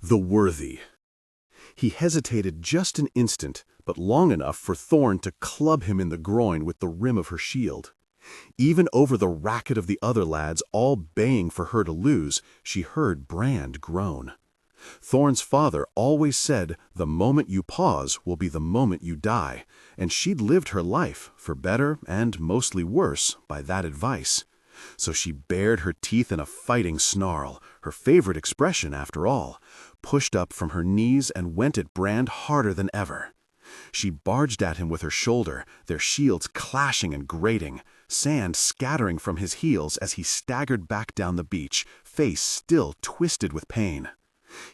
The worthy. He hesitated just an instant, but long enough for Thorn to club him in the groin with the rim of her shield. Even over the racket of the other lads all baying for her to lose, she heard Brand groan. Thorn's father always said, "The moment you pause will be the moment you die," and she'd lived her life, for better and mostly worse, by that advice. So she bared her teeth in a fighting snarl, her favorite expression after all, pushed up from her knees and went at Brand harder than ever. She barged at him with her shoulder, their shields clashing and grating, sand scattering from his heels as he staggered back down the beach, face still twisted with pain.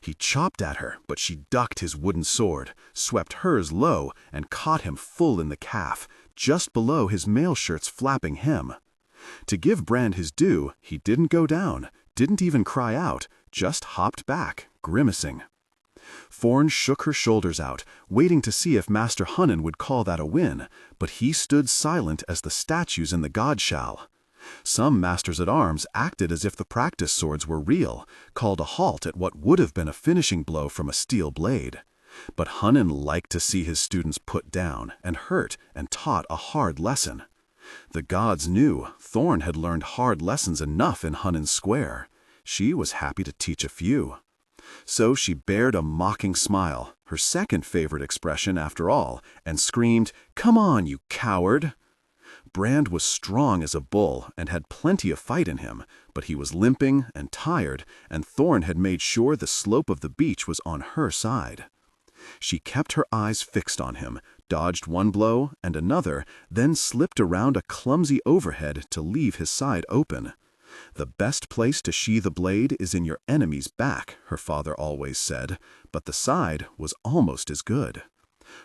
He chopped at her, but she ducked his wooden sword, swept hers low, and caught him full in the calf, just below his mail shirt's flapping hem. To give Brand his due, he didn't go down, didn't even cry out, just hopped back, grimacing. Thorn shook her shoulders out, waiting to see if Master Hunnan would call that a win, but he stood silent as the statues in the god shall. Some masters-at-arms acted as if the practice swords were real, called a halt at what would have been a finishing blow from a steel blade. But Hunnan liked to see his students put down, and hurt, and taught a hard lesson. The gods knew Thorn had learned hard lessons enough in Hunnan's square. She was happy to teach a few. So she bared a mocking smile, her second favorite expression after all, and screamed, "Come on, you coward!" Brand was strong as a bull and had plenty of fight in him, but he was limping and tired, and Thorn had made sure the slope of the beach was on her side. She kept her eyes fixed on him, dodged one blow and another, then slipped around a clumsy overhead to leave his side open. The best place to sheathe a blade is in your enemy's back, her father always said, but the side was almost as good.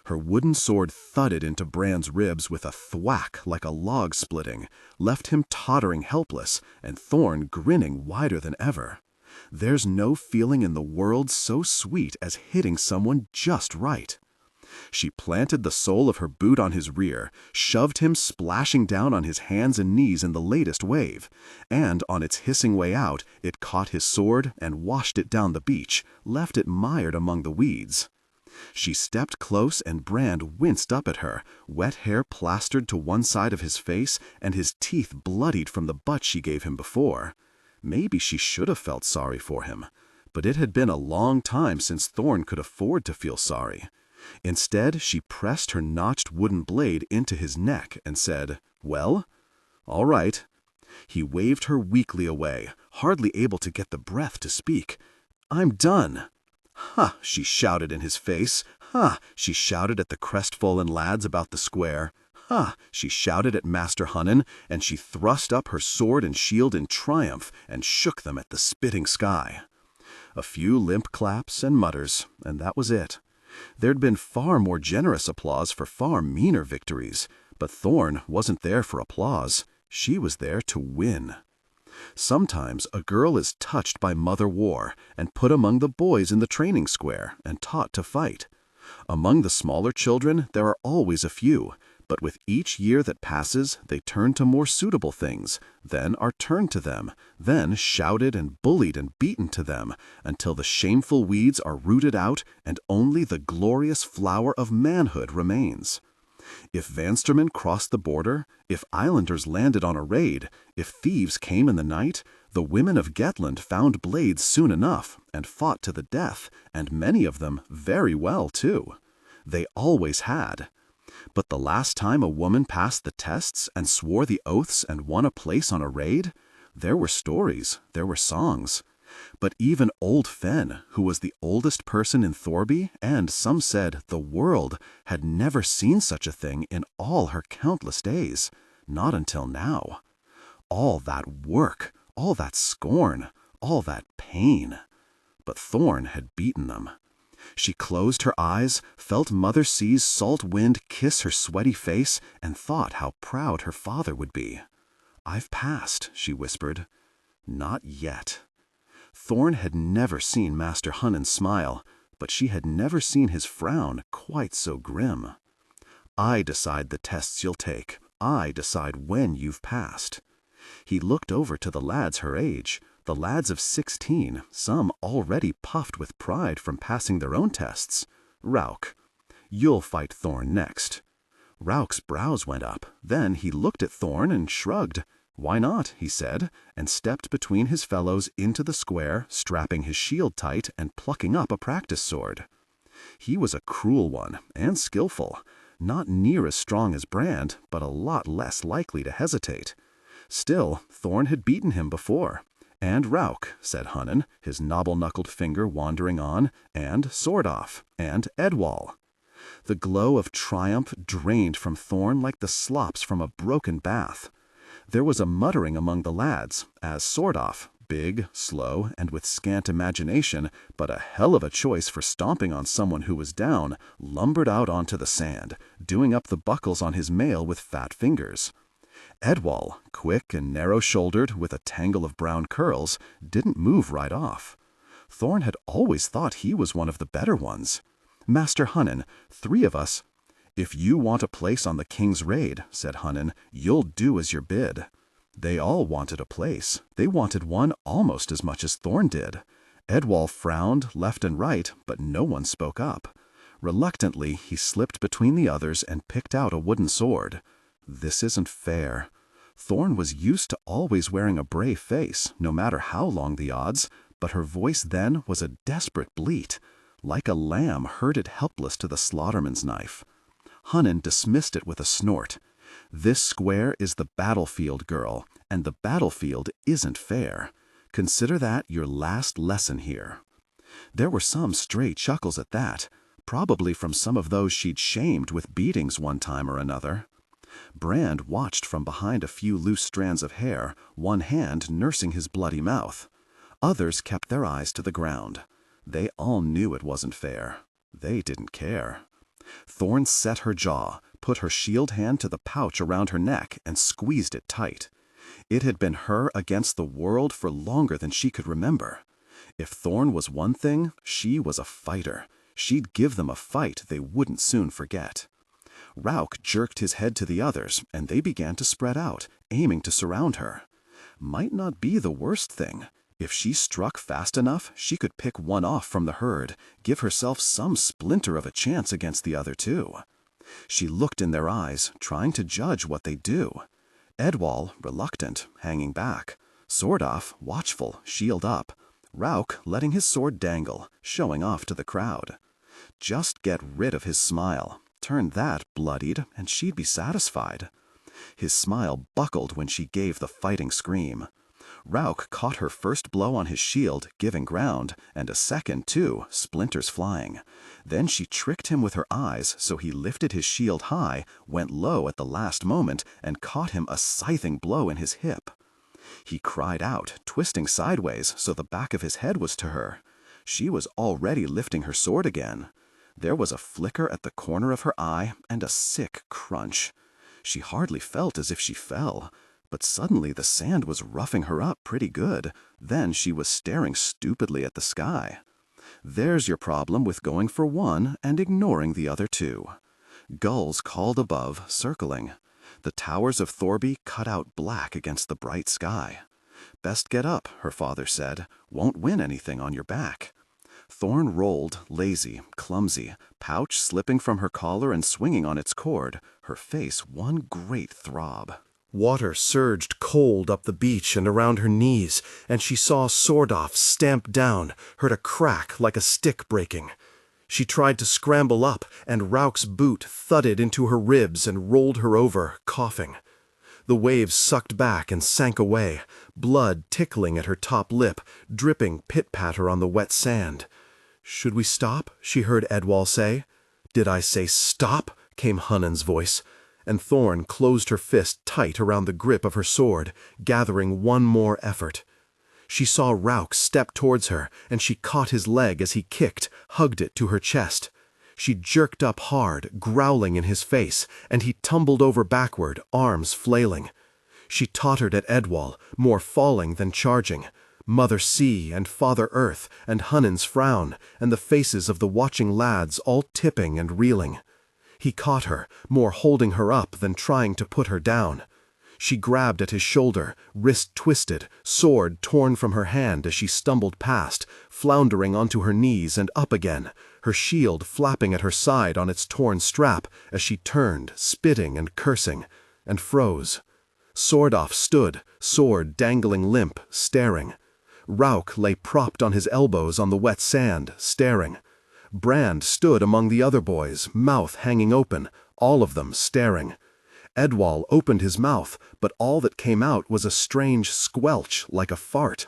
Her wooden sword thudded into Brand's ribs with a thwack like a log splitting, left him tottering helpless, and Thorn grinning wider than ever. There's no feeling in the world so sweet as hitting someone just right. She planted the sole of her boot on his rear, shoved him splashing down on his hands and knees in the latest wave, and on its hissing way out, it caught his sword and washed it down the beach, left it mired among the weeds. She stepped close and Brand winced up at her, wet hair plastered to one side of his face and his teeth bloodied from the butt she gave him before. Maybe she should have felt sorry for him, but it had been a long time since Thorn could afford to feel sorry. Instead, she pressed her notched wooden blade into his neck and said, "Well, all right." He waved her weakly away, hardly able to get the breath to speak. "I'm done." "Ha!" she shouted in his face. "Ha!" she shouted at the crestfallen lads about the square. "Ha!" she shouted at Master Hunnan, and she thrust up her sword and shield in triumph and shook them at the spitting sky. A few limp claps and mutters, and that was it. There'd been far more generous applause for far meaner victories, but Thorn wasn't there for applause. She was there to win. Sometimes a girl is touched by Mother War and put among the boys in the training square and taught to fight. Among the smaller children there are always a few, but with each year that passes they turn to more suitable things, then are turned to them, then shouted and bullied and beaten to them, until the shameful weeds are rooted out and only the glorious flower of manhood remains. If Vanstermen crossed the border, if islanders landed on a raid, if thieves came in the night, the women of Gettland found blades soon enough and fought to the death, and many of them very well too. They always had. But the last time a woman passed the tests and swore the oaths and won a place on a raid, there were stories, there were songs. But even old Fen, who was the oldest person in Thorby, and some said the world, had never seen such a thing in all her countless days, not until now. All that work, all that scorn, all that pain. But Thorn had beaten them. She closed her eyes, felt Mother Sea's salt wind kiss her sweaty face, and thought how proud her father would be. "I've passed," she whispered. "Not yet." Thorn had never seen Master Hunnan smile, but she had never seen his frown quite so grim. "I decide the tests you'll take. I decide when you've passed." He looked over to the lads her age. The lads of 16, some already puffed with pride from passing their own tests. Rauk, you'll fight Thorn next. Rauk's brows went up. Then he looked at Thorn and shrugged. Why not, he said, and stepped between his fellows into the square, strapping his shield tight and plucking up a practice sword. He was a cruel one, and skillful. Not near as strong as Brand, but a lot less likely to hesitate. Still, Thorn had beaten him before. And Rauk, said Hunnen, his knobble-knuckled finger wandering on, and Sword-off, and Edwall. The glow of triumph drained from Thorn like the slops from a broken bath. There was a muttering among the lads, as Sword-off, big, slow, and with scant imagination, but a hell of a choice for stomping on someone who was down, lumbered out onto the sand, doing up the buckles on his mail with fat fingers. Edwall, quick and narrow-shouldered with a tangle of brown curls, didn't move right off. Thorn had always thought he was one of the better ones. Master Hunnen, 3 of us— If you want a place on the king's raid, said Hunnen, you'll do as you're bid. They all wanted a place. They wanted one almost as much as Thorn did. Edwall frowned left and right, but no one spoke up. Reluctantly, he slipped between the others and picked out a wooden sword. This isn't fair. Thorn was used to always wearing a brave face, no matter how long the odds, but her voice then was a desperate bleat, like a lamb herded helpless to the slaughterman's knife. Hunnen dismissed it with a snort. This square is the battlefield, girl, and the battlefield isn't fair. Consider that your last lesson here. There were some stray chuckles at that, probably from some of those she'd shamed with beatings one time or another. Brand watched from behind a few loose strands of hair, one hand nursing his bloody mouth. Others kept their eyes to the ground. They all knew it wasn't fair. They didn't care. Thorn set her jaw, put her shield hand to the pouch around her neck, and squeezed it tight. It had been her against the world for longer than she could remember. If Thorn was one thing, she was a fighter. She'd give them a fight they wouldn't soon forget. Rauk jerked his head to the others, and they began to spread out, aiming to surround her. Might not be the worst thing. If she struck fast enough, she could pick one off from the herd, give herself some splinter of a chance against the other 2. She looked in their eyes, trying to judge what they'd do. Edwall, reluctant, hanging back. Sword-off, watchful, shield up. Rauk letting his sword dangle, showing off to the crowd. Just get rid of his smile. Turn that bloodied, and she'd be satisfied. His smile buckled when she gave the fighting scream. Rauk caught her first blow on his shield, giving ground, and a second, too, splinters flying. Then she tricked him with her eyes, so he lifted his shield high, went low at the last moment, and caught him a scything blow in his hip. He cried out, twisting sideways so the back of his head was to her. She was already lifting her sword again. There was a flicker at the corner of her eye and a sick crunch. She hardly felt as if she fell. But suddenly the sand was roughing her up pretty good. Then she was staring stupidly at the sky. There's your problem with going for one and ignoring the other 2. Gulls called above, circling. The towers of Thorby cut out black against the bright sky. Best get up, her father said. Won't win anything on your back. Thorn rolled, lazy, clumsy, pouch slipping from her collar and swinging on its cord, her face one great throb. Water surged cold up the beach and around her knees, and she saw Sword-off stamp down, heard a crack like a stick breaking. She tried to scramble up, and Rauk's boot thudded into her ribs and rolled her over, coughing. The waves sucked back and sank away, blood tickling at her top lip, dripping pit-patter on the wet sand. "Should we stop?" she heard Edwall say. "Did I say stop?" came Hunnen's voice. And Thorn closed her fist tight around the grip of her sword, gathering one more effort. She saw Rauk step towards her, and she caught his leg as he kicked, hugged it to her chest. She jerked up hard, growling in his face, and he tumbled over backward, arms flailing. She tottered at Edwall, more falling than charging. Mother Sea and Father Earth and Hunnen's frown, and the faces of the watching lads all tipping and reeling. He caught her, more holding her up than trying to put her down. She grabbed at his shoulder, wrist twisted, sword torn from her hand as she stumbled past, floundering onto her knees and up again, her shield flapping at her side on its torn strap as she turned, spitting and cursing, and froze. Sordoff stood, sword dangling limp, staring. Rauk lay propped on his elbows on the wet sand, staring. Brand stood among the other boys, mouth hanging open, all of them staring. Edwall opened his mouth, but all that came out was a strange squelch like a fart.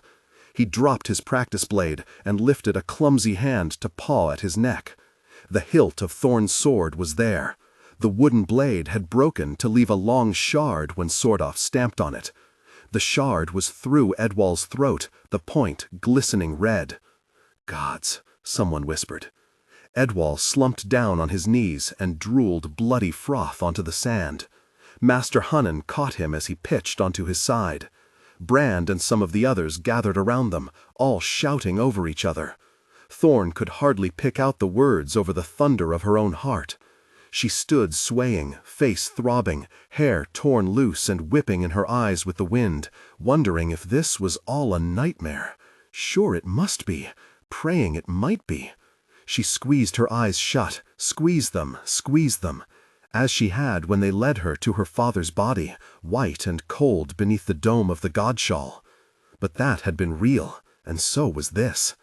He dropped his practice blade and lifted a clumsy hand to paw at his neck. The hilt of Thorn's sword was there. The wooden blade had broken to leave a long shard when Sordoff stamped on it. The shard was through Edwall's throat, the point glistening red. "Gods," someone whispered. Edwall slumped down on his knees and drooled bloody froth onto the sand. Master Hunnan caught him as he pitched onto his side. Brand and some of the others gathered around them, all shouting over each other. Thorn could hardly pick out the words over the thunder of her own heart. She stood swaying, face throbbing, hair torn loose and whipping in her eyes with the wind, wondering if this was all a nightmare. Sure it must be, praying it might be. She squeezed her eyes shut, squeezed them, as she had when they led her to her father's body, white and cold beneath the dome of the godshawl. But that had been real, and so was this.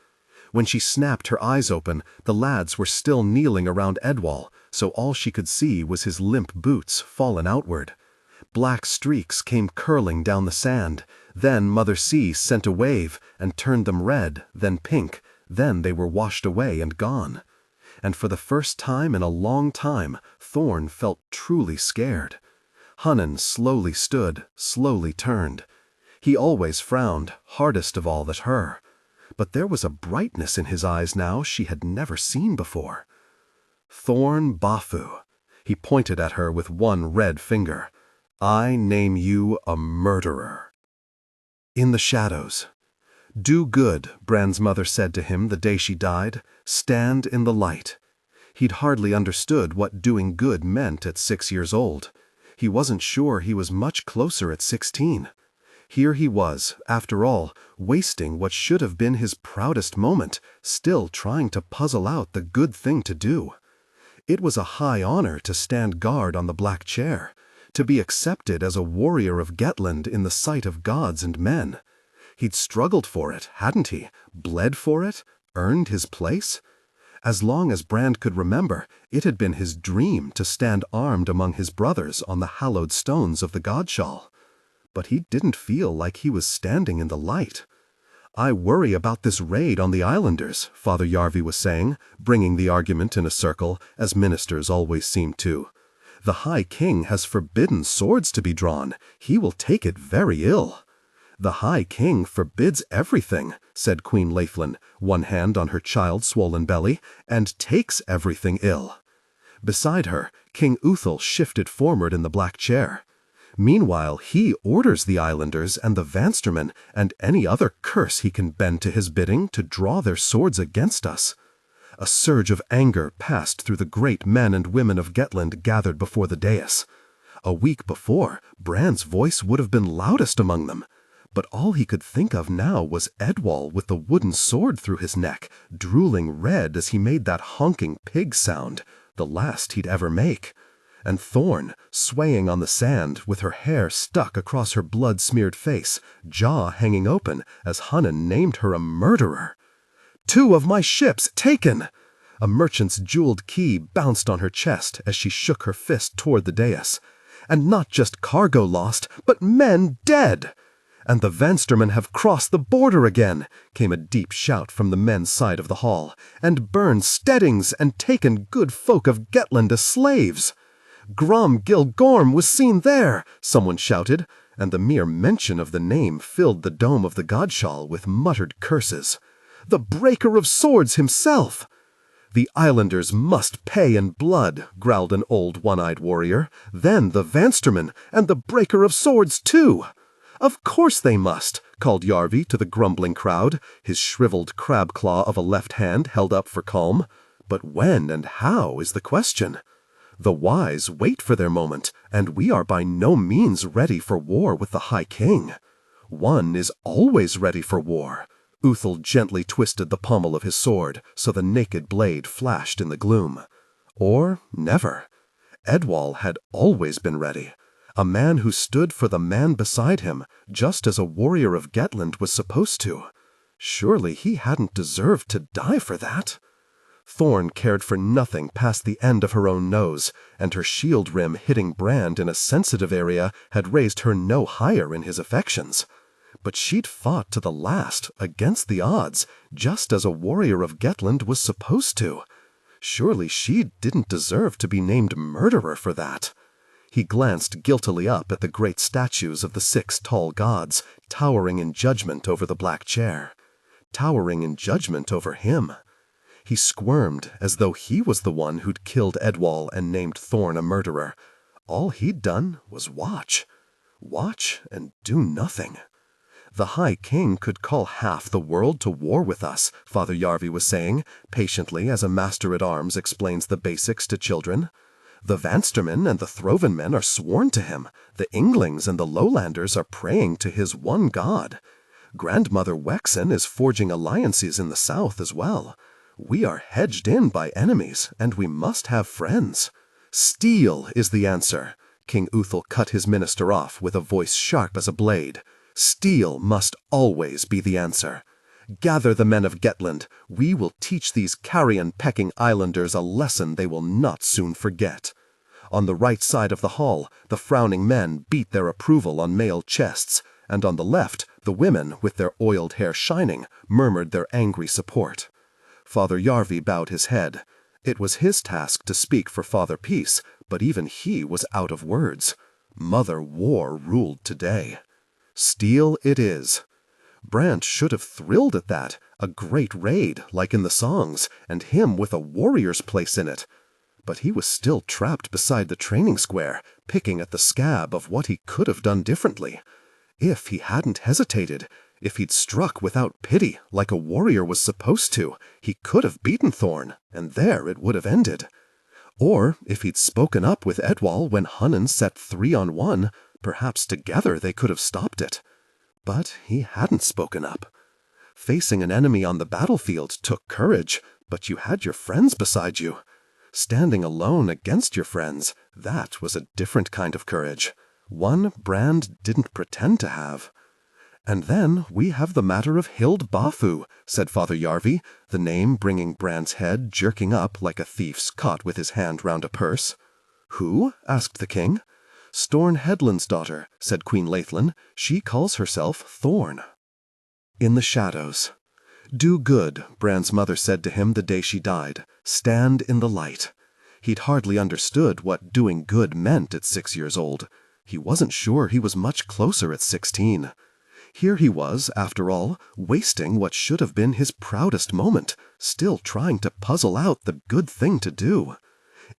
When she snapped her eyes open, the lads were still kneeling around Edwall, so all she could see was his limp boots fallen outward. Black streaks came curling down the sand, then Mother Sea sent a wave and turned them red, then pink, then they were washed away and gone. And for the first time in a long time, Thorn felt truly scared. Hunnan slowly stood, slowly turned. He always frowned, hardest of all at her. But there was a brightness in his eyes now she had never seen before. "Thorn Bathu," he pointed at her with one red finger. "I name you a murderer." In the shadows. "Do good," Brand's mother said to him the day she died. "Stand in the light." He'd hardly understood what doing good meant at 6 years old. He wasn't sure he was much closer at 16. Here he was, after all, wasting what should have been his proudest moment, still trying to puzzle out the good thing to do. It was a high honor to stand guard on the black chair, to be accepted as a warrior of Gettland in the sight of gods and men. He'd struggled for it, hadn't he? Bled for it? Earned his place? As long as Brand could remember, it had been his dream to stand armed among his brothers on the hallowed stones of the godshawl. But he didn't feel like he was standing in the light. "I worry about this raid on the islanders," Father Yarvi was saying, bringing the argument in a circle, as ministers always seem to. "The High King has forbidden swords to be drawn. He will take it very ill." "The High King forbids everything," said Queen Laithlin, one hand on her child's swollen belly, "and takes everything ill." Beside her, King Uthal shifted forward in the black chair. "Meanwhile, he orders the islanders and the Vanstermen and any other curse he can bend to his bidding to draw their swords against us." A surge of anger passed through the great men and women of Gettland gathered before the dais. A week before, Brand's voice would have been loudest among them. But all he could think of now was Edwall with the wooden sword through his neck, drooling red as he made that honking pig sound, the last he'd ever make. And Thorn, swaying on the sand, with her hair stuck across her blood-smeared face, jaw hanging open, as Hunnan named her a murderer. "2 of my ships taken!" A merchant's jeweled key bounced on her chest as she shook her fist toward the dais. "And not just cargo lost, but men dead!" "And the Vanstermen have crossed the border again," came a deep shout from the men's side of the hall, "and burned steadings and taken good folk of Gettland as slaves." "Grom Gilgorm was seen there," someone shouted, and the mere mention of the name filled the dome of the godshawl with muttered curses. "The breaker of swords himself!" "The islanders must pay in blood," growled an old one-eyed warrior. "Then the Vanstermen, and the breaker of swords too." "Of course they must," called Yarvi to the grumbling crowd, his shriveled crab claw of a left hand held up for calm. "But when and how is the question?" The wise wait for their moment, and we are by no means ready for war with the High King. One is always ready for war. Uthal gently twisted the pommel of his sword, so the naked blade flashed in the gloom. Or never. Edwall had always been ready. A man who stood for the man beside him, just as a warrior of Gettland was supposed to. Surely he hadn't deserved to die for that. Thorn cared for nothing past the end of her own nose, and her shield rim hitting Brand in a sensitive area had raised her no higher in his affections. But she'd fought to the last, against the odds, just as a warrior of Gettland was supposed to. Surely she didn't deserve to be named murderer for that. He glanced guiltily up at the great statues of the 6 tall gods, towering in judgment over the black chair. Towering in judgment over him. He squirmed as though he was the one who'd killed Edwall and named Thorn a murderer. All he'd done was watch. Watch and do nothing. The High King could call half the world to war with us, Father Yarvi was saying, patiently as a master-at-arms explains the basics to children. The Vanstermen and the Throven men are sworn to him. The Inglings and the Lowlanders are praying to his one god. Grandmother Wexen is forging alliances in the south as well. We are hedged in by enemies, and we must have friends. Steel is the answer. King Uthal cut his minister off with a voice sharp as a blade. Steel must always be the answer. Gather the men of Gettland. We will teach these carrion-pecking islanders a lesson they will not soon forget. On the right side of the hall, the frowning men beat their approval on mailed chests, and on the left, the women, with their oiled hair shining, murmured their angry support. Father Yarvi bowed his head. It was his task to speak for Father Peace, but even he was out of words. Mother War ruled today. Steel it is. Brant should have thrilled at that, a great raid, like in the songs, and him with a warrior's place in it. But he was still trapped beside the training square, picking at the scab of what he could have done differently. If he hadn't hesitated, if he'd struck without pity, like a warrior was supposed to, he could have beaten Thorn, and there it would have ended. Or, if he'd spoken up with Edwall when Hunnan set 3-on-1, perhaps together they could have stopped it. But he hadn't spoken up. Facing an enemy on the battlefield took courage, but you had your friends beside you. Standing alone against your friends, that was a different kind of courage. One Brand didn't pretend to have. And then we have the matter of Thorn Bathu, said Father Yarvi, the name bringing Brand's head jerking up like a thief's caught with his hand round a purse. Who? Asked the king. Storn Headland's daughter, said Queen Laithlin. She calls herself Thorn. In the shadows. Do good, Brand's mother said to him the day she died. Stand in the light. He'd hardly understood what doing good meant at 6 years old. He wasn't sure he was much closer at 16. Here he was, after all, wasting what should have been his proudest moment, still trying to puzzle out the good thing to do.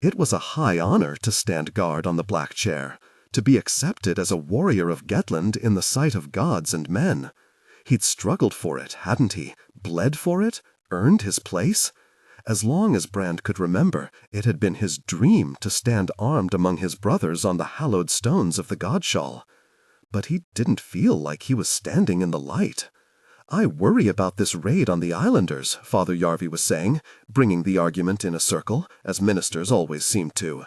It was a high honor to stand guard on the black chair, to be accepted as a warrior of Gettland in the sight of gods and men. He'd struggled for it, hadn't he? Bled for it? Earned his place? As long as Brand could remember, it had been his dream to stand armed among his brothers on the hallowed stones of the Godshall. But he didn't feel like he was standing in the light. I worry about this raid on the islanders, Father Yarvi was saying, bringing the argument in a circle, as ministers always seem to.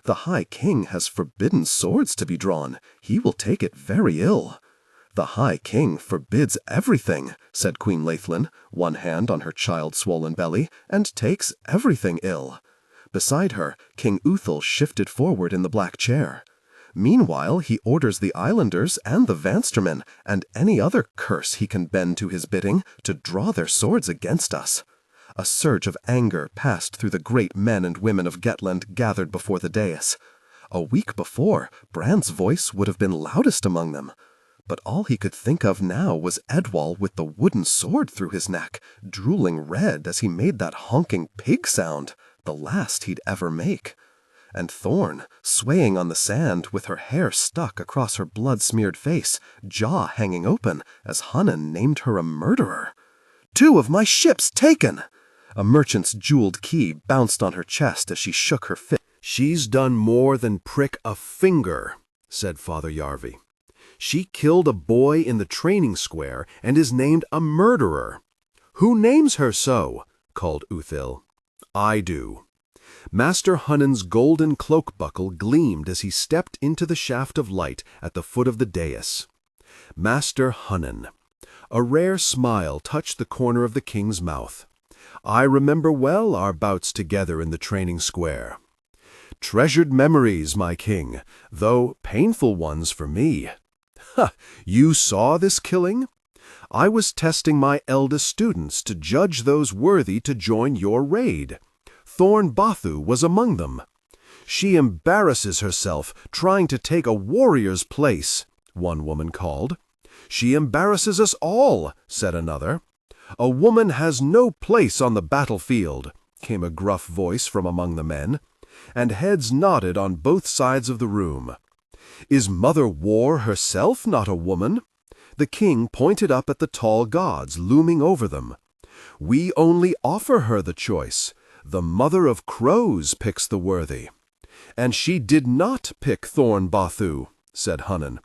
The High King has forbidden swords to be drawn. He will take it very ill. The High King forbids everything, said Queen Laithlin, one hand on her child-swollen belly, and takes everything ill. Beside her, King Uthal shifted forward in the black chair. Meanwhile, he orders the islanders and the Vanstermen, and any other curse he can bend to his bidding, to draw their swords against us. A surge of anger passed through the great men and women of Gettland gathered before the dais. A week before, Brand's voice would have been loudest among them. But all he could think of now was Edwall with the wooden sword through his neck, drooling red as he made that honking pig sound, the last he'd ever make. And Thorn, swaying on the sand with her hair stuck across her blood-smeared face, jaw hanging open, as Hunnan named her a murderer. 2 of my ships taken! A merchant's jeweled key bounced on her chest as she shook her fist. "She's done more than prick a finger," said Father Yarvi. "She killed a boy in the training square and is named a murderer." "Who names her so?" called Uthil. "I do." Master Hunan's golden cloak buckle gleamed as he stepped into the shaft of light at the foot of the dais. Master Hunan. A rare smile touched the corner of the king's mouth. "I remember well our bouts together in the training square." "Treasured memories, my king, though painful ones for me." "Ha! You saw this killing?" "I was testing my eldest students to judge those worthy to join your raid. Thorn Bathu was among them." "She embarrasses herself trying to take a warrior's place," one woman called. "She embarrasses us all," said another. "A woman has no place on the battlefield," came a gruff voice from among the men, and heads nodded on both sides of the room. "Is Mother War herself not a woman?" The king pointed up at the tall gods looming over them. "We only offer her the choice. The mother of crows picks the worthy." "And she did not pick Thorn Bathu," said Hunan.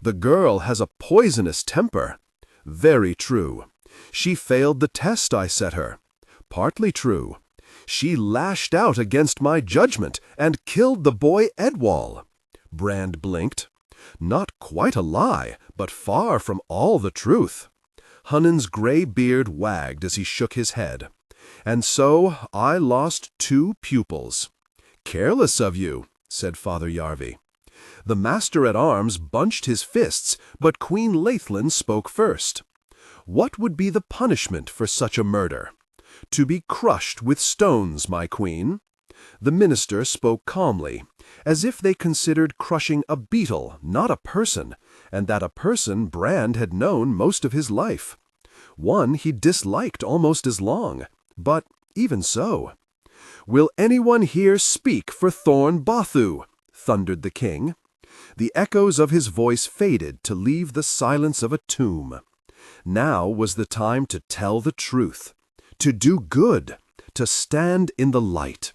"The girl has a poisonous temper." "Very true." "She failed the test I set her." "Partly true." "She lashed out against my judgment and killed the boy Edwall." Brand blinked. "Not quite a lie, but far from all the truth." Hunan's gray beard wagged as he shook his head. "And so I lost 2 pupils." "Careless of you," said Father Yarvi. The master-at-arms bunched his fists, but Queen Laithlin spoke first. "What would be the punishment for such a murder?" "To be crushed with stones, my queen." The minister spoke calmly, as if they considered crushing a beetle, not a person, and that a person Brand had known most of his life. One he disliked almost as long, but even so. "Will anyone here speak for Thorn Bathu?" thundered the king. The echoes of his voice faded to leave the silence of a tomb. Now was the time to tell the truth, to do good, to stand in the light.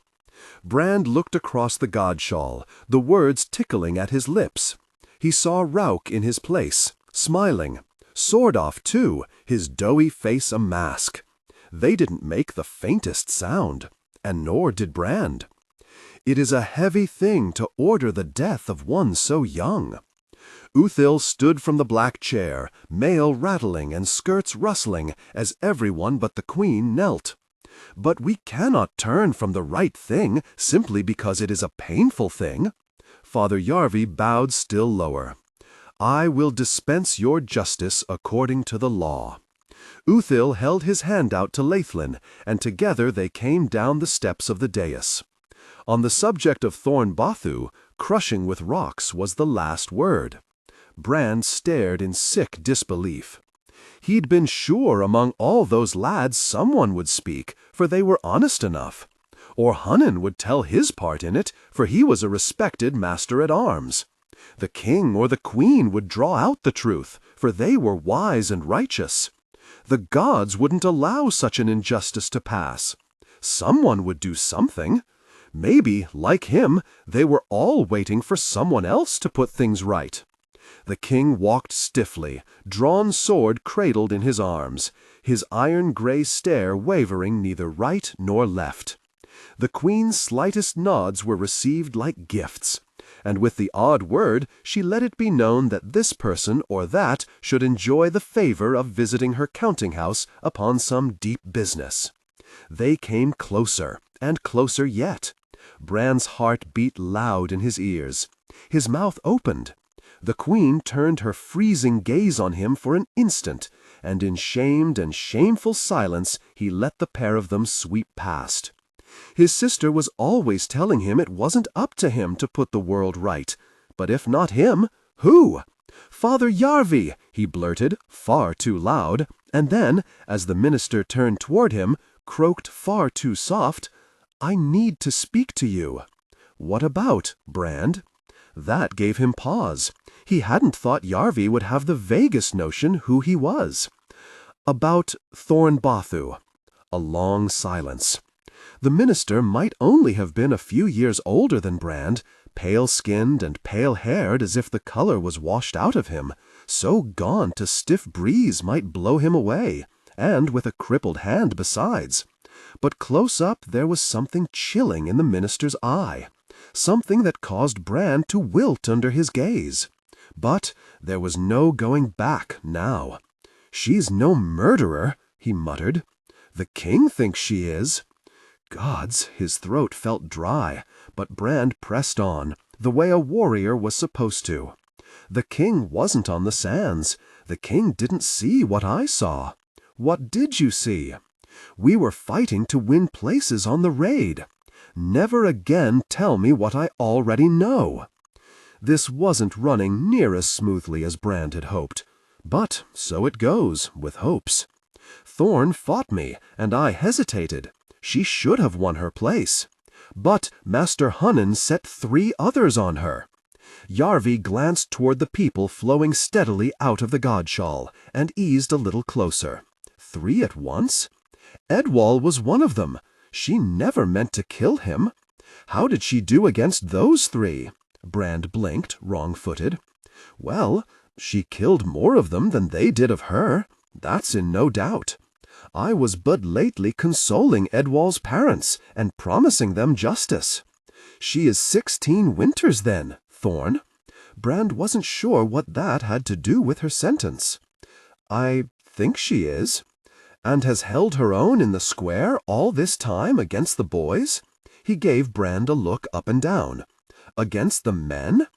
Brand looked across the godshall, the words tickling at his lips. He saw Rauk in his place, smiling. Sordoff, too, his doughy face a mask. They didn't make the faintest sound, and nor did Brand. It is a heavy thing to order the death of one so young. Uthil stood from the black chair, mail rattling and skirts rustling, as everyone but the queen knelt. "But we cannot turn from the right thing simply because it is a painful thing." Father Yarvi bowed still lower. "I will dispense your justice according to the law." Uthil held his hand out to Laithlin, and together they came down the steps of the dais. On the subject of Thorn Bathu, crushing with rocks was the last word. Brand stared in sick disbelief. He'd been sure among all those lads someone would speak, for they were honest enough. Or Hunan would tell his part in it, for he was a respected master-at-arms. The king or the queen would draw out the truth, for they were wise and righteous. The gods wouldn't allow such an injustice to pass. Someone would do something. Maybe, like him, they were all waiting for someone else to put things right. The king walked stiffly, drawn sword cradled in his arms, his iron-gray stare wavering neither right nor left. The queen's slightest nods were received like gifts, and with the odd word she let it be known that this person or that should enjoy the favor of visiting her counting-house upon some deep business. They came closer, and closer yet. Brand's heart beat loud in his ears. His mouth opened. The queen turned her freezing gaze on him for an instant, and in shamed and shameful silence he let the pair of them sweep past. His sister was always telling him it wasn't up to him to put the world right. But if not him, who? "Father Yarvi," he blurted, far too loud, and then, as the minister turned toward him, croaked far too soft, "I need to speak to you." "What about, Brand?" That gave him pause. He hadn't thought Yarvi would have the vaguest notion who he was. "About Thorn Bathu." A long silence. The minister might only have been a few years older than Brand, pale-skinned and pale-haired as if the color was washed out of him, so gaunt a stiff breeze might blow him away, and with a crippled hand besides. But close up there was something chilling in the minister's eye, something that caused Brand to wilt under his gaze. But there was no going back now. "She's no murderer," he muttered. "The king thinks she is." Gods, his throat felt dry, but Brand pressed on, the way a warrior was supposed to. The king wasn't on the sands. The king didn't see what I saw. What did you see? We were fighting to win places on the raid. Never again tell me what I already know. This wasn't running near as smoothly as Brand had hoped. But so it goes, with hopes. Thorn fought me, and I hesitated. She should have won her place. But Master Hunnan set 3 others on her. Yarvi glanced toward the people flowing steadily out of the godshall, and eased a little closer. 3 at once? Edwall was one of them. She never meant to kill him. How did she do against those 3? Brand blinked, wrong-footed. Well, she killed more of them than they did of her. That's in no doubt. I was but lately consoling Edwall's parents and promising them justice. She is 16 winters then, Thorn. Brand wasn't sure what that had to do with her sentence. I think she is. And has held her own in the square all this time against the boys? He gave Brand a look up and down. Against the men?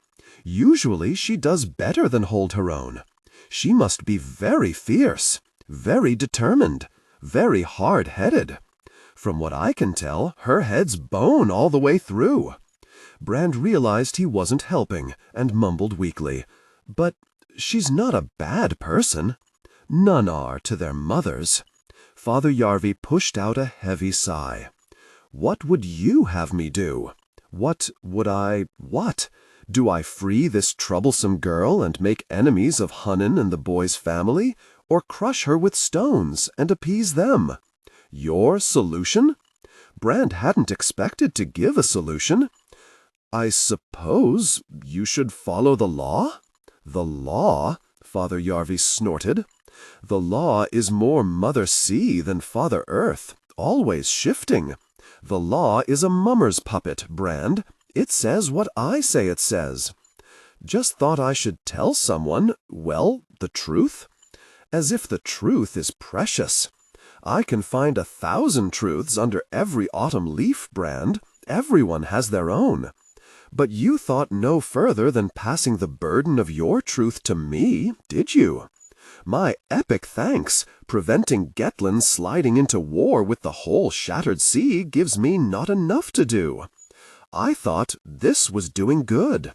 Usually she does better than hold her own. She must be very fierce, very determined, very hard-headed. From what I can tell, her head's bone all the way through. Brand realized he wasn't helping, and mumbled weakly, "But she's not a bad person." None are to their mothers. Father Yarvi pushed out a heavy sigh. "What would you have me do? What would I— what? Do I free this troublesome girl and make enemies of Hunnan and the boy's family, or crush her with stones and appease them? Your solution?" Brand hadn't expected to give a solution. "I suppose you should follow the law?" "The law?" Father Yarvi snorted. "The law is more Mother Sea than Father Earth, always shifting. The law is a mummer's puppet, Brand. It says what I say it says. Just thought I should tell someone, well, the truth. As if the truth is precious. I can find 1,000 truths under every autumn leaf, Brand. Everyone has their own. But you thought no further than passing the burden of your truth to me, did you? My epic thanks, preventing Gettland sliding into war with the whole shattered sea gives me not enough to do. I thought this was doing good.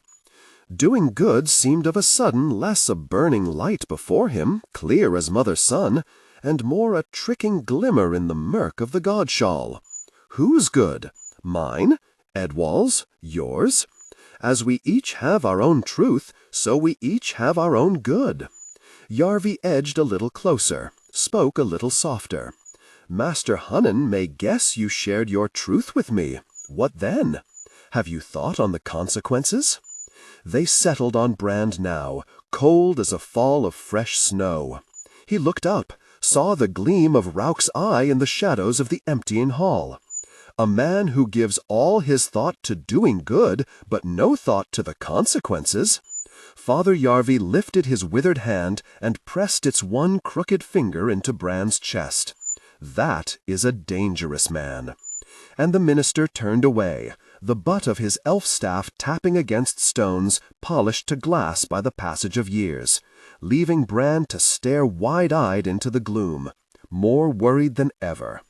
Doing good seemed of a sudden less a burning light before him, clear as mother's sun, and more a tricking glimmer in the murk of the godshall. Whose good? Mine? Edwall's? Yours? As we each have our own truth, so we each have our own good. Yarvi edged a little closer, spoke a little softer. Master Hunnan may guess you shared your truth with me. What then? Have you thought on the consequences? They settled on Brand now, cold as a fall of fresh snow. He looked up, saw the gleam of Rauch's eye in the shadows of the emptying hall. A man who gives all his thought to doing good, but no thought to the consequences. Father Yarvi lifted his withered hand and pressed its one crooked finger into Brand's chest. That is a dangerous man. And the minister turned away, the butt of his elf staff tapping against stones polished to glass by the passage of years, leaving Brand to stare wide-eyed into the gloom, more worried than ever.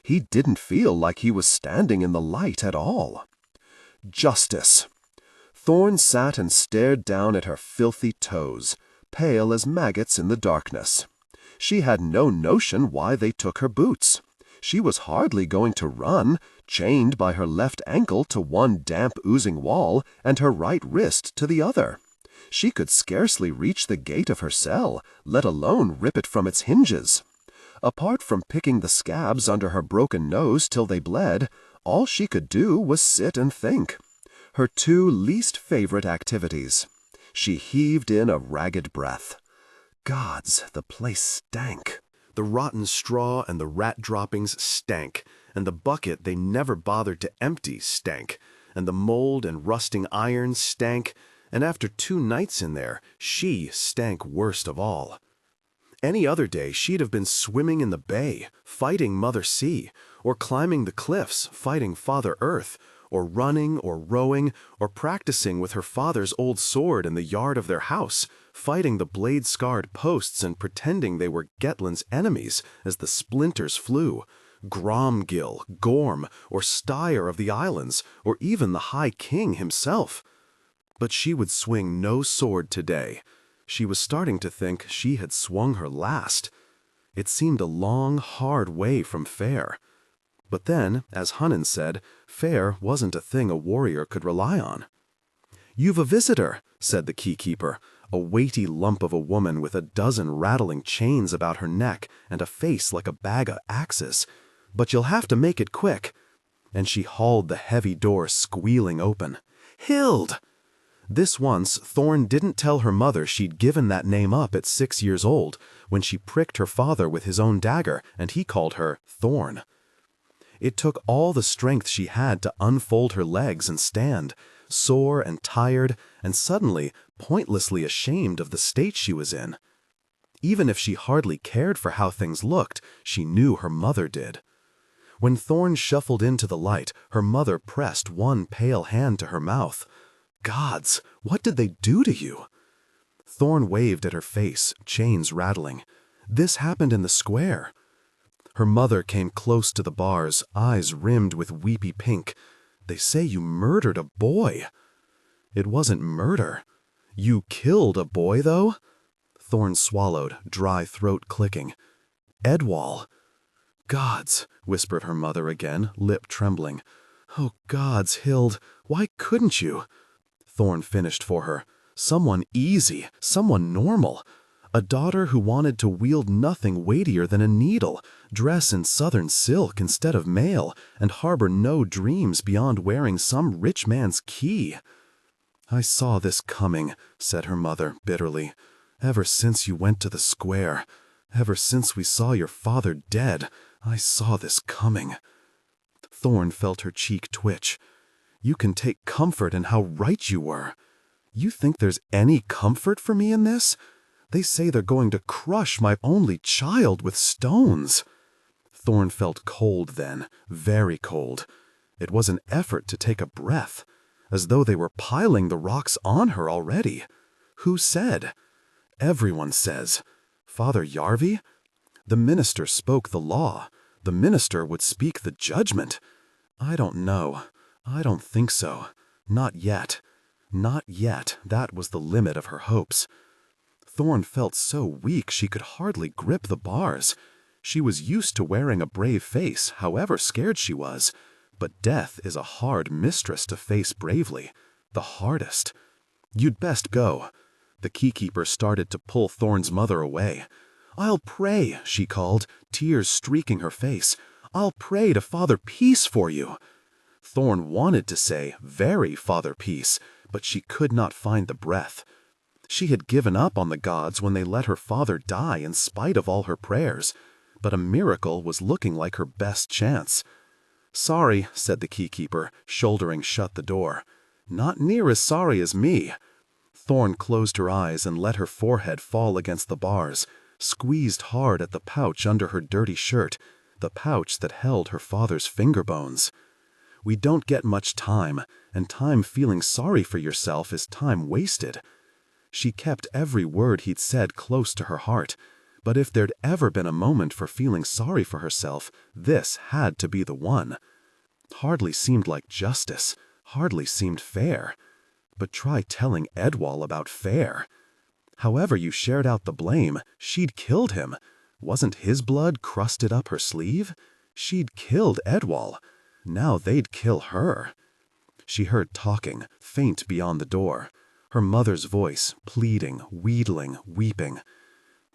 He didn't feel like he was standing in the light at all. Justice. Thorn sat and stared down at her filthy toes, pale as maggots in the darkness. She had no notion why they took her boots. She was hardly going to run, chained by her left ankle to one damp oozing wall and her right wrist to the other. She could scarcely reach the gate of her cell, let alone rip it from its hinges. Apart from picking the scabs under her broken nose till they bled, all she could do was sit and think. Her two least favorite activities. She heaved in a ragged breath. Gods, the place stank. The rotten straw and the rat droppings stank, and the bucket they never bothered to empty stank, and the mold and rusting iron stank, and after 2 nights in there, she stank worst of all. Any other day she'd have been swimming in the bay, fighting Mother Sea, or climbing the cliffs, fighting Father Earth, or running or rowing, or practicing with her father's old sword in the yard of their house, fighting the blade-scarred posts and pretending they were Gettland's enemies as the splinters flew, Gromgill, Gorm, or Styre of the islands, or even the High King himself. But she would swing no sword today. She was starting to think she had swung her last. It seemed a long, hard way from fair. But then, as Hunan said, fair wasn't a thing a warrior could rely on. "You've a visitor," said the key-keeper, a weighty lump of a woman with a dozen rattling chains about her neck and a face like a bag of axes. "But you'll have to make it quick." And she hauled the heavy door squealing open. "Hild!" This once, Thorn didn't tell her mother she'd given that name up at 6 years old, when she pricked her father with his own dagger, and he called her Thorn. It took all the strength she had to unfold her legs and stand, sore and tired, and suddenly pointlessly ashamed of the state she was in. Even if she hardly cared for how things looked, she knew her mother did. When Thorn shuffled into the light, her mother pressed one pale hand to her mouth. Gods, what did they do to you? Thorn waved at her face, chains rattling. This happened in the square. Her mother came close to the bars, eyes rimmed with weepy pink. "They say you murdered a boy." "It wasn't murder." "You killed a boy, though?" Thorn swallowed, dry throat clicking. "Edwall." "Gods," whispered her mother again, lip trembling. "Oh, gods, Hild, why couldn't you?" Thorn finished for her. Someone easy, someone normal. A daughter who wanted to wield nothing weightier than a needle, dress in southern silk instead of mail, and harbor no dreams beyond wearing some rich man's key. "I saw this coming," said her mother bitterly. "Ever since you went to the square, ever since we saw your father dead, I saw this coming." Thorn felt her cheek twitch. "You can take comfort in how right you were. You think there's any comfort for me in this? They say they're going to crush my only child with stones." Thorn felt cold then, very cold. It was an effort to take a breath, as though they were piling the rocks on her already. Who said? Everyone says. Father Yarvi? The minister spoke the law. The minister would speak the judgment. I don't know. I don't think so. Not yet. Not yet. That was the limit of her hopes. Thorn felt so weak she could hardly grip the bars. She was used to wearing a brave face, however scared she was. But death is a hard mistress to face bravely. The hardest. "You'd best go." The keykeeper started to pull Thorn's mother away. "I'll pray," she called, tears streaking her face. "I'll pray to Father Peace for you." Thorn wanted to say, "Very Father Peace," but she could not find the breath. She had given up on the gods when they let her father die in spite of all her prayers, but a miracle was looking like her best chance. "Sorry," said the keykeeper, shouldering shut the door. "Not near as sorry as me." Thorn closed her eyes and let her forehead fall against the bars, squeezed hard at the pouch under her dirty shirt, the pouch that held her father's finger bones. We don't get much time, and time feeling sorry for yourself is time wasted. She kept every word he'd said close to her heart, but if there'd ever been a moment for feeling sorry for herself, this had to be the one. Hardly seemed like justice, hardly seemed fair. But try telling Edwall about fair. However you shared out the blame, she'd killed him. Wasn't his blood crusted up her sleeve? She'd killed Edwall. Now they'd kill her. She heard talking, faint beyond the door. Her mother's voice, pleading, wheedling, weeping.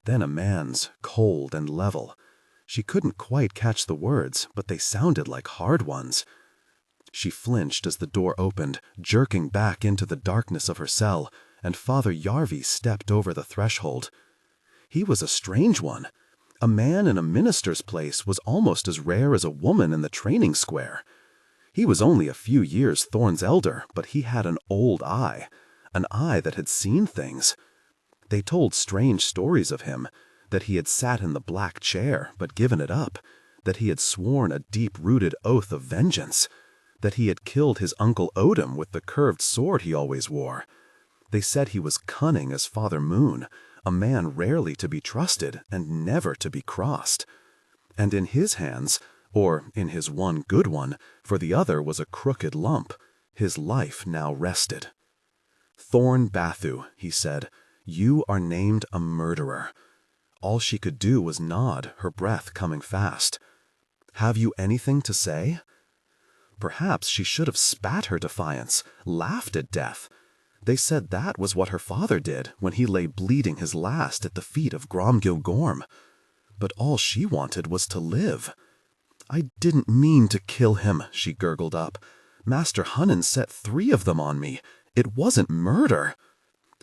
Then a man's, cold and level. She couldn't quite catch the words, but they sounded like hard ones. She flinched as the door opened, jerking back into the darkness of her cell, and Father Yarvi stepped over the threshold. He was a strange one. A man in a minister's place was almost as rare as a woman in the training square. He was only a few years Thorn's elder, but he had an old eye, an eye that had seen things. They told strange stories of him, that he had sat in the black chair but given it up, that he had sworn a deep-rooted oath of vengeance, that he had killed his Uncle Odom with the curved sword he always wore. They said he was cunning as Father Moon, a man rarely to be trusted and never to be crossed. And in his hands, or in his one good one, for the other was a crooked lump, his life now rested. "Thorn Bathu," he said, "you are named a murderer." All she could do was nod, her breath coming fast. "Have you anything to say?" Perhaps she should have spat her defiance, laughed at death. They said that was what her father did when he lay bleeding his last at the feet of Gromgil Gorm. But all she wanted was to live. "I didn't mean to kill him," she gurgled up. "Master Hunnan set 3 of them on me. It wasn't murder."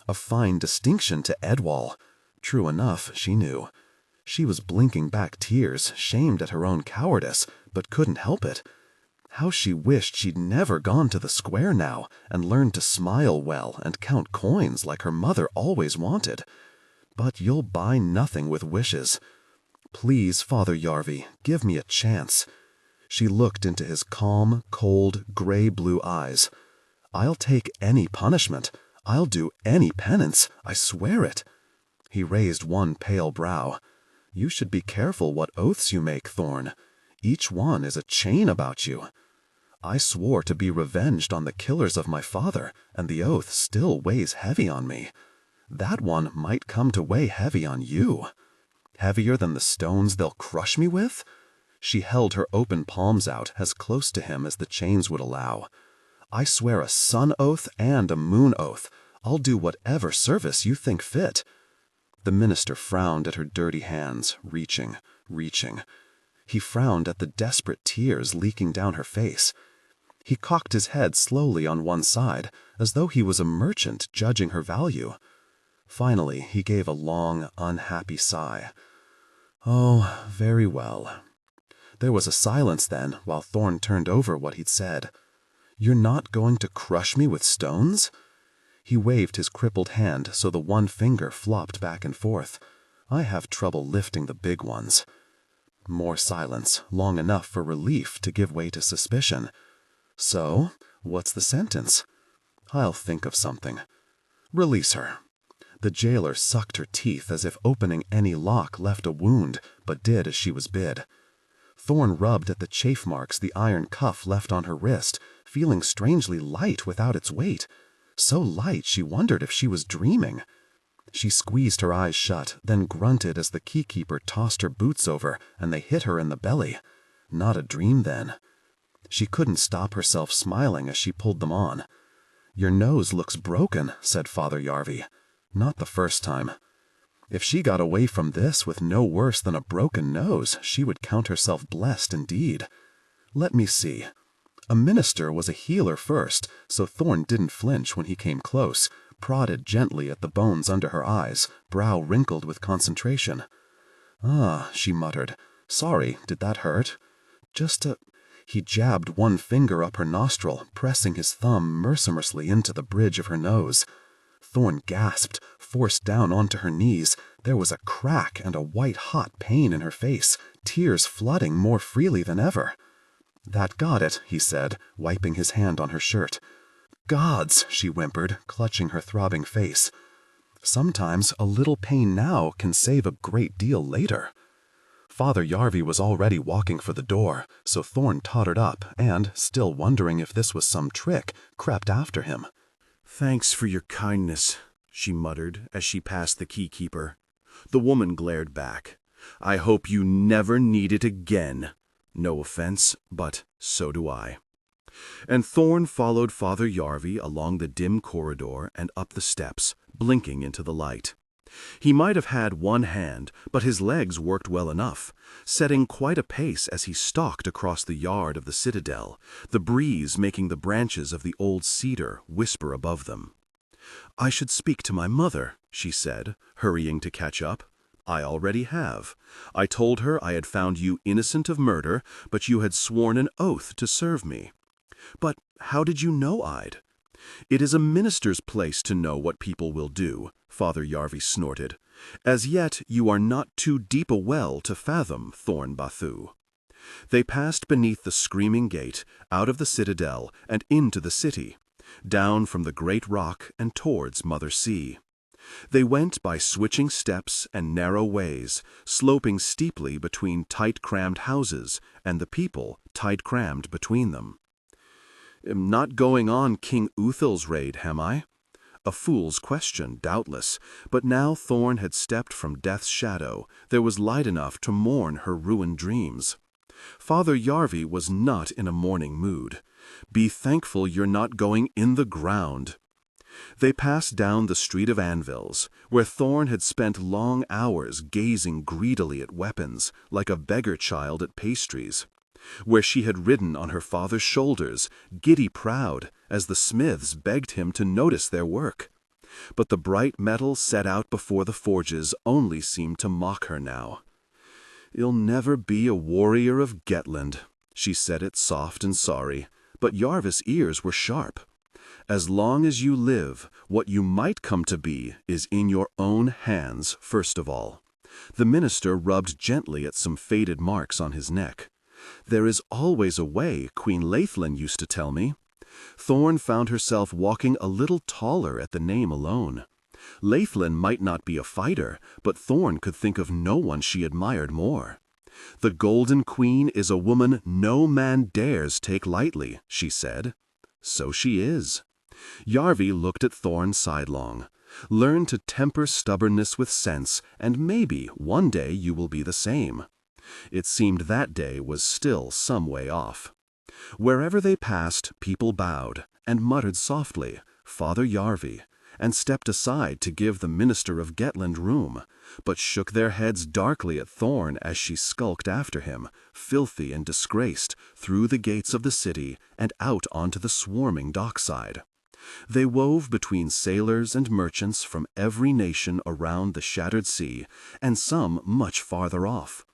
A fine distinction to Edwall. True enough, she knew. She was blinking back tears, shamed at her own cowardice, but couldn't help it. How she wished she'd never gone to the square now and learned to smile well and count coins like her mother always wanted. But you'll buy nothing with wishes. "Please, Father Yarvi, give me a chance." She looked into his calm, cold, gray-blue eyes. "I'll take any punishment. I'll do any penance. I swear it." He raised one pale brow. "You should be careful what oaths you make, Thorn. Each one is a chain about you. I swore to be revenged on the killers of my father, and the oath still weighs heavy on me. That one might come to weigh heavy on you. Heavier than the stones they'll crush me with?" She held her open palms out as close to him as the chains would allow. "I swear a sun oath and a moon oath. I'll do whatever service you think fit." The minister frowned at her dirty hands, reaching. He frowned at the desperate tears leaking down her face. He cocked his head slowly on one side, as though he was a merchant judging her value. Finally, he gave a long, unhappy sigh. "Oh, very well." There was a silence then, while Thorn turned over what he'd said. "You're not going to crush me with stones?" He waved his crippled hand so the one finger flopped back and forth. "I have trouble lifting the big ones." More silence, long enough for relief to give way to suspicion. "So, what's the sentence?" "I'll think of something." "Release her." The jailer sucked her teeth as if opening any lock left a wound, but did as she was bid. Thorn rubbed at the chafe marks the iron cuff left on her wrist, feeling strangely light without its weight. So light she wondered if she was dreaming. She squeezed her eyes shut, then grunted as the keykeeper tossed her boots over and they hit her in the belly. Not a dream then. She couldn't stop herself smiling as she pulled them on. "Your nose looks broken," said Father Yarvi. "Not the first time." If she got away from this with no worse than a broken nose, she would count herself blessed indeed. "Let me see." A minister was a healer first, so Thorn didn't flinch when he came close, prodded gently at the bones under her eyes, brow wrinkled with concentration. "Ah," she muttered. "Sorry, did that hurt?" "Just a—" He jabbed one finger up her nostril, pressing his thumb mercilessly into the bridge of her nose. Thorn gasped, forced down onto her knees. There was a crack and a white-hot pain in her face, tears flooding more freely than ever. "That got it," he said, wiping his hand on her shirt. "Gods," she whimpered, clutching her throbbing face. Sometimes a little pain now can save a great deal later. Father Yarvi was already walking for the door, so Thorn tottered up and, still wondering if this was some trick, crept after him. "Thanks for your kindness," she muttered as she passed the keykeeper. The woman glared back. "I hope you never need it again. No offense, but so do I." And Thorn followed Father Yarvi along the dim corridor and up the steps, blinking into the light. He might have had one hand, but his legs worked well enough, setting quite a pace as he stalked across the yard of the citadel, the breeze making the branches of the old cedar whisper above them. "I should speak to my mother," she said, hurrying to catch up. "I already have. I told her I had found you innocent of murder, but you had sworn an oath to serve me." "But how did you know I'd?" "It is a minister's place to know what people will do," Father Yarvi snorted. "As yet you are not too deep a well to fathom, Thorn Bathu." They passed beneath the screaming gate, out of the citadel and into the city, down from the great rock and towards Mother Sea. They went by switching steps and narrow ways, sloping steeply between tight-crammed houses, and the people tight-crammed between them. "Not going on King Uthel's raid, am I?" A fool's question, doubtless, but now Thorn had stepped from death's shadow, there was light enough to mourn her ruined dreams. Father Yarvi was not in a mourning mood. "Be thankful you're not going in the ground." They passed down the street of anvils, where Thorn had spent long hours gazing greedily at weapons, like a beggar child at pastries, where she had ridden on her father's shoulders, giddy proud, as the smiths begged him to notice their work. But the bright metal set out before the forges only seemed to mock her now. "You'll never be a warrior of Gettland," she said it soft and sorry, but Yarvis' ears were sharp. "As long as you live, what you might come to be is in your own hands first of all." The minister rubbed gently at some faded marks on his neck. "There is always a way, Queen Laithlin used to tell me." Thorn found herself walking a little taller at the name alone. Laithlin might not be a fighter, but Thorn could think of no one she admired more. "The Golden Queen is a woman no man dares take lightly," she said. So she is. Yarvi looked at Thorn sidelong. "Learn to temper stubbornness with sense, and maybe one day you will be the same." It seemed that day was still some way off. Wherever they passed, people bowed, and muttered softly, "Father Yarvi," and stepped aside to give the minister of Gettland room, but shook their heads darkly at Thorn as she skulked after him, filthy and disgraced, through the gates of the city and out onto the swarming dockside. They wove between sailors and merchants from every nation around the shattered sea, and some much farther off.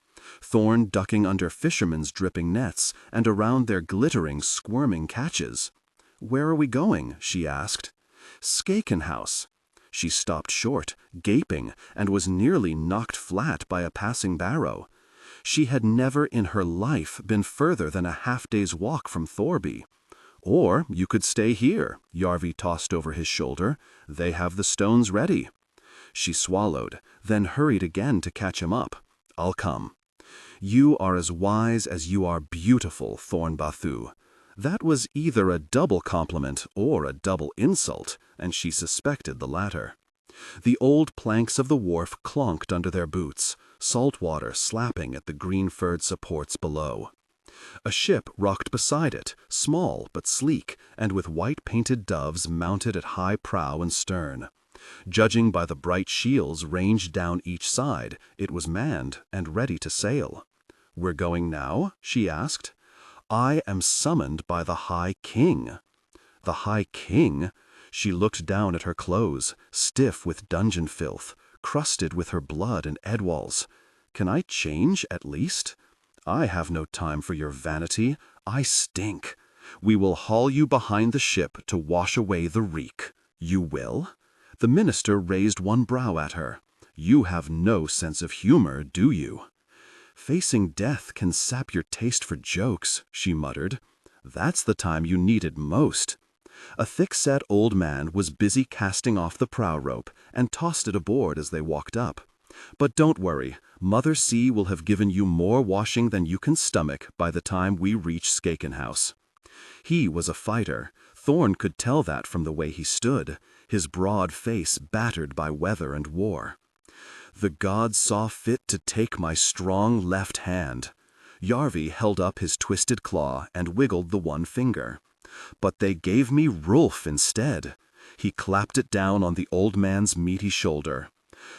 Thorn ducking under fishermen's dripping nets and around their glittering, squirming catches. "Where are we going?" she asked. "Skaken House." She stopped short, gaping, and was nearly knocked flat by a passing barrow. She had never in her life been further than a half-day's walk from Thorby. "Or you could stay here," Yarvi tossed over his shoulder. "They have the stones ready." She swallowed, then hurried again to catch him up. "I'll come." "You are as wise as you are beautiful, Thorn Bathu." That was either a double compliment or a double insult, and she suspected the latter. The old planks of the wharf clonked under their boots, salt water slapping at the green-furred supports below. A ship rocked beside it, small but sleek, and with white-painted doves mounted at high prow and stern. Judging by the bright shields ranged down each side, it was manned and ready to sail. "We're going now?" she asked. "I am summoned by the High King." "The High King?" She looked down at her clothes, stiff with dungeon filth, crusted with her blood and Edwall's. "Can I change, at least?" "I have no time for your vanity. I stink. We will haul you behind the ship to wash away the reek." "You will?" The minister raised one brow at her. "You have no sense of humor, do you?" "Facing death can sap your taste for jokes," she muttered. "That's the time you need it most." A thick-set old man was busy casting off the prow rope and tossed it aboard as they walked up. "But don't worry, Mother Sea will have given you more washing than you can stomach by the time we reach Skaken House." He was a fighter. Thorn could tell that from the way he stood, his broad face battered by weather and war. "The gods saw fit to take my strong left hand." Yarvi held up his twisted claw and wiggled the one finger. "But they gave me Rolf instead." He clapped it down on the old man's meaty shoulder.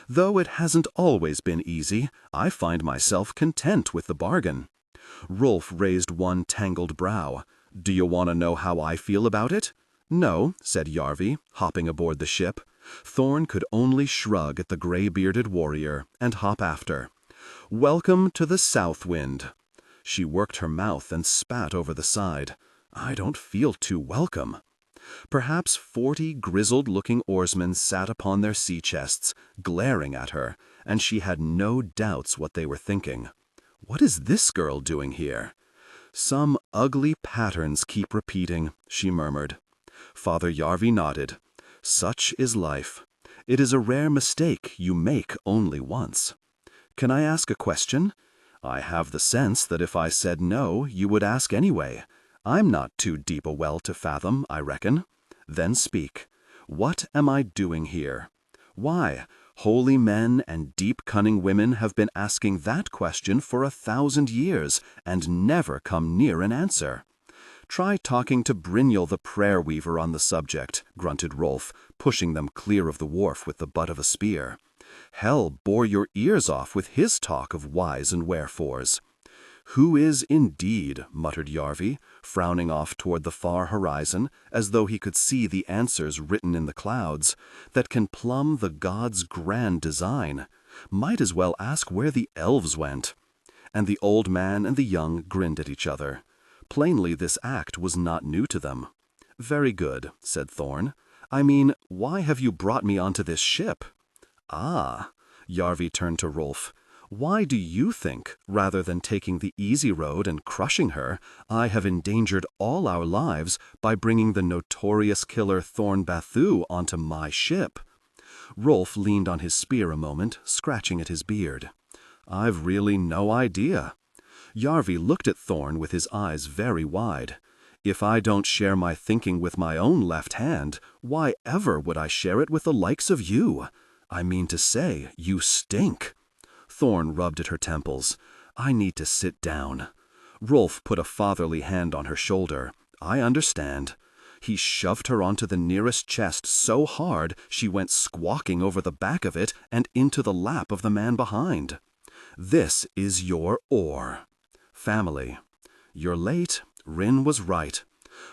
Though it hasn't always been easy, I find myself content with the bargain." Rolf raised one tangled brow. "Do you want to know how I feel about it?" "No," said Yarvi, hopping aboard the ship. Thorn could only shrug at the gray-bearded warrior and hop after. "Welcome to the South Wind." She worked her mouth and spat over the side. "I don't feel too welcome." Perhaps 40 grizzled-looking oarsmen sat upon their sea chests, glaring at her, and she had no doubts what they were thinking. "What is this girl doing here?" "Some ugly patterns keep repeating," she murmured. Father Yarvi nodded. "Such is life. It is a rare mistake you make only once. Can I ask a question? I have the sense that if I said no, you would ask anyway. I'm not too deep a well to fathom, I reckon. Then speak. What am I doing here? Why, holy men and deep-cunning women have been asking that question for 1,000 years and never come near an answer. Try talking to Brynjol the prayer weaver on the subject," grunted Rolf, pushing them clear of the wharf with the butt of a spear. "Hell bore your ears off with his talk of whys and wherefores." "Who is indeed," muttered Yarvi, frowning off toward the far horizon, as though he could see the answers written in the clouds, "that can plumb the gods' grand design? Might as well ask where the elves went." And the old man and the young grinned at each other. Plainly this act was not new to them. "Very good," said Thorn. "I mean, why have you brought me onto this ship?" "Ah," Yarvi turned to Rolf. "Why do you think, rather than taking the easy road and crushing her, I have endangered all our lives by bringing the notorious killer Thorn Bathu onto my ship?" Rolf leaned on his spear a moment, scratching at his beard. "I've really no idea." Yarvi looked at Thorn with his eyes very wide. "If I don't share my thinking with my own left hand, why ever would I share it with the likes of you? I mean to say, you stink." Thorn rubbed at her temples. "I need to sit down." Rolf put a fatherly hand on her shoulder. "I understand." He shoved her onto the nearest chest so hard she went squawking over the back of it and into the lap of the man behind. "This is your ore. Family. You're late. Rin was right.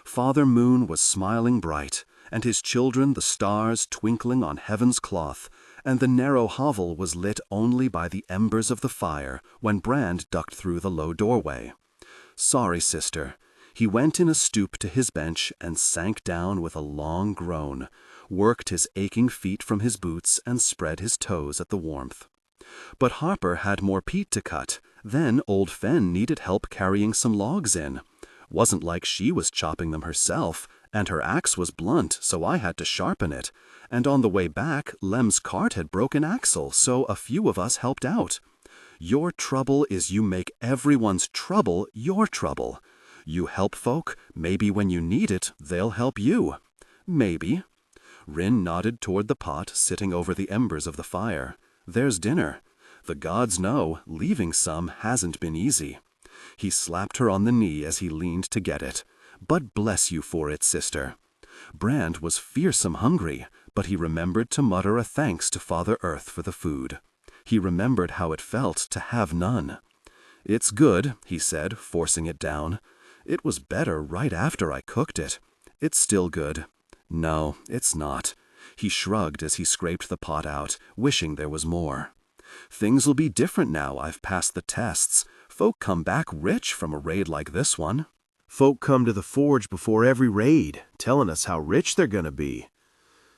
Father Moon was smiling bright, and his children the stars twinkling on heaven's cloth, and the narrow hovel was lit only by the embers of the fire when Brand ducked through the low doorway. Sorry, sister." He went in a stoop to his bench and sank down with a long groan, worked his aching feet from his boots and spread his toes at the warmth. "But Harper had more peat to cut. Then old Fen needed help carrying some logs in. Wasn't like she was chopping them herself, and her axe was blunt, so I had to sharpen it. And on the way back, Lem's cart had broken axle, so a few of us helped out. Your trouble is you make everyone's trouble your trouble. You help folk, maybe when you need it, they'll help you. Maybe." Rin nodded toward the pot sitting over the embers of the fire. "There's dinner. The gods know, leaving some hasn't been easy." He slapped her on the knee as he leaned to get it. "But bless you for it, sister." Brand was fearsome hungry, but he remembered to mutter a thanks to Father Earth for the food. He remembered how it felt to have none. "It's good," he said, forcing it down. "It was better right after I cooked it. It's still good." "No, it's not." He shrugged as he scraped the pot out, wishing there was more. "Things'll be different now I've passed the tests. Folk come back rich from a raid like this one." "Folk come to the forge before every raid, telling us how rich they're gonna be.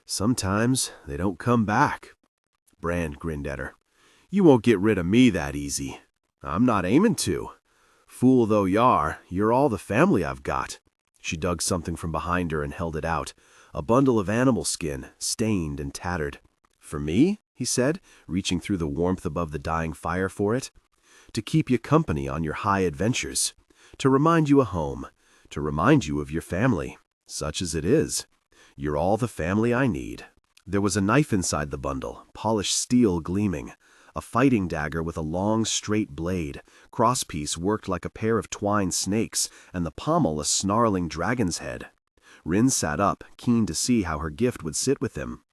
Sometimes they don't come back." Brand grinned at her. "You won't get rid of me that easy. I'm not aiming to. Fool though you're all the family I've got." She dug something from behind her and held it out, a bundle of animal skin, stained and tattered. "For me?" he said, reaching through the warmth above the dying fire for it. "To keep you company on your high adventures. To remind you of home. To remind you of your family, such as it is. You're all the family I need." There was a knife inside the bundle, polished steel gleaming. A fighting dagger with a long, straight blade, crosspiece worked like a pair of twine snakes, and the pommel a snarling dragon's head. Rin sat up, keen to see how her gift would sit with him.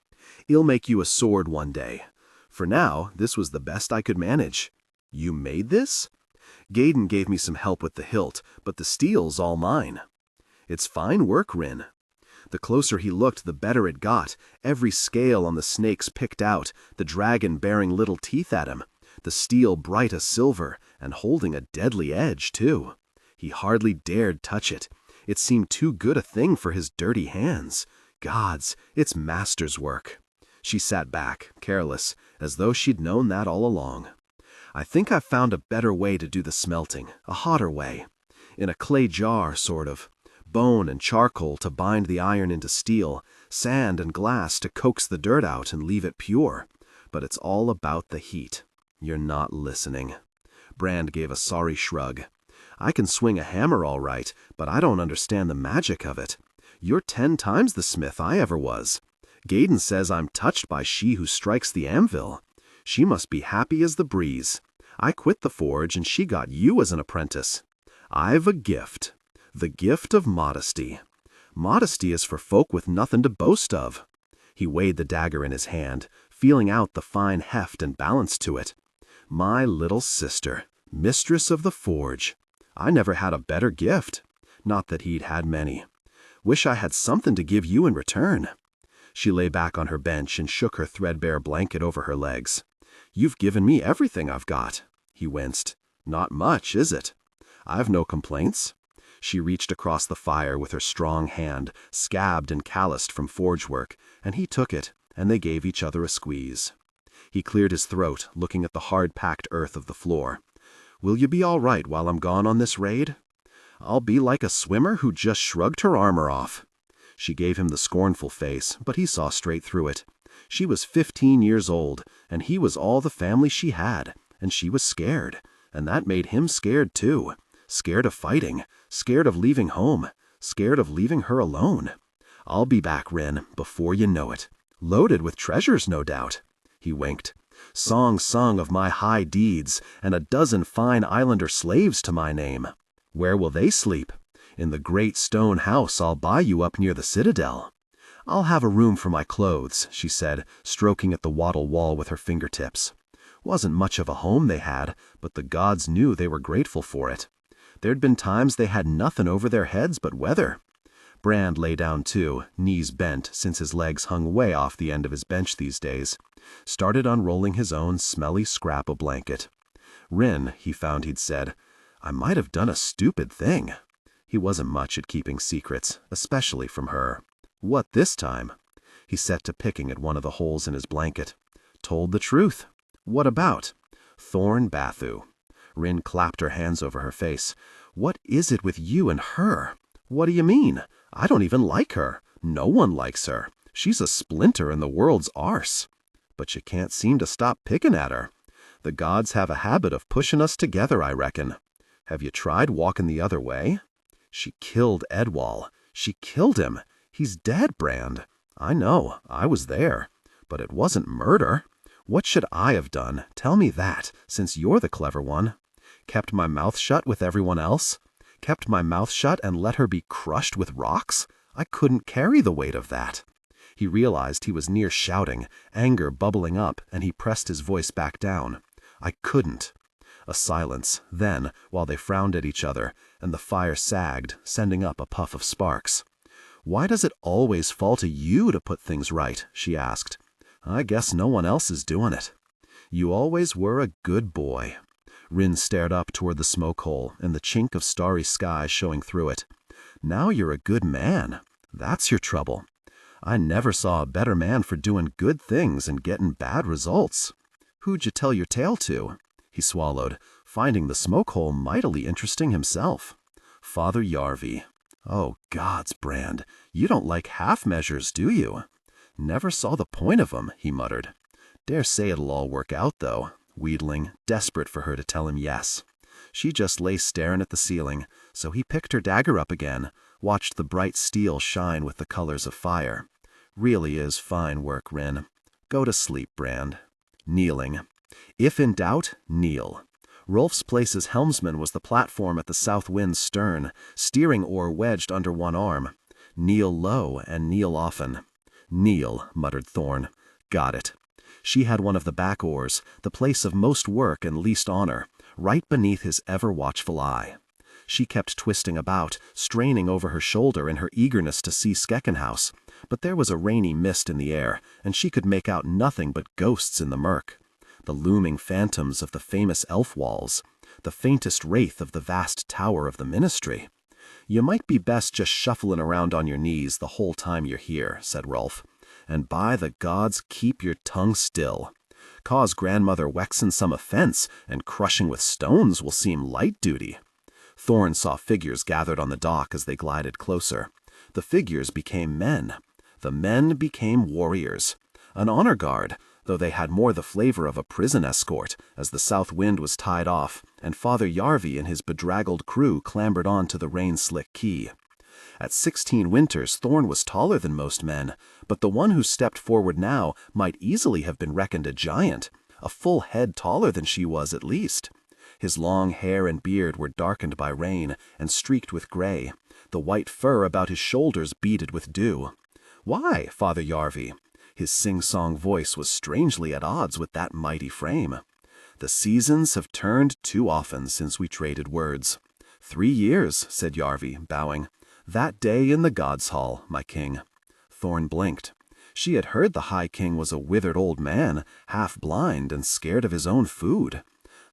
"I'll make you a sword one day. For now, this was the best I could manage. You made this? Gaydon gave me some help with the hilt, but the steel's all mine. It's fine work, Rin. The closer he looked, the better it got. Every scale on the snakes picked out, the dragon bearing little teeth at him, the steel bright as silver, and holding a deadly edge, too. He hardly dared touch it. It seemed too good a thing for his dirty hands. Gods, it's master's work. She sat back, careless, as though she'd known that all along. I think I've found a better way to do the smelting, a hotter way. In a clay jar, sort of. Bone and charcoal to bind the iron into steel, sand and glass to coax the dirt out and leave it pure. But it's all about the heat. You're not listening. Brand gave a sorry shrug. I can swing a hammer all right, but I don't understand the magic of it. You're 10 times the smith I ever was. Gaydon says I'm touched by she who strikes the anvil. She must be happy as the breeze. I quit the forge and she got you as an apprentice. I've a gift. The gift of modesty. Modesty is for folk with nothing to boast of. He weighed the dagger in his hand, feeling out the fine heft and balance to it. My little sister, mistress of the forge. I never had a better gift. Not that he'd had many. Wish I had something to give you in return. She lay back on her bench and shook her threadbare blanket over her legs. You've given me everything I've got. He winced. Not much, is it? I've no complaints. She reached across the fire with her strong hand, scabbed and calloused from forge work, and he took it, and they gave each other a squeeze. He cleared his throat, looking at the hard-packed earth of the floor. Will you be all right while I'm gone on this raid? I'll be like a swimmer who just shrugged her armor off. She gave him the scornful face, but he saw straight through it. She was 15 years old, and he was all the family she had, and she was scared, and that made him scared too. Scared of fighting, scared of leaving home, scared of leaving her alone. I'll be back, Rin, before you know it. Loaded with treasures, no doubt. He winked. Song sung of my high deeds, and a dozen fine islander slaves to my name. Where will they sleep? In the great stone house I'll buy you up near the citadel. I'll have a room for my clothes, she said, stroking at the wattle wall with her fingertips. Wasn't much of a home they had, but the gods knew they were grateful for it. There'd been times they had nothing over their heads but weather. Brand lay down too, knees bent since his legs hung way off the end of his bench these days. Started unrolling his own smelly scrap of blanket. Rin, he found he'd said, I might have done a stupid thing. He wasn't much at keeping secrets, especially from her. What this time? He set to picking at one of the holes in his blanket. Told the truth. What about? Thorn Bathu. Rin clapped her hands over her face. What is it with you and her? What do you mean? I don't even like her. No one likes her. She's a splinter in the world's arse. But you can't seem to stop picking at her. The gods have a habit of pushing us together, I reckon. Have you tried walking the other way? She killed Edwall. She killed him. He's dead, Brand. I know. I was there. But it wasn't murder. What should I have done? Tell me that, since you're the clever one. Kept my mouth shut with everyone else? Kept my mouth shut and let her be crushed with rocks? I couldn't carry the weight of that. He realized he was near shouting, anger bubbling up, and he pressed his voice back down. I couldn't. A silence, then, while they frowned at each other, and the fire sagged, sending up a puff of sparks. Why does it always fall to you to put things right? She asked. I guess no one else is doing it. You always were a good boy. Rin stared up toward the smoke hole and the chink of starry sky showing through it. Now you're a good man. That's your trouble. I never saw a better man for doing good things and getting bad results. Who'd you tell your tale to? He swallowed, finding the smoke hole mightily interesting himself. Father Yarvi. Oh, gods, Brand, you don't like half measures, do you? Never saw the point of 'em, he muttered. Dare say it'll all work out, though. Wheedling, desperate for her to tell him yes. She just lay staring at the ceiling, so he picked her dagger up again, watched the bright steel shine with the colors of fire. Really is fine work, Rin. Go to sleep, Brand. Kneeling. If in doubt, kneel. Rolf's Place's helmsman was the platform at the south wind's stern, steering oar wedged under one arm. Kneel low and kneel often. Kneel, muttered Thorn. Got it. She had one of the back oars, the place of most work and least honor, right beneath his ever-watchful eye. She kept twisting about, straining over her shoulder in her eagerness to see Skeckenhouse, but there was a rainy mist in the air, and she could make out nothing but ghosts in the murk. The looming phantoms of the famous elf walls, the faintest wraith of the vast tower of the ministry. "You might be best just shuffling around on your knees the whole time you're here," said Rolf. "And by the gods, keep your tongue still. Cause Grandmother Wexen some offense, and crushing with stones will seem light duty." Thorn saw figures gathered on the dock as they glided closer. The figures became men. The men became warriors. An honor guard, though they had more the flavor of a prison escort, as the south wind was tied off, and Father Yarvi and his bedraggled crew clambered on to the rain-slick quay. At 16 winters, Thorn was taller than most men, but the one who stepped forward now might easily have been reckoned a giant, a full head taller than she was at least. His long hair and beard were darkened by rain and streaked with gray, the white fur about his shoulders beaded with dew. "Why, Father Yarvi?" His sing-song voice was strangely at odds with that mighty frame. "The seasons have turned too often since we traded words." 3 years, said Yarvi, bowing. "That day in the Gods' Hall, my king." Thorn blinked. She had heard the High King was a withered old man, half-blind and scared of his own food.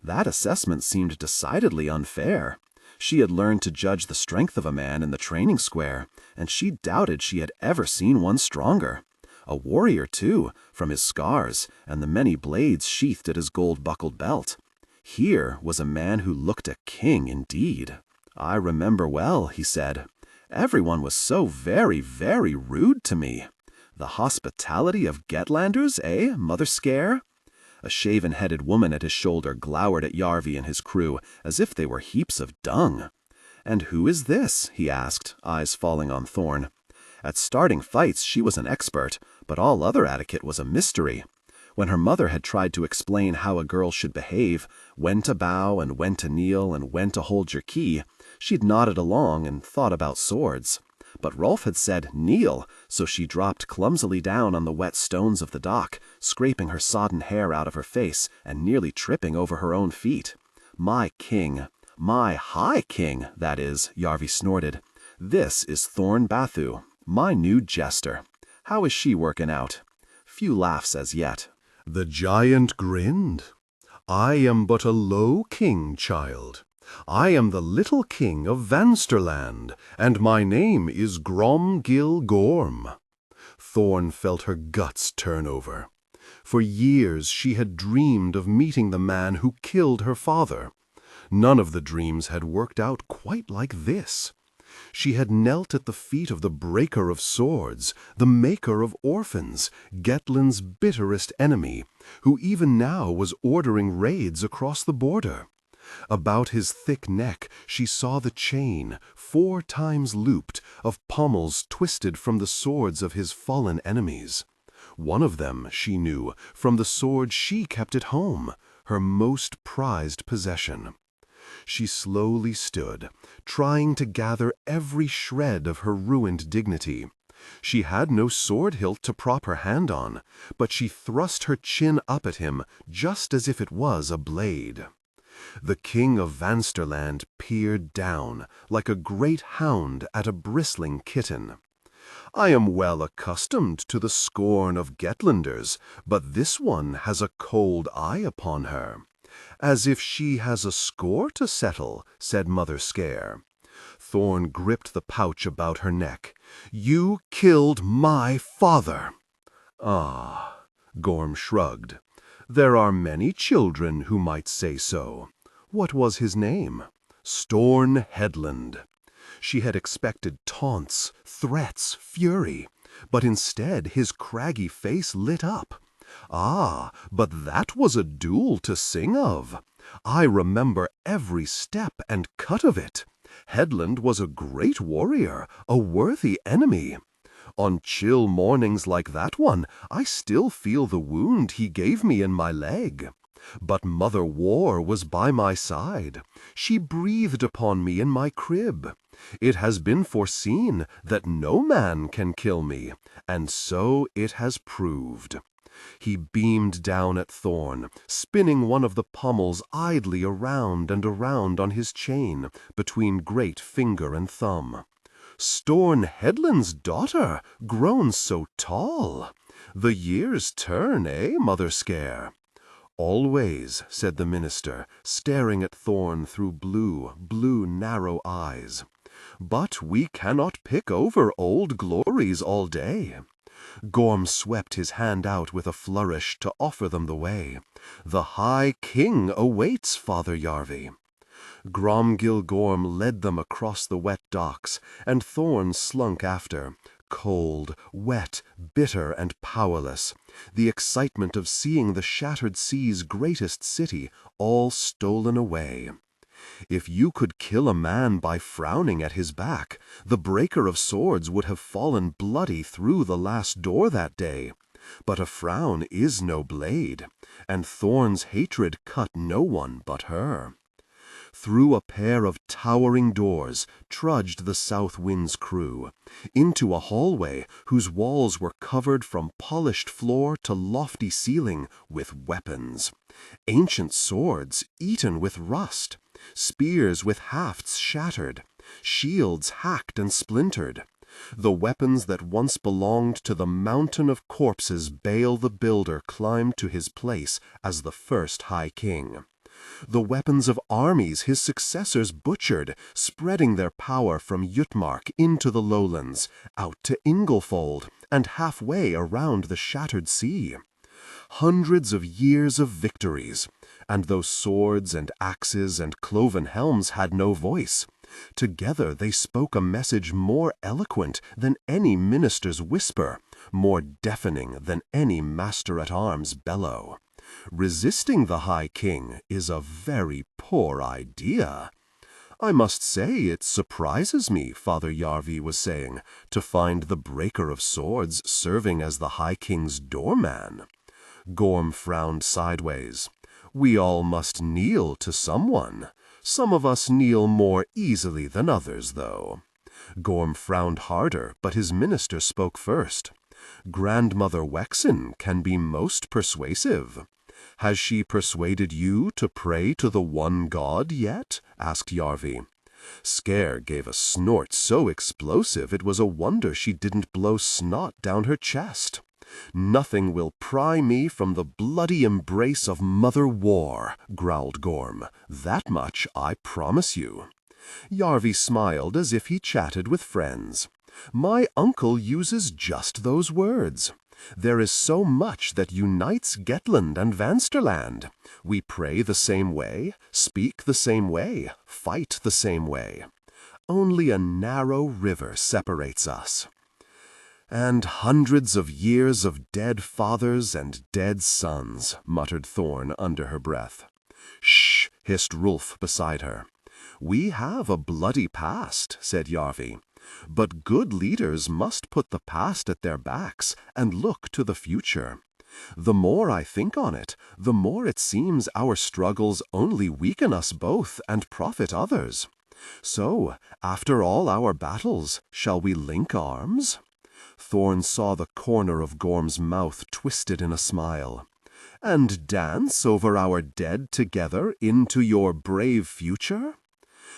That assessment seemed decidedly unfair. She had learned to judge the strength of a man in the training square, and she doubted she had ever seen one stronger. A warrior, too, from his scars and the many blades sheathed at his gold-buckled belt. Here was a man who looked a king indeed. "I remember well," he said. "Everyone was so very, very rude to me. The hospitality of Gettlanders, eh, Mother Scare?" A shaven-headed woman at his shoulder glowered at Yarvi and his crew as if they were heaps of dung. "And who is this?" he asked, eyes falling on Thorn. At starting fights she was an expert, but all other etiquette was a mystery. When her mother had tried to explain how a girl should behave, when to bow and when to kneel and when to hold your key, she'd nodded along and thought about swords. But Rolf had said kneel, so she dropped clumsily down on the wet stones of the dock, scraping her sodden hair out of her face and nearly tripping over her own feet. "My king, my High King, that is," Yarvi snorted. "This is Thorn Bathu, my new jester. How is she working out?" Few laughs as yet. The giant grinned. "I am but a low king, child. I am the little king of Vansterland, and my name is Gromgil Gorm." Thorn felt her guts turn over. For years she had dreamed of meeting the man who killed her father. None of the dreams had worked out quite like this. She had knelt at the feet of the breaker of swords, the maker of orphans, Gettland's bitterest enemy, who even now was ordering raids across the border. About his thick neck she saw the chain, 4 times looped, of pommels twisted from the swords of his fallen enemies. One of them, she knew, from the sword she kept at home, her most prized possession. She slowly stood, trying to gather every shred of her ruined dignity. She had no sword hilt to prop her hand on, but she thrust her chin up at him just as if it was a blade. The king of Vansterland peered down, like a great hound at a bristling kitten. "I am well accustomed to the scorn of Gettlanders, but this one has a cold eye upon her. As if she has a score to settle," said Mother Scare. Thorn gripped the pouch about her neck. "You killed my father." "Ah," Gorm shrugged. "There are many children who might say so. What was his name?" "Storn Headland." She had expected taunts, threats, fury, but instead his craggy face lit up. "Ah, but that was a duel to sing of. I remember every step and cut of it. Headland was a great warrior, a worthy enemy. On chill mornings like that one, I still feel the wound he gave me in my leg. But Mother War was by my side. She breathed upon me in my crib. It has been foreseen that no man can kill me, and so it has proved. He beamed down at Thorn, spinning one of the pommels idly around and around on his chain, between great finger and thumb. "Storn Headland's daughter, grown so tall! The years turn, eh, Mother Scare?" "Always," said the minister, staring at Thorn through blue, narrow eyes. "But we cannot pick over old glories all day." Gorm swept his hand out with a flourish to offer them the way. "The High King awaits, Father Yarvi." Gromgil Gorm led them across the wet docks, and Thorn slunk after, cold, wet, bitter, and powerless, the excitement of seeing the shattered sea's greatest city all stolen away. If you could kill a man by frowning at his back, the breaker of swords would have fallen bloody through the last door that day. But a frown is no blade, and Thorn's hatred cut no one but her. Through a pair of towering doors trudged the South Wind's crew, into a hallway whose walls were covered from polished floor to lofty ceiling with weapons. Ancient swords eaten with rust, spears with hafts shattered, shields hacked and splintered. The weapons that once belonged to the mountain of corpses Baal the Builder climbed to his place as the first High King. The weapons of armies his successors butchered, spreading their power from Jutmark into the lowlands, out to Inglefold, and halfway around the shattered sea. Hundreds of years of victories, and those swords and axes and cloven helms had no voice. Together they spoke a message more eloquent than any minister's whisper, more deafening than any master-at-arms bellow. Resisting the High King is a very poor idea. "I must say it surprises me," Father Yarvi was saying, "to find the breaker of swords serving as the High King's doorman." Gorm frowned sideways. "We all must kneel to someone. Some of us kneel more easily than others, though." Gorm frowned harder, but his minister spoke first. "Grandmother Wexen can be most persuasive." "Has she persuaded you to pray to the one God yet?" asked Yarvi. Scare gave a snort so explosive it was a wonder she didn't blow snot down her chest. "Nothing will pry me from the bloody embrace of Mother War," growled Gorm. "That much I promise you." Yarvi smiled as if he chatted with friends. "My uncle uses just those words. There is so much that unites Gettland and Vansterland. We pray the same way, speak the same way, fight the same way. Only a narrow river separates us." "And hundreds of years of dead fathers and dead sons," muttered Thorn under her breath. "Shh!" hissed Rolf beside her. "We have a bloody past," said Yarvi. "But good leaders must put the past at their backs and look to the future. The more I think on it, the more it seems our struggles only weaken us both and profit others. So, after all our battles, shall we link arms?" Thorn saw the corner of Gorm's mouth twisted in a smile. "And dance over our dead together into your brave future?"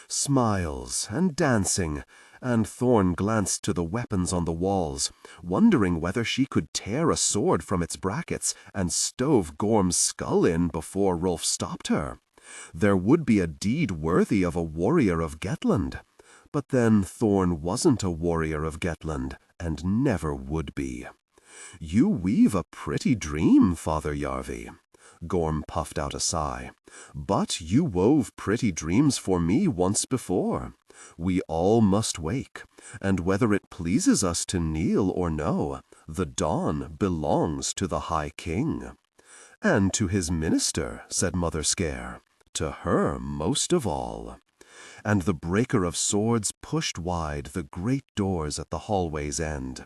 Smiles and dancing, and Thorn glanced to the weapons on the walls, wondering whether she could tear a sword from its brackets and stove Gorm's skull in before Rolf stopped her. There would be a deed worthy of a warrior of Gettland. But then Thorn wasn't a warrior of Gettland, and never would be. "You weave a pretty dream, Father Yarvi." Gorm puffed out a sigh. "But you wove pretty dreams for me once before. We all must wake, and whether it pleases us to kneel or no, the dawn belongs to the High King." "And to his minister," said Mother Scare. "To her most of all." And the breaker of swords pushed wide the great doors at the hallway's end.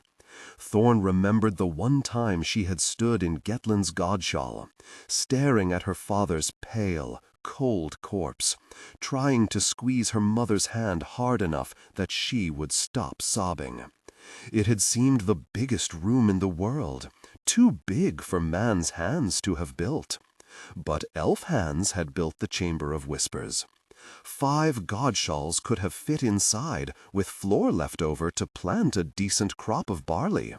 Thorn remembered the one time she had stood in Gettland's godshall, staring at her father's pale, cold corpse, trying to squeeze her mother's hand hard enough that she would stop sobbing. It had seemed the biggest room in the world, too big for man's hands to have built. But elf hands had built the Chamber of Whispers. 5 godshawls could have fit inside, with floor left over to plant a decent crop of barley.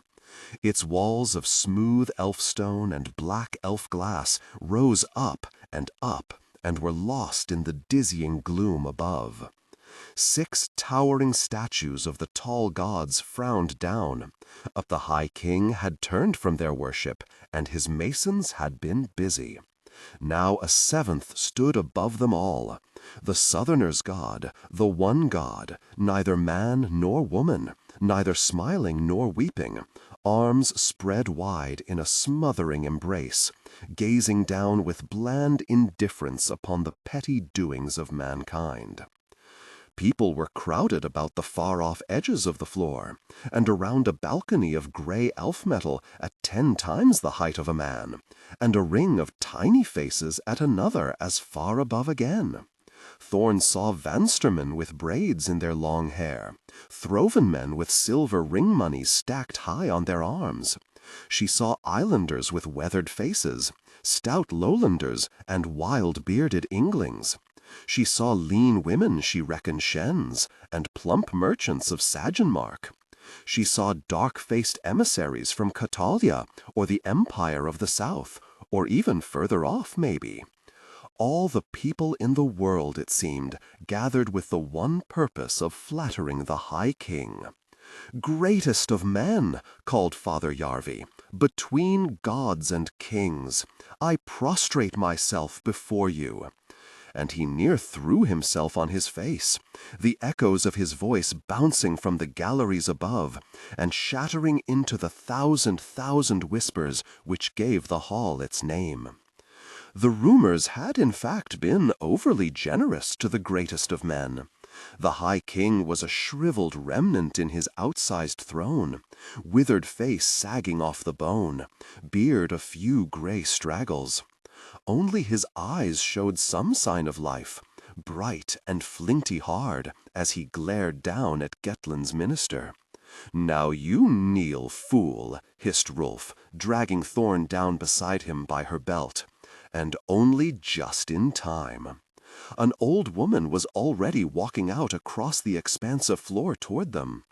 Its walls of smooth elf stone and black elf glass rose up and were lost in the dizzying gloom above. 6 towering statues of the tall gods frowned down, but the High King had turned from their worship, and his masons had been busy. Now a 7th stood above them all, the Southerners' god, the one god, neither man nor woman, neither smiling nor weeping, arms spread wide in a smothering embrace, gazing down with bland indifference upon the petty doings of mankind. People were crowded about the far-off edges of the floor, and around a balcony of gray elf metal at 10 times the height of a man, and a ring of tiny faces at another as far above again. Thorn saw Vanstermen with braids in their long hair, Throven men with silver ring moneys stacked high on their arms. She saw islanders with weathered faces, stout lowlanders, and wild-bearded Inglings. She saw lean women she reckoned Shens, and plump merchants of Sagenmark. She saw dark-faced emissaries from Catalia, or the Empire of the South, or even further off, maybe. All the people in the world, it seemed, gathered with the one purpose of flattering the High King. "Greatest of men," called Father Yarvi, "between gods and kings, I prostrate myself before you." And he near threw himself on his face, the echoes of his voice bouncing from the galleries above, and shattering into the thousand whispers which gave the hall its name. The rumors had in fact been overly generous to the greatest of men. The High King was a shriveled remnant in his outsized throne, withered face sagging off the bone, beard a few gray straggles. Only his eyes showed some sign of life, bright and flinty hard, as he glared down at Gettland's minister. "Now you kneel, fool," hissed Rolf, dragging Thorn down beside him by her belt. And only just in time. An old woman was already walking out across the expansive floor toward them.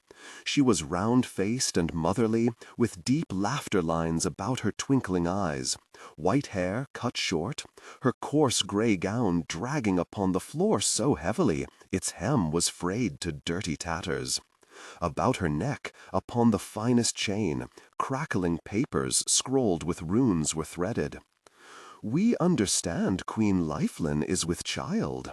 She was round-faced and motherly, with deep laughter lines about her twinkling eyes, white hair cut short, her coarse gray gown dragging upon the floor so heavily its hem was frayed to dirty tatters. About her neck, upon the finest chain, crackling papers scrolled with runes were threaded. "We understand Queen Lifelin is with child."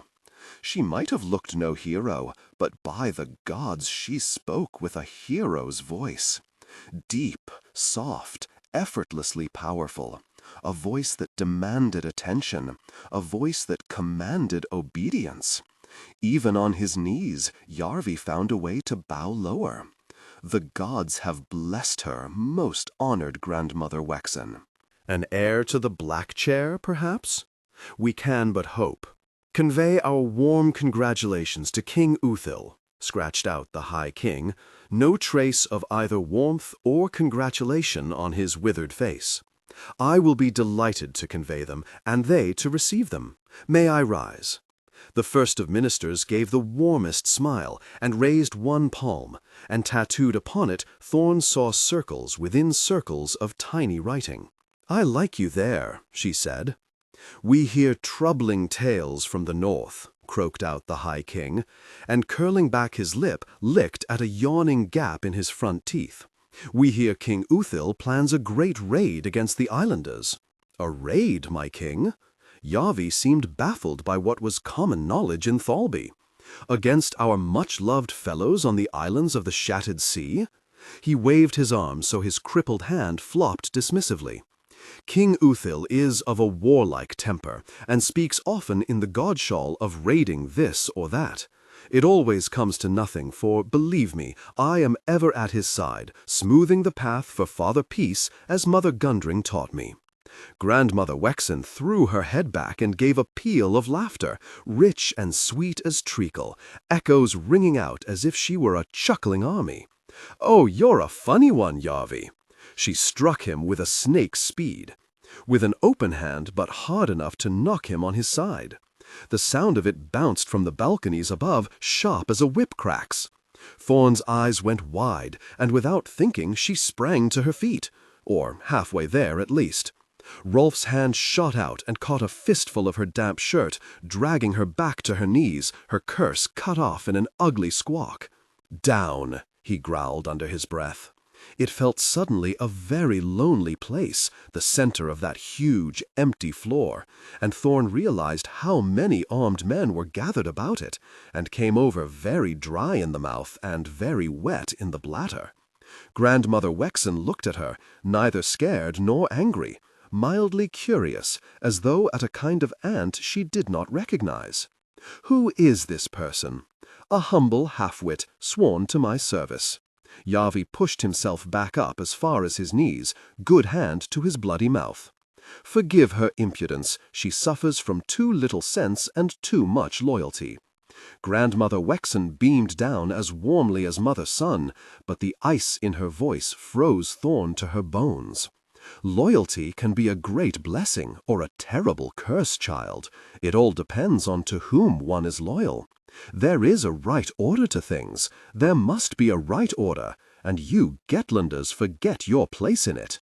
She might have looked no hero, but by the gods she spoke with a hero's voice. Deep, soft, effortlessly powerful. A voice that demanded attention, a voice that commanded obedience. Even on his knees, Yarvi found a way to bow lower. "The gods have blessed her, most honored Grandmother Wexen." An heir to the Black Chair, perhaps? We can but hope. "Convey our warm congratulations to King Uthil," scratched out the High King, no trace of either warmth or congratulation on his withered face. "I will be delighted to convey them, and they to receive them. May I rise?" The first of ministers gave the warmest smile, and raised one palm, and tattooed upon it Thorn saw circles within circles of tiny writing. "I like you there," she said. "We hear troubling tales from the north," croaked out the High King, and curling back his lip, licked at a yawning gap in his front teeth. "We hear King Uthil plans a great raid against the islanders." "A raid, my king?" Yarvi seemed baffled by what was common knowledge in Thalby. "Against our much-loved fellows on the islands of the Shattered Sea?" He waved his arm so his crippled hand flopped dismissively. "King Uthil is of a warlike temper, and speaks often in the godshall of raiding this or that. It always comes to nothing, for, believe me, I am ever at his side, smoothing the path for Father Peace, as Mother Gundring taught me." Grandmother Wexen threw her head back and gave a peal of laughter, rich and sweet as treacle, echoes ringing out as if she were a chuckling army. "Oh, you're a funny one, Yarvi." She struck him with a snake's speed, with an open hand but hard enough to knock him on his side. The sound of it bounced from the balconies above, sharp as a whip cracks. Thorn's eyes went wide, and without thinking she sprang to her feet, or halfway there at least. Rolf's hand shot out and caught a fistful of her damp shirt, dragging her back to her knees, her curse cut off in an ugly squawk. "Down," he growled under his breath. It felt suddenly a very lonely place, the center of that huge, empty floor, and Thorn realized how many armed men were gathered about it, and came over very dry in the mouth and very wet in the bladder. Grandmother Wexen looked at her, neither scared nor angry, mildly curious, as though at a kind of aunt she did not recognize. "Who is this person?" "A humble half-wit, sworn to my service." Yarvi pushed himself back up as far as his knees, good hand to his bloody mouth. "Forgive her impudence. She suffers from too little sense and too much loyalty." Grandmother Wexen beamed down as warmly as mother-son, but the ice in her voice froze Thorn to her bones. "Loyalty can be a great blessing or a terrible curse, child. It all depends on to whom one is loyal. There is a right order to things. There must be a right order, and you Gettlanders forget your place in it.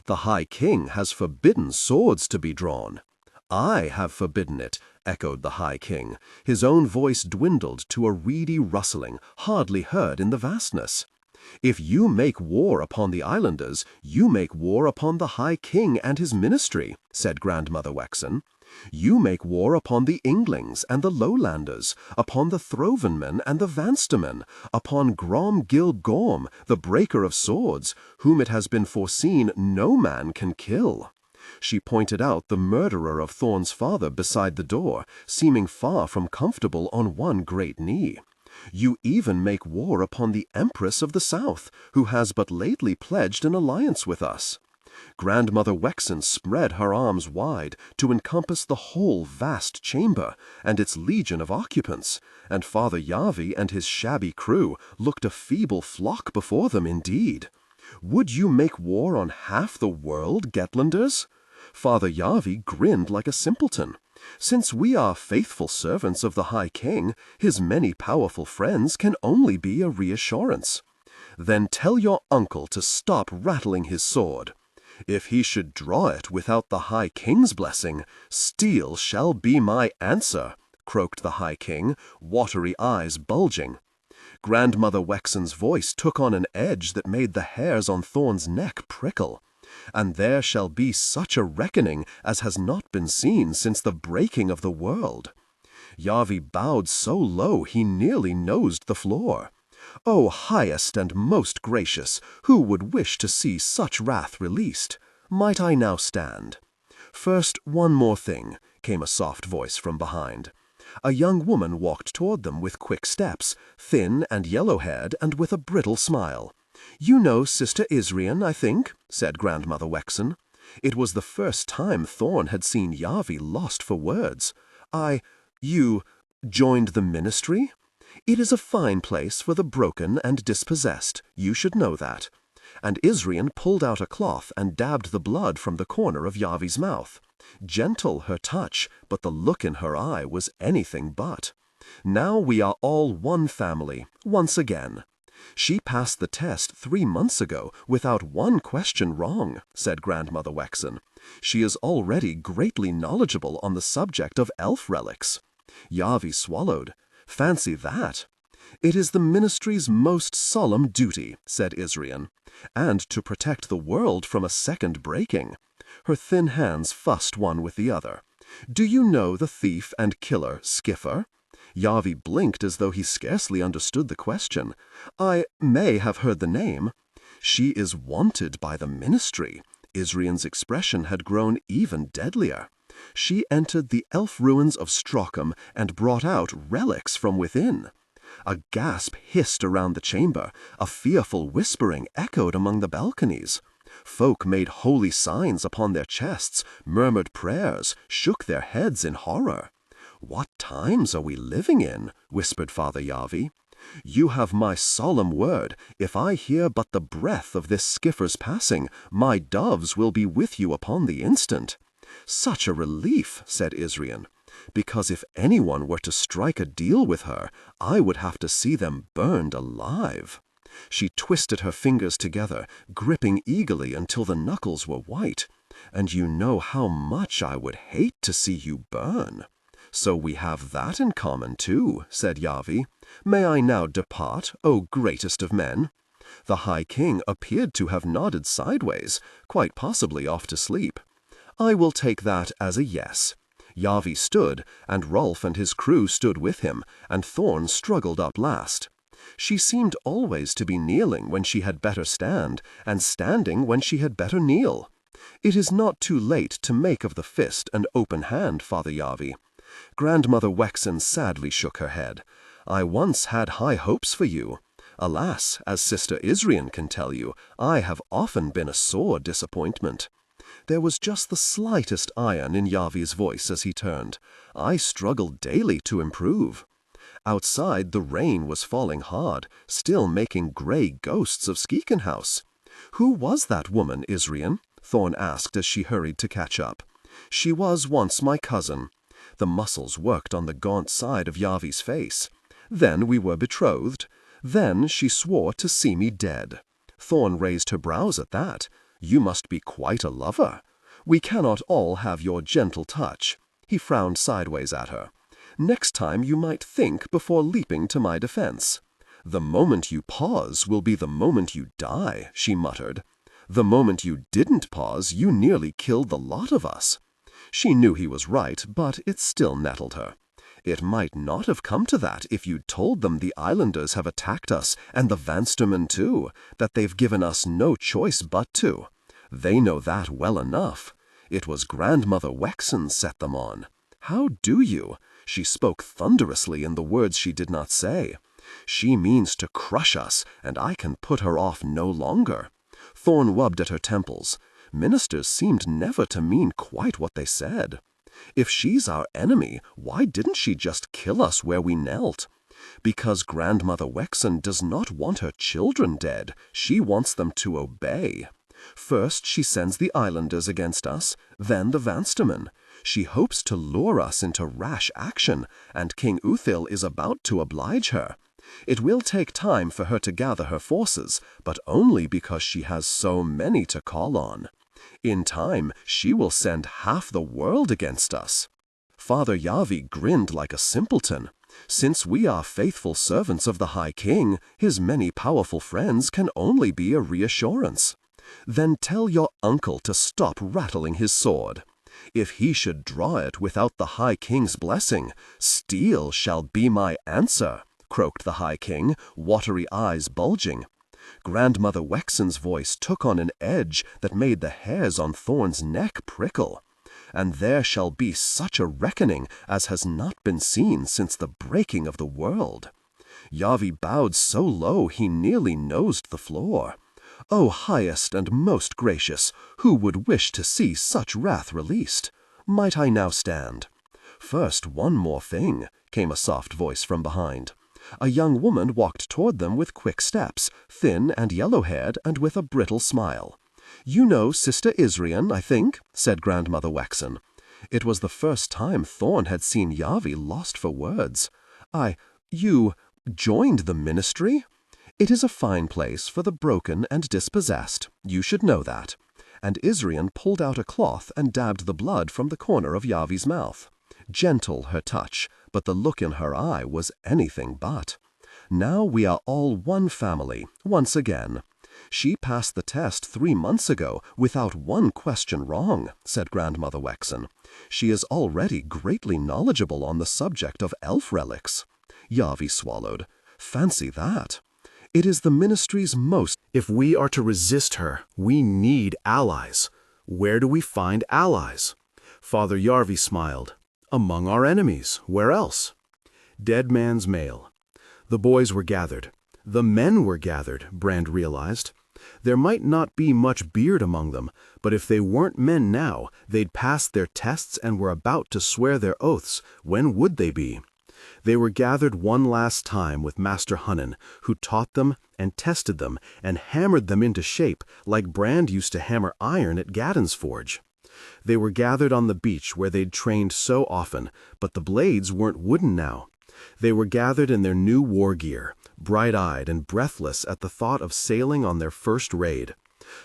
The High King has forbidden swords to be drawn." "I have forbidden it," echoed the High King. His own voice dwindled to a reedy rustling, hardly heard in the vastness. "If you make war upon the islanders, you make war upon the High King and his ministry," said Grandmother Wexen. "You make war upon the Inglings and the Lowlanders, upon the Throvenmen and the Vanstermen, upon Grom Gil Gorm, the breaker of swords, whom it has been foreseen no man can kill." She pointed out the murderer of Thorn's father beside the door, seeming far from comfortable on one great knee. "You even make war upon the Empress of the South, who has but lately pledged an alliance with us." Grandmother Wexen spread her arms wide to encompass the whole vast chamber and its legion of occupants, and Father Yarvi and his shabby crew looked a feeble flock before them indeed. "Would you make war on half the world, Gettlanders?" Father Yarvi grinned like a simpleton. "Since we are faithful servants of the High King, his many powerful friends can only be a reassurance." "Then tell your uncle to stop rattling his sword. If he should draw it without the High King's blessing, steel shall be my answer," croaked the High King, watery eyes bulging. Grandmother Wexen's voice took on an edge that made the hairs on Thorn's neck prickle. "And there shall be such a reckoning as has not been seen since the breaking of the world." Yarvi bowed so low he nearly nosed the floor. "O highest and most gracious, who would wish to see such wrath released? Might I now stand?" "First, one more thing," came a soft voice from behind. A young woman walked toward them with quick steps, thin and yellow-haired and with a brittle smile. "You know Sister Isrian, I think," said Grandmother Wexen. It was the first time Thorn had seen Yarvi lost for words. "You joined the ministry? It is a fine place for the broken and dispossessed. You should know that." And Isrian pulled out a cloth and dabbed the blood from the corner of Yarvi's mouth. Gentle her touch, but the look in her eye was anything but. "Now we are all one family, once again." "She passed the test 3 months ago without one question wrong," said Grandmother Wexen. "She is already greatly knowledgeable on the subject of elf relics." Yarvi swallowed. "Fancy that!" "It is the ministry's most solemn duty," said Isrian, "and to protect the world from a second breaking." Her thin hands fussed one with the other. "Do you know the thief and killer Skiffer?" Yarvi blinked as though he scarcely understood the question. "I may have heard the name." "She is wanted by the ministry." Isrian's expression had grown even deadlier. "She entered the elf ruins of Strockham and brought out relics from within." A gasp hissed around the chamber. A fearful whispering echoed among the balconies. Folk made holy signs upon their chests, murmured prayers, shook their heads in horror. "What times are we living in?" whispered Father Yarvi. You have my solemn word, if I hear but the breath of this skipper's passing, my doves will be with you upon the instant. Such a relief, said Israel, because if anyone were to strike a deal with her, I would have to see them burned alive. She twisted her fingers together, gripping eagerly until the knuckles were white. And you know how much I would hate to see you burn. So we have that in common, too, said Yarvi. May I now depart, O greatest of men? The High King appeared to have nodded sideways, quite possibly off to sleep. I will take that as a yes. Yarvi stood, and Rolf and his crew stood with him, and Thorn struggled up last. She seemed always to be kneeling when she had better stand, and standing when she had better kneel. It is not too late to make of the fist an open hand, Father Yarvi. Grandmother Wexen sadly shook her head. I once had high hopes for you. Alas, as Sister Israel can tell you, I have often been a sore disappointment. There was just the slightest iron in Yarvi's voice as he turned. I struggled daily to improve. Outside the rain was falling hard, still making grey ghosts of Skeeken House. Who was that woman, Israel? Thorn asked as she hurried to catch up. She was once my cousin. The muscles worked on the gaunt side of Yarvi's face. Then we were betrothed. Then she swore to see me dead. Thorn raised her brows at that. You must be quite a lover. We cannot all have your gentle touch. He frowned sideways at her. Next time you might think before leaping to my defense. The moment you pause will be the moment you die, she muttered. The moment you didn't pause, you nearly killed the lot of us. She knew he was right, but it still nettled her. It might not have come to that if you'd told them the islanders have attacked us, and the Vanstermen too, that they've given us no choice but to. They know that well enough. It was Grandmother Wexen set them on. How do you? She spoke thunderously in the words she did not say. She means to crush us, and I can put her off no longer. Thorn rubbed at her temples. Ministers seemed never to mean quite what they said. If she's our enemy, why didn't she just kill us where we knelt? Because Grandmother Wexen does not want her children dead. She wants them to obey. First she sends the islanders against us, then the Vanstermen. She hopes to lure us into rash action, and King Uthil is about to oblige her. It will take time for her to gather her forces, but only because she has so many to call on. In time, she will send half the world against us. Father Yarvi grinned like a simpleton. Since we are faithful servants of the High King, his many powerful friends can only be a reassurance. Then tell your uncle to stop rattling his sword. If he should draw it without the High King's blessing, steel shall be my answer, croaked the High King, watery eyes bulging. Grandmother Wexen's voice took on an edge that made the hairs on Thorn's neck prickle. And there shall be such a reckoning as has not been seen since the breaking of the world. Yarvi bowed so low he nearly nosed the floor. O highest and most gracious, who would wish to see such wrath released? Might I now stand? First, one more thing, came a soft voice from behind. A young woman walked toward them with quick steps, thin and yellow-haired and with a brittle smile. You know Sister Israel, I think, said Grandmother Wexen. It was the first time Thorn had seen Yarvi lost for words. You joined the ministry? It is a fine place for the broken and dispossessed. You should know that. And Israel pulled out a cloth and dabbed the blood from the corner of Yarvi's mouth. Gentle her touch, but the look in her eye was anything but. Now we are all one family, once again. She passed the test 3 months ago without one question wrong, said Grandmother Wexen. She is already greatly knowledgeable on the subject of elf relics. Yarvi swallowed. Fancy that. It is the ministry's most. If we are to resist her, we need allies. Where do we find allies? Father Yarvi smiled. Among our enemies. Where else? Dead man's mail. The boys were gathered. The men were gathered, Brand realized. There might not be much beard among them, but if they weren't men now, they'd passed their tests and were about to swear their oaths. When would they be? They were gathered one last time with Master Hunnan, who taught them and tested them and hammered them into shape like Brand used to hammer iron at Gaddon's forge. They were gathered on the beach where they'd trained so often, but the blades weren't wooden now. They were gathered in their new war gear, bright-eyed and breathless at the thought of sailing on their first raid,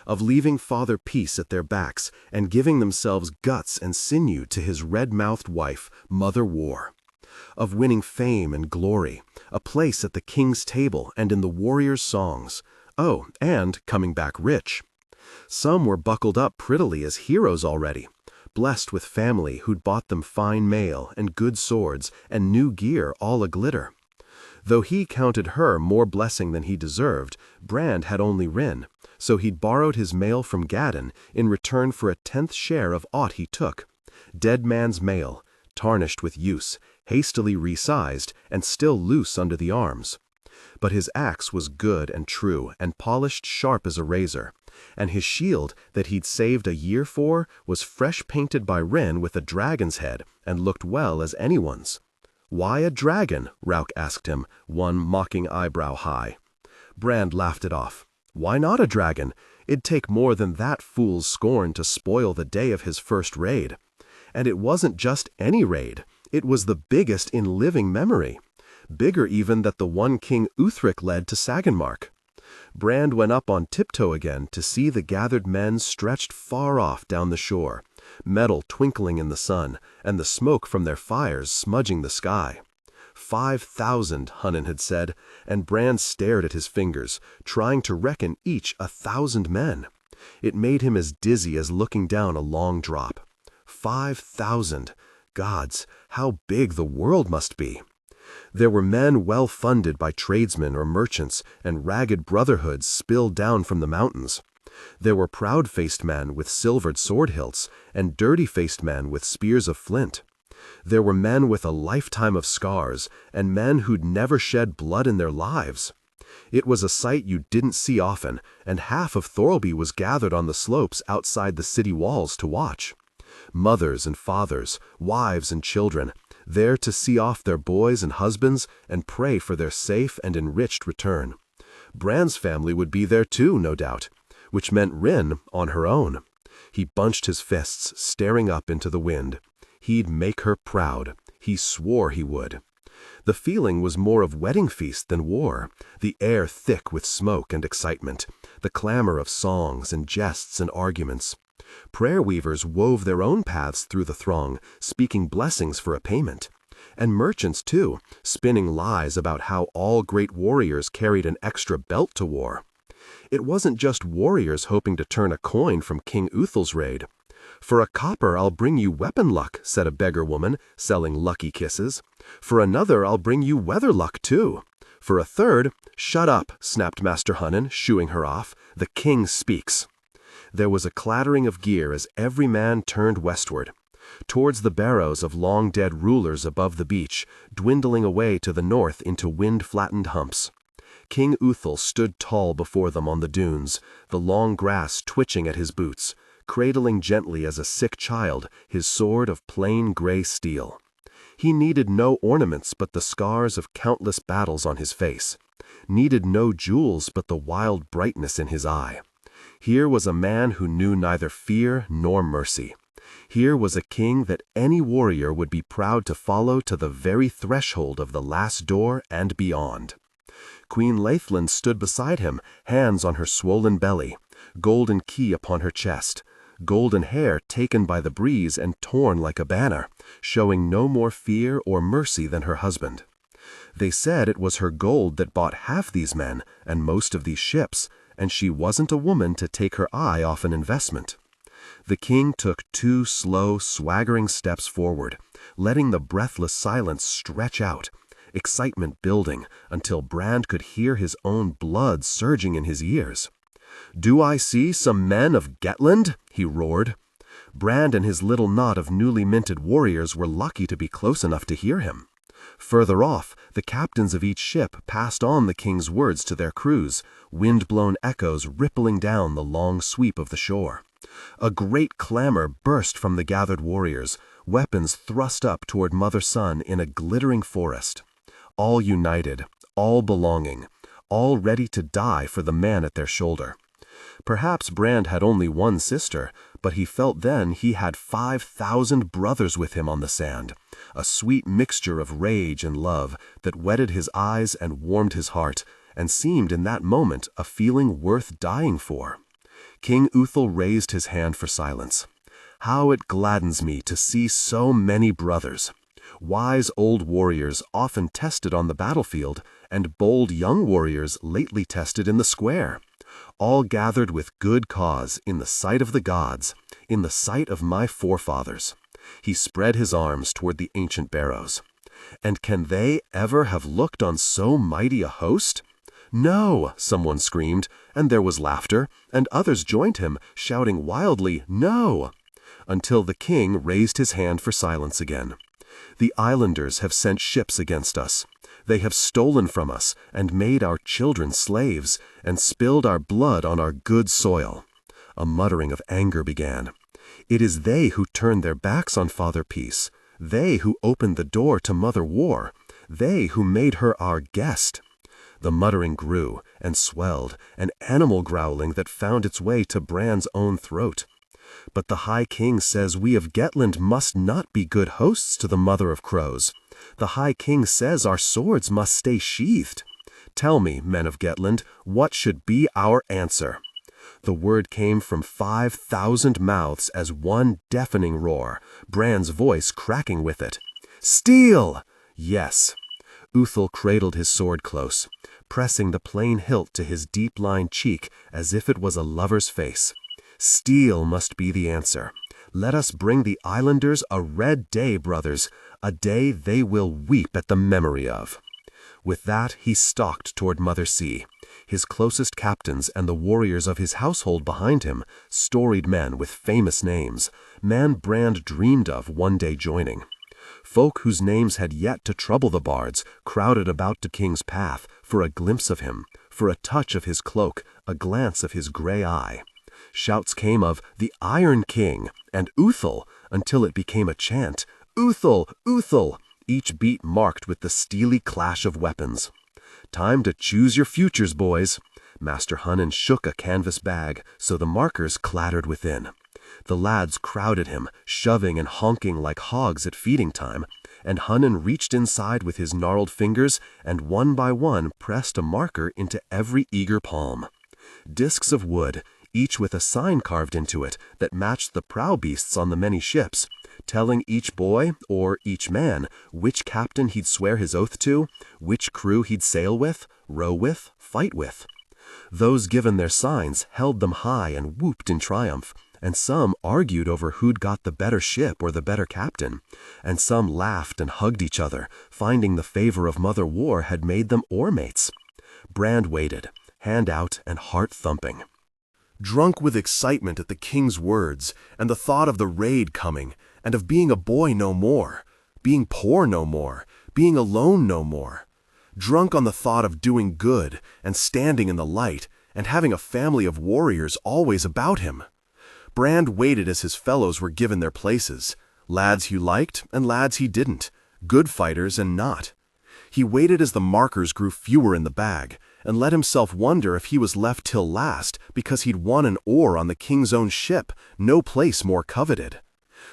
of leaving Father Peace at their backs and giving themselves guts and sinew to his red-mouthed wife, Mother War, of winning fame and glory, a place at the king's table and in the warriors' songs, oh, and coming back rich. Some were buckled up prettily as heroes already, blessed with family who'd bought them fine mail and good swords and new gear all a-glitter. Though he counted her more blessing than he deserved, Brand had only Rin, so he'd borrowed his mail from Gaddon in return for a 10th share of aught he took. Dead man's mail, tarnished with use, hastily resized, and still loose under the arms. But his axe was good and true and polished sharp as a razor, and his shield that he'd saved a year for was fresh painted by Rin with a dragon's head and looked well as anyone's. "Why a dragon?" Rauk asked him, one mocking eyebrow high. Brand laughed it off. "Why not a dragon? It'd take more than that fool's scorn to spoil the day of his first raid. And it wasn't just any raid. It was the biggest in living memory. Bigger even than the one King Uthric led to Sagenmark." Brand went up on tiptoe again to see the gathered men stretched far off down the shore, metal twinkling in the sun, and the smoke from their fires smudging the sky. 5,000, Hunnan had said, and Brand stared at his fingers, trying to reckon each 1,000 men. It made him as dizzy as looking down a long drop. 5,000. Gods, how big the world must be! There were men well funded by tradesmen or merchants and ragged brotherhoods spilled down from the mountains. There were proud-faced men with silvered sword hilts and dirty-faced men with spears of flint. There were men with a lifetime of scars and men who'd never shed blood in their lives. It was a sight you didn't see often, and half of Thorlby was gathered on the slopes outside the city walls to watch. Mothers and fathers, wives and children, there to see off their boys and husbands and pray for their safe and enriched return. Brand's family would be there too, no doubt, which meant Rin on her own. He bunched his fists, staring up into the wind. He'd make her proud. He swore he would. The feeling was more of wedding feast than war, the air thick with smoke and excitement, the clamor of songs and jests and arguments. Prayer weavers wove their own paths through the throng, speaking blessings for a payment. And merchants, too, spinning lies about how all great warriors carried an extra belt to war. It wasn't just warriors hoping to turn a coin from King Uthel's raid. "For a copper I'll bring you weapon luck," said a beggar woman, selling lucky kisses. "For another I'll bring you weather luck, too. For a third—" "Shut up," snapped Master Hunnan, shooing her off. "The king speaks." There was a clattering of gear as every man turned westward, towards the barrows of long-dead rulers above the beach, dwindling away to the north into wind-flattened humps. King Uthal stood tall before them on the dunes, the long grass twitching at his boots, cradling gently as a sick child his sword of plain gray steel. He needed no ornaments but the scars of countless battles on his face, needed no jewels but the wild brightness in his eye. Here was a man who knew neither fear nor mercy. Here was a king that any warrior would be proud to follow to the very threshold of the last door and beyond. Queen Laithland stood beside him, hands on her swollen belly, golden key upon her chest, golden hair taken by the breeze and torn like a banner, showing no more fear or mercy than her husband. They said it was her gold that bought half these men and most of these ships, and she wasn't a woman to take her eye off an investment. The king took 2 slow, swaggering steps forward, letting the breathless silence stretch out, excitement building until Brand could hear his own blood surging in his ears. "Do I see some men of Gettland?" he roared. Brand and his little knot of newly minted warriors were lucky to be close enough to hear him. Further off, the captains of each ship passed on the king's words to their crews, wind-blown echoes rippling down the long sweep of the shore. A great clamor burst from the gathered warriors, weapons thrust up toward mother-son in a glittering forest. All united, all belonging, all ready to die for the man at their shoulder. Perhaps Brand had only one sister, but he felt then he had 5,000 brothers with him on the sand, a sweet mixture of rage and love that wetted his eyes and warmed his heart, and seemed in that moment a feeling worth dying for. King Uthal raised his hand for silence. How it gladdens me to see so many brothers. Wise old warriors often tested on the battlefield, and bold young warriors lately tested in the square. All gathered with good cause in the sight of the gods, in the sight of my forefathers. He spread his arms toward the ancient barrows. And can they ever have looked on so mighty a host? No, someone screamed, and there was laughter, and others joined him, shouting wildly, no, until the king raised his hand for silence again. The islanders have sent ships against us. They have stolen from us and made our children slaves and spilled our blood on our good soil. A muttering of anger began. It is they who turned their backs on Father Peace. They who opened the door to Mother War. They who made her our guest. The muttering grew and swelled, an animal growling that found its way to Brand's own throat. But the High King says we of Gettland must not be good hosts to the Mother of Crows. The High King says our swords must stay sheathed. Tell me, men of Gettland, what should be our answer? The word came from 5,000 mouths as one deafening roar, Brand's voice cracking with it. Steel! Yes. Uthal cradled his sword close, pressing the plain hilt to his deep-lined cheek as if it was a lover's face. Steel must be the answer. Let us bring the islanders a red day, brothers, a day they will weep at the memory of. With that he stalked toward Mother Sea, his closest captains and the warriors of his household behind him, storied men with famous names, men Brand dreamed of one day joining. Folk whose names had yet to trouble the bards crowded about to King's path for a glimpse of him, for a touch of his cloak, a glance of his gray eye. Shouts came of the Iron King and Uthal until it became a chant, Uthal, Uthal, each beat marked with the steely clash of weapons. Time to choose your futures, boys. Master Hunnan shook a canvas bag so the markers clattered within. The lads crowded him, shoving and honking like hogs at feeding time, and Hunnan reached inside with his gnarled fingers and one by one pressed a marker into every eager palm. Discs of wood, each with a sign carved into it that matched the prow beasts on the many ships, telling each boy, or each man, which captain he'd swear his oath to, which crew he'd sail with, row with, fight with. Those given their signs held them high and whooped in triumph, and some argued over who'd got the better ship or the better captain, and some laughed and hugged each other, finding the favor of Mother War had made them oar-mates. Brand waited, hand out and heart thumping. Drunk with excitement at the king's words, and the thought of the raid coming, and of being a boy no more, being poor no more, being alone no more. Drunk on the thought of doing good, and standing in the light, and having a family of warriors always about him. Brand waited as his fellows were given their places, lads he liked and lads he didn't, good fighters and not. He waited as the markers grew fewer in the bag, and let himself wonder if he was left till last because he'd won an oar on the king's own ship, no place more coveted.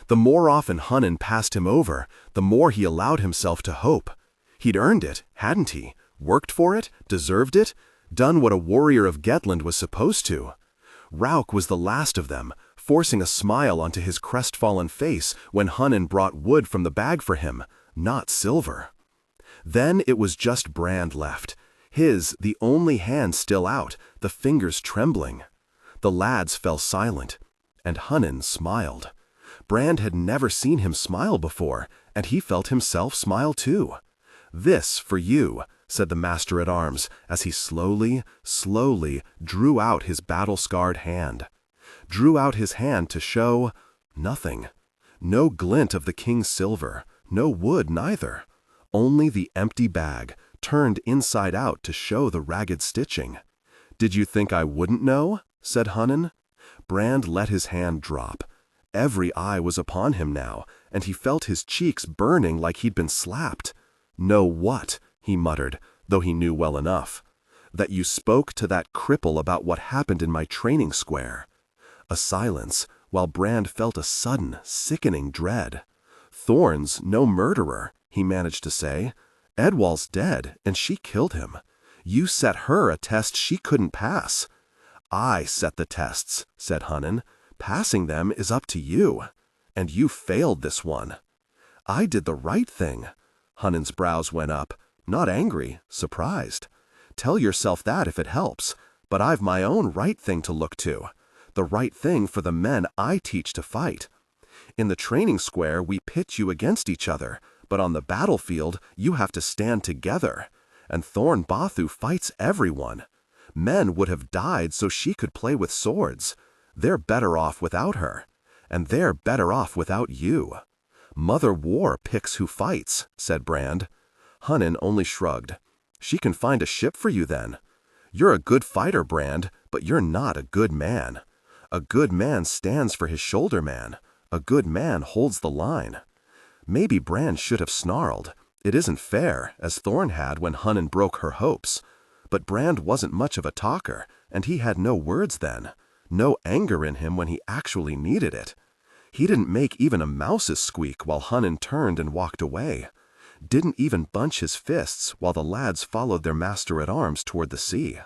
The more often Hunnan passed him over, the more he allowed himself to hope. He'd earned it, hadn't he? Worked for it? Deserved it? Done what a warrior of Gettland was supposed to? Rauk was the last of them, forcing a smile onto his crestfallen face when Hunnan brought wood from the bag for him, not silver. Then it was just Brand left, his the only hand still out, the fingers trembling. The lads fell silent, and Hunnan smiled. Brand had never seen him smile before, and he felt himself smile too. "This for you," said the master-at-arms, as he slowly, slowly drew out his battle-scarred hand. Drew out his hand to show nothing. No glint of the king's silver, no wood neither. Only the empty bag, turned inside out to show the ragged stitching. "Did you think I wouldn't know?" said Hunnan. Brand let his hand drop. Every eye was upon him now, and he felt his cheeks burning like he'd been slapped. "Know what?" he muttered, though he knew well enough. "That you spoke to that cripple about what happened in my training square." A silence, while Brand felt a sudden, sickening dread. "Thorn's no murderer," he managed to say. "Edwall's dead, and she killed him. You set her a test she couldn't pass." "I set the tests," said Hunnan. "Passing them is up to you. And you failed this one." "I did the right thing." Hunnan's brows went up, not angry, surprised. "Tell yourself that if it helps, but I've my own right thing to look to. The right thing for the men I teach to fight. In the training square we pit you against each other, but on the battlefield you have to stand together. And Thorn Bathu fights everyone. Men would have died so she could play with swords. They're better off without her. And they're better off without you. Mother War picks who fights," said Brand. Hunnan only shrugged. "She can find a ship for you then. You're a good fighter, Brand, but you're not a good man. A good man stands for his shoulder man. A good man holds the line." Maybe Brand should have snarled. It isn't fair, as Thorn had when Hunnan broke her hopes. But Brand wasn't much of a talker, and he had no words then. No anger in him when he actually needed it. He didn't make even a mouse's squeak while Hunnan turned and walked away. Didn't even bunch his fists while the lads followed their master-at-arms toward the sea.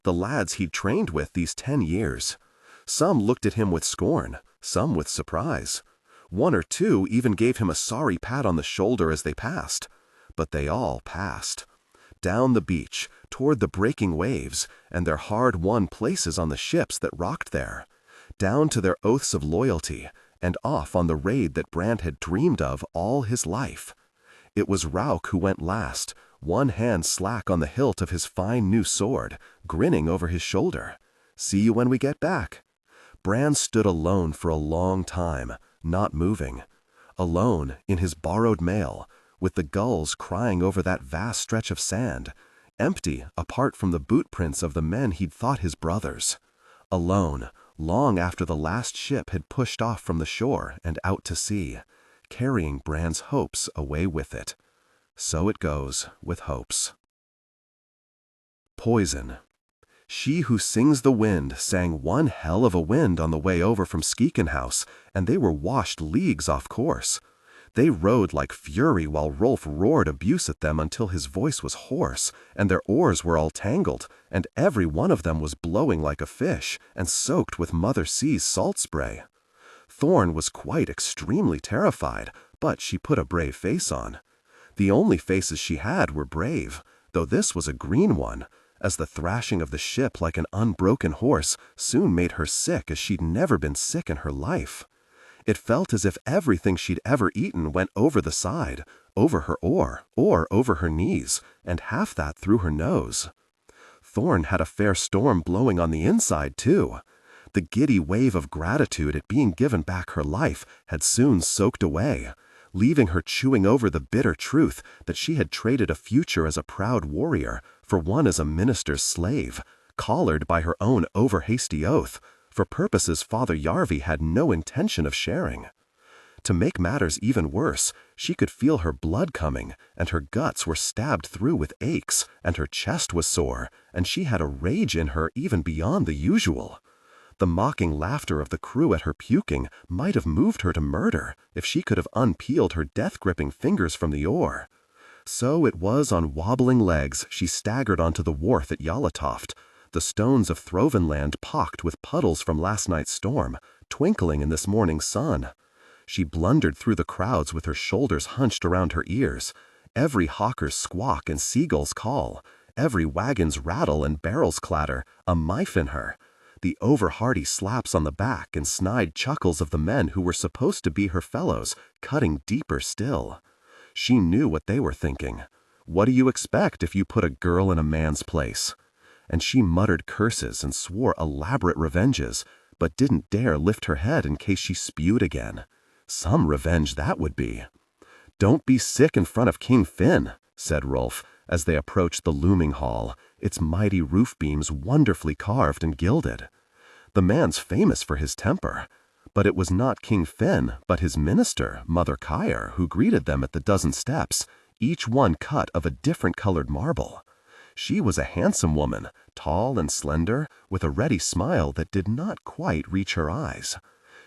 The lads he'd trained with these 10 years. Some looked at him with scorn, some with surprise. 1 or 2 even gave him a sorry pat on the shoulder as they passed. But they all passed. Down the beach, toward the breaking waves, and their hard-won places on the ships that rocked there. Down to their oaths of loyalty, and off on the raid that Brand had dreamed of all his life. It was Rauk who went last, one hand slack on the hilt of his fine new sword, grinning over his shoulder. "See you when we get back." Brand stood alone for a long time, not moving. Alone in his borrowed mail, with the gulls crying over that vast stretch of sand, empty apart from the boot prints of the men he'd thought his brothers. Alone, long after the last ship had pushed off from the shore and out to sea, carrying Brand's hopes away with it. So it goes with hopes. Poison. She who sings the wind sang one hell of a wind on the way over from Skeeken House, and they were washed leagues off course. They rowed like fury while Rolf roared abuse at them until his voice was hoarse, and their oars were all tangled, and every one of them was blowing like a fish, and soaked with Mother Sea's salt spray. Thorn was quite extremely terrified, but she put a brave face on. The only faces she had were brave, though this was a green one, as the thrashing of the ship like an unbroken horse soon made her sick as she'd never been sick in her life. It felt as if everything she'd ever eaten went over the side, over her oar, or over her knees, and half that through her nose. Thorn had a fair storm blowing on the inside, too. The giddy wave of gratitude at being given back her life had soon soaked away, leaving her chewing over the bitter truth that she had traded a future as a proud warrior for one as a minister's slave, collared by her own over-hasty oath, for purposes Father Yarvi had no intention of sharing. To make matters even worse, she could feel her blood coming, and her guts were stabbed through with aches, and her chest was sore, and she had a rage in her even beyond the usual. The mocking laughter of the crew at her puking might have moved her to murder if she could have unpeeled her death-gripping fingers from the oar. So it was on wobbling legs she staggered onto the wharf at Yalatoft, the stones of Throvenland pocked with puddles from last night's storm, twinkling in this morning's sun. She blundered through the crowds with her shoulders hunched around her ears, every hawker's squawk and seagull's call, every wagon's rattle and barrel's clatter, a mife in her, the over-hearty slaps on the back and snide chuckles of the men who were supposed to be her fellows, cutting deeper still. She knew what they were thinking. What do you expect if you put a girl in a man's place? And she muttered curses and swore elaborate revenges, but didn't dare lift her head in case she spewed again. Some revenge that would be. "Don't be sick in front of King Finn," said Rolf, as they approached the looming hall, its mighty roof beams wonderfully carved and gilded. "The man's famous for his temper. But it was not King Finn, but his minister, Mother Kyre, who greeted them at the dozen steps, each one cut of a different colored marble. She was a handsome woman, tall and slender, with a ready smile that did not quite reach her eyes.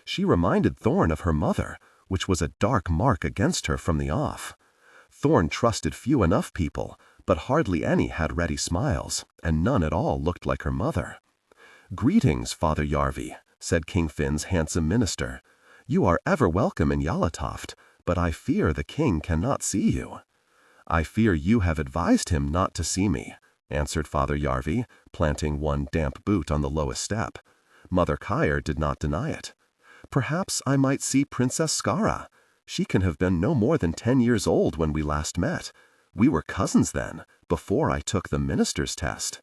She reminded Thorn of her mother, which was a dark mark against her from the off. Thorn trusted few enough people, but hardly any had ready smiles, and none at all looked like her mother. "Greetings, Father Yarvi," said King Finn's handsome minister. "You are ever welcome in Yalatoft, but I fear the king cannot see you." "I fear you have advised him not to see me," answered Father Yarvi, planting one damp boot on the lowest step. Mother Kyre did not deny it. "Perhaps I might see Princess Skara. She can have been no more than 10 years old when we last met. We were cousins then, before I took the minister's test."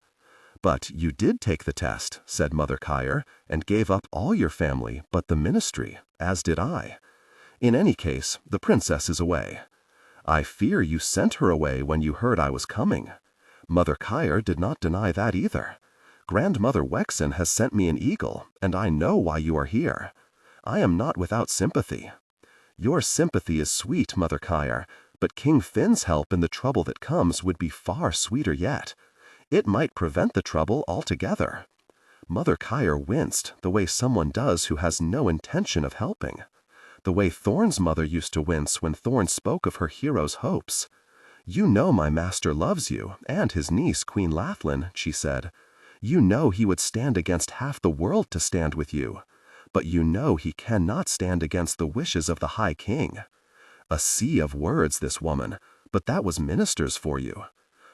"But you did take the test," said Mother Kyre, "and gave up all your family but the ministry, as did I. In any case, the princess is away." "I fear you sent her away when you heard I was coming." Mother Kyre did not deny that either. "Grandmother Wexen has sent me an eagle, and I know why you are here. I am not without sympathy." "Your sympathy is sweet, Mother Kyre, but King Finn's help in the trouble that comes would be far sweeter yet. It might prevent the trouble altogether." Mother Kyre winced, the way someone does who has no intention of helping. The way Thorn's mother used to wince when Thorn spoke of her hero's hopes. "You know my master loves you, and his niece, Queen Lathlin," she said. "You know he would stand against half the world to stand with you. But you know he cannot stand against the wishes of the High King." A sea of words, this woman, but that was ministers for you.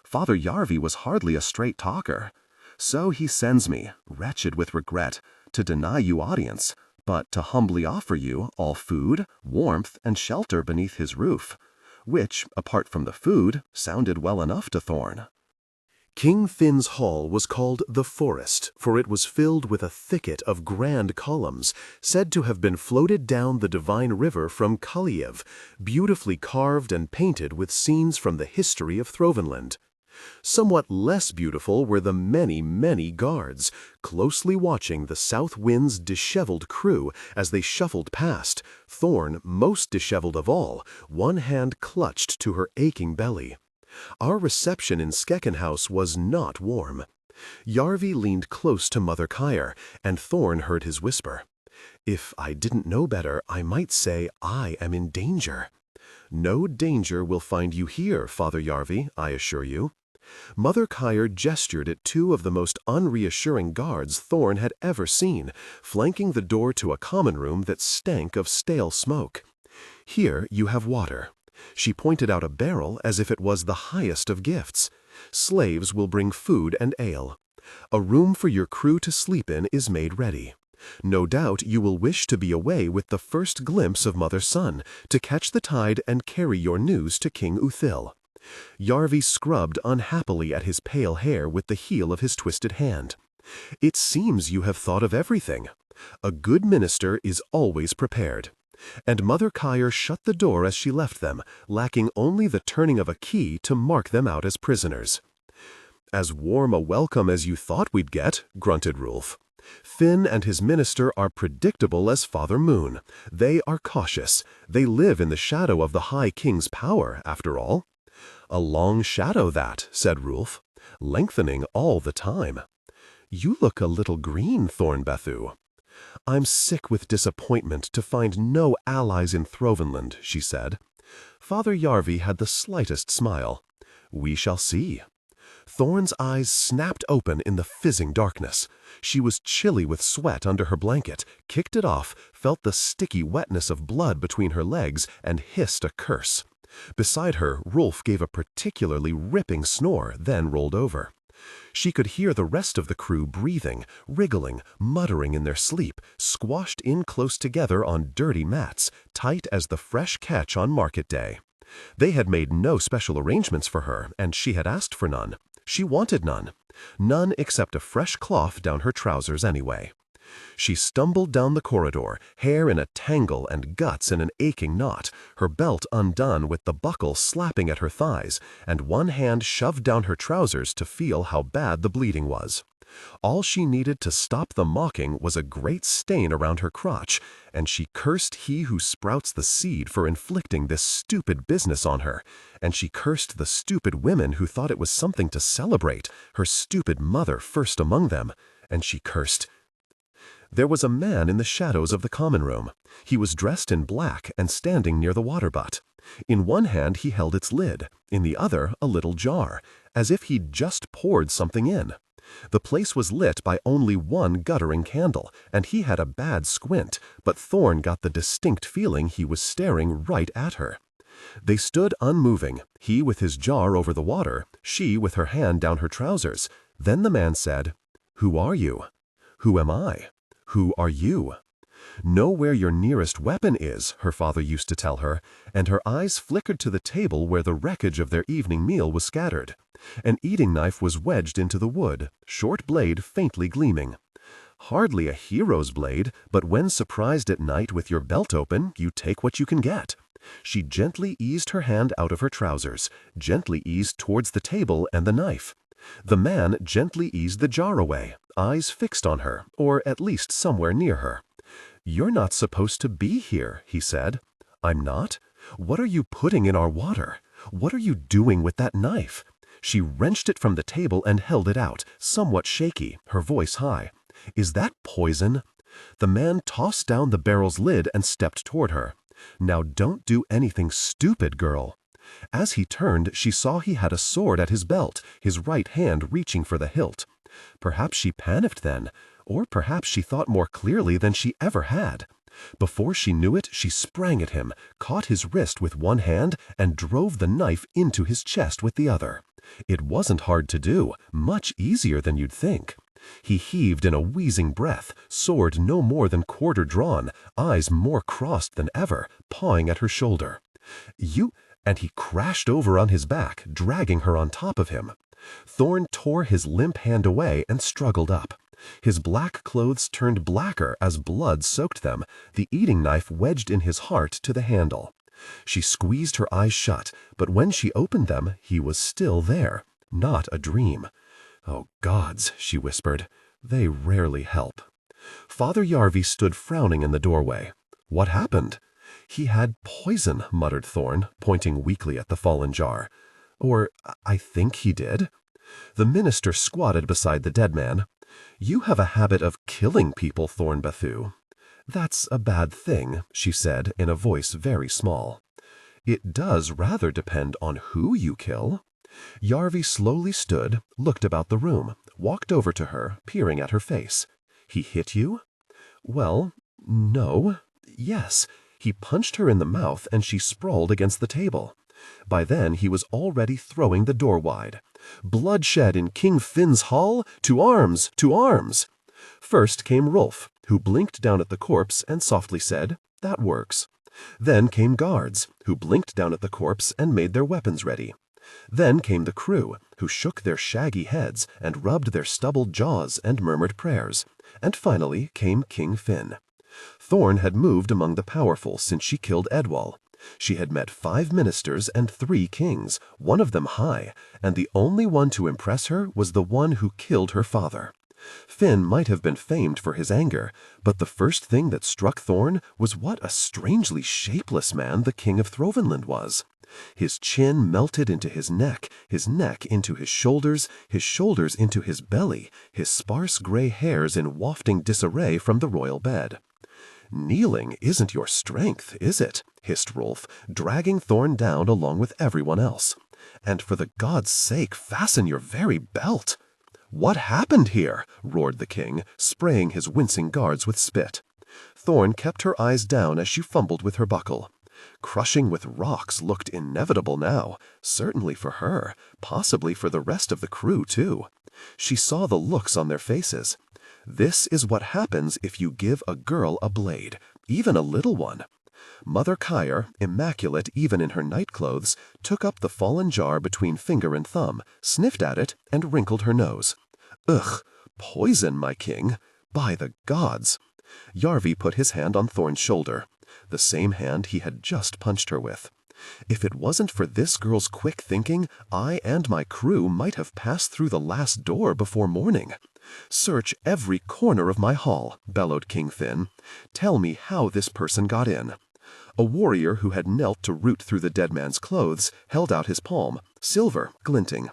Father Yarvi was hardly a straight talker. "So he sends me, wretched with regret, to deny you audience, but to humbly offer you all food, warmth, and shelter beneath his roof," which, apart from the food, sounded well enough to Thorn. King Finn's hall was called the Forest, for it was filled with a thicket of grand columns, said to have been floated down the divine river from Kalliev, beautifully carved and painted with scenes from the history of Throvenland. Somewhat less beautiful were the many, many guards, closely watching the south wind's disheveled crew as they shuffled past, Thorn most disheveled of all, one hand clutched to her aching belly. Our reception in Skecken House was not warm. Yarvi leaned close to Mother Kyre, and Thorn heard his whisper. "If I didn't know better, I might say I am in danger." "No danger will find you here, Father Yarvi, I assure you." Mother Kyre gestured at two of the most unreassuring guards Thorn had ever seen, flanking the door to a common room that stank of stale smoke. "Here you have water." She pointed out a barrel as if it was the highest of gifts. "Slaves will bring food and ale. A room for your crew to sleep in is made ready. No doubt you will wish to be away with the first glimpse of Mother Sun, to catch the tide and carry your news to King Uthil." Yarvi scrubbed unhappily at his pale hair with the heel of his twisted hand. "It seems you have thought of everything. A good minister is always prepared." And Mother Kyre shut the door as she left them, lacking only the turning of a key to mark them out as prisoners. "As warm a welcome as you thought we'd get," grunted Rolf. "Finn and his minister are predictable as Father Moon. They are cautious. They live in the shadow of the High King's power, after all." "A long shadow that," said Rolf, "lengthening all the time." "You look a little green, Thorn Bathu." "I'm sick with disappointment to find no allies in Throvenland," she said. Father Yarvi had the slightest smile. "We shall see." Thorn's eyes snapped open in the fizzing darkness. She was chilly with sweat under her blanket, kicked it off, felt the sticky wetness of blood between her legs, and hissed a curse. Beside her, Rolf gave a particularly ripping snore, then rolled over. She could hear the rest of the crew breathing, wriggling, muttering in their sleep, squashed in close together on dirty mats, tight as the fresh catch on market day. They had made no special arrangements for her, and she had asked for none. She wanted none. None except a fresh cloth down her trousers anyway. She stumbled down the corridor, hair in a tangle and guts in an aching knot, her belt undone with the buckle slapping at her thighs, and one hand shoved down her trousers to feel how bad the bleeding was. All she needed to stop the mocking was a great stain around her crotch, and she cursed he who sprouts the seed for inflicting this stupid business on her, and she cursed the stupid women who thought it was something to celebrate, her stupid mother first among them, and she cursed. There was a man in the shadows of the common room. He was dressed in black and standing near the water butt. In one hand he held its lid, in the other a little jar, as if he'd just poured something in. The place was lit by only one guttering candle, and he had a bad squint, but Thorn got the distinct feeling he was staring right at her. They stood unmoving, he with his jar over the water, she with her hand down her trousers. Then the man said, "Who are you?" "Who am I?" "Who are you?" "Know where your nearest weapon is," her father used to tell her, and her eyes flickered to the table where the wreckage of their evening meal was scattered. An eating knife was wedged into the wood, short blade faintly gleaming. Hardly a hero's blade, but when surprised at night with your belt open, you take what you can get. She gently eased her hand out of her trousers, gently eased towards the table and the knife. The man gently eased the jar away, eyes fixed on her, or at least somewhere near her. "You're not supposed to be here," he said. "I'm not? What are you putting in our water? What are you doing with that knife?" She wrenched it from the table and held it out, somewhat shaky, her voice high. "Is that poison?" The man tossed down the barrel's lid and stepped toward her. "Now don't do anything stupid, girl." As he turned, she saw he had a sword at his belt, his right hand reaching for the hilt. Perhaps she panicked then, or perhaps she thought more clearly than she ever had. Before she knew it, she sprang at him, caught his wrist with one hand, and drove the knife into his chest with the other. It wasn't hard to do, much easier than you'd think. He heaved in a wheezing breath, sword no more than quarter drawn, eyes more crossed than ever, pawing at her shoulder. "You—" and he crashed over on his back, dragging her on top of him. Thorn tore his limp hand away and struggled up. His black clothes turned blacker as blood soaked them, the eating knife wedged in his heart to the handle. She squeezed her eyes shut, but when she opened them, he was still there, not a dream. "Oh, gods," she whispered, "they rarely help." Father Yarvi stood frowning in the doorway. "What happened?" "He had poison," muttered Thorn, pointing weakly at the fallen jar. "Or I think he did." The minister squatted beside the dead man. "You have a habit of killing people, Thorn Bathu." "That's a bad thing," she said in a voice very small. "It does rather depend on who you kill." Yarvi slowly stood, looked about the room, walked over to her, peering at her face. "He hit you?" "Well, no. Yes. He punched her in the mouth and she sprawled against the table. By then he was already throwing the door wide. 'Bloodshed in King Finn's hall? To arms! To arms!' First came Rolf, who blinked down at the corpse and softly said, 'That works.' Then came guards, who blinked down at the corpse and made their weapons ready. Then came the crew, who shook their shaggy heads and rubbed their stubbled jaws and murmured prayers. And finally came King Finn. Thorn had moved among the powerful since she killed Edwall. She had met 5 ministers and 3 kings, one of them high, and the only one to impress her was the one who killed her father. Finn might have been famed for his anger, but the first thing that struck Thorn was what a strangely shapeless man the king of Throvenland was. His chin melted into his neck into his shoulders into his belly, his sparse gray hairs in wafting disarray from the royal bed. "Kneeling isn't your strength, is it?" hissed Rolf, dragging Thorn down along with everyone else. "And for the God's sake, fasten your very belt." "What happened here?" roared the king, spraying his wincing guards with spit. Thorn kept her eyes down as she fumbled with her buckle. Crushing with rocks looked inevitable now, certainly for her, possibly for the rest of the crew too. She saw the looks on their faces. This is what happens if you give a girl a blade, even a little one. Mother Kyer, immaculate even in her nightclothes, took up the fallen jar between finger and thumb, sniffed at it, and wrinkled her nose. "Ugh! Poison, my king! By the gods!" Yarvi put his hand on Thorn's shoulder, the same hand he had just punched her with. If it wasn't for this girl's quick thinking, I and my crew might have passed through the last door before morning. Search every corner of my hall, bellowed King Fin. Tell me how this person got in. A warrior who had knelt to root through the dead man's clothes held out his palm, silver, glinting.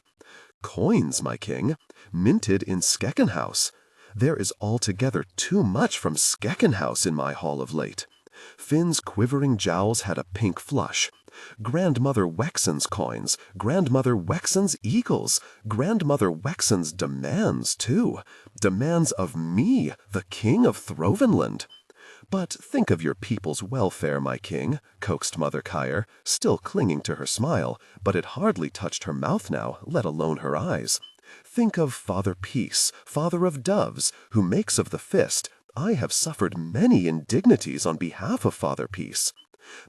Coins, my king, minted in Skeckenhouse. There is altogether too much from Skeckenhouse in my hall of late. Finn's quivering jowls had a pink flush. Grandmother Wexen's coins, Grandmother Wexen's eagles, Grandmother Wexen's demands, too. Demands of me, the king of Throvenland. But think of your people's welfare, my king, coaxed Mother Kyre, still clinging to her smile, but it hardly touched her mouth now, let alone her eyes. Think of Father Peace, father of doves, who makes of the fist. I have suffered many indignities on behalf of Father Peace.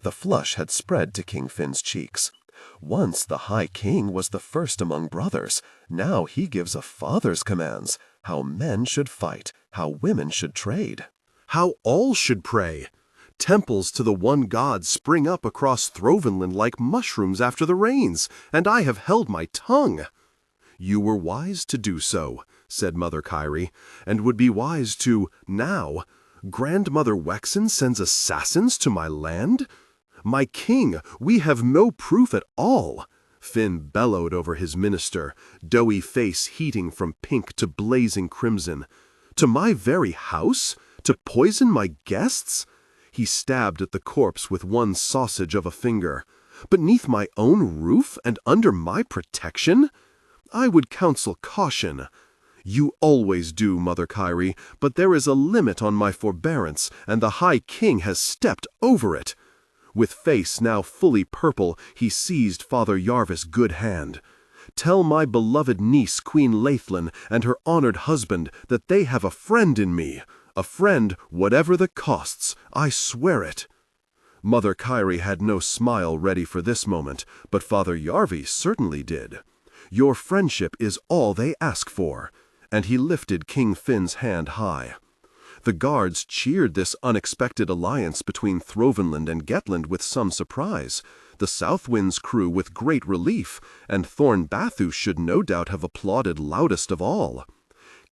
The flush had spread to King Finn's cheeks. Once the High King was the first among brothers. Now he gives a father's commands, how men should fight, how women should trade. How all should pray. Temples to the one God spring up across Throvenland like mushrooms after the rains, and I have held my tongue. You were wise to do so, said Mother Kyrie, and would be wise to, now. Grandmother Wexen sends assassins to my land? My king, we have no proof at all. Finn bellowed over his minister, doughy face heating from pink to blazing crimson. To my very house? To poison my guests? He stabbed at the corpse with one sausage of a finger. Beneath my own roof and under my protection? I would counsel caution. You always do, Mother Kyrie, but there is a limit on my forbearance, and the High King has stepped over it. With face now fully purple, he seized Father Yarvis' good hand. Tell my beloved niece, Queen Laithlin, and her honored husband that they have a friend in me. A friend, whatever the costs, I swear it. Mother Kyrie had no smile ready for this moment, but Father Yarvi certainly did. Your friendship is all they ask for. And he lifted King Finn's hand high. The guards cheered this unexpected alliance between Throvenland and Gettland with some surprise, the Southwind's crew with great relief, and Thorn Bathu should no doubt have applauded loudest of all.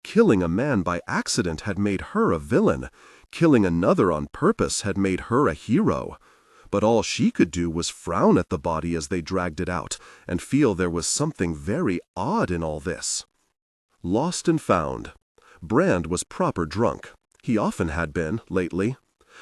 Killing a man by accident had made her a villain. Killing another on purpose had made her a hero. But all she could do was frown at the body as they dragged it out, and feel there was something very odd in all this. Lost and found. Brand was proper drunk. He often had been, lately.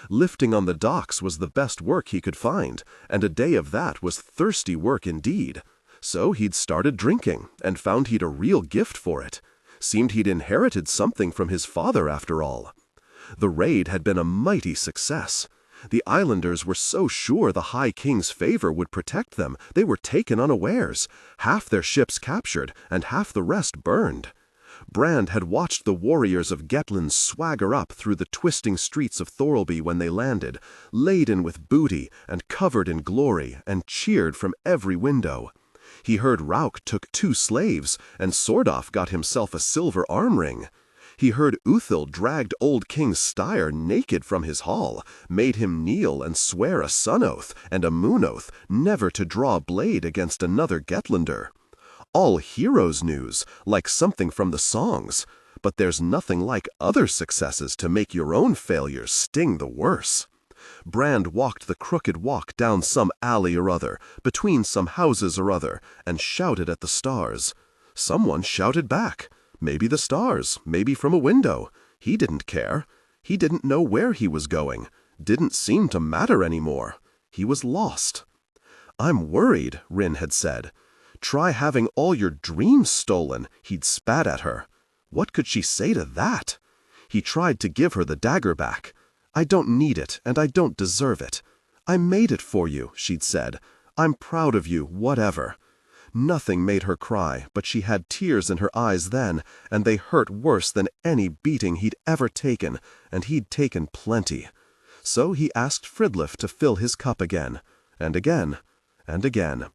Lifting on the docks was the best work he could find, and a day of that was thirsty work indeed. So he'd started drinking, and found he'd a real gift for it. Seemed he'd inherited something from his father after all. The raid had been a mighty success. The islanders were so sure the High King's favor would protect them, they were taken unawares, half their ships captured, and half the rest burned. Brand had watched the warriors of Gettland swagger up through the twisting streets of Thorlby when they landed, laden with booty and covered in glory, and cheered from every window. He heard Rauk took 2 slaves, and Sordoff got himself a silver arm ring. He heard Uthil dragged old King Styr naked from his hall, made him kneel and swear a sun oath and a moon oath never to draw a blade against another Gettlander. All heroes' news, like something from the songs, but there's nothing like other successes to make your own failures sting the worse. Brand walked the crooked walk down some alley or other, between some houses or other, and shouted at the stars. Someone shouted back. Maybe the stars, maybe from a window. He didn't care. He didn't know where he was going. Didn't seem to matter anymore. He was lost. I'm worried, Rin had said. Try having all your dreams stolen, he'd spat at her. What could she say to that? He tried to give her the dagger back. I don't need it, and I don't deserve it. I made it for you, she'd said. I'm proud of you, whatever. Nothing made her cry, but she had tears in her eyes then, and they hurt worse than any beating he'd ever taken, and he'd taken plenty. So he asked Fridliff to fill his cup again, and again, and again.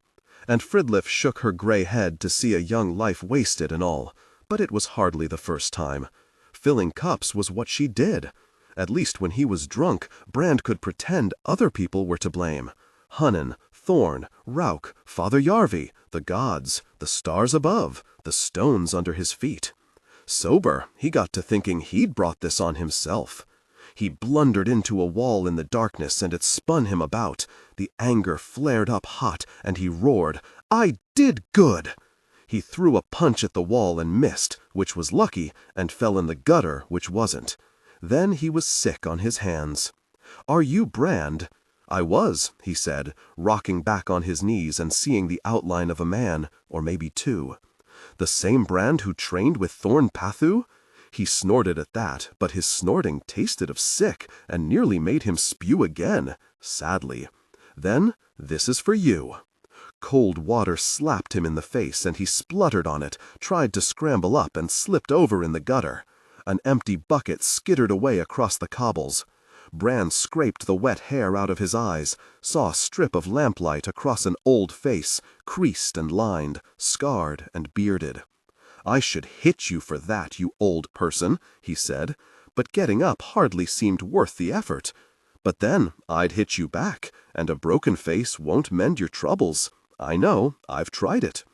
And Fridliff shook her gray head to see a young life wasted and all, but it was hardly the first time. Filling cups was what she did. At least when he was drunk, Brand could pretend other people were to blame. Hunnan, Thorn, Rauk, Father Yarvi, the gods, the stars above, the stones under his feet. Sober, he got to thinking he'd brought this on himself. He blundered into a wall in the darkness and it spun him about. The anger flared up hot and he roared, "I did good!" He threw a punch at the wall and missed, which was lucky, and fell in the gutter, which wasn't. Then he was sick on his hands. "Are you Brand?" "I was," he said, rocking back on his knees and seeing the outline of a man, or maybe two. "The same Brand who trained with Thorn Bathu?" He snorted at that, but his snorting tasted of sick and nearly made him spew again, sadly. "Then, this is for you." Cold water slapped him in the face and he spluttered on it, tried to scramble up and slipped over in the gutter. An empty bucket skittered away across the cobbles. Brand scraped the wet hair out of his eyes, saw a strip of lamplight across an old face, creased and lined, scarred and bearded. "I should hit you for that, you old person," he said, "but getting up hardly seemed worth the effort. But then I'd hit you back, and a broken face won't mend your troubles. I know, I've tried it."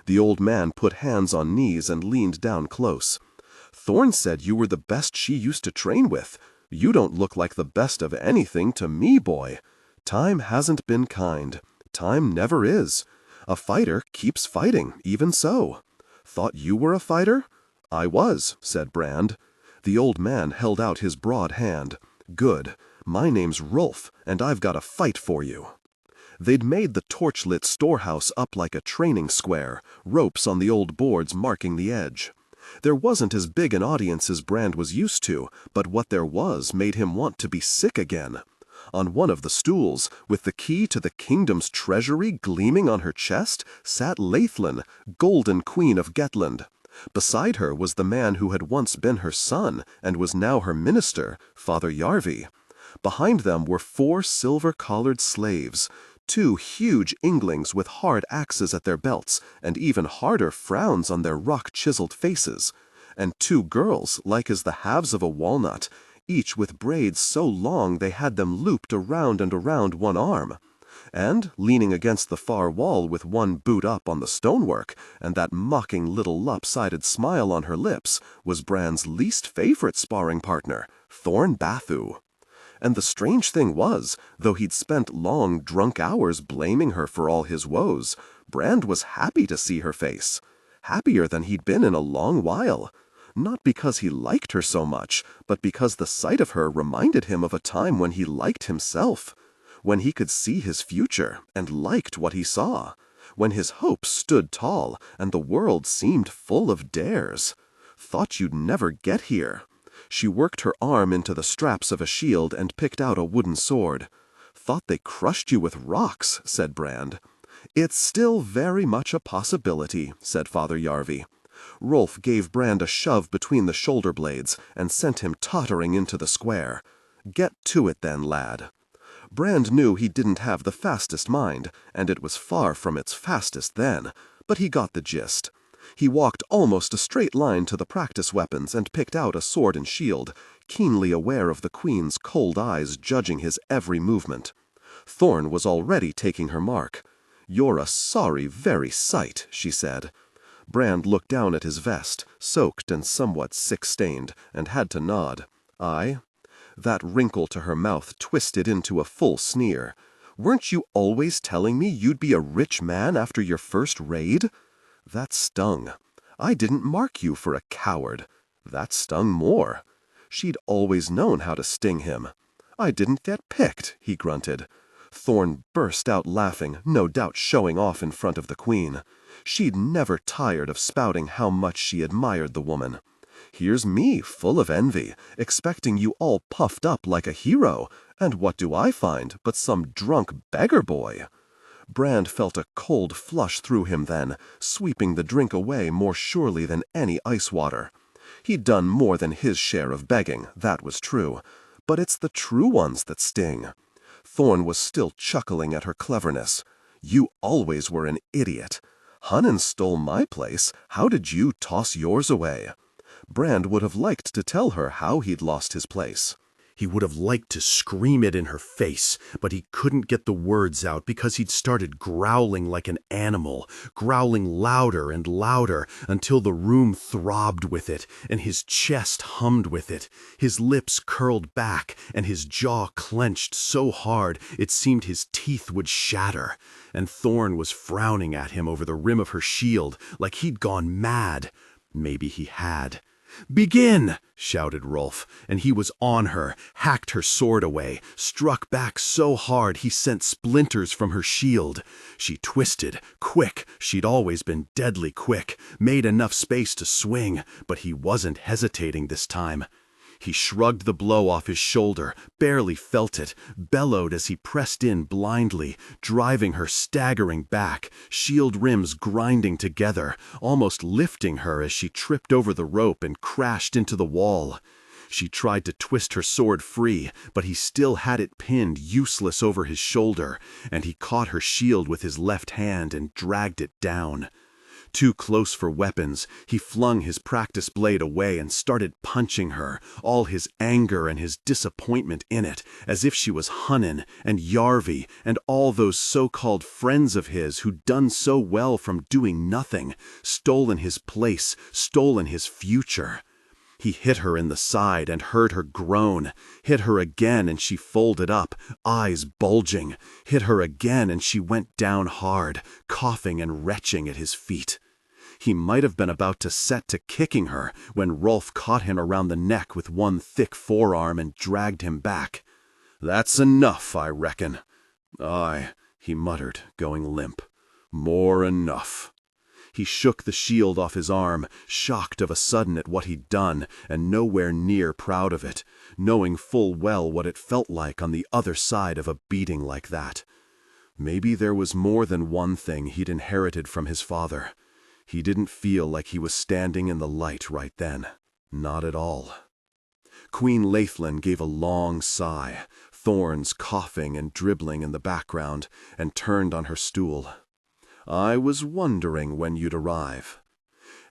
The old man put hands on knees and leaned down close. "Thorn said you were the best she used to train with. You don't look like the best of anything to me, boy. Time hasn't been kind. Time never is. A fighter keeps fighting, even so. Thought you were a fighter?" "I was," said Brand. The old man held out his broad hand. "Good. My name's Rolf, and I've got a fight for you." They'd made the torchlit storehouse up like a training square, ropes on the old boards marking the edge. There wasn't as big an audience as Brand was used to, but what there was made him want to be sick again. On one of the stools, with the key to the kingdom's treasury gleaming on her chest, sat Laithlin, Golden Queen of Gettland. Beside her was the man who had once been her son and was now her minister, Father Yarvi. Behind them were 4 silver-collared slaves, 2 huge Inglings with hard axes at their belts and even harder frowns on their rock-chiseled faces, and 2 girls like as the halves of a walnut, each with braids so long they had them looped around and around one arm. And, leaning against the far wall with one boot up on the stonework, and that mocking little lopsided smile on her lips, was Brand's least favorite sparring partner, Thorn Bathu. And the strange thing was, though he'd spent long, drunk hours blaming her for all his woes, Brand was happy to see her face. Happier than he'd been in a long while. Not because he liked her so much, but because the sight of her reminded him of a time when he liked himself. When he could see his future, and liked what he saw. When his hopes stood tall, and the world seemed full of dares. "Thought you'd never get here." She worked her arm into the straps of a shield and picked out a wooden sword. "Thought they crushed you with rocks," said Brand. "It's still very much a possibility," said Father Yarvi. Rolf gave Brand a shove between the shoulder blades and sent him tottering into the square. "Get to it then, lad." Brand knew he didn't have the fastest mind, and it was far from its fastest then, but he got the gist. He walked almost a straight line to the practice weapons and picked out a sword and shield, keenly aware of the Queen's cold eyes judging his every movement. Thorn was already taking her mark. "You're a sorry very sight," she said. Brand looked down at his vest, soaked and somewhat sick-stained, and had to nod. "Aye." That wrinkle to her mouth twisted into a full sneer. "Weren't you always telling me you'd be a rich man after your first raid?" That stung. "I didn't mark you for a coward." That stung more. She'd always known how to sting him. "I didn't get picked," he grunted. Thorn burst out laughing, no doubt showing off in front of the Queen. She'd never tired of spouting how much she admired the woman. "Here's me, full of envy, expecting you all puffed up like a hero, and what do I find but some drunk beggar boy?" Brand felt a cold flush through him then, sweeping the drink away more surely than any ice water. He'd done more than his share of begging, that was true, but it's the true ones that sting. Thorn was still chuckling at her cleverness. "You always were an idiot. Hunnan stole my place, how did you toss yours away?" Brand would have liked to tell her how he'd lost his place. He would have liked to scream it in her face, but he couldn't get the words out because he'd started growling like an animal, growling louder and louder until the room throbbed with it and his chest hummed with it. His lips curled back and his jaw clenched so hard it seemed his teeth would shatter. And Thorn was frowning at him over the rim of her shield like he'd gone mad. Maybe he had. "Begin!" shouted Rolf, and he was on her, hacked her sword away, struck back so hard he sent splinters from her shield. She twisted, quick, she'd always been deadly quick, made enough space to swing, but he wasn't hesitating this time. He shrugged the blow off his shoulder, barely felt it, bellowed as he pressed in blindly, driving her staggering back, shield rims grinding together, almost lifting her as she tripped over the rope and crashed into the wall. She tried to twist her sword free, but he still had it pinned useless over his shoulder, and he caught her shield with his left hand and dragged it down. Too close for weapons, he flung his practice blade away and started punching her, all his anger and his disappointment in it, as if she was Hunin and Yarvi and all those so-called friends of his who'd done so well from doing nothing, stolen his place, stolen his future. He hit her in the side and heard her groan, hit her again and she folded up, eyes bulging, hit her again and she went down hard, coughing and retching at his feet. He might have been about to set to kicking her when Rolf caught him around the neck with one thick forearm and dragged him back. "That's enough, I reckon." "Aye," he muttered, going limp. "More enough." He shook the shield off his arm, shocked of a sudden at what he'd done, and nowhere near proud of it, knowing full well what it felt like on the other side of a beating like that. Maybe there was more than one thing he'd inherited from his father. He didn't feel like he was standing in the light right then. Not at all. Queen Laithlin gave a long sigh, thorns coughing and dribbling in the background, and turned on her stool. "I was wondering when you'd arrive."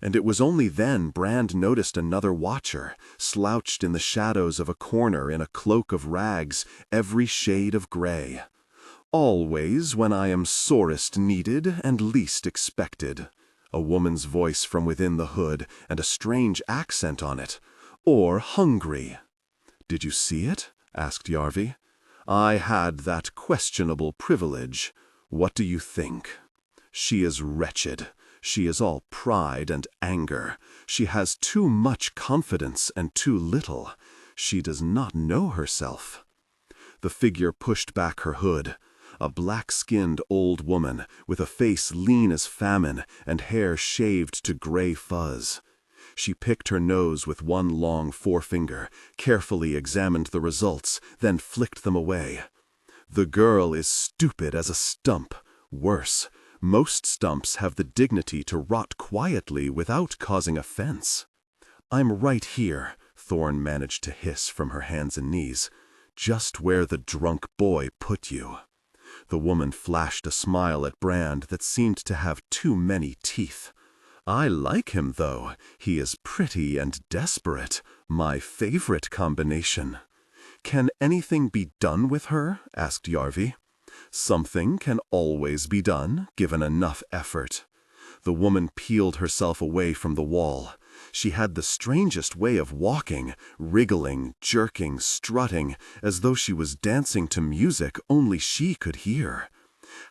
And it was only then Brand noticed another watcher, slouched in the shadows of a corner in a cloak of rags, every shade of gray. "Always when I am sorest needed and least expected." A woman's voice from within the hood, and a strange accent on it. "Or hungry." "Did you see it?" asked Yarvi. "I had that questionable privilege. What do you think?" "She is wretched. She is all pride and anger. She has too much confidence and too little. She does not know herself." The figure pushed back her hood. A black-skinned old woman, with a face lean as famine and hair shaved to gray fuzz. She picked her nose with one long forefinger, carefully examined the results, then flicked them away. "The girl is stupid as a stump. Worse, most stumps have the dignity to rot quietly without causing offense." "I'm right here," Thorn managed to hiss from her hands and knees. "Just where the drunk boy put you." The woman flashed a smile at Brand that seemed to have too many teeth. "I like him, though. He is pretty and desperate. My favorite combination." "Can anything be done with her?" asked Yarvi. "Something can always be done, given enough effort." The woman peeled herself away from the wall. She had the strangest way of walking, wriggling, jerking, strutting, as though she was dancing to music only she could hear.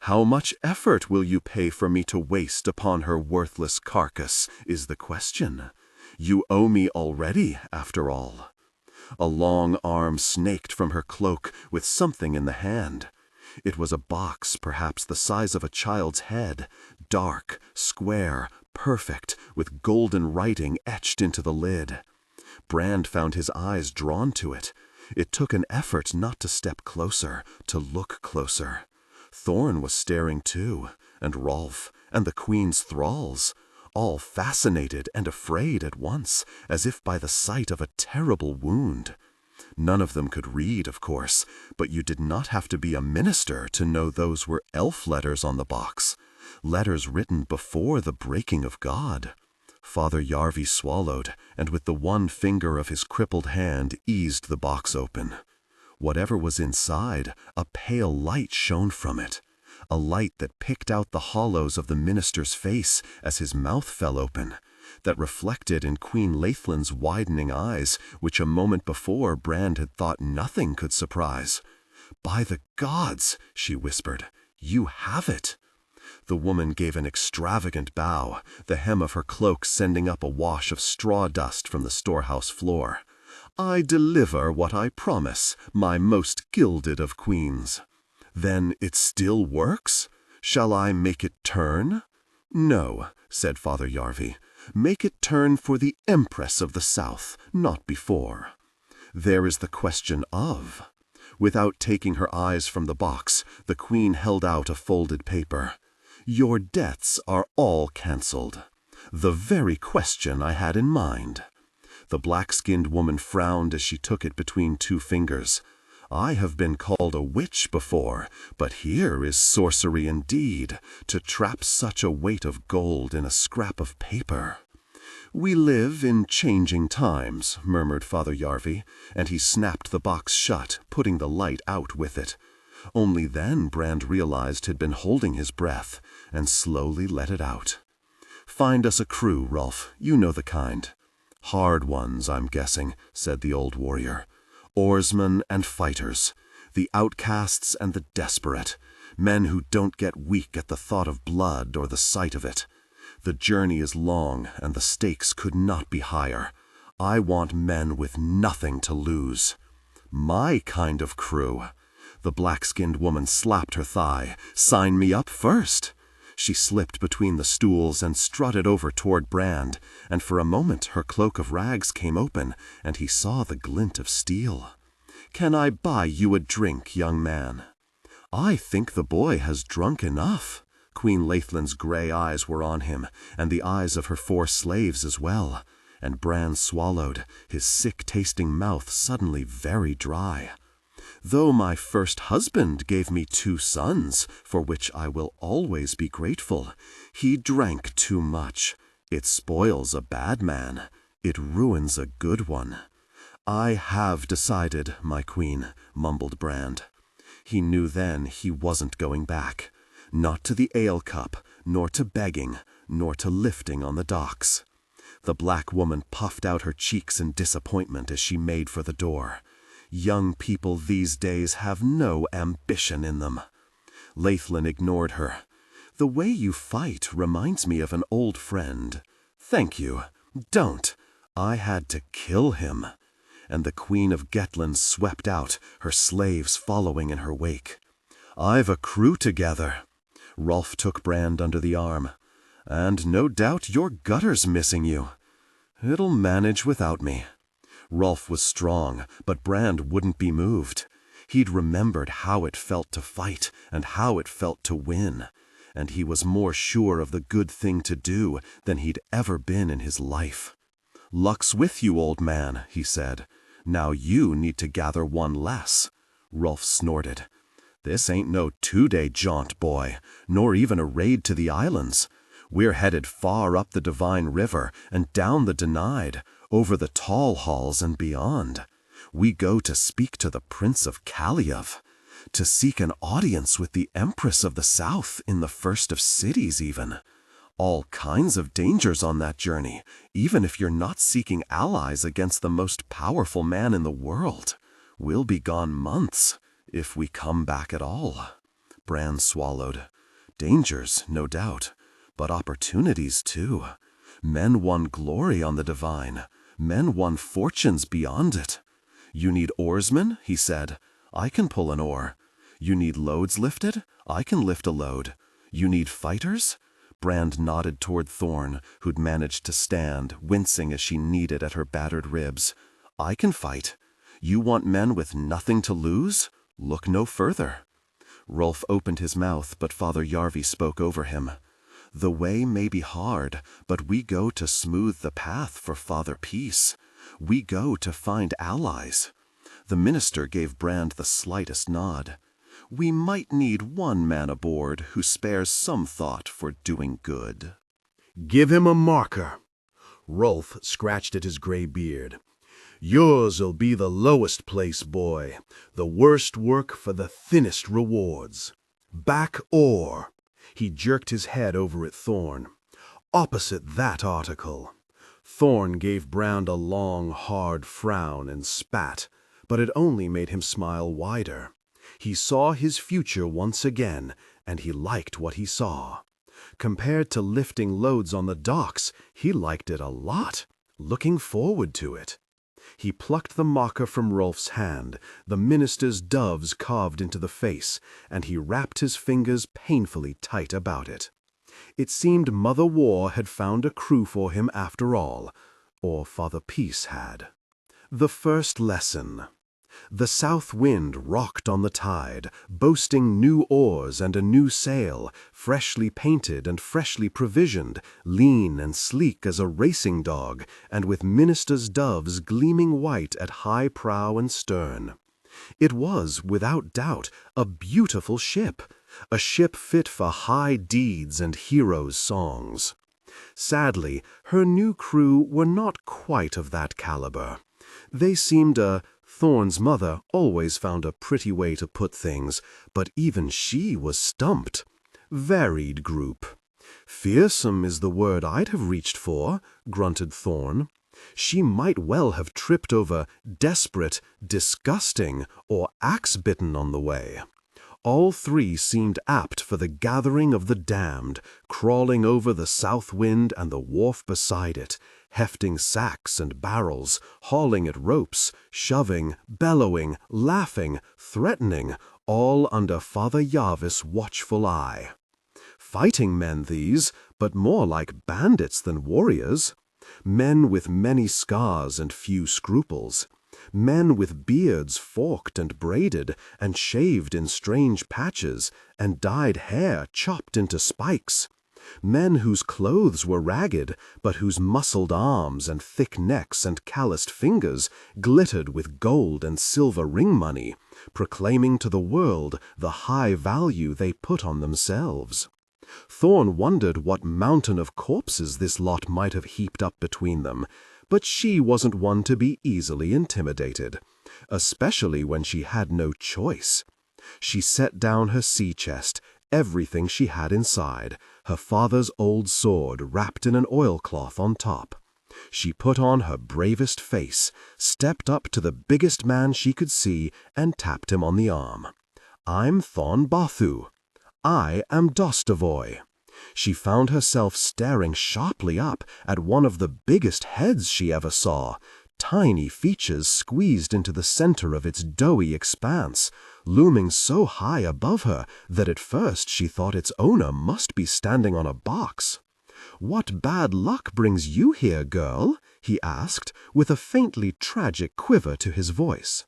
"How much effort will you pay for me to waste upon her worthless carcass, is the question. You owe me already, after all." A long arm snaked from her cloak with something in the hand. It was a box perhaps the size of a child's head, dark, square, perfect, with golden writing etched into the lid. Brand found his eyes drawn to it. It took an effort not to step closer, to look closer. Thorn was staring too, and Rolf, and the Queen's thralls, all fascinated and afraid at once, as if by the sight of a terrible wound. None of them could read, of course, but you did not have to be a minister to know those were elf letters on the box, letters written before the breaking of God. Father Yarvi swallowed, and with the one finger of his crippled hand eased the box open. Whatever was inside, a pale light shone from it, a light that picked out the hollows of the minister's face as his mouth fell open, that reflected in Queen Laithlin's widening eyes, which a moment before Brand had thought nothing could surprise. "By the gods," she whispered, "you have it." The woman gave an extravagant bow, the hem of her cloak sending up a wash of straw dust from the storehouse floor. "I deliver what I promise, my most gilded of queens." "Then it still works? Shall I make it turn?" "No," said Father Yarvi. "Make it turn for the Empress of the South, not before." "There is the question of—" Without taking her eyes from the box, the Queen held out a folded paper. "Your debts are all cancelled. The very question I had in mind." The black-skinned woman frowned as she took it between two fingers. "I have been called a witch before, but here is sorcery indeed, to trap such a weight of gold in a scrap of paper." "We live in changing times," murmured Father Yarvi, and he snapped the box shut, putting the light out with it. Only then Brand realized he'd been holding his breath, and slowly let it out. "Find us a crew, Rolf. You know the kind." "Hard ones, I'm guessing," said the old warrior. "Oarsmen and fighters, the outcasts and the desperate, men who don't get weak at the thought of blood or the sight of it. The journey is long, and the stakes could not be higher. I want men with nothing to lose." "My kind of crew." The black-skinned woman slapped her thigh. "Sign me up first." She slipped between the stools and strutted over toward Brand, and for a moment her cloak of rags came open, and he saw the glint of steel. "Can I buy you a drink, young man?" "I think the boy has drunk enough." Queen Laithlin's gray eyes were on him, and the eyes of her 4 slaves as well, and Brand swallowed, his sick-tasting mouth suddenly very dry. "Though my first husband gave me 2 sons, for which I will always be grateful, he drank too much. It spoils a bad man. It ruins a good one." "I have decided, my queen," mumbled Brand. He knew then he wasn't going back. Not to the ale cup, nor to begging, nor to lifting on the docks. The black woman puffed out her cheeks in disappointment as she made for the door. Young people these days have no ambition in them. Laithlin ignored her. "The way you fight reminds me of an old friend." "Thank you. Don't. I had to kill him." And the Queen of Gettland swept out, her slaves following in her wake. "I've a crew together." Rolf took Brand under the arm. "And no doubt your gutter's missing you." "It'll manage without me." Rolf was strong, but Brand wouldn't be moved. He'd remembered how it felt to fight and how it felt to win, and he was more sure of the good thing to do than he'd ever been in his life. "Luck's with you, old man," he said. "Now you need to gather one less." Rolf snorted. "This ain't no 2-day jaunt, boy, nor even a raid to the islands. We're headed far up the Divine River and down the Denied, over the Tall Halls and beyond. We go to speak to the Prince of Kaliev, to seek an audience with the Empress of the South in the first of cities even. All kinds of dangers on that journey, even if you're not seeking allies against the most powerful man in the world. We'll be gone months, if we come back at all." Brand swallowed. Dangers, no doubt, but opportunities too. Men won glory on the Divine. Men won fortunes beyond it. "You need oarsmen?" he said. "I can pull an oar." "You need loads lifted? I can lift a load." "You need fighters?" Brand nodded toward Thorn, who'd managed to stand, wincing as she kneaded at her battered ribs. "I can fight. You want men with nothing to lose? Look no further." Rolf opened his mouth, but Father Yarvi spoke over him. "The way may be hard, but we go to smooth the path for Father Peace. We go to find allies." The minister gave Brand the slightest nod. "We might need one man aboard who spares some thought for doing good." Give him a marker. Rolf scratched at his gray beard. "Yours'll be the lowest place, boy. The worst work for the thinnest rewards. Back or—" He jerked his head over at Thorn. "Opposite that article." Thorn gave Brand a long, hard frown and spat, but it only made him smile wider. He saw his future once again, and he liked what he saw. Compared to lifting loads on the docks, he liked it a lot, looking forward to it. He plucked the mocker from Rolf's hand, the minister's doves carved into the face, and he wrapped his fingers painfully tight about it. It seemed Mother War had found a crew for him after all, or Father Peace had. The first lesson. The south wind rocked on the tide, boasting new oars and a new sail, freshly painted and freshly provisioned, lean and sleek as a racing dog, and with minister's doves gleaming white at high prow and stern. It was, without doubt, a beautiful ship, a ship fit for high deeds and heroes' songs. Sadly, her new crew were not quite of that caliber. They seemed Thorn's mother always found a pretty way to put things, but even she was stumped. Varied group. "Fearsome is the word I'd have reached for," grunted Thorn. She might well have tripped over desperate, disgusting, or axe-bitten on the way. All three seemed apt for the gathering of the damned, crawling over the south wind and the wharf beside it, hefting sacks and barrels, hauling at ropes, shoving, bellowing, laughing, threatening, all under Father Yarvis' watchful eye. Fighting men these, but more like bandits than warriors. Men with many scars and few scruples. Men with beards forked and braided, and shaved in strange patches, and dyed hair chopped into spikes. Men whose clothes were ragged, but whose muscled arms and thick necks and calloused fingers glittered with gold and silver ring money, proclaiming to the world the high value they put on themselves. Thorn wondered what mountain of corpses this lot might have heaped up between them, but she wasn't one to be easily intimidated, especially when she had no choice. She set down her sea chest, everything she had inside, her father's old sword wrapped in an oilcloth on top. She put on her bravest face, stepped up to the biggest man she could see, and tapped him on the arm. "I'm Thorn Bathu. I am Dostovoy." She found herself staring sharply up at one of the biggest heads she ever saw, tiny features squeezed into the center of its doughy expanse, looming so high above her that at first she thought its owner must be standing on a box. "What bad luck brings you here, girl?" he asked, with a faintly tragic quiver to his voice.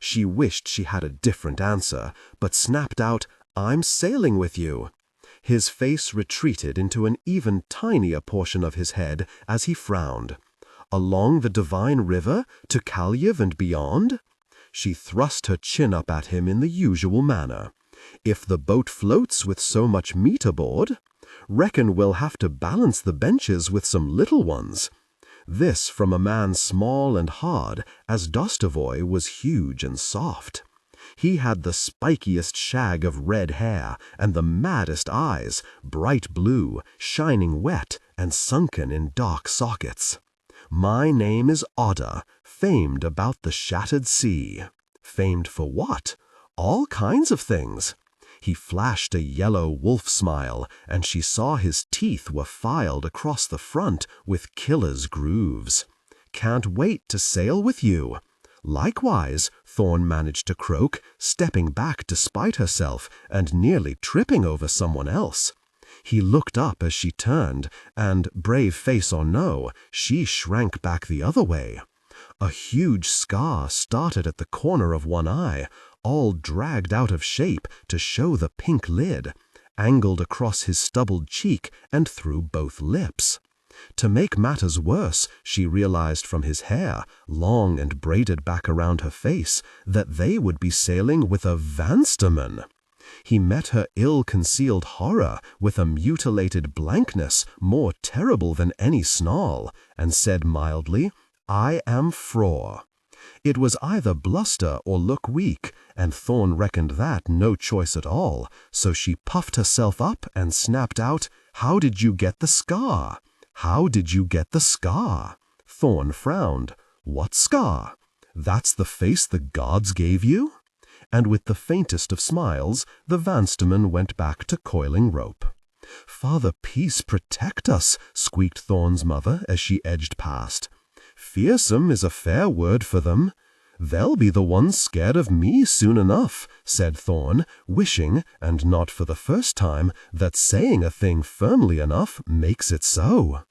She wished she had a different answer, but snapped out, "I'm sailing with you." His face retreated into an even tinier portion of his head as he frowned. "Along the divine river, to Kalyev and beyond?" She thrust her chin up at him in the usual manner. "If the boat floats with so much meat aboard, reckon we'll have to balance the benches with some little ones." This from a man small and hard, as Dostovoy was huge and soft. He had the spikiest shag of red hair and the maddest eyes, bright blue, shining wet, and sunken in dark sockets. "My name is Odda, famed about the shattered sea." Famed for what? All kinds of things. He flashed a yellow wolf smile, and she saw his teeth were filed across the front with killer's grooves. "Can't wait to sail with you." "Likewise," Thorn managed to croak, stepping back despite herself and nearly tripping over someone else. He looked up as she turned, and, brave face or no, she shrank back the other way. A huge scar started at the corner of one eye, all dragged out of shape to show the pink lid, angled across his stubbled cheek and through both lips. To make matters worse, she realized from his hair, long and braided back around her face, that they would be sailing with a Vansterman. He met her ill-concealed horror with a mutilated blankness more terrible than any snarl, and said mildly, "I am frore." It was either bluster or look weak, and Thorn reckoned that no choice at all, so she puffed herself up and snapped out, "How did you get the scar? How did you get the scar?" Thorn frowned. "What scar? That's the face the gods gave you?" And with the faintest of smiles, the Vansterman went back to coiling rope. "Father Peace protect us," squeaked Thorn's mother as she edged past. "Fearsome is a fair word for them. They'll be the ones scared of me soon enough," said Thorn, wishing, and not for the first time, that saying a thing firmly enough makes it so.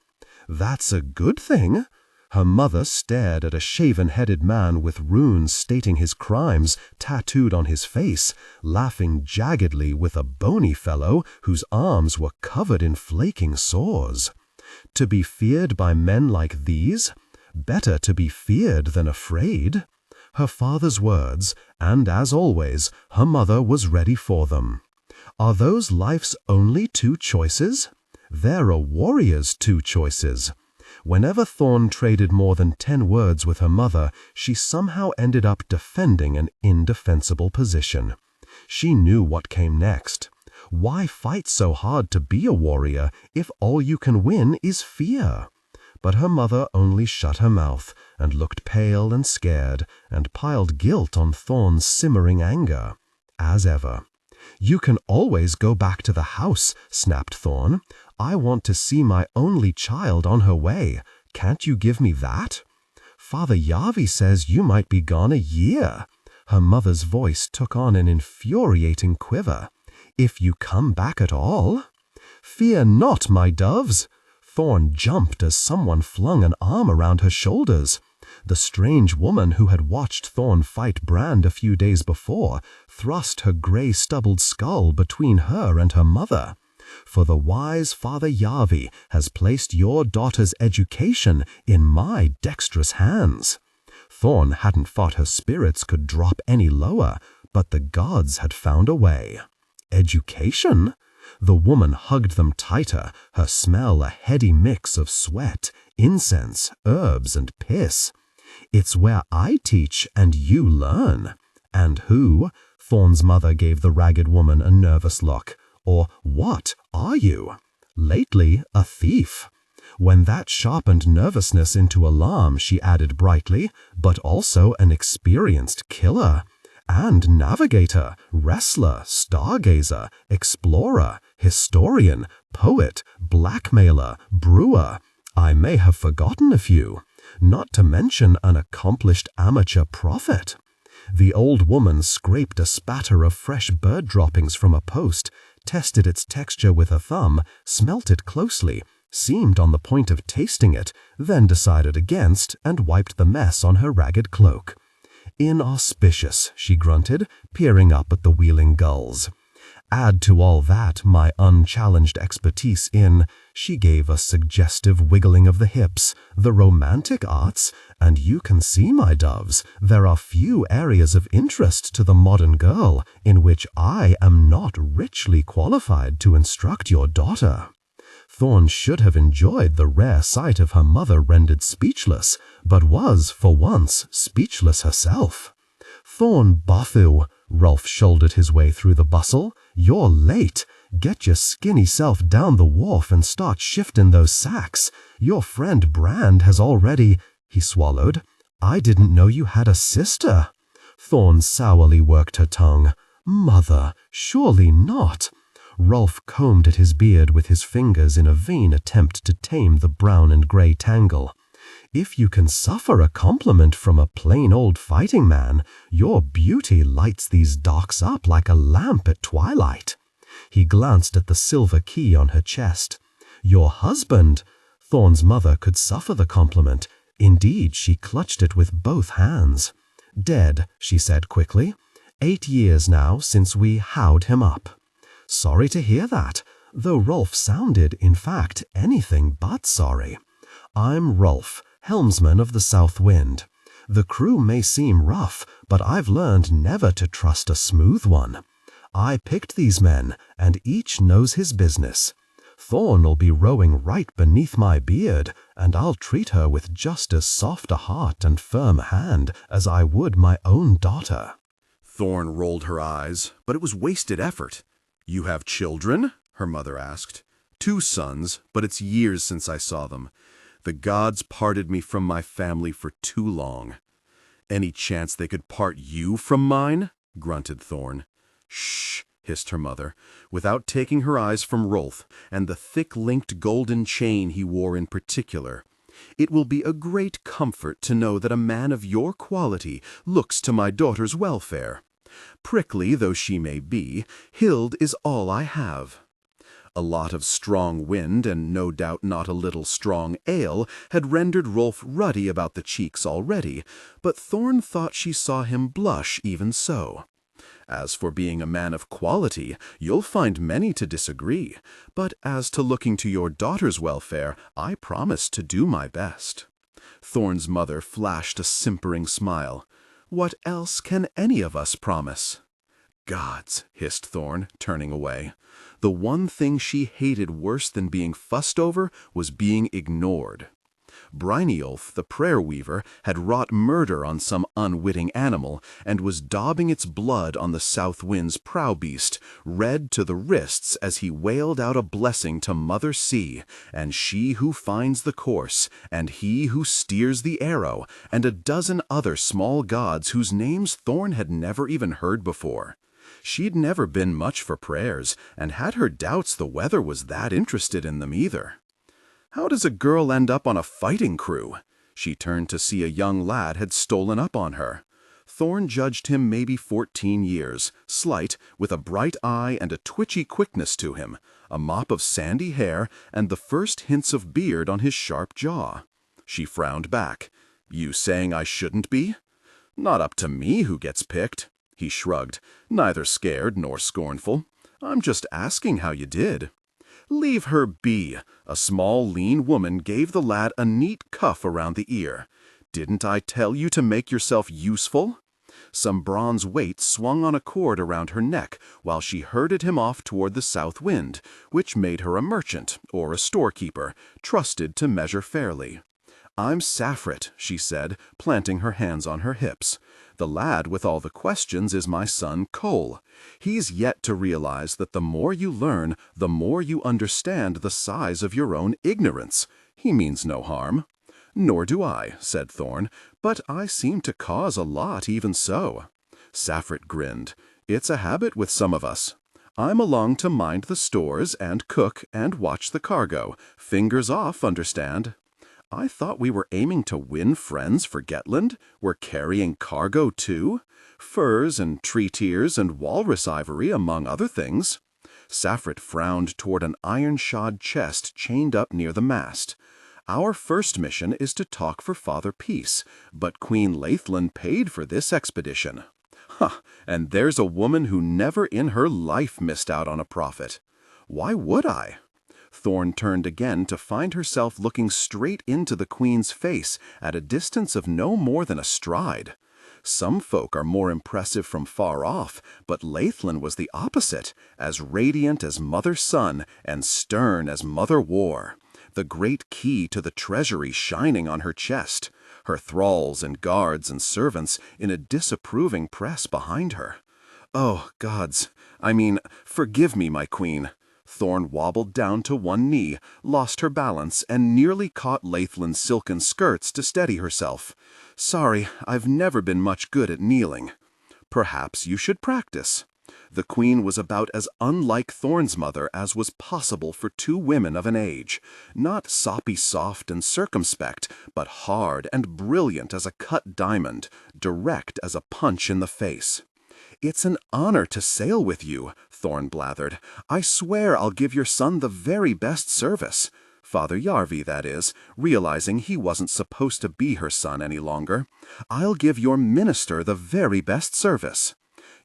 "That's a good thing." Her mother stared at a shaven-headed man with runes stating his crimes tattooed on his face, laughing jaggedly with a bony fellow whose arms were covered in flaking sores. To be feared by men like these? Better to be feared than afraid. Her father's words, and as always, her mother was ready for them. Are those life's only two choices? They're a warrior's two choices. Whenever Thorn traded more than 10 words with her mother, she somehow ended up defending an indefensible position. She knew what came next. Why fight so hard to be a warrior if all you can win is fear? But her mother only shut her mouth and looked pale and scared and piled guilt on Thorn's simmering anger. As ever. "You can always go back to the house," snapped Thorn. "I want to see my only child on her way. Can't you give me that?" "Father Yarvi says you might be gone a year." Her mother's voice took on an infuriating quiver. "If you come back at all?" "Fear not, my doves." Thorn jumped as someone flung an arm around her shoulders. The strange woman who had watched Thorn fight Brand a few days before thrust her gray-stubbled skull between her and her mother. "For the wise Father Yarvi has placed your daughter's education in my dexterous hands." Thorn hadn't thought her spirits could drop any lower, but the gods had found a way. Education? The woman hugged them tighter, her smell a heady mix of sweat, incense, herbs, and piss. "It's where I teach and you learn." "And who?" Thorn's mother gave the ragged woman a nervous look. "Or what are you?" "Lately, a thief." When that sharpened nervousness into alarm, she added brightly, "but also an experienced killer. And navigator, wrestler, stargazer, explorer, historian, poet, blackmailer, brewer. I may have forgotten a few. Not to mention an accomplished amateur prophet." The old woman scraped a spatter of fresh bird droppings from a post, tested its texture with a thumb, smelt it closely, seemed on the point of tasting it, then decided against and wiped the mess on her ragged cloak. "Inauspicious," she grunted, peering up at the wheeling gulls. Add to all that my unchallenged expertise in, she gave a suggestive wiggling of the hips, the romantic arts, and you can see, my doves, there are few areas of interest to the modern girl in which I am not richly qualified to instruct your daughter. Thorn should have enjoyed the rare sight of her mother rendered speechless, but was, for once, speechless herself. "Thorn Bathu," Rolf shouldered his way through the bustle. "You're late. Get your skinny self down the wharf and start shifting those sacks. Your friend Brand has already—" He swallowed. "I didn't know you had a sister." Thorn sourly worked her tongue. "Mother, surely not." Rolf combed at his beard with his fingers in a vain attempt to tame the brown and grey tangle. "If you can suffer a compliment from a plain old fighting man, your beauty lights these docks up like a lamp at twilight." He glanced at the silver key on her chest. "Your husband?" Thorn's mother could suffer the compliment. Indeed, she clutched it with both hands. "Dead," she said quickly. 8 years now since we howed him up." Sorry to hear that, though Rolf sounded, in fact, anything but sorry. "I'm Rolf, helmsman of the South Wind. The crew may seem rough, but I've learned never to trust a smooth one. I picked these men, and each knows his business. Thorn'll be rowing right beneath my beard, and I'll treat her with just as soft a heart and firm hand as I would my own daughter." Thorn rolled her eyes, but it was wasted effort. "You have children?" her mother asked. "2 sons, but it's years since I saw them. The gods parted me from my family for too long." "Any chance they could part you from mine?" grunted Thorn. "Shh," hissed her mother, without taking her eyes from Rolf and the thick-linked golden chain he wore in particular. "It will be a great comfort to know that a man of your quality looks to my daughter's welfare. Prickly though she may be, Hild is all I have." A lot of strong wind, and no doubt not a little strong ale, had rendered Rolf ruddy about the cheeks already, but Thorn thought she saw him blush even so. "As for being a man of quality, you'll find many to disagree, but as to looking to your daughter's welfare, I promise to do my best." Thorn's mother flashed a simpering smile. "What else can any of us promise?" "Gods," hissed Thorn, turning away. The one thing she hated worse than being fussed over was being ignored. Brynjolf, the prayer weaver, had wrought murder on some unwitting animal, and was daubing its blood on the south wind's prow beast, red to the wrists as he wailed out a blessing to Mother Sea, and she who finds the course, and he who steers the arrow, and a dozen other small gods whose names Thorn had never even heard before. She'd never been much for prayers, and had her doubts the weather was that interested in them either. How does a girl end up on a fighting crew? She turned to see a young lad had stolen up on her. Thorn judged him maybe 14 years, slight, with a bright eye and a twitchy quickness to him, a mop of sandy hair, and the first hints of beard on his sharp jaw. She frowned back. "You saying I shouldn't be?" "Not up to me who gets picked." He shrugged, neither scared nor scornful. "I'm just asking how you did." "Leave her be." A small, lean woman gave the lad a neat cuff around the ear. "Didn't I tell you to make yourself useful?" Some bronze weight swung on a cord around her neck while she herded him off toward the south wind, which made her a merchant, or a storekeeper, trusted to measure fairly. "I'm Saffrit," she said, planting her hands on her hips. "The lad with all the questions is my son Cole. He's yet to realize that the more you learn, the more you understand the size of your own ignorance. He means no harm." "Nor do I," said Thorn, "but I seem to cause a lot even so." Saffrit grinned. "It's a habit with some of us. I'm along to mind the stores and cook and watch the cargo. Fingers off, understand." "I thought we were aiming to win friends for Gettland. We're carrying cargo, too? Furs and tree tears and walrus ivory, among other things." Saffrit frowned toward an iron-shod chest chained up near the mast. "Our first mission is to talk for Father Peace, but Queen Laithlen paid for this expedition." "Huh, and there's a woman who never in her life missed out on a profit." "Why would I?" Thorn turned again to find herself looking straight into the Queen's face at a distance of no more than a stride. Some folk are more impressive from far off, but Laithlen was the opposite, as radiant as Mother Sun and stern as Mother War, the great key to the treasury shining on her chest, her thralls and guards and servants in a disapproving press behind her. "Oh, gods, forgive me, my queen." Thorn wobbled down to one knee, lost her balance, and nearly caught Laithlen's silken skirts to steady herself. "Sorry, I've never been much good at kneeling." "Perhaps you should practice." The queen was about as unlike Thorn's mother as was possible for 2 women of an age, not soppy soft and circumspect, but hard and brilliant as a cut diamond, direct as a punch in the face. "It's an honor to sail with you," Thorn blathered. "I swear I'll give your son the very best service." Father Yarvi, that is, realizing he wasn't supposed to be her son any longer. "I'll give your minister the very best service."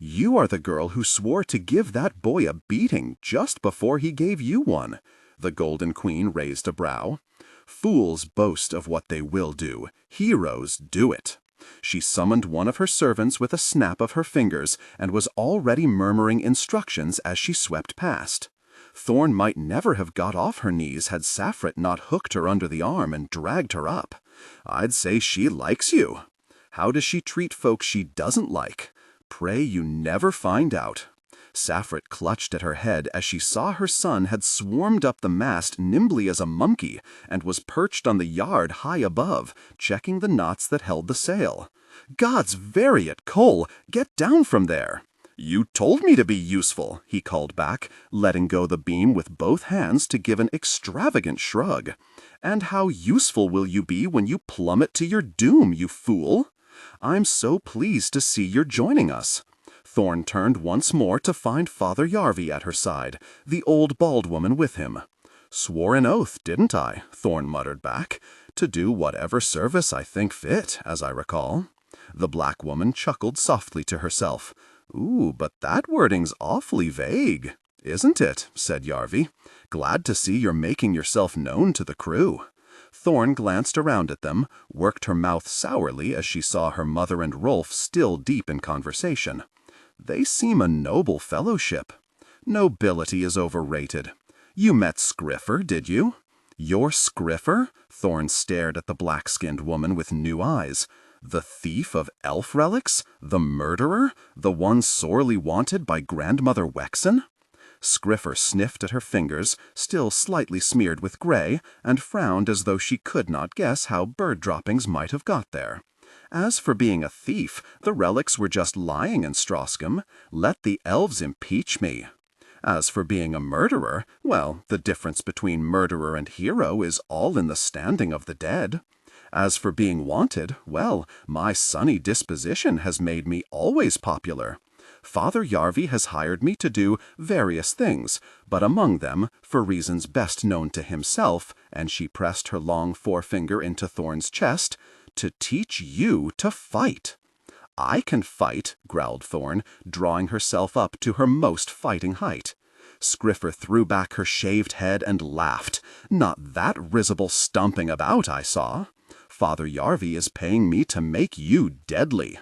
"You are the girl who swore to give that boy a beating just before he gave you one." The Golden Queen raised a brow. "Fools boast of what they will do. Heroes do it." She summoned one of her servants with a snap of her fingers and was already murmuring instructions as she swept past. Thorn might never have got off her knees had Saffret not hooked her under the arm and dragged her up. I'd say she likes you. How does she treat folks she doesn't like? Pray you never find out. Saffret clutched at her head as she saw her son had swarmed up the mast nimbly as a monkey and was perched on the yard high above, checking the knots that held the sail. "God's variot, Cole, get down from there!" "You told me to be useful," he called back, letting go the beam with both hands to give an extravagant shrug. "And how useful will you be when you plummet to your doom, you fool? I'm so pleased to see you're joining us." Thorn turned once more to find Father Yarvi at her side, the old bald woman with him. "Swore an oath, didn't I?" Thorn muttered back. "To do whatever service I think fit, as I recall." The black woman chuckled softly to herself. "Ooh, but that wording's awfully vague." "Isn't it?" said Yarvi. "Glad to see you're making yourself known to the crew." Thorn glanced around at them, worked her mouth sourly as she saw her mother and Rolf still deep in conversation. "They seem a noble fellowship." "Nobility is overrated. You met Scriffer, did you?" "Your Scriffer?" Thorn stared at the black-skinned woman with new eyes. "The thief of elf relics? The murderer? The one sorely wanted by Grandmother Wexen?" Scriffer sniffed at her fingers, still slightly smeared with gray, and frowned as though she could not guess how bird droppings might have got there. "As for being a thief, the relics were just lying in Stroscombe. Let the elves impeach me. As for being a murderer, well, the difference between murderer and hero is all in the standing of the dead. As for being wanted, well, my sunny disposition has made me always popular. Father Yarvi has hired me to do various things, but among them, for reasons best known to himself," and she pressed her long forefinger into Thorn's chest, "to teach you to fight." "I can fight," growled Thorn, drawing herself up to her most fighting height. Scriffer threw back her shaved head and laughed. "Not that risible stumping about I saw. Father Yarvi is paying me to make you deadly."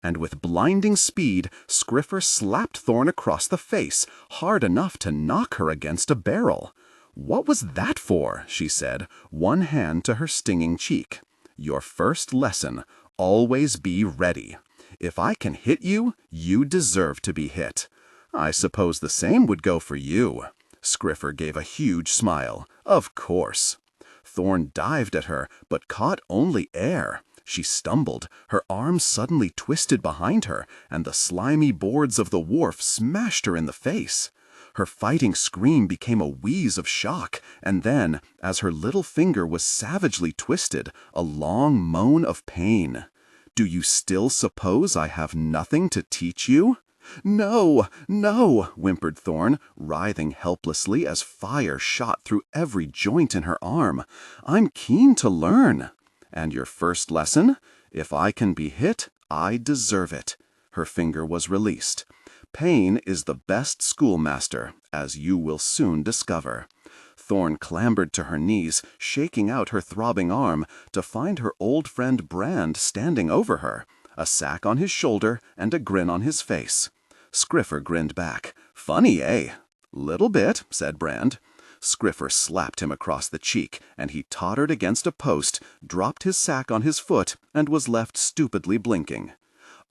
And with blinding speed, Scriffer slapped Thorn across the face, hard enough to knock her against a barrel. "What was that for?" she said, one hand to her stinging cheek. "Your first lesson. Always be ready. If I can hit you, you deserve to be hit. I suppose the same would go for you." Scriffer gave a huge smile. "Of course." Thorn dived at her, but caught only air. She stumbled, her arms suddenly twisted behind her, and the slimy boards of the wharf smashed her in the face. Her fighting scream became a wheeze of shock, and then, as her little finger was savagely twisted, a long moan of pain. "Do you still suppose I have nothing to teach you?" "No, no," whimpered Thorn, writhing helplessly as fire shot through every joint in her arm. "I'm keen to learn." "And your first lesson? If I can be hit, I deserve it." Her finger was released. "Pain is the best schoolmaster, as you will soon discover." Thorn clambered to her knees, shaking out her throbbing arm, to find her old friend Brand standing over her, a sack on his shoulder and a grin on his face. Scriffer grinned back. "Funny, eh?" "Little bit," said Brand. Scriffer slapped him across the cheek, and he tottered against a post, dropped his sack on his foot, and was left stupidly blinking.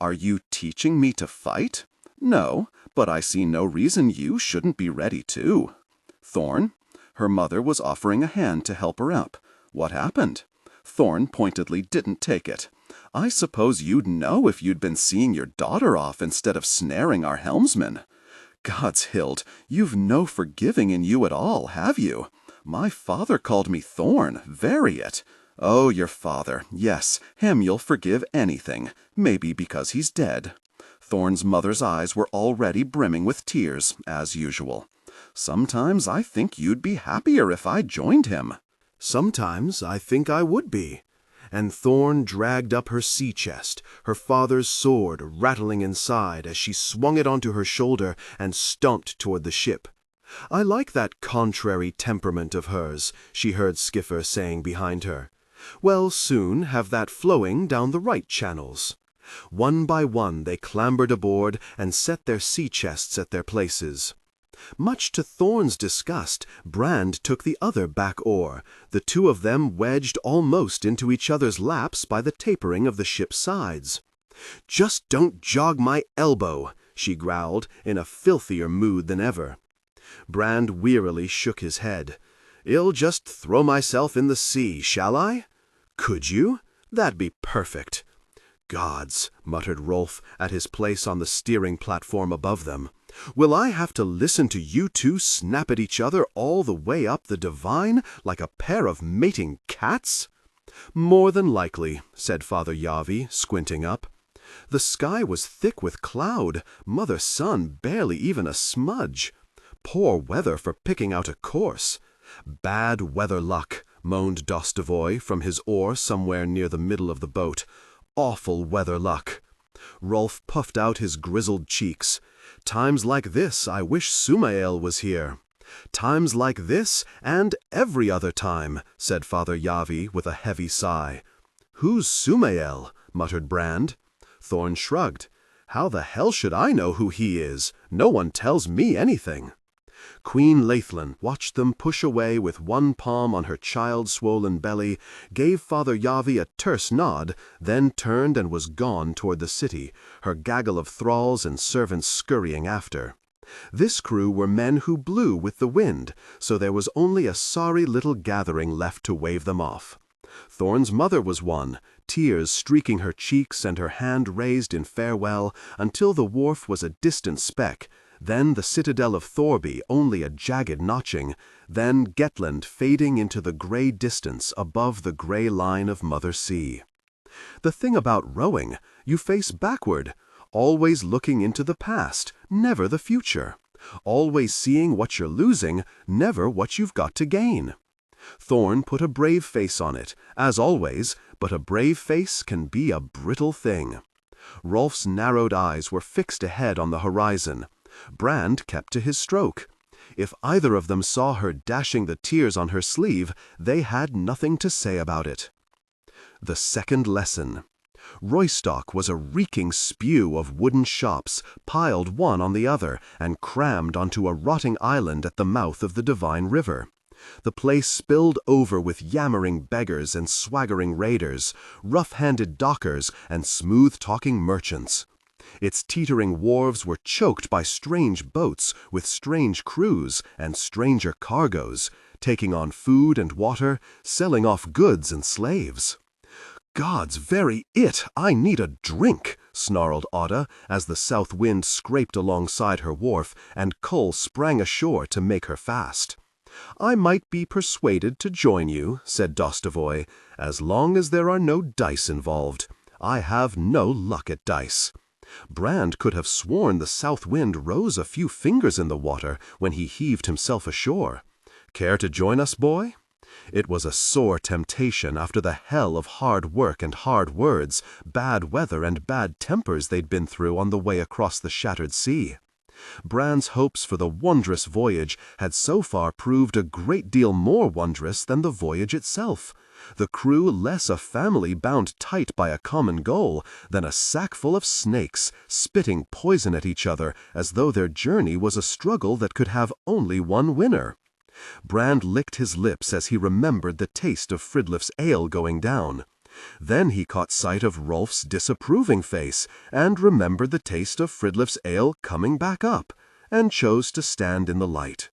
"Are you teaching me to fight?" "No, but I see no reason you shouldn't be ready too." "Thorn?" Her mother was offering a hand to help her up. "What happened?" Thorn pointedly didn't take it. "I suppose you'd know if you'd been seeing your daughter off instead of snaring our helmsman." "God's hilt, you've no forgiving in you at all, have you? My father called me Thorn, variot." "Oh, your father, yes, him you'll forgive anything, maybe because he's dead." Thorn's mother's eyes were already brimming with tears, as usual. "Sometimes I think you'd be happier if I joined him." "Sometimes I think I would be." And Thorn dragged up her sea chest, her father's sword rattling inside as she swung it onto her shoulder and stomped toward the ship. "I like that contrary temperament of hers," she heard Skiffer saying behind her. Well, soon have that flowing down the right channels. One by one they clambered aboard and set their sea chests at their places. Much to Thorn's disgust, Brand took the other back oar, the two of them wedged almost into each other's laps by the tapering of the ship's sides. "Just don't jog my elbow," she growled, in a filthier mood than ever. Brand wearily shook his head. "I'll just throw myself in the sea, shall I?" "Could you? That'd be perfect." "Gods," muttered Rolf at his place on the steering platform above them. "Will I have to listen to you two snap at each other all the way up the Divine like a pair of mating cats?" "More than likely," said Father Yarvi, squinting up. The sky was thick with cloud, mother sun barely even a smudge. Poor weather for picking out a course. "Bad weather luck," moaned Dostovoy from his oar somewhere near the middle of the boat. "Awful weather luck." Rolf puffed out his grizzled cheeks. "Times like this I wish Sumael was here." "Times like this and every other time," said Father Yarvi with a heavy sigh. "Who's Sumael?" muttered Brand. Thorn shrugged. "How the hell should I know who he is? No one tells me anything." Queen Laithlen watched them push away with one palm on her child-swollen belly, gave Father Yarvi a terse nod, then turned and was gone toward the city, her gaggle of thralls and servants scurrying after. This crew were men who blew with the wind, so there was only a sorry little gathering left to wave them off. Thorn's mother was one, tears streaking her cheeks and her hand raised in farewell until the wharf was a distant speck, then the citadel of Thorby only a jagged notching, then Gettland fading into the gray distance above the gray line of Mother Sea. The thing about rowing, you face backward, always looking into the past, never the future, always seeing what you're losing, never what you've got to gain. Thorn put a brave face on it, as always, but a brave face can be a brittle thing. Rolf's narrowed eyes were fixed ahead on the horizon. Brand kept to his stroke. If either of them saw her dashing the tears on her sleeve, they had nothing to say about it. The second lesson. Roystock was a reeking spew of wooden shops, piled one on the other and crammed onto a rotting island at the mouth of the Divine River. The place spilled over with yammering beggars and swaggering raiders, rough-handed dockers and smooth-talking merchants. Its teetering wharves were choked by strange boats with strange crews and stranger cargoes, taking on food and water, selling off goods and slaves. "God's very it, I need a drink," snarled Oda as the south wind scraped alongside her wharf and Kull sprang ashore to make her fast. "I might be persuaded to join you," said Dostovoy, "as long as there are no dice involved. I have no luck at dice." Brand could have sworn the south wind rose a few fingers in the water when he heaved himself ashore. "Care to join us, boy?" It was a sore temptation after the hell of hard work and hard words, bad weather and bad tempers they'd been through on the way across the shattered sea. Brand's hopes for the wondrous voyage had so far proved a great deal more wondrous than the voyage itself. The crew less a family bound tight by a common goal than a sackful of snakes, spitting poison at each other as though their journey was a struggle that could have only one winner. Brand licked his lips as he remembered the taste of Fridliff's ale going down. Then he caught sight of Rolf's disapproving face, and remembered the taste of Fridliff's ale coming back up, and chose to stand in the light.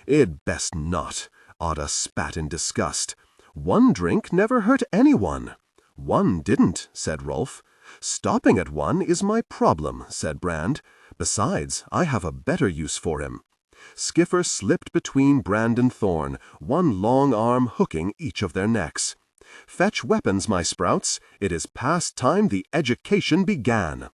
"It'd best not," Oda spat in disgust. "One drink never hurt anyone." "One didn't," said Rolf. "Stopping at one is my problem," said Brand. "Besides, I have a better use for him." Skiffer slipped between Brand and Thorn, one long arm hooking each of their necks. "Fetch weapons, my sprouts. It is past time the education began."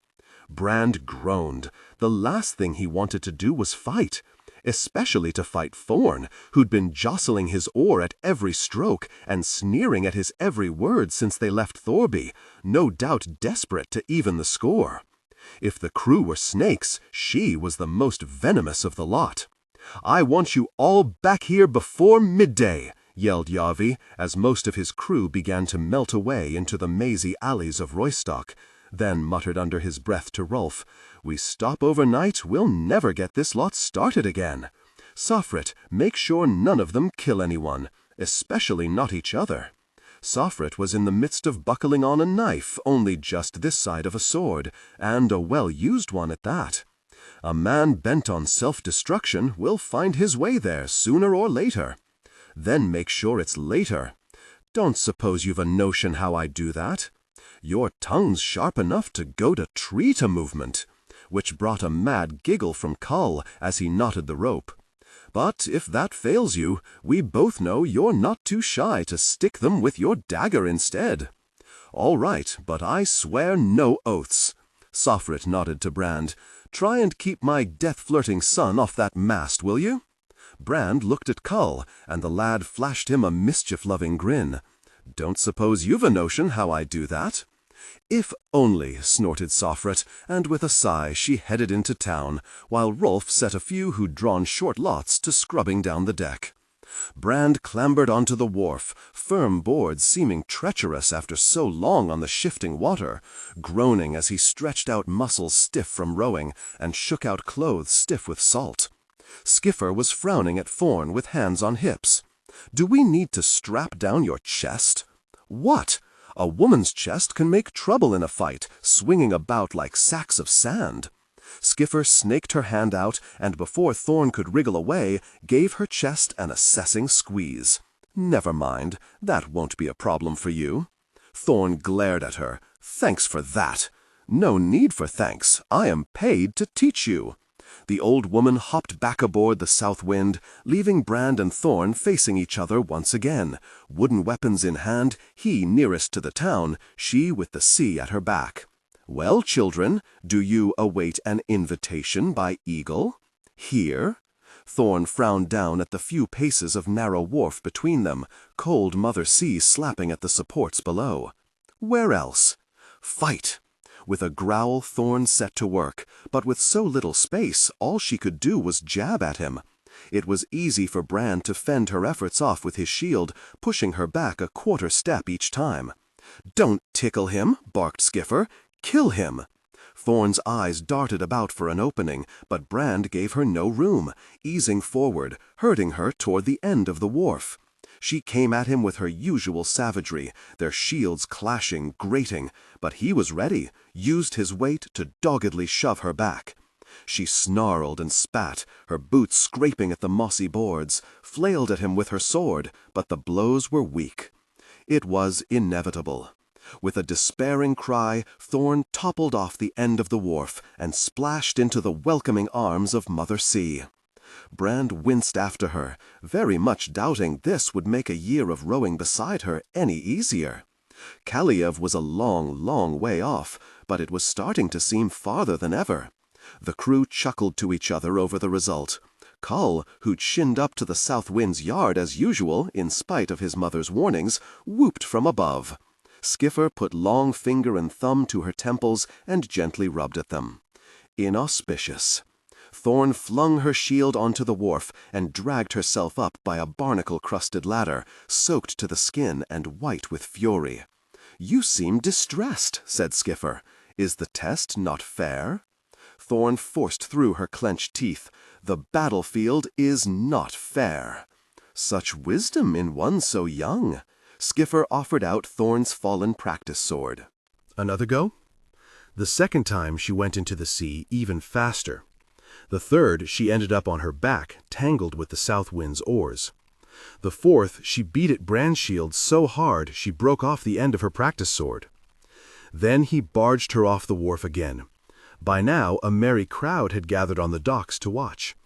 Brand groaned. The last thing he wanted to do was fight, especially to fight Thorn, who'd been jostling his oar at every stroke and sneering at his every word since they left Thorby, no doubt desperate to even the score. If the crew were snakes, she was the most venomous of the lot. "I want you all back here before midday," yelled Yarvi, as most of his crew began to melt away into the mazy alleys of Roystock, then muttered under his breath to Rolf, "We stop overnight, we'll never get this lot started again. Sofrit, make sure none of them kill anyone, especially not each other." Sofrit was in the midst of buckling on a knife only just this side of a sword, and a well-used one at that. A man bent on self-destruction will find his way there sooner or later. Then make sure it's later. Don't suppose you've a notion how I do that. Your tongue's sharp enough to go to treat a movement, which brought a mad giggle from Cull as he knotted the rope. But if that fails you, we both know you're not too shy to stick them with your dagger instead. All right, but I swear no oaths. Sofrit nodded to Brand. Try and keep my death-flirting son off that mast, will you? Brand looked at Cull, and the lad flashed him a mischief-loving grin. Don't suppose you've a notion how I do that? If only, snorted Sofrit, and with a sigh she headed into town, while Rolf set a few who'd drawn short lots to scrubbing down the deck. Brand clambered onto the wharf, firm boards seeming treacherous after so long on the shifting water, groaning as he stretched out muscles stiff from rowing and shook out clothes stiff with salt. Skiffer was frowning at Thorn with hands on hips. "Do we need to strap down your chest?" "What? A woman's chest can make trouble in a fight, swinging about like sacks of sand." Skiffer snaked her hand out, and before Thorn could wriggle away, gave her chest an assessing squeeze. "Never mind, that won't be a problem for you." Thorn glared at her. "Thanks for that." "No need for thanks. I am paid to teach you." The old woman hopped back aboard the South Wind, leaving Brand and Thorn facing each other once again, wooden weapons in hand, he nearest to the town, she with the sea at her back. "Well, children, do you await an invitation by Eagle? Here?" Thorn frowned down at the few paces of narrow wharf between them, cold Mother Sea slapping at the supports below. "Where else?" "Fight!" With a growl, Thorn set to work, but with so little space, all she could do was jab at him. It was easy for Brand to fend her efforts off with his shield, pushing her back a quarter step each time. "Don't tickle him," barked Skiffer. "Kill him!" Thorn's eyes darted about for an opening, but Brand gave her no room, easing forward, herding her toward the end of the wharf. She came at him with her usual savagery, their shields clashing, grating, but he was ready, used his weight to doggedly shove her back. She snarled and spat, her boots scraping at the mossy boards, flailed at him with her sword, but the blows were weak. It was inevitable. With a despairing cry, Thorn toppled off the end of the wharf and splashed into the welcoming arms of Mother Sea. Brand winced after her, very much doubting this would make a year of rowing beside her any easier. Kaliev was a long, long way off, but it was starting to seem farther than ever. The crew chuckled to each other over the result. Cull, who'd shinned up to the South Wind's yard as usual, in spite of his mother's warnings, whooped from above. Skiffer put long finger and thumb to her temples and gently rubbed at them. Inauspicious. Thorn flung her shield onto the wharf and dragged herself up by a barnacle-crusted ladder, soaked to the skin and white with fury. "You seem distressed," said Skiffer. "Is the test not fair?" Thorn forced through her clenched teeth. "The battlefield is not fair." "Such wisdom in one so young." Skiffer offered out Thorn's fallen practice sword. Another go? The second time she went into the sea even faster. The third she ended up on her back, tangled with the South Wind's oars. The fourth she beat at Brand's shield so hard she broke off the end of her practice sword. Then he barged her off the wharf again. By now a merry crowd had gathered on the docks to watch.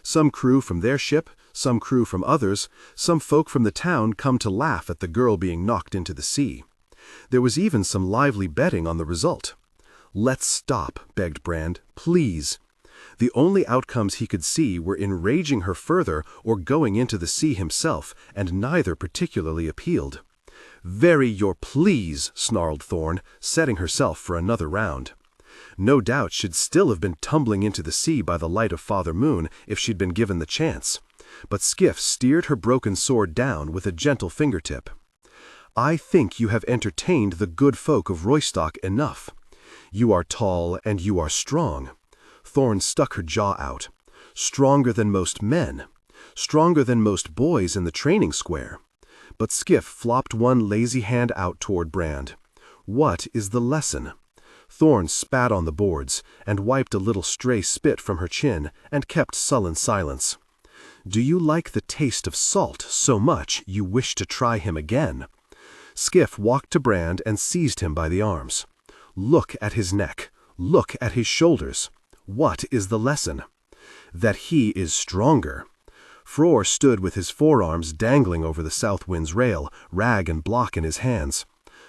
Some crew from their ship, some crew from others, some folk from the town come to laugh at the girl being knocked into the sea. There was even some lively betting on the result. "Let's stop," begged Brand, "please." The only outcomes he could see were enraging her further or going into the sea himself, and neither particularly appealed. "Very your please," snarled Thorn, setting herself for another round. No doubt she'd still have been tumbling into the sea by the light of Father Moon if she'd been given the chance. But Skiff steered her broken sword down with a gentle fingertip. "I think you have entertained the good folk of Roystock enough. You are tall and you are strong." Thorn stuck her jaw out. "Stronger than most men. Stronger than most boys in the training square." But Skiff flopped one lazy hand out toward Brand. "What is the lesson?" Thorn spat on the boards, and wiped a little stray spit from her chin, and kept sullen silence. "Do you like the taste of salt so much you wish to try him again?" Skiff walked to Brand and seized him by the arms. "Look at his neck. Look at his shoulders. What is the lesson?" "That he is stronger." Frore stood with his forearms dangling over the south wind's rail, rag and block in his hands.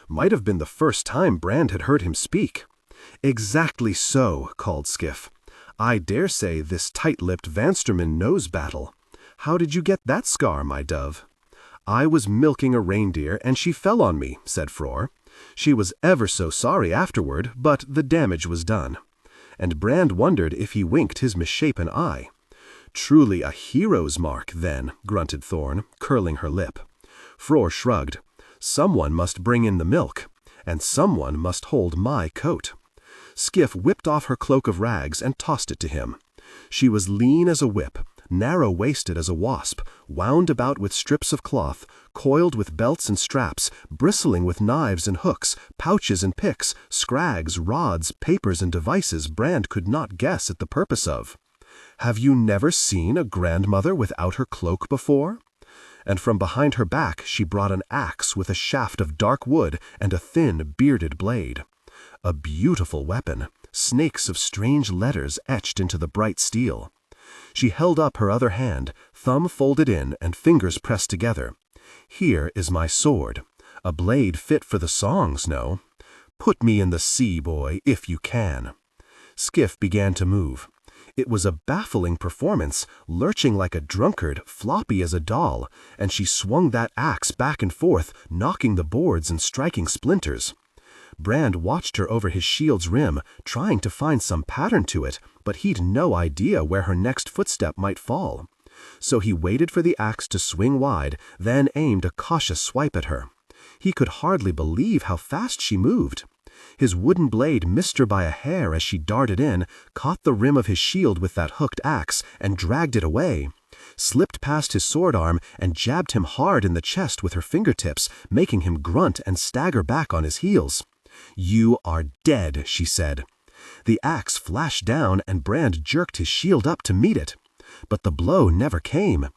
Might have been the first time Brand had heard him speak. "Exactly so," called Skiff. "I dare say this tight-lipped Vansterman knows battle. How did you get that scar, my dove?" "I was milking a reindeer, and she fell on me," said Frore. "She was ever so sorry afterward, but the damage was done." And Brand wondered if he winked his misshapen eye. "Truly a hero's mark, then," grunted Thorn, curling her lip. Frore shrugged. "Someone must bring in the milk, and someone must hold my coat." Skiff whipped off her cloak of rags and tossed it to him. She was lean as a whip, narrow-waisted as a wasp, wound about with strips of cloth, coiled with belts and straps, bristling with knives and hooks, pouches and picks, scrags, rods, papers and devices Brand could not guess at the purpose of. "Have you never seen a grandmother without her cloak before?" And from behind her back she brought an axe with a shaft of dark wood and a thin, bearded blade. A beautiful weapon, snakes of strange letters etched into the bright steel. She held up her other hand, thumb folded in and fingers pressed together. "Here is my sword. A blade fit for the songs, no? Put me in the sea, boy, if you can." Skiff began to move. It was a baffling performance, lurching like a drunkard, floppy as a doll, and she swung that axe back and forth, knocking the boards and striking splinters. Brand watched her over his shield's rim, trying to find some pattern to it, but he'd no idea where her next footstep might fall. So he waited for the axe to swing wide, then aimed a cautious swipe at her. He could hardly believe how fast she moved. His wooden blade missed her by a hair as she darted in, caught the rim of his shield with that hooked axe, and dragged it away, slipped past his sword arm and jabbed him hard in the chest with her fingertips, making him grunt and stagger back on his heels. "You are dead," she said. The axe flashed down and Brand jerked his shield up to meet it. But the blow never came.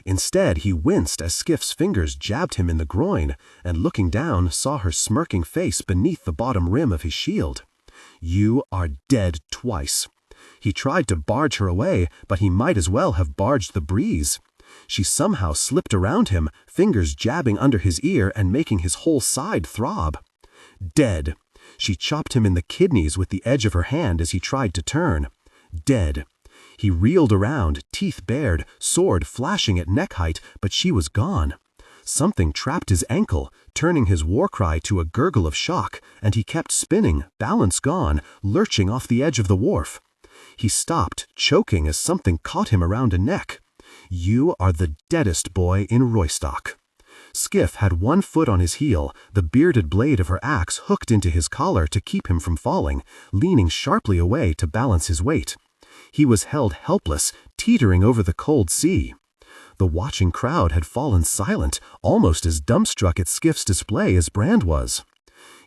Instead, he winced as Skiff's fingers jabbed him in the groin, and looking down saw her smirking face beneath the bottom rim of his shield. "You are dead twice." He tried to barge her away, but he might as well have barged the breeze. She somehow slipped around him, fingers jabbing under his ear and making his whole side throb. Dead. She chopped him in the kidneys with the edge of her hand as he tried to turn. Dead. He reeled around, teeth bared, sword flashing at neck height, but she was gone. Something trapped his ankle, turning his war cry to a gurgle of shock, and he kept spinning, balance gone, lurching off the edge of the wharf. He stopped, choking as something caught him around a neck. "You are the deadest boy in Roystock." Skiff had one foot on his heel, the bearded blade of her axe hooked into his collar to keep him from falling, leaning sharply away to balance his weight. He was held helpless, teetering over the cold sea. The watching crowd had fallen silent, almost as dumbstruck at Skiff's display as Brand was.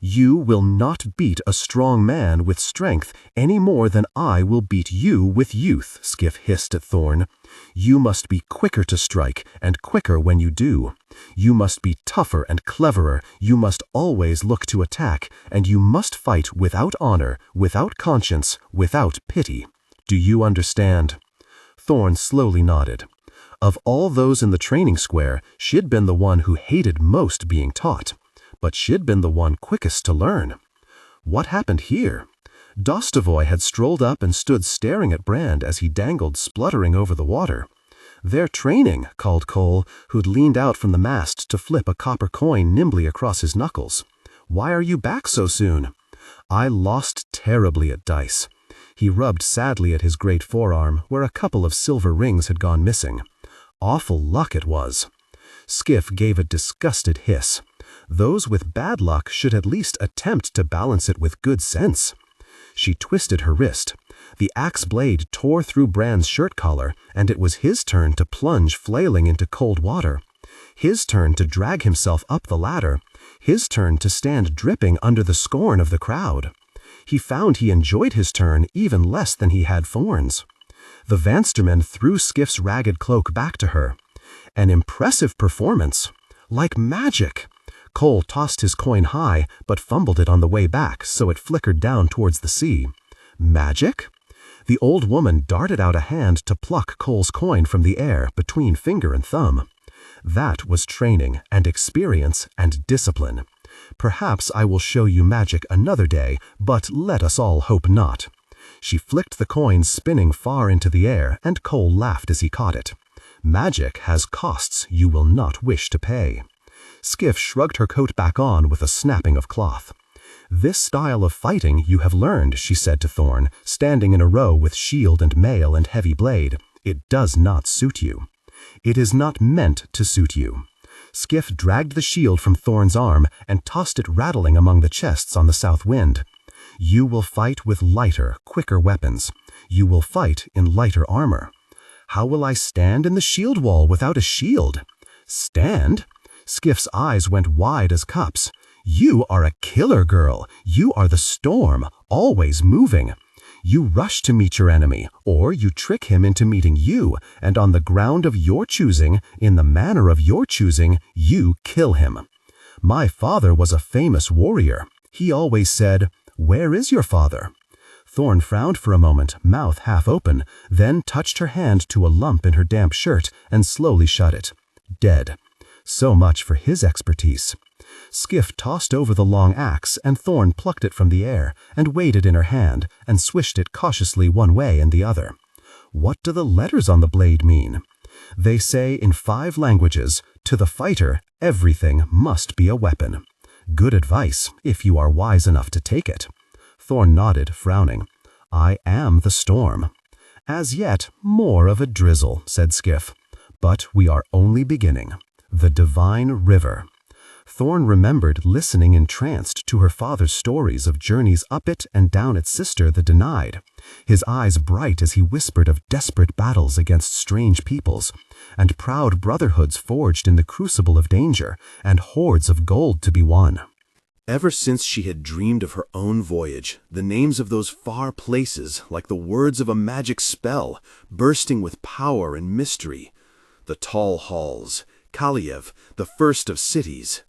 "You will not beat a strong man with strength any more than I will beat you with youth," Skiff hissed at Thorn. "You must be quicker to strike, and quicker when you do. You must be tougher and cleverer, you must always look to attack, and you must fight without honor, without conscience, without pity. Do you understand?" Thorn slowly nodded. Of all those in the training square, she'd been the one who hated most being taught. But she'd been the one quickest to learn. What happened here? Dostovoy had strolled up and stood staring at Brand as he dangled spluttering over the water. "They're training," called Cole, who'd leaned out from the mast to flip a copper coin nimbly across his knuckles. "Why are you back so soon?" "I lost terribly at dice." He rubbed sadly at his great forearm, where a couple of silver rings had gone missing. Awful luck it was. Skiff gave a disgusted hiss. Those with bad luck should at least attempt to balance it with good sense. She twisted her wrist. The axe blade tore through Bran's shirt collar, and it was his turn to plunge flailing into cold water. His turn to drag himself up the ladder. His turn to stand dripping under the scorn of the crowd. He found he enjoyed his turn even less than he had Thorn's. The Vansterman threw Skiff's ragged cloak back to her. An impressive performance. Like magic. Cole tossed his coin high, but fumbled it on the way back, so it flickered down towards the sea. Magic? The old woman darted out a hand to pluck Cole's coin from the air between finger and thumb. That was training and experience and discipline. Perhaps I will show you magic another day, but let us all hope not. She flicked the coin spinning far into the air, and Cole laughed as he caught it. Magic has costs you will not wish to pay. Skiff shrugged her coat back on with a snapping of cloth. This style of fighting you have learned, she said to Thorn, standing in a row with shield and mail and heavy blade. It does not suit you. It is not meant to suit you. Skiff dragged the shield from Thorn's arm and tossed it rattling among the chests on the south wind. You will fight with lighter, quicker weapons. You will fight in lighter armor. How will I stand in the shield wall without a shield? Stand? Skiff's eyes went wide as cups. You are a killer girl. You are the storm, always moving. You rush to meet your enemy, or you trick him into meeting you, and on the ground of your choosing, in the manner of your choosing, you kill him. My father was a famous warrior. He always said, "Where is your father?" Thorn frowned for a moment, mouth half open, then touched her hand to a lump in her damp shirt and slowly shut it. Dead. So much for his expertise. Skiff tossed over the long axe, and Thorn plucked it from the air and weighed it in her hand and swished it cautiously one way and the other. What do the letters on the blade mean? They say in 5 languages, to the fighter, everything must be a weapon. Good advice, if you are wise enough to take it. Thorn nodded, frowning. I am the storm. As yet, more of a drizzle, said Skiff. But we are only beginning. The divine river. Thorn remembered listening entranced to her father's stories of journeys up it and down its sister, the Denied, his eyes bright as he whispered of desperate battles against strange peoples, and proud brotherhoods forged in the crucible of danger, and hoards of gold to be won. Ever since she had dreamed of her own voyage, the names of those far places, like the words of a magic spell, bursting with power and mystery. The tall halls, Kaliev, the first of cities.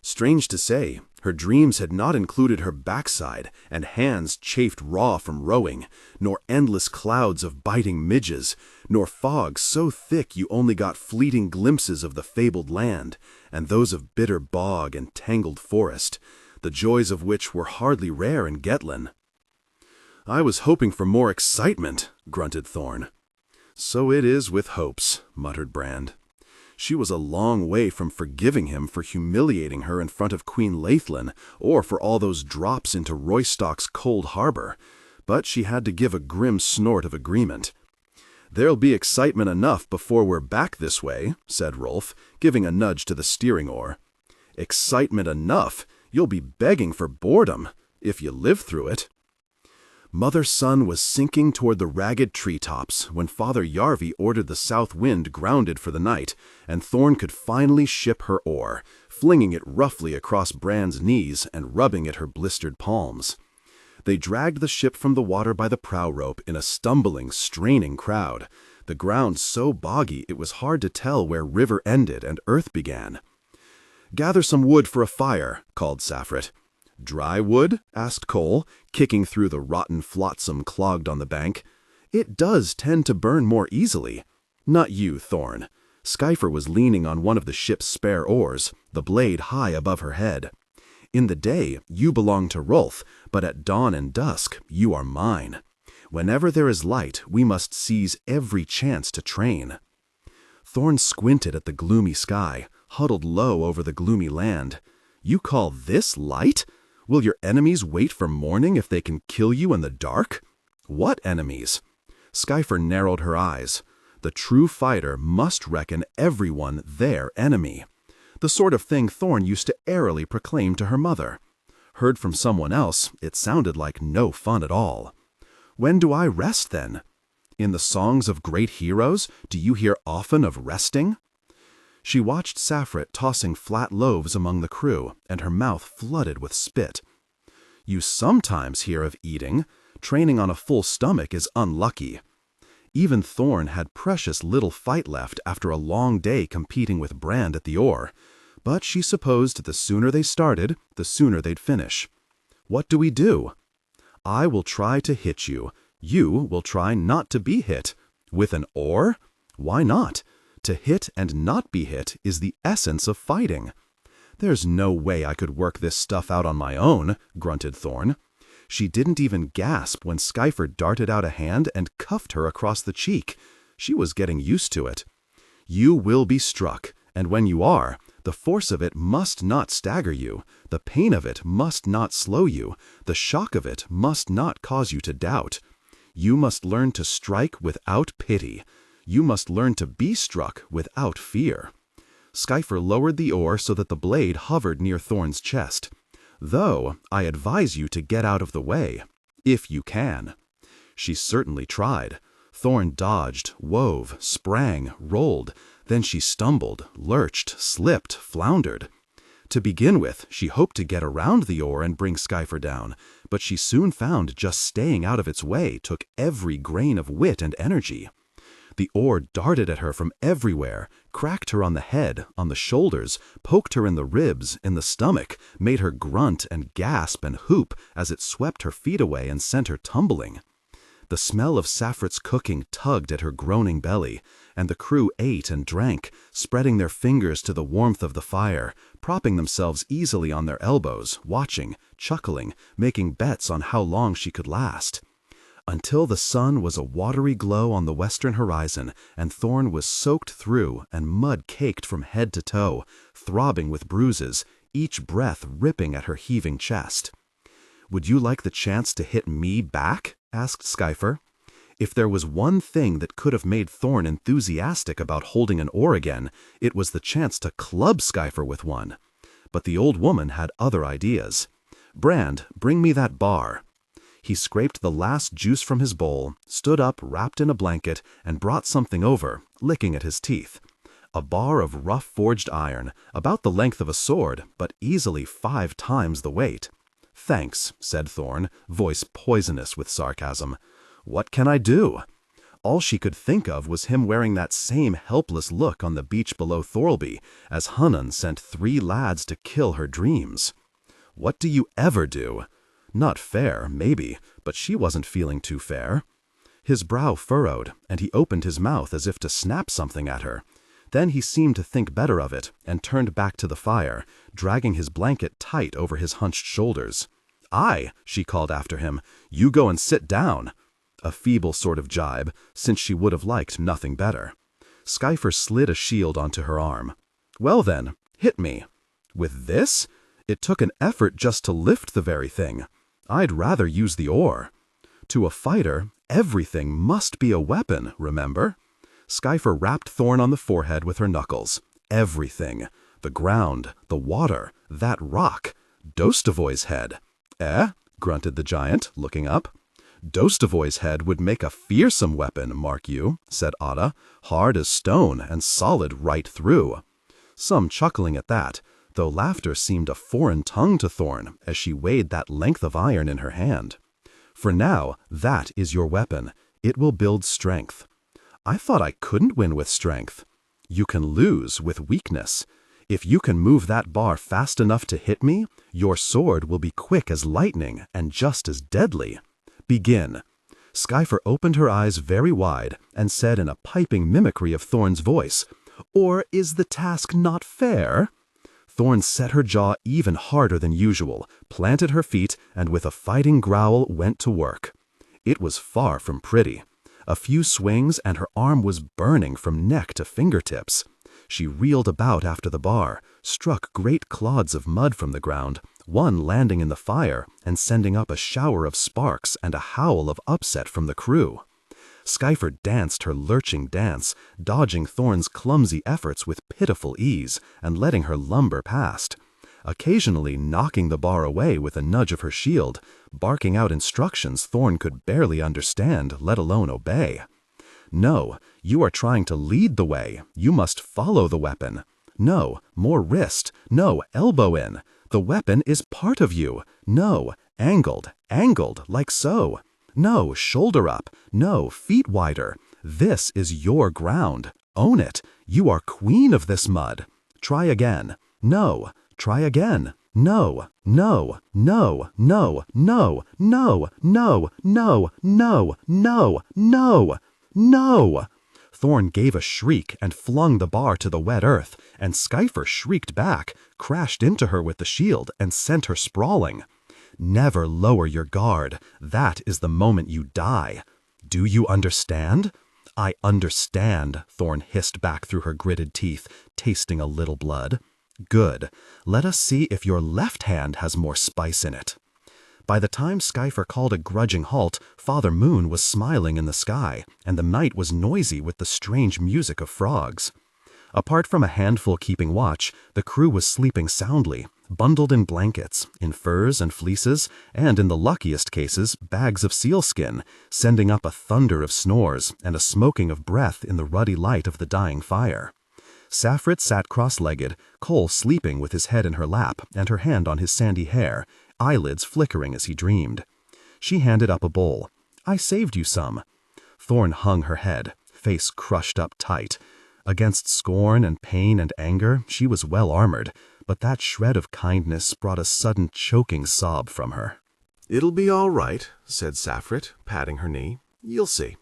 Strange to say, her dreams had not included her backside and hands chafed raw from rowing, nor endless clouds of biting midges, nor fog so thick you only got fleeting glimpses of the fabled land, and those of bitter bog and tangled forest, the joys of which were hardly rare in Gettland. I was hoping for more excitement, grunted Thorn. So it is with hopes, muttered Brand. She was a long way from forgiving him for humiliating her in front of Queen Laithlin, or for all those drops into Roystock's cold harbor, but she had to give a grim snort of agreement. There'll be excitement enough before we're back this way, said Rolf, giving a nudge to the steering oar. Excitement enough? You'll be begging for boredom, if you live through it. Mother Sun was sinking toward the ragged treetops when Father Yarvi ordered the south wind grounded for the night, and Thorn could finally ship her oar, flinging it roughly across Brand's knees and rubbing at her blistered palms. They dragged the ship from the water by the prow rope in a stumbling, straining crowd, the ground so boggy it was hard to tell where river ended and earth began. "Gather some wood for a fire," called Saffret. "Dry wood?" asked Cole, kicking through the rotten flotsam clogged on the bank. "It does tend to burn more easily." "Not you, Thorn." Skyfer was leaning on one of the ship's spare oars, the blade high above her head. "In the day, you belong to Rolf, but at dawn and dusk, you are mine. Whenever there is light, we must seize every chance to train." Thorn squinted at the gloomy sky, huddled low over the gloomy land. "You call this light? Will your enemies wait for morning if they can kill you in the dark?" "What enemies?" Skyfer narrowed her eyes. The true fighter must reckon everyone their enemy. The sort of thing Thorn used to airily proclaim to her mother. Heard from someone else, it sounded like no fun at all. When do I rest, then? In the songs of great heroes, do you hear often of resting? She watched Saffret tossing flat loaves among the crew, and her mouth flooded with spit. You sometimes hear of eating. Training on a full stomach is unlucky. Even Thorn had precious little fight left after a long day competing with Brand at the oar, but she supposed the sooner they started, the sooner they'd finish. What do we do? I will try to hit you. You will try not to be hit. With an oar? Why not? To hit and not be hit is the essence of fighting. There's no way I could work this stuff out on my own, grunted Thorn. She didn't even gasp when Skyfer darted out a hand and cuffed her across the cheek. She was getting used to it. You will be struck, and when you are, the force of it must not stagger you, the pain of it must not slow you, the shock of it must not cause you to doubt. You must learn to strike without pity. You must learn to be struck without fear. Skyfer lowered the oar so that the blade hovered near Thorn's chest. Though, I advise you to get out of the way, if you can. She certainly tried. Thorn dodged, wove, sprang, rolled. Then she stumbled, lurched, slipped, floundered. To begin with, she hoped to get around the oar and bring Skyfer down, but she soon found just staying out of its way took every grain of wit and energy. The oar darted at her from everywhere, cracked her on the head, on the shoulders, poked her in the ribs, in the stomach, made her grunt and gasp and hoop as it swept her feet away and sent her tumbling. The smell of Saffret's cooking tugged at her groaning belly, and the crew ate and drank, spreading their fingers to the warmth of the fire, propping themselves easily on their elbows, watching, chuckling, making bets on how long she could last. Until the sun was a watery glow on the western horizon, and Thorn was soaked through and mud-caked from head to toe, throbbing with bruises, each breath ripping at her heaving chest. "Would you like the chance to hit me back?" asked Skyfer. If there was one thing that could have made Thorn enthusiastic about holding an oar again, it was the chance to club Skyfer with one. But the old woman had other ideas. "Brand, bring me that bar." He scraped the last juice from his bowl, stood up wrapped in a blanket, and brought something over, licking at his teeth. A bar of rough forged iron, about the length of a sword, but easily 5 times the weight. "Thanks," said Thorn, voice poisonous with sarcasm. "What can I do?" All she could think of was him wearing that same helpless look on the beach below Thorlby, as Hunnan sent 3 lads to kill her dreams. What do you ever do? Not fair, maybe, but she wasn't feeling too fair. His brow furrowed, and he opened his mouth as if to snap something at her. Then he seemed to think better of it, and turned back to the fire, dragging his blanket tight over his hunched shoulders. "Aye," she called after him, "you go and sit down." A feeble sort of jibe, since she would have liked nothing better. Skyfer slid a shield onto her arm. "Well then, hit me." "With this? It took an effort just to lift the very thing. I'd rather use the oar." To a fighter, everything must be a weapon, remember? Skyfer rapped Thorn on the forehead with her knuckles. Everything. The ground, the water, that rock. Dostovoy's head. "Eh?" grunted the giant, looking up. "Dostovoy's head would make a fearsome weapon, mark you," said Ada, "hard as stone and solid right through." Some chuckling at that, though laughter seemed a foreign tongue to Thorn as she weighed that length of iron in her hand. "For now, that is your weapon. It will build strength." "I thought I couldn't win with strength." "You can lose with weakness. If you can move that bar fast enough to hit me, your sword will be quick as lightning and just as deadly. Begin." Skyfer opened her eyes very wide and said in a piping mimicry of Thorn's voice, "Or is the task not fair?" Thorn set her jaw even harder than usual, planted her feet, and with a fighting growl went to work. It was far from pretty. A few swings and her arm was burning from neck to fingertips. She reeled about after the bar, struck great clods of mud from the ground, one landing in the fire and sending up a shower of sparks and a howl of upset from the crew. Skyfer danced her lurching dance, dodging Thorn's clumsy efforts with pitiful ease and letting her lumber past, occasionally knocking the bar away with a nudge of her shield, barking out instructions Thorn could barely understand, let alone obey. No, you are trying to lead the way. You must follow the weapon. No, more wrist. No, elbow in. The weapon is part of you. No, angled, like so. No, shoulder up. No, feet wider. This is your ground. Own it. You are queen of this mud. Try again. No. Try again. No, no, no, no, no, no, no, no, no, no, no, no. Thorn gave a shriek and flung the bar to the wet earth, and Skyfer shrieked back, crashed into her with the shield, and sent her sprawling. Never lower your guard. That is the moment you die. Do you understand? I understand, Thorn hissed back through her gritted teeth, tasting a little blood. Good. Let us see if your left hand has more spice in it. By the time Skyfer called a grudging halt, Father Moon was smiling in the sky, and the night was noisy with the strange music of frogs. Apart from a handful keeping watch, the crew was sleeping soundly, bundled in blankets, in furs and fleeces, and in the luckiest cases, bags of sealskin, sending up a thunder of snores and a smoking of breath in the ruddy light of the dying fire. Saffrit sat cross-legged, Cole sleeping with his head in her lap and her hand on his sandy hair, eyelids flickering as he dreamed. She handed up a bowl. I saved you some. Thorn hung her head, face crushed up tight. Against scorn and pain and anger, she was well armored, but that shred of kindness brought a sudden choking sob from her. "It'll be all right," said Saffrit, patting her knee. "You'll see."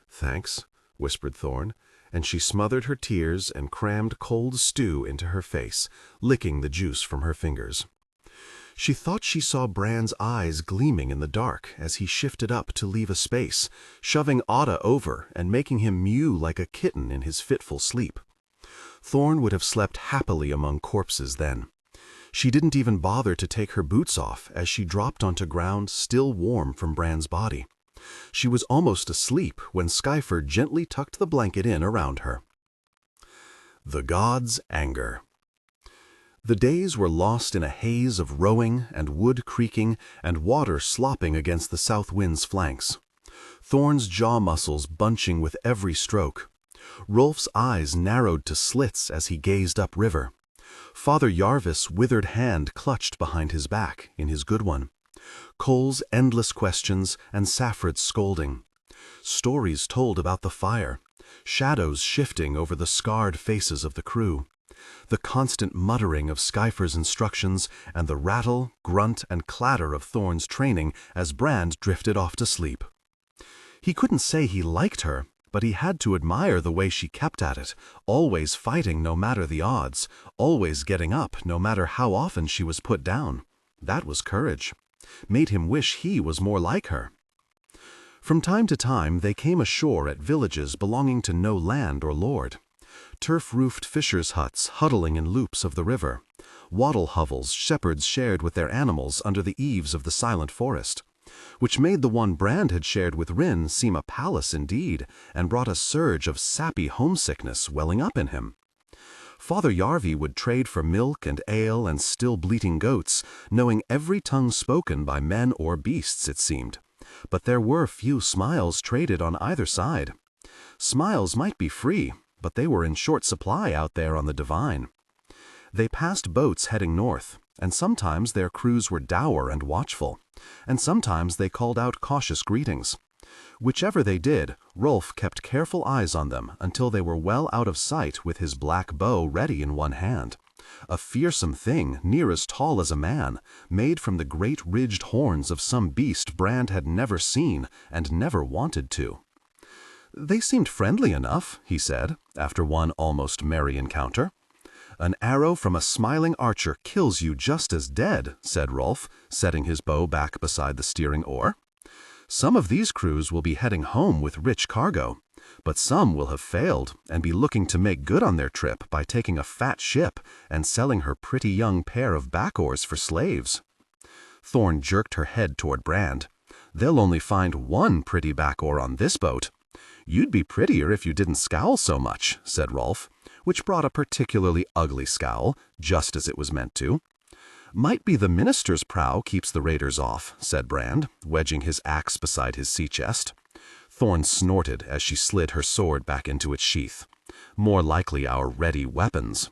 "Thanks," whispered Thorn, and she smothered her tears and crammed cold stew into her face, licking the juice from her fingers. She thought she saw Bran's eyes gleaming in the dark as he shifted up to leave a space, shoving Otta over and making him mew like a kitten in his fitful sleep. Thorn would have slept happily among corpses then. She didn't even bother to take her boots off as she dropped onto ground still warm from Bran's body. She was almost asleep when Skyfer gently tucked the blanket in around her. The gods' anger. The days were lost in a haze of rowing and wood creaking and water slopping against the south wind's flanks. Thorn's jaw muscles bunching with every stroke. Rolf's eyes narrowed to slits as he gazed upriver. Father Yarvis' withered hand clutched behind his back in his good one. Cole's endless questions and Saffrit's scolding. Stories told about the fire. Shadows shifting over the scarred faces of the crew. The constant muttering of Skyfer's instructions and the rattle, grunt, and clatter of Thorn's training as Brand drifted off to sleep. He couldn't say he liked her, but he had to admire the way she kept at it, always fighting no matter the odds, always getting up no matter how often she was put down. That was courage. Made him wish he was more like her. From time to time they came ashore at villages belonging to no land or lord. Turf-roofed fishers' huts huddling in loops of the river. Wattle hovels shepherds shared with their animals under the eaves of the silent forest, which made the one Brand had shared with Rin seem a palace indeed, and brought a surge of sappy homesickness welling up in him. Father Yarvi would trade for milk and ale and still bleating goats, knowing every tongue spoken by men or beasts, it seemed. But there were few smiles traded on either side. Smiles might be free, but they were in short supply out there on the Divine. They passed boats heading north, and sometimes their crews were dour and watchful, and sometimes they called out cautious greetings. Whichever they did, Rolf kept careful eyes on them until they were well out of sight with his black bow ready in one hand. A fearsome thing near as tall as a man, made from the great ridged horns of some beast Brand had never seen and never wanted to. "They seemed friendly enough," he said, after one almost merry encounter. "An arrow from a smiling archer kills you just as dead," said Rolf, setting his bow back beside the steering oar. "Some of these crews will be heading home with rich cargo, but some will have failed and be looking to make good on their trip by taking a fat ship and selling her pretty young pair of back-oars for slaves." Thorn jerked her head toward Brand. "They'll only find one pretty back-oar on this boat. "You'd be prettier if you didn't scowl so much," said Rolf, which brought a particularly ugly scowl, just as it was meant to. "Might be the minister's prow keeps the raiders off," said Brand, wedging his axe beside his sea chest. Thorn snorted as she slid her sword back into its sheath. "More likely our ready weapons."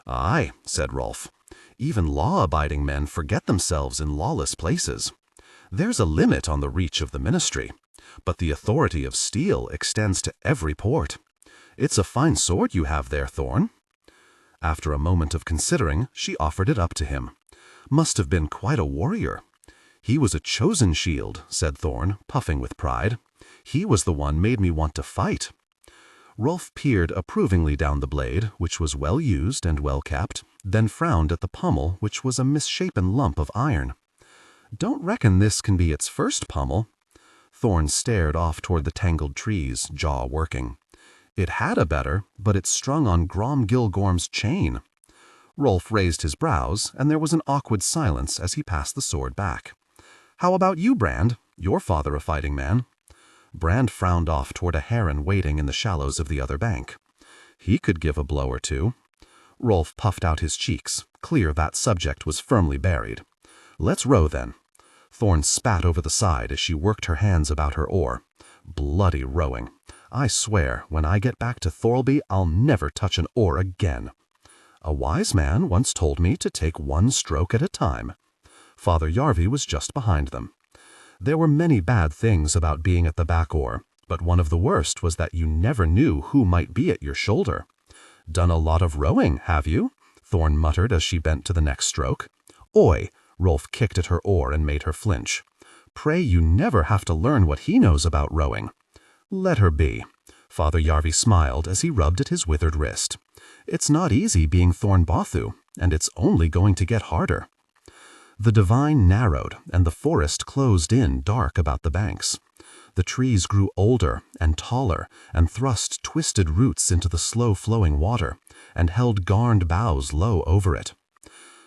"Aye," said Rolf. "Even law-abiding men forget themselves in lawless places. There's a limit on the reach of the ministry, but the authority of steel extends to every port. It's a fine sword you have there, Thorn." After a moment of considering, she offered it up to him. "Must have been quite a warrior." "He was a chosen shield," said Thorn, puffing with pride. "He was the one made me want to fight." Rolf peered approvingly down the blade, which was well used and well kept, then frowned at the pommel, which was a misshapen lump of iron. "Don't reckon this can be its first pommel." Thorn stared off toward the tangled trees, jaw working. "It had a better, but it's strung on Grom Gilgorm's chain." Rolf raised his brows, and there was an awkward silence as he passed the sword back. "How about you, Brand? Your father a fighting man." Brand frowned off toward a heron waiting in the shallows of the other bank. "He could give a blow or two." Rolf puffed out his cheeks, clear that subject was firmly buried. "Let's row, then." Thorn spat over the side as she worked her hands about her oar. "Bloody rowing. I swear, when I get back to Thorlby, I'll never touch an oar again. A wise man once told me to take one stroke at a time." Father Yarvi was just behind them. There were many bad things about being at the back oar, but one of the worst was that you never knew who might be at your shoulder. "Done a lot of rowing, have you?" Thorn muttered as she bent to the next stroke. "Oi!" Rolf kicked at her oar and made her flinch. "Pray you never have to learn what he knows about rowing." "Let her be." Father Yarvi smiled as he rubbed at his withered wrist. "It's not easy being Thorn Bathu, and it's only going to get harder." The divine narrowed, and the forest closed in dark about the banks. The trees grew older and taller and thrust twisted roots into the slow-flowing water and held garned boughs low over it.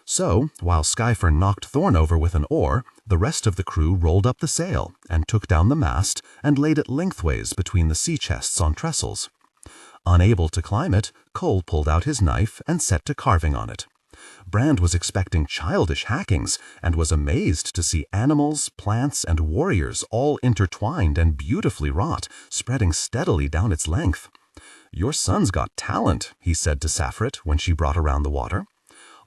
So, while Skyfer knocked Thorn over with an oar, the rest of the crew rolled up the sail and took down the mast and laid it lengthways between the sea chests on trestles. Unable to climb it, Cole pulled out his knife and set to carving on it. Brand was expecting childish hackings and was amazed to see animals, plants, and warriors all intertwined and beautifully wrought, spreading steadily down its length. "Your son's got talent," he said to Saffrit when she brought around the water.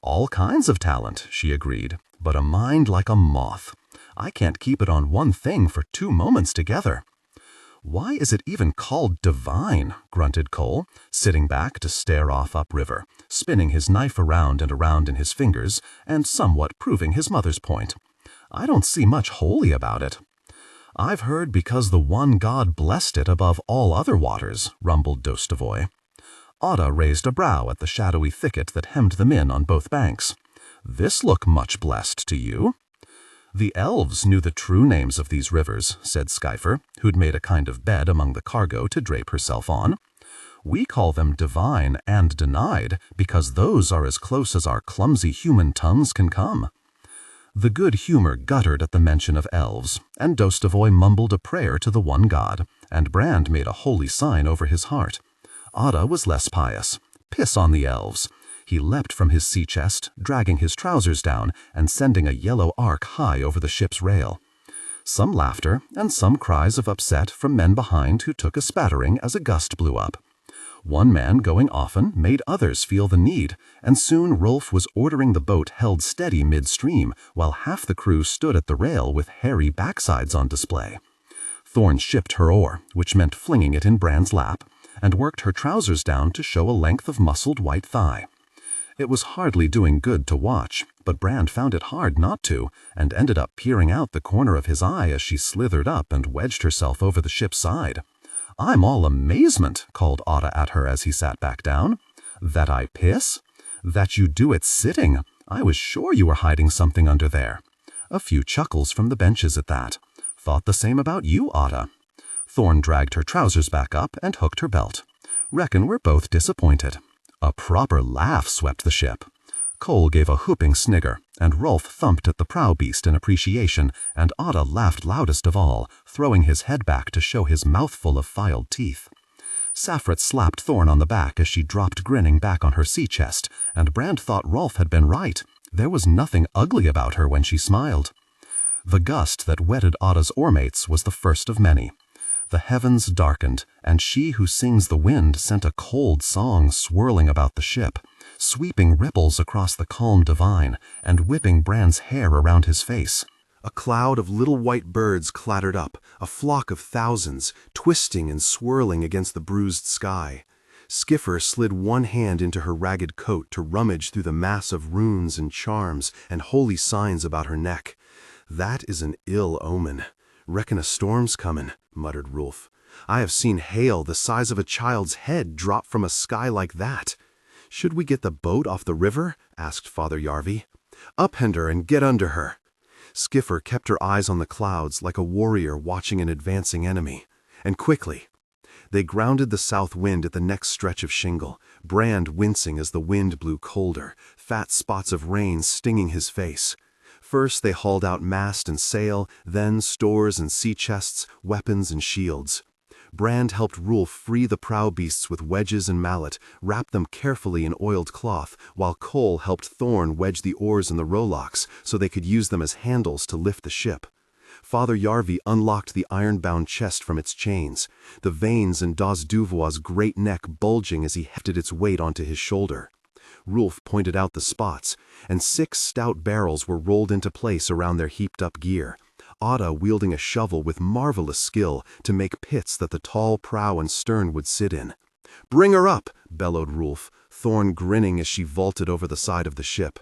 "All kinds of talent," she agreed, "but a mind like a moth. I can't keep it on one thing for 2 moments together." "Why is it even called divine?" grunted Cole, sitting back to stare off upriver, spinning his knife around and around in his fingers, and somewhat proving his mother's point. "I don't see much holy about it." "I've heard because the one god blessed it above all other waters," rumbled Dostovoy. Otta raised a brow at the shadowy thicket that hemmed them in on both banks. "This look much blessed to you." "The elves knew the true names of these rivers," said Skyfer, who'd made a kind of bed among the cargo to drape herself on. "We call them divine and denied because those are as close as our clumsy human tongues can come." The good humor guttered at the mention of elves, and Dostovoy mumbled a prayer to the one god, and Brand made a holy sign over his heart. Otta was less pious. Piss on the elves. He leapt from his sea chest, dragging his trousers down and sending a yellow arc high over the ship's rail. Some laughter and some cries of upset from men behind who took a spattering as a gust blew up. One man going often made others feel the need, and soon Rolf was ordering the boat held steady midstream while half the crew stood at the rail with hairy backsides on display. Thorn shipped her oar, which meant flinging it in Brand's lap, and worked her trousers down to show a length of muscled white thigh. It was hardly doing good to watch, but Brand found it hard not to, and ended up peering out the corner of his eye as she slithered up and wedged herself over the ship's side. "I'm all amazement," called Otta at her as he sat back down. "That I piss? That you do it sitting. I was sure you were hiding something under there." A few chuckles from the benches at that. "Thought the same about you, Otta." Thorn dragged her trousers back up and hooked her belt. "Reckon we're both disappointed." A proper laugh swept the ship. Cole gave a whooping snigger, and Rolf thumped at the prow beast in appreciation, and Otta laughed loudest of all, throwing his head back to show his mouthful of filed teeth. Saffret slapped Thorn on the back as she dropped grinning back on her sea chest, and Brand thought Rolf had been right. There was nothing ugly about her when she smiled. The gust that wetted Otta's oarmates was the first of many. The heavens darkened, and she who sings the wind sent a cold song swirling about the ship, sweeping ripples across the calm divine and whipping Brand's hair around his face. A cloud of little white birds clattered up, a flock of thousands, twisting and swirling against the bruised sky. Skiffer slid one hand into her ragged coat to rummage through the mass of runes and charms and holy signs about her neck. "That is an ill omen. Reckon a storm's comin'," muttered Rolf. "I have seen hail the size of a child's head drop from a sky like that." "Should we get the boat off the river?" asked Father Yarvi. "Uphend her and get under her." Skiffer kept her eyes on the clouds like a warrior watching an advancing enemy. And quickly. They grounded the south wind at the next stretch of shingle, Brand wincing as the wind blew colder, fat spots of rain stinging his face. First they hauled out mast and sail, then stores and sea chests, weapons and shields. Brand helped Rolf free the prow beasts with wedges and mallet, wrap them carefully in oiled cloth, while Cole helped Thorn wedge the oars in the rowlocks so they could use them as handles to lift the ship. Father Yarvi unlocked the iron-bound chest from its chains, the veins in Das Duvois' great neck bulging as he hefted its weight onto his shoulder. Rolf pointed out the spots, and 6 stout barrels were rolled into place around their heaped-up gear. Otta wielding a shovel with marvelous skill to make pits that the tall prow and stern would sit in. "Bring her up!" bellowed Rolf, Thorn grinning as she vaulted over the side of the ship.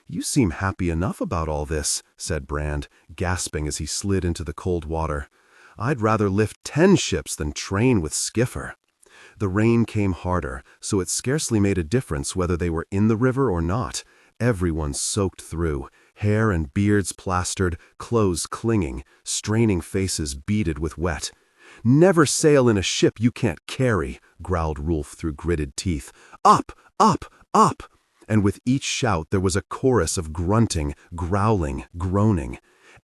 "You seem happy enough about all this," said Brand, gasping as he slid into the cold water. "I'd rather lift 10 ships than train with Skiffer." The rain came harder, so it scarcely made a difference whether they were in the river or not. Everyone soaked through, hair and beards plastered, clothes clinging, straining faces beaded with wet. "Never sail in a ship you can't carry," growled Rolf through gritted teeth. "Up, up, up!" And with each shout there was a chorus of grunting, growling, groaning.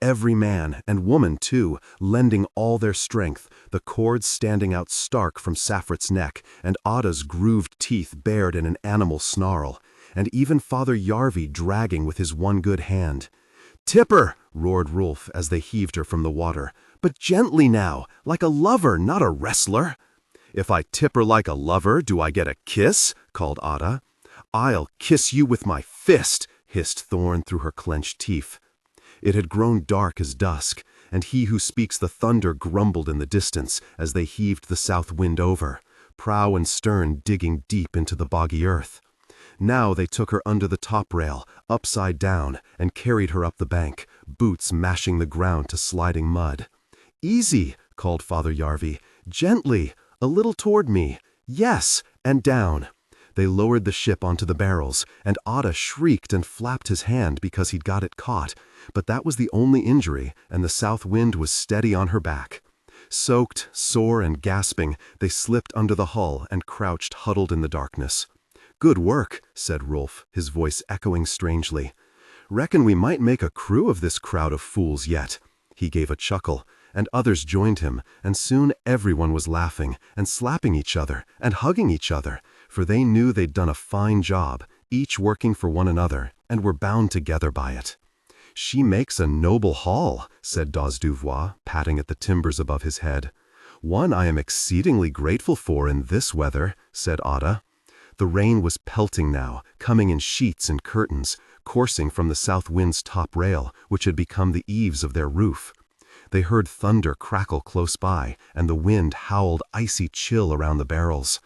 Every man, and woman too, lending all their strength, the cords standing out stark from Saffret's neck, and Otta's grooved teeth bared in an animal snarl, and even Father Yarvi dragging with his one good hand. "Tip her!" roared Rolf as they heaved her from the water. "But gently now, like a lover, not a wrestler." "If I tip her like a lover, do I get a kiss?" called Otta. "I'll kiss you with my fist," hissed Thorn through her clenched teeth. It had grown dark as dusk, and he who speaks the thunder grumbled in the distance as they heaved the south wind over, prow and stern digging deep into the boggy earth. Now they took her under the top rail, upside down, and carried her up the bank, boots mashing the ground to sliding mud. "Easy," called Father Yarvi. "Gently, a little toward me. Yes, and down." They lowered the ship onto the barrels, and Otta shrieked and flapped his hand because he'd got it caught, but that was the only injury, and the south wind was steady on her back. Soaked, sore, and gasping, they slipped under the hull and crouched huddled in the darkness. "Good work," said Rolf, his voice echoing strangely. "Reckon we might make a crew of this crowd of fools yet." He gave a chuckle, and others joined him, and soon everyone was laughing, and slapping each other, and hugging each other, for they knew they'd done a fine job, each working for one another, and were bound together by it. "She makes a noble hull," said Das Duvois, patting at the timbers above his head. "One I am exceedingly grateful for in this weather," said Otta. The rain was pelting now, coming in sheets and curtains, coursing from the south wind's top rail, which had become the eaves of their roof. They heard thunder crackle close by, and the wind howled icy chill around the barrels.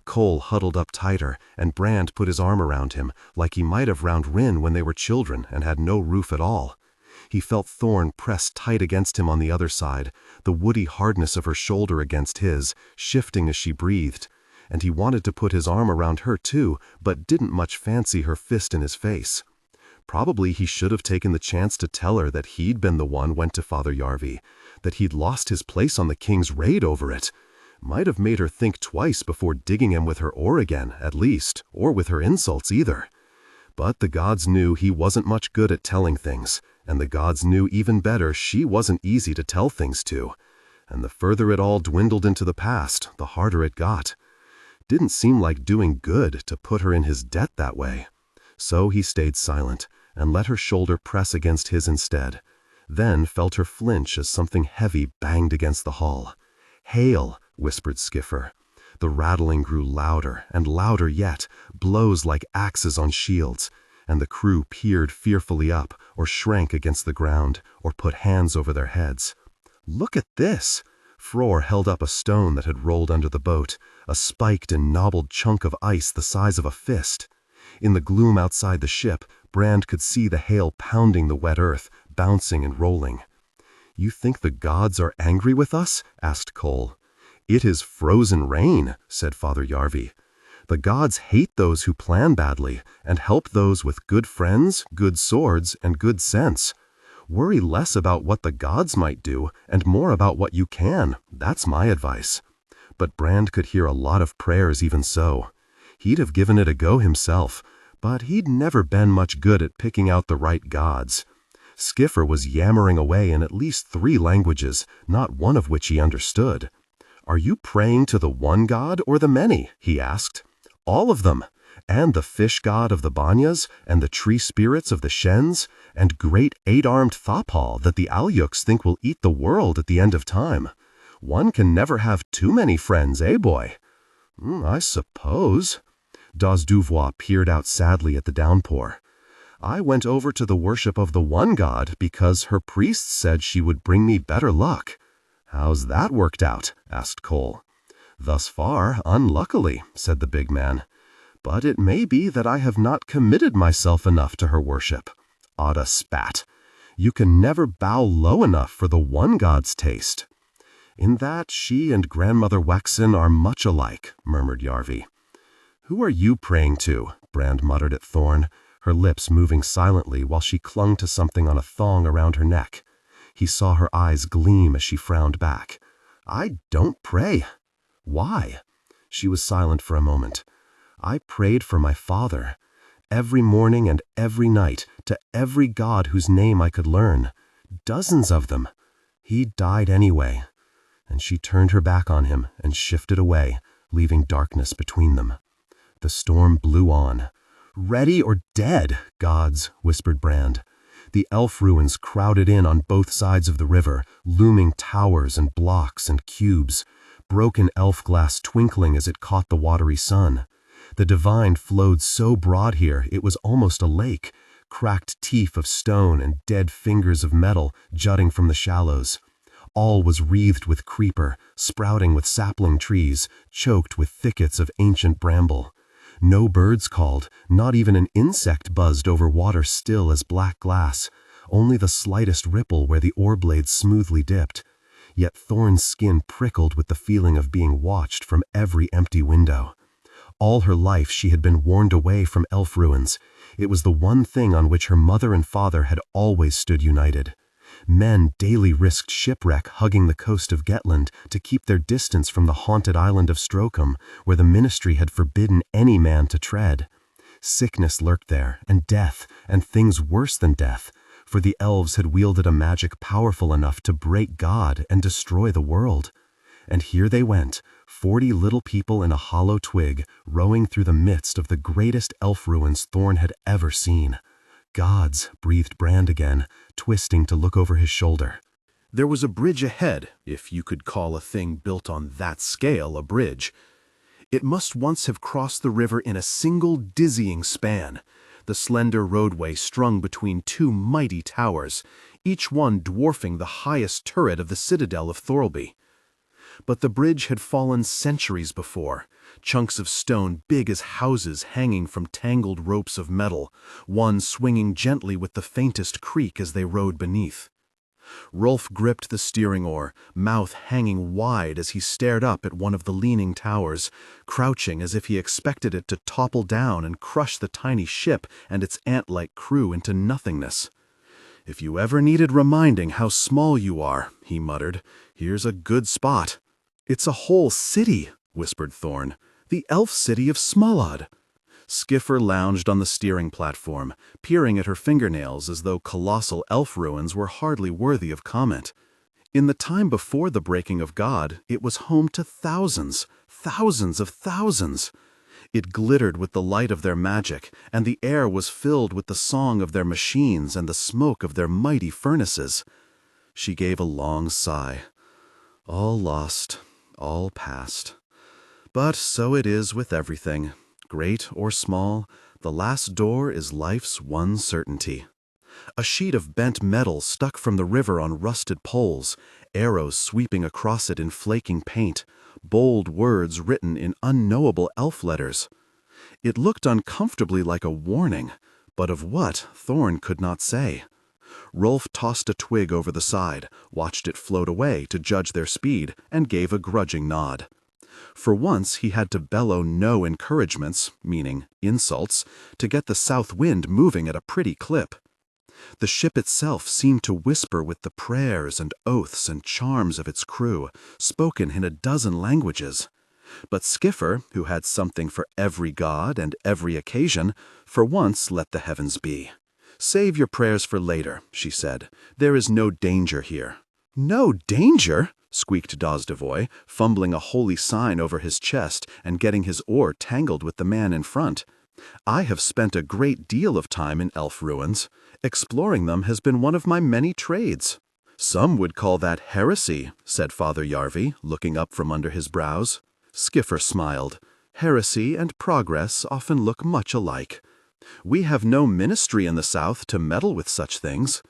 Cole huddled up tighter, and Brand put his arm around him, like he might have round Rin when they were children and had no roof at all. He felt Thorn press tight against him on the other side, the woody hardness of her shoulder against his, shifting as she breathed. And he wanted to put his arm around her too, but didn't much fancy her fist in his face. Probably he should have taken the chance to tell her that he'd been the one went to Father Yarvi, that he'd lost his place on the king's raid over it. Might have made her think twice before digging him with her oar again, at least, or with her insults either. But the gods knew he wasn't much good at telling things, and the gods knew even better she wasn't easy to tell things to. And the further it all dwindled into the past, the harder it got. Didn't seem like doing good to put her in his debt that way. So he stayed silent and let her shoulder press against his instead, then felt her flinch as something heavy banged against the hull. "Hail," whispered Skiffer. The rattling grew louder and louder yet, blows like axes on shields, and the crew peered fearfully up or shrank against the ground or put hands over their heads. "Look at this!" Frore held up a stone that had rolled under the boat, a spiked and knobbled chunk of ice the size of a fist. In the gloom outside the ship, Brand could see the hail pounding the wet earth, bouncing and rolling. "You think the gods are angry with us?" asked Cole. "It is frozen rain," said Father Yarvi. "The gods hate those who plan badly and help those with good friends, good swords, and good sense. Worry less about what the gods might do and more about what you can. That's my advice." But Brand could hear a lot of prayers even so. He'd have given it a go himself, but he'd never been much good at picking out the right gods. Skiffer was yammering away in at least 3 languages, not one of which he understood. "Are you praying to the one god or the many?" he asked. "All of them, and the fish god of the Banyas, and the tree spirits of the Shens, and great 8-armed Thapal that the Alyuks think will eat the world at the end of time. One can never have too many friends, eh, boy?" "I suppose." Das Duvois peered out sadly at the downpour. "I went over to the worship of the one god because her priests said she would bring me better luck." "How's that worked out?" asked Cole. "Thus far, unluckily," said the big man. "But it may be that I have not committed myself enough to her worship." Ada spat. "You can never bow low enough for the one god's taste." "In that, she and Grandmother Wexen are much alike," murmured Yarvi. "Who are you praying to?" Brand muttered at Thorn, her lips moving silently while she clung to something on a thong around her neck. He saw her eyes gleam as she frowned back. "I don't pray." "Why?" She was silent for a moment. "I prayed for my father. Every morning and every night, to every god whose name I could learn. Dozens of them. He died anyway." And she turned her back on him and shifted away, leaving darkness between them. The storm blew on. "Ready or dead, gods," whispered Brand. The elf ruins crowded in on both sides of the river, looming towers and blocks and cubes, broken elf glass twinkling as it caught the watery sun. The divine flowed so broad here it was almost a lake, cracked teeth of stone and dead fingers of metal jutting from the shallows. All was wreathed with creeper, sprouting with sapling trees, choked with thickets of ancient bramble. No birds called, not even an insect buzzed over water still as black glass, only the slightest ripple where the oar blades smoothly dipped. Yet Thorn's skin prickled with the feeling of being watched from every empty window. All her life she had been warned away from elf ruins. It was the one thing on which her mother and father had always stood united. Men daily risked shipwreck hugging the coast of Gettland to keep their distance from the haunted island of Strocum, where the ministry had forbidden any man to tread. Sickness lurked there, and death, and things worse than death, for the elves had wielded a magic powerful enough to break God and destroy the world. And here they went, 40 little people in a hollow twig, rowing through the midst of the greatest elf ruins Thorn had ever seen. "Gods," breathed Brand again, twisting to look over his shoulder. There was a bridge ahead, if you could call a thing built on that scale a bridge. It must once have crossed the river in a single dizzying span, the slender roadway strung between 2 mighty towers, each one dwarfing the highest turret of the citadel of Thorlby. But the bridge had fallen centuries before, chunks of stone big as houses hanging from tangled ropes of metal, one swinging gently with the faintest creak as they rode beneath. Rolf gripped the steering oar, mouth hanging wide as he stared up at one of the leaning towers, crouching as if he expected it to topple down and crush the tiny ship and its ant-like crew into nothingness. "If you ever needed reminding how small you are," he muttered, "here's a good spot." "It's a whole city," whispered Thorn. "The elf city of Smallod." Skiffer lounged on the steering platform, peering at her fingernails as though colossal elf ruins were hardly worthy of comment. In the time before the breaking of God, it was home to thousands, thousands of thousands. It glittered with the light of their magic, and the air was filled with the song of their machines and the smoke of their mighty furnaces. She gave a long sigh. All lost, all past. But so it is with everything. Great or small, the last door is life's one certainty. A sheet of bent metal stuck from the river on rusted poles, arrows sweeping across it in flaking paint, bold words written in unknowable elf letters. It looked uncomfortably like a warning, but of what, Thorn could not say. Rolf tossed a twig over the side, watched it float away to judge their speed, and gave a grudging nod. For once he had to bellow no encouragements, meaning insults, to get the south wind moving at a pretty clip. The ship itself seemed to whisper with the prayers and oaths and charms of its crew, spoken in a dozen languages. But Skiffer, who had something for every god and every occasion, for once let the heavens be. "Save your prayers for later," she said. "There is no danger here." "No danger?" squeaked Dazdevoy, fumbling a holy sign over his chest and getting his oar tangled with the man in front. "I have spent a great deal of time in elf ruins. Exploring them has been one of my many trades." "Some would call that heresy," said Father Yarvi, looking up from under his brows. Skiffer smiled. "Heresy and progress often look much alike. We have no ministry in the south to meddle with such things.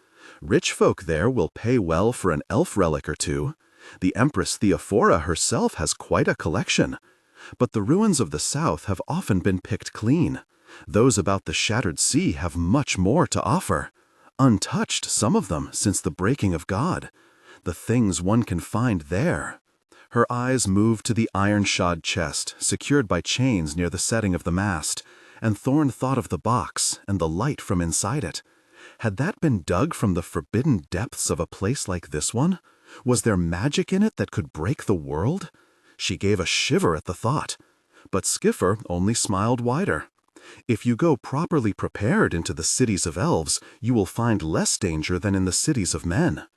Rich folk there will pay well for an elf relic or two. The Empress Theophora herself has quite a collection. But the ruins of the south have often been picked clean. Those about the Shattered Sea have much more to offer. Untouched, some of them, since the breaking of God. The things one can find there." Her eyes moved to the iron-shod chest, secured by chains near the setting of the mast, and Thorn thought of the box and the light from inside it. Had that been dug from the forbidden depths of a place like this one? Was there magic in it that could break the world? She gave a shiver at the thought. But Skiffer only smiled wider. "If you go properly prepared into the cities of elves, you will find less danger than in the cities of men.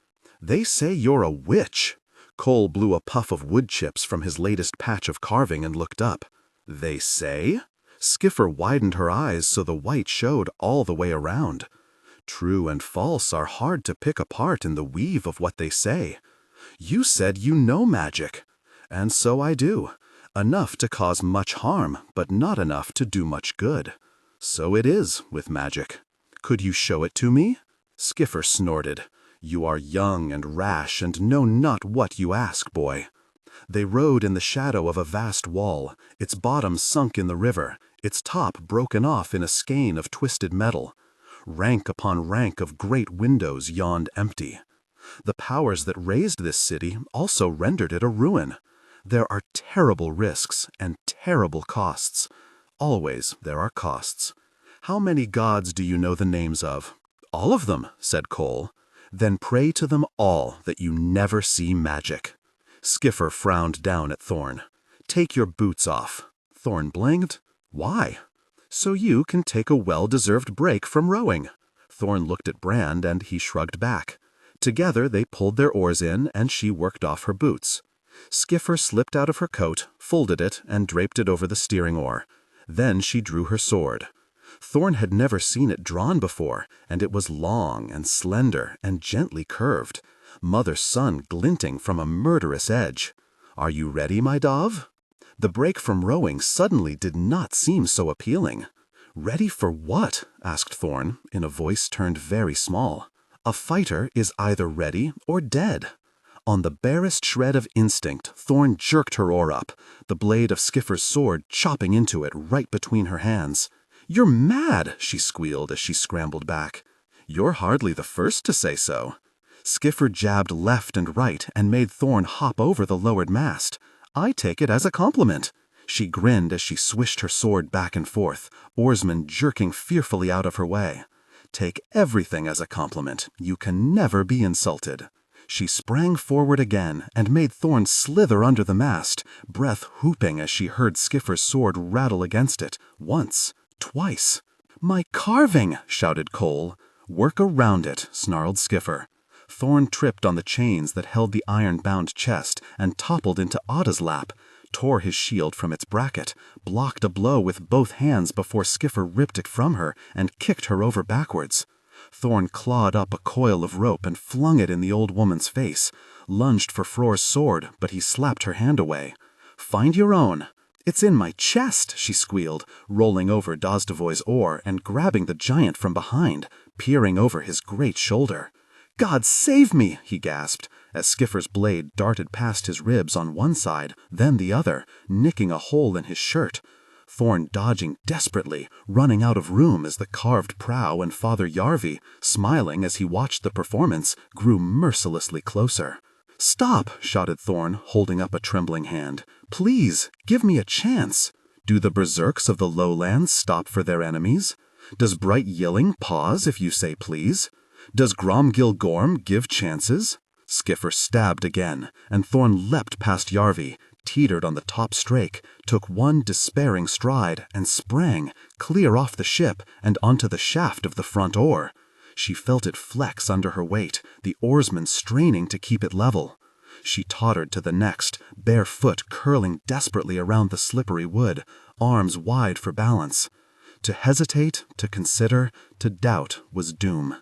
They say you're a witch." Cole blew a puff of wood chips from his latest patch of carving and looked up. "They say?" Skiffer widened her eyes so the white showed all the way around. "True and false are hard to pick apart in the weave of what they say. You said you know magic. And so I do. Enough to cause much harm, but not enough to do much good. So it is with magic. Could you show it to me?" Skiffer snorted. "You are young and rash and know not what you ask, boy." They rode in the shadow of a vast wall, its bottom sunk in the river, its top broken off in a skein of twisted metal. Rank upon rank of great windows yawned empty. The powers that raised this city also rendered it a ruin. There are terrible risks and terrible costs. Always there are costs. "How many gods do you know the names of?" "All of them," said Cole. "Then pray to them all that you never see magic." Skiffer frowned down at Thorn. "Take your boots off." Thorn blinked. "Why?" "So you can take a well-deserved break from rowing." Thorn looked at Brand and he shrugged back. Together they pulled their oars in and she worked off her boots. Skiffer slipped out of her coat, folded it, and draped it over the steering oar. Then she drew her sword. Thorn had never seen it drawn before, and it was long and slender and gently curved, mother-son glinting from a murderous edge. "Are you ready, my dove?" The break from rowing suddenly did not seem so appealing. "Ready for what?" asked Thorn, in a voice turned very small. A fighter is either ready or dead. On the barest shred of instinct, Thorn jerked her oar up, the blade of Skiffer's sword chopping into it right between her hands. "You're mad," she squealed as she scrambled back. "You're hardly the first to say so." Skiffer jabbed left and right and made Thorn hop over the lowered mast. "I take it as a compliment." She grinned as she swished her sword back and forth, oarsmen jerking fearfully out of her way. "Take everything as a compliment. You can never be insulted." She sprang forward again and made Thorn slither under the mast, breath whooping as she heard Skiffer's sword rattle against it, once, twice. "My carving!" shouted Cole. "Work around it," snarled Skiffer. Thorn tripped on the chains that held the iron-bound chest and toppled into Ada's lap, tore his shield from its bracket, blocked a blow with both hands before Skiffer ripped it from her and kicked her over backwards. Thorn clawed up a coil of rope and flung it in the old woman's face, lunged for Frore's sword, but he slapped her hand away. "Find your own." "It's in my chest," she squealed, rolling over Dazdevoy's oar and grabbing the giant from behind, peering over his great shoulder. "God save me," he gasped, as Skiffer's blade darted past his ribs on one side, then the other, nicking a hole in his shirt. Thorn dodging desperately, running out of room as the carved prow and Father Yarvi, smiling as he watched the performance, grew mercilessly closer. "Stop!" shouted Thorn, holding up a trembling hand. "Please, give me a chance. Do the berserks of the lowlands stop for their enemies? Does bright yelling pause if you say please? Does Gromgil Gorm give chances?" Skiffer stabbed again, and Thorn leapt past Yarvi, teetered on the top strake, took one despairing stride, and sprang, clear off the ship and onto the shaft of the front oar. She felt it flex under her weight, the oarsman straining to keep it level. She tottered to the next, bare foot curling desperately around the slippery wood, arms wide for balance. To hesitate, to consider, to doubt was doom.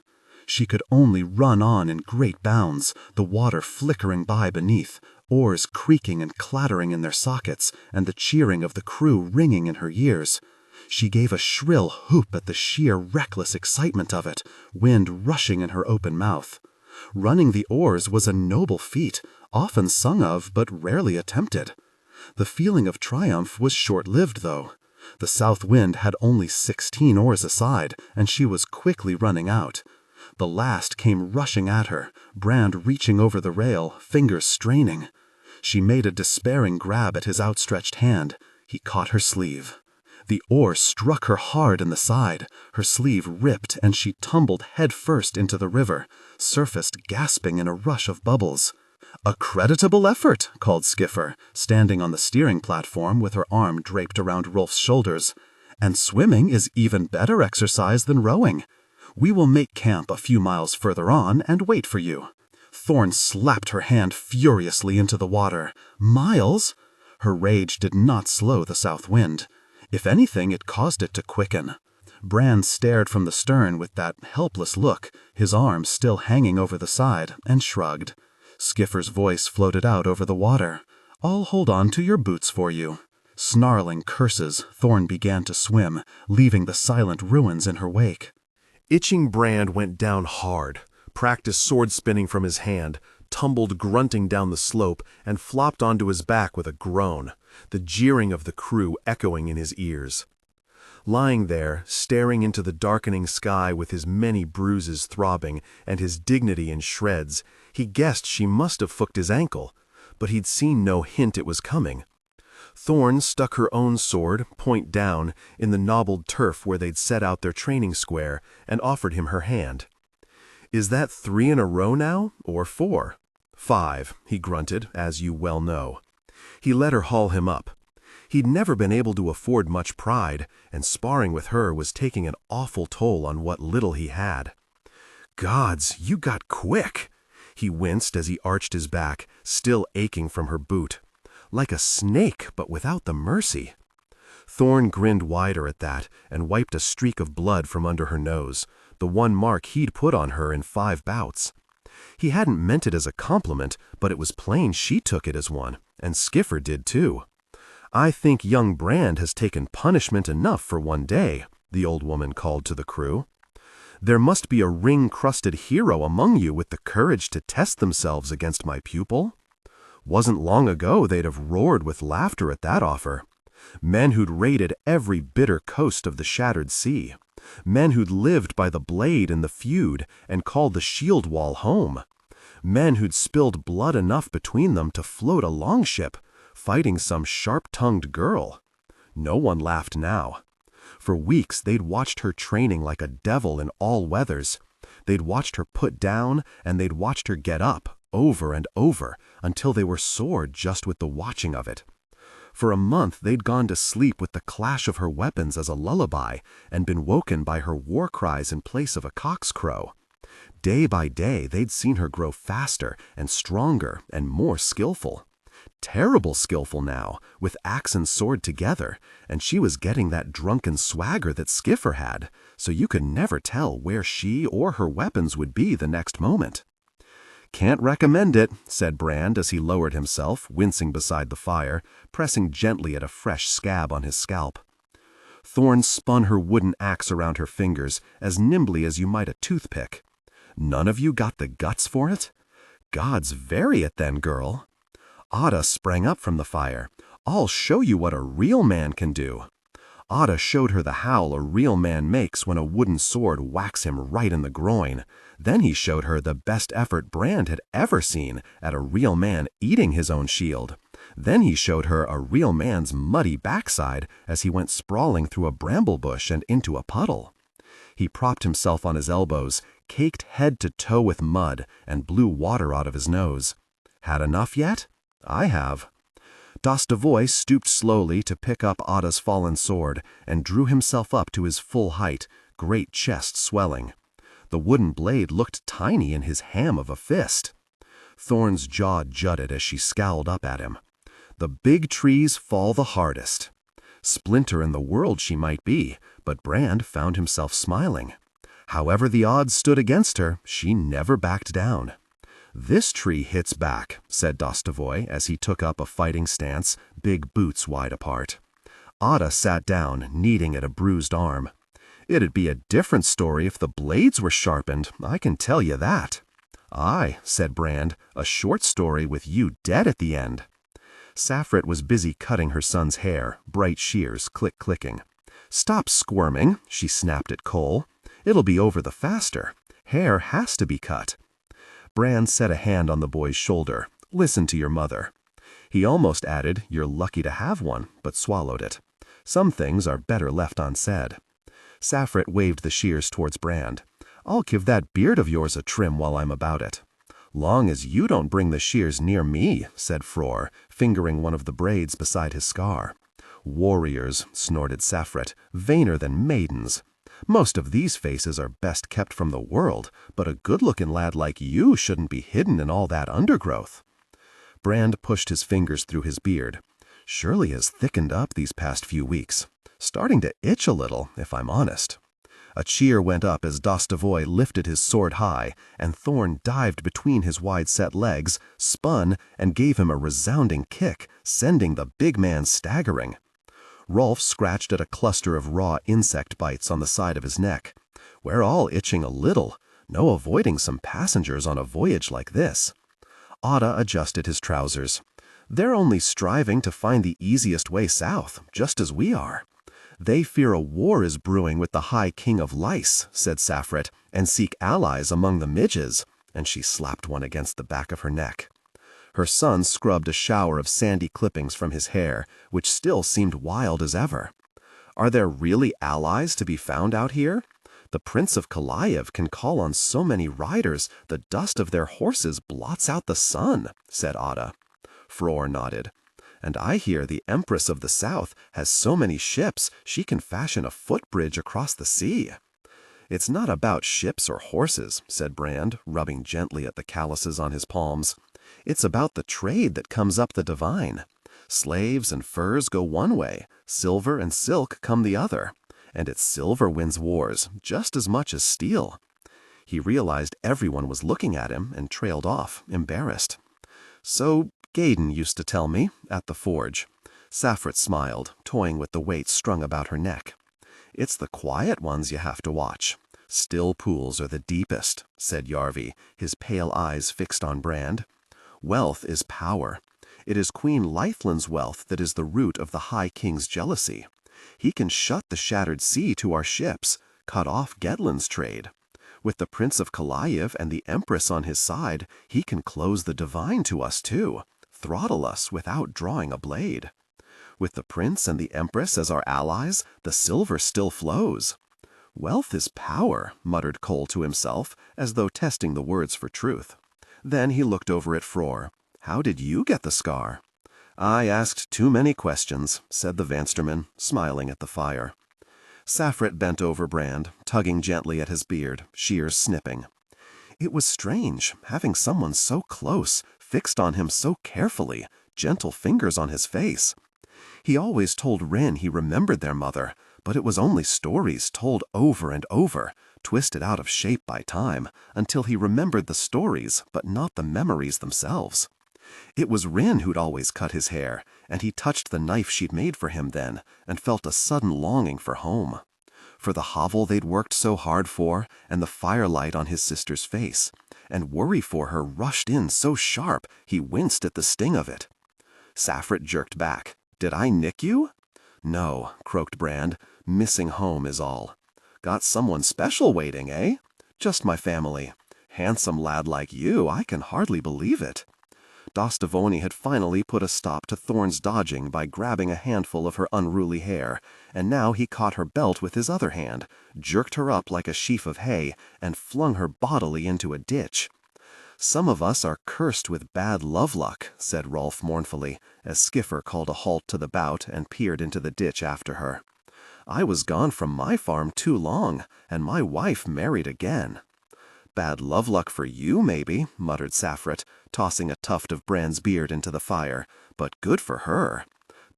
She could only run on in great bounds, the water flickering by beneath, oars creaking and clattering in their sockets, and the cheering of the crew ringing in her ears. She gave a shrill whoop at the sheer reckless excitement of it, wind rushing in her open mouth. Running the oars was a noble feat, often sung of but rarely attempted. The feeling of triumph was short-lived, though. The south wind had only 16 oars aside, and she was quickly running out. The last came rushing at her, Brand reaching over the rail, fingers straining. She made a despairing grab at his outstretched hand. He caught her sleeve. The oar struck her hard in the side, her sleeve ripped, and she tumbled head-first into the river, surfaced gasping in a rush of bubbles. "A creditable effort," called Skiffer, standing on the steering platform with her arm draped around Rolf's shoulders. "And swimming is even better exercise than rowing. We will make camp a few miles further on and wait for you." Thorn slapped her hand furiously into the water. "Miles?" Her rage did not slow the south wind. If anything, it caused it to quicken. Brand stared from the stern with that helpless look, his arms still hanging over the side, and shrugged. Skiffer's voice floated out over the water. "I'll hold on to your boots for you." Snarling curses, Thorn began to swim, leaving the silent ruins in her wake. Itching Brand went down hard, practiced sword spinning from his hand, tumbled grunting down the slope, and flopped onto his back with a groan, the jeering of the crew echoing in his ears. Lying there, staring into the darkening sky with his many bruises throbbing and his dignity in shreds, he guessed she must have fooked his ankle, but he'd seen no hint it was coming. Thorn stuck her own sword, point down, in the knobbled turf where they'd set out their training square, and offered him her hand. "Is that 3 in a row now, or 4? 5, he grunted, as you well know. He let her haul him up. He'd never been able to afford much pride, and sparring with her was taking an awful toll on what little he had. "Gods, you got quick!" He winced as he arched his back, still aching from her boot. "Like a snake, but without the mercy." Thorn grinned wider at that and wiped a streak of blood from under her nose, the one mark he'd put on her in 5 bouts. He hadn't meant it as a compliment, but it was plain she took it as one, and Skiffer did too. "I think young Brand has taken punishment enough for one day," the old woman called to the crew. "There must be a ring-crusted hero among you with the courage to test themselves against my pupil." Wasn't long ago they'd have roared with laughter at that offer. Men who'd raided every bitter coast of the shattered sea. Men who'd lived by the blade in the feud and called the shield wall home. Men who'd spilled blood enough between them to float a longship, fighting some sharp-tongued girl. No one laughed now. For weeks they'd watched her training like a devil in all weathers. They'd watched her put down, and they'd watched her get up, over and over, until they were sore just with the watching of it. For a month they'd gone to sleep with the clash of her weapons as a lullaby and been woken by her war cries in place of a cock's crow. Day by day they'd seen her grow faster and stronger and more skillful. Terrible skillful now, with axe and sword together, and she was getting that drunken swagger that Skiffer had, so you could never tell where she or her weapons would be the next moment. "Can't recommend it," said Brand as he lowered himself, wincing beside the fire, pressing gently at a fresh scab on his scalp. Thorn spun her wooden axe around her fingers as nimbly as you might a toothpick. "None of you got the guts for it? Gods vary it then, girl." Ada sprang up from the fire. "I'll show you what a real man can do." Ada showed her the howl a real man makes when a wooden sword whacks him right in the groin. Then he showed her the best effort Brand had ever seen at a real man eating his own shield. Then he showed her a real man's muddy backside as he went sprawling through a bramble bush and into a puddle. He propped himself on his elbows, caked head to toe with mud, and blew water out of his nose. "Had enough yet? I have." Dostovoy stooped slowly to pick up Ada's fallen sword and drew himself up to his full height, great chest swelling. The wooden blade looked tiny in his ham of a fist. Thorn's jaw jutted as she scowled up at him. The big trees fall the hardest. Splinter in the world she might be, but Brand found himself smiling. However the odds stood against her, she never backed down. "This tree hits back," said Dostovoy as he took up a fighting stance, big boots wide apart. Ada sat down, kneading at a bruised arm. "It'd be a different story if the blades were sharpened, I can tell you that." "Aye," said Brand, "a short story with you dead at the end." Saffret was busy cutting her son's hair, bright shears click-clicking. "Stop squirming," she snapped at Cole. "It'll be over the faster. Hair has to be cut." Brand set a hand on the boy's shoulder. "Listen to your mother." He almost added, "You're lucky to have one," but swallowed it. Some things are better left unsaid. Saffret waved the shears towards Brand. "I'll give that beard of yours a trim while I'm about it." "Long as you don't bring the shears near me," said Frore, fingering one of the braids beside his scar. "Warriors," snorted Saffret, "vainer than maidens. Most of these faces are best kept from the world, but a good-looking lad like you shouldn't be hidden in all that undergrowth." Brand pushed his fingers through his beard. "Surely has thickened up these past few weeks. Starting to itch a little, if I'm honest." A cheer went up as Dostovoy lifted his sword high, and Thorn dived between his wide-set legs, spun, and gave him a resounding kick, sending the big man staggering. Rolf scratched at a cluster of raw insect bites on the side of his neck. "We're all itching a little. No avoiding some passengers on a voyage like this." Ada adjusted his trousers. "They're only striving to find the easiest way south, just as we are." "They fear a war is brewing with the High King of Lice," said Saffret, "and seek allies among the midges," and she slapped one against the back of her neck. Her son scrubbed a shower of sandy clippings from his hair, which still seemed wild as ever. "Are there really allies to be found out here? The Prince of Kalayev can call on so many riders, the dust of their horses blots out the sun," said Ada. Frore nodded. "And I hear the Empress of the South has so many ships she can fashion a footbridge across the sea." "It's not about ships or horses," said Brand, rubbing gently at the calluses on his palms. "It's about the trade that comes up the Divine. Slaves and furs go one way, silver and silk come the other, and it's silver wins wars just as much as steel." He realized everyone was looking at him and trailed off, embarrassed. "So Gaydon used to tell me, at the forge." Saffret smiled, toying with the weight strung about her neck. "It's the quiet ones you have to watch. Still pools are the deepest," said Yarvi, his pale eyes fixed on Brand. "Wealth is power. It is Queen Leithlin's wealth that is the root of the High King's jealousy. He can shut the shattered sea to our ships, cut off Gettland's trade. With the Prince of Kalayev and the Empress on his side, he can close the Divine to us too, throttle us without drawing a blade. With the Prince and the Empress as our allies, the silver still flows." "Wealth is power," muttered Cole to himself, as though testing the words for truth. Then he looked over at Frore. "How did you get the scar?" I asked too many questions, said the Vansterman, smiling at the fire. Saffrit bent over Brand, tugging gently at his beard, shears snipping. It was strange, having someone so close, fixed on him so carefully, gentle fingers on his face. He always told Rin he remembered their mother, but it was only stories told over and over, twisted out of shape by time, until he remembered the stories, but not the memories themselves. It was Rin who'd always cut his hair, and he touched the knife she'd made for him then, and felt a sudden longing for home. For the hovel they'd worked so hard for, and the firelight on his sister's face, and worry for her rushed in so sharp he winced at the sting of it. Saffrit jerked back. "Did I nick you?" "No," croaked Brand. "Missing home is all." "Got someone special waiting, eh?" "Just my family." "Handsome lad like you, I can hardly believe it." Dostavoni had finally put a stop to Thorn's dodging by grabbing a handful of her unruly hair, and now he caught her belt with his other hand, jerked her up like a sheaf of hay, and flung her bodily into a ditch. "Some of us are cursed with bad love luck," said Rolf mournfully, as Skiffer called a halt to the bout and peered into the ditch after her. "I was gone from my farm too long, and my wife married again." "Bad love luck for you, maybe," muttered Saffrit, tossing a tuft of Brand's beard into the fire, "but good for her.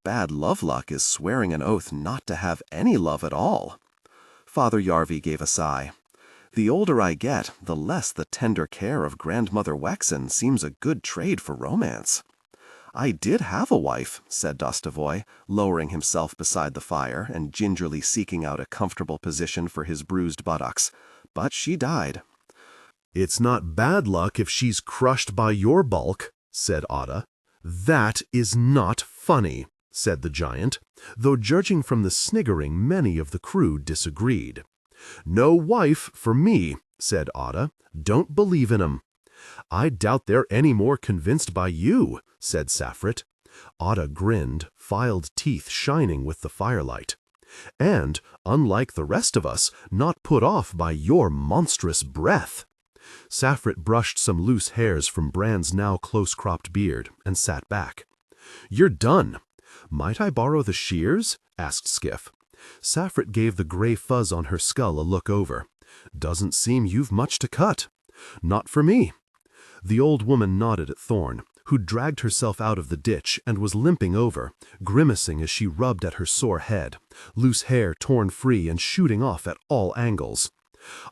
Bad love luck is swearing an oath not to have any love at all." Father Yarvi gave a sigh. "The older I get, the less the tender care of Grandmother Wexen seems a good trade for romance." "I did have a wife," said Dostovoy, lowering himself beside the fire and gingerly seeking out a comfortable position for his bruised buttocks, "but she died." "It's not bad luck if she's crushed by your bulk," said Otta. "That is not funny," said the giant, though judging from the sniggering many of the crew disagreed. "No wife for me," said Otta. "Don't believe in 'em." "I doubt they're any more convinced by you," said Saffrit. Otta grinned, filed teeth shining with the firelight. "And, unlike the rest of us, not put off by your monstrous breath." Saffrit brushed some loose hairs from Brand's now close-cropped beard and sat back. "You're done. Might I borrow the shears?" asked Skiff. Saffrit gave the gray fuzz on her skull a look over. "Doesn't seem you've much to cut." "Not for me." The old woman nodded at Thorn, who dragged herself out of the ditch and was limping over, grimacing as she rubbed at her sore head, loose hair torn free and shooting off at all angles.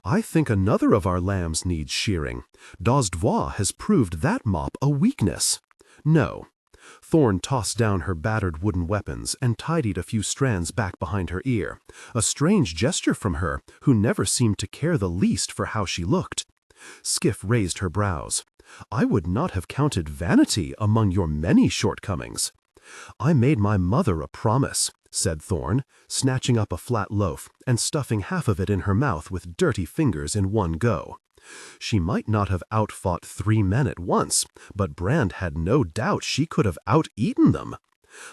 "I think another of our lambs needs shearing. Dosdvois has proved that mop a weakness." "No." Thorn tossed down her battered wooden weapons and tidied a few strands back behind her ear, a strange gesture from her, who never seemed to care the least for how she looked. Skiff raised her brows. "I would not have counted vanity among your many shortcomings." "I made my mother a promise," said Thorn, snatching up a flat loaf and stuffing half of it in her mouth with dirty fingers in one go. She might not have outfought 3 men at once, but Brand had no doubt she could have out-eaten them.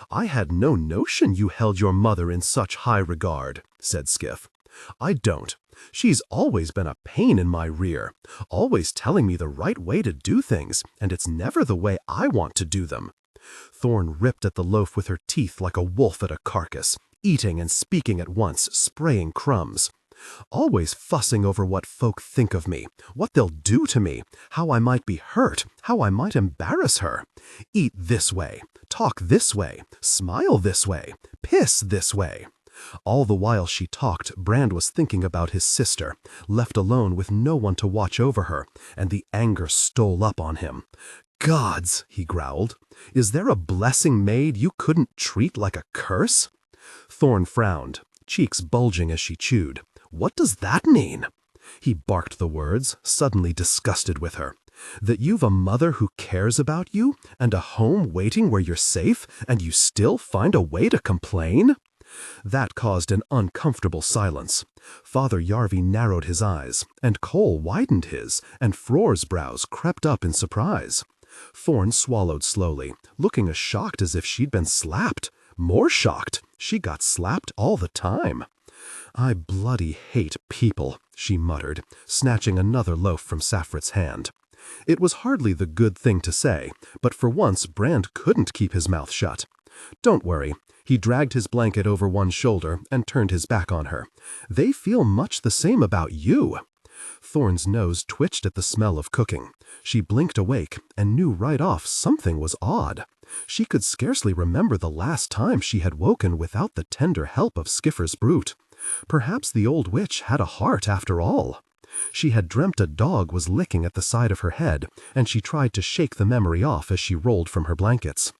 "I had no notion you held your mother in such high regard," said Skiff. "I don't. She's always been a pain in my rear, always telling me the right way to do things, and it's never the way I want to do them." Thorn ripped at the loaf with her teeth like a wolf at a carcass, eating and speaking at once, spraying crumbs. "Always fussing over what folk think of me, what they'll do to me, how I might be hurt, how I might embarrass her. Eat this way, talk this way, smile this way, piss this way." All the while she talked, Brand was thinking about his sister, left alone with no one to watch over her, and the anger stole up on him. "Gods," he growled, "is there a blessing made you couldn't treat like a curse?" Thorn frowned, cheeks bulging as she chewed. "What does that mean?" He barked the words, suddenly disgusted with her. "That you've a mother who cares about you, and a home waiting where you're safe, and you still find a way to complain?" That caused an uncomfortable silence. Father Yarvi narrowed his eyes, and Cole widened his, and Fror's brows crept up in surprise. Thorn swallowed slowly, looking as shocked as if she'd been slapped. More shocked. She got slapped all the time. "I bloody hate people," she muttered, snatching another loaf from Saffrit's hand. It was hardly the good thing to say, but for once Brand couldn't keep his mouth shut. "Don't worry." He dragged his blanket over one shoulder and turned his back on her. "They feel much the same about you." Thorn's nose twitched at the smell of cooking. She blinked awake and knew right off something was odd. She could scarcely remember the last time she had woken without the tender help of Skiffer's brute. Perhaps the old witch had a heart after all. She had dreamt a dog was licking at the side of her head, and she tried to shake the memory off as she rolled from her blankets.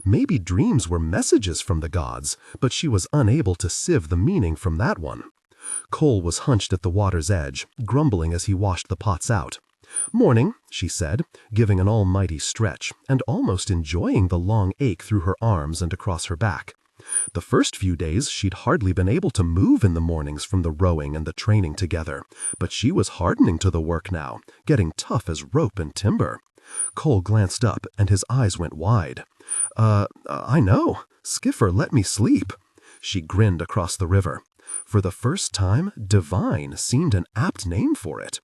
Maybe dreams were messages from the gods, but she was unable to sieve the meaning from that one. Cole was hunched at the water's edge, grumbling as he washed the pots out. "Morning," she said, giving an almighty stretch, and almost enjoying the long ache through her arms and across her back. The first few days she'd hardly been able to move in the mornings from the rowing and the training together, but she was hardening to the work now, getting tough as rope and timber. Cole glanced up, and his eyes went wide. I know. Skiffer let me sleep." She grinned across the river. For the first time, divine seemed an apt name for it.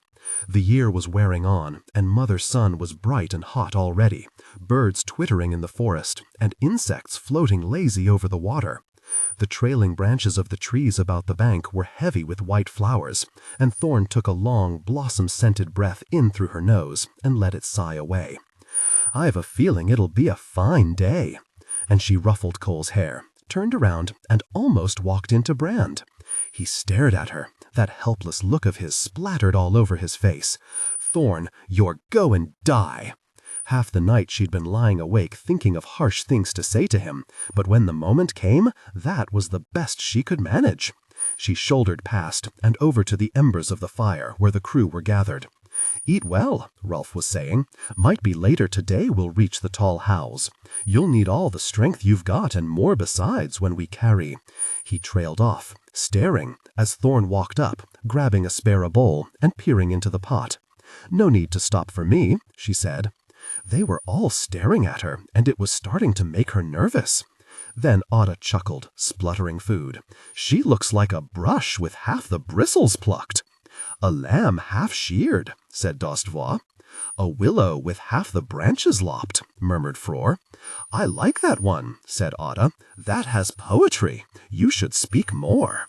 The year was wearing on, and Mother Sun was bright and hot already, birds twittering in the forest, and insects floating lazy over the water. The trailing branches of the trees about the bank were heavy with white flowers, and Thorn took a long, blossom-scented breath in through her nose and let it sigh away. "I've a feeling it'll be a fine day." And she ruffled Cole's hair, turned around, and almost walked into Brand. He stared at her, that helpless look of his splattered all over his face. "Thorn, you're go and die." Half the night she'd been lying awake thinking of harsh things to say to him, but when the moment came, that was the best she could manage. She shouldered past and over to the embers of the fire where the crew were gathered. "Eat well," Rolf was saying. "Might be later today we'll reach the tall house. You'll need all the strength you've got and more besides when we carry." He trailed off, staring, as Thorn walked up, grabbing a spare bowl and peering into the pot. "No need to stop for me," she said. They were all staring at her, and it was starting to make her nervous. Then Otta chuckled, spluttering food. "She looks like a brush with half the bristles plucked." "A lamb half-sheared," said Dostvois. "A willow with half the branches lopped," murmured Frore. "I like that one," said Otta. "That has poetry. You should speak more."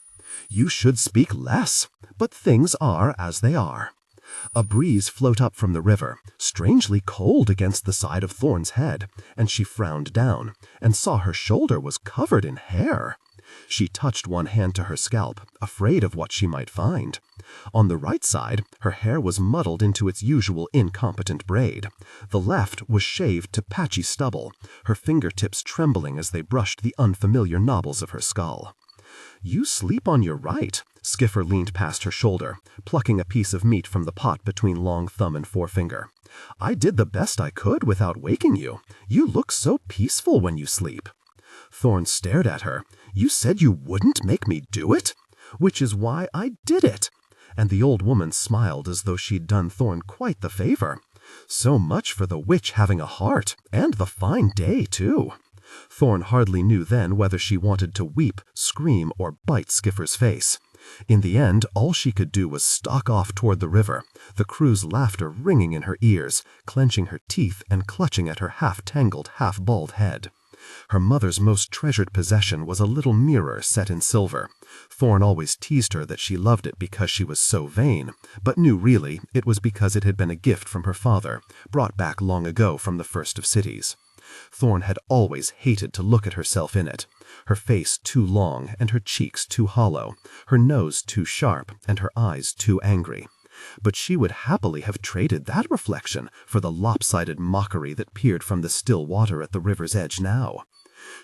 "You should speak less, but things are as they are." A breeze floated up from the river, strangely cold against the side of Thorn's head, and she frowned down, and saw her shoulder was covered in hair. She touched one hand to her scalp, afraid of what she might find. On the right side, her hair was muddled into its usual incompetent braid. The left was shaved to patchy stubble, her fingertips trembling as they brushed the unfamiliar knobbles of her skull. "You sleep on your right." Skiffer leaned past her shoulder, plucking a piece of meat from the pot between long thumb and forefinger. "I did the best I could without waking you. You look so peaceful when you sleep." Thorn stared at her. "You said you wouldn't make me do it? Which is why I did it." And the old woman smiled as though she'd done Thorn quite the favor. So much for the witch having a heart, and the fine day, too. Thorn hardly knew then whether she wanted to weep, scream, or bite Skiffer's face. In the end, all she could do was stalk off toward the river, the crew's laughter ringing in her ears, clenching her teeth and clutching at her half-tangled, half-bald head. Her mother's most treasured possession was a little mirror set in silver. Thorn always teased her that she loved it because she was so vain, but knew really it was because it had been a gift from her father, brought back long ago from the first of cities. Thorn had always hated to look at herself in it. Her face too long and her cheeks too hollow, her nose too sharp and her eyes too angry. But she would happily have traded that reflection for the lopsided mockery that peered from the still water at the river's edge now.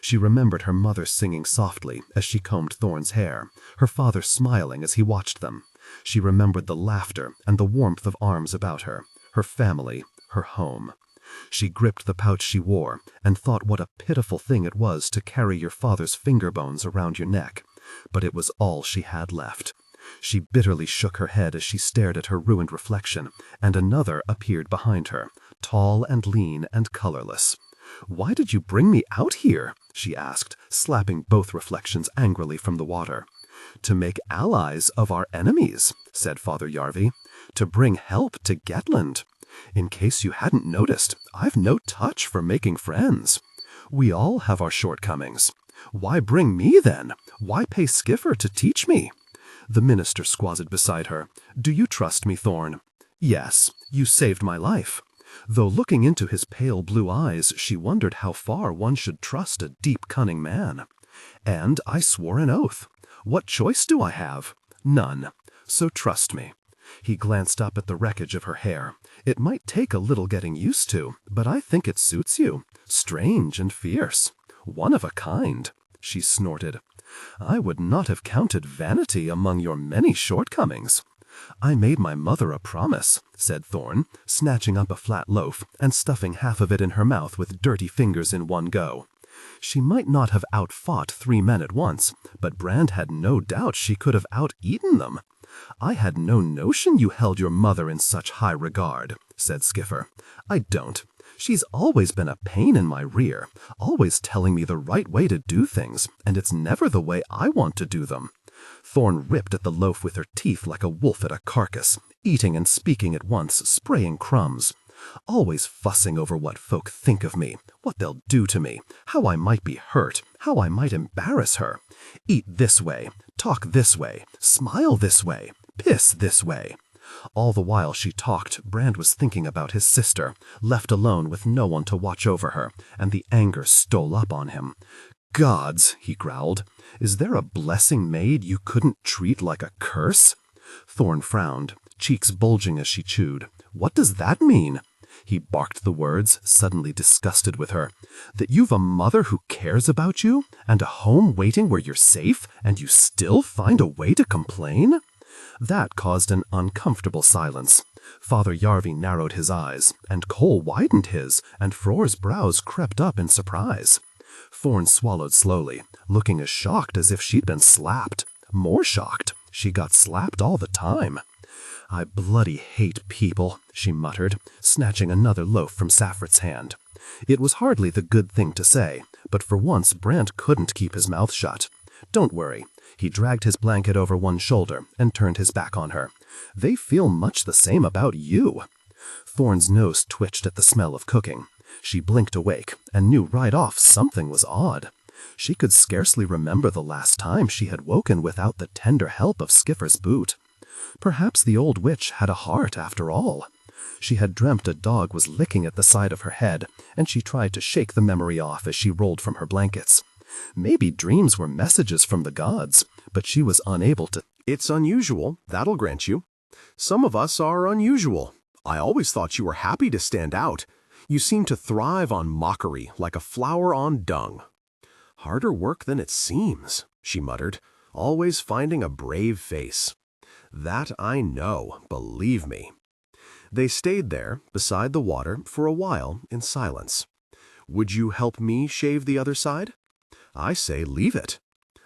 She remembered her mother singing softly as she combed Thorn's hair, her father smiling as he watched them. She remembered the laughter and the warmth of arms about her family, her home. She gripped the pouch she wore and thought what a pitiful thing it was to carry your father's finger bones around your neck. But it was all she had left. She bitterly shook her head as she stared at her ruined reflection, and another appeared behind her, tall and lean and colorless. "Why did you bring me out here?" she asked, slapping both reflections angrily from the water. "To make allies of our enemies," said Father Yarvi. "To bring help to Gettland. In case you hadn't noticed, I've no touch for making friends. We all have our shortcomings. Why bring me then? Why pay Skiffer to teach me? The minister squatted beside her. Do you trust me, Thorn? Yes, you saved my life. Though looking into his pale blue eyes, she wondered how far one should trust a deep-cunning man. And I swore an oath. What choice do I have? None. So trust me. He glanced up at the wreckage of her hair. It might take a little getting used to, but I think it suits you. Strange and fierce. One of a kind. She snorted. I would not have counted vanity among your many shortcomings. I made my mother a promise, said Thorn, snatching up a flat loaf and stuffing half of it in her mouth with dirty fingers in one go. She might not have outfought 3 men at once, but Brand had no doubt she could have out-eaten them. I had no notion you held your mother in such high regard, said Skiffer. I don't. She's always been a pain in my rear, always telling me the right way to do things, and it's never the way I want to do them. Thorn ripped at the loaf with her teeth like a wolf at a carcass, eating and speaking at once, spraying crumbs. Always fussing over what folk think of me, what they'll do to me, how I might be hurt, how I might embarrass her. Eat this way, talk this way, smile this way, piss this way. All the while she talked, Brand was thinking about his sister, left alone with no one to watch over her, and the anger stole up on him. Gods, he growled, is there a blessing maid you couldn't treat like a curse? Thorn frowned, cheeks bulging as she chewed. What does that mean? He barked the words, suddenly disgusted with her. That you've a mother who cares about you, and a home waiting where you're safe, and you still find a way to complain? That caused an uncomfortable silence. Father Yarvi narrowed his eyes, and Cole widened his, and Frore's brows crept up in surprise. Thorn swallowed slowly, looking as shocked as if she'd been slapped. More shocked. She got slapped all the time. I bloody hate people, she muttered, snatching another loaf from Saffred's hand. It was hardly the good thing to say, but for once Brand couldn't keep his mouth shut. Don't worry. He dragged his blanket over one shoulder and turned his back on her. They feel much the same about you. Thorn's nose twitched at the smell of cooking. She blinked awake and knew right off something was odd. She could scarcely remember the last time she had woken without the tender help of Skiffer's boot. Perhaps the old witch had a heart after all. She had dreamt a dog was licking at the side of her head, and she tried to shake the memory off as she rolled from her blankets. Maybe dreams were messages from the gods, but she was unable to. It's unusual, that'll grant you. Some of us are unusual. I always thought you were happy to stand out. You seem to thrive on mockery, like a flower on dung. Harder work than it seems, she muttered, always finding a brave face. That I know, believe me. They stayed there, beside the water, for a while in silence. Would you help me shave the other side? I say leave it.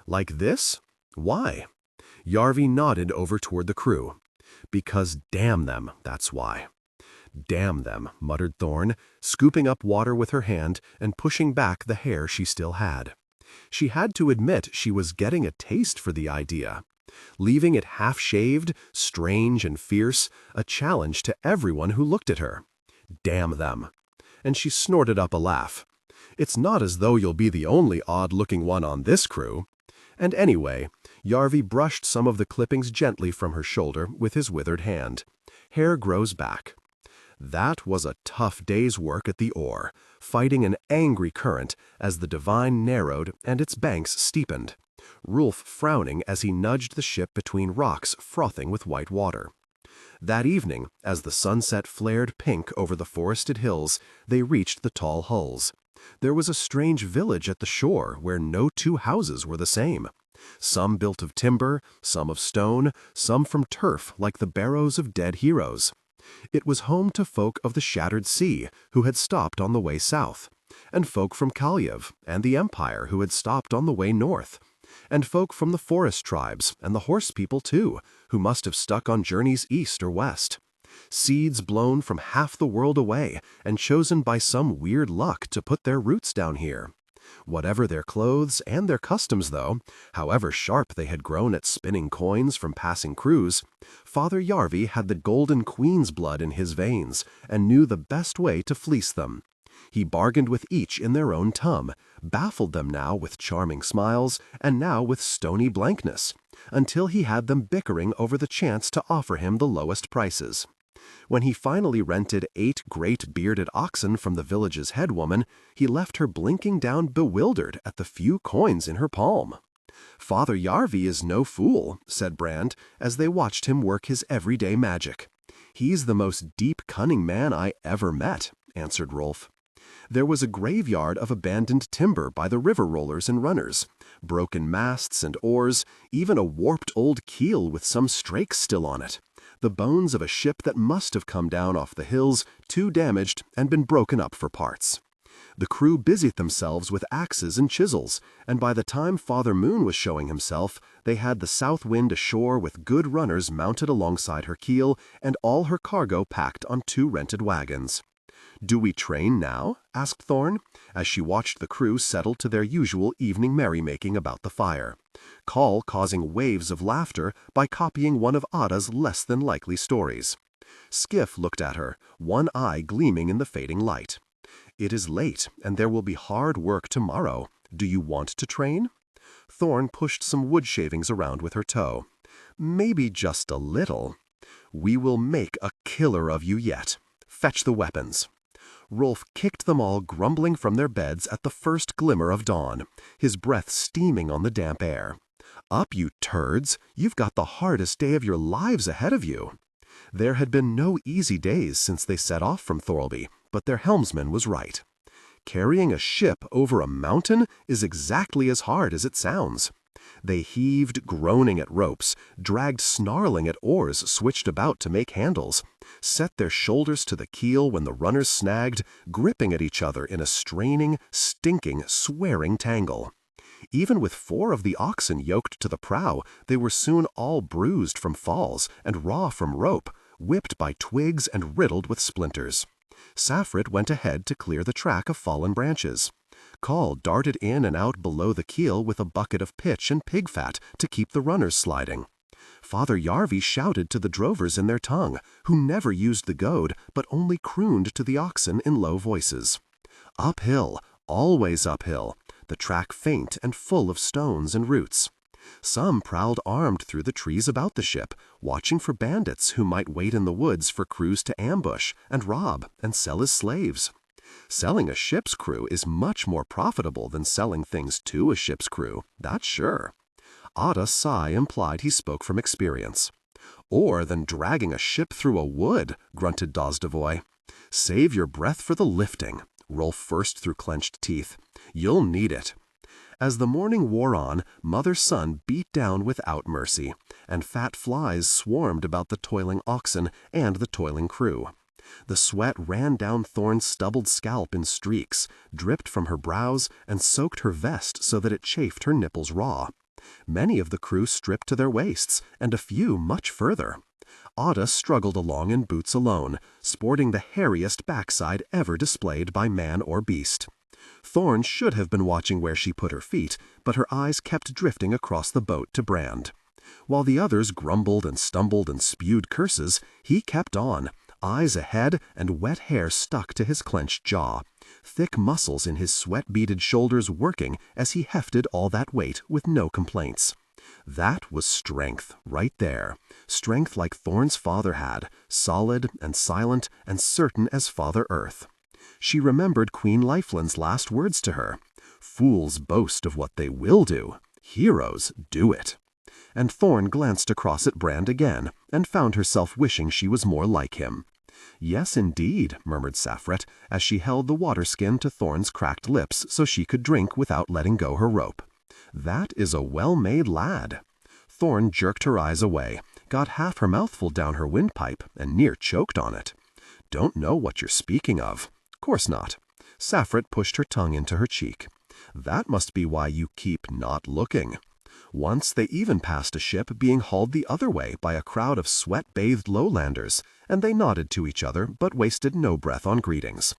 Like this? Why? Yarvi nodded over toward the crew. Because damn them, that's why. Damn them, muttered Thorn, scooping up water with her hand and pushing back the hair she still had. She had to admit she was getting a taste for the idea. Leaving it half-shaved, strange and fierce, a challenge to everyone who looked at her. Damn them. And she snorted up a laugh. It's not as though you'll be the only odd-looking one on this crew. And anyway, Yarvi brushed some of the clippings gently from her shoulder with his withered hand. Hair grows back. That was a tough day's work at the oar, fighting an angry current as the Divine narrowed and its banks steepened, Rolf frowning as he nudged the ship between rocks frothing with white water. That evening, as the sunset flared pink over the forested hills, they reached the tall hulls. There was a strange village at the shore where no two houses were the same. Some built of timber, some of stone, some from turf like the barrows of dead heroes. It was home to folk of the Shattered Sea who had stopped on the way south, and folk from Kalyev and the Empire who had stopped on the way north, and folk from the forest tribes and the horse people too, who must have stuck on journeys east or west. Seeds blown from half the world away and chosen by some weird luck to put their roots down here. Whatever their clothes and their customs, though, however sharp they had grown at spinning coins from passing crews, Father Yarvi had the golden queen's blood in his veins and knew the best way to fleece them. He bargained with each in their own tum, baffled them now with charming smiles and now with stony blankness, until he had them bickering over the chance to offer him the lowest prices. When he finally rented 8 great bearded oxen from the village's headwoman, he left her blinking down bewildered at the few coins in her palm. "Father Yarvi is no fool," said Brand, as they watched him work his everyday magic. "He's the most deep-cunning man I ever met," answered Rolf. There was a graveyard of abandoned timber by the river rollers and runners, broken masts and oars, even a warped old keel with some strakes still on it, the bones of a ship that must have come down off the hills, too damaged and been broken up for parts. The crew busied themselves with axes and chisels, and by the time Father Moon was showing himself, they had the South Wind ashore with good runners mounted alongside her keel and all her cargo packed on 2 rented wagons. "Do we train now?" asked Thorn, as she watched the crew settle to their usual evening merrymaking about the fire, Call causing waves of laughter by copying one of Ada's less-than-likely stories. Skiff looked at her, one eye gleaming in the fading light. "It is late, and there will be hard work tomorrow. Do you want to train?" Thorn pushed some wood shavings around with her toe. "Maybe just a little. We will make a killer of you yet. Fetch the weapons." Rolf kicked them all grumbling from their beds at the first glimmer of dawn, his breath steaming on the damp air. "Up, you turds! You've got the hardest day of your lives ahead of you." There had been no easy days since they set off from Thorlby, but their helmsman was right. Carrying a ship over a mountain is exactly as hard as it sounds. They heaved, groaning at ropes, dragged snarling at oars switched about to make handles, set their shoulders to the keel when the runners snagged, gripping at each other in a straining, stinking, swearing tangle. Even with 4 of the oxen yoked to the prow, they were soon all bruised from falls and raw from rope, whipped by twigs and riddled with splinters. Saffrit went ahead to clear the track of fallen branches. Call darted in and out below the keel with a bucket of pitch and pig fat to keep the runners sliding. Father Yarvi shouted to the drovers in their tongue, who never used the goad but only crooned to the oxen in low voices. Uphill, always uphill, the track faint and full of stones and roots. Some prowled armed through the trees about the ship, watching for bandits who might wait in the woods for crews to ambush and rob and sell as slaves. Selling a ship's crew is much more profitable than selling things to a ship's crew, that's sure. Ada's sigh implied he spoke from experience. "Or than dragging a ship through a wood," grunted Dosdevoy. "Save your breath for the lifting," Rolf first through clenched teeth. "You'll need it." As the morning wore on, mother-son beat down without mercy, and fat flies swarmed about the toiling oxen and the toiling crew. The sweat ran down Thorn's stubbled scalp in streaks, dripped from her brows, and soaked her vest so that it chafed her nipples raw. Many of the crew stripped to their waists, and a few much further. Ada struggled along in boots alone, sporting the hairiest backside ever displayed by man or beast. Thorn should have been watching where she put her feet, but her eyes kept drifting across the boat to Brand. While the others grumbled and stumbled and spewed curses, he kept on, eyes ahead and wet hair stuck to his clenched jaw, thick muscles in his sweat-beaded shoulders working as he hefted all that weight with no complaints. That was strength, right there. Strength like Thorn's father had, solid and silent and certain as Father Earth. She remembered Queen Lifeland's last words to her. "Fools boast of what they will do. Heroes do it." And Thorn glanced across at Brand again, and found herself wishing she was more like him. "Yes, indeed," murmured Saffret, as she held the water-skin to Thorn's cracked lips so she could drink without letting go her rope. "That is a well-made lad." Thorn jerked her eyes away, got half her mouthful down her windpipe, and near choked on it. "Don't know what you're speaking of." "Course not." Saffret pushed her tongue into her cheek. "That must be why you keep not looking." Once they even passed a ship being hauled the other way by a crowd of sweat-bathed lowlanders, and they nodded to each other but wasted no breath on greetings.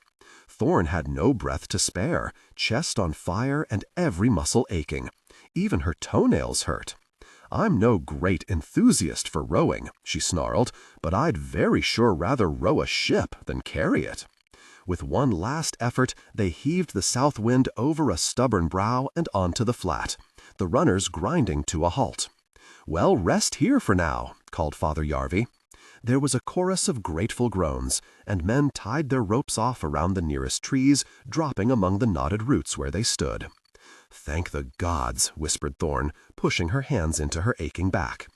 Thorn had no breath to spare, chest on fire and every muscle aching. Even her toenails hurt. "I'm no great enthusiast for rowing," she snarled, "but I'd very sure rather row a ship than carry it." With one last effort, they heaved the south wind over a stubborn brow and onto the flat, the runners grinding to a halt. "Well, rest here for now," called Father Yarvi. There was a chorus of grateful groans, and men tied their ropes off around the nearest trees, dropping among the knotted roots where they stood. "Thank the gods," whispered Thorn, pushing her hands into her aching back.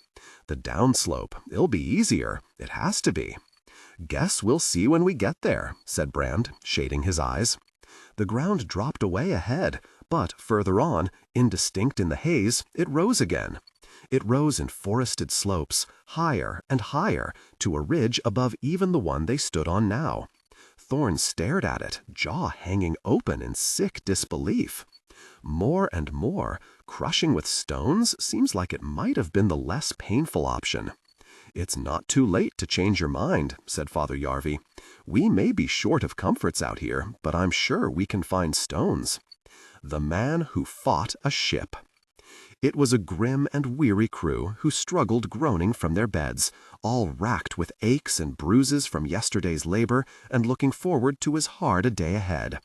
"The downslope, it'll be easier. It has to be." "Guess we'll see when we get there," said Brand, shading his eyes. The ground dropped away ahead, but further on, indistinct in the haze, it rose again. It rose in forested slopes, higher and higher, to a ridge above even the one they stood on now. Thorn stared at it, jaw hanging open in sick disbelief. More and more, crushing with stones seems like it might have been the less painful option. "It's not too late to change your mind," said Father Yarvi. "We may be short of comforts out here, but I'm sure we can find stones." The man who fought a ship. It was a grim and weary crew who struggled groaning from their beds, all racked with aches and bruises from yesterday's labor and looking forward to as hard a day ahead.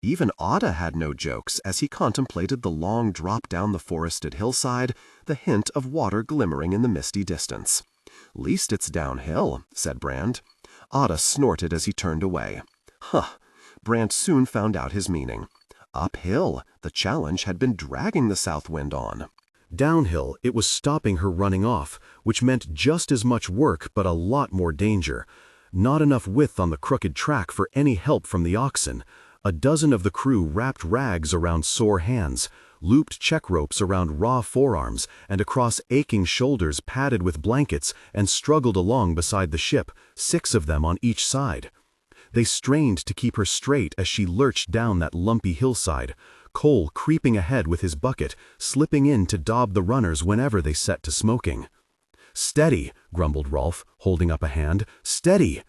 Even Ada had no jokes as he contemplated the long drop down the forested hillside, the hint of water glimmering in the misty distance. "Least it's downhill," said Brand. Ada snorted as he turned away. Huh! Brand soon found out his meaning. Uphill, the challenge had been dragging the south wind on. Downhill, it was stopping her running off, which meant just as much work but a lot more danger. Not enough width on the crooked track for any help from the oxen. A dozen of the crew wrapped rags around sore hands, looped check ropes around raw forearms and across aching shoulders padded with blankets, and struggled along beside the ship, 6 of them on each side. They strained to keep her straight as she lurched down that lumpy hillside, Cole creeping ahead with his bucket, slipping in to daub the runners whenever they set to smoking. "Steady," grumbled Rolf, holding up a hand. "Steady."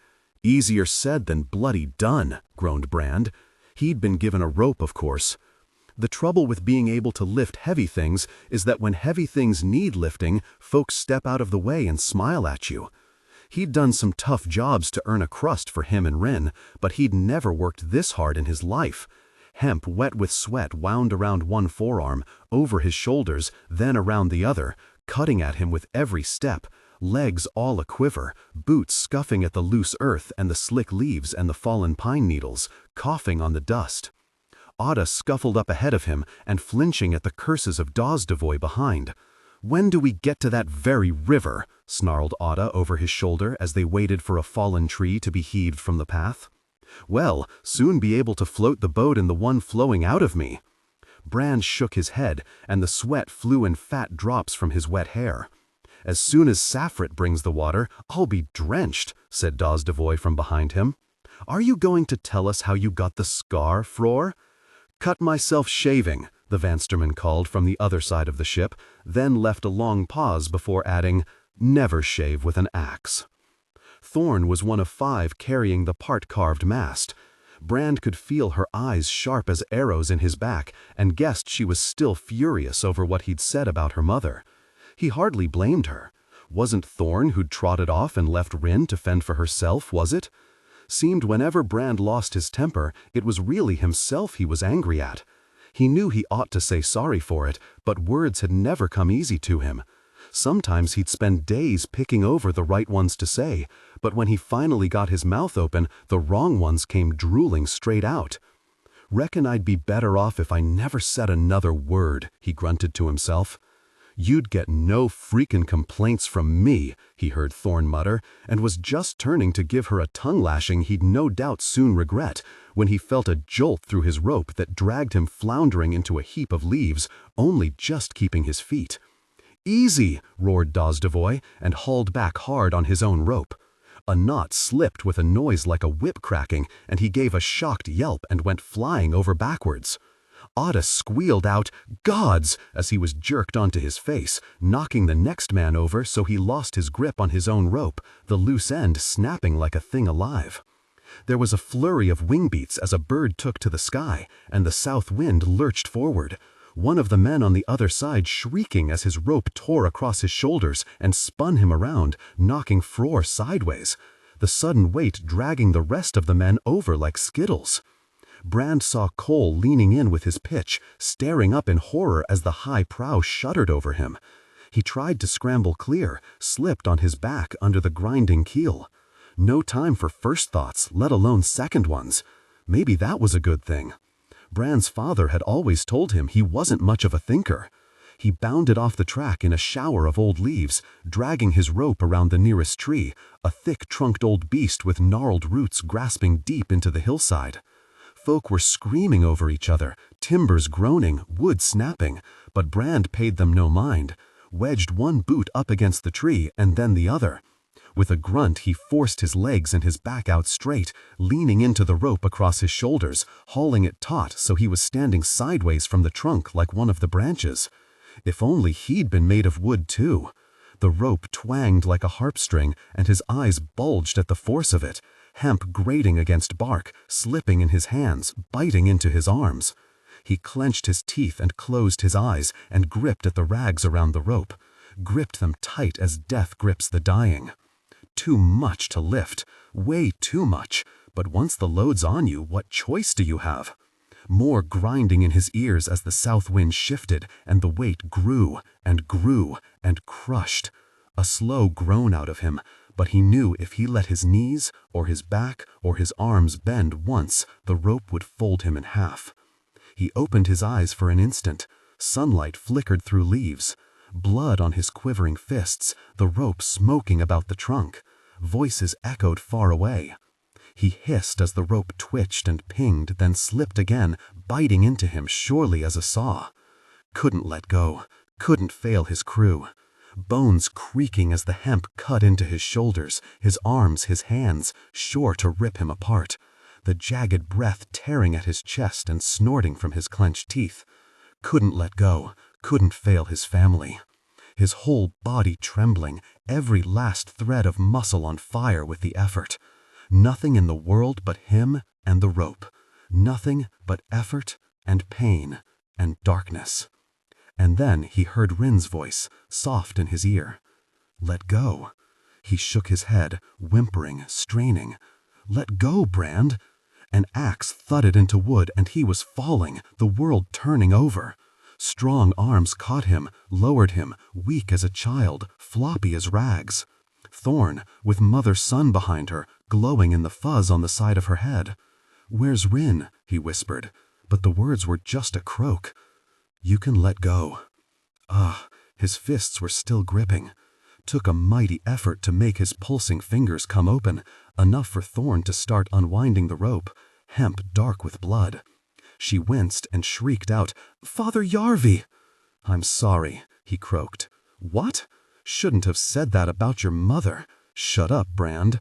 "Easier said than bloody done," groaned Brand. He'd been given a rope, of course. The trouble with being able to lift heavy things is that when heavy things need lifting, folks step out of the way and smile at you. He'd done some tough jobs to earn a crust for him and Rin, but he'd never worked this hard in his life. Hemp wet with sweat wound around one forearm, over his shoulders, then around the other, cutting at him with every step, legs all a-quiver, boots scuffing at the loose earth and the slick leaves and the fallen pine needles, coughing on the dust. Ada scuffled up ahead of him and flinching at the curses of Dazdevoy behind. "When do we get to that very river?" snarled Ada over his shoulder as they waited for a fallen tree to be heaved from the path. "Well, soon be able to float the boat in the one flowing out of me." Brand shook his head, and the sweat flew in fat drops from his wet hair. "As soon as Safrit brings the water, I'll be drenched," said Dazdevoy from behind him. "Are you going to tell us how you got the scar, Fror?" "Cut myself shaving," the Vansterman called from the other side of the ship, then left a long pause before adding, "Never shave with an axe." Thorn was one of 5 carrying the part-carved mast. Brand could feel her eyes sharp as arrows in his back and guessed she was still furious over what he'd said about her mother. He hardly blamed her. Wasn't Thorn who'd trotted off and left Rin to fend for herself, was it? Seemed whenever Brand lost his temper, it was really himself he was angry at. He knew he ought to say sorry for it, but words had never come easy to him. Sometimes he'd spend days picking over the right ones to say, but when he finally got his mouth open, the wrong ones came drooling straight out. "Reckon I'd be better off if I never said another word," he grunted to himself. "You'd get no freakin' complaints from me," he heard Thorn mutter, and was just turning to give her a tongue-lashing he'd no doubt soon regret, when he felt a jolt through his rope that dragged him floundering into a heap of leaves, only just keeping his feet. "Easy!" roared Dazdevoy, and hauled back hard on his own rope. A knot slipped with a noise like a whip cracking, and he gave a shocked yelp and went flying over backwards. Ada squealed out, "Gods!" as he was jerked onto his face, knocking the next man over so he lost his grip on his own rope, the loose end snapping like a thing alive. There was a flurry of wing beats as a bird took to the sky, and the south wind lurched forward. One of the men on the other side shrieking as his rope tore across his shoulders and spun him around, knocking Frore sideways, the sudden weight dragging the rest of the men over like skittles. Brand saw Cole leaning in with his pitch, staring up in horror as the high prow shuddered over him. He tried to scramble clear, slipped on his back under the grinding keel. No time for first thoughts, let alone second ones. Maybe that was a good thing. Brand's father had always told him he wasn't much of a thinker. He bounded off the track in a shower of old leaves, dragging his rope around the nearest tree, a thick-trunked old beast with gnarled roots grasping deep into the hillside. Folk were screaming over each other, timbers groaning, wood snapping, but Brand paid them no mind, wedged one boot up against the tree and then the other. With a grunt, he forced his legs and his back out straight, leaning into the rope across his shoulders, hauling it taut so he was standing sideways from the trunk like one of the branches. If only he'd been made of wood too. The rope twanged like a harp string, and his eyes bulged at the force of it, hemp grating against bark, slipping in his hands, biting into his arms. He clenched his teeth and closed his eyes and gripped at the rags around the rope, gripped them tight as death grips the dying. Too much to lift, way too much, but once the load's on you, what choice do you have? More grinding in his ears as the south wind shifted and the weight grew and grew and crushed. A slow groan out of him, but he knew if he let his knees or his back or his arms bend once, the rope would fold him in half. He opened his eyes for an instant. Sunlight flickered through leaves. Blood on his quivering fists, the rope smoking about the trunk. Voices echoed far away. He hissed as the rope twitched and pinged, then slipped again, biting into him surely as a saw. Couldn't let go, couldn't fail his crew. Bones creaking as the hemp cut into his shoulders, his arms, his hands, sure to rip him apart. The jagged breath tearing at his chest and snorting from his clenched teeth. Couldn't let go, couldn't fail his family. His whole body trembling, every last thread of muscle on fire with the effort. Nothing in the world but him and the rope. Nothing but effort and pain and darkness. And then he heard Rin's voice, soft in his ear. Let go. He shook his head, whimpering, straining. Let go, Brand. An axe thudded into wood and he was falling, the world turning over. Strong arms caught him, lowered him, weak as a child, floppy as rags. Thorn, with mother-son behind her, glowing in the fuzz on the side of her head. "Where's Rin?" he whispered, but the words were just a croak. "You can let go." His fists were still gripping. Took a mighty effort to make his pulsing fingers come open, enough for Thorn to start unwinding the rope, hemp dark with blood. She winced and shrieked out, "Father Yarvi!" "I'm sorry," he croaked. "What? Shouldn't have said that about your mother. Shut up, Brand."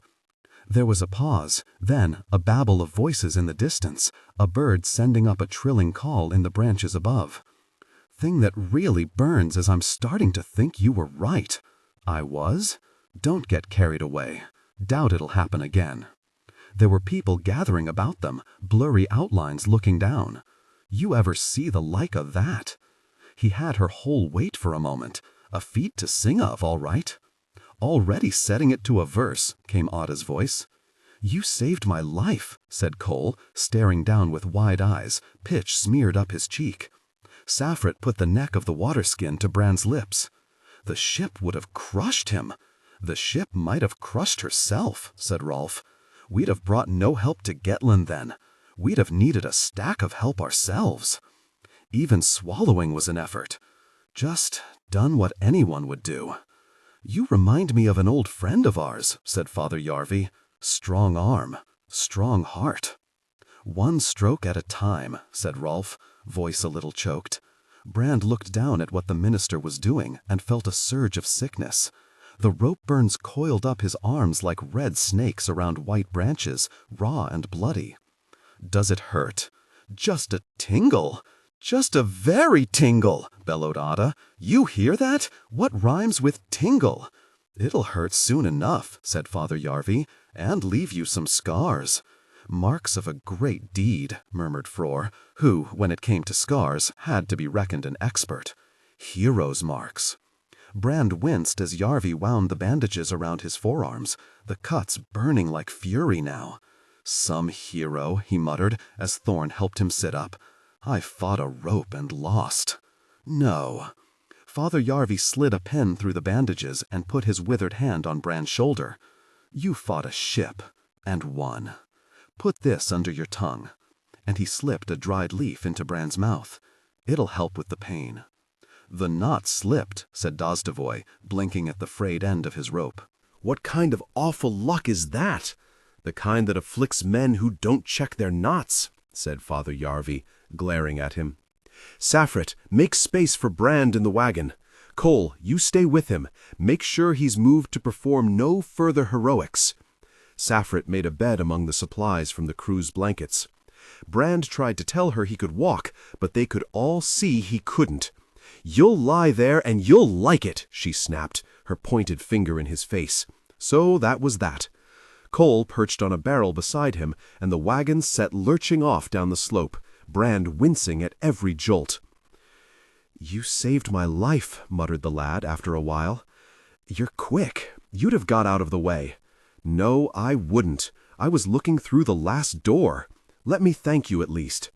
There was a pause, then a babble of voices in the distance, a bird sending up a trilling call in the branches above. "Thing that really burns is I'm starting to think you were right." "I was? Don't get carried away. Doubt it'll happen again." There were people gathering about them, blurry outlines looking down. You ever see the like of that? He had her whole weight for a moment, a feat to sing of, all right. "Already setting it to a verse," came Auda's voice. "You saved my life," said Cole, staring down with wide eyes, pitch smeared up his cheek. Saffret put the neck of the waterskin to Brand's lips. "The ship would have crushed him." "The ship might have crushed herself," said Rolf. "We'd have brought no help to Gettland then. We'd have needed a stack of help ourselves." Even swallowing was an effort. Just done what anyone would do. "You remind me of an old friend of ours," said Father Yarvi. "Strong arm, strong heart." "One stroke at a time," said Rolf, voice a little choked. Brand looked down at what the minister was doing and felt a surge of sickness. The rope burns coiled up his arms like red snakes around white branches, raw and bloody. "Does it hurt?" "Just a tingle. Just a very tingle," bellowed Auda. "You hear that? What rhymes with tingle?" "It'll hurt soon enough," said Father Yarvi, "and leave you some scars." Marks of a great deed, murmured Frore, who, when it came to scars, had to be reckoned an expert. Hero's marks. Brand winced as Yarvi wound the bandages around his forearms, the cuts burning like fury now. Some hero, he muttered, as Thorn helped him sit up. I fought a rope and lost. No. Father Yarvi slid a pen through the bandages and put his withered hand on Brand's shoulder. You fought a ship, and won. Put this under your tongue. And he slipped a dried leaf into Brand's mouth. It'll help with the pain. The knot slipped, said Dostovoy, blinking at the frayed end of his rope. What kind of awful luck is that? The kind that afflicts men who don't check their knots, said Father Yarvi, glaring at him. Saffret, make space for Brand in the wagon. Cole, you stay with him. Make sure he's moved to perform no further heroics. Saffret made a bed among the supplies from the crew's blankets. Brand tried to tell her he could walk, but they could all see he couldn't. You'll lie there and you'll like it, she snapped, her pointed finger in his face. So that was that. Cole perched on a barrel beside him, and the wagon set lurching off down the slope, Brand wincing at every jolt. You saved my life, muttered the lad after a while. You're quick. You'd have got out of the way. No, I wouldn't. I was looking through the last door. Let me thank you at least.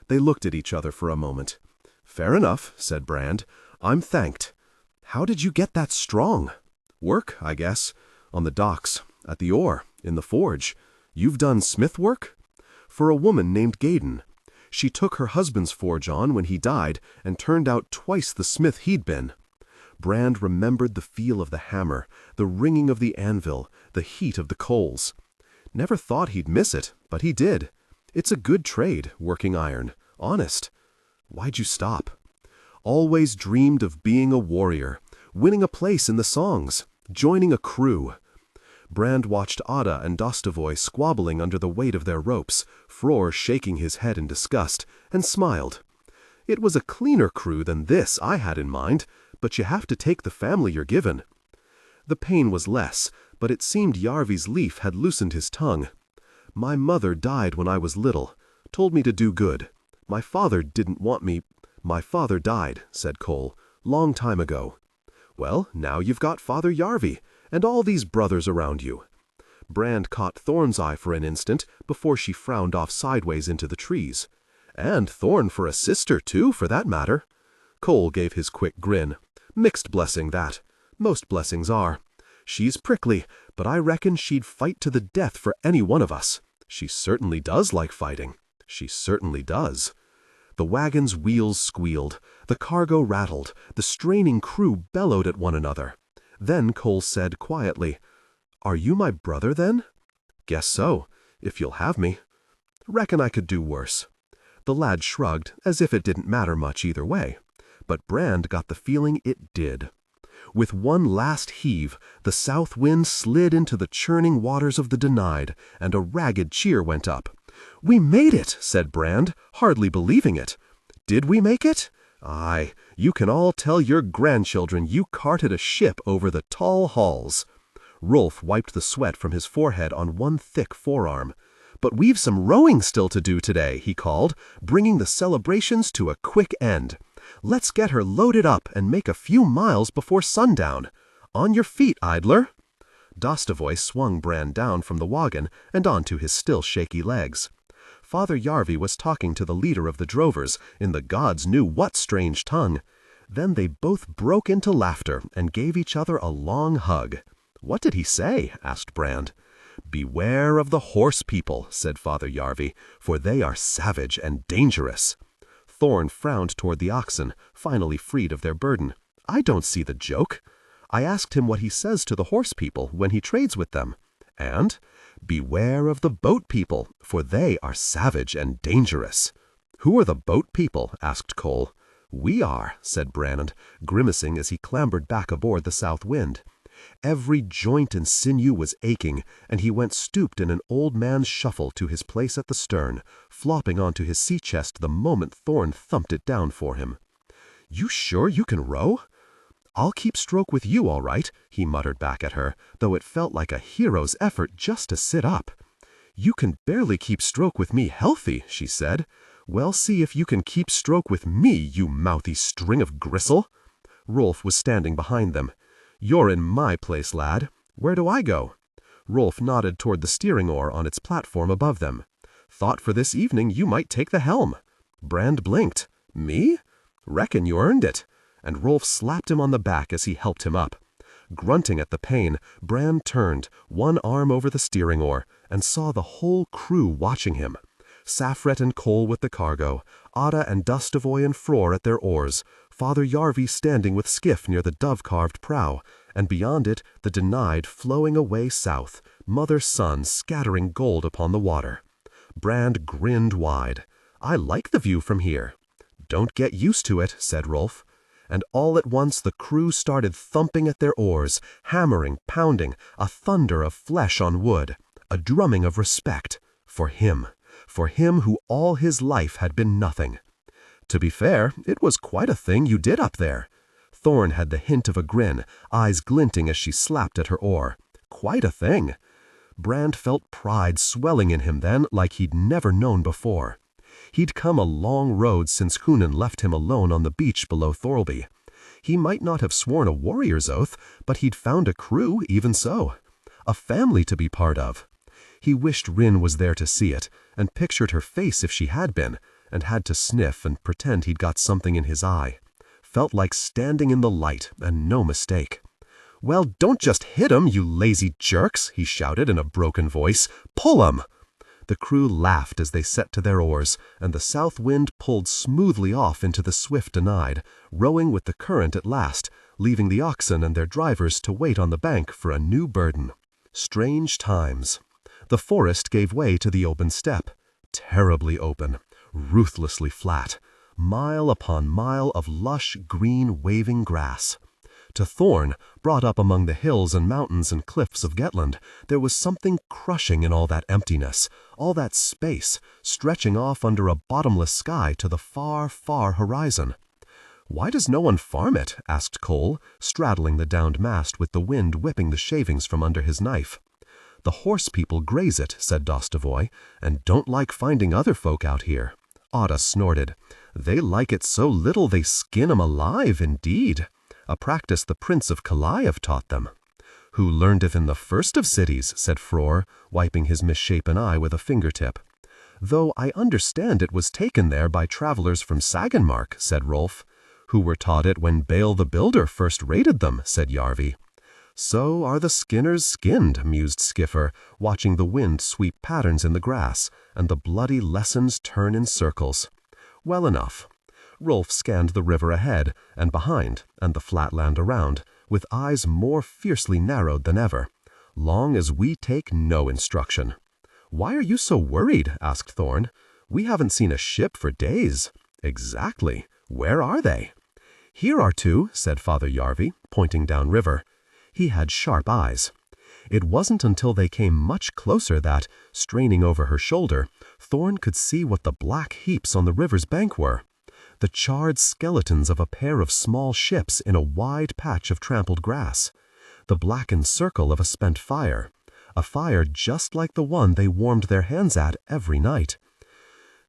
They looked at each other for a moment. Fair enough, said Brand. I'm thanked. How did you get that strong? Work, I guess. On the docks, at the oar, in the forge. You've done smith work? For a woman named Gaydon. She took her husband's forge on when he died and turned out twice the smith he'd been. Brand remembered the feel of the hammer, the ringing of the anvil, the heat of the coals. Never thought he'd miss it, but he did. It's a good trade, working iron. Honest. Why'd you stop? Always dreamed of being a warrior, winning a place in the songs, joining a crew. Brand watched Ada and Dostovoy squabbling under the weight of their ropes, Frore shaking his head in disgust, and smiled. It was a cleaner crew than this I had in mind, but you have to take the family you're given. The pain was less, but it seemed Yarvi's leaf had loosened his tongue. My mother died when I was little, told me to do good. My father didn't want me. My father died, said Cole, long time ago. Well, now you've got Father Yarvi, and all these brothers around you. Brand caught Thorn's eye for an instant before she frowned off sideways into the trees. And Thorn for a sister, too, for that matter. Cole gave his quick grin. Mixed blessing, that. Most blessings are. She's prickly, but I reckon she'd fight to the death for any one of us. She certainly does like fighting. She certainly does. The wagon's wheels squealed, the cargo rattled, the straining crew bellowed at one another. Then Cole said quietly, "Are you my brother, then?" "Guess so, if you'll have me." "Reckon I could do worse." The lad shrugged, as if it didn't matter much either way. But Brand got the feeling it did. With one last heave, the south wind slid into the churning waters of the Denied, and a ragged cheer went up. "We made it," said Brand, hardly believing it. "Did we make it? Aye, you can all tell your grandchildren you carted a ship over the tall halls." Rolf wiped the sweat from his forehead on one thick forearm. "But we've some rowing still to do today," he called, bringing the celebrations to a quick end. "Let's get her loaded up and make a few miles before sundown. On your feet, idler." Dostovoy swung Brand down from the wagon and onto his still shaky legs. Father Yarvi was talking to the leader of the drovers in the gods knew what strange tongue. Then they both broke into laughter and gave each other a long hug. "What did he say?" asked Brand. "Beware of the horse people," said Father Yarvi, "for they are savage and dangerous." Thorn frowned toward the oxen, finally freed of their burden. "I don't see the joke." I asked him what he says to the horse people when he trades with them. And, "Beware of the boat people, for they are savage and dangerous." "Who are the boat people?" asked Cole. "We are," said Brand, grimacing as he clambered back aboard the south wind. Every joint and sinew was aching, and he went stooped in an old man's shuffle to his place at the stern, flopping onto his sea chest the moment Thorn thumped it down for him. "You sure you can row?" "I'll keep stroke with you, all right," he muttered back at her, though it felt like a hero's effort just to sit up. "You can barely keep stroke with me healthy," she said. "Well, see if you can keep stroke with me, you mouthy string of gristle." Rolf was standing behind them. "You're in my place, lad. Where do I go?" Rolf nodded toward the steering oar on its platform above them. "Thought for this evening you might take the helm." Brand blinked. "Me? Reckon you earned it." And Rolf slapped him on the back as he helped him up. Grunting at the pain, Brand turned, one arm over the steering oar, and saw the whole crew watching him. Safret and Cole with the cargo, Ada and Dustavoy and Frore at their oars, Father Yarvi standing with skiff near the dove-carved prow, and beyond it the Denied flowing away south, mother-son scattering gold upon the water. Brand grinned wide. "I like the view from here." "Don't get used to it," said Rolf. And all at once the crew started thumping at their oars, hammering, pounding, a thunder of flesh on wood, a drumming of respect for him who all his life had been nothing. "To be fair, it was quite a thing you did up there." Thorn had the hint of a grin, eyes glinting as she slapped at her oar. "Quite a thing." Brand felt pride swelling in him then like he'd never known before. He'd come a long road since Hoonan left him alone on the beach below Thorlby. He might not have sworn a warrior's oath, but he'd found a crew even so. A family to be part of. He wished Rin was there to see it, and pictured her face if she had been, and had to sniff and pretend he'd got something in his eye. Felt like standing in the light, and no mistake. "Well, don't just hit 'em, you lazy jerks," he shouted in a broken voice. "Pull 'em!" The crew laughed as they set to their oars, and the south wind pulled smoothly off into the swift Denied, rowing with the current at last, leaving the oxen and their drivers to wait on the bank for a new burden. Strange times. The forest gave way to the open steppe. Terribly open, ruthlessly flat, mile upon mile of lush, green, waving grass. To Thorn, brought up among the hills and mountains and cliffs of Gettland, there was something crushing in all that emptiness, all that space, stretching off under a bottomless sky to the far, far horizon. "Why does no one farm it?" asked Cole, straddling the downed mast with the wind whipping the shavings from under his knife. "The horse people graze it," said Dustavoy, "and don't like finding other folk out here." Ada snorted. "They like it so little they skin 'em alive, indeed. A practice the Prince of Kalaev taught them." "Who learned it in the first of cities," said Frore, wiping his misshapen eye with a fingertip. "Though I understand it was taken there by travelers from Sagenmark," said Rolf. "Who were taught it when Bale the Builder first raided them," said Yarvi. "So are the skinners skinned," mused Skiffer, watching the wind sweep patterns in the grass, and the bloody lessons turn in circles. Well enough. Rolf scanned the river ahead and behind and the flat land around, with eyes more fiercely narrowed than ever. "Long as we take no instruction." "Why are you so worried?" asked Thorn. "We haven't seen a ship for days." "Exactly. Where are they?" "Here are two," said Father Yarvi, pointing downriver. He had sharp eyes. It wasn't until they came much closer that, straining over her shoulder, Thorn could see what the black heaps on the river's bank were. The charred skeletons of a pair of small ships in a wide patch of trampled grass. The blackened circle of a spent fire. A fire just like the one they warmed their hands at every night.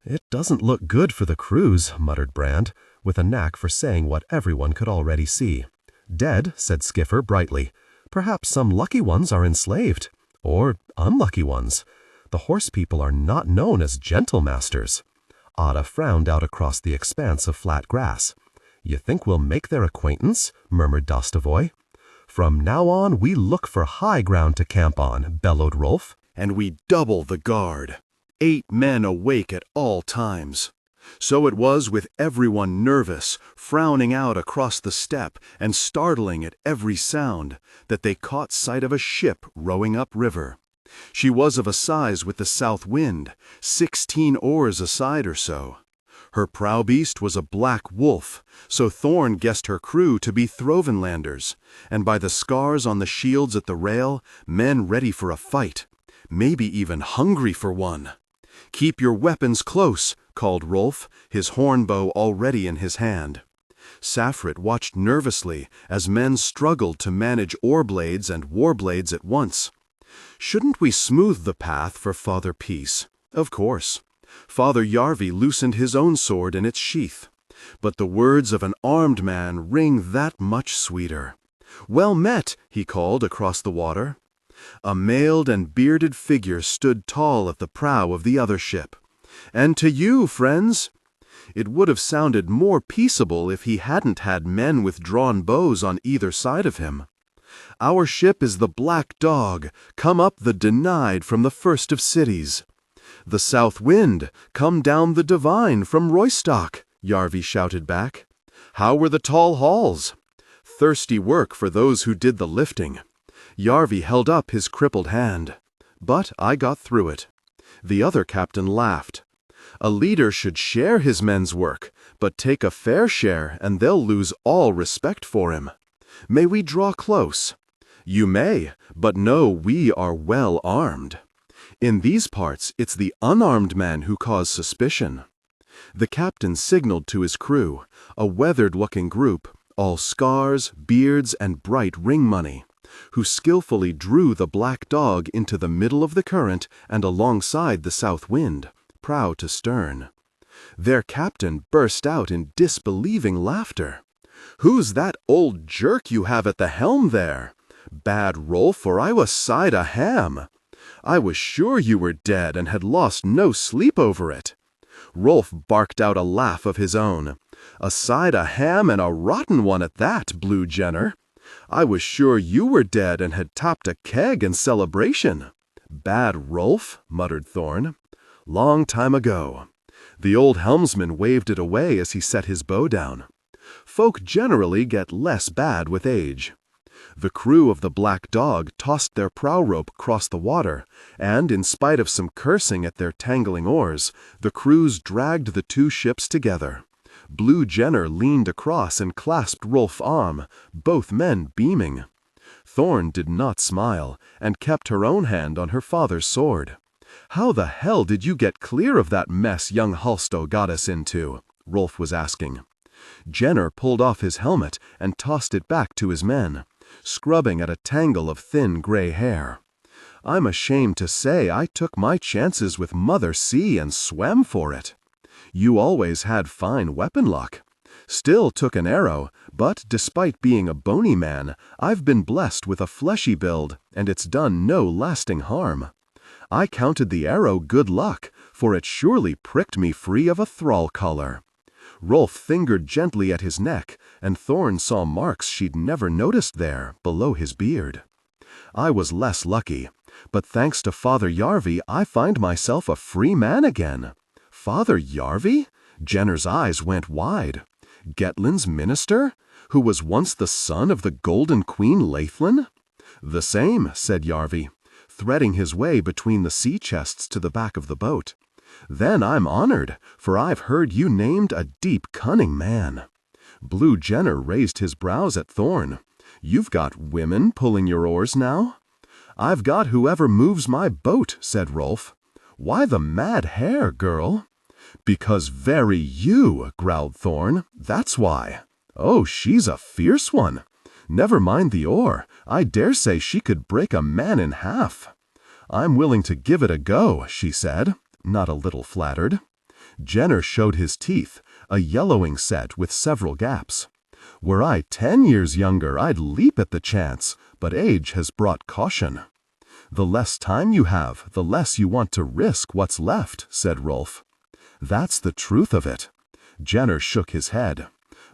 "It doesn't look good for the crews," muttered Brand, with a knack for saying what everyone could already see. "Dead," said Skiffer brightly. "Perhaps some lucky ones are enslaved. Or unlucky ones. The horse people are not known as gentle masters." Ada frowned out across the expanse of flat grass. "You think we'll make their acquaintance?" murmured Dustavoy. "From now on we look for high ground to camp on," bellowed Rolf. "And we double the guard. 8 men awake at all times." So it was with everyone nervous, frowning out across the steppe and startling at every sound, that they caught sight of a ship rowing upriver. She was of a size with the south wind, 16 oars a side or so. Her prow beast was a black wolf, so Thorn guessed her crew to be Throvenlanders, and by the scars on the shields at the rail, men ready for a fight, maybe even hungry for one. "Keep your weapons close," called Rolf, his hornbow already in his hand. Safret watched nervously as men struggled to manage oar blades and war blades at once. Shouldn't we smooth the path for Father Peace? Of course. Father Yarvi loosened his own sword in its sheath. But the words of an armed man ring that much sweeter. "Well met," he called across the water. A mailed and bearded figure stood tall at the prow of the other ship. "And to you, friends." It would have sounded more peaceable if he hadn't had men with drawn bows on either side of him. "Our ship is the Black Dog, come up the denied from the first of cities. The South Wind, come down the divine from Roystock," Yarvi shouted back. "How were the tall halls?" Thirsty work for those who did the lifting. Yarvi held up his crippled hand. "But I got through it." The other captain laughed. "A leader should share his men's work, but take a fair share and they'll lose all respect for him. May we draw close?" "You may, but know we are well armed. In these parts, it's the unarmed men who cause suspicion." The captain signaled to his crew, a weathered-looking group, all scars, beards, and bright ring money, who skillfully drew the Black Dog into the middle of the current and alongside the South Wind, prow to stern. Their captain burst out in disbelieving laughter. "Who's that old jerk you have at the helm there? Bad Rolf, or I was side a ham. I was sure you were dead and had lost no sleep over it." Rolf barked out a laugh of his own. "A side a ham and a rotten one at that, Blue Jenner. I was sure you were dead and had topped a keg in celebration." "Bad Rolf," muttered Thorn. "Long time ago." The old helmsman waved it away as he set his bow down. Folk generally get less bad with age. The crew of the Black Dog tossed their prow rope across the water, and, in spite of some cursing at their tangling oars, the crews dragged the two ships together. Blue Jenner leaned across and clasped Rolf's arm, both men beaming. Thorn did not smile, and kept her own hand on her father's sword. "How the hell did you get clear of that mess young Halstow got us into?" Rolf was asking. Jenner pulled off his helmet and tossed it back to his men, scrubbing at a tangle of thin gray hair. "I'm ashamed to say I took my chances with Mother Sea and swam for it. You always had fine weapon luck. Still took an arrow, but despite being a bony man, I've been blessed with a fleshy build, and it's done no lasting harm. I counted the arrow good luck, for it surely pricked me free of a thrall collar." Rolf fingered gently at his neck, and Thorn saw marks she'd never noticed there, below his beard. "I was less lucky, but thanks to Father Yarvi I find myself a free man again." "Father Yarvi?" Jenner's eyes went wide. "Gettland's minister, who was once the son of the Golden Queen Laithlin?" "The same," said Yarvi, threading his way between the sea chests to the back of the boat. "Then I'm honored, for I've heard you named a deep-cunning man." Blue Jenner raised his brows at Thorn. "You've got women pulling your oars now?" "I've got whoever moves my boat," said Rolf. "Why the mad hair, girl?" "Because very you," growled Thorn. "That's why." "Oh, she's a fierce one." "Never mind the oar. I dare say she could break a man in half." "I'm willing to give it a go," she said, not a little flattered. Jenner showed his teeth, a yellowing set with several gaps. "Were I 10 years younger, I'd leap at the chance, but age has brought caution." "The less time you have, the less you want to risk what's left," said Rolf. "That's the truth of it." Jenner shook his head.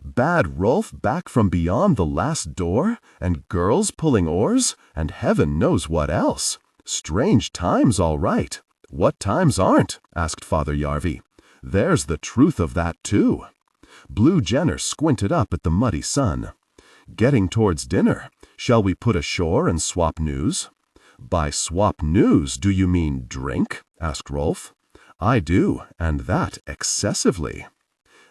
"Bad Rolf back from beyond the last door, and girls pulling oars, and heaven knows what else. Strange times, all right." "What times aren't?" asked Father Yarvi. "There's the truth of that, too." Blue Jenner squinted up at the muddy sun. "Getting towards dinner. Shall we put ashore and swap news?" "By swap news, do you mean drink?" asked Rolf. "I do, and that excessively."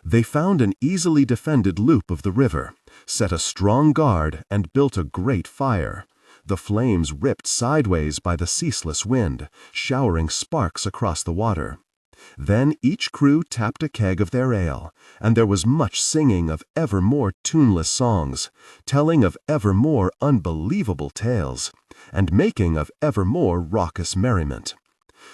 They found an easily defended loop of the river, set a strong guard, and built a great fire. The flames ripped sideways by the ceaseless wind, showering sparks across the water. Then each crew tapped a keg of their ale, and there was much singing of ever more tuneless songs, telling of ever more unbelievable tales, and making of ever more raucous merriment.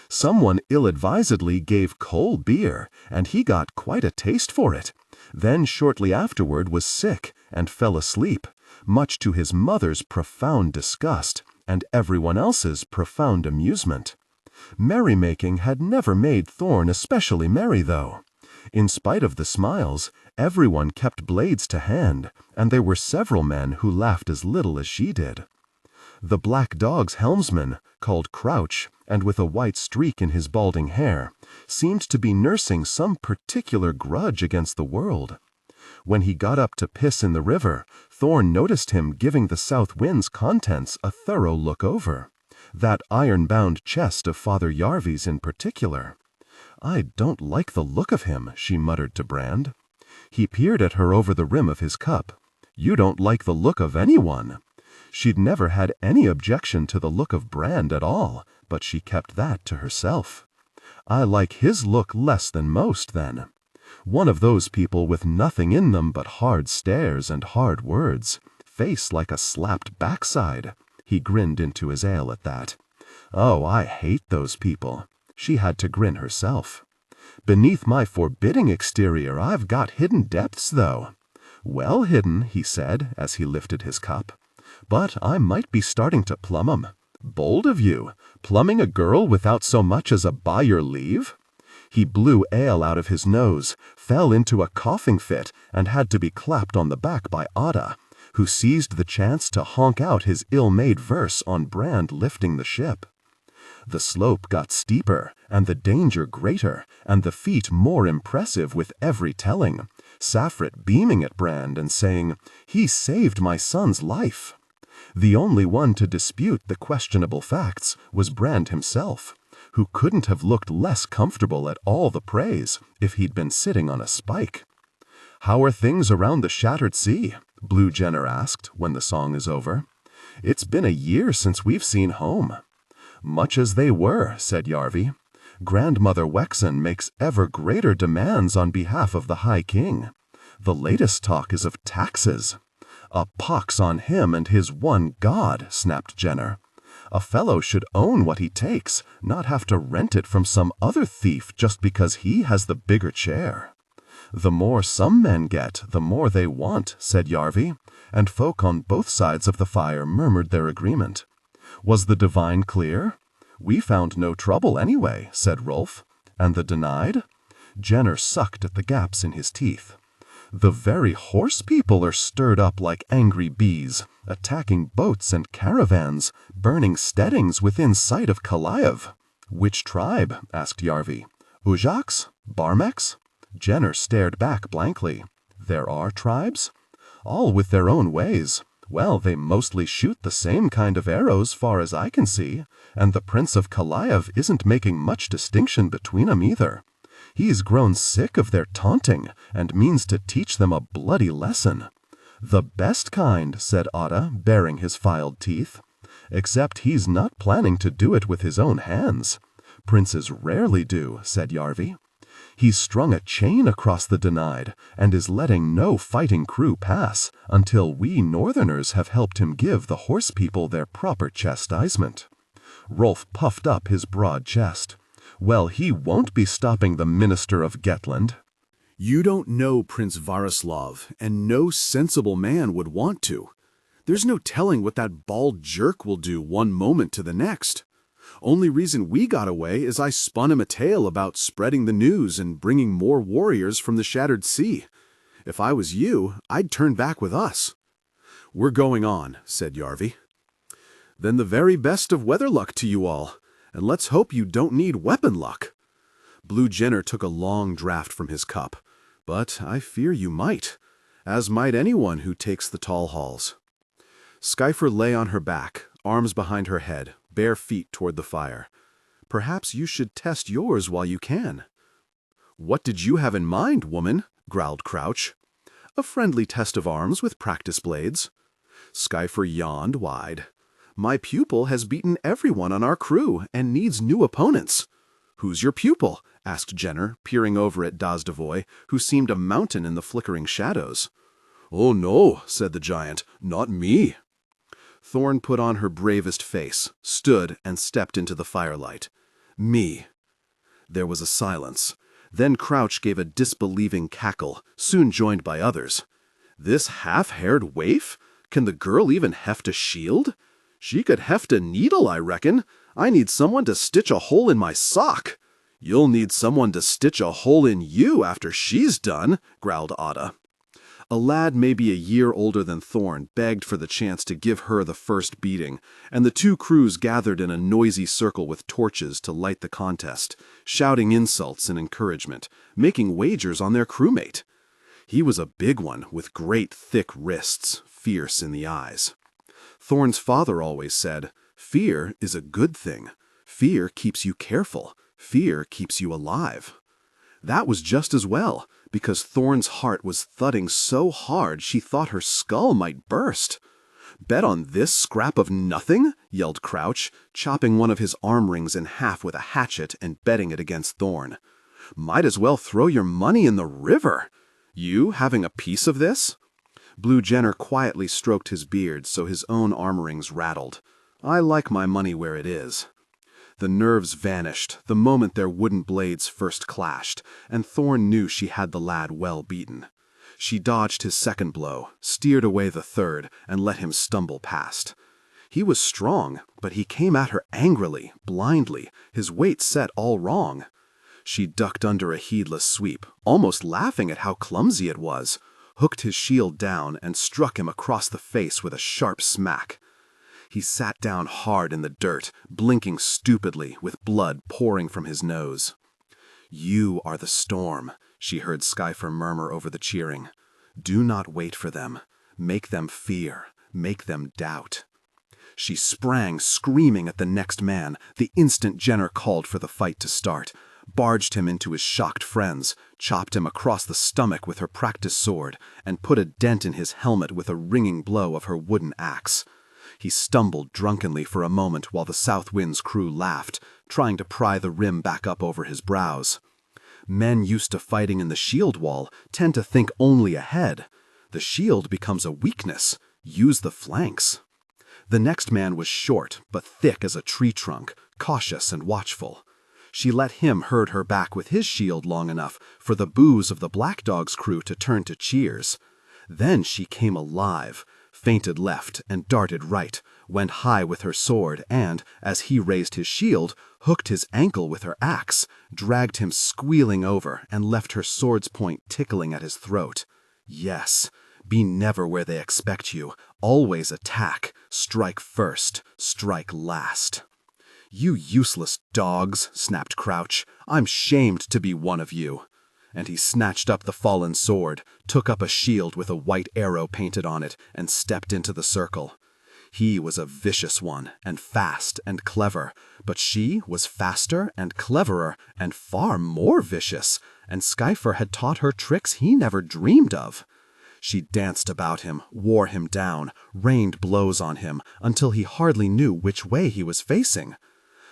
Someone ill-advisedly gave Cole beer, and he got quite a taste for it, then shortly afterward was sick and fell asleep, much to his mother's profound disgust and everyone else's profound amusement. Merrymaking had never made Thorn especially merry, though. In spite of the smiles, everyone kept blades to hand, and there were several men who laughed as little as she did. The black dog's helmsman, called Crouch, and with a white streak in his balding hair, seemed to be nursing some particular grudge against the world. When he got up to piss in the river, Thorn noticed him giving the south wind's contents a thorough look over. That iron-bound chest of Father Yarvi's in particular. "I don't like the look of him," she muttered to Brand. He peered at her over the rim of his cup. "You don't like the look of anyone." She'd never had any objection to the look of Brand at all, but she kept that to herself. "I like his look less than most, then. One of those people with nothing in them but hard stares and hard words, face like a slapped backside." He grinned into his ale at that. "Oh, I hate those people." She had to grin herself. "Beneath my forbidding exterior I've got hidden depths, though." "Well hidden," he said, as he lifted his cup. "But I might be starting to plumb 'em. Bold of you, plumbing a girl without so much as a by your leave?" He blew ale out of his nose, fell into a coughing fit, and had to be clapped on the back by Ada, who seized the chance to honk out his ill-made verse on Brand lifting the ship. The slope got steeper, and the danger greater, and the feat more impressive with every telling, Saffrit beaming at Brand and saying, "He saved my son's life." The only one to dispute the questionable facts was Brand himself, who couldn't have looked less comfortable at all the praise if he'd been sitting on a spike. "How are things around the Shattered Sea?" Blue Jenner asked when the song is over. "It's been a year since we've seen home." "Much as they were," said Yarvi. "Grandmother Wexen makes ever greater demands on behalf of the High King. The latest talk is of taxes." "A pox on him and his one god," snapped Jenner. "A fellow should own what he takes, not have to rent it from some other thief just because he has the bigger chair." "The more some men get, the more they want," said Yarvi, and folk on both sides of the fire murmured their agreement. "Was the divine clear?" "We found no trouble anyway," said Rolf. "And the denied?" Jenner sucked at the gaps in his teeth. "The very horse people are stirred up like angry bees, attacking boats and caravans, burning steadings within sight of Kalaev." "Which tribe?" asked Yarvi. "Ujaks? Barmeks?" Jenner stared back blankly. "There are tribes?" "All with their own ways. Well, they mostly shoot the same kind of arrows, far as I can see, and the Prince of Kalaev isn't making much distinction between 'em either. He's grown sick of their taunting, and means to teach them a bloody lesson." "The best kind," said Ada, baring his filed teeth. "Except he's not planning to do it with his own hands." "Princes rarely do," said Yarvi. "He's strung a chain across the denied, and is letting no fighting crew pass, until we Northerners have helped him give the horse people their proper chastisement." Rolf puffed up his broad chest. "Well, he won't be stopping the minister of Gettland." "You don't know Prince Varislav, and no sensible man would want to. There's no telling what that bald jerk will do one moment to the next. Only reason we got away is I spun him a tale about spreading the news and bringing more warriors from the Shattered Sea. If I was you, I'd turn back with us." "We're going on," said Yarvi. "Then the very best of weather luck to you all, and let's hope you don't need weapon luck." Blue Jenner took a long draught from his cup. "But I fear you might, as might anyone who takes the tall halls." Skyfer lay on her back, arms behind her head, bare feet toward the fire. "Perhaps you should test yours while you can." "What did you have in mind, woman?" growled Crouch. "A friendly test of arms with practice blades." Skyfer yawned wide. "My pupil has beaten everyone on our crew and needs new opponents." "Who's your pupil?" asked Jenner, peering over at Dazdevoy, who seemed a mountain in the flickering shadows. "Oh no," said the giant, "not me." Thorn put on her bravest face, stood, and stepped into the firelight. Me. There was a silence. Then Crouch gave a disbelieving cackle, soon joined by others. This half-haired waif? Can the girl even heft a shield? She could heft a needle, I reckon. I need someone to stitch a hole in my sock. You'll need someone to stitch a hole in you after she's done, growled Ada. A lad maybe a year older than Thorn begged for the chance to give her the first beating, and the two crews gathered in a noisy circle with torches to light the contest, shouting insults and encouragement, making wagers on their crewmate. He was a big one with great thick wrists, fierce in the eyes. Thorn's father always said, "Fear is a good thing. Fear keeps you careful. Fear keeps you alive." That was just as well, because Thorn's heart was thudding so hard she thought her skull might burst. "Bet on this scrap of nothing?" yelled Crouch, chopping one of his arm rings in half with a hatchet and betting it against Thorn. "Might as well throw your money in the river. You having a piece of this?" Blue Jenner quietly stroked his beard so his own arm rings rattled. "I like my money where it is." The nerves vanished the moment their wooden blades first clashed, and Thorn knew she had the lad well beaten. She dodged his second blow, steered away the third, and let him stumble past. He was strong, but he came at her angrily, blindly, his weight set all wrong. She ducked under a heedless sweep, almost laughing at how clumsy it was, hooked his shield down, and struck him across the face with a sharp smack. He sat down hard in the dirt, blinking stupidly, with blood pouring from his nose. "You are the storm," she heard Skyfer murmur over the cheering. "Do not wait for them. Make them fear. Make them doubt." She sprang, screaming at the next man, the instant Jenner called for the fight to start, barged him into his shocked friends, chopped him across the stomach with her practiced sword, and put a dent in his helmet with a ringing blow of her wooden axe. He stumbled drunkenly for a moment while the South Wind's crew laughed, trying to pry the rim back up over his brows. Men used to fighting in the shield wall tend to think only ahead. The shield becomes a weakness. Use the flanks. The next man was short, but thick as a tree trunk, cautious and watchful. She let him herd her back with his shield long enough for the boos of the Black Dog's crew to turn to cheers. Then she came alive, feinted left and darted right, went high with her sword and, as he raised his shield, hooked his ankle with her axe, dragged him squealing over, and left her sword's point tickling at his throat. Yes, be never where they expect you. Always attack. Strike first. Strike last. "You useless dogs," snapped Crouch. "I'm shamed to be one of you." And he snatched up the fallen sword, took up a shield with a white arrow painted on it, and stepped into the circle. He was a vicious one, and fast and clever, but she was faster and cleverer and far more vicious, and Skyfer had taught her tricks he never dreamed of. She danced about him, wore him down, rained blows on him, until he hardly knew which way he was facing.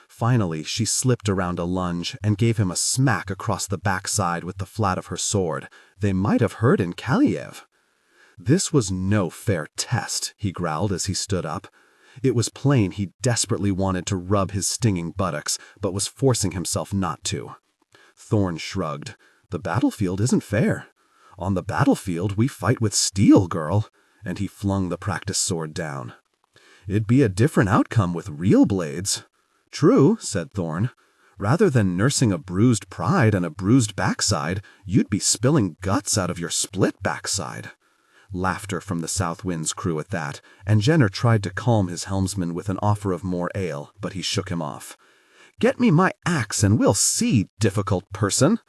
Finally, she slipped around a lunge and gave him a smack across the backside with the flat of her sword. They might have heard in Kaliev. This was no fair test, he growled as he stood up. It was plain he desperately wanted to rub his stinging buttocks, but was forcing himself not to. Thorn shrugged. "The battlefield isn't fair. On the battlefield we fight with steel, girl," and he flung the practiced sword down. "It'd be a different outcome with real blades." "True," said Thorn. "Rather than nursing a bruised pride and a bruised backside, you'd be spilling guts out of your split backside." Laughter from the South Wind's crew at that, and Jenner tried to calm his helmsman with an offer of more ale, but he shook him off. "Get me my axe and we'll see, difficult person."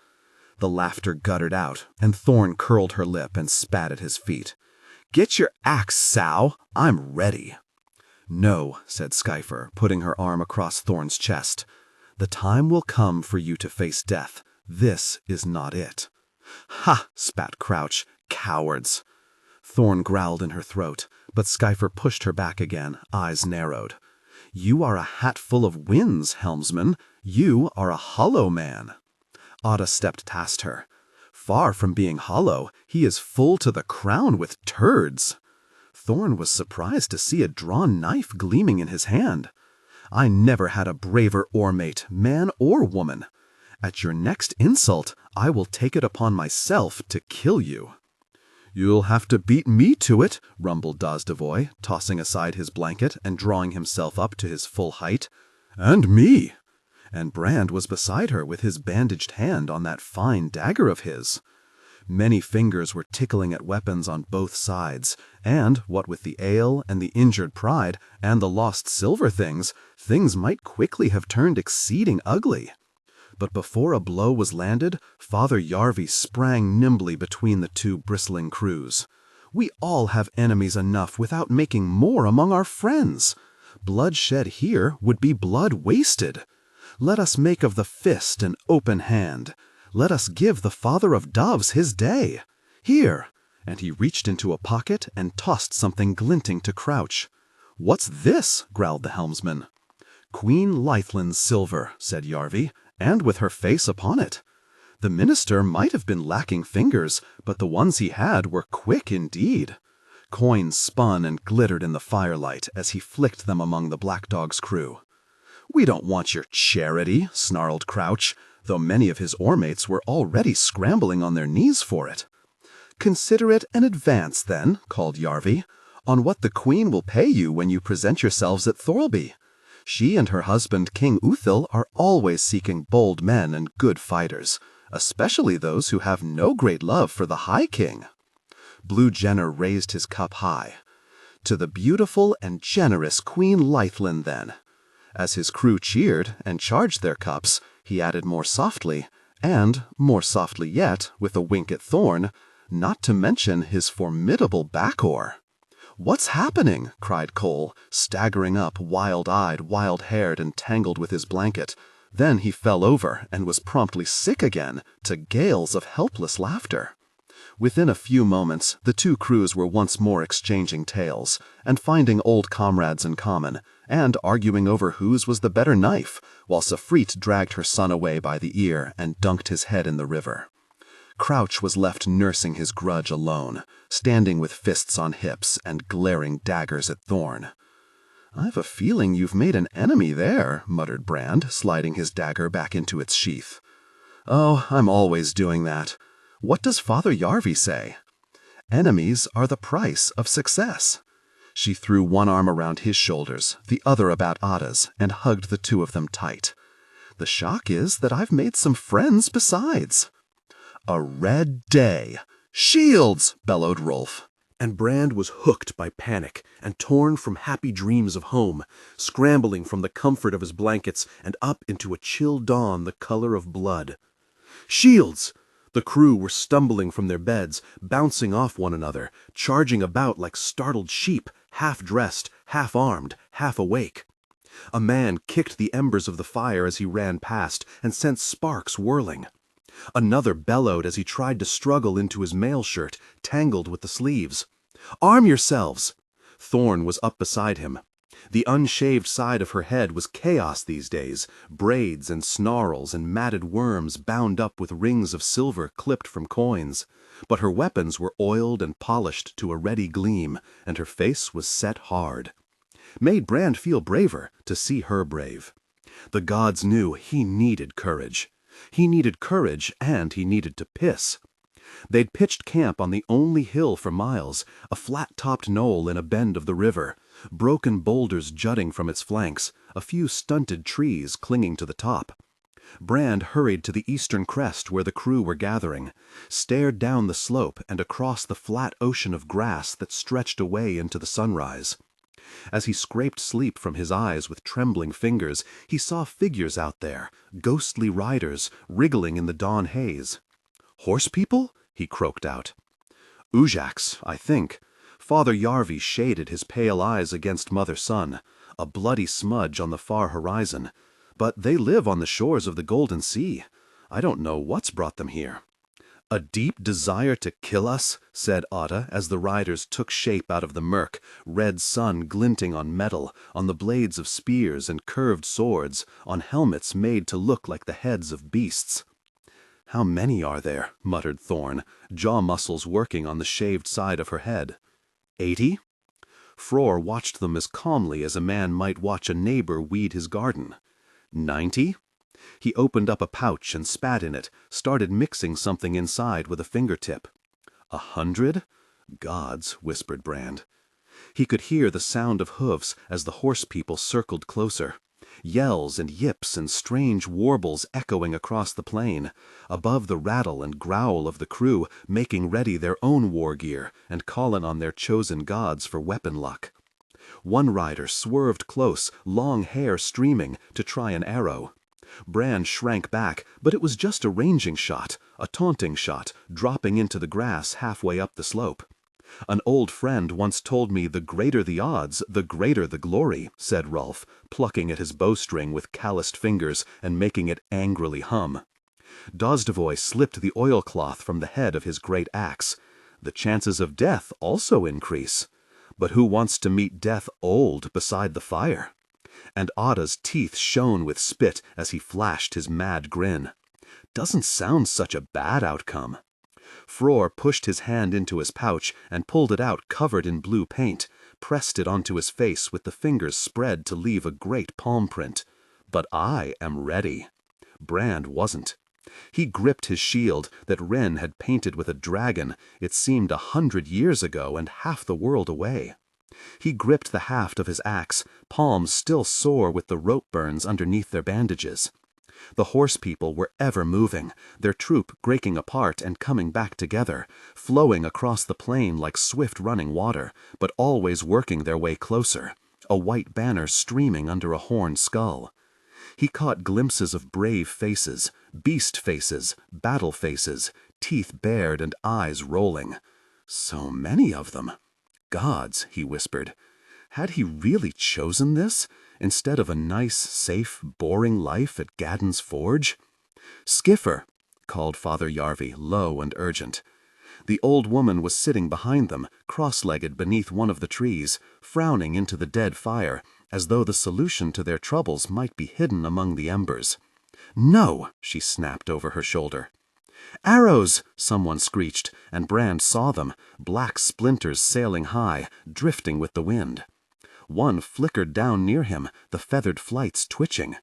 The laughter guttered out, and Thorn curled her lip and spat at his feet. "Get your axe, sow. I'm ready." "No," said Skyfer, putting her arm across Thorn's chest. "The time will come for you to face death. This is not it." "Ha!" spat Crouch. "Cowards!" Thorn growled in her throat, but Skyfer pushed her back again, eyes narrowed. "You are a hatful of winds, helmsman. You are a hollow man." Ada stepped past her. Far from being hollow, he is full to the crown with turds. Thorn was surprised to see a drawn knife gleaming in his hand. I never had a braver oar-mate, man or woman. At your next insult, I will take it upon myself to kill you. You'll have to beat me to it, rumbled Dazdevoy, tossing aside his blanket and drawing himself up to his full height. And me. And Brand was beside her with his bandaged hand on that fine dagger of his. Many fingers were tickling at weapons on both sides, and, what with the ale and the injured pride and the lost silver things might quickly have turned exceeding ugly. But before a blow was landed, Father Yarvi sprang nimbly between the two bristling crews. We all have enemies enough without making more among our friends. Blood shed here would be blood wasted. Let us make of the fist an open hand. Let us give the father of doves his day. Here!" And he reached into a pocket and tossed something glinting to Crouch. "What's this?" growled the helmsman. "Queen Leithlin's silver," said Yarvi, "and with her face upon it. The minister might have been lacking fingers, but the ones he had were quick indeed." Coins spun and glittered in the firelight as he flicked them among the Black Dog's crew. "We don't want your charity," snarled Crouch, though many of his oar-mates were already scrambling on their knees for it. "Consider it an advance, then," called Yarvi, "on what the Queen will pay you when you present yourselves at Thorlby. She and her husband King Uthil are always seeking bold men and good fighters, especially those who have no great love for the High King." Blue Jenner raised his cup high. "To the beautiful and generous Queen Leithlin, then." As his crew cheered and charged their cups, he added more softly, and more softly yet, with a wink at Thorn, not to mention his formidable back-oar. "What's happening?" cried Cole, staggering up, wild-eyed, wild-haired, and tangled with his blanket. Then he fell over and was promptly sick again, to gales of helpless laughter. Within a few moments, the two crews were once more exchanging tales, and finding old comrades in common, and arguing over whose was the better knife, while Safrit dragged her son away by the ear and dunked his head in the river. Crouch was left nursing his grudge alone, standing with fists on hips and glaring daggers at Thorn. "I've a feeling you've made an enemy there," muttered Brand, sliding his dagger back into its sheath. "Oh, I'm always doing that. What does Father Yarvi say?" "Enemies are the price of success." She threw one arm around his shoulders, the other about Ada's, and hugged the two of them tight. "The shock is that I've made some friends besides." "A red day! Shields!" bellowed Rolf. And Brand was hooked by panic and torn from happy dreams of home, scrambling from the comfort of his blankets and up into a chill dawn the color of blood. "Shields!" The crew were stumbling from their beds, bouncing off one another, charging about like startled sheep, half-dressed, half-armed, half-awake. A man kicked the embers of the fire as he ran past and sent sparks whirling. Another bellowed as he tried to struggle into his mail shirt, tangled with the sleeves. "Arm yourselves!" Thorn was up beside him. The unshaved side of her head was chaos these days, braids and snarls and matted worms bound up with rings of silver clipped from coins. But her weapons were oiled and polished to a ready gleam, and her face was set hard. Made Brand feel braver to see her brave. The gods knew he needed courage. He needed courage, and he needed to piss. They'd pitched camp on the only hill for miles, a flat-topped knoll in a bend of the river, broken boulders jutting from its flanks, a few stunted trees clinging to the top. Brand hurried to the eastern crest where the crew were gathering, stared down the slope and across the flat ocean of grass that stretched away into the sunrise. As he scraped sleep from his eyes with trembling fingers, he saw figures out there, ghostly riders, wriggling in the dawn haze. "Horse people?" he croaked out. "Ujaks, I think." Father Yarvi shaded his pale eyes against mother-son, a bloody smudge on the far horizon. "But they live on the shores of the Golden Sea. I don't know what's brought them here." "A deep desire to kill us," said Ada as the riders took shape out of the murk, red sun glinting on metal, on the blades of spears and curved swords, on helmets made to look like the heads of beasts. How many are there? Muttered Thorn, jaw muscles working on the shaved side of her head. 80? Frore watched them as calmly as a man might watch a neighbor weed his garden. 90? He opened up a pouch and spat in it, started mixing something inside with a fingertip. 100? Gods, whispered Brand. He could hear the sound of hoofs as the horse people circled closer. Yells and yips and strange warbles echoing across the plain, above the rattle and growl of the crew making ready their own war gear and calling on their chosen gods for weapon luck. One rider swerved close, long hair streaming, to try an arrow. Brand shrank back, but it was just a ranging shot, a taunting shot, dropping into the grass halfway up the slope. An old friend once told me the greater the odds, the greater the glory, said Rolf, plucking at his bowstring with calloused fingers and making it angrily hum. Dosdevoy slipped the oilcloth from the head of his great axe. The chances of death also increase. But who wants to meet death old beside the fire? And Ada's teeth shone with spit as he flashed his mad grin. Doesn't sound such a bad outcome. Frore pushed his hand into his pouch and pulled it out covered in blue paint, pressed it onto his face with the fingers spread to leave a great palm print. But I am ready. Brand wasn't. He gripped his shield that Wren had painted with a dragon, it seemed 100 years ago and half the world away. He gripped the haft of his axe, palms still sore with the rope burns underneath their bandages. The horse people were ever moving, their troop breaking apart and coming back together, flowing across the plain like swift running water, but always working their way closer, a white banner streaming under a horned skull. He caught glimpses of brave faces, beast faces, battle faces, teeth bared and eyes rolling. So many of them. Gods, he whispered. Had he really chosen this, instead of a nice, safe, boring life at Gadden's Forge? Skiffer, called Father Yarvi, low and urgent. The old woman was sitting behind them, cross-legged beneath one of the trees, frowning into the dead fire, as though the solution to their troubles might be hidden among the embers. No, she snapped over her shoulder. Arrows! Someone screeched, and Brand saw them, black splinters sailing high, drifting with the wind. One flickered down near him, the feathered flights twitching.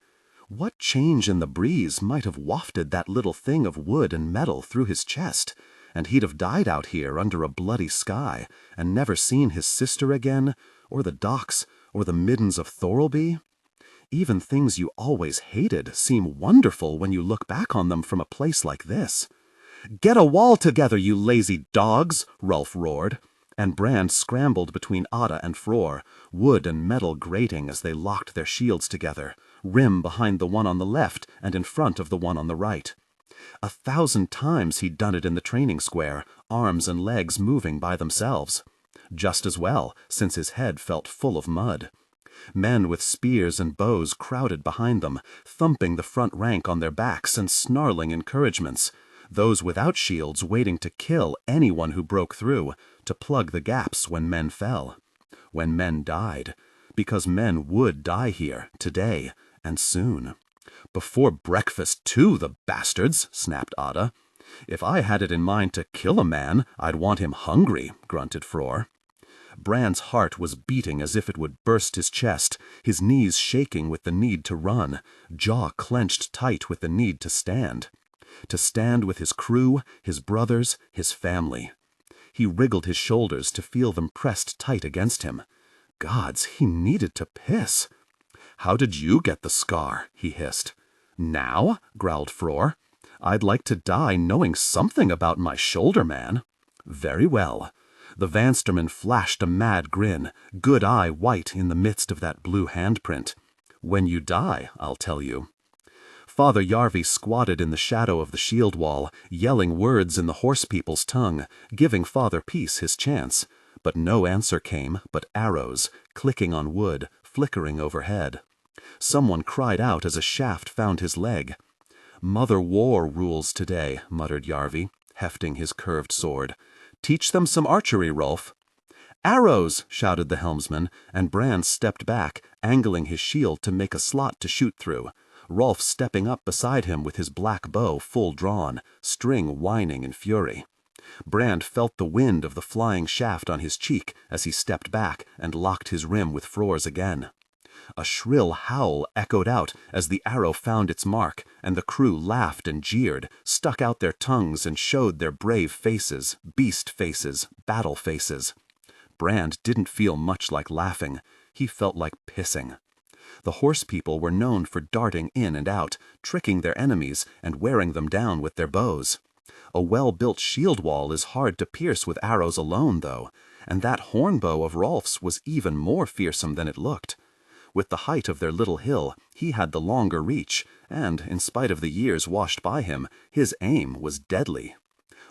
What change in the breeze might have wafted that little thing of wood and metal through his chest, and he'd have died out here under a bloody sky, and never seen his sister again, or the docks, or the middens of Thorlby? Even things you always hated seem wonderful when you look back on them from a place like this. "Get a wall together, you lazy dogs!" Rolf roared, and Brand scrambled between Ada and Frore, wood and metal grating as they locked their shields together, rim behind the one on the left and in front of the one on the right. 1,000 times he'd done it in the training square, arms and legs moving by themselves. Just as well, since his head felt full of mud. Men with spears and bows crowded behind them, thumping the front rank on their backs and snarling encouragements. Those without shields waiting to kill anyone who broke through, to plug the gaps when men fell. When men died. Because men would die here, today, and soon. "Before breakfast, too, the bastards!" snapped Ada. "If I had it in mind to kill a man, I'd want him hungry," grunted Frore. Brand's heart was beating as if it would burst his chest, his knees shaking with the need to run, jaw clenched tight with the need to stand. To stand with his crew, his brothers, his family. He wriggled his shoulders to feel them pressed tight against him. Gods, he needed to piss. "How did you get the scar?" he hissed. "Now?" growled Frore. "I'd like to die knowing something about my shoulder, man." "Very well." The Vansterman flashed a mad grin, good eye white in the midst of that blue handprint. "When you die, I'll tell you." Father Yarvi squatted in the shadow of the shield wall, yelling words in the horse people's tongue, giving Father Peace his chance. But no answer came but arrows, clicking on wood, flickering overhead. Someone cried out as a shaft found his leg. "Mother War rules today," muttered Yarvi, hefting his curved sword. "Teach them some archery, Rolf." "Arrows!" shouted the helmsman, and Brand stepped back, angling his shield to make a slot to shoot through. Rolf stepping up beside him with his black bow full drawn, string whining in fury. Brand felt the wind of the flying shaft on his cheek as he stepped back and locked his rim with Fror's again. A shrill howl echoed out as the arrow found its mark, and the crew laughed and jeered, stuck out their tongues and showed their brave faces, beast faces, battle faces. Brand didn't feel much like laughing. He felt like pissing. The horse people were known for darting in and out, tricking their enemies, and wearing them down with their bows. A well-built shield wall is hard to pierce with arrows alone, though, and that horn bow of Rolf's was even more fearsome than it looked. With the height of their little hill, he had the longer reach, and, in spite of the years washed by him, his aim was deadly.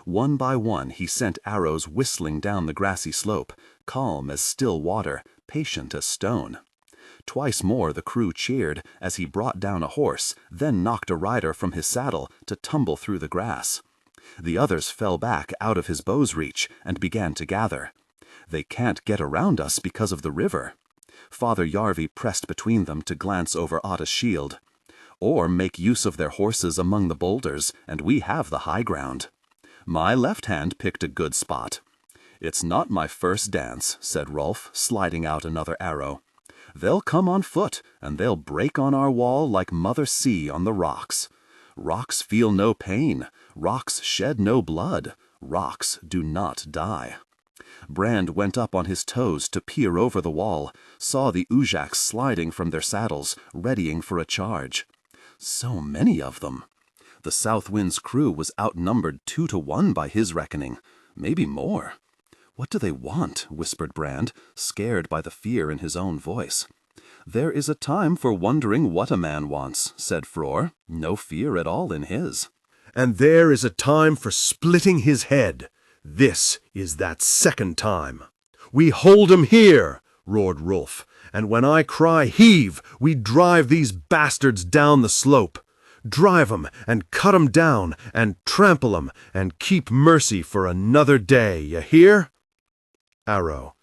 One by one he sent arrows whistling down the grassy slope, calm as still water, patient as stone. Twice more the crew cheered as he brought down a horse, then knocked a rider from his saddle to tumble through the grass. The others fell back out of his bow's reach and began to gather. They can't get around us because of the river. Father Yarvi pressed between them to glance over Otta's shield. Or make use of their horses among the boulders, and we have the high ground. My left hand picked a good spot. It's not my first dance, said Rolf, sliding out another arrow. They'll come on foot, and they'll break on our wall like Mother Sea on the rocks. Rocks feel no pain. Rocks shed no blood. Rocks do not die. Brand went up on his toes to peer over the wall, saw the Ujaks sliding from their saddles, readying for a charge. So many of them. The South Wind's crew was outnumbered 2-1 by his reckoning, maybe more. What do they want? Whispered Brand, scared by the fear in his own voice. There is a time for wondering what a man wants, said Fror, no fear at all in his. And there is a time for splitting his head. This is that second time. We hold 'em here, roared Rolf, and when I cry heave, we drive these bastards down the slope. Drive 'em and cut 'em down and trample 'em and keep mercy for another day, you hear? Arrow.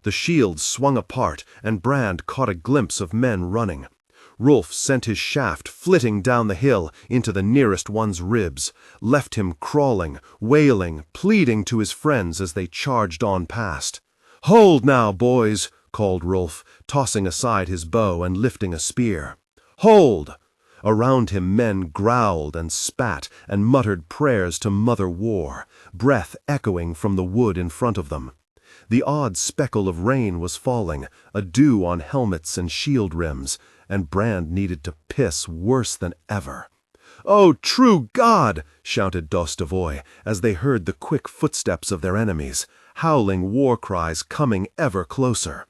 The shield swung apart and Brand caught a glimpse of men running. Rolf sent his shaft flitting down the hill into the nearest one's ribs, left him crawling, wailing, pleading to his friends as they charged on past. "Hold now, boys," called Rolf, tossing aside his bow and lifting a spear. "Hold!" Around him men growled and spat and muttered prayers to Mother War, breath echoing from the wood in front of them. The odd speckle of rain was falling, a dew on helmets and shield rims, and Brand needed to piss worse than ever. "Oh, true God!" shouted Dostovoy as they heard the quick footsteps of their enemies, howling war cries coming ever closer.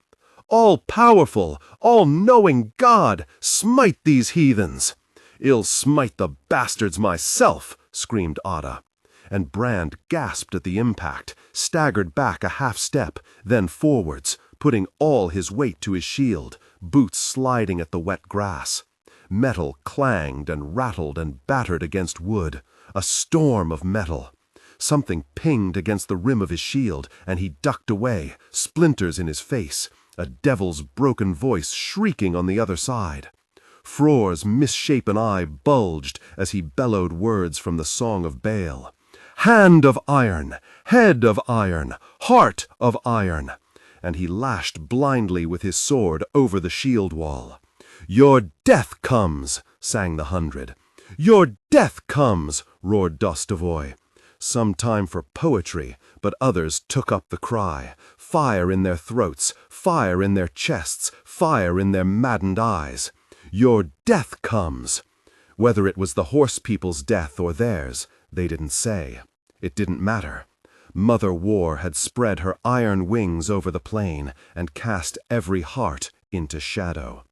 "All-powerful, all-knowing God, smite these heathens!" "I'll smite the bastards myself!" screamed Otta. And Brand gasped at the impact, staggered back a half step, then forwards, putting all his weight to his shield, boots sliding at the wet grass. Metal clanged and rattled and battered against wood, a storm of metal. Something pinged against the rim of his shield, and he ducked away, splinters in his face, a devil's broken voice shrieking on the other side. Fror's misshapen eye bulged as he bellowed words from the Song of Baal. "Hand of iron, head of iron, heart of iron," and he lashed blindly with his sword over the shield wall. "Your death comes," sang the 100. "Your death comes," roared Dostovoy. Some time for poetry, but others took up the cry, fire in their throats, fire in their chests, fire in their maddened eyes. "Your death comes." Whether it was the horse people's death or theirs, they didn't say. It didn't matter. Mother War had spread her iron wings over the plain and cast every heart into shadow.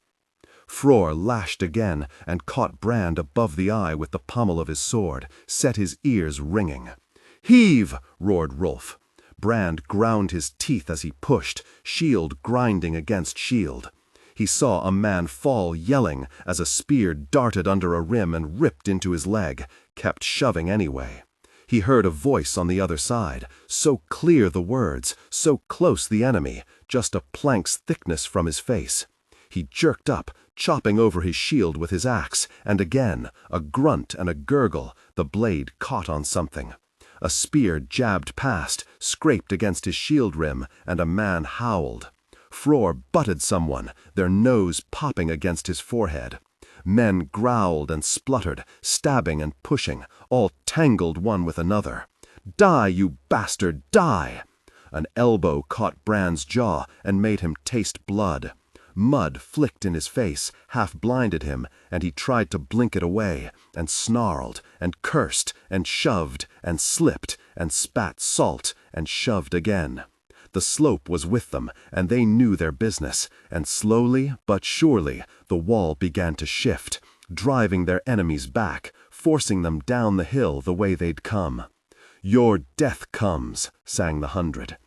Fror lashed again and caught Brand above the eye with the pommel of his sword, set his ears ringing. "Heave!" roared Rolf. Brand ground his teeth as he pushed, shield grinding against shield. He saw a man fall yelling as a spear darted under a rim and ripped into his leg, kept shoving anyway. He heard a voice on the other side, so clear the words, so close the enemy, just a plank's thickness from his face. He jerked up, chopping over his shield with his axe, and again, a grunt and a gurgle, the blade caught on something. A spear jabbed past, scraped against his shield rim, and a man howled. Frore butted someone, their nose popping against his forehead. Men growled and spluttered, stabbing and pushing, all tangled one with another. "Die, you bastard, die!" An elbow caught Bran's jaw and made him taste blood. Mud flicked in his face, half-blinded him, and he tried to blink it away, and snarled, and cursed, and shoved, and slipped, and spat salt, and shoved again. The slope was with them, and they knew their business, and slowly but surely the wall began to shift, driving their enemies back, forcing them down the hill the way they'd come. "Your death comes," sang the 100.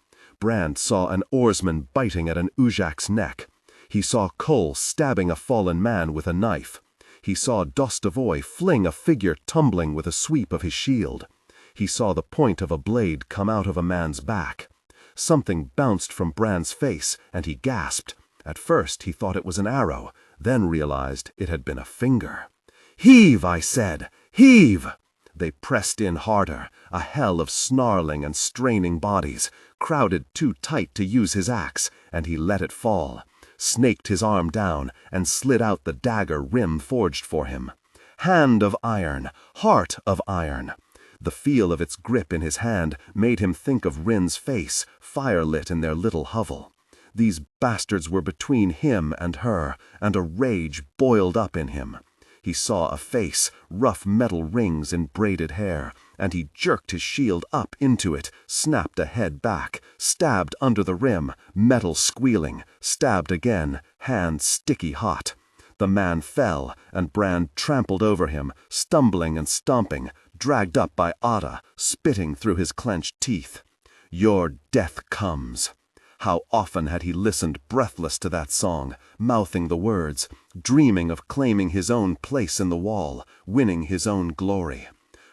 Brand saw an oarsman biting at an Ujak's neck. He saw Cole stabbing a fallen man with a knife. He saw Dostavoy fling a figure tumbling with a sweep of his shield. He saw the point of a blade come out of a man's back. Something bounced from Brand's face, and he gasped. At first he thought it was an arrow, then realized it had been a finger. "Heave, I said! Heave!" They pressed in harder, a hell of snarling and straining bodies, crowded too tight to use his axe, and he let it fall, snaked his arm down, and slid out the dagger Rim forged for him. Hand of iron, heart of iron. The feel of its grip in his hand made him think of Rin's face, fire-lit in their little hovel. These bastards were between him and her, and a rage boiled up in him. He saw a face, rough metal rings in braided hair, and he jerked his shield up into it, snapped a head back, stabbed under the rim, metal squealing, stabbed again, hand sticky hot. The man fell, and Brand trampled over him, stumbling and stomping, dragged up by Ada, spitting through his clenched teeth. "Your death comes." How often had he listened breathless to that song, mouthing the words, dreaming of claiming his own place in the wall, winning his own glory.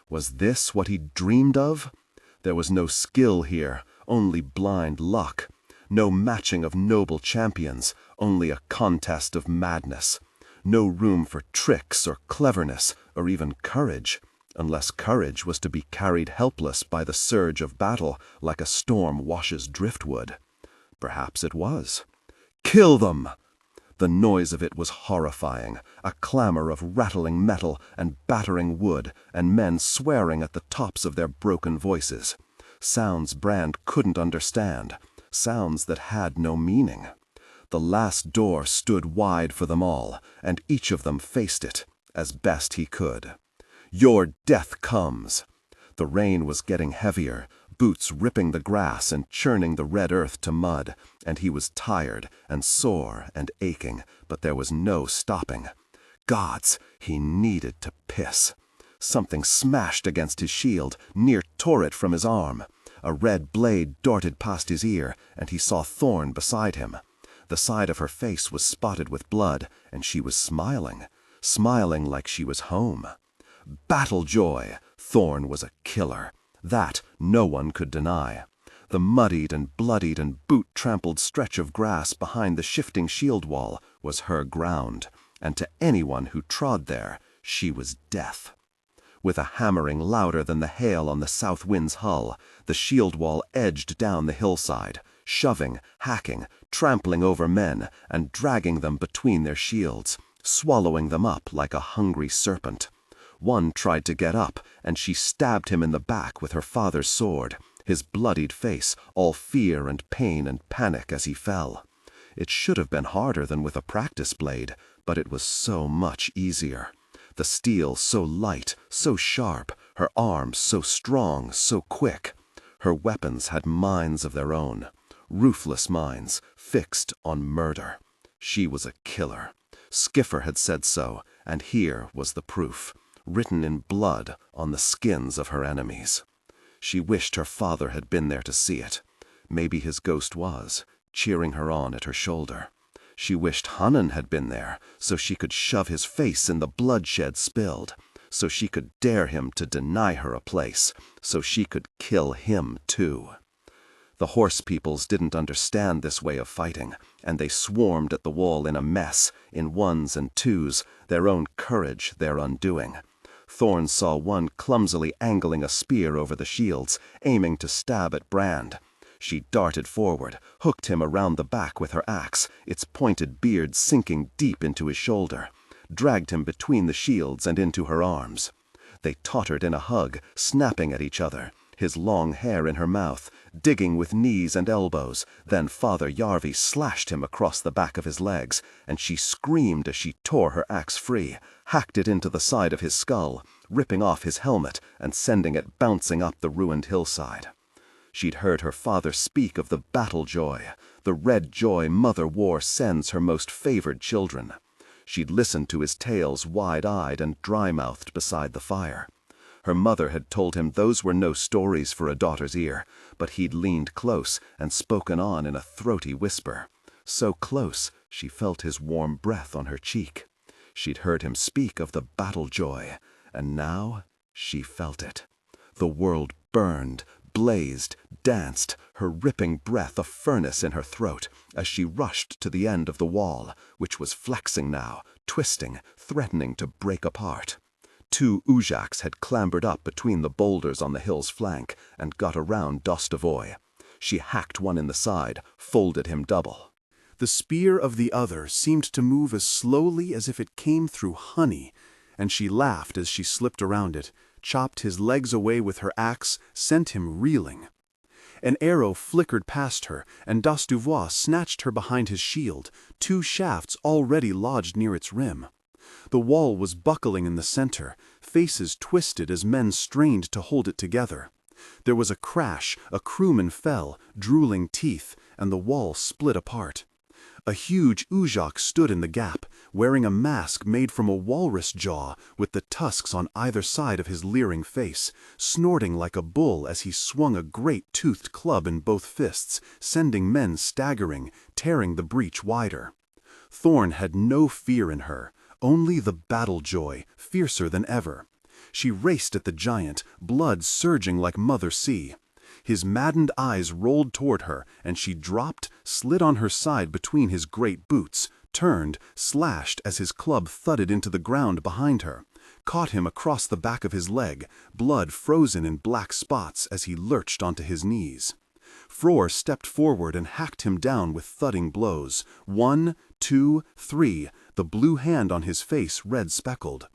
Was this what he dreamed of? There was no skill here, only blind luck. No matching of noble champions, only a contest of madness. No room for tricks or cleverness or even courage, unless courage was to be carried helpless by the surge of battle like a storm washes driftwood. Perhaps it was. "Kill them!" The noise of it was horrifying, a clamor of rattling metal and battering wood, and men swearing at the tops of their broken voices. Sounds Brand couldn't understand, sounds that had no meaning. The last door stood wide for them all, and each of them faced it, as best he could. "Your death comes." The rain was getting heavier, boots ripping the grass and churning the red earth to mud, and he was tired and sore and aching, but there was no stopping. Gods, he needed to piss. Something smashed against his shield, near tore it from his arm. A red blade darted past his ear, and he saw Thorn beside him. The side of her face was spotted with blood, and she was smiling, smiling like she was home. Battle joy! Thorn was a killer. That no one could deny. The muddied and bloodied and boot-trampled stretch of grass behind the shifting shield wall was her ground, and to anyone who trod there, she was death. With a hammering louder than the hail on the south wind's hull, the shield wall edged down the hillside, shoving, hacking, trampling over men, and dragging them between their shields, swallowing them up like a hungry serpent. One tried to get up, and she stabbed him in the back with her father's sword, his bloodied face all fear and pain and panic as he fell. It should have been harder than with a practice blade, but it was so much easier. The steel so light, so sharp, her arms so strong, so quick. Her weapons had minds of their own, ruthless minds, fixed on murder. She was a killer. Skiffer had said so, and here was the proof, written in blood on the skins of her enemies. She wished her father had been there to see it. Maybe his ghost was, cheering her on at her shoulder. She wished Hannan had been there, so she could shove his face in the bloodshed spilled, so she could dare him to deny her a place, so she could kill him too. The horse peoples didn't understand this way of fighting, and they swarmed at the wall in a mess, in ones and twos, their own courage their undoing. Thorn saw one clumsily angling a spear over the shields, aiming to stab at Brand. She darted forward, hooked him around the back with her axe, its pointed beard sinking deep into his shoulder, dragged him between the shields and into her arms. They tottered in a hug, snapping at each other, his long hair in her mouth, digging with knees and elbows. Then Father Yarvi slashed him across the back of his legs, and she screamed as she tore her axe free, hacked it into the side of his skull, ripping off his helmet and sending it bouncing up the ruined hillside. She'd heard her father speak of the battle joy, the red joy Mother War sends her most favored children. She'd listened to his tales wide-eyed and dry-mouthed beside the fire. Her mother had told him those were no stories for a daughter's ear, but he'd leaned close and spoken on in a throaty whisper. So close, she felt his warm breath on her cheek. She'd heard him speak of the battle joy, and now she felt it. The world burned, blazed, danced, her ripping breath a furnace in her throat, as she rushed to the end of the wall, which was flexing now, twisting, threatening to break apart. 2 Uzhaks had clambered up between the boulders on the hill's flank and got around Dostovoy. She hacked one in the side, folded him double. The spear of the other seemed to move as slowly as if it came through honey, and she laughed as she slipped around it, chopped his legs away with her axe, sent him reeling. An arrow flickered past her, and Dostovoy snatched her behind his shield, 2 shafts already lodged near its rim. The wall was buckling in the center, faces twisted as men strained to hold it together. There was a crash, a crewman fell, drooling teeth, and the wall split apart. A huge Uzhak stood in the gap, wearing a mask made from a walrus jaw with the tusks on either side of his leering face, snorting like a bull as he swung a great toothed club in both fists, sending men staggering, tearing the breach wider. Thorn had no fear in her, only the battle joy, fiercer than ever. She raced at the giant, blood surging like Mother Sea. His maddened eyes rolled toward her, and she dropped, slid on her side between his great boots, turned, slashed as his club thudded into the ground behind her, caught him across the back of his leg, blood frozen in black spots as he lurched onto his knees. Frore stepped forward and hacked him down with thudding blows. 1, 2, 3, the blue hand on his face red-speckled.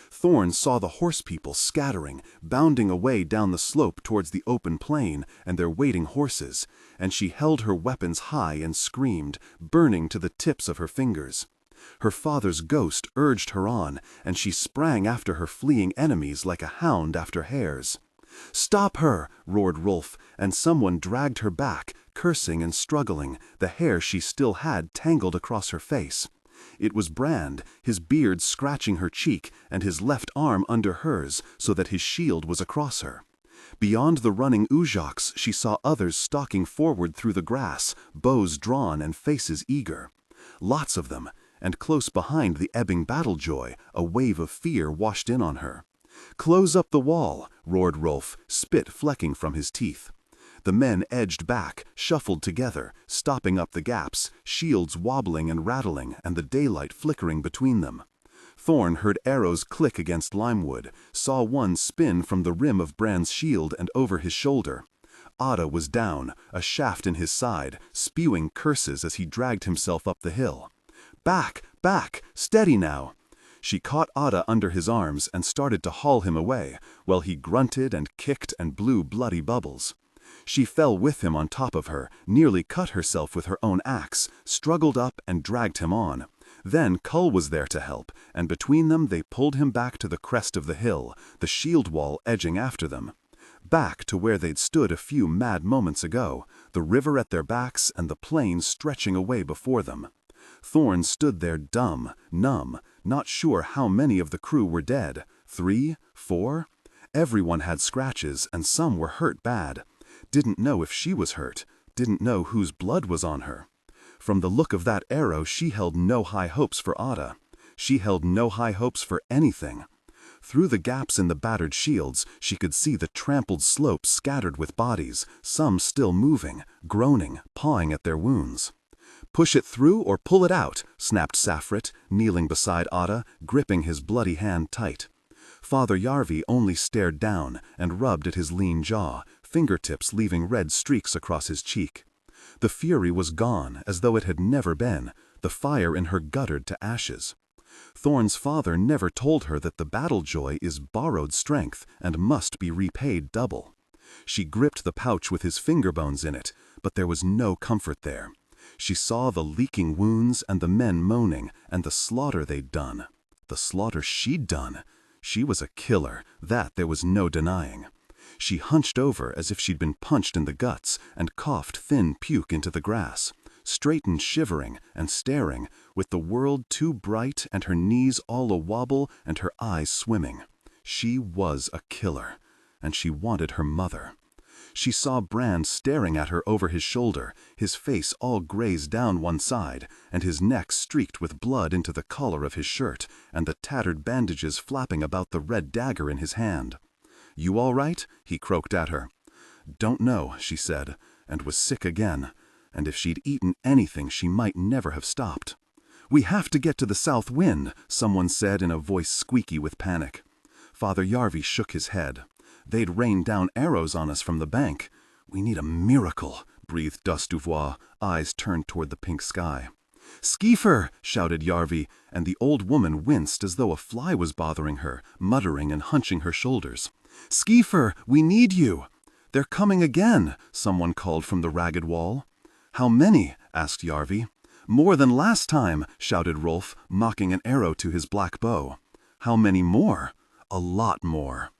Thorn saw the horse people scattering, bounding away down the slope towards the open plain and their waiting horses, and she held her weapons high and screamed, burning to the tips of her fingers. Her father's ghost urged her on, and she sprang after her fleeing enemies like a hound after hares. "Stop her!" roared Rolf, and someone dragged her back, cursing and struggling, the hair she still had tangled across her face. It was Brand, his beard scratching her cheek and his left arm under hers so that his shield was across her. Beyond the running Uzhaks she saw others stalking forward through the grass, bows drawn and faces eager. Lots of them, and close behind the ebbing battle joy, a wave of fear washed in on her. "Close up the wall!" roared Rolf, spit flecking from his teeth. The men edged back, shuffled together, stopping up the gaps, shields wobbling and rattling and the daylight flickering between them. Thorn heard arrows click against limewood, saw one spin from the rim of Brand's shield and over his shoulder. Ada was down, a shaft in his side, spewing curses as he dragged himself up the hill. "Back! Back! Steady now!" She caught Ada under his arms and started to haul him away, while he grunted and kicked and blew bloody bubbles. She fell with him on top of her, nearly cut herself with her own axe, struggled up and dragged him on. Then Kull was there to help, and between them they pulled him back to the crest of the hill, the shield wall edging after them. Back to where they'd stood a few mad moments ago, the river at their backs and the plain stretching away before them. Thorn stood there dumb, numb, not sure how many of the crew were dead. 3, 4? Everyone had scratches, and some were hurt bad. Didn't know if she was hurt, didn't know whose blood was on her. From the look of that arrow she held no high hopes for Ada. She held no high hopes for anything. Through the gaps in the battered shields, she could see the trampled slopes scattered with bodies, some still moving, groaning, pawing at their wounds. "Push it through or pull it out," snapped Saffrit, kneeling beside Otta, gripping his bloody hand tight. Father Yarvi only stared down and rubbed at his lean jaw, fingertips leaving red streaks across his cheek. The fury was gone, as though it had never been, the fire in her guttered to ashes. Thorn's father never told her that the battle joy is borrowed strength and must be repaid double. She gripped the pouch with his finger bones in it, but there was no comfort there. She saw the leaking wounds and the men moaning, and the slaughter they'd done. The slaughter she'd done. She was a killer, that there was no denying. She hunched over as if she'd been punched in the guts and coughed thin puke into the grass, straightened shivering and staring, with the world too bright and her knees all a-wobble and her eyes swimming. She was a killer, and she wanted her mother. She saw Brand staring at her over his shoulder, his face all grazed down one side, and his neck streaked with blood into the collar of his shirt, and the tattered bandages flapping about the red dagger in his hand. "You all right?" he croaked at her. "Don't know," she said, and was sick again, and if she'd eaten anything she might never have stopped. "We have to get to the south wind," someone said in a voice squeaky with panic. Father Yarvi shook his head. "They'd rained down arrows on us from the bank. We need a miracle," breathed Dustuvois, eyes turned toward the pink sky. "Skeefer!" shouted Yarvi, and the old woman winced as though a fly was bothering her, muttering and hunching her shoulders. "Skeefer, we need you!" "They're coming again," someone called from the ragged wall. "How many?" asked Yarvi. "More than last time," shouted Rolf, mocking an arrow to his black bow. "How many more?" "A lot more."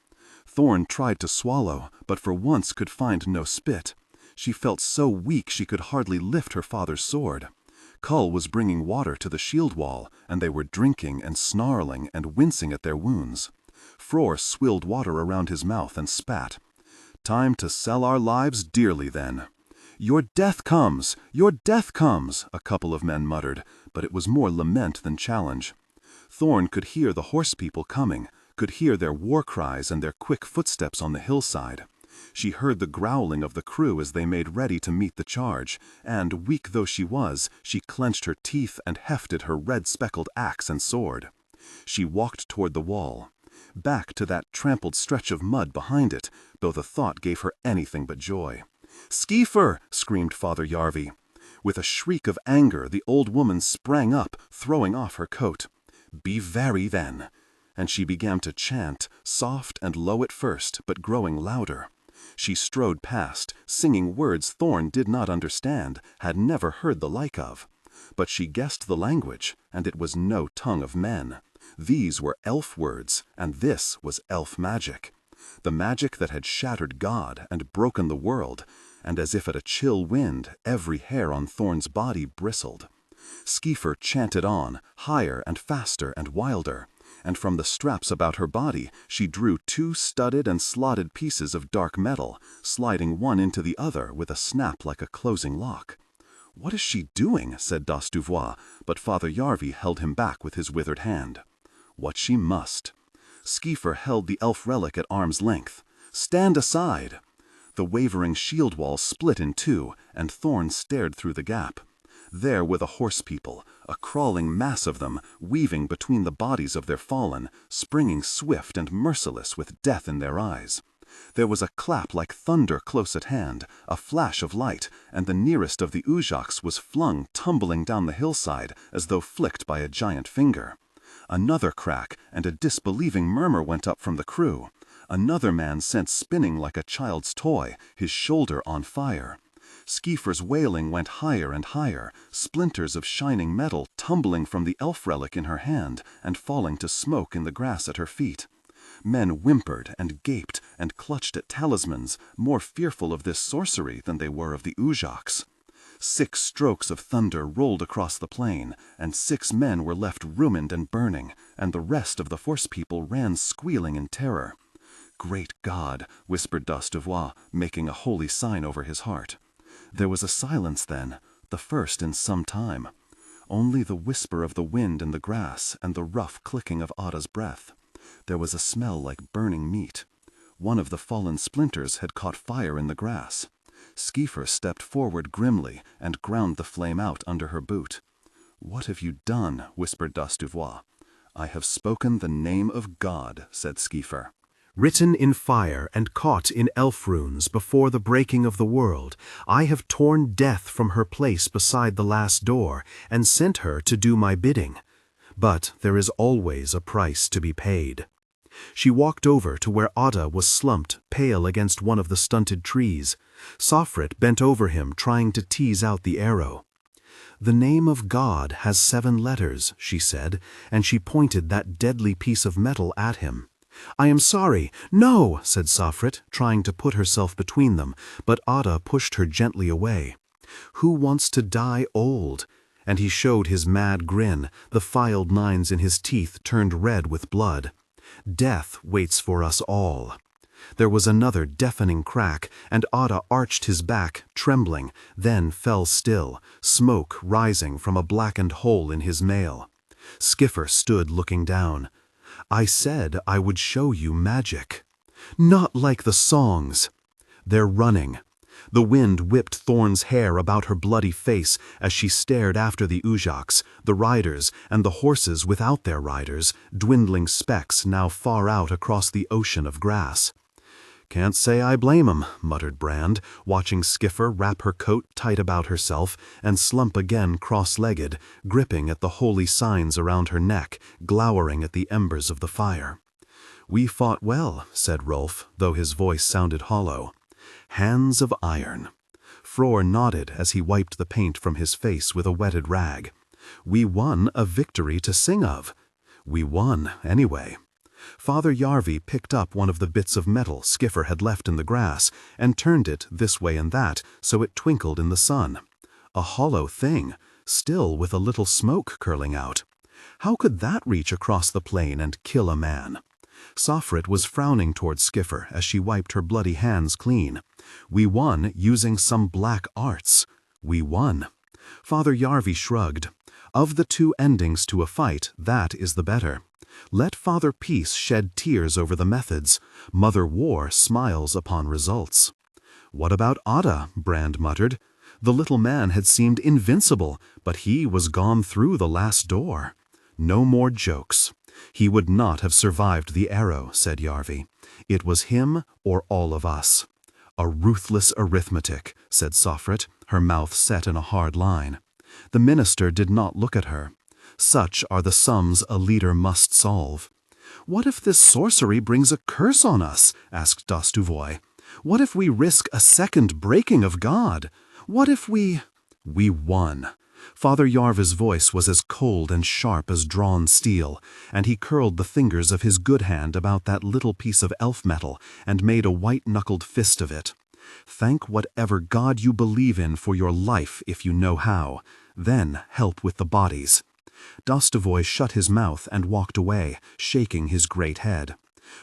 Thorn tried to swallow, but for once could find no spit. She felt so weak she could hardly lift her father's sword. Kull was bringing water to the shield wall, and they were drinking and snarling and wincing at their wounds. Fror swilled water around his mouth and spat. "Time to sell our lives dearly, then." "Your death comes! Your death comes!" a couple of men muttered, but it was more lament than challenge. Thorn could hear the horse people coming, could hear their war cries and their quick footsteps on the hillside. She heard the growling of the crew as they made ready to meet the charge, and, weak though she was, she clenched her teeth and hefted her red-speckled axe and sword. She walked toward the wall, back to that trampled stretch of mud behind it, though the thought gave her anything but joy. "Skeefer!" screamed Father Yarvi. With a shriek of anger, the old woman sprang up, throwing off her coat. "Be very, then." And she began to chant, soft and low at first, but growing louder. She strode past, singing words Thorn did not understand, had never heard the like of. But she guessed the language, and it was no tongue of men. These were elf words, and this was elf magic. The magic that had shattered God and broken the world, and as if at a chill wind, every hair on Thorn's body bristled. Skeefer chanted on, higher and faster and wilder, and from the straps about her body she drew 2 studded and slotted pieces of dark metal, sliding one into the other with a snap like a closing lock. "What is she doing?" said Dustuvois, but Father Yarvi held him back with his withered hand. "What she must." Skeefer held the elf relic at arm's length. "Stand aside!" The wavering shield wall split in two, and Thorn stared through the gap. There were the horse people, a crawling mass of them, weaving between the bodies of their fallen, springing swift and merciless with death in their eyes. There was a clap like thunder close at hand, a flash of light, and the nearest of the Ujaks was flung tumbling down the hillside as though flicked by a giant finger. Another crack, and a disbelieving murmur went up from the crew. Another man sent spinning like a child's toy, his shoulder on fire. Skeefer's wailing went higher and higher, splinters of shining metal tumbling from the elf relic in her hand and falling to smoke in the grass at her feet. Men whimpered and gaped and clutched at talismans, more fearful of this sorcery than they were of the Ujaks. 6 strokes of thunder rolled across the plain, and 6 men were left ruined and burning, and the rest of the horse people ran squealing in terror. "Great God," whispered Dustuvois, making a holy sign over his heart. There was a silence then, the first in some time. Only the whisper of the wind in the grass and the rough clicking of Otta's breath. There was a smell like burning meat. One of the fallen splinters had caught fire in the grass. Skifer stepped forward grimly and ground the flame out under her boot. "What have you done?" whispered Dastuvois. "I have spoken the name of God," said Skifer. Written in fire and caught in elf runes before the breaking of the world, I have torn death from her place beside the last door and sent her to do my bidding. But there is always a price to be paid. She walked over to where Otta was slumped, pale against one of the stunted trees. Sofrit bent over him, trying to tease out the arrow. "The name of God has 7 letters," she said, and she pointed that deadly piece of metal at him. "I am sorry." "No," said Sofrit, trying to put herself between them, but Otta pushed her gently away. "Who wants to die old?" And he showed his mad grin, the filed 9s in his teeth turned red with blood. "Death waits for us all." There was another deafening crack, and Otta arched his back, trembling, then fell still, smoke rising from a blackened hole in his mail. Skifer stood looking down. "I said I would show you magic." "Not like the songs." "They're running." The wind whipped Thorn's hair about her bloody face as she stared after the Ujaks, the riders, and the horses without their riders, dwindling specks now far out across the ocean of grass. "Can't say I blame 'em," muttered Brand, watching Skifer wrap her coat tight about herself and slump again cross-legged, gripping at the holy signs around her neck, glowering at the embers of the fire. "We fought well," said Rolf, though his voice sounded hollow. "Hands of iron." Fror nodded as he wiped the paint from his face with a wetted rag. "We won a victory to sing of." "We won, anyway." Father Yarvi picked up one of the bits of metal Skifer had left in the grass and turned it this way and that so it twinkled in the sun. A hollow thing, still with a little smoke curling out. How could that reach across the plain and kill a man? Sofrit was frowning toward Skifer as she wiped her bloody hands clean. "We won using some black arts." "We won." Father Yarvi shrugged. "Of the 2 endings to a fight, that is the better. Let Father Peace shed tears over the methods. Mother War smiles upon results." "What about Otta?" Brand muttered. The little man had seemed invincible, but he was gone through the last door. "No more jokes." "He would not have survived the arrow," said Yarvi. "It was him or all of us." "A ruthless arithmetic," said Sofrit, her mouth set in a hard line. The minister did not look at her. "Such are the sums a leader must solve." "What if this sorcery brings a curse on us?" asked Dastuvois. "What if we risk a second breaking of God? What if we—" "We won." Father Yarvi's voice was as cold and sharp as drawn steel, and he curled the fingers of his good hand about that little piece of elf metal and made a white-knuckled fist of it. "Thank whatever God you believe in for your life if you know how. Then help with the bodies." Dastuvois shut his mouth and walked away, shaking his great head.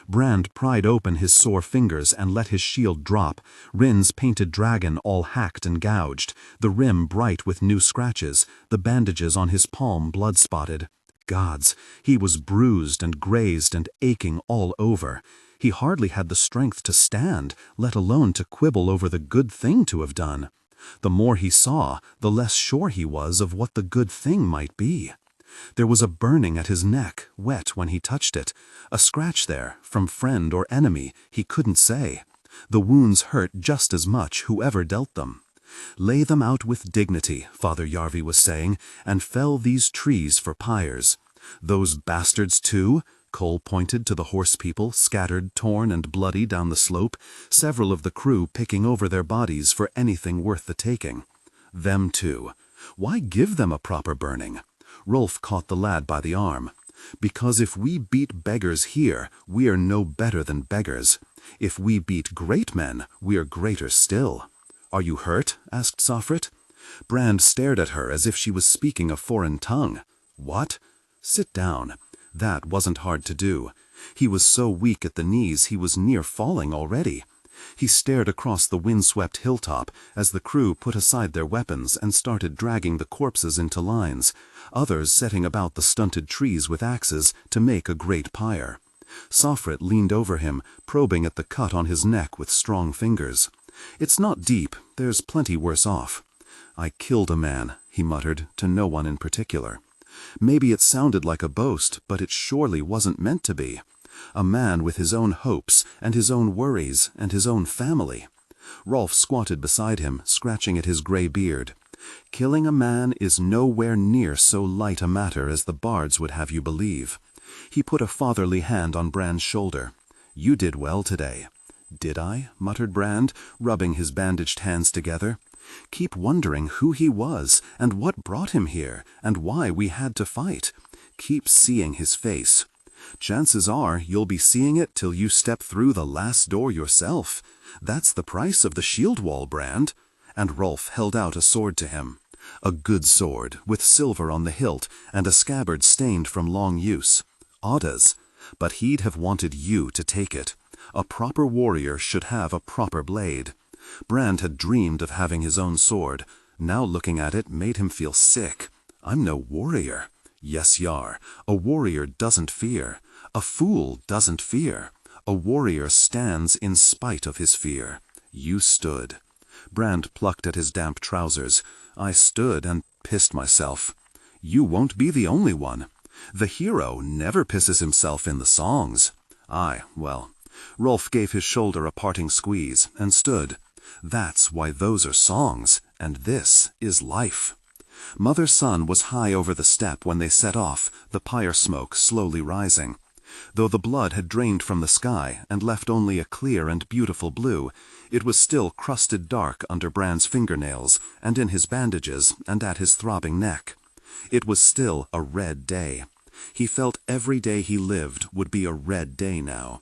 Brand pried open his sore fingers and let his shield drop, Rin's painted dragon all hacked and gouged, the rim bright with new scratches, the bandages on his palm blood-spotted. Gods, he was bruised and grazed and aching all over. He hardly had the strength to stand, let alone to quibble over the good thing to have done. The more he saw, the less sure he was of what the good thing might be. There was a burning at his neck, wet when he touched it. A scratch there, from friend or enemy, he couldn't say. The wounds hurt just as much, whoever dealt them. "Lay them out with dignity," Father Yarvi was saying, "and fell these trees for pyres." "Those bastards too?" Cole pointed to the horse people, scattered, torn, and bloody down the slope, several of the crew picking over their bodies for anything worth the taking. "Them too. Why give them a proper burning?" Rolf caught the lad by the arm. "Because if we beat beggars here, we are no better than beggars. If we beat great men, we are greater still." "Are you hurt?" asked Sofrit. Brand stared at her as if she was speaking a foreign tongue. "What?" "Sit down." That wasn't hard to do. He was so weak at the knees he was near falling already. He stared across the windswept hilltop as the crew put aside their weapons and started dragging the corpses into lines, others setting about the stunted trees with axes to make a great pyre. Sofrit leaned over him, probing at the cut on his neck with strong fingers. "It's not deep, there's plenty worse off." "I killed a man," he muttered, to no one in particular. Maybe it sounded like a boast, but it surely wasn't meant to be. A man with his own hopes, and his own worries, and his own family. Rolf squatted beside him, scratching at his gray beard. "Killing a man is nowhere near so light a matter as the bards would have you believe." He put a fatherly hand on Brand's shoulder. "You did well today." "Did I?" muttered Brand, rubbing his bandaged hands together. "Keep wondering who he was, and what brought him here, and why we had to fight. Keep seeing his face. Chances are you'll be seeing it till you step through the last door yourself. That's the price of the shield wall, Brand." And Rolf held out a sword to him. A good sword, with silver on the hilt, and a scabbard stained from long use. Auda's, but he'd have wanted you to take it. A proper warrior should have a proper blade. Brand had dreamed of having his own sword. Now looking at it made him feel sick. "I'm no warrior." "Yes, y'are. A warrior doesn't fear. A fool doesn't fear. A warrior stands in spite of his fear. You stood." Brand plucked at his damp trousers. "I stood and pissed myself." "You won't be the only one. The hero never pisses himself in the songs." "Aye, well." Rolf gave his shoulder a parting squeeze, and stood. "That's why those are songs, and this is life." Mother Sun was high over the steppe when they set off, the pyre smoke slowly rising. Though the blood had drained from the sky and left only a clear and beautiful blue, it was still crusted dark under Brand's fingernails, and in his bandages, and at his throbbing neck. It was still a red day. He felt every day he lived would be a red day now.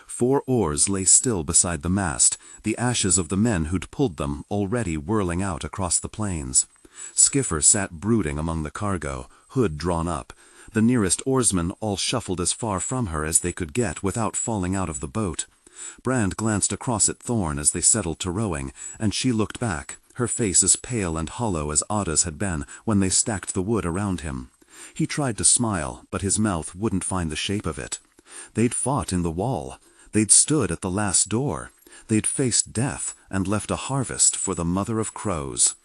4 oars lay still beside the mast, the ashes of the men who'd pulled them already whirling out across the plains. Skipper sat brooding among the cargo, hood drawn up. The nearest oarsmen all shuffled as far from her as they could get without falling out of the boat. Brand glanced across at Thorn as they settled to rowing, and she looked back, her face as pale and hollow as Auda's had been when they stacked the wood around him. He tried to smile, but his mouth wouldn't find the shape of it. They'd fought in the wall. They'd stood at the last door. They'd faced death and left a harvest for the mother of crows.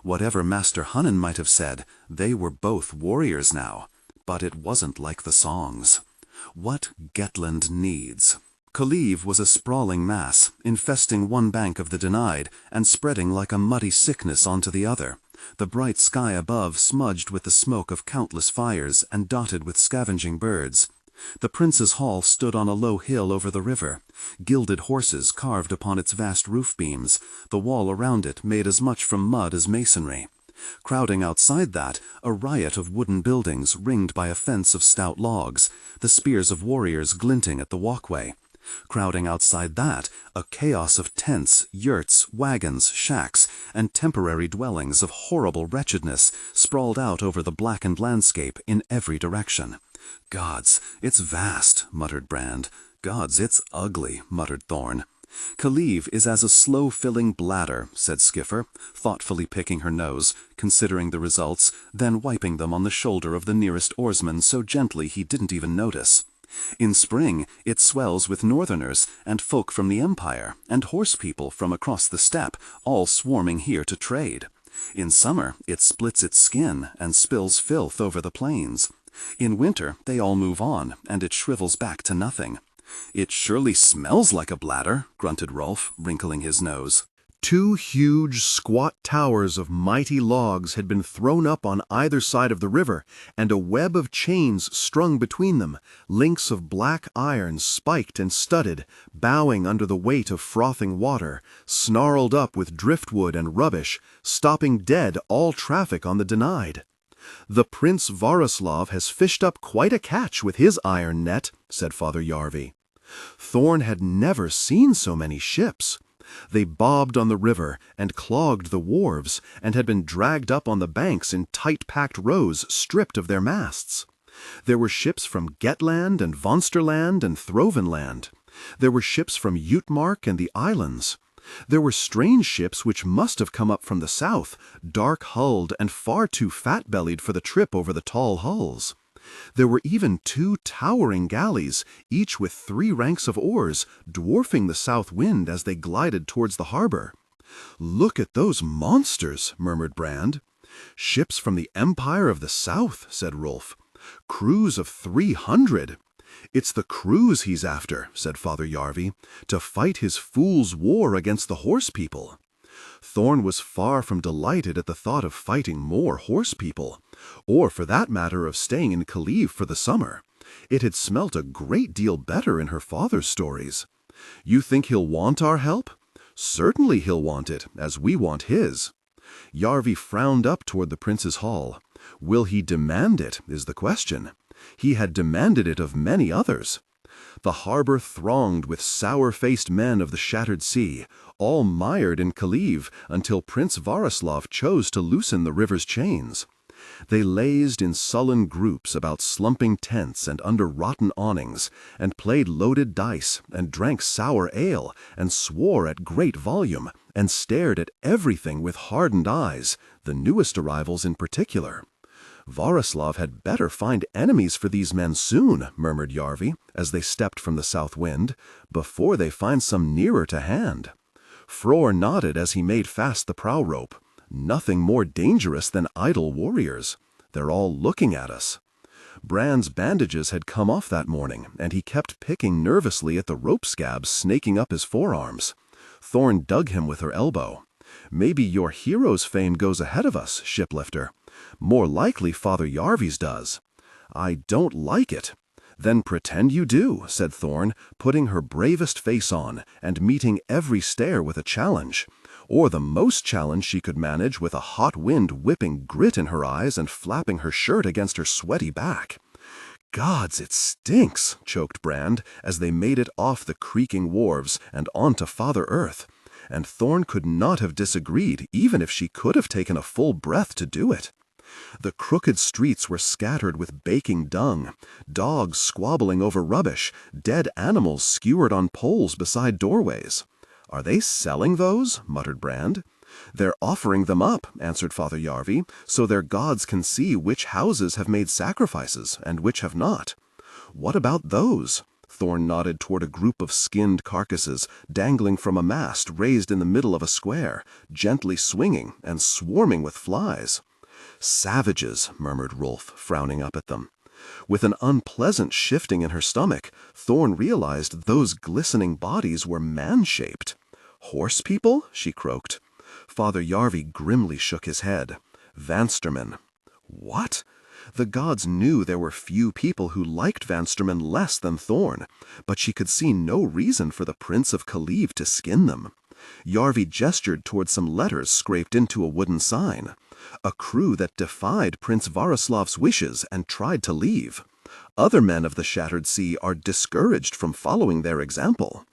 Whatever Master Hunnan might have said, they were both warriors now. But it wasn't like the songs. What Gettland needs. Kaliv was a sprawling mass, infesting one bank of the Denied and spreading like a muddy sickness onto the other, the bright sky above smudged with the smoke of countless fires and dotted with scavenging birds. The Prince's Hall stood on a low hill over the river, gilded horses carved upon its vast roof beams, the wall around it made as much from mud as masonry. Crowding outside that, a riot of wooden buildings ringed by a fence of stout logs, the spears of warriors glinting at the walkway. Crowding outside that, a chaos of tents, yurts, wagons, shacks, and temporary dwellings of horrible wretchedness sprawled out over the blackened landscape in every direction. "Gods, it's vast," muttered Brand. "Gods, it's ugly," muttered Thorn. "Kaliv is as a slow-filling bladder," said Skiffer, thoughtfully picking her nose, considering the results, then wiping them on the shoulder of the nearest oarsman so gently he didn't even notice. "In spring, it swells with northerners, and folk from the Empire, and horse people from across the steppe, all swarming here to trade. In summer, it splits its skin and spills filth over the plains. In winter, they all move on, and it shrivels back to nothing." "It surely smells like a bladder," grunted Rolf, wrinkling his nose. 2 huge, squat towers of mighty logs had been thrown up on either side of the river, and a web of chains strung between them, links of black iron spiked and studded, bowing under the weight of frothing water, snarled up with driftwood and rubbish, stopping dead all traffic on the Denied. "The Prince Varoslav has fished up quite a catch with his iron net," said Father Yarvi. Thorn had never seen so many ships. They bobbed on the river and clogged the wharves, and had been dragged up on the banks in tight-packed rows, stripped of their masts. There were ships from Gettland and Vonsterland and Throvenland. There were ships from Utemark and the islands. There were strange ships which must have come up from the south, dark-hulled and far too fat-bellied for the trip over the tall hulls. There were even 2 towering galleys, each with 3 ranks of oars, dwarfing the south wind as they glided towards the harbor. "Look at those monsters," murmured Brand. "Ships from the Empire of the South," said Rolf. "Crews of 300. "It's the crews he's after," said Father Yarvi, "to fight his fool's war against the horse people." Thorn was far from delighted at the thought of fighting more horse people, or for that matter of staying in Kaliv for the summer. It had smelt a great deal better in her father's stories. "You think he'll want our help?" "Certainly he'll want it, as we want his." Yarvi frowned up toward the prince's hall. Will he demand it, is the question. He had demanded it of many others. The harbor thronged with sour-faced men of the Shattered Sea, all mired in Kaliv until Prince Varislav chose to loosen the river's chains. They lazed in sullen groups about slumping tents and under rotten awnings, and played loaded dice, and drank sour ale, and swore at great volume, and stared at everything with hardened eyes, the newest arrivals in particular. "Varislav had better find enemies for these men soon," murmured Yarvi, as they stepped from the south wind, "before they find some nearer to hand." Fror nodded as he made fast the prow rope. "Nothing more dangerous than idle warriors. They're all looking at us." Brand's bandages had come off that morning, and he kept picking nervously at the rope scabs snaking up his forearms. Thorn dug him with her elbow. "Maybe your hero's fame goes ahead of us, shiplifter. More likely Father Yarvi's does." "I don't like it." "Then pretend you do," said Thorn, putting her bravest face on, and meeting every stare with a challenge. Or the most challenge she could manage with a hot wind whipping grit in her eyes and flapping her shirt against her sweaty back. "Gods, it stinks," choked Brand, as they made it off the creaking wharves and onto Father Earth. And Thorn could not have disagreed, even if she could have taken a full breath to do it. The crooked streets were scattered with baking dung, dogs squabbling over rubbish, dead animals skewered on poles beside doorways. "Are they selling those?" muttered Brand. "They're offering them up," answered Father Yarvi, "so their gods can see which houses have made sacrifices and which have not." "What about those?" Thorn nodded toward a group of skinned carcasses dangling from a mast raised in the middle of a square, gently swinging and swarming with flies. "Savages," murmured Rolf, frowning up at them. With an unpleasant shifting in her stomach, Thorn realized those glistening bodies were man-shaped. "Horse people?" she croaked. Father Yarvi grimly shook his head. "Vanstermen." What? The gods knew there were few people who liked Vanstermen less than Thorn, but she could see no reason for the Prince of Kaliv to skin them. Yarvi gestured toward some letters scraped into a wooden sign. A crew that defied Prince Varislav's wishes and tried to leave. Other men of the Shattered Sea are discouraged from following their example.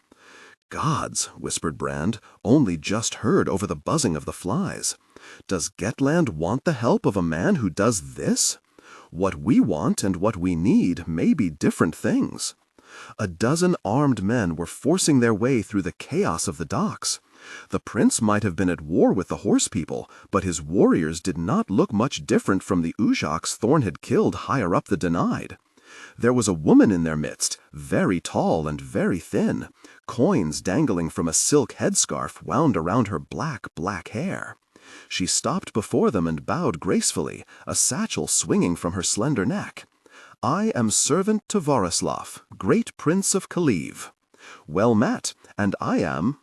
"Gods," whispered Brand, only just heard over the buzzing of the flies. "Does Gettland want the help of a man who does this? What we want and what we need may be different things." A dozen armed men were forcing their way through the chaos of the docks. The prince might have been at war with the horse people, but his warriors did not look much different from the Ujaks Thorn had killed higher up the Denied. There was a woman in their midst, very tall and very thin, coins dangling from a silk headscarf wound around her black hair. She stopped before them and bowed gracefully, a satchel swinging from her slender neck. "I am servant to Varislav, great prince of Kaliv." "Well met, and I am—"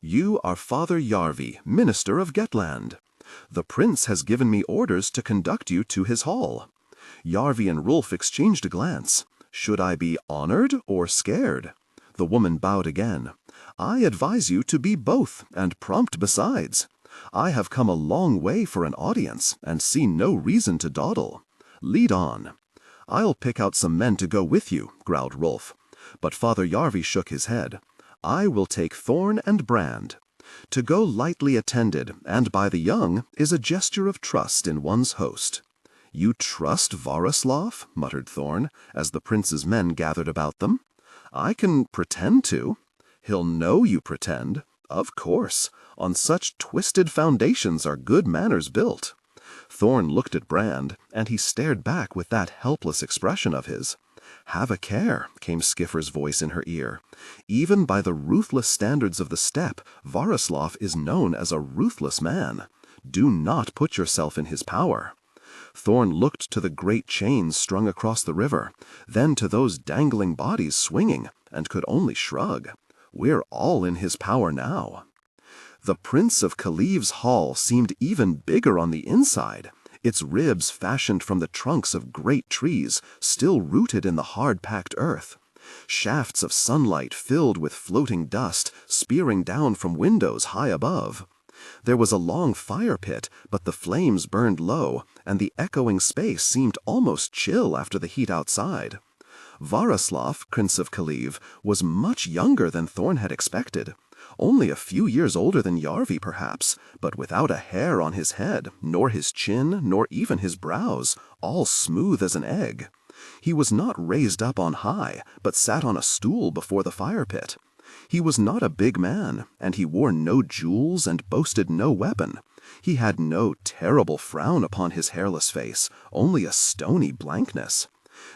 "You are Father Yarvi, minister of Gettland. The prince has given me orders to conduct you to his hall." Yarvi and Rolf exchanged a glance. Should I be honored or scared? The woman bowed again. "I advise you to be both, and prompt besides. I have come a long way for an audience, and see no reason to dawdle. Lead on." "I'll pick out some men to go with you," growled Rolf. But Father Yarvi shook his head. "I will take Thorn and Brand. To go lightly attended, and by the young, is a gesture of trust in one's host." "You trust Varislav?" muttered Thorn, as the prince's men gathered about them. "I can pretend to." "He'll know you pretend." "Of course. On such twisted foundations are good manners built." Thorn looked at Brand, and he stared back with that helpless expression of his. "Have a care," came Skiffer's voice in her ear. "Even by the ruthless standards of the steppe, Varislav is known as a ruthless man. Do not put yourself in his power." Thorn looked to the great chains strung across the river, then to those dangling bodies swinging, and could only shrug. "We're all in his power now." The Prince of Kaliv's hall seemed even bigger on the inside, its ribs fashioned from the trunks of great trees, still rooted in the hard-packed earth. Shafts of sunlight filled with floating dust, spearing down from windows high above. There was a long fire pit, but the flames burned low, and the echoing space seemed almost chill after the heat outside. Varislav, Prince of Kaliv, was much younger than Thorn had expected. Only a few years older than Yarvi, perhaps, but without a hair on his head, nor his chin, nor even his brows, all smooth as an egg. He was not raised up on high, but sat on a stool before the fire pit. He was not a big man, and he wore no jewels and boasted no weapon. He had no terrible frown upon his hairless face, only a stony blankness.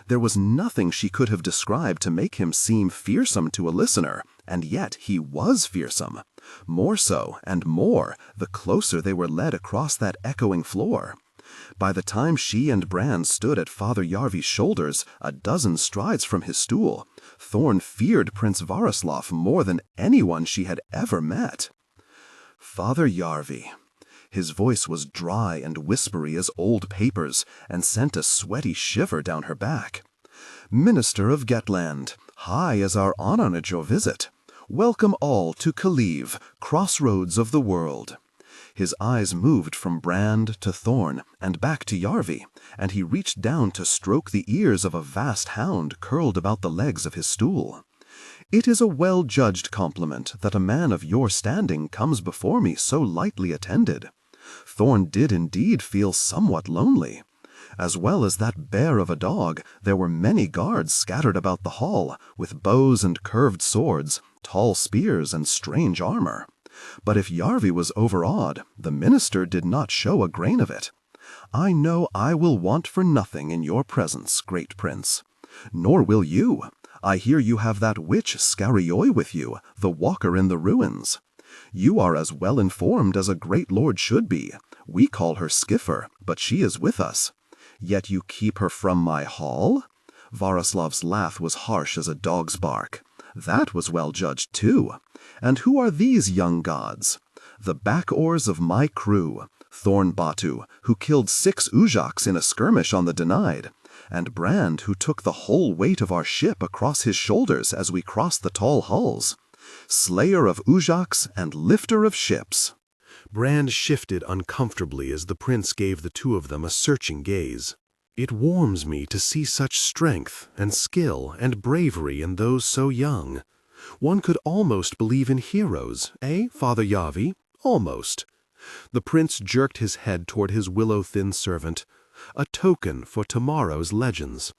There was nothing she could have described to make him seem fearsome to a listener, and yet he was fearsome. More so, and more, the closer they were led across that echoing floor. By the time she and Brand stood at Father Yarvi's shoulders, a dozen strides from his stool, Thorn feared Prince Varislav more than anyone she had ever met. "Father Yarvi." His voice was dry and whispery as old papers, and sent a sweaty shiver down her back. "Minister of Gettland, high as our honor at your visit. Welcome all to Kaliv, crossroads of the world." His eyes moved from Brand to Thorn, and back to Yarvi, and he reached down to stroke the ears of a vast hound curled about the legs of his stool. "It is a well-judged compliment that a man of your standing comes before me so lightly attended." Thorn did indeed feel somewhat lonely. As well as that bear of a dog, there were many guards scattered about the hall, with bows and curved swords, tall spears and strange armor. But if Yarvi was overawed, the minister did not show a grain of it. "I know I will want for nothing in your presence, great prince. Nor will you. I hear you have that witch Skarioi with you, the walker in the ruins. You are as well informed as a great lord should be. We call her Skiffer, but she is with us. Yet you keep her from my hall?" Varislav's laugh was harsh as a dog's bark. "That was well judged, too. And who are these young gods?" "The back-oars of my crew, Thorn Bathu, who killed 6 Ujaks in a skirmish on the Denied, and Brand, who took the whole weight of our ship across his shoulders as we crossed the tall hulls. Slayer of Ujaks and lifter of ships." Brand shifted uncomfortably as the prince gave the two of them a searching gaze. "It warms me to see such strength and skill and bravery in those so young. One could almost believe in heroes, eh, Father Yarvi? Almost." The prince jerked his head toward his willow-thin servant. "A token for tomorrow's legends."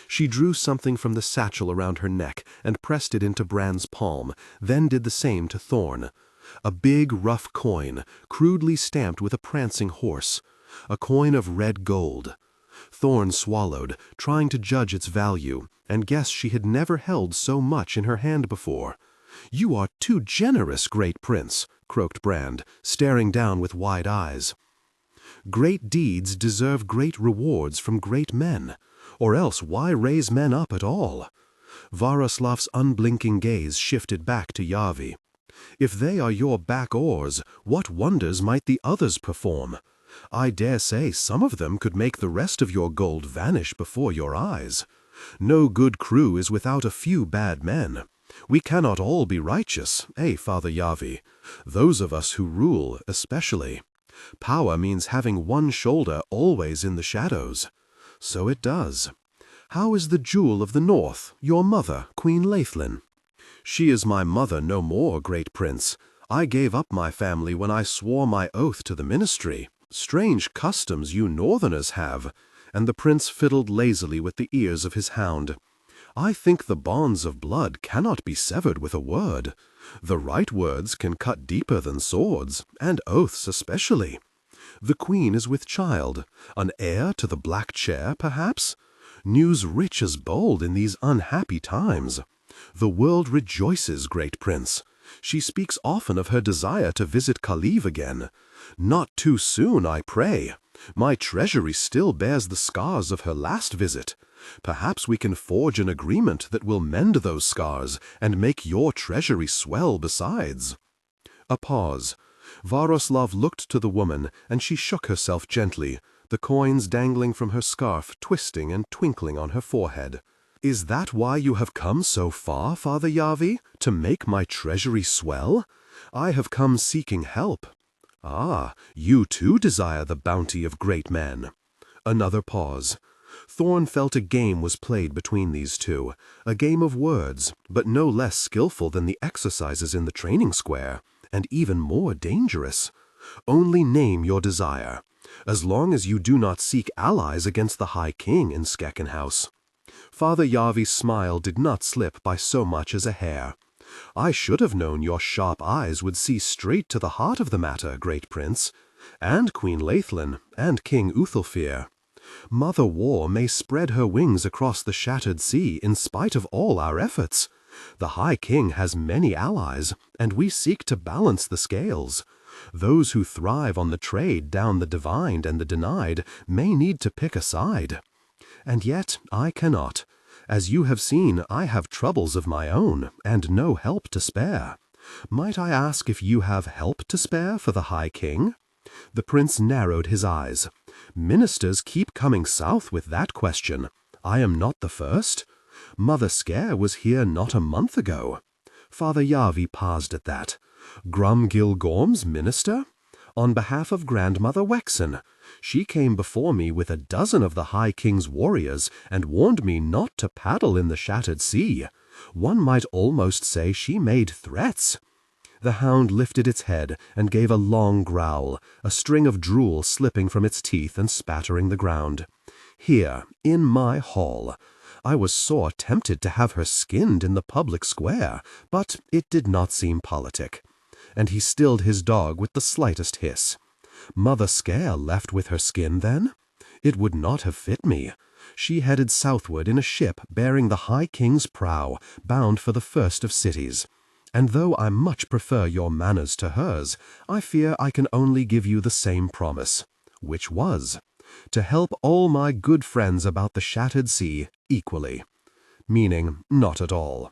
She drew something from the satchel around her neck and pressed it into Brand's palm, then did the same to Thorn. A big, rough coin, crudely stamped with a prancing horse. A coin of red gold. Thorn swallowed, trying to judge its value, and guessed she had never held so much in her hand before. "You are too generous, great prince," croaked Brand, staring down with wide eyes. "Great deeds deserve great rewards from great men, or else why raise men up at all?" Varislav's unblinking gaze shifted back to Yarvi. "If they are your back-oars, what wonders might the others perform? I dare say some of them could make the rest of your gold vanish before your eyes. No good crew is without a few bad men. We cannot all be righteous, eh, Father Yarvi? Those of us who rule, especially. Power means having one shoulder always in the shadows. So it does. How is the jewel of the north, your mother, Queen Laithlin?" "She is my mother no more, great prince. I gave up my family when I swore my oath to the ministry. Strange customs you northerners have." And the prince fiddled lazily with the ears of his hound. "I think the bonds of blood cannot be severed with a word. The right words can cut deeper than swords, and oaths especially. The queen is with child, an heir to the black chair, perhaps? News rich as bold in these unhappy times. The world rejoices, great prince. She speaks often of her desire to visit Kaliv again. Not too soon, I pray. My treasury still bears the scars of her last visit. Perhaps we can forge an agreement that will mend those scars and make your treasury swell besides. A pause. Varoslav looked to the woman, and she shook herself gently, the coins dangling from her scarf twisting and twinkling on her forehead. "Is that why you have come so far, Father Yarvi, to make my treasury swell? I have come seeking help." "Ah, you too desire the bounty of great men." Another pause. Thorn felt a game was played between these two, a game of words, but no less skillful than the exercises in the training square, and even more dangerous. "Only name your desire, as long as you do not seek allies against the High King in Skeckenhouse." Father Yarvi's smile did not slip by so much as a hair. "I should have known your sharp eyes would see straight to the heart of the matter, great prince, and Queen Laithlin, and King Uthelfir. Mother War may spread her wings across the shattered sea in spite of all our efforts. The High King has many allies, and we seek to balance the scales. Those who thrive on the trade down the divined and the denied may need to pick a side. And yet I cannot. As you have seen, I have troubles of my own, and no help to spare. Might I ask if you have help to spare for the High King?" The prince narrowed his eyes. "Ministers keep coming south with that question. I am not the first. Mother Scare was here not a month ago." Father Yarvi paused at that. "Grumgil Gorm's minister? On behalf of Grandmother Wexen. She came before me with a dozen of the High King's warriors and warned me not to paddle in the shattered sea. One might almost say she made threats." The hound lifted its head and gave a long growl, a string of drool slipping from its teeth and spattering the ground. "Here, in my hall. I was sore tempted to have her skinned in the public square, but it did not seem politic." And he stilled his dog with the slightest hiss. "Mother Scare left with her skin, then? It would not have fit me. She headed southward in a ship bearing the High King's prow, bound for the first of cities. And though I much prefer your manners to hers, I fear I can only give you the same promise, which was, to help all my good friends about the shattered sea equally." Meaning, not at all.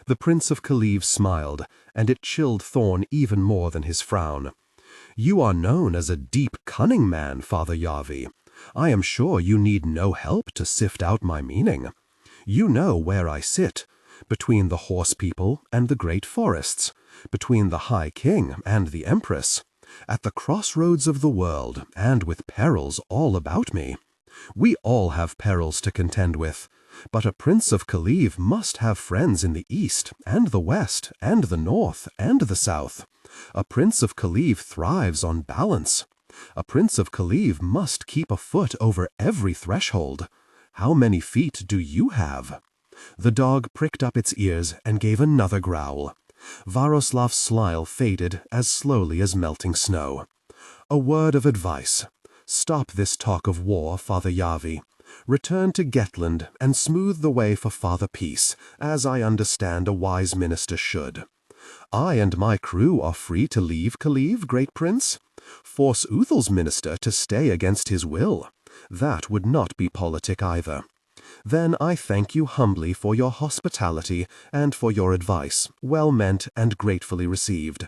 The Prince of Kaliv smiled, and it chilled Thorn even more than his frown. "You are known as a deep-cunning man, Father Yarvi. I am sure you need no help to sift out my meaning. You know where I sit, between the horse people and the great forests, between the High King and the Empress, at the crossroads of the world, and with perils all about me. We all have perils to contend with, but a Prince of Kaliv must have friends in the east, and the west, and the north, and the south. A Prince of Kaliv thrives on balance. A Prince of Kaliv must keep a foot over every threshold. How many feet do you have?" The dog pricked up its ears and gave another growl. Varoslav's smile faded as slowly as melting snow. "A word of advice. Stop this talk of war, Father Yarvi. Return to Gettland and smooth the way for Father Peace, as I understand a wise minister should. I and my crew are free to leave Kaliv, great prince. Force Uthel's minister to stay against his will. That would not be politic either. Then I thank you humbly for your hospitality and for your advice, well meant and gratefully received.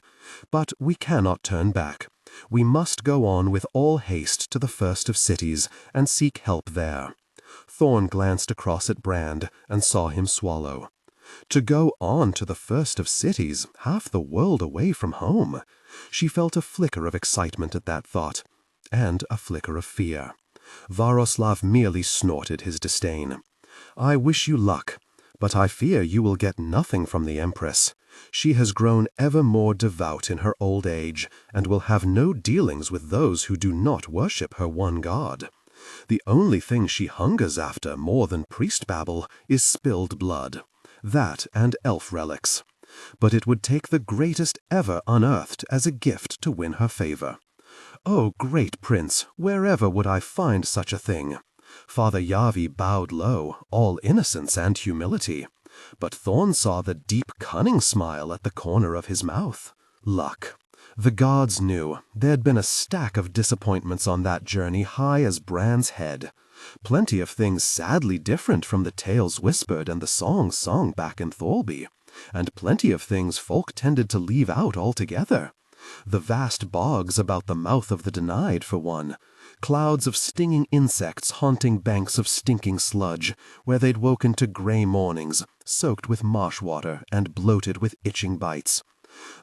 But we cannot turn back. We must go on with all haste to the first of cities and seek help there." Thorn glanced across at Brand and saw him swallow. To go on to the first of cities, half the world away from home. She felt a flicker of excitement at that thought, and a flicker of fear. Varoslav merely snorted his disdain. "I wish you luck, but I fear you will get nothing from the Empress. She has grown ever more devout in her old age, and will have no dealings with those who do not worship her one god. The only thing she hungers after more than priest babble is spilled blood. That and elf relics. But it would take the greatest ever unearthed as a gift to win her favor. "Oh, great prince, wherever would I find such a thing?" Father Yarvi bowed low, all innocence and humility. But Thorn saw the deep-cunning smile at the corner of his mouth. Luck. The gods knew there'd been a stack of disappointments on that journey high as Bran's head. Plenty of things sadly different from the tales whispered and the songs sung back in Thorby. And plenty of things folk tended to leave out altogether. The vast bogs about the mouth of the Denied, for one. Clouds of stinging insects haunting banks of stinking sludge, where they'd woken to grey mornings, soaked with marsh water and bloated with itching bites.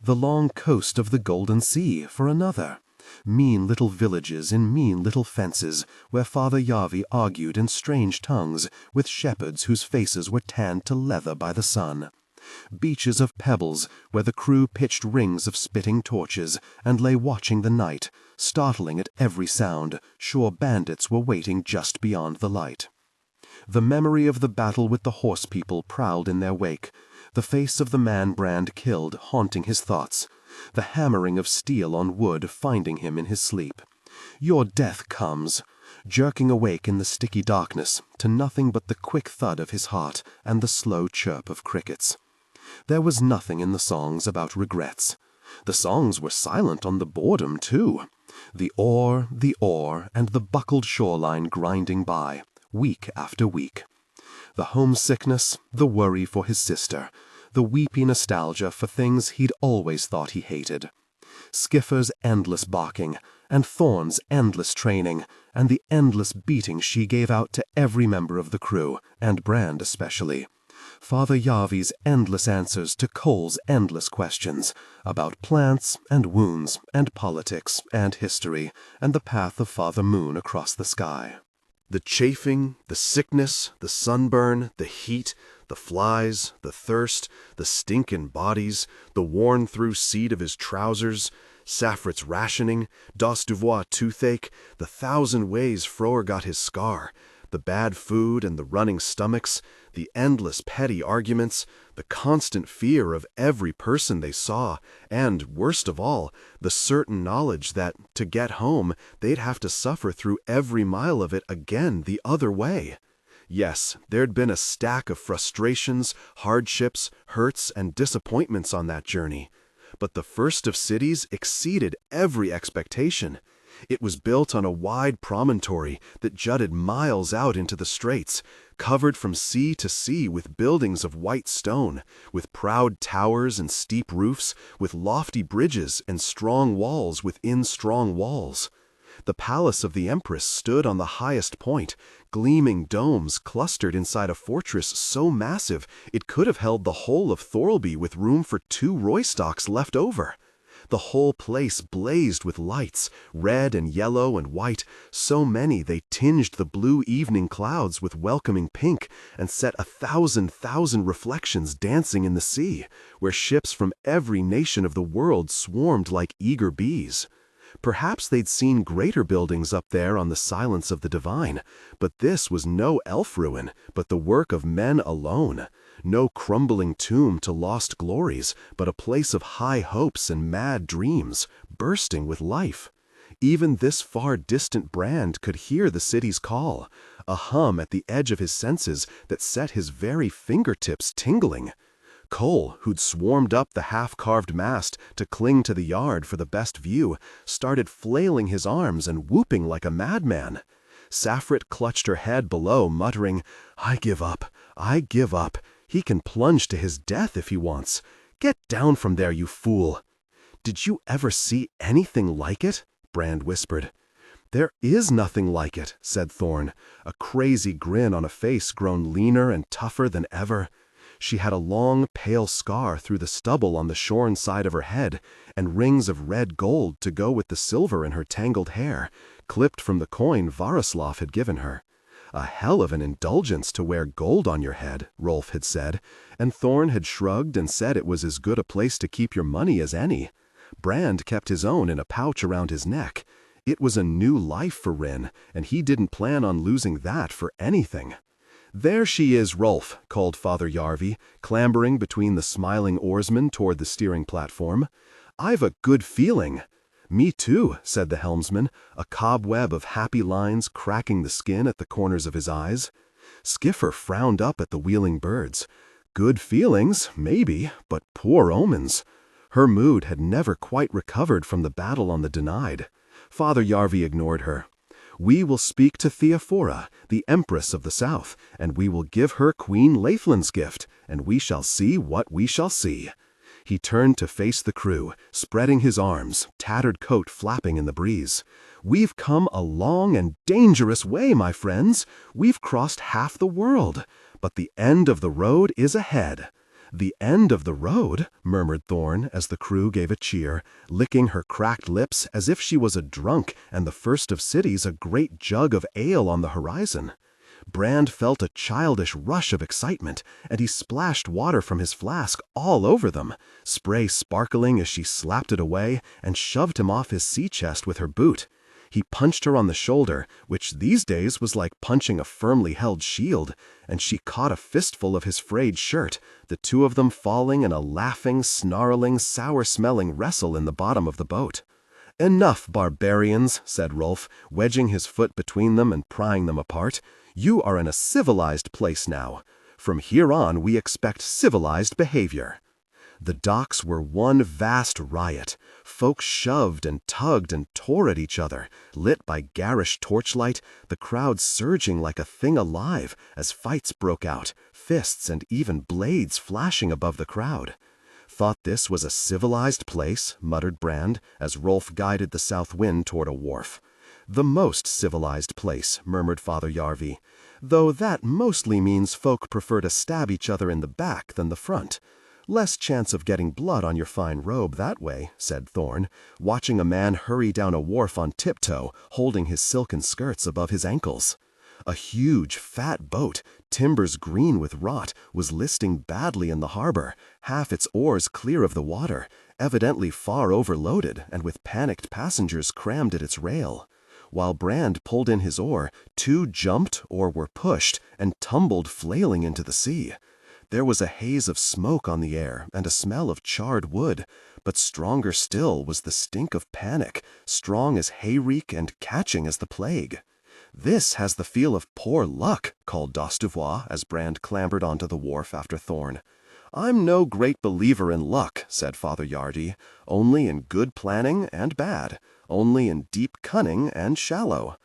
The long coast of the Golden Sea, for another. Mean little villages in mean little fences, where Father Yarvi argued in strange tongues with shepherds whose faces were tanned to leather by the sun. Beaches of pebbles, where the crew pitched rings of spitting torches and lay watching the night, startling at every sound, sure bandits were waiting just beyond the light. The memory of the battle with the horse people prowled in their wake, the face of the man Brand killed haunting his thoughts, the hammering of steel on wood finding him in his sleep. Your death comes, jerking awake in the sticky darkness to nothing but the quick thud of his heart and the slow chirp of crickets. There was nothing in the songs about regrets. The songs were silent on the boredom, too. The oar, and the buckled shoreline grinding by, week after week. The homesickness, the worry for his sister, the weepy nostalgia for things he'd always thought he hated. Skiffer's endless barking, and Thorn's endless training, and the endless beating she gave out to every member of the crew, and Brand especially. Father Yarvi's endless answers to Cole's endless questions about plants and wounds and politics and history and the path of Father Moon across the sky. The chafing, the sickness, the sunburn, the heat, the flies, the thirst, the stinkin' bodies, the worn-through seat of his trousers, Saffrit's rationing, Dos Duvois toothache, the 1,000 ways Froer got his scar, the bad food and the running stomachs, the endless petty arguments, the constant fear of every person they saw, and, worst of all, the certain knowledge that, to get home, they'd have to suffer through every mile of it again the other way. Yes, there'd been a stack of frustrations, hardships, hurts, and disappointments on that journey. But the First of Cities exceeded every expectation. It was built on a wide promontory that jutted miles out into the straits, covered from sea to sea with buildings of white stone, with proud towers and steep roofs, with lofty bridges and strong walls within strong walls. The palace of the Empress stood on the highest point, gleaming domes clustered inside a fortress so massive it could have held the whole of Thorlby with room for 2 Roystocks left over. The whole place blazed with lights, red and yellow and white, so many they tinged the blue evening clouds with welcoming pink and set 1,000 reflections dancing in the sea, where ships from every nation of the world swarmed like eager bees. Perhaps they'd seen greater buildings up there on the silence of the divine, but this was no elf ruin, but the work of men alone. No crumbling tomb to lost glories, but a place of high hopes and mad dreams, bursting with life. Even this far distant Brand could hear the city's call, a hum at the edge of his senses that set his very fingertips tingling. Cole, who'd swarmed up the half-carved mast to cling to the yard for the best view, started flailing his arms and whooping like a madman. Saffrit clutched her head below, muttering, "I give up, I give up. He can plunge to his death if he wants. Get down from there, you fool." "Did you ever see anything like it?" Brand whispered. "There is nothing like it," said Thorn, a crazy grin on a face grown leaner and tougher than ever. She had a long, pale scar through the stubble on the shorn side of her head, and rings of red gold to go with the silver in her tangled hair, clipped from the coin Varoslav had given her. "A hell of an indulgence to wear gold on your head," Rolf had said, and Thorn had shrugged and said it was as good a place to keep your money as any. Brand kept his own in a pouch around his neck. It was a new life for Rin, and he didn't plan on losing that for anything. "There she is, Rolf," called Father Yarvi, clambering between the smiling oarsmen toward the steering platform. "I've a good feeling." Me too, said the helmsman, a cobweb of happy lines cracking the skin at the corners of his eyes. Skiffer frowned up at the wheeling birds. Good feelings, maybe, but poor omens. Her mood had never quite recovered from the battle on the Denied. Father Yarvi ignored her. We will speak to Theophora, the Empress of the South, and we will give her Queen Laithlin's gift, and we shall see what we shall see. He turned to face the crew, spreading his arms, tattered coat flapping in the breeze. We've come a long and dangerous way, my friends. We've crossed half the world, but the end of the road is ahead. The end of the road, murmured Thorn as the crew gave a cheer, licking her cracked lips as if she was a drunk and the first of cities a great jug of ale on the horizon. Brand felt a childish rush of excitement, and he splashed water from his flask all over them, spray sparkling as she slapped it away and shoved him off his sea chest with her boot. He punched her on the shoulder, which these days was like punching a firmly held shield, and she caught a fistful of his frayed shirt, the two of them falling in a laughing, snarling, sour-smelling wrestle in the bottom of the boat. "Enough, barbarians," said Rolf, wedging his foot between them and prying them apart. "You are in a civilized place now. From here on we expect civilized behavior." The docks were one vast riot. Folk shoved and tugged and tore at each other, lit by garish torchlight, the crowd surging like a thing alive as fights broke out, fists and even blades flashing above the crowd. "Thought this was a civilized place," muttered Brand, as Rolf guided the south wind toward a wharf. "The most civilized place," murmured Father Yarvi, "though that mostly means folk prefer to stab each other in the back than the front. Less chance of getting blood on your fine robe that way," said Thorn, watching a man hurry down a wharf on tiptoe, holding his silken skirts above his ankles. A huge, fat boat, timbers green with rot, was listing badly in the harbor, half its oars clear of the water, evidently far overloaded and with panicked passengers crammed at its rail. While Brand pulled in his oar, two jumped or were pushed and tumbled flailing into the sea. There was a haze of smoke on the air and a smell of charred wood, but stronger still was the stink of panic, strong as hayreek and catching as the plague. "This has the feel of poor luck," called Dostovois as Brand clambered onto the wharf after Thorn. "I'm no great believer in luck," said Father Yardi, "only in good planning and bad, only in deep cunning and shallow."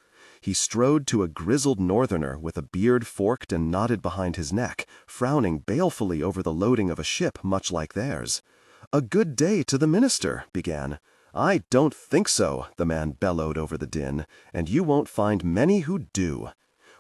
He strode to a grizzled northerner with a beard forked and knotted behind his neck, frowning balefully over the loading of a ship much like theirs. "A good day to the minister," began. "I don't think so," the man bellowed over the din, "and you won't find many who do."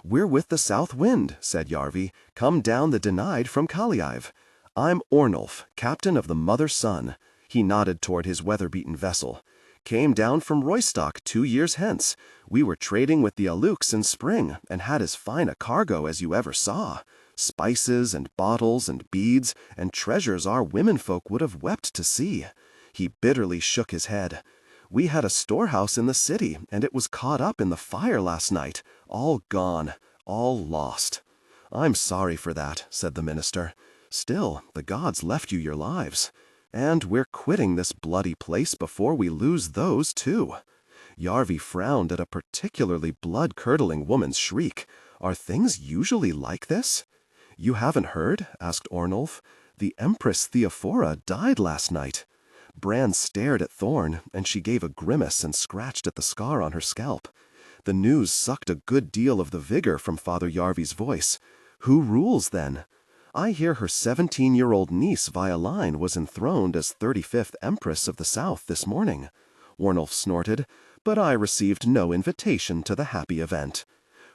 "We're with the south wind," said Yarvi, "come down the Denied from Kaliaiv. I'm Ornulf, captain of the Mother Sun." He nodded toward his weather-beaten vessel. "Came down from Roystock 2 years hence. We were trading with the Aluks in spring, and had as fine a cargo as you ever saw. Spices and bottles and beads, and treasures our womenfolk would have wept to see." He bitterly shook his head. "We had a storehouse in the city, and it was caught up in the fire last night. All gone, all lost." "I'm sorry for that," said the minister. "Still, the gods left you your lives. And we're quitting this bloody place before we lose those, too." Yarvi frowned at a particularly blood-curdling woman's shriek. "Are things usually like this?" "You haven't heard?" asked Ornulf. "The Empress Theophora died last night." Brand stared at Thorn, and she gave a grimace and scratched at the scar on her scalp. The news sucked a good deal of the vigor from Father Yarvi's voice. "Who rules, then?" "I hear her 17-year-old niece Violine was enthroned as 35th Empress of the South this morning," Ornulf snorted, "but I received no invitation to the happy event."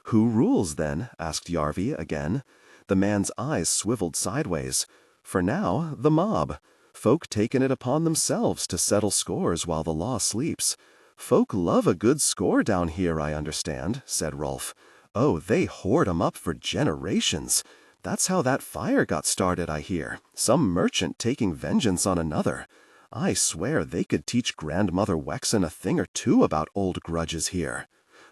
"Who rules, then?" asked Yarvi again. The man's eyes swiveled sideways. "For now, the mob. Folk taking it upon themselves to settle scores while the law sleeps. Folk love a good score down here, I understand," said Rolf. "Oh, they hoard 'em up for generations. That's how that fire got started, I hear. Some merchant taking vengeance on another. I swear they could teach Grandmother Wexen a thing or two about old grudges here."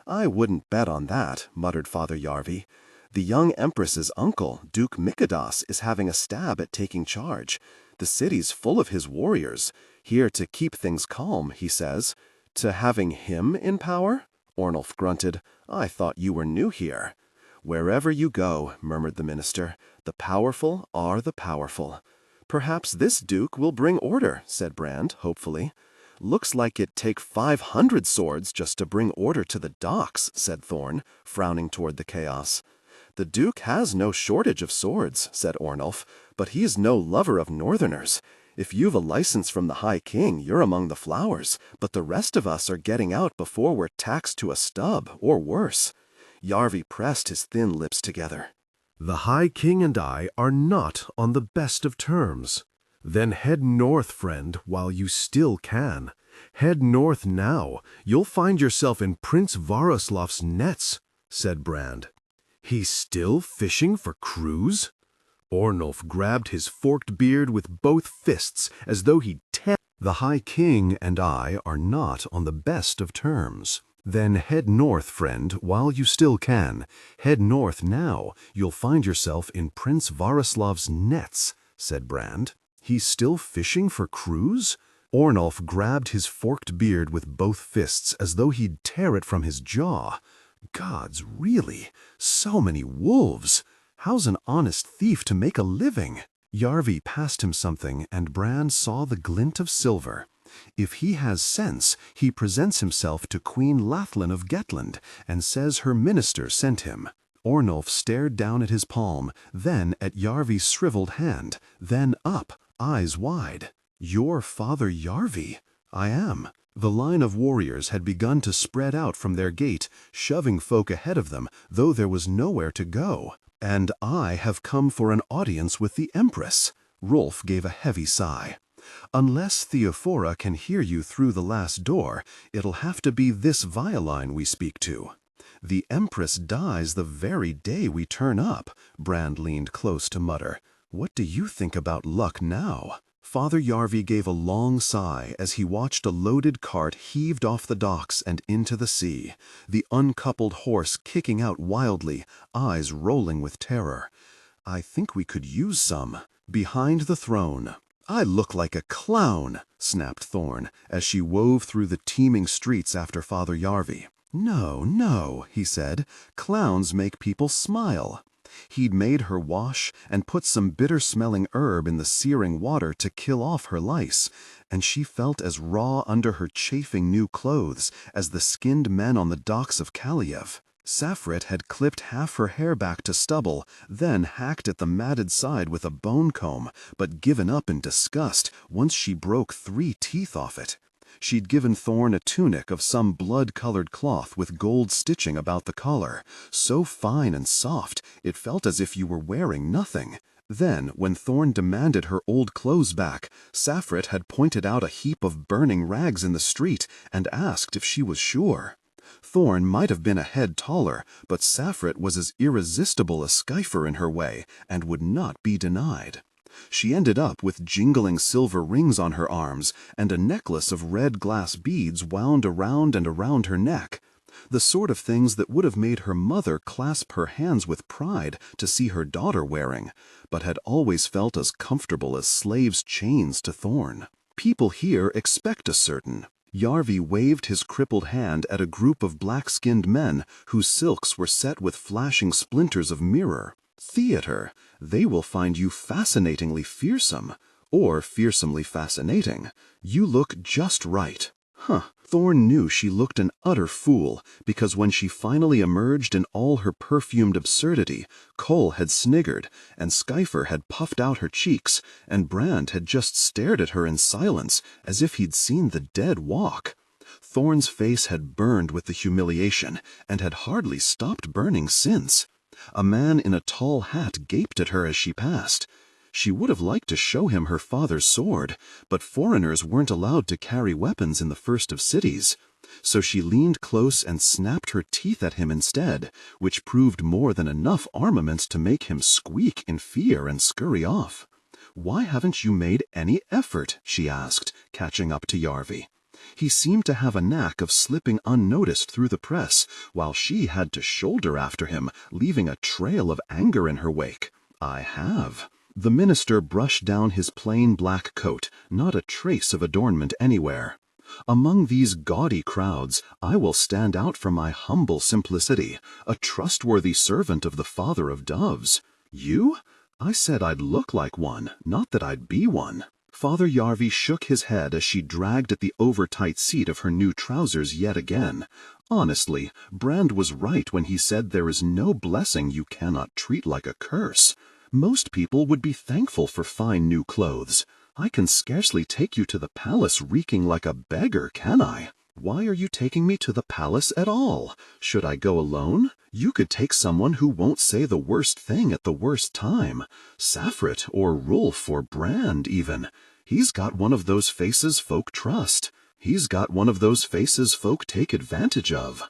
"I wouldn't bet on that," muttered Father Yarvi. "The young Empress's uncle, Duke Mikadas, is having a stab at taking charge. The city's full of his warriors, here to keep things calm, he says. To having him in power? Ornulf grunted. I thought you were new here. Wherever you go, murmured the minister, the powerful are the powerful. Perhaps this duke will bring order, said Brand, hopefully. Looks like it'd take 500 swords just to bring order to the docks, said Thorn, frowning toward the chaos. The duke has no shortage of swords, said Ornulf, but he's no lover of northerners. If you've a license from the High King, you're among the flowers, but the rest of us are getting out before we're taxed to a stub, or worse. Yarvi pressed his thin lips together. The High King and I are not on the best of terms. Then head north, friend, while you still can. Head north now. You'll find yourself in Prince Varoslav's nets, said Brand. He's still fishing for crews? Ornulf grabbed his forked beard with both fists as though he'd The High King and I are not on the best of terms. Then head north, friend, while you still can. Head north now. You'll find yourself in Prince Varoslav's nets, said Brand. He's still fishing for crews? Ornulf grabbed his forked beard with both fists as though he'd tear it from his jaw. Gods, really? So many wolves! How's an honest thief to make a living? Yarvi passed him something, and Brand saw the glint of silver. If he has sense, he presents himself to Queen Lathlin of Gettland, and says her minister sent him. Ornulf stared down at his palm, then at Yarvi's shriveled hand, then up, eyes wide. You're Father Yarvi? I am. The line of warriors had begun to spread out from their gate, shoving folk ahead of them, though there was nowhere to go. And I have come for an audience with the Empress. Rolf gave a heavy sigh. Unless Theophora can hear you through the last door, it'll have to be this violine we speak to. The Empress dies the very day we turn up, Brand leaned close to mutter. What do you think about luck now? Father Yarvi gave a long sigh as he watched a loaded cart heaved off the docks and into the sea, the uncoupled horse kicking out wildly, eyes rolling with terror. I think we could use some. Behind the throne. I look like a clown, snapped Thorn, as she wove through the teeming streets after Father Yarvi. No, no, he said. Clowns make people smile. He'd made her wash and put some bitter-smelling herb in the searing water to kill off her lice, and she felt as raw under her chafing new clothes as the skinned men on the docks of Kaliev. Safrit had clipped half her hair back to stubble, then hacked at the matted side with a bone comb, but given up in disgust once she broke 3 teeth off it. She'd given Thorn a tunic of some blood-colored cloth with gold stitching about the collar, so fine and soft it felt as if you were wearing nothing. Then, when Thorn demanded her old clothes back, Safrit had pointed out a heap of burning rags in the street and asked if she was sure. Thorn might have been a head taller, but Safrit was as irresistible a skifer in her way and would not be denied. She ended up with jingling silver rings on her arms and a necklace of red glass beads wound around and around her neck, the sort of things that would have made her mother clasp her hands with pride to see her daughter wearing, but had always felt as comfortable as slaves' chains to Thorn. People here expect a certain. Yarvi waved his crippled hand at a group of black-skinned men whose silks were set with flashing splinters of mirror. Theater. They will find you fascinatingly fearsome, or fearsomely fascinating. You look just right. Thorn knew she looked an utter fool, because when she finally emerged in all her perfumed absurdity, Cole had sniggered, and Skyfer had puffed out her cheeks, and Brand had just stared at her in silence, as if he'd seen the dead walk. Thorn's face had burned with the humiliation, and had hardly stopped burning since. A man in a tall hat gaped at her as she passed. She would have liked to show him her father's sword, but foreigners weren't allowed to carry weapons in the first of cities. So she leaned close and snapped her teeth at him instead, which proved more than enough armament to make him squeak in fear and scurry off. "Why haven't you made any effort?" she asked, catching up to Yarvi. He seemed to have a knack of slipping unnoticed through the press, while she had to shoulder after him, leaving a trail of anger in her wake. "I have." The minister brushed down his plain black coat, not a trace of adornment anywhere. Among these gaudy crowds, I will stand out for my humble simplicity, a trustworthy servant of the Father of Doves. You? I said I'd look like one, not that I'd be one." Father Yarvi shook his head as she dragged at the over-tight seat of her new trousers yet again. Honestly, Brand was right when he said there is no blessing you cannot treat like a curse. Most people would be thankful for fine new clothes. I can scarcely take you to the palace reeking like a beggar, can I? Why are you taking me to the palace at all? Should I go alone? You could take someone who won't say the worst thing at the worst time. Saffrit or Rolf or Brand, even. He's got one of those faces folk trust. He's got one of those faces folk take advantage of.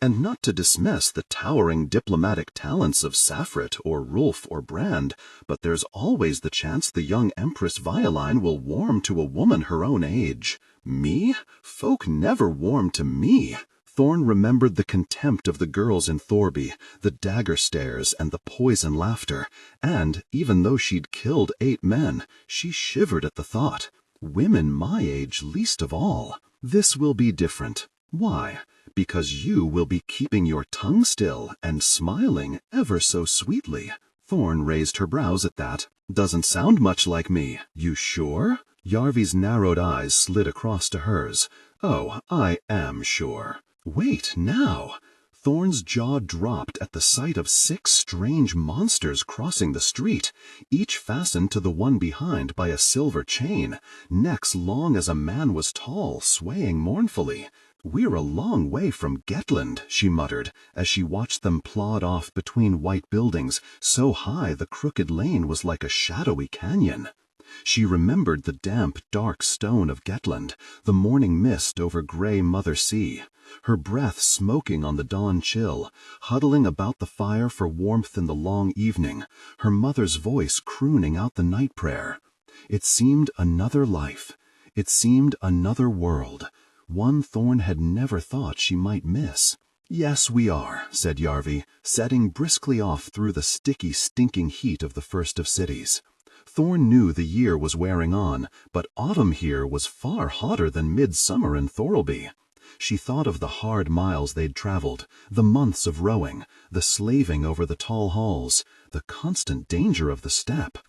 And not to dismiss the towering diplomatic talents of Saffrit or Rolf or Brand, but there's always the chance the young Empress Violine will warm to a woman her own age. Me? Folk never warm to me. Thorn remembered the contempt of the girls in Thorby, the dagger stares and the poison laughter, and, even though she'd killed 8 men, she shivered at the thought. Women my age least of all. This will be different. Why? Because you will be keeping your tongue still and smiling ever so sweetly. Thorn raised her brows at that. Doesn't sound much like me. You sure? Yarvi's narrowed eyes slid across to hers. Oh, I am sure. Wait, now. Thorn's jaw dropped at the sight of 6 strange monsters crossing the street, each fastened to the one behind by a silver chain, necks long as a man was tall, swaying mournfully. "We're a long way from Gettland," she muttered, as she watched them plod off between white buildings, so high the crooked lane was like a shadowy canyon. She remembered the damp, dark stone of Gettland, the morning mist over grey Mother Sea, her breath smoking on the dawn chill, huddling about the fire for warmth in the long evening, her mother's voice crooning out the night prayer. It seemed another life. It seemed another world. One Thorn had never thought she might miss. "Yes, we are," said Yarvi, setting briskly off through the sticky, stinking heat of the first of cities. Thorn knew the year was wearing on, but autumn here was far hotter than midsummer in Thorlby. She thought of the hard miles they'd traveled, the months of rowing, the slaving over the tall halls, the constant danger of the steppe,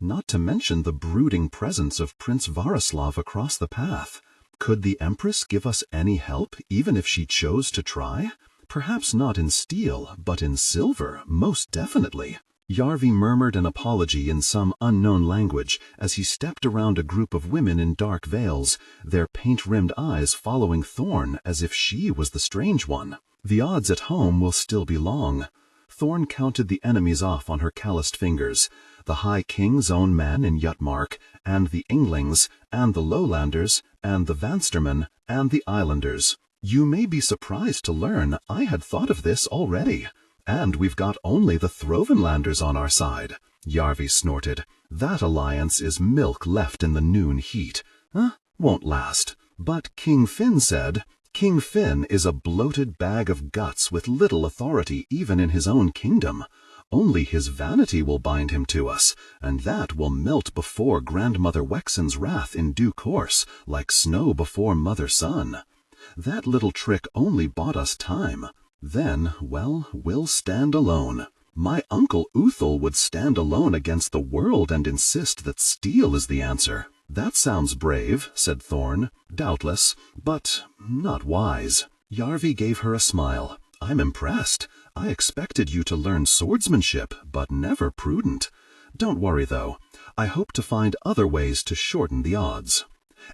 not to mention the brooding presence of Prince Varislav across the path. Could the Empress give us any help, even if she chose to try? Perhaps not in steel, but in silver, most definitely. Yarvi murmured an apology in some unknown language as he stepped around a group of women in dark veils, their paint-rimmed eyes following Thorn as if she was the strange one. The odds at home will still be long. Thorn counted the enemies off on her calloused fingers, the High King's own men in Jutmark, and the Inglings, and the Lowlanders, and the Vanstermen, and the Islanders. "You may be surprised to learn I had thought of this already. And we've got only the Throvenlanders on our side," Yarvi snorted. "That alliance is milk left in the noon heat. Won't last." But King Finn said, "King Finn is a bloated bag of guts with little authority even in his own kingdom. Only his vanity will bind him to us, and that will melt before Grandmother Wexen's wrath in due course, like snow before Mother Sun. That little trick only bought us time. Then, well, we'll stand alone. My Uncle Uthal would stand alone against the world and insist that steel is the answer." "That sounds brave," said Thorn. "Doubtless, but not wise." Yarvi gave her a smile. "I'm impressed. I expected you to learn swordsmanship, but never prudent. Don't worry, though. I hope to find other ways to shorten the odds."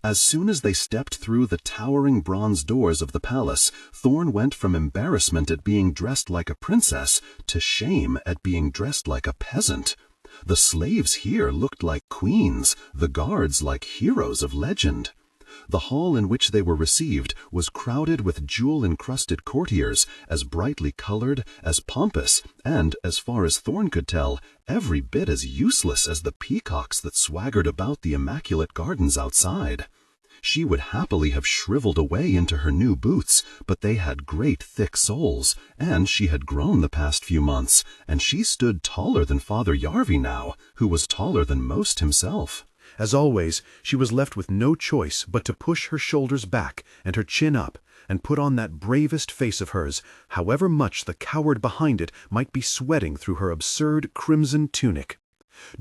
As soon as they stepped through the towering bronze doors of the palace, Thorn went from embarrassment at being dressed like a princess to shame at being dressed like a peasant. The slaves here looked like queens, the guards like heroes of legend. The hall in which they were received was crowded with jewel-encrusted courtiers, as brightly colored, as pompous, and, as far as Thorn could tell, every bit as useless as the peacocks that swaggered about the immaculate gardens outside. She would happily have shriveled away into her new boots, but they had great thick soles, and she had grown the past few months, and she stood taller than Father Yarvi now, who was taller than most himself. As always, she was left with no choice but to push her shoulders back and her chin up, and put on that bravest face of hers, however much the coward behind it might be sweating through her absurd crimson tunic.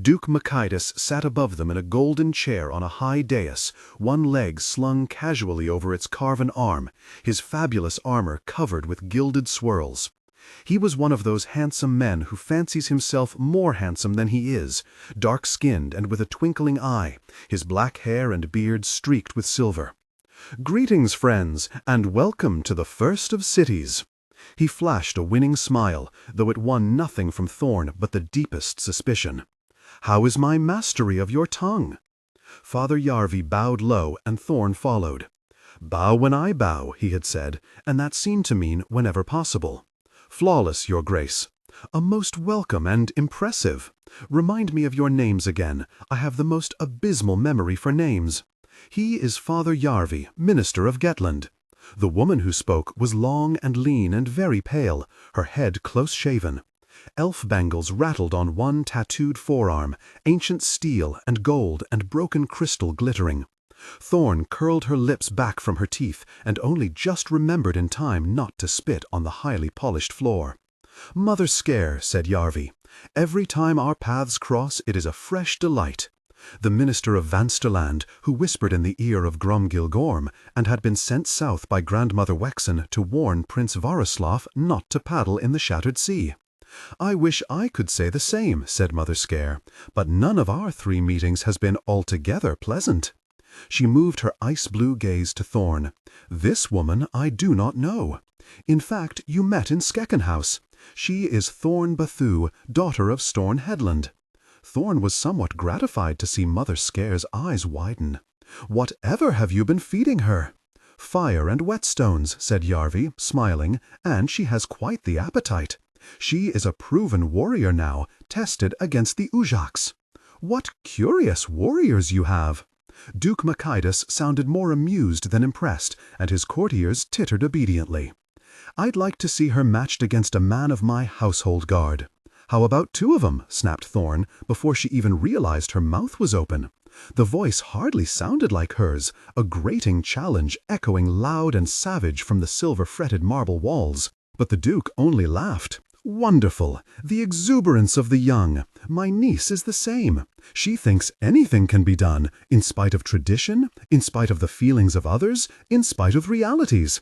Duke Merciless sat above them in a golden chair on a high dais, one leg slung casually over its carven arm, his fabulous armor covered with gilded swirls. He was one of those handsome men who fancies himself more handsome than he is, dark-skinned and with a twinkling eye, his black hair and beard streaked with silver. "Greetings, friends, and welcome to the first of cities." He flashed a winning smile, though it won nothing from Thorn but the deepest suspicion. "How is my mastery of your tongue?" Father Yarvi bowed low, and Thorn followed. "Bow when I bow," he had said, and that seemed to mean whenever possible. "Flawless, your grace." "A most welcome and impressive. Remind me of your names again. I have the most abysmal memory for names." "He is Father Yarvi, minister of Gettland." The woman who spoke was long and lean and very pale, her head close-shaven. Elf bangles rattled on one tattooed forearm, ancient steel and gold and broken crystal glittering. Thorn curled her lips back from her teeth and only just remembered in time not to spit on the highly polished floor. "Mother Scare," said Yarvi. "Every time our paths cross it is a fresh delight." The minister of Vansterland, who whispered in the ear of Gromgilgorm and had been sent south by Grandmother Wexen to warn Prince Varislav not to paddle in the Shattered Sea. "I wish I could say the same," said Mother Scare, "but none of our 3 meetings has been altogether pleasant." She moved her ice-blue gaze to Thorn. "This woman I do not know. In fact, you met in Skeckenhouse. She is Thorn Bathu, daughter of Storn Headland." Thorn was somewhat gratified to see Mother Scare's eyes widen. "Whatever have you been feeding her?" "Fire and whetstones," said Yarvi, smiling, "and she has quite the appetite. She is a proven warrior now, tested against the Ujaks." "What curious warriors you have!" Duke Merciless sounded more amused than impressed, and his courtiers tittered obediently. "I'd like to see her matched against a man of my household guard." "How about 2 of 'em?" snapped Thorn, before she even realized her mouth was open. The voice hardly sounded like hers, a grating challenge echoing loud and savage from the silver-fretted marble walls. But the Duke only laughed. "Wonderful! The exuberance of the young. My niece is the same. She thinks anything can be done, in spite of tradition, in spite of the feelings of others, in spite of realities."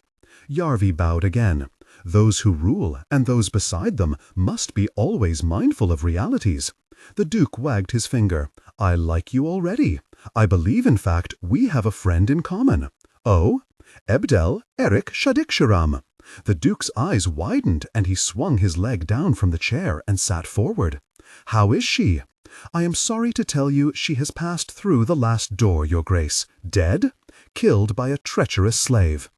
Yarvi bowed again. "Those who rule and those beside them must be always mindful of realities." The Duke wagged his finger. "I like you already. I believe, in fact, we have a friend in common." "Oh?" "Ebdel Eric Shadiksharam." The Duke's eyes widened, and he swung his leg down from the chair and sat forward. "How is she?" "I am sorry to tell you she has passed through the last door, your grace." "Dead?" "Killed by a treacherous slave."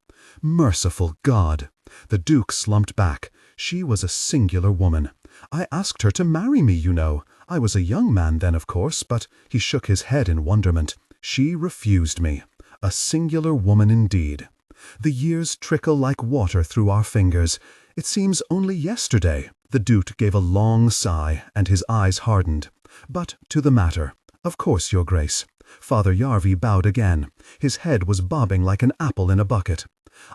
"Merciful God!" The Duke slumped back. "She was a singular woman. I asked her to marry me, you know. I was a young man then, of course, but—" he shook his head in wonderment. "She refused me. A singular woman indeed. The years trickle like water through our fingers. It seems only yesterday." The Duke gave a long sigh, and his eyes hardened. "But to the matter. Of course, your grace." Father Yarvi bowed again. His head was bobbing like an apple in a bucket.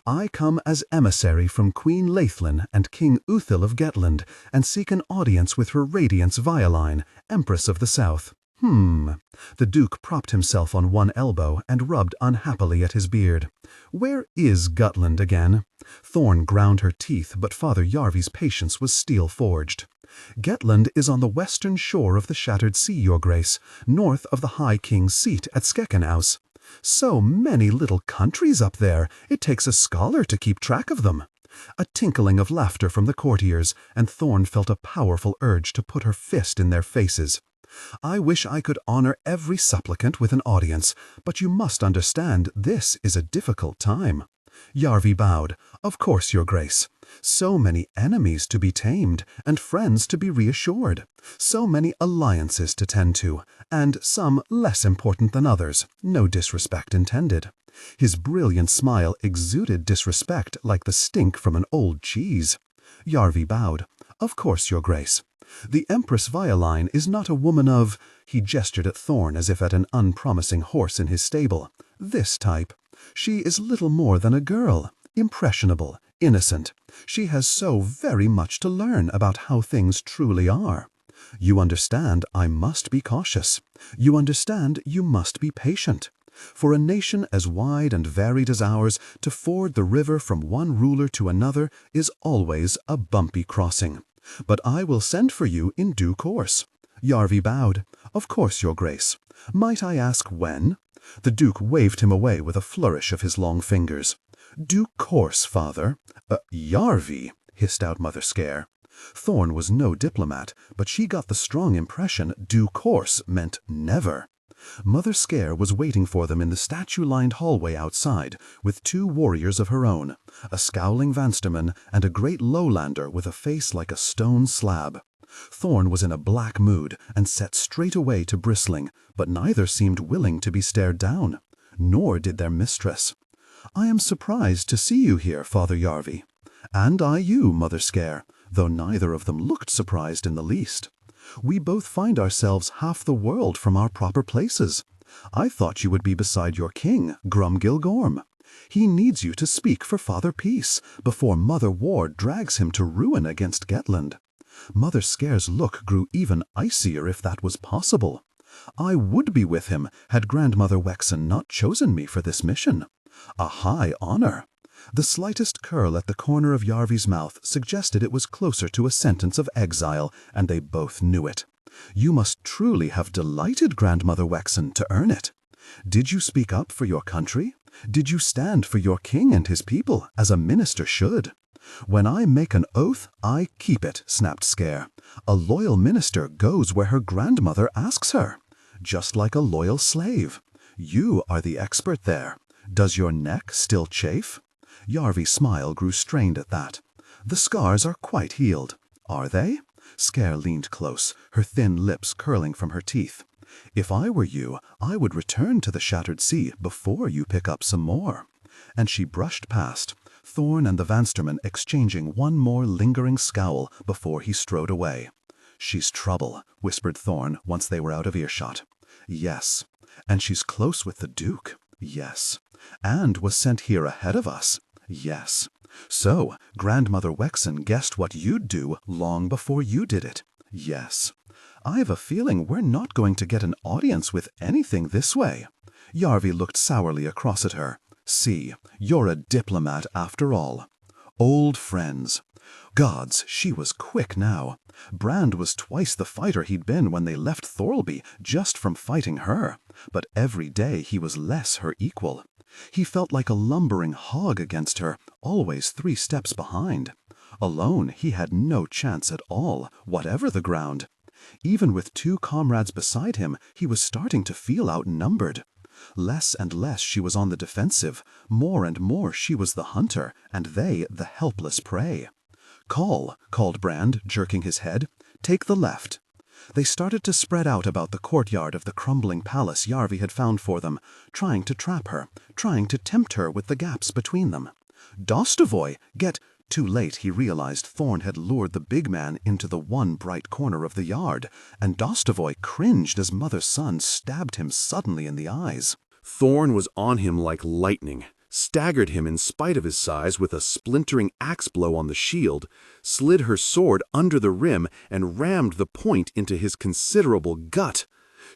"I come as emissary from Queen Laithlin and King Uthil of Gettland, and seek an audience with her Radiance Violine, Empress of the South." The Duke propped himself on one elbow and rubbed unhappily at his beard. "Where is Gettland again?" Thorn ground her teeth, but Father Yarvi's patience was steel-forged. "Gettland is on the western shore of the Shattered Sea, your grace, north of the High King's seat at Skeckenhouse. So many little countries up there, it takes a scholar to keep track of them." A tinkling of laughter from the courtiers, and Thorn felt a powerful urge to put her fist in their faces. "I wish I could honor every supplicant with an audience, but you must understand this is a difficult time." Yarvi bowed. "Of course, your grace. So many enemies to be tamed, and friends to be reassured. So many alliances to tend to, and some less important than others, no disrespect intended." His brilliant smile exuded disrespect like the stink from an old cheese. Yarvi bowed. "Of course, your grace." The Empress Violine is not a woman of—" he gestured at Thorn as if at an unpromising horse in his stable, "this type. She is little more than a girl, impressionable, innocent. She has so very much to learn about how things truly are. You understand I must be cautious. You understand you must be patient. For a nation as wide and varied as ours, to ford the river from one ruler to another is always a bumpy crossing. But I will send for you in due course." Yarvi bowed. "Of course, Your Grace. Might I ask when?" The Duke waved him away with a flourish of his long fingers. "Due course, Father." "Yarvi," hissed out Mother Scare. Thorn was no diplomat, but she got the strong impression due course meant never. Mother Scare was waiting for them in the statue-lined hallway outside, with 2 warriors of her own, a scowling Vansterman and a great lowlander with a face like a stone slab. Thorn was in a black mood and set straight away to bristling, but neither seemed willing to be stared down. Nor did their mistress. "I am surprised to see you here, Father Yarvi." "And I you, Mother Scare," though neither of them looked surprised in the least. "We both find ourselves half the world from our proper places. I thought you would be beside your king, Grumgilgorm. He needs you to speak for Father Peace before Mother War drags him to ruin against Gettland." Mother Scare's look grew even icier if that was possible. "I would be with him had Grandmother Wexen not chosen me for this mission. A high honor." The slightest curl at the corner of Yarvi's mouth suggested it was closer to a sentence of exile, and they both knew it. "You must truly have delighted Grandmother Wexen to earn it. Did you speak up for your country? Did you stand for your king and his people, as a minister should?" "When I make an oath, I keep it," snapped Scare. "A loyal minister goes where her grandmother asks her, just like a loyal slave. You are the expert there. Does your neck still chafe?" Yarvi's smile grew strained at that. "The scars are quite healed." "Are they?" Scare leaned close, her thin lips curling from her teeth. "If I were you, I would return to the Shattered Sea before you pick up some more." And she brushed past, Thorn and the Vansterman exchanging one more lingering scowl before he strode away. "She's trouble," whispered Thorn once they were out of earshot. "Yes. And she's close with the Duke." "Yes. And was sent here ahead of us." "Yes. So, Grandmother Wexen guessed what you'd do long before you did it." "Yes. I've a feeling we're not going to get an audience with anything this way." Yarvi looked sourly across at her. "See, you're a diplomat after all." Old friends. Gods, she was quick now. Brand was twice the fighter he'd been when they left Thorlby just from fighting her, but every day he was less her equal. He felt like a lumbering hog against her, always 3 steps behind. Alone, he had no chance at all, whatever the ground. Even with 2 comrades beside him, he was starting to feel outnumbered. Less and less she was on the defensive, more and more she was the hunter, and they the helpless prey. "Call," called Brand, jerking his head. "Take the left." They started to spread out about the courtyard of the crumbling palace Yarvi had found for them, trying to trap her, trying to tempt her with the gaps between them. "Dostovoy, get—" Too late he realized Thorn had lured the big man into the one bright corner of the yard, and Dostovoy cringed as Mother's son stabbed him suddenly in the eyes. Thorn was on him like lightning, staggered him in spite of his size with a splintering axe blow on the shield, slid her sword under the rim, and rammed the point into his considerable gut.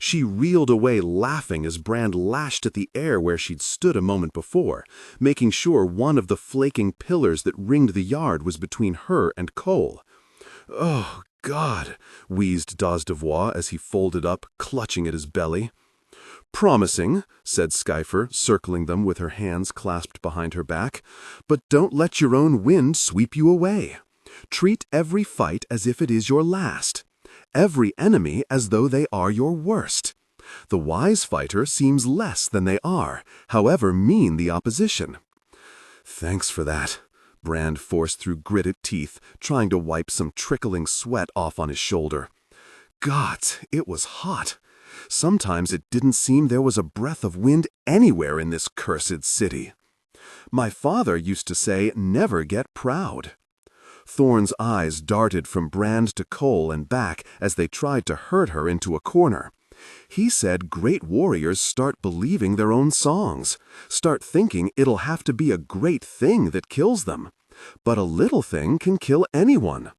She reeled away laughing as Brand lashed at the air where she'd stood a moment before, making sure one of the flaking pillars that ringed the yard was between her and Cole. "Oh, God," wheezed Dostovoy as he folded up, clutching at his belly. "Promising," said Skyfer, circling them with her hands clasped behind her back, "but don't let your own wind sweep you away. Treat every fight as if it is your last. Every enemy as though they are your worst. The wise fighter seems less than they are, however mean the opposition." "Thanks for that," Brand forced through gritted teeth, trying to wipe some trickling sweat off on his shoulder. Gods, it was hot. Sometimes it didn't seem there was a breath of wind anywhere in this cursed city. My father used to say, never get proud. Thorn's eyes darted from Brand to Cole and back as they tried to herd her into a corner. He said great warriors start believing their own songs, start thinking it'll have to be a great thing that kills them. But a little thing can kill anyone.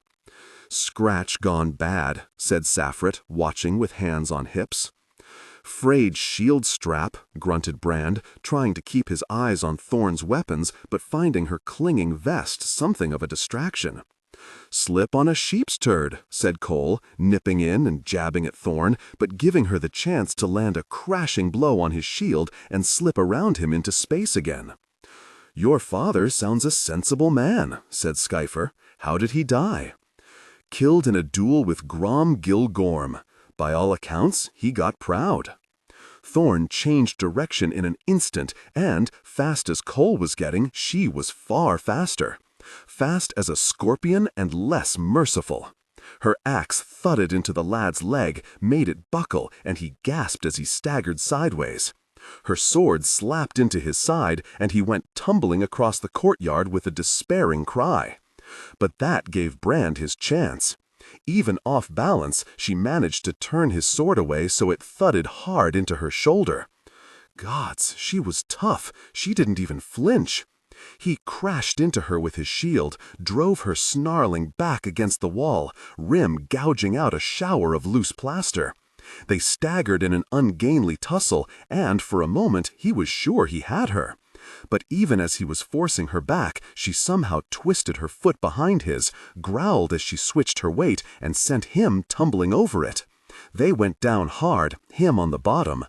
"Scratch gone bad," said Saffret, watching with hands on hips. "Frayed shield strap," grunted Brand, trying to keep his eyes on Thorn's weapons, but finding her clinging vest something of a distraction. "Slip on a sheep's turd," said Cole, nipping in and jabbing at Thorn, but giving her the chance to land a crashing blow on his shield and slip around him into space again. "Your father sounds a sensible man," said Skyfer. "How did he die?" "Killed in a duel with Grom Gilgorm. By all accounts, he got proud." Thorn changed direction in an instant, and, fast as Cole was getting, she was far faster. Fast as a scorpion and less merciful. Her axe thudded into the lad's leg, made it buckle, and he gasped as he staggered sideways. Her sword slapped into his side, and he went tumbling across the courtyard with a despairing cry. But that gave Brand his chance. Even off balance, she managed to turn his sword away so it thudded hard into her shoulder. Gods, she was tough. She didn't even flinch. He crashed into her with his shield, drove her snarling back against the wall, rim gouging out a shower of loose plaster. They staggered in an ungainly tussle, and for a moment he was sure he had her. But even as he was forcing her back, she somehow twisted her foot behind his, growled as she switched her weight, and sent him tumbling over it. They went down hard, him on the bottom.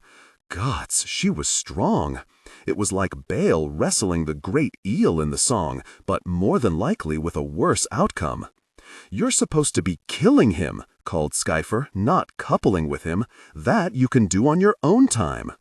Gods, she was strong. It was like Baal wrestling the great eel in the song, but more than likely with a worse outcome. "You're supposed to be killing him," called Skyfer, "not coupling with him. That you can do on your own time."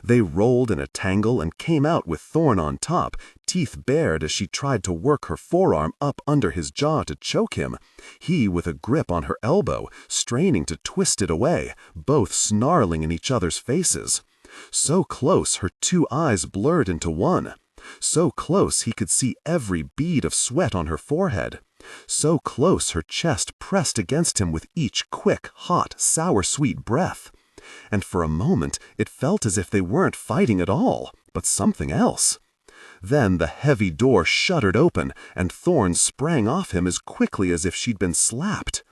They rolled in a tangle and came out with Thorn on top, teeth bared as she tried to work her forearm up under his jaw to choke him, he with a grip on her elbow, straining to twist it away, both snarling in each other's faces. So close her two eyes blurred into one. So close he could see every bead of sweat on her forehead. So close her chest pressed against him with each quick, hot, sour-sweet breath. And for a moment it felt as if they weren't fighting at all, but something else. Then the heavy door shuddered open, and Thorn sprang off him as quickly as if she'd been slapped.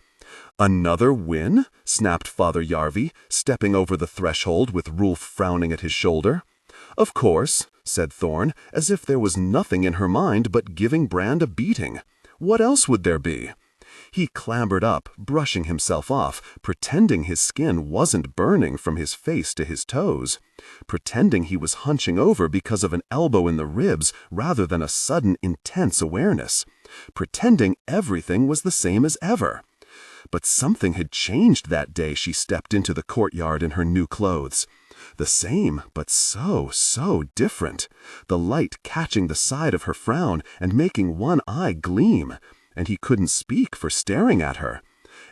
"Another win?" snapped Father Yarvi, stepping over the threshold with Rolf frowning at his shoulder. "Of course," said Thorn, as if there was nothing in her mind but giving Brand a beating. What else would there be? He clambered up, brushing himself off, pretending his skin wasn't burning from his face to his toes, pretending he was hunching over because of an elbow in the ribs rather than a sudden intense awareness, pretending everything was the same as ever. But something had changed that day she stepped into the courtyard in her new clothes. The same, but so different. The light catching the side of her frown and making one eye gleam, and he couldn't speak for staring at her.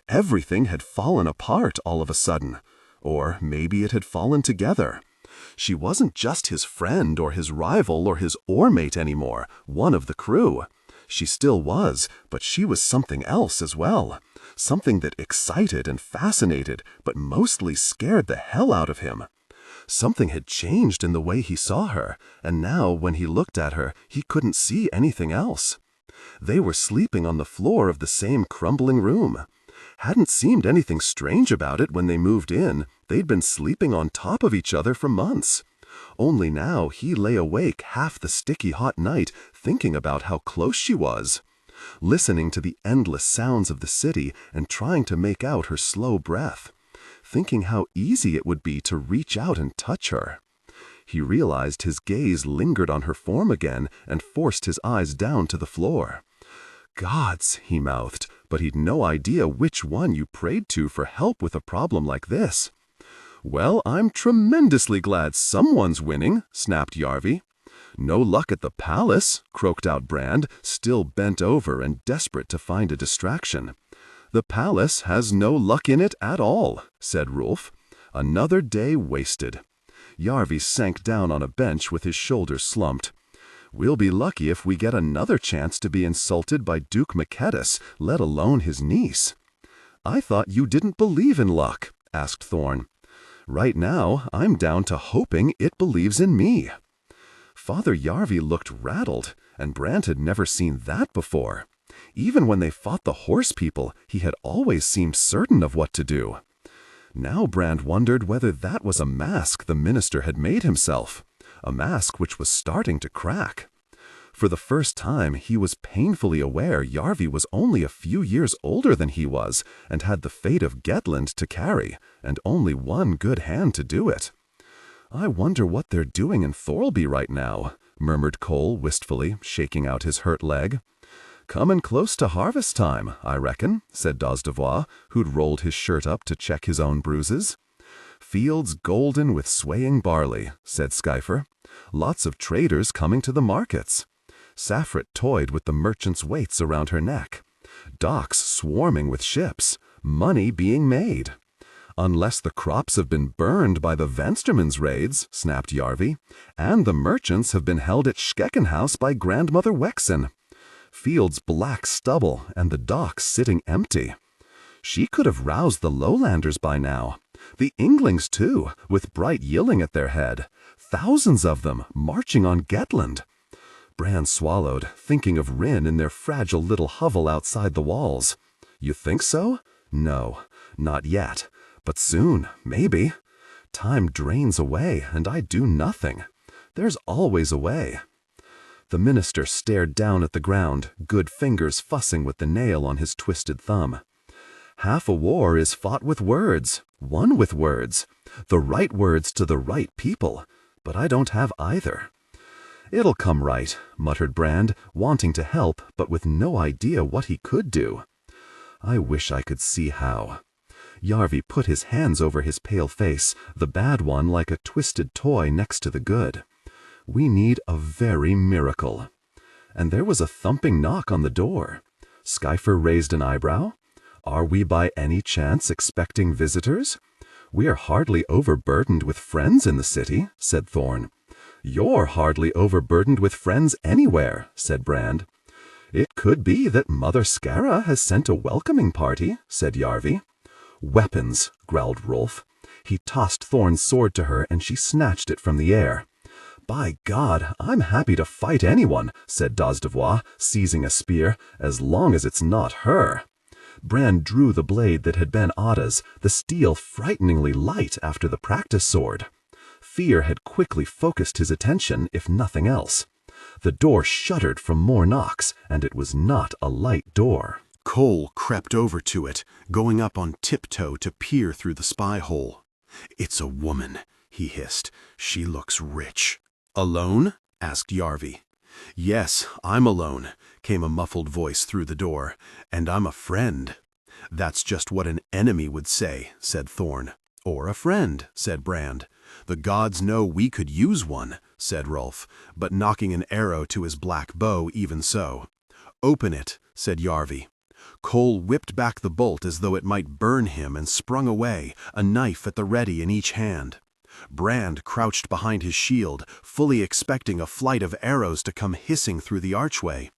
Everything had fallen apart all of a sudden, or maybe it had fallen together. She wasn't just his friend or his rival or his oar-mate anymore, one of the crew. She still was, but she was something else as well. Something that excited and fascinated, but mostly scared the hell out of him. Something had changed in the way he saw her, and now when he looked at her, he couldn't see anything else. They were sleeping on the floor of the same crumbling room. Hadn't seemed anything strange about it when they moved in. They'd been sleeping on top of each other for months. Only now he lay awake half the sticky hot night thinking about how close she was, listening to the endless sounds of the city and trying to make out her slow breath, thinking how easy it would be to reach out and touch her. He realized his gaze lingered on her form again and forced his eyes down to the floor. "Gods," he mouthed, but he'd no idea which one you prayed to for help with a problem like this. "Well, I'm tremendously glad someone's winning," snapped Yarvi. "No luck at the palace," croaked out Brand, still bent over and desperate to find a distraction. "The palace has no luck in it at all," said Rolf. "Another day wasted." Yarvi sank down on a bench with his shoulders slumped. We'll be lucky if we get another chance to be insulted by Duke Macetus, let alone his niece." "I thought you didn't believe in luck," asked Thorn. "Right now, I'm down to hoping it believes in me." Father Yarvi looked rattled, and Brand had never seen that before. Even when they fought the horse people, he had always seemed certain of what to do. Now Brand wondered whether that was a mask the minister had made himself, a mask which was starting to crack. For the first time, he was painfully aware Yarvi was only a few years older than he was, and had the fate of Gettland to carry, and only one good hand to do it. "I wonder what they're doing in Thorlby right now," murmured Cole wistfully, shaking out his hurt leg. "Coming close to harvest time, I reckon," said Dosdevois, who'd rolled his shirt up to check his own bruises. "Fields golden with swaying barley," said Skyfer. "Lots of traders coming to the markets." Saffret toyed with the merchants' weights around her neck. "Docks swarming with ships, money being made." "Unless the crops have been burned by the Venstermans' raids," snapped Yarvi, "and the merchants have been held at Scheckenhaus by Grandmother Wexen. Fields black stubble and the docks sitting empty. She could have roused the lowlanders by now. The Inglings, too, with Bright Yilling at their head. Thousands of them, marching on Gettland." Brand swallowed, thinking of Rin in their fragile little hovel outside the walls. "You think so? No, not yet. But soon, maybe. Time drains away, and I do nothing. There's always a way." The minister stared down at the ground, good fingers fussing with the nail on his twisted thumb. "Half a war is fought with words, won with words. The right words to the right people. But I don't have either." "It'll come right," muttered Brand, wanting to help, but with no idea what he could do. "I wish I could see how." Yarvi put his hands over his pale face, the bad one like a twisted toy next to the good. "We need a very miracle." And there was a thumping knock on the door. Skyfer raised an eyebrow. "Are we by any chance expecting visitors?" "We're hardly overburdened with friends in the city," said Thorn. "You're hardly overburdened with friends anywhere," said Brand. "It could be that Mother Scara has sent a welcoming party," said Yarvi. "Weapons," growled Rolf. He tossed Thorn's sword to her, and she snatched it from the air. "By God, I'm happy to fight anyone," said Dosdevois, seizing a spear, "as long as it's not her." Brand drew the blade that had been Ada's, the steel frighteningly light after the practice sword. Fear had quickly focused his attention, if nothing else. The door shuddered from more knocks, and it was not a light door. Cole crept over to it, going up on tiptoe to peer through the spy hole. "It's a woman," he hissed. "She looks rich." "Alone?" asked Yarvi. "Yes, I'm alone," came a muffled voice through the door. "And I'm a friend." "That's just what an enemy would say," said Thorn. "Or a friend," said Brand. "The gods know we could use one," said Rolf, but knocking an arrow to his black bow even so. "Open it," said Yarvi. Cole whipped back the bolt as though it might burn him and sprung away, a knife at the ready in each hand. Brand crouched behind his shield, fully expecting a flight of arrows to come hissing through the archway.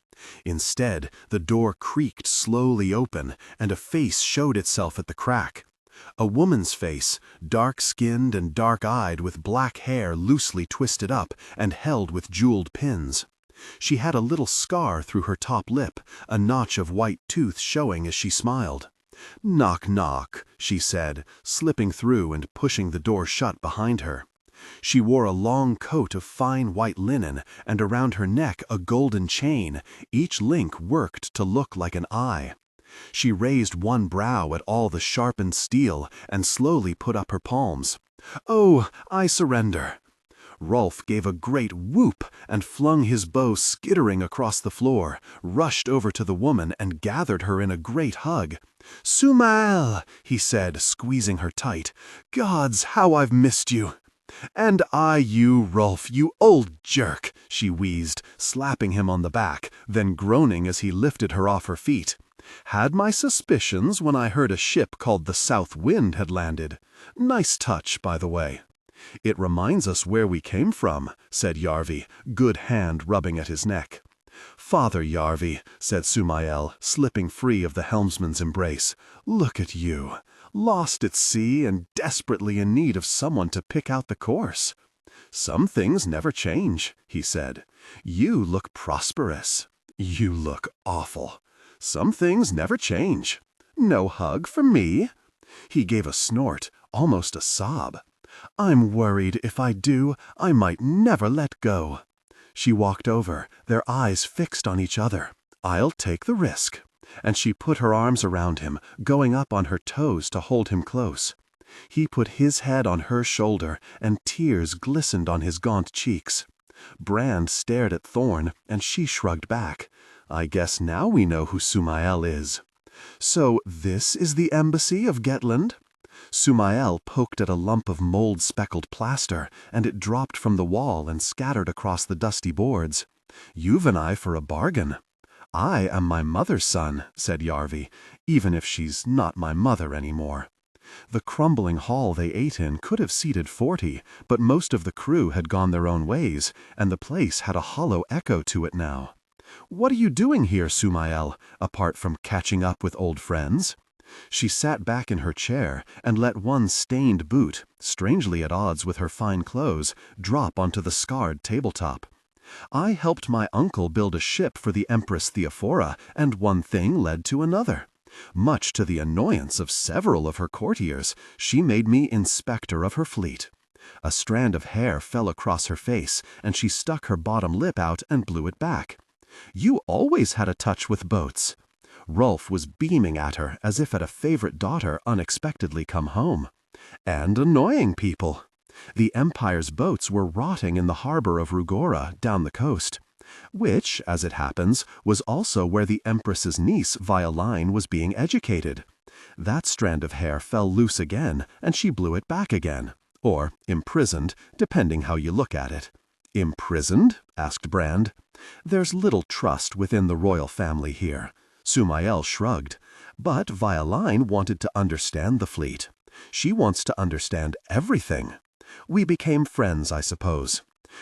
Instead, the door creaked slowly open, and a face showed itself at the crack. A woman's face, dark-skinned and dark-eyed with black hair loosely twisted up and held with jeweled pins. She had a little scar through her top lip, a notch of white tooth showing as she smiled. "Knock, knock," she said, slipping through and pushing the door shut behind her. She wore a long coat of fine white linen, and around her neck a golden chain, each link worked to look like an eye. She raised one brow at all the sharpened steel and slowly put up her palms. "Oh, I surrender." Rolf gave a great whoop and flung his bow skittering across the floor, rushed over to the woman and gathered her in a great hug. "Sumael," he said, squeezing her tight. "Gods, how I've missed you." "And I you, Rolf, you old jerk," she wheezed, slapping him on the back, then groaning as he lifted her off her feet. "Had my suspicions when I heard a ship called the South Wind had landed. Nice touch, by the way." "It reminds us where we came from," said Yarvi, good hand rubbing at his neck. "Father Yarvi," said Sumael, slipping free of the helmsman's embrace, "look at you, lost at sea and desperately in need of someone to pick out the course." "Some things never change," he said. "You look prosperous. You look awful. Some things never change. No hug for me?" He gave a snort, almost a sob. "I'm worried if I do, I might never let go." She walked over, their eyes fixed on each other. "I'll take the risk." And she put her arms around him, going up on her toes to hold him close. He put his head on her shoulder, and tears glistened on his gaunt cheeks. Brand stared at Thorn, and she shrugged back. "I guess now we know who Sumael is." "So this is the embassy of Gettland?" Sumael poked at a lump of mold-speckled plaster, and it dropped from the wall and scattered across the dusty boards. "You've an eye for a bargain." "I am my mother's son," said Yarvi, "even if she's not my mother anymore." The crumbling hall they ate in could have seated 40, but most of the crew had gone their own ways, and the place had a hollow echo to it now. "What are you doing here, Sumael, apart from catching up with old friends?" She sat back in her chair and let one stained boot, strangely at odds with her fine clothes, drop onto the scarred tabletop. "I helped my uncle build a ship for the Empress Theophora, and one thing led to another. Much to the annoyance of several of her courtiers, she made me inspector of her fleet." A strand of hair fell across her face, and she stuck her bottom lip out and blew it back. "You always had a touch with boats." Rolf was beaming at her as if at a favorite daughter unexpectedly come home. "And annoying people." The Empire's boats were rotting in the harbor of Rugora down the coast, which, as it happens, was also where the Empress's niece Violine was being educated. That strand of hair fell loose again, and she blew it back again. Or imprisoned, depending how you look at it. "Imprisoned?" asked Brand. "There's little trust within the royal family here." Sumael shrugged. "But Violine wanted to understand the fleet. She wants to understand everything. We became friends, I suppose.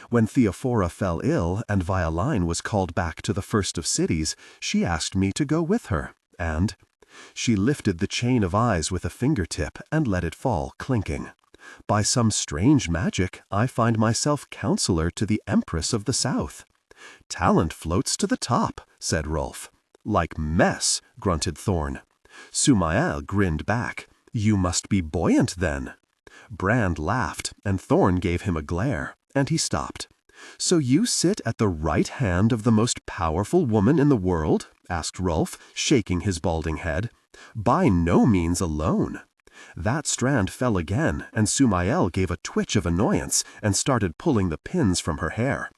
When Theophora fell ill and Violine was called back to the First of Cities, she asked me to go with her, and—" She lifted the chain of eyes with a fingertip and let it fall, clinking. "By some strange magic, I find myself counselor to the Empress of the South." "Talent floats to the top," said Rolf. "Like mess," grunted Thorn. Sumael grinned back. "You must be buoyant, then." Brand laughed, and Thorn gave him a glare, and he stopped. "So you sit at the right hand of the most powerful woman in the world?" asked Rolf, shaking his balding head. "By no means alone." That strand fell again, and Sumael gave a twitch of annoyance and started pulling the pins from her hair.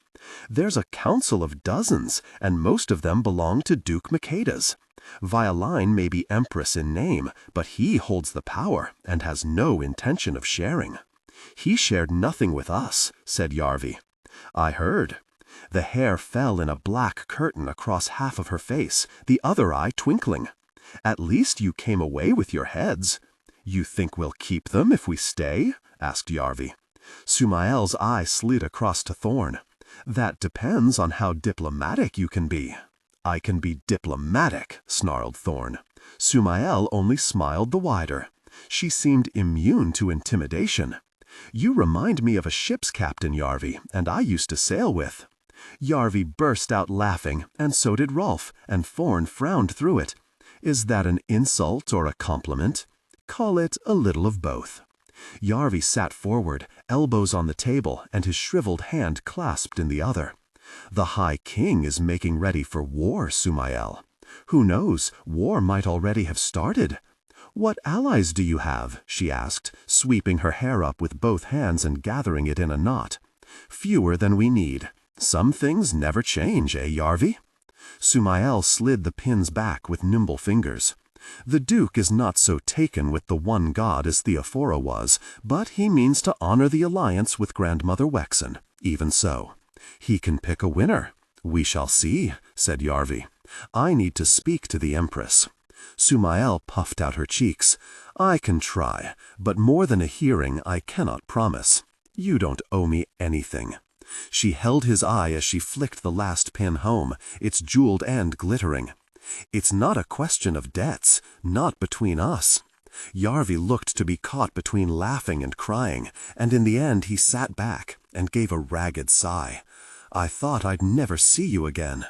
"There's a council of dozens, and most of them belong to Duke Makeda's. Violine may be empress in name, but he holds the power and has no intention of sharing." "He shared nothing with us," said Yarvi. "I heard." The hair fell in a black curtain across half of her face, the other eye twinkling. "At least you came away with your heads." "You think we'll keep them if we stay?" asked Yarvi. Sumael's eye slid across to Thorn. "That depends on how diplomatic you can be." "I can be diplomatic," snarled Thorn. Sumael only smiled the wider. She seemed immune to intimidation. "You remind me of a ship's captain, Yarvi, and I used to sail with." Yarvi burst out laughing, and so did Rolf, and Thorn frowned through it. "Is that an insult or a compliment?" "Call it a little of both." Yarvi sat forward, elbows on the table, and his shriveled hand clasped in the other. "The High King is making ready for war, Sumael. Who knows, war might already have started." "What allies do you have?" she asked, sweeping her hair up with both hands and gathering it in a knot. "Fewer than we need. Some things never change, Yarvi?" Sumael slid the pins back with nimble fingers. "The Duke is not so taken with the one god as Theophora was, but he means to honor the alliance with Grandmother Wexen. Even so. He can pick a winner." "We shall see," said Yarvi. "I need to speak to the Empress." Sumael puffed out her cheeks. "I can try, but more than a hearing I cannot promise. You don't owe me anything." She held his eye as she flicked the last pin home, its jeweled end glittering. "It's not a question of debts, not between us." Yarvi looked to be caught between laughing and crying, and in the end he sat back and gave a ragged sigh. "I thought I'd never see you again."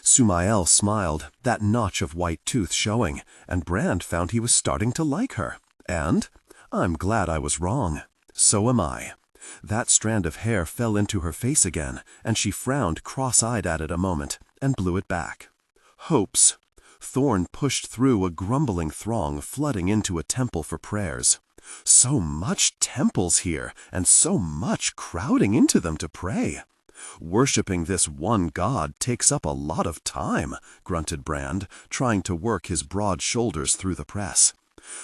Sumael smiled, that notch of white tooth showing, and Brand found he was starting to like her. And I'm glad I was wrong. So am I. That strand of hair fell into her face again, and she frowned cross-eyed at it a moment, and blew it back. Hopes. Thorn pushed through a grumbling throng flooding into a temple for prayers. So much temples here, and so much crowding into them to pray. "Worshipping this one god takes up a lot of time," grunted Brand, trying to work his broad shoulders through the press.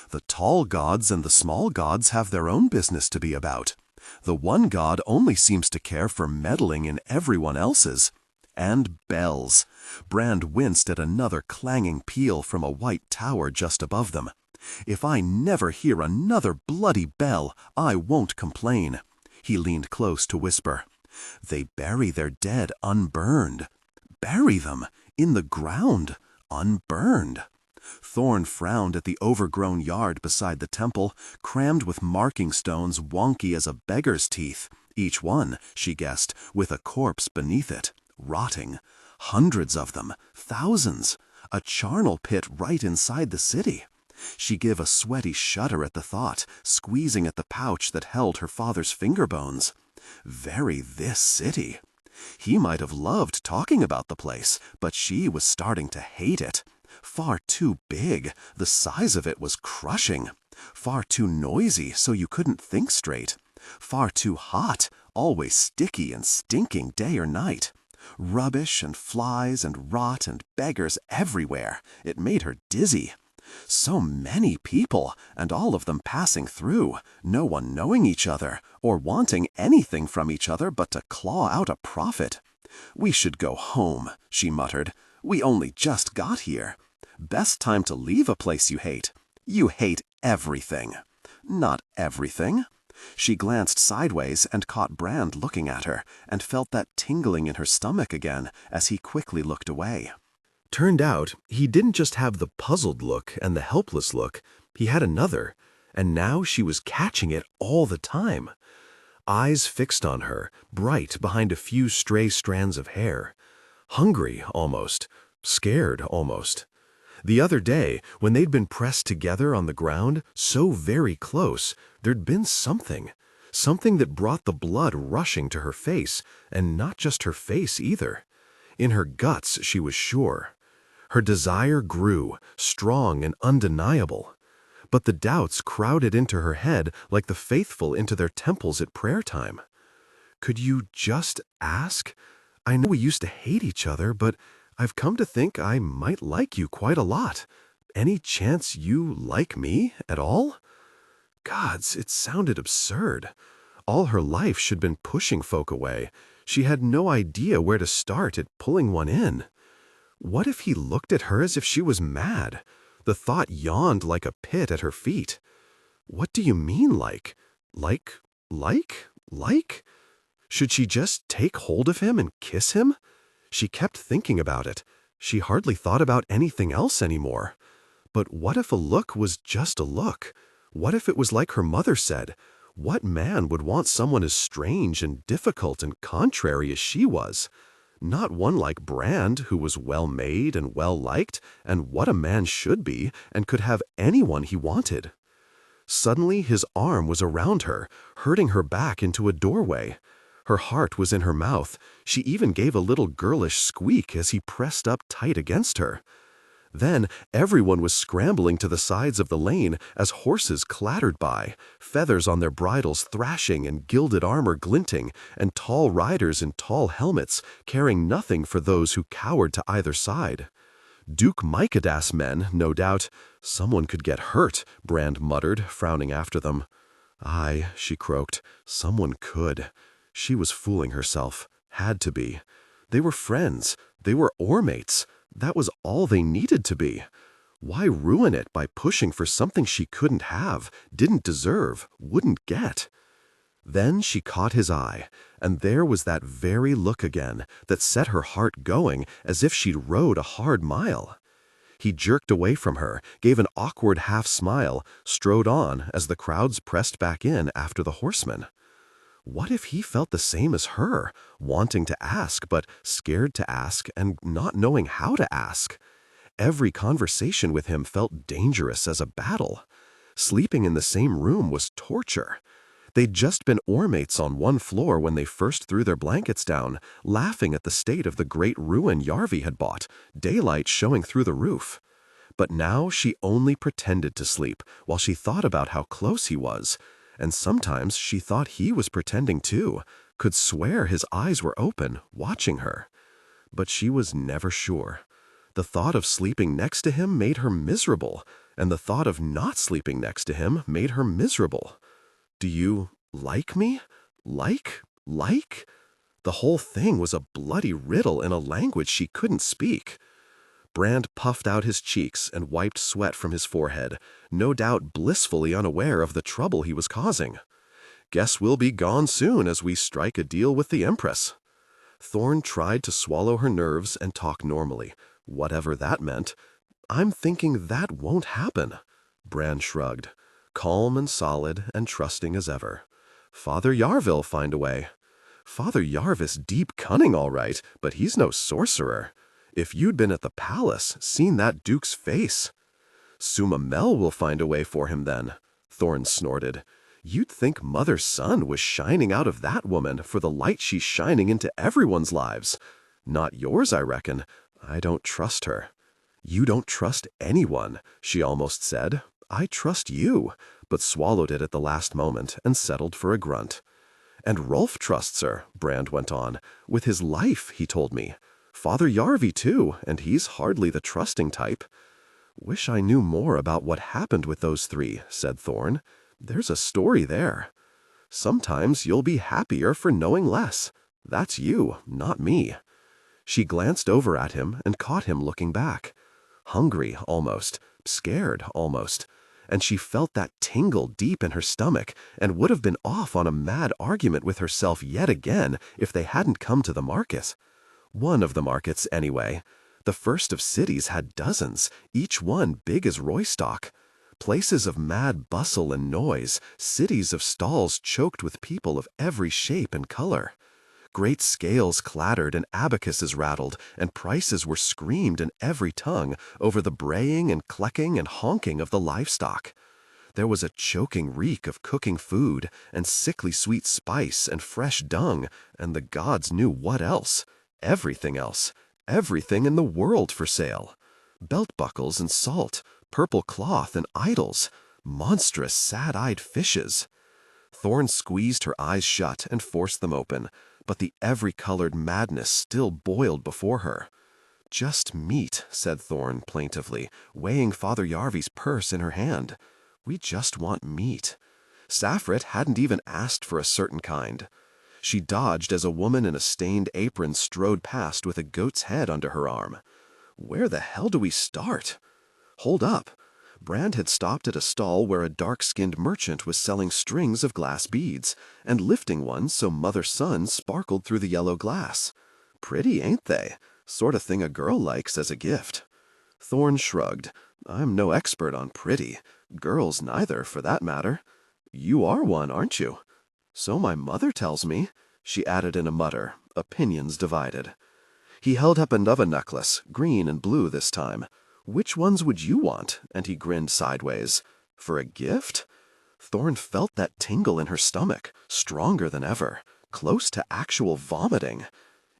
"The tall gods and the small gods have their own business to be about. The one god only seems to care for meddling in everyone else's." And bells. Brand winced at another clanging peal from a white tower just above them. "If I never hear another bloody bell, I won't complain." He leaned close to whisper. "They bury their dead unburned. Bury them in the ground, unburned." Thorn frowned at the overgrown yard beside the temple, crammed with marking stones wonky as a beggar's teeth, each one, she guessed, with a corpse beneath it, rotting. Hundreds of them, thousands. A charnel pit right inside the city. She gave a sweaty shudder at the thought, squeezing at the pouch that held her father's finger bones. Very this city. He might have loved talking about the place, but she was starting to hate it. Far too big, the size of it was crushing. Far too noisy, so you couldn't think straight. Far too hot, always sticky and stinking day or night. Rubbish and flies and rot and beggars everywhere. It made her dizzy. So many people, and all of them passing through, no one knowing each other, or wanting anything from each other but to claw out a profit. "We should go home," she muttered. "We only just got here. Best time to leave a place you hate. You hate everything." "Not everything." She glanced sideways and caught Brand looking at her, and felt that tingling in her stomach again as he quickly looked away. Turned out, he didn't just have the puzzled look and the helpless look, he had another, and now she was catching it all the time. Eyes fixed on her, bright behind a few stray strands of hair. Hungry, almost. Scared, almost. The other day, when they'd been pressed together on the ground, so very close, there'd been something that brought the blood rushing to her face, and not just her face either. In her guts, she was sure. Her desire grew, strong and undeniable. But the doubts crowded into her head like the faithful into their temples at prayer time. "Could you just ask? I know we used to hate each other, but I've come to think I might like you quite a lot. Any chance you like me at all?" Gods, it sounded absurd. All her life she'd been pushing folk away. She had no idea where to start at pulling one in. What if he looked at her as if she was mad? The thought yawned like a pit at her feet. "What do you mean, like? Like? Should she just take hold of him and kiss him?" She kept thinking about it. She hardly thought about anything else anymore. But what if a look was just a look? What if it was like her mother said? What man would want someone as strange and difficult and contrary as she was? Not one like Brand, who was well-made and well-liked, and what a man should be, and could have anyone he wanted. Suddenly his arm was around her, herding her back into a doorway. Her heart was in her mouth. She even gave a little girlish squeak as he pressed up tight against her. Then everyone was scrambling to the sides of the lane as horses clattered by, feathers on their bridles thrashing and gilded armor glinting, and tall riders in tall helmets, caring nothing for those who cowered to either side. Duke Micada's men, no doubt. Someone could get hurt, Brand muttered, frowning after them. Aye, she croaked, someone could. She was fooling herself. Had to be. They were friends. They were oar-mates. That was all they needed to be. Why ruin it by pushing for something she couldn't have, didn't deserve, wouldn't get? Then she caught his eye, and there was that very look again that set her heart going as if she'd rode a hard mile. He jerked away from her, gave an awkward half-smile, strode on as the crowds pressed back in after the horseman. What if he felt the same as her, wanting to ask but scared to ask and not knowing how to ask? Every conversation with him felt dangerous as a battle. Sleeping in the same room was torture. They'd just been oormates on one floor when they first threw their blankets down, laughing at the state of the great ruin Yarvi had bought, daylight showing through the roof. But now she only pretended to sleep while she thought about how close he was. And sometimes she thought he was pretending too, could swear his eyes were open, watching her. But she was never sure. The thought of sleeping next to him made her miserable, and the thought of not sleeping next to him made her miserable. Do you like me? Like? The whole thing was a bloody riddle in a language she couldn't speak. Brand puffed out his cheeks and wiped sweat from his forehead, no doubt blissfully unaware of the trouble he was causing. Guess we'll be gone soon as we strike a deal with the Empress. Thorn tried to swallow her nerves and talk normally, whatever that meant. I'm thinking that won't happen. Brand shrugged, calm and solid and trusting as ever. Father Yarvi'll find a way. Father Yarvis deep-cunning all right, but he's no sorcerer. If you'd been at the palace, seen that duke's face. Suma Mel will find a way for him then, Thorn snorted. You'd think Mother's sun was shining out of that woman for the light she's shining into everyone's lives. Not yours, I reckon. I don't trust her. You don't trust anyone, she almost said. I trust you, but swallowed it at the last moment and settled for a grunt. And Rolf trusts her, Brand went on. With his life, he told me. Father Yarvi too, and he's hardly the trusting type. Wish I knew more about what happened with those three, said Thorn. There's a story there. Sometimes you'll be happier for knowing less. That's you, not me. She glanced over at him and caught him looking back. Hungry, almost. Scared, almost. And she felt that tingle deep in her stomach and would have been off on a mad argument with herself yet again if they hadn't come to the market. One of the markets, anyway. The first of cities had dozens, each one big as Roystock. Places of mad bustle and noise, cities of stalls choked with people of every shape and color. Great scales clattered and abacuses rattled, and prices were screamed in every tongue over the braying and clucking and honking of the livestock. There was a choking reek of cooking food, and sickly sweet spice and fresh dung, and the gods knew what else. Everything else. Everything in the world for sale. Belt buckles and salt, purple cloth and idols, monstrous sad-eyed fishes. Thorn squeezed her eyes shut and forced them open, but the every-colored madness still boiled before her. Just meat, said Thorn plaintively, weighing Father Yarvi's purse in her hand. We just want meat. Saffrit hadn't even asked for a certain kind. She dodged as a woman in a stained apron strode past with a goat's head under her arm. Where the hell do we start? Hold up. Brand had stopped at a stall where a dark-skinned merchant was selling strings of glass beads, and lifting one so Mother Sun sparkled through the yellow glass. Pretty, ain't they? Sort of thing a girl likes as a gift. Thorn shrugged. I'm no expert on pretty. Girls neither, for that matter. You are one, aren't you? So my mother tells me, she added in a mutter, opinions divided. He held up another necklace, green and blue this time. Which ones would you want? And he grinned sideways. For a gift? Thorn felt that tingle in her stomach, stronger than ever, close to actual vomiting.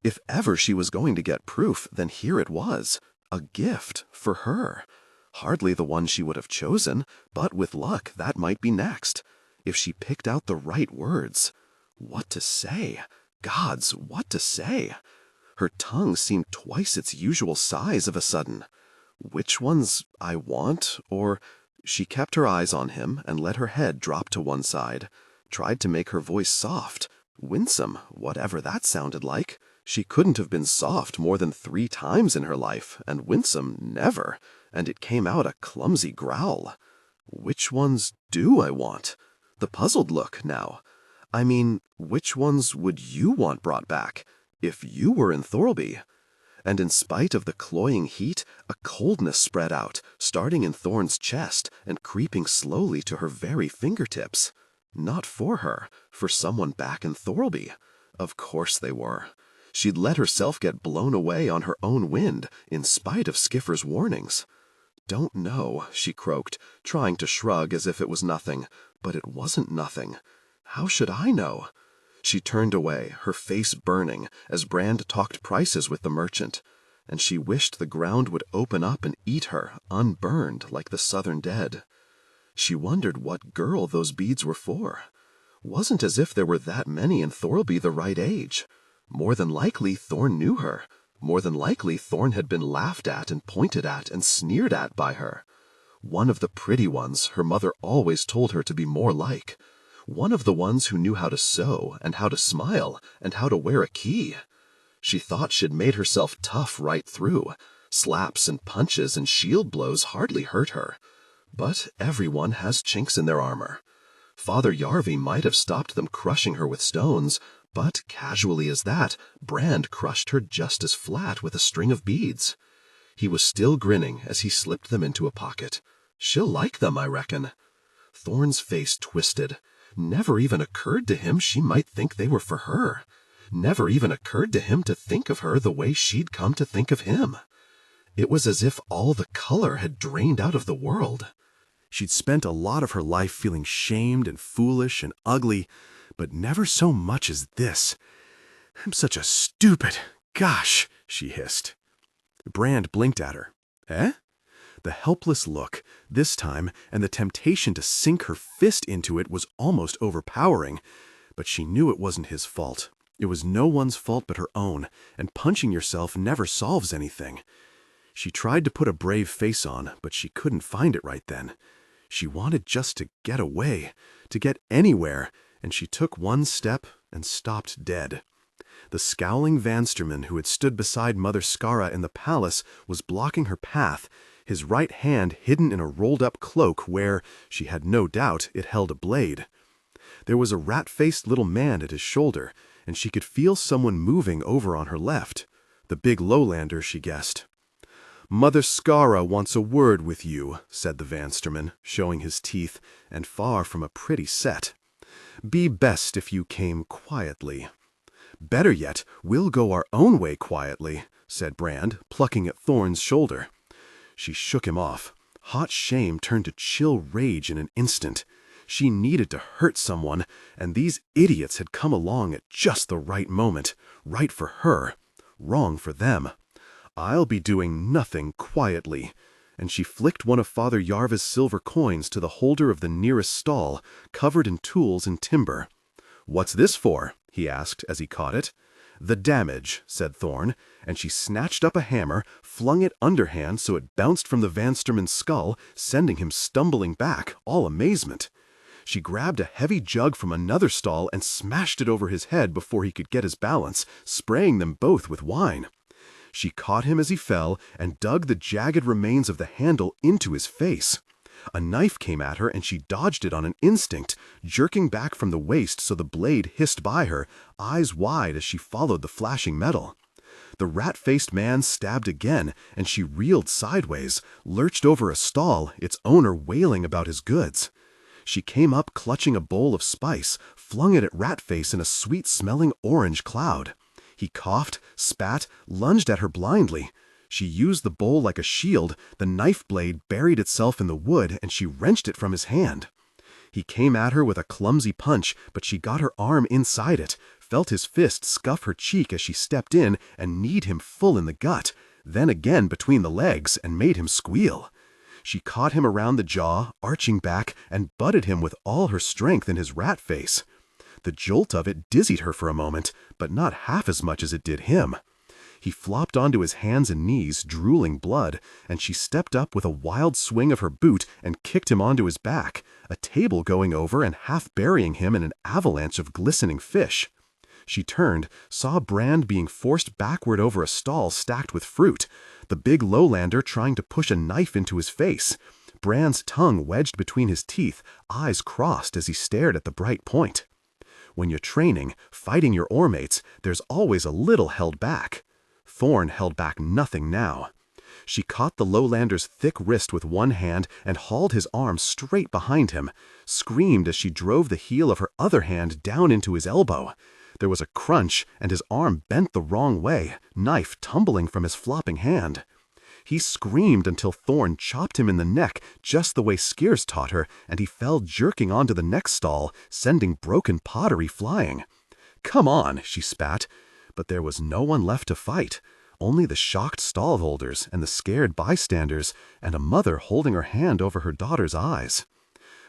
If ever she was going to get proof, then here it was. A gift for her. Hardly the one she would have chosen, but with luck that might be next. If she picked out the right words. What to say? Gods, what to say? Her tongue seemed twice its usual size of a sudden. Which ones I want, or... She kept her eyes on him and let her head drop to one side, tried to make her voice soft, winsome, whatever that sounded like. She couldn't have been soft more than 3 times in her life, and winsome never, and it came out a clumsy growl. Which ones do I want? The puzzled look, now. I mean, which ones would you want brought back, if you were in Thorlby? And in spite of the cloying heat, a coldness spread out, starting in Thorn's chest and creeping slowly to her very fingertips. Not for her, for someone back in Thorlby. Of course they were. She'd let herself get blown away on her own wind, in spite of Skiffer's warnings. "Don't know," she croaked, trying to shrug as if it was nothing. But it wasn't nothing. How should I know? She turned away, her face burning, as Brand talked prices with the merchant, and she wished the ground would open up and eat her, unburned like the southern dead. She wondered what girl those beads were for. Wasn't as if there were that many in Thorlby the right age. More than likely Thorn knew her. More than likely Thorn had been laughed at and pointed at and sneered at by her. One of the pretty ones her mother always told her to be more like. One of the ones who knew how to sew and how to smile and how to wear a key. She thought she'd made herself tough right through. Slaps and punches and shield blows hardly hurt her. But everyone has chinks in their armor. Father Yarvi might have stopped them crushing her with stones, but casually as that, Brand crushed her just as flat with a string of beads. He was still grinning as he slipped them into a pocket. "She'll like them, I reckon." Thorn's face twisted. Never even occurred to him she might think they were for her. Never even occurred to him to think of her the way she'd come to think of him. It was as if all the color had drained out of the world. She'd spent a lot of her life feeling shamed and foolish and ugly, but never so much as this. "I'm such a stupid... Gosh," she hissed. Brand blinked at her. "Eh?" The helpless look, this time, and the temptation to sink her fist into it was almost overpowering, but she knew it wasn't his fault. It was no one's fault but her own, and punching yourself never solves anything. She tried to put a brave face on, but she couldn't find it right then. She wanted just to get away, to get anywhere, and she took one step and stopped dead. The scowling Vansterman who had stood beside Mother Skara in the palace was blocking her path, his right hand hidden in a rolled-up cloak where, she had no doubt, it held a blade. There was a rat-faced little man at his shoulder, and she could feel someone moving over on her left. The big lowlander, she guessed. "Mother Skara wants a word with you," said the Vansterman, showing his teeth, and far from a pretty set. "Be best if you came quietly." "Better yet, we'll go our own way quietly," said Brand, plucking at Thorn's shoulder. She shook him off. Hot shame turned to chill rage in an instant. She needed to hurt someone, and these idiots had come along at just the right moment. Right for her, wrong for them. "I'll be doing nothing quietly." And she flicked one of Father Yarva's silver coins to the holder of the nearest stall, covered in tools and timber. "What's this for?" he asked as he caught it. "The damage," said Thorn, and she snatched up a hammer, flung it underhand so it bounced from the Vansterman's skull, sending him stumbling back, all amazement. She grabbed a heavy jug from another stall and smashed it over his head before he could get his balance, spraying them both with wine. She caught him as he fell and dug the jagged remains of the handle into his face. A knife came at her and she dodged it on an instinct, jerking back from the waist so the blade hissed by her, eyes wide as she followed the flashing metal. The rat-faced man stabbed again, and she reeled sideways, lurched over a stall, its owner wailing about his goods. She came up clutching a bowl of spice, flung it at Ratface in a sweet-smelling orange cloud. He coughed, spat, lunged at her blindly. She used the bowl like a shield, the knife blade buried itself in the wood, and she wrenched it from his hand. He came at her with a clumsy punch, but she got her arm inside it, felt his fist scuff her cheek as she stepped in and kneed him full in the gut, then again between the legs, and made him squeal. She caught him around the jaw, arching back, and butted him with all her strength in his rat face. The jolt of it dizzied her for a moment, but not half as much as it did him. He flopped onto his hands and knees, drooling blood, and she stepped up with a wild swing of her boot and kicked him onto his back, a table going over and half burying him in an avalanche of glistening fish. She turned, saw Brand being forced backward over a stall stacked with fruit, the big lowlander trying to push a knife into his face, Brand's tongue wedged between his teeth, eyes crossed as he stared at the bright point. When you're training, fighting your oarmates, there's always a little held back. Thorn held back nothing now. She caught the lowlander's thick wrist with one hand and hauled his arm straight behind him, screamed as she drove the heel of her other hand down into his elbow. There was a crunch, and his arm bent the wrong way, knife tumbling from his flopping hand. He screamed until Thorn chopped him in the neck just the way Skiers taught her, and he fell jerking onto the next stall, sending broken pottery flying. "Come on," she spat. But there was no one left to fight. Only the shocked stallholders and the scared bystanders, and a mother holding her hand over her daughter's eyes.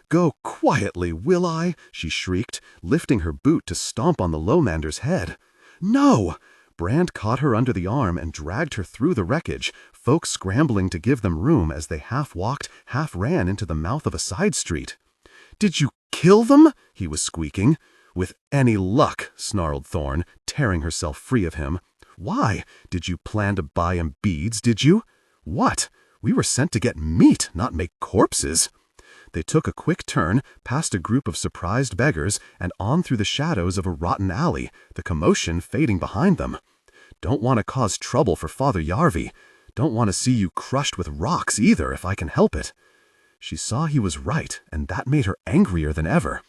"Go quietly, will I?" she shrieked, lifting her boot to stomp on the lowlander's head. "No!" Brand caught her under the arm and dragged her through the wreckage, folks scrambling to give them room as they half walked, half ran into the mouth of a side street. "Did you kill them?" he was squeaking. "With any luck," snarled Thorn, tearing herself free of him. "Why? Did you plan to buy him beads, did you?" "What? We were sent to get meat, not make corpses." They took a quick turn, past a group of surprised beggars, and on through the shadows of a rotten alley, the commotion fading behind them. "Don't want to cause trouble for Father Yarvi. Don't want to see you crushed with rocks either, if I can help it." She saw he was right, and that made her angrier than ever.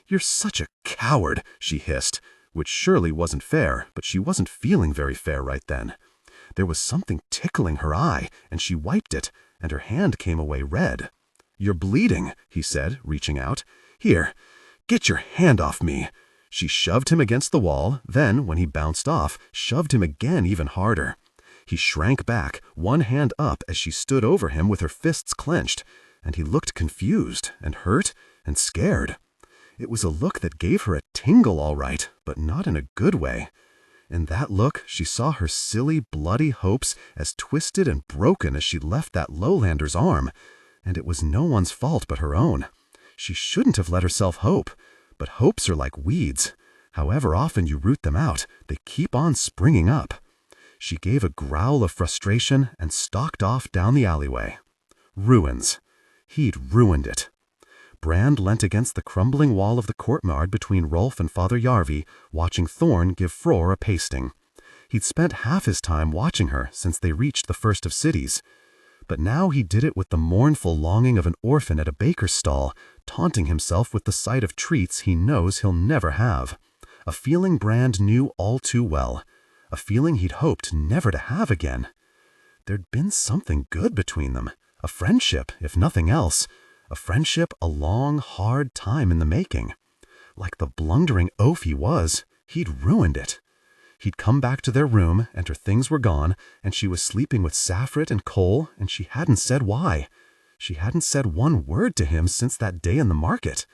"You're such a coward," she hissed, which surely wasn't fair, but she wasn't feeling very fair right then. There was something tickling her eye, and she wiped it, and her hand came away red. "You're bleeding," he said, reaching out. "Here, get your hand off me." She shoved him against the wall, then, when he bounced off, shoved him again even harder. He shrank back, one hand up as she stood over him with her fists clenched, and he looked confused and hurt and scared. It was a look that gave her a tingle all right, but not in a good way. In that look, she saw her silly, bloody hopes as twisted and broken as she left that lowlander's arm, and it was no one's fault but her own. She shouldn't have let herself hope, but hopes are like weeds. However often you root them out, they keep on springing up. She gave a growl of frustration and stalked off down the alleyway. Ruins. He'd ruined it. Brand leant against the crumbling wall of the courtyard between Rolf and Father Yarvi, watching Thorn give Fror a pasting. He'd spent half his time watching her since they reached the first of cities. But now he did it with the mournful longing of an orphan at a baker's stall, taunting himself with the sight of treats he knows he'll never have. A feeling Brand knew all too well. A feeling he'd hoped never to have again. There'd been something good between them. A friendship, if nothing else. A friendship a long, hard time in the making. Like the blundering oaf he was, he'd ruined it. He'd come back to their room, and her things were gone, and she was sleeping with Saffrit and Cole, and she hadn't said why. She hadn't said one word to him since that day in the market.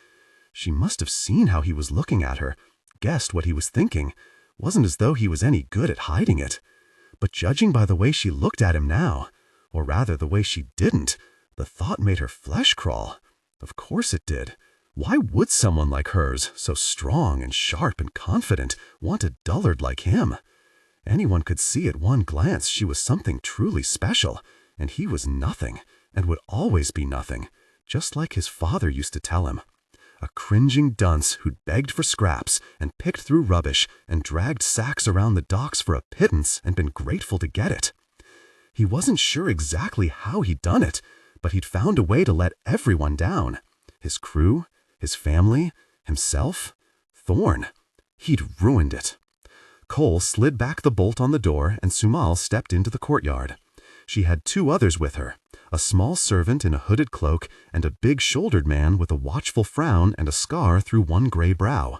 She must have seen how he was looking at her, guessed what he was thinking. Wasn't as though he was any good at hiding it. But judging by the way she looked at him now, or rather the way she didn't, the thought made her flesh crawl. Of course it did. Why would someone like hers, so strong and sharp and confident, want a dullard like him? Anyone could see at one glance she was something truly special, and he was nothing, and would always be nothing, just like his father used to tell him. A cringing dunce who'd begged for scraps and picked through rubbish and dragged sacks around the docks for a pittance and been grateful to get it. He wasn't sure exactly how he'd done it, but he'd found a way to let everyone down. His crew, his family, himself, Thorn. He'd ruined it. Cole slid back the bolt on the door and Sumal stepped into the courtyard. She had two others with her, a small servant in a hooded cloak and a big-shouldered man with a watchful frown and a scar through one gray brow.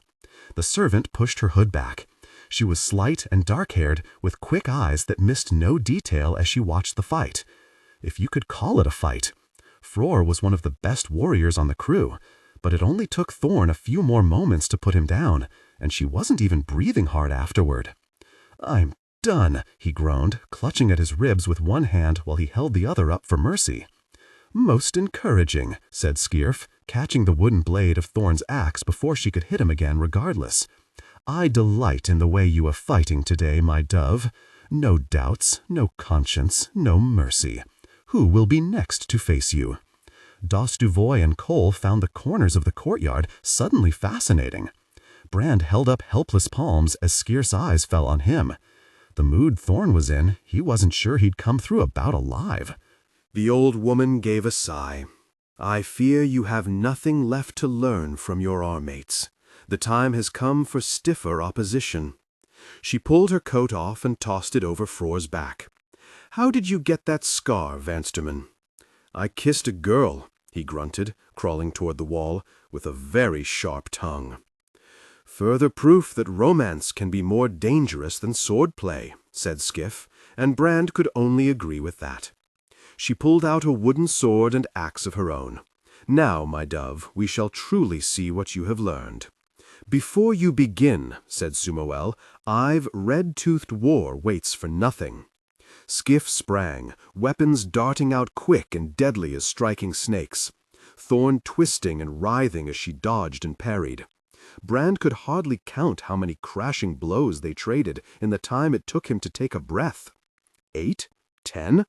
The servant pushed her hood back. She was slight and dark-haired, with quick eyes that missed no detail as she watched the fight. If you could call it a fight. Fror was one of the best warriors on the crew, but it only took Thorn a few more moments to put him down, and she wasn't even breathing hard afterward. "I'm done," he groaned, clutching at his ribs with one hand while he held the other up for mercy. "Most encouraging," said Skirf, catching the wooden blade of Thorn's axe before she could hit him again regardless. "I delight in the way you are fighting today, my dove. No doubts, no conscience, no mercy. Who will be next to face you?" Dos Duvoy and Cole found the corners of the courtyard suddenly fascinating. Brand held up helpless palms as scarce eyes fell on him. The mood Thorn was in, he wasn't sure he'd come through about alive. The old woman gave a sigh. I fear you have nothing left to learn from your armmates. The time has come for stiffer opposition. She pulled her coat off and tossed it over Froor's back. How did you get that scar, Vansterman? I kissed a girl, he grunted, crawling toward the wall, with a very sharp tongue. Further proof that romance can be more dangerous than swordplay, said Skiff, and Brand could only agree with that. She pulled out a wooden sword and axe of her own. Now, my dove, we shall truly see what you have learned. Before you begin, said Sumoel, I've red-toothed war waits for nothing. Skiff sprang, weapons darting out quick and deadly as striking snakes, Thorn twisting and writhing as she dodged and parried. Brand could hardly count how many crashing blows they traded in the time it took him to take a breath. 8? 10?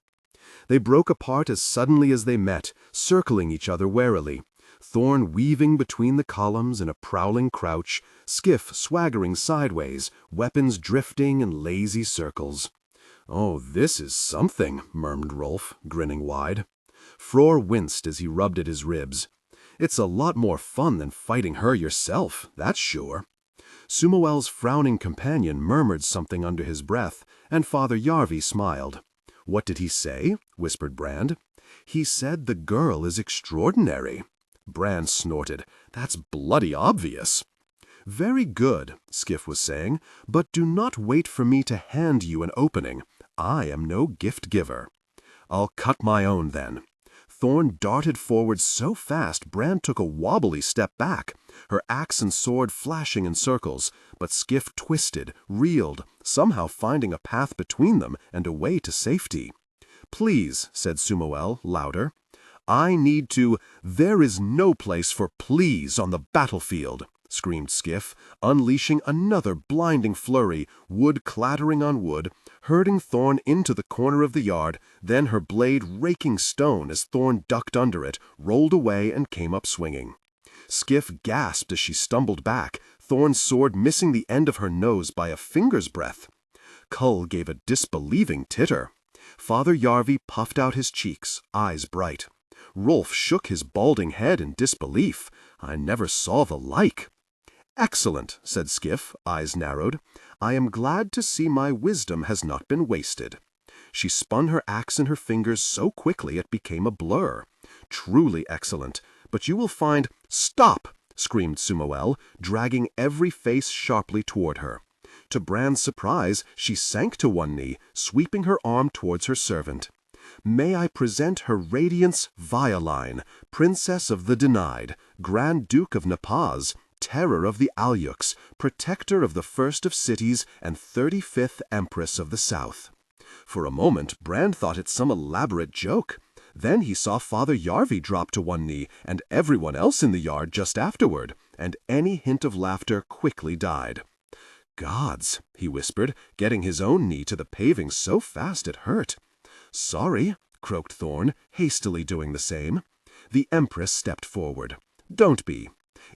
They broke apart as suddenly as they met, circling each other warily, Thorn weaving between the columns in a prowling crouch, Skiff swaggering sideways, weapons drifting in lazy circles. Oh, this is something, murmured Rolf, grinning wide. Froor winced as he rubbed at his ribs. It's a lot more fun than fighting her yourself, that's sure. Sumoel's frowning companion murmured something under his breath, and Father Yarvi smiled. What did he say? Whispered Brand. He said the girl is extraordinary. Brand snorted. That's bloody obvious. Very good, Skiff was saying, but do not wait for me to hand you an opening. I am no gift-giver. I'll cut my own then. Thorn darted forward so fast Brand took a wobbly step back, her axe and sword flashing in circles, but Skiff twisted, reeled, somehow finding a path between them and a way to safety. Please, said Sumoel, louder. I need to— There is no place for please on the battlefield, screamed Skiff, unleashing another blinding flurry, wood clattering on wood, herding Thorn into the corner of the yard, then her blade raking stone as Thorn ducked under it, rolled away and came up swinging. Skiff gasped as she stumbled back, Thorn's sword missing the end of her nose by a finger's breadth. Kull gave a disbelieving titter. Father Yarvi puffed out his cheeks, eyes bright. Rolf shook his balding head in disbelief. I never saw the like. Excellent, said Skiff, eyes narrowed. I am glad to see my wisdom has not been wasted. She spun her axe in her fingers so quickly it became a blur. Truly excellent, but you will find— Stop! Screamed Sumoel, dragging every face sharply toward her. To Brand's surprise, she sank to one knee, sweeping her arm towards her servant. May I present Her Radiance Violine, Princess of the Denied, Grand Duke of Napaz, Terror of the Alyuks, Protector of the First of Cities, and 35th Empress of the South. For a moment, Brand thought it some elaborate joke. Then he saw Father Yarvi drop to one knee, and everyone else in the yard just afterward, and any hint of laughter quickly died. Gods, he whispered, getting his own knee to the paving so fast it hurt. Sorry, croaked Thorn, hastily doing the same. The Empress stepped forward. Don't be.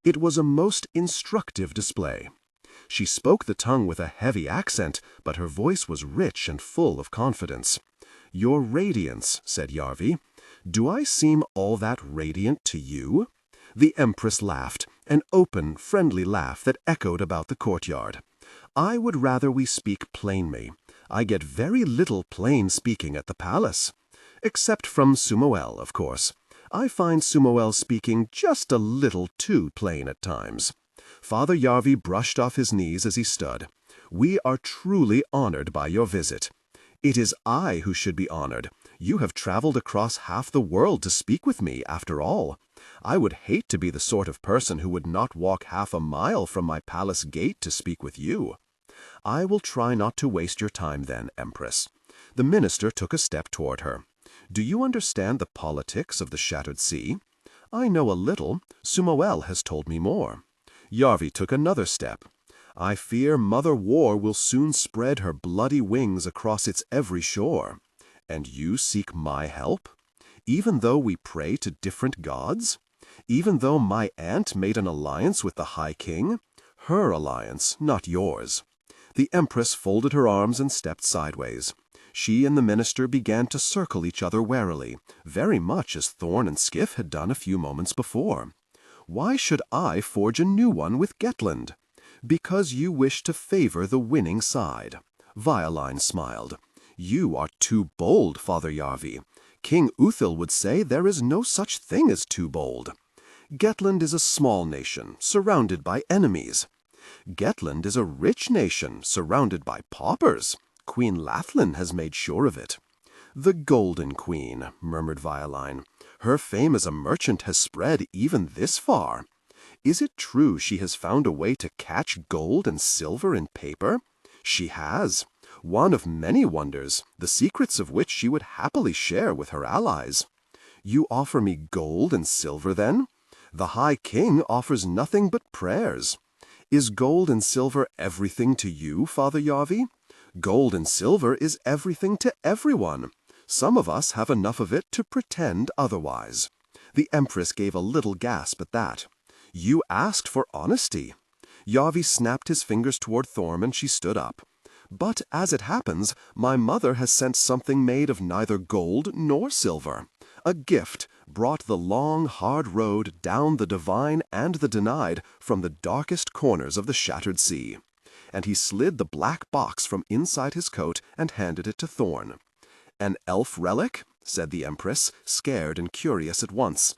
It was a most instructive display. She spoke the tongue with a heavy accent, but her voice was rich and full of confidence. Your radiance, said Yarvi. Do I seem all that radiant to you? The Empress laughed, an open, friendly laugh that echoed about the courtyard. I would rather we speak plainly. I get very little plain speaking at the palace. Except from Sumoel, of course. I find Sumoel speaking just a little too plain at times. Father Yarvi brushed off his knees as he stood. We are truly honored by your visit. It is I who should be honored. You have traveled across half the world to speak with me, after all. I would hate to be the sort of person who would not walk half a mile from my palace gate to speak with you. I will try not to waste your time then, Empress. The minister took a step toward her. Do you understand the politics of the Shattered Sea? I know a little. Sumoel has told me more. Yarvi took another step. I fear Mother War will soon spread her bloody wings across its every shore. And you seek my help? Even though we pray to different gods? Even though my aunt made an alliance with the High King? her alliance, not yours." The Empress folded her arms and stepped sideways. She and the minister began to circle each other warily, very much as Thorn and Skiff had done a few moments before. "Why should I forge a new one with Gettland?" "Because you wish to favor the winning side." Violine smiled. "You are too bold, Father Yarvi. King Uthil would say there is no such thing as too bold. Gettland is a small nation, surrounded by enemies. Gettland is a rich nation, surrounded by paupers. Queen Lathlin has made sure of it." "The Golden Queen," murmured Violine. "Her fame as a merchant has spread even this far. Is it true she has found a way to catch gold and silver in paper?" "She has. One of many wonders, the secrets of which she would happily share with her allies." "You offer me gold and silver, then?" "The High King offers nothing but prayers." "Is gold and silver everything to you, Father Yarvi?" "Gold and silver is everything to everyone. Some of us have enough of it to pretend otherwise." The Empress gave a little gasp at that. "You asked for honesty." Yarvi snapped his fingers toward Thorn and she stood up. "But as it happens, my mother has sent something made of neither gold nor silver. A gift brought the long, hard road down the divine and the denied from the darkest corners of the shattered sea." And he slid the black box from inside his coat and handed it to Thorn. "An elf relic?" said the Empress, scared and curious at once.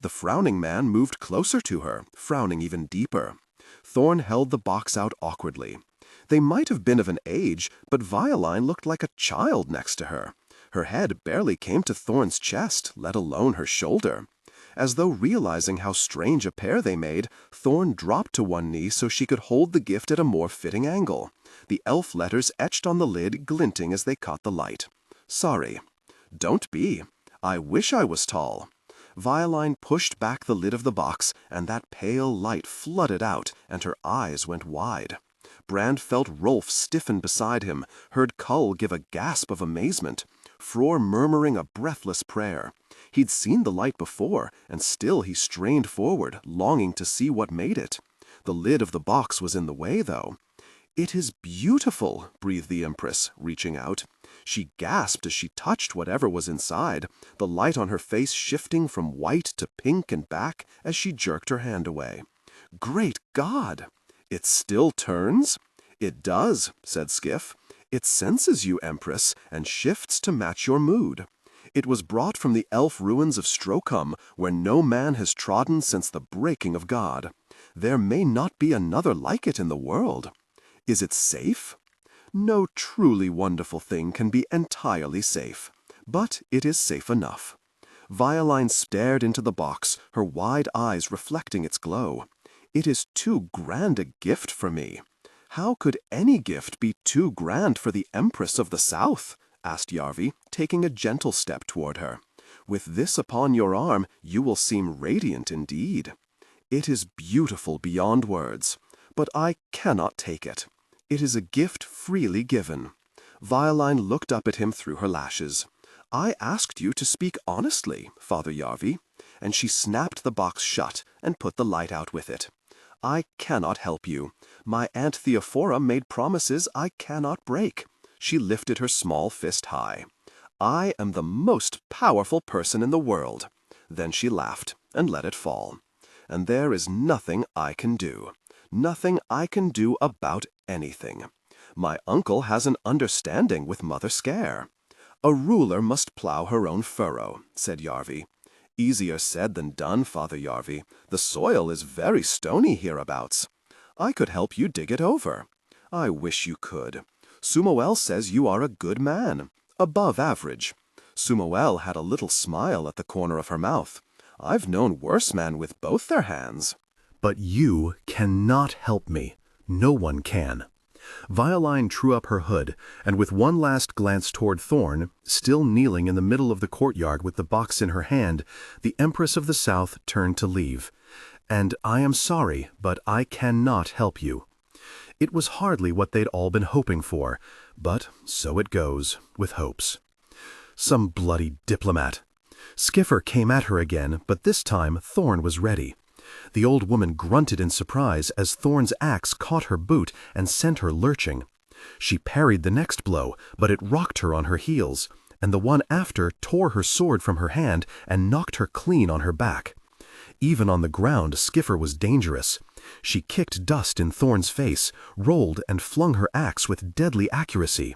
The frowning man moved closer to her, frowning even deeper. Thorn held the box out awkwardly. They might have been of an age, but Violine looked like a child next to her. Her head barely came to Thorn's chest, let alone her shoulder. As though realizing how strange a pair they made, Thorn dropped to one knee so she could hold the gift at a more fitting angle, the elf letters etched on the lid glinting as they caught the light. "Sorry." "Don't be. I wish I was tall." Violine pushed back the lid of the box, and that pale light flooded out, and her eyes went wide. Brand felt Rolf stiffen beside him, heard Kull give a gasp of amazement, Frore murmuring a breathless prayer. He'd seen the light before, and still he strained forward, longing to see what made it. The lid of the box was in the way, though. "It is beautiful," breathed the Empress, reaching out. She gasped as she touched whatever was inside, the light on her face shifting from white to pink and back as she jerked her hand away. "Great God! It still turns?" "It does," said Skiff. "It senses you, Empress, and shifts to match your mood. It was brought from the elf ruins of Strocum, where no man has trodden since the breaking of God. There may not be another like it in the world. Is it safe?" "No truly wonderful thing can be entirely safe, but it is safe enough." Violine stared into the box, her wide eyes reflecting its glow. "It is too grand a gift for me." "How could any gift be too grand for the Empress of the South?" asked Yarvi, taking a gentle step toward her. "With this upon your arm, you will seem radiant indeed." "It is beautiful beyond words, but I cannot take it. It is a gift freely given." Violine looked up at him through her lashes. "I asked you to speak honestly, Father Yarvi," and she snapped the box shut and put the light out with it. "I cannot help you. My Aunt Theophora made promises I cannot break." She lifted her small fist high. "I am the most powerful person in the world." Then she laughed and let it fall. "And there is nothing I can do. Nothing I can do about anything. My uncle has an understanding with Mother Scare." "A ruler must plow her own furrow," said Yarvi. "Easier said than done, Father Yarvi. The soil is very stony hereabouts." "I could help you dig it over." "I wish you could. Sumoel says you are a good man. Above average." Sumoel had a little smile at the corner of her mouth. "I've known worse men with both their hands." "But you cannot help me. No one can." Violine drew up her hood, and with one last glance toward Thorn, still kneeling in the middle of the courtyard with the box in her hand, the Empress of the South turned to leave. "And I am sorry, but I cannot help you." It was hardly what they'd all been hoping for, but so it goes, with hopes. Some bloody diplomat. Skiffer came at her again, but this time Thorn was ready. The old woman grunted in surprise as Thorn's axe caught her boot and sent her lurching. She parried the next blow, but it rocked her on her heels, and the one after tore her sword from her hand and knocked her clean on her back. Even on the ground, Skiffer was dangerous. She kicked dust in Thorn's face, rolled and flung her axe with deadly accuracy.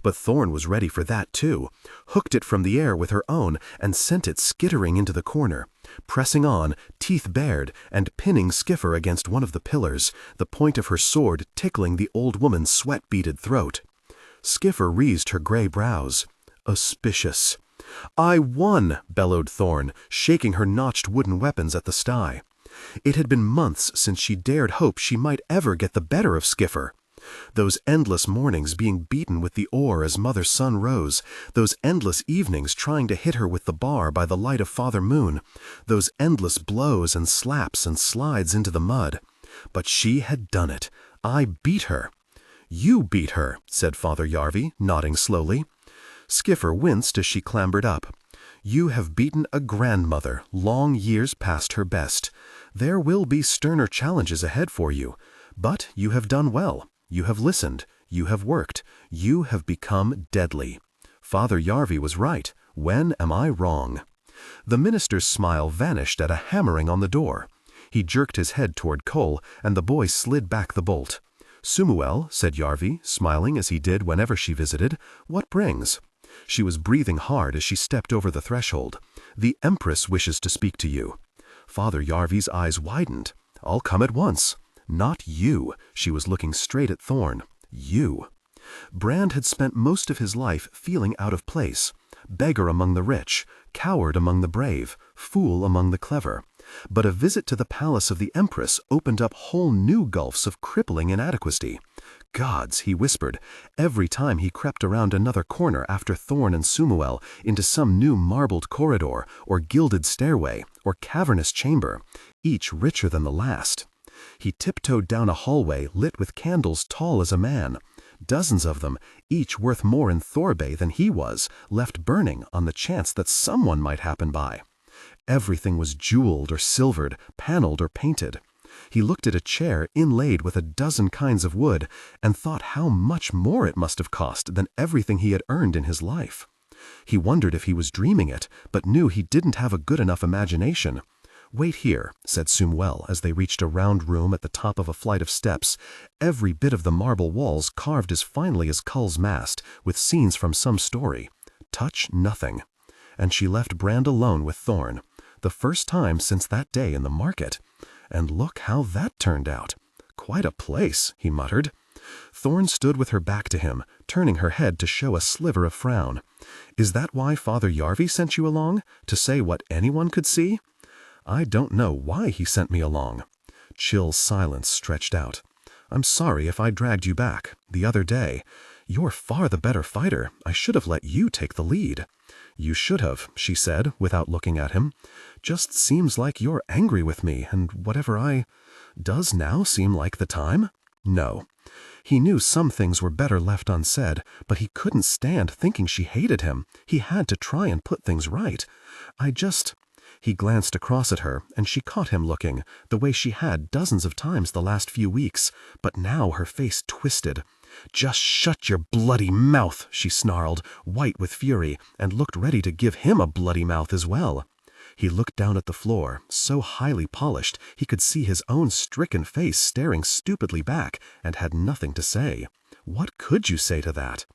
But Thorn was ready for that too, hooked it from the air with her own and sent it skittering into the corner, pressing on, teeth bared, and pinning Skiffer against one of the pillars, the point of her sword tickling the old woman's sweat-beaded throat. Skiffer raised her gray brows. Auspicious. "I won!" bellowed Thorn, shaking her notched wooden weapons at the sty. It had been months since she dared hope she might ever get the better of Skiffer. Those endless mornings being beaten with the oar as Mother Sun rose, those endless evenings trying to hit her with the bar by the light of Father Moon, those endless blows and slaps and slides into the mud. But she had done it. I beat her. "You beat her," said Father Yarvi, nodding slowly. Skiffer winced as she clambered up. "You have beaten a grandmother, long years past her best. There will be sterner challenges ahead for you, but you have done well. You have listened. You have worked. You have become deadly. Father Yarvi was right. When am I wrong?" The minister's smile vanished at a hammering on the door. He jerked his head toward Cole, and the boy slid back the bolt. "Sumuel," said Yarvi, smiling as he did whenever she visited, "what brings?" She was breathing hard as she stepped over the threshold. "The Empress wishes to speak to you." Father Yarvi's eyes widened. "I'll come at once." "Not you." She was looking straight at Thorn. "You." Brand had spent most of his life feeling out of place. Beggar among the rich, coward among the brave, fool among the clever. But a visit to the palace of the Empress opened up whole new gulfs of crippling inadequacy. "Gods," he whispered, every time he crept around another corner after Thorn and Sumuel into some new marbled corridor, or gilded stairway, or cavernous chamber, each richer than the last. He tiptoed down a hallway lit with candles tall as a man. Dozens of them, each worth more in Thorbay than he was, left burning on the chance that someone might happen by. Everything was jeweled or silvered, paneled or painted. He looked at a chair inlaid with a dozen kinds of wood and thought how much more it must have cost than everything he had earned in his life. He wondered if he was dreaming it, but knew he didn't have a good enough imagination. "Wait here," said Sumuel as they reached a round room at the top of a flight of steps, every bit of the marble walls carved as finely as Kull's mast, with scenes from some story. "Touch nothing." And she left Brand alone with Thorn, the first time since that day in the market. And look how that turned out. "Quite a place," he muttered. Thorn stood with her back to him, turning her head to show a sliver of frown. "Is that why Father Yarvi sent you along? To say what anyone could see?" "I don't know why he sent me along." Chill silence stretched out. "I'm sorry if I dragged you back. The other day. You're far the better fighter. I should have let you take the lead." "You should have," she said, without looking at him. "Just seems like you're angry with me, and whatever does now seem like the time?" "No." He knew some things were better left unsaid, but he couldn't stand thinking she hated him. He had to try and put things right. He glanced across at her, and she caught him looking, the way she had dozens of times the last few weeks, but now her face twisted. "Just shut your bloody mouth," she snarled, white with fury, and looked ready to give him a bloody mouth as well. He looked down at the floor, so highly polished he could see his own stricken face staring stupidly back, and had nothing to say. What could you say to that?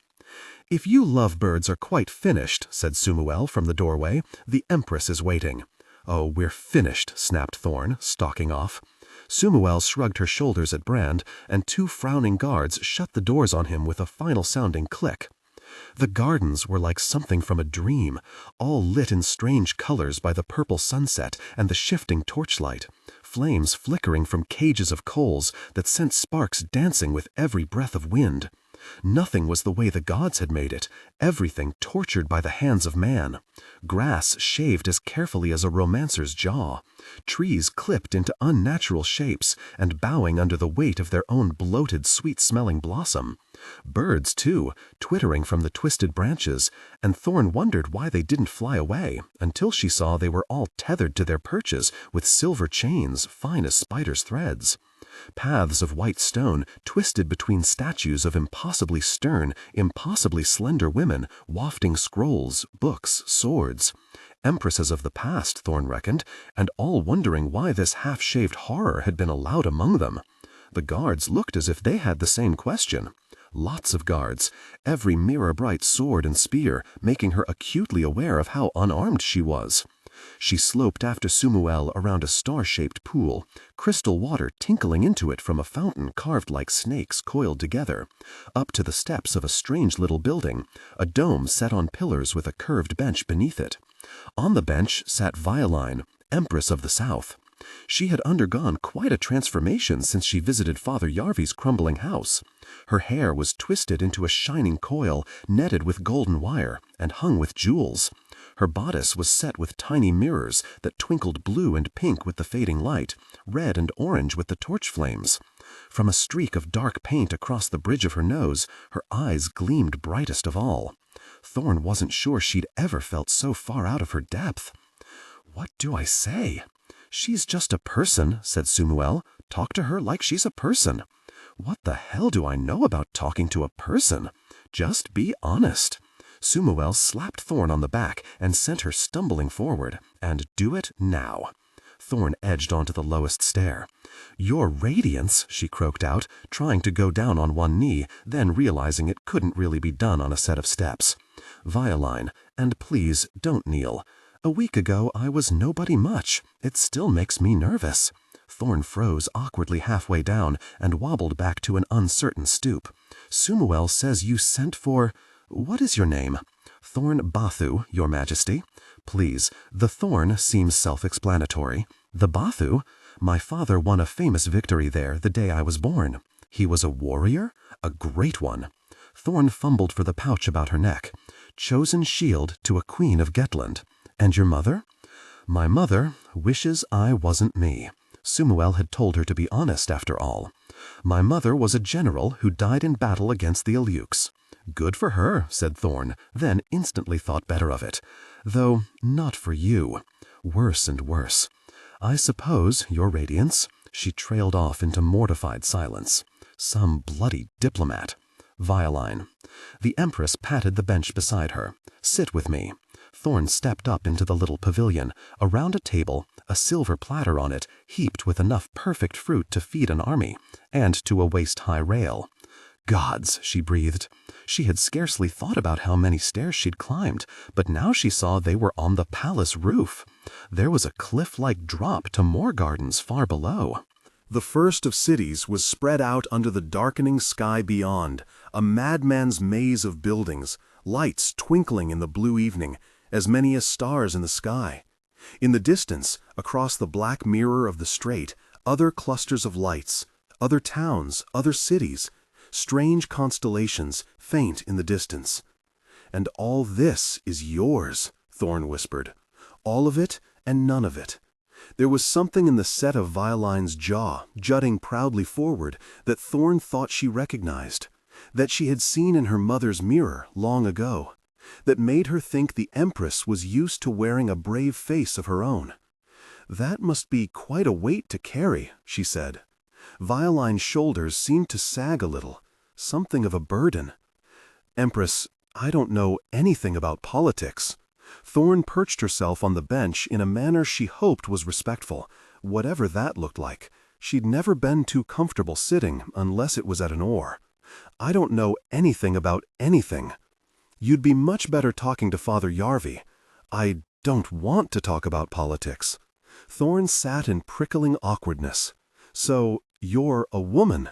"If you lovebirds are quite finished," said Sumuel from the doorway, "the Empress is waiting." "Oh, we're finished," snapped Thorn, stalking off. Sumuel shrugged her shoulders at Brand, and two frowning guards shut the doors on him with a final-sounding click. The gardens were like something from a dream, all lit in strange colors by the purple sunset and the shifting torchlight, flames flickering from cages of coals that sent sparks dancing with every breath of wind. Nothing was the way the gods had made it, everything tortured by the hands of man. Grass shaved as carefully as a romancer's jaw. Trees clipped into unnatural shapes and bowing under the weight of their own bloated, sweet-smelling blossom. Birds, too, twittering from the twisted branches, and Thorn wondered why they didn't fly away until she saw they were all tethered to their perches with silver chains fine as spiders' threads. Paths of white stone twisted between statues of impossibly stern, impossibly slender women, wafting scrolls, books, swords. Empresses of the past, Thorn reckoned, and all wondering why this half-shaved horror had been allowed among them. The guards looked as if they had the same question. Lots of guards, every mirror-bright sword and spear, making her acutely aware of how unarmed she was. She sloped after Sumuel around a star-shaped pool, crystal water tinkling into it from a fountain carved like snakes coiled together, up to the steps of a strange little building, a dome set on pillars with a curved bench beneath it. On the bench sat Violine, Empress of the South. She had undergone quite a transformation since she visited Father Yarvi's crumbling house. Her hair was twisted into a shining coil, netted with golden wire, and hung with jewels. Her bodice was set with tiny mirrors that twinkled blue and pink with the fading light, red and orange with the torch flames. From a streak of dark paint across the bridge of her nose, her eyes gleamed brightest of all. Thorn wasn't sure she'd ever felt so far out of her depth. "What do I say?" "She's just a person," said Sumuel. "Talk to her like she's a person." "What the hell do I know about talking to a person?" "Just be honest." Sumuel slapped Thorn on the back and sent her stumbling forward. "And do it now." Thorn edged onto the lowest stair. "Your radiance," she croaked out, trying to go down on one knee, then realizing it couldn't really be done on a set of steps. "Violine, and please don't kneel. A week ago I was nobody much. It still makes me nervous." Thorn froze awkwardly halfway down and wobbled back to an uncertain stoop. "Sumuel says you sent for... What is your name?" "Thorn Bathu, Your Majesty." "Please, the Thorn seems self-explanatory. The Bathu? My father won a famous victory there the day I was born. He was a warrior? A great one." Thorn fumbled for the pouch about her neck. "Chosen shield to a queen of Gettland. And your mother?" "My mother wishes I wasn't me." Sumuel had told her to be honest after all. "My mother was a general who died in battle against the Aleuks." "Good for her," said Thorn, then instantly thought better of it. "Though not for you. Worse and worse. I suppose, Your Radiance." She trailed off into mortified silence. "Some bloody diplomat." "Violine." The Empress patted the bench beside her. "Sit with me." Thorn stepped up into the little pavilion, around a table, a silver platter on it, heaped with enough perfect fruit to feed an army, and to a waist-high rail. "Gods," she breathed. She had scarcely thought about how many stairs she'd climbed, but now she saw they were on the palace roof. There was a cliff-like drop to more gardens far below. The first of cities was spread out under the darkening sky beyond, a madman's maze of buildings, lights twinkling in the blue evening, as many as stars in the sky. In the distance, across the black mirror of the strait, other clusters of lights, other towns, other cities, strange constellations, faint in the distance. "And all this is yours," Thorn whispered. "All of it and none of it." There was something in the set of Violine's jaw, jutting proudly forward, that Thorn thought she recognized, that she had seen in her mother's mirror long ago, that made her think the Empress was used to wearing a brave face of her own. "That must be quite a weight to carry," she said. Violine's shoulders seemed to sag a little, something of a burden. "Empress, I don't know anything about politics." Thorn perched herself on the bench in a manner she hoped was respectful, whatever that looked like. She'd never been too comfortable sitting unless it was at an oar. "I don't know anything about anything. You'd be much better talking to Father Yarvi." "I don't want to talk about politics." Thorn sat in prickling awkwardness. "So, you're a woman?"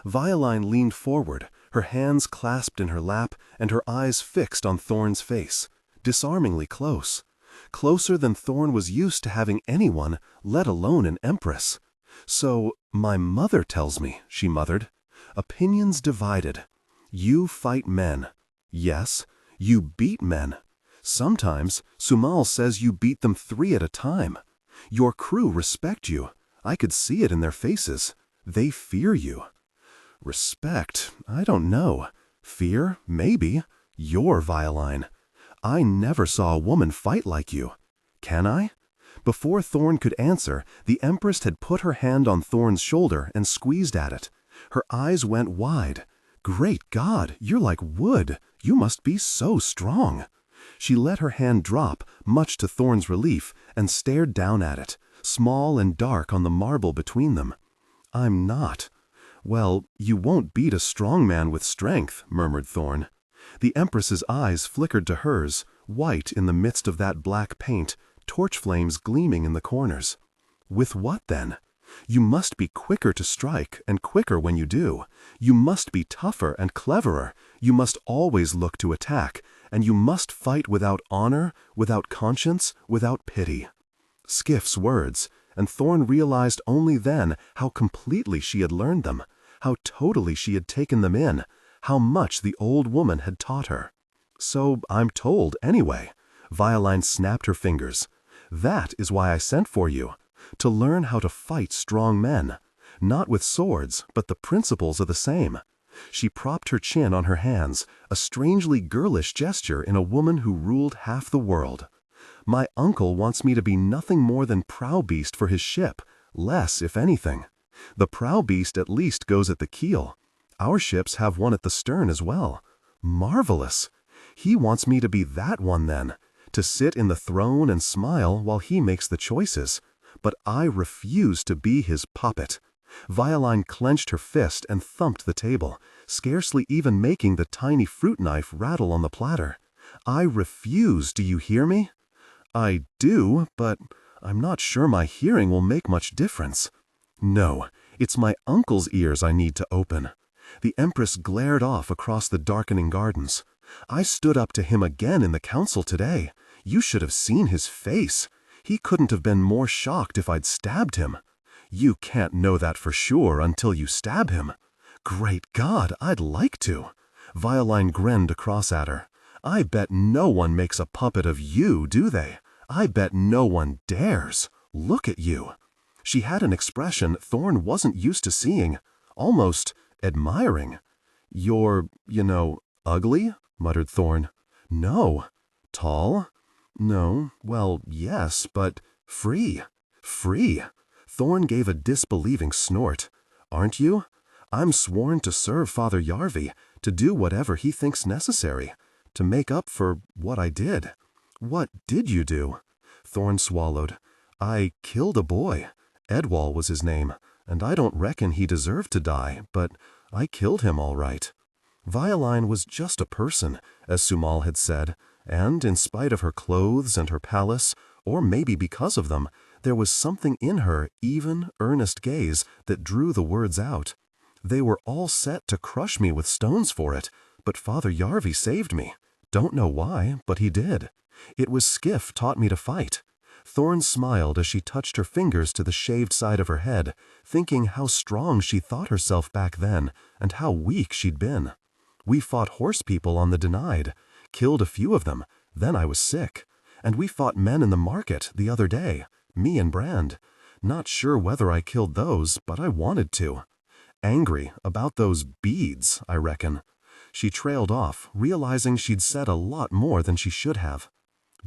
Violine leaned forward, her hands clasped in her lap and her eyes fixed on Thorn's face, disarmingly close. Closer than Thorn was used to having anyone, let alone an Empress. "So, my mother tells me," she muttered. "Opinions divided. You fight men. Yes, you beat men. Sometimes, Sumal says you beat them 3 at a time. Your crew respect you. I could see it in their faces. They fear you." Respect? I don't know. Fear? Maybe. You're Violine. I never saw a woman fight like you. Can I? Before Thorn could answer, the Empress had put her hand on Thorn's shoulder and squeezed at it. Her eyes went wide. Great God, you're like wood. You must be so strong. She let her hand drop, much to Thorn's relief, and stared down at it, small and dark on the marble between them. I'm not. Well, you won't beat a strong man with strength, murmured Thorn. The Empress's eyes flickered to hers, white in the midst of that black paint, torch flames gleaming in the corners. With what then? You must be quicker to strike, and quicker when you do. You must be tougher and cleverer. You must always look to attack, and you must fight without honor, without conscience, without pity. Skiff's words, and Thorn realized only then how completely she had learned them, how totally she had taken them in, how much the old woman had taught her. So I'm told, anyway. Violine snapped her fingers. That is why I sent for you, to learn how to fight strong men. Not with swords, but the principles are the same. She propped her chin on her hands, a strangely girlish gesture in a woman who ruled half the world. My uncle wants me to be nothing more than prow beast for his ship, less if anything. The prow beast at least goes at the keel. Our ships have one at the stern as well. Marvelous! He wants me to be that one then, to sit in the throne and smile while he makes the choices. But I refuse to be his puppet. Violine clenched her fist and thumped the table, scarcely even making the tiny fruit knife rattle on the platter. I refuse, do you hear me? I do, but I'm not sure my hearing will make much difference. No, it's my uncle's ears I need to open. The Empress glared off across the darkening gardens. I stood up to him again in the council today. You should have seen his face. He couldn't have been more shocked if I'd stabbed him. You can't know that for sure until you stab him. Great God, I'd like to. Violine grinned across at her. I bet no one makes a puppet of you, do they? I bet no one dares. Look at you. She had an expression Thorn wasn't used to seeing, almost admiring. You're, ugly? Muttered Thorn. No. Tall? No. Well, yes, but free. Free. Thorn gave a disbelieving snort. Aren't you? I'm sworn to serve Father Yarvi, to do whatever he thinks necessary, to make up for what I did. What did you do? Thorn swallowed. I killed a boy. Edwall was his name, and I don't reckon he deserved to die, but I killed him all right. Violine was just a person, as Sumal had said, and in spite of her clothes and her palace, or maybe because of them, there was something in her even, earnest gaze that drew the words out. They were all set to crush me with stones for it, but Father Yarvi saved me. Don't know why, but he did. It was Skiff taught me to fight. Thorn smiled as she touched her fingers to the shaved side of her head, thinking how strong she thought herself back then, and how weak she'd been. We fought horse people on the Denied, killed a few of them, then I was sick. And we fought men in the market the other day, me and Brand. Not sure whether I killed those, but I wanted to. Angry about those beads, I reckon. She trailed off, realizing she'd said a lot more than she should have.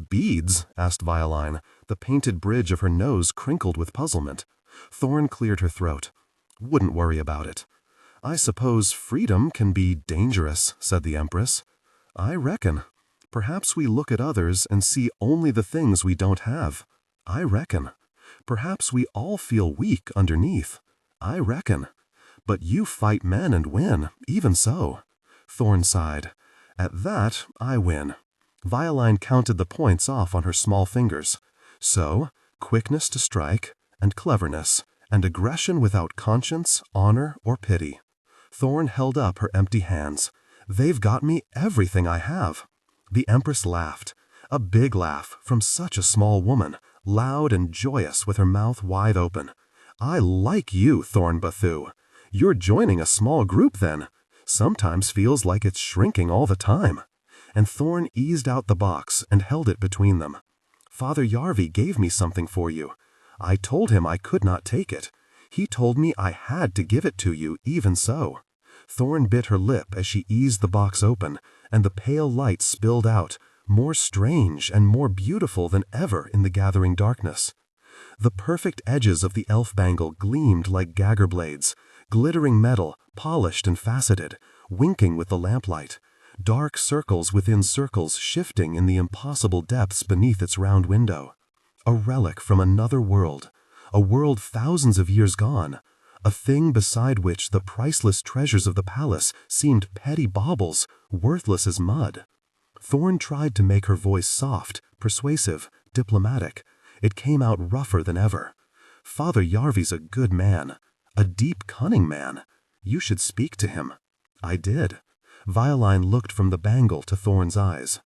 Beads? Asked Violine, the painted bridge of her nose crinkled with puzzlement. Thorn cleared her throat. Wouldn't worry about it. I suppose freedom can be dangerous, said the Empress. I reckon. Perhaps we look at others and see only the things we don't have. I reckon. Perhaps we all feel weak underneath. I reckon. But you fight men and win, even so. Thorn sighed. At that, I win. Violine counted the points off on her small fingers. So, quickness to strike, and cleverness, and aggression without conscience, honor, or pity. Thorn held up her empty hands. They've got me everything I have. The Empress laughed. A big laugh from such a small woman, loud and joyous with her mouth wide open. I like you, Thorn Bathu. You're joining a small group then. Sometimes feels like it's shrinking all the time. And Thorn eased out the box and held it between them. Father Yarvi gave me something for you. I told him I could not take it. He told me I had to give it to you even so. Thorn bit her lip as she eased the box open, and the pale light spilled out, more strange and more beautiful than ever in the gathering darkness. The perfect edges of the elf bangle gleamed like dagger blades, glittering metal, polished and faceted, winking with the lamplight, dark circles within circles shifting in the impossible depths beneath its round window. A relic from another world, a world thousands of years gone, a thing beside which the priceless treasures of the palace seemed petty baubles, worthless as mud. Thorn tried to make her voice soft, persuasive, diplomatic. It came out rougher than ever. Father Yarvi's a good man, a deep-cunning man. You should speak to him. I did. Violine looked from the bangle to Thorn's eyes.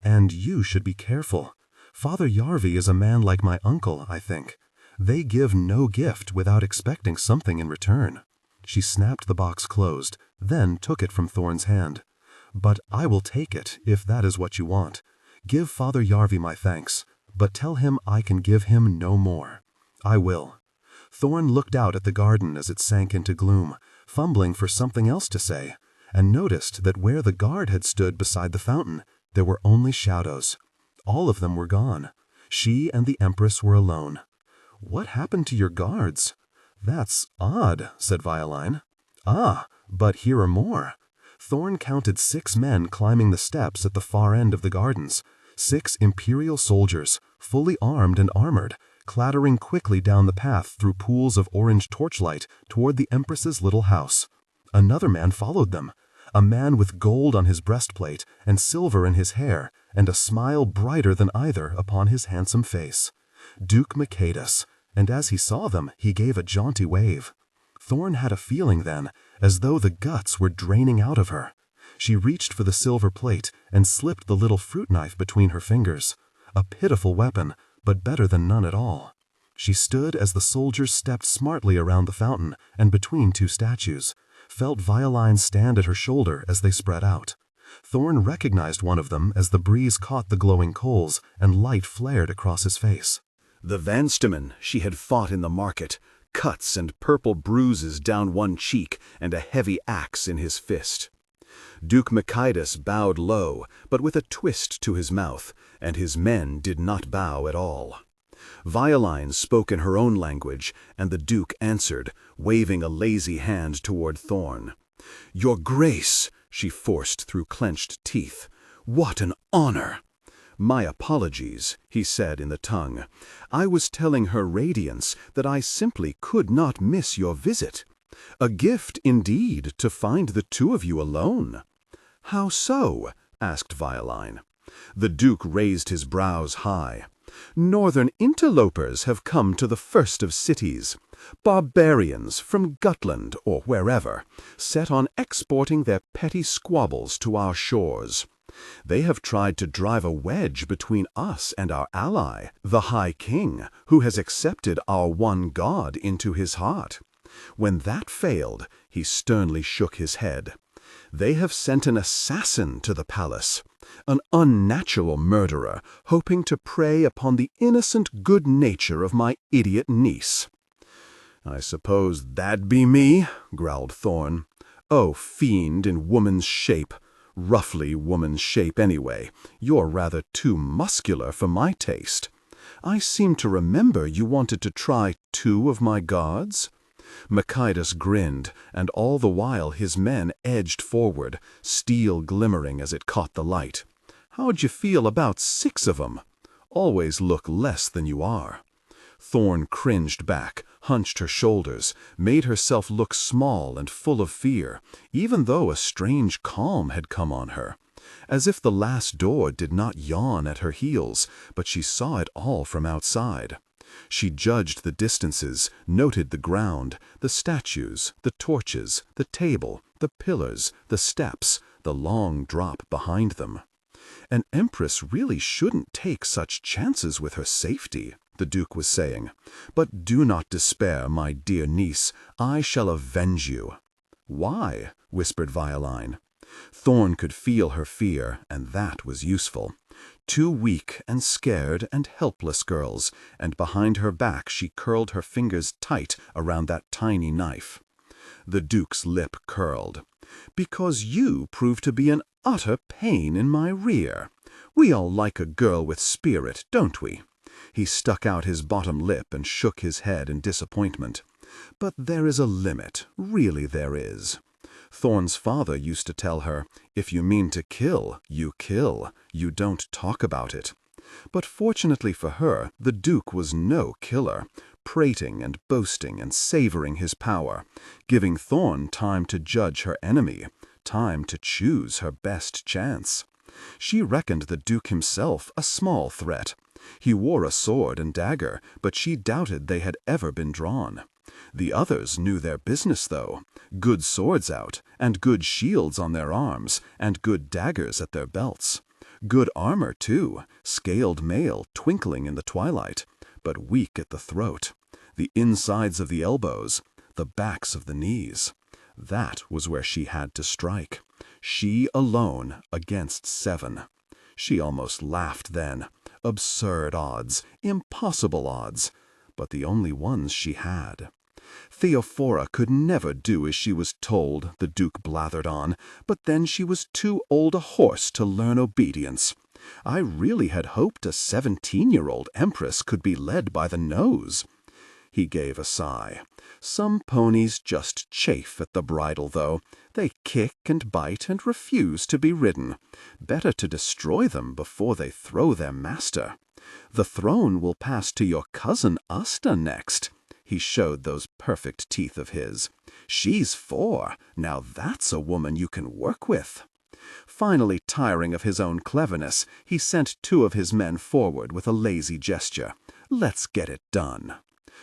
And you should be careful. Father Yarvi is a man like my uncle, I think. They give no gift without expecting something in return. She snapped the box closed, then took it from Thorn's hand. But I will take it, if that is what you want. Give Father Yarvi my thanks, but tell him I can give him no more. I will. Thorn looked out at the garden as it sank into gloom, fumbling for something else to say, and noticed that where the guard had stood beside the fountain, there were only shadows. All of them were gone. She and the Empress were alone. What happened to your guards? That's odd, said Violine. Ah, but here are more. Thorn counted 6 men climbing the steps at the far end of the gardens, 6 imperial soldiers, fully armed and armored, clattering quickly down the path through pools of orange torchlight toward the Empress's little house. Another man followed them, a man with gold on his breastplate and silver in his hair, and a smile brighter than either upon his handsome face. Duke Merciless, and as he saw them, he gave a jaunty wave. Thorn had a feeling then, as though the guts were draining out of her. She reached for the silver plate and slipped the little fruit knife between her fingers. A pitiful weapon, but better than none at all. She stood as the soldiers stepped smartly around the fountain and between 2 statues, felt Violine stand at her shoulder as they spread out. Thorn recognized one of them as the breeze caught the glowing coals and light flared across his face. The Vanstaman she had fought in the market, cuts and purple bruises down one cheek and a heavy axe in his fist. Duke Merciless bowed low, but with a twist to his mouth, and his men did not bow at all. Violine spoke in her own language, and the Duke answered, waving a lazy hand toward Thorn. "Your Grace," she forced through clenched teeth. "What an honor!" "My apologies," he said in the tongue. "I was telling Her Radiance that I simply could not miss your visit. A gift, indeed, to find the 2 of you alone." "How so?" asked Violine. The Duke raised his brows high. "Northern interlopers have come to the first of cities. Barbarians from Gettland or wherever, set on exporting their petty squabbles to our shores. They have tried to drive a wedge between us and our ally, the High King, who has accepted our one god into his heart. When that failed, he sternly shook his head. They have sent an assassin to the palace, an unnatural murderer, hoping to prey upon the innocent good nature of my idiot niece." "I suppose that'd be me," growled Thorn. "Oh, fiend in woman's shape. Roughly woman's shape anyway. You're rather too muscular for my taste. I seem to remember you wanted to try 2 of my guards." Merciless grinned, and all the while his men edged forward, steel glimmering as it caught the light. "How'd you feel about 6 of 'em? Always look less than you are." Thorn cringed back, hunched her shoulders, made herself look small and full of fear, even though a strange calm had come on her. As if the last door did not yawn at her heels, but she saw it all from outside. She judged the distances, noted the ground, the statues, the torches, the table, the pillars, the steps, the long drop behind them. An empress really shouldn't take such chances with her safety, the Duke was saying. "But do not despair, my dear niece. I shall avenge you." "Why?" whispered Violine. Thorn could feel her fear, and that was useful. 2 weak and scared and helpless girls, and behind her back she curled her fingers tight around that tiny knife. The Duke's lip curled. "Because you prove to be an utter pain in my rear. We all like a girl with spirit, don't we?" He stuck out his bottom lip and shook his head in disappointment. "But there is a limit, really there is. Thorn's father used to tell her, 'If you mean to kill, you kill. You don't talk about it.' But fortunately for her, the Duke was no killer, prating and boasting and savoring his power, giving Thorn time to judge her enemy, time to choose her best chance. She reckoned the Duke himself a small threat. He wore a sword and dagger, but she doubted they had ever been drawn. The others knew their business, though. Good swords out, and good shields on their arms, and good daggers at their belts. Good armor, too, scaled mail twinkling in the twilight, but weak at the throat, the insides of the elbows, the backs of the knees. That was where she had to strike. She alone against 7. She almost laughed then. Absurd odds, impossible odds, but the only ones she had. Theophora could never do as she was told, the Duke blathered on, but then she was too old a horse to learn obedience. I really had hoped a 17-year-old empress could be led by the nose. He gave a sigh. Some ponies just chafe at the bridle, though. They kick and bite and refuse to be ridden. Better to destroy them before they throw their master. The throne will pass to your cousin Asta next. He showed those perfect teeth of his. She's 4. Now that's a woman you can work with. Finally tiring of his own cleverness, he sent 2 of his men forward with a lazy gesture. Let's get it done.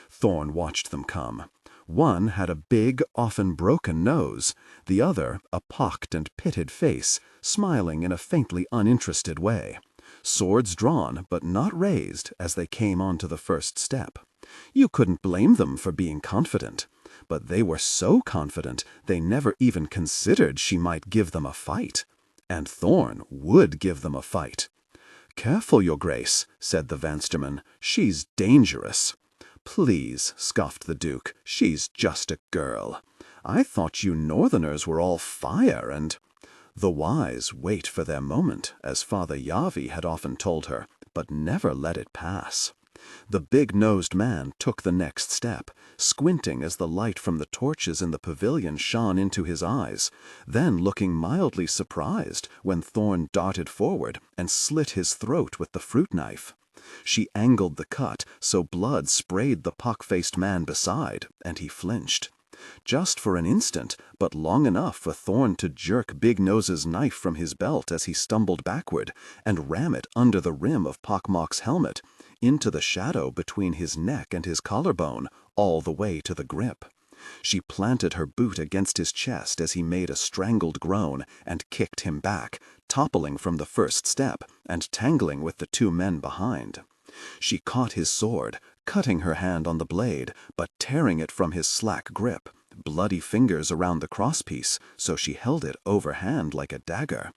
Thorn watched them come. One had a big, often broken nose, the other a pocked and pitted face, smiling in a faintly uninterested way. Swords drawn, but not raised, as they came onto the first step. You couldn't blame them for being confident, but they were so confident they never even considered she might give them a fight. And Thorn would give them a fight. "Careful, Your Grace," said the Vansterman. "She's dangerous." "Please," scoffed the Duke, "she's just a girl. I thought you Northerners were all fire and—" The wise wait for their moment, as Father Yarvi had often told her, but never let it pass. The big-nosed man took the next step, squinting as the light from the torches in the pavilion shone into his eyes, then looking mildly surprised when Thorn darted forward and slit his throat with the fruit knife. She angled the cut so blood sprayed the pock-faced man beside, and he flinched. Just for an instant, but long enough for Thorn to jerk Big Nose's knife from his belt as he stumbled backward and ram it under the rim of Pockmock's helmet, into the shadow between his neck and his collarbone, all the way to the grip. She planted her boot against his chest as he made a strangled groan and kicked him back, toppling from the first step and tangling with the 2 men behind. She caught his sword, cutting her hand on the blade, but tearing it from his slack grip, bloody fingers around the crosspiece, so she held it overhand like a dagger.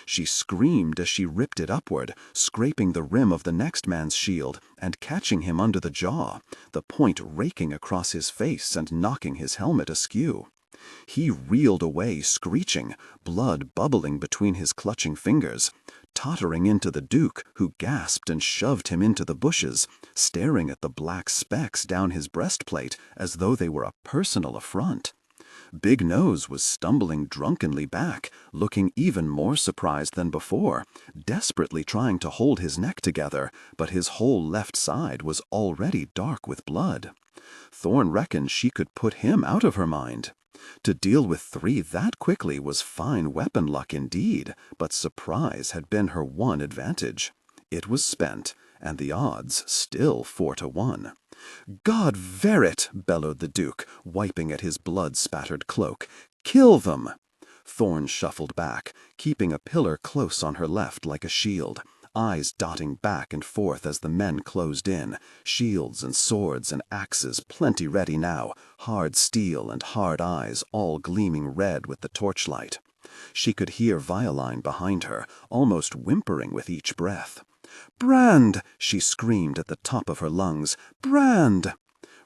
She screamed as she ripped it upward, scraping the rim of the next man's shield and catching him under the jaw, the point raking across his face and knocking his helmet askew. He reeled away screeching, blood bubbling between his clutching fingers, tottering into the Duke, who gasped and shoved him into the bushes, staring at the black specks down his breastplate as though they were a personal affront. Big Nose was stumbling drunkenly back, looking even more surprised than before, desperately trying to hold his neck together, but his whole left side was already dark with blood. Thorn reckoned she could put him out of her mind. To deal with 3 that quickly was fine weapon luck indeed, but surprise had been her one advantage. It was spent, and the odds still 4-1. "God verit!" bellowed the Duke, wiping at his blood-spattered cloak. "Kill them!" Thorn shuffled back, keeping a pillar close on her left like a shield, eyes dotting back and forth as the men closed in, shields and swords and axes plenty ready now, hard steel and hard eyes all gleaming red with the torchlight. She could hear Violine behind her, almost whimpering with each breath. "Brand!" she screamed at the top of her lungs. "Brand!"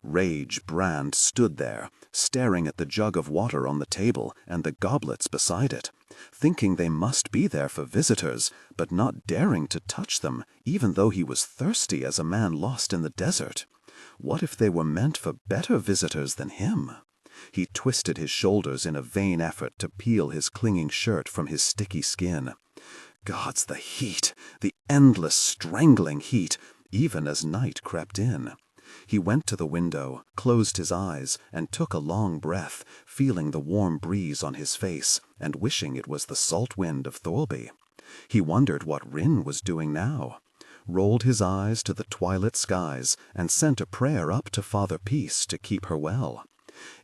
Rage Brand stood there, staring at the jug of water on the table and the goblets beside it, thinking they must be there for visitors, but not daring to touch them, even though he was thirsty as a man lost in the desert. What if they were meant for better visitors than him? He twisted his shoulders in a vain effort to peel his clinging shirt from his sticky skin. Gods, the heat, the endless strangling heat, even as night crept in. He went to the window, closed his eyes, and took a long breath, feeling the warm breeze on his face, and wishing it was the salt wind of Thorby. He wondered what Rin was doing now, rolled his eyes to the twilit skies, and sent a prayer up to Father Peace to keep her well.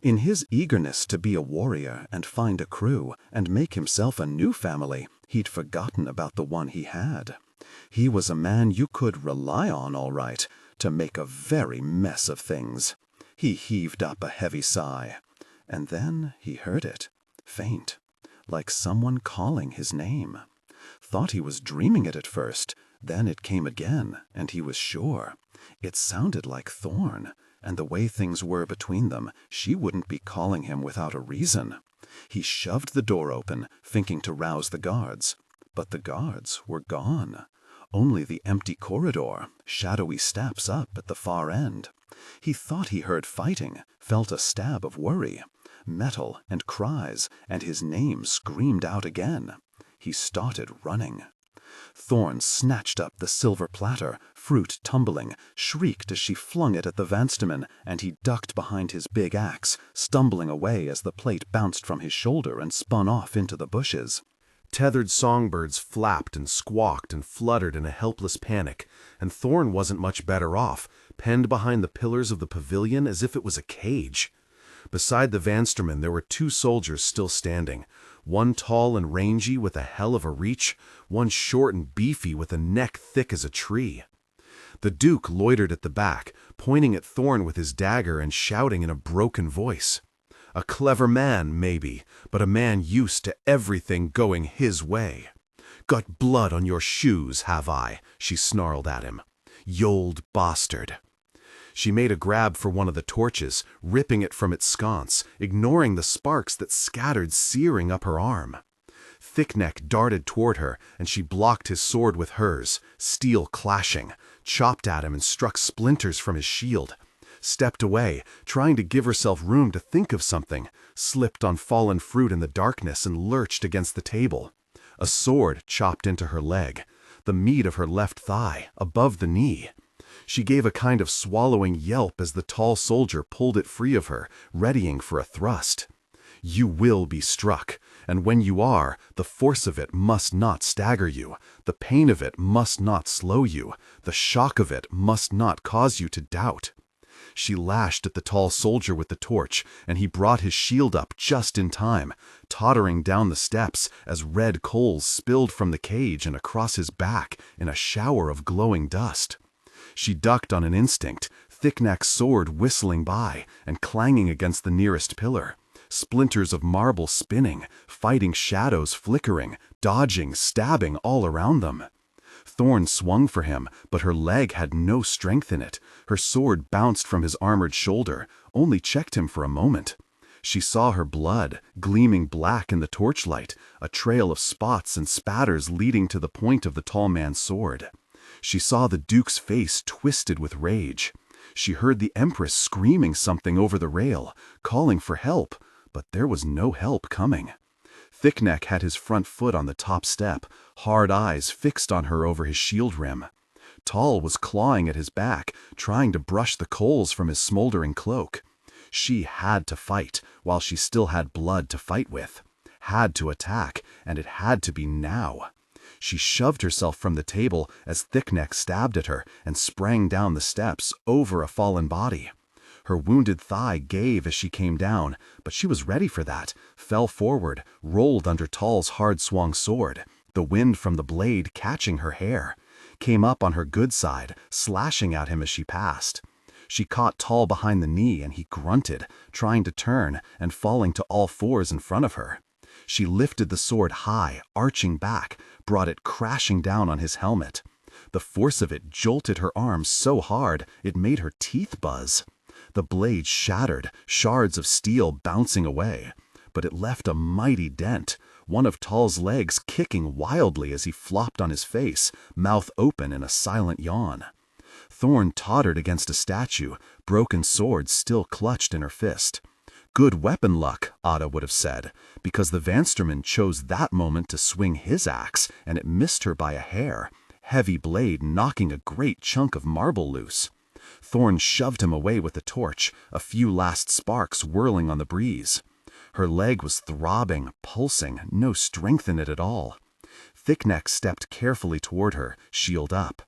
In his eagerness to be a warrior and find a crew and make himself a new family, he'd forgotten about the one he had. He was a man you could rely on, all right, to make a very mess of things. He heaved up a heavy sigh, and then he heard it, faint, like someone calling his name. Thought he was dreaming it at first, then it came again, and he was sure. It sounded like Thorn, and the way things were between them, she wouldn't be calling him without a reason. He shoved the door open, thinking to rouse the guards. But the guards were gone. Only the empty corridor, shadowy steps up at the far end. He thought he heard fighting, felt a stab of worry, metal and cries, and his name screamed out again. He started running. Thorn snatched up the silver platter, fruit tumbling, shrieked as she flung it at the Vansterman, and he ducked behind his big axe, stumbling away as the plate bounced from his shoulder and spun off into the bushes. Tethered songbirds flapped and squawked and fluttered in a helpless panic, and Thorn wasn't much better off, penned behind the pillars of the pavilion as if it was a cage. Beside the Vansterman there were 2 soldiers still standing, one tall and rangy with a hell of a reach, one short and beefy with a neck thick as a tree. The Duke loitered at the back, pointing at Thorn with his dagger and shouting in a broken voice. A clever man, maybe, but a man used to everything going his way. "Got blood on your shoes, have I?" she snarled at him. "Y'old bastard." She made a grab for one of the torches, ripping it from its sconce, ignoring the sparks that scattered searing up her arm. Thickneck darted toward her, and she blocked his sword with hers, steel clashing, chopped at him and struck splinters from his shield. Stepped away, trying to give herself room to think of something, slipped on fallen fruit in the darkness and lurched against the table. A sword chopped into her leg, the meat of her left thigh, above the knee. She gave a kind of swallowing yelp as the tall soldier pulled it free of her, readying for a thrust. You will be struck, and when you are, the force of it must not stagger you, the pain of it must not slow you, the shock of it must not cause you to doubt. She lashed at the tall soldier with the torch, and he brought his shield up just in time, tottering down the steps as red coals spilled from the cage and across his back in a shower of glowing dust. She ducked on an instinct, Thickneck's sword whistling by and clanging against the nearest pillar, splinters of marble spinning, fighting shadows flickering, dodging, stabbing all around them. Thorn swung for him, but her leg had no strength in it. Her sword bounced from his armored shoulder, only checked him for a moment. She saw her blood, gleaming black in the torchlight, a trail of spots and spatters leading to the point of the tall man's sword. She saw the Duke's face twisted with rage. She heard the Empress screaming something over the rail, calling for help, but there was no help coming. Thickneck had his front foot on the top step, hard eyes fixed on her over his shield rim. Tall was clawing at his back, trying to brush the coals from his smoldering cloak. She had to fight, while she still had blood to fight with. Had to attack, and it had to be now. She shoved herself from the table as Thickneck stabbed at her and sprang down the steps over a fallen body. Her wounded thigh gave as she came down, but she was ready for that, fell forward, rolled under Tall's hard-swung sword, the wind from the blade catching her hair, came up on her good side, slashing at him as she passed. She caught Tall behind the knee and he grunted, trying to turn and falling to all fours in front of her. She lifted the sword high, arching back, brought it crashing down on his helmet. The force of it jolted her arm so hard it made her teeth buzz. The blade shattered, shards of steel bouncing away. But it left a mighty dent, one of Tal's legs kicking wildly as he flopped on his face, mouth open in a silent yawn. Thorn tottered against a statue, broken sword still clutched in her fist. Good weapon luck, Ada would have said, because the Vansterman chose that moment to swing his axe, and it missed her by a hair, heavy blade knocking a great chunk of marble loose. Thorn shoved him away with the torch, a few last sparks whirling on the breeze. Her leg was throbbing, pulsing, no strength in it at all. Thickneck stepped carefully toward her, shield up.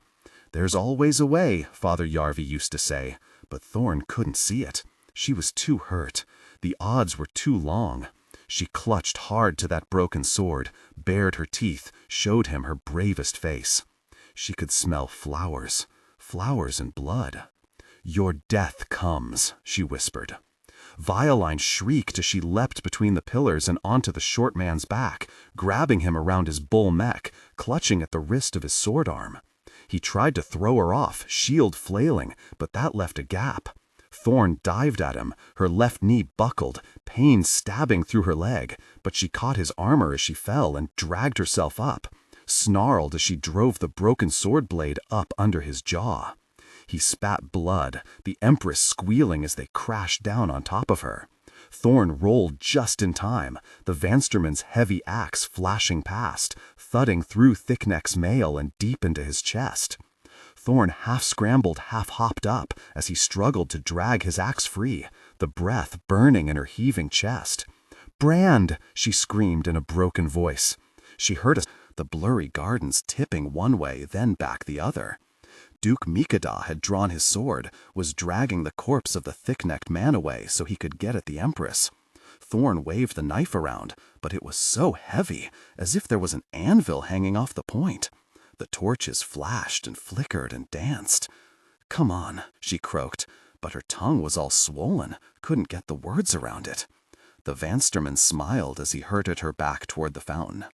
"There's always a way," Father Yarvi used to say, but Thorn couldn't see it. She was too hurt. The odds were too long. She clutched hard to that broken sword, bared her teeth, showed him her bravest face. She could smell flowers, flowers and blood. "Your death comes," she whispered. Violine shrieked as she leapt between the pillars and onto the short man's back, grabbing him around his bull neck, clutching at the wrist of his sword arm. He tried to throw her off, shield flailing, but that left a gap. Thorn dived at him, her left knee buckled, pain stabbing through her leg, but she caught his armor as she fell and dragged herself up, snarled as she drove the broken sword blade up under his jaw. He spat blood, the Empress squealing as they crashed down on top of her. Thorn rolled just in time, the Vansterman's heavy axe flashing past, thudding through Thickneck's mail and deep into his chest. Thorn half-scrambled, half-hopped up as he struggled to drag his axe free, the breath burning in her heaving chest. "Brand!" she screamed in a broken voice. She heard the blurry gardens tipping one way, then back the other. Duke Mikada had drawn his sword, was dragging the corpse of the thick-necked man away so he could get at the Empress. Thorn waved the knife around, but it was so heavy, as if there was an anvil hanging off the point. The torches flashed and flickered and danced. "Come on," she croaked, but her tongue was all swollen, couldn't get the words around it. The Vansterman smiled as he herded her back toward the fountain.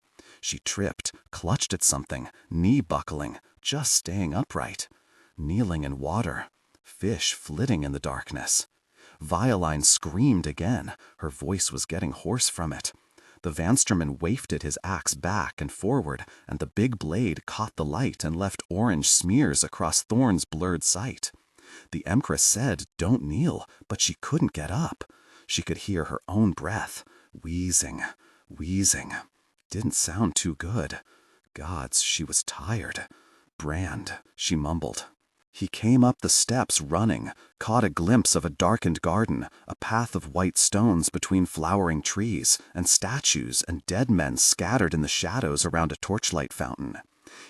She tripped, clutched at something, knee buckling, just staying upright. Kneeling in water, fish flitting in the darkness. Violine screamed again, her voice was getting hoarse from it. The Vansterman wafted his axe back and forward, and the big blade caught the light and left orange smears across Thorn's blurred sight. The Empress said, "Don't kneel," but she couldn't get up. She could hear her own breath, wheezing, wheezing. Didn't sound too good. Gods, she was tired. "Brand," she mumbled. He came up the steps running, caught a glimpse of a darkened garden, a path of white stones between flowering trees, and statues and dead men scattered in the shadows around a torchlight fountain.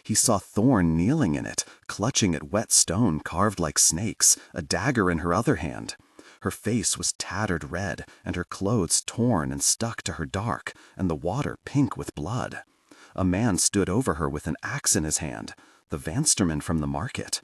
He saw Thorn kneeling in it, clutching at wet stone carved like snakes, a dagger in her other hand. Her face was tattered red, and her clothes torn and stuck to her dark, and the water pink with blood. A man stood over her with an axe in his hand, the Vansterman from the market.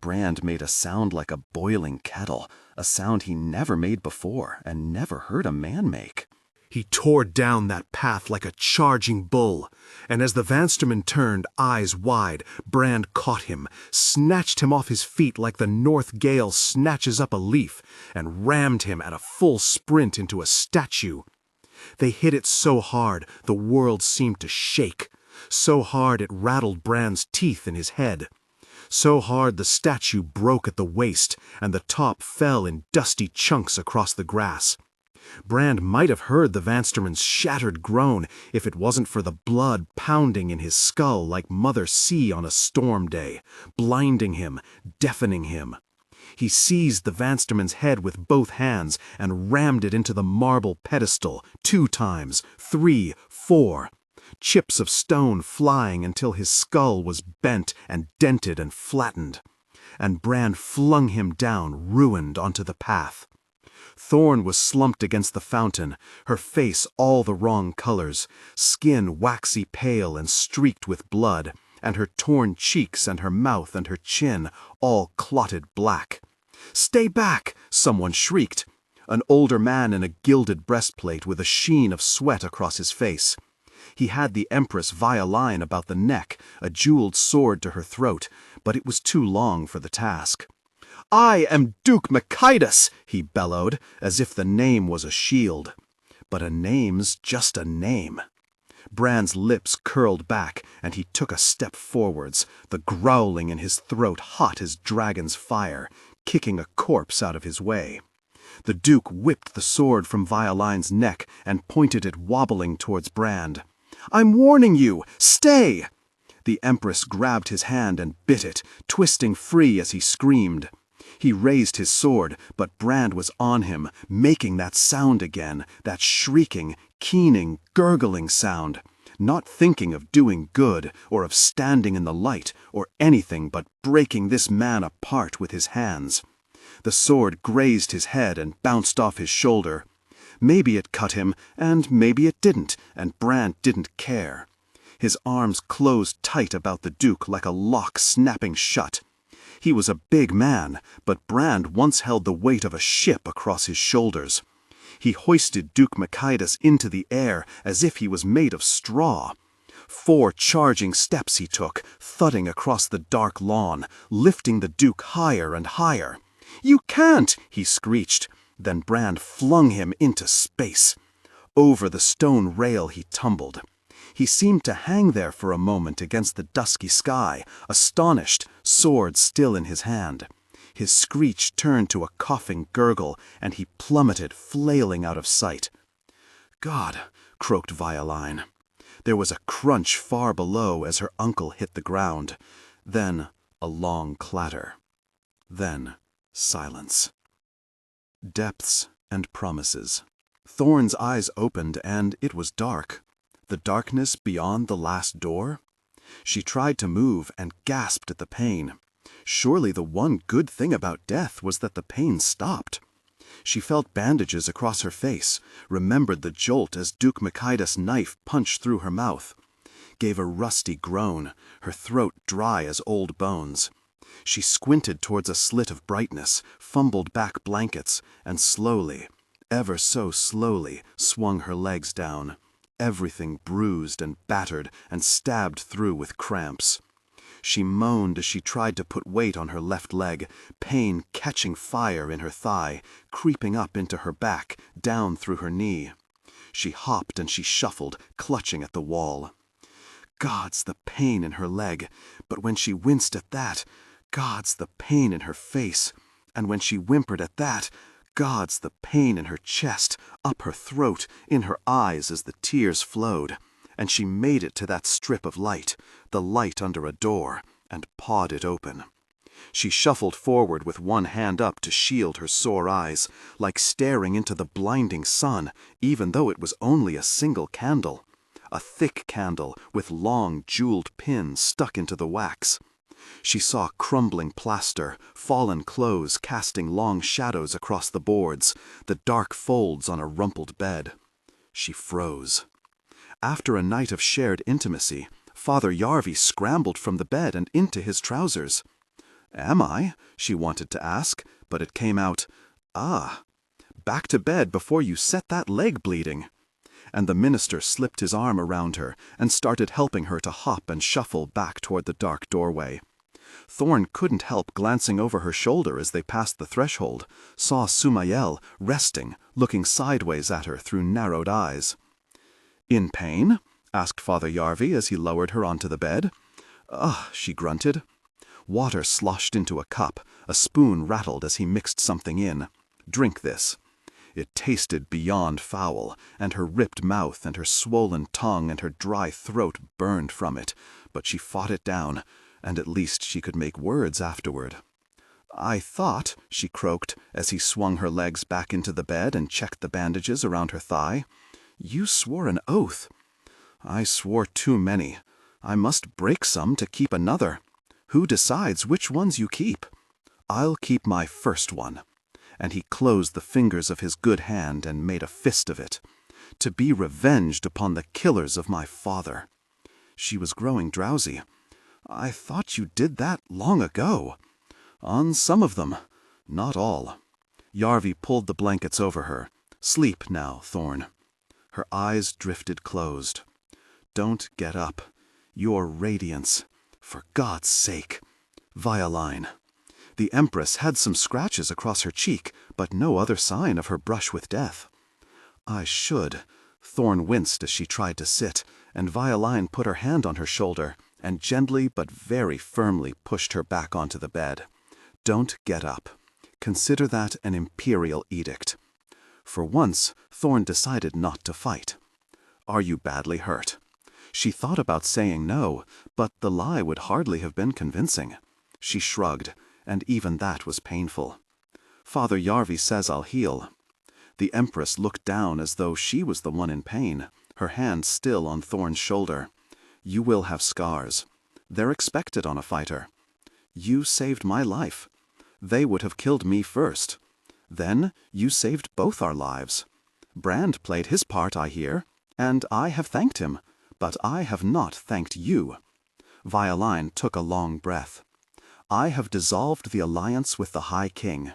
Brand made a sound like a boiling kettle, a sound he never made before and never heard a man make. He tore down that path like a charging bull, and as the Vansterman turned, eyes wide, Brand caught him, snatched him off his feet like the north gale snatches up a leaf, and rammed him at a full sprint into a statue. They hit it so hard the world seemed to shake, so hard it rattled Brand's teeth in his head. So hard the statue broke at the waist, and the top fell in dusty chunks across the grass. Brand might have heard the Vansterman's shattered groan if it wasn't for the blood pounding in his skull like Mother Sea on a storm day, blinding him, deafening him. He seized the Vansterman's head with both hands and rammed it into the marble pedestal 2 times, 3, 4. Chips of stone flying until his skull was bent and dented and flattened. And Brand flung him down, ruined, onto the path. Thorn was slumped against the fountain, her face all the wrong colors, skin waxy pale and streaked with blood, and her torn cheeks and her mouth and her chin all clotted black. "Stay back!" someone shrieked. An older man in a gilded breastplate with a sheen of sweat across his face. He had the Empress Violine about the neck, a jeweled sword to her throat, but it was too long for the task. I am Duke Merciless, he bellowed, as if the name was a shield. But a name's just a name. Bran's lips curled back, and he took a step forwards, the growling in his throat hot as dragon's fire, kicking a corpse out of his way. The Duke whipped the sword from Violine's neck and pointed it wobbling towards Brand. "I'm warning you! Stay!" The Empress grabbed his hand and bit it, twisting free as he screamed. He raised his sword, but Brand was on him, making that sound again, that shrieking, keening, gurgling sound, not thinking of doing good, or of standing in the light, or anything but breaking this man apart with his hands. The sword grazed his head and bounced off his shoulder. Maybe it cut him, and maybe it didn't, and Brand didn't care. His arms closed tight about the Duke like a lock snapping shut. He was a big man, but Brand once held the weight of a ship across his shoulders. He hoisted Duke Merciless into the air as if he was made of straw. 4 charging steps he took, thudding across the dark lawn, lifting the Duke higher and higher. "You can't!" he screeched. Then Brand flung him into space. Over the stone rail he tumbled. He seemed to hang there for a moment against the dusky sky, astonished, sword still in his hand. His screech turned to a coughing gurgle, and he plummeted, flailing out of sight. "God," croaked Violine. There was a crunch far below as her uncle hit the ground. Then a long clatter. Then silence. Depths and promises. Thorn's eyes opened, and it was dark. The darkness beyond the last door? She tried to move and gasped at the pain. Surely the one good thing about death was that the pain stopped. She felt bandages across her face, remembered the jolt as Duke Merciless' knife punched through her mouth. Gave a rusty groan, her throat dry as old bones. She squinted towards a slit of brightness, fumbled back blankets, and slowly, ever so slowly, swung her legs down. Everything bruised and battered and stabbed through with cramps. She moaned as she tried to put weight on her left leg, pain catching fire in her thigh, creeping up into her back, down through her knee. She hopped and she shuffled, clutching at the wall. God's the pain in her leg, but when she winced at that, God's the pain in her face, and when she whimpered at that, God's the pain in her chest, up her throat, in her eyes as the tears flowed. And she made it to that strip of light, the light under a door, and pawed it open. She shuffled forward with one hand up to shield her sore eyes, like staring into the blinding sun, even though it was only a single candle. A thick candle with long jeweled pins stuck into the wax. She saw crumbling plaster, fallen clothes casting long shadows across the boards, the dark folds on a rumpled bed. She froze. After a night of shared intimacy, Father Yarvi scrambled from the bed and into his trousers. "Am I?" she wanted to ask, but it came out, "Ah, back to bed before you set that leg bleeding." And the minister slipped his arm around her and started helping her to hop and shuffle back toward the dark doorway. Thorn couldn't help glancing over her shoulder as they passed the threshold, saw Sumayel resting, looking sideways at her through narrowed eyes. "In pain?" asked Father Yarvi as he lowered her onto the bed. "Ugh," she grunted. Water sloshed into a cup, a spoon rattled as he mixed something in. "Drink this." It tasted beyond foul, and her ripped mouth and her swollen tongue and her dry throat burned from it, but she fought it down, and at least she could make words afterward. "I thought," she croaked as he swung her legs back into the bed and checked the bandages around her thigh, "you swore an oath." "I swore too many. I must break some to keep another. Who decides which ones you keep?" "I'll keep my first one." And he closed the fingers of his good hand and made a fist of it. "To be revenged upon the killers of my father." She was growing drowsy. "I thought you did that long ago." "On some of them, not all." Yarvi pulled the blankets over her. "Sleep now, Thorn." Her eyes drifted closed. "Don't get up. Your radiance. For God's sake. Violine. The Empress had some scratches across her cheek, but no other sign of her brush with death. I should. Thorn winced as she tried to sit, and Violine put her hand on her shoulder and gently but very firmly pushed her back onto the bed. Don't get up. Consider that an imperial edict. For once, Thorn decided not to fight. Are you badly hurt? She thought about saying no, but the lie would hardly have been convincing. She shrugged, and even that was painful. Father Yarvi says I'll heal. The Empress looked down as though she was the one in pain, her hand still on Thorn's shoulder. You will have scars. They're expected on a fighter. You saved my life. They would have killed me first. Then you saved both our lives. Brand played his part, I hear, and I have thanked him, but I have not thanked you. Violine took a long breath. I have dissolved the alliance with the High King.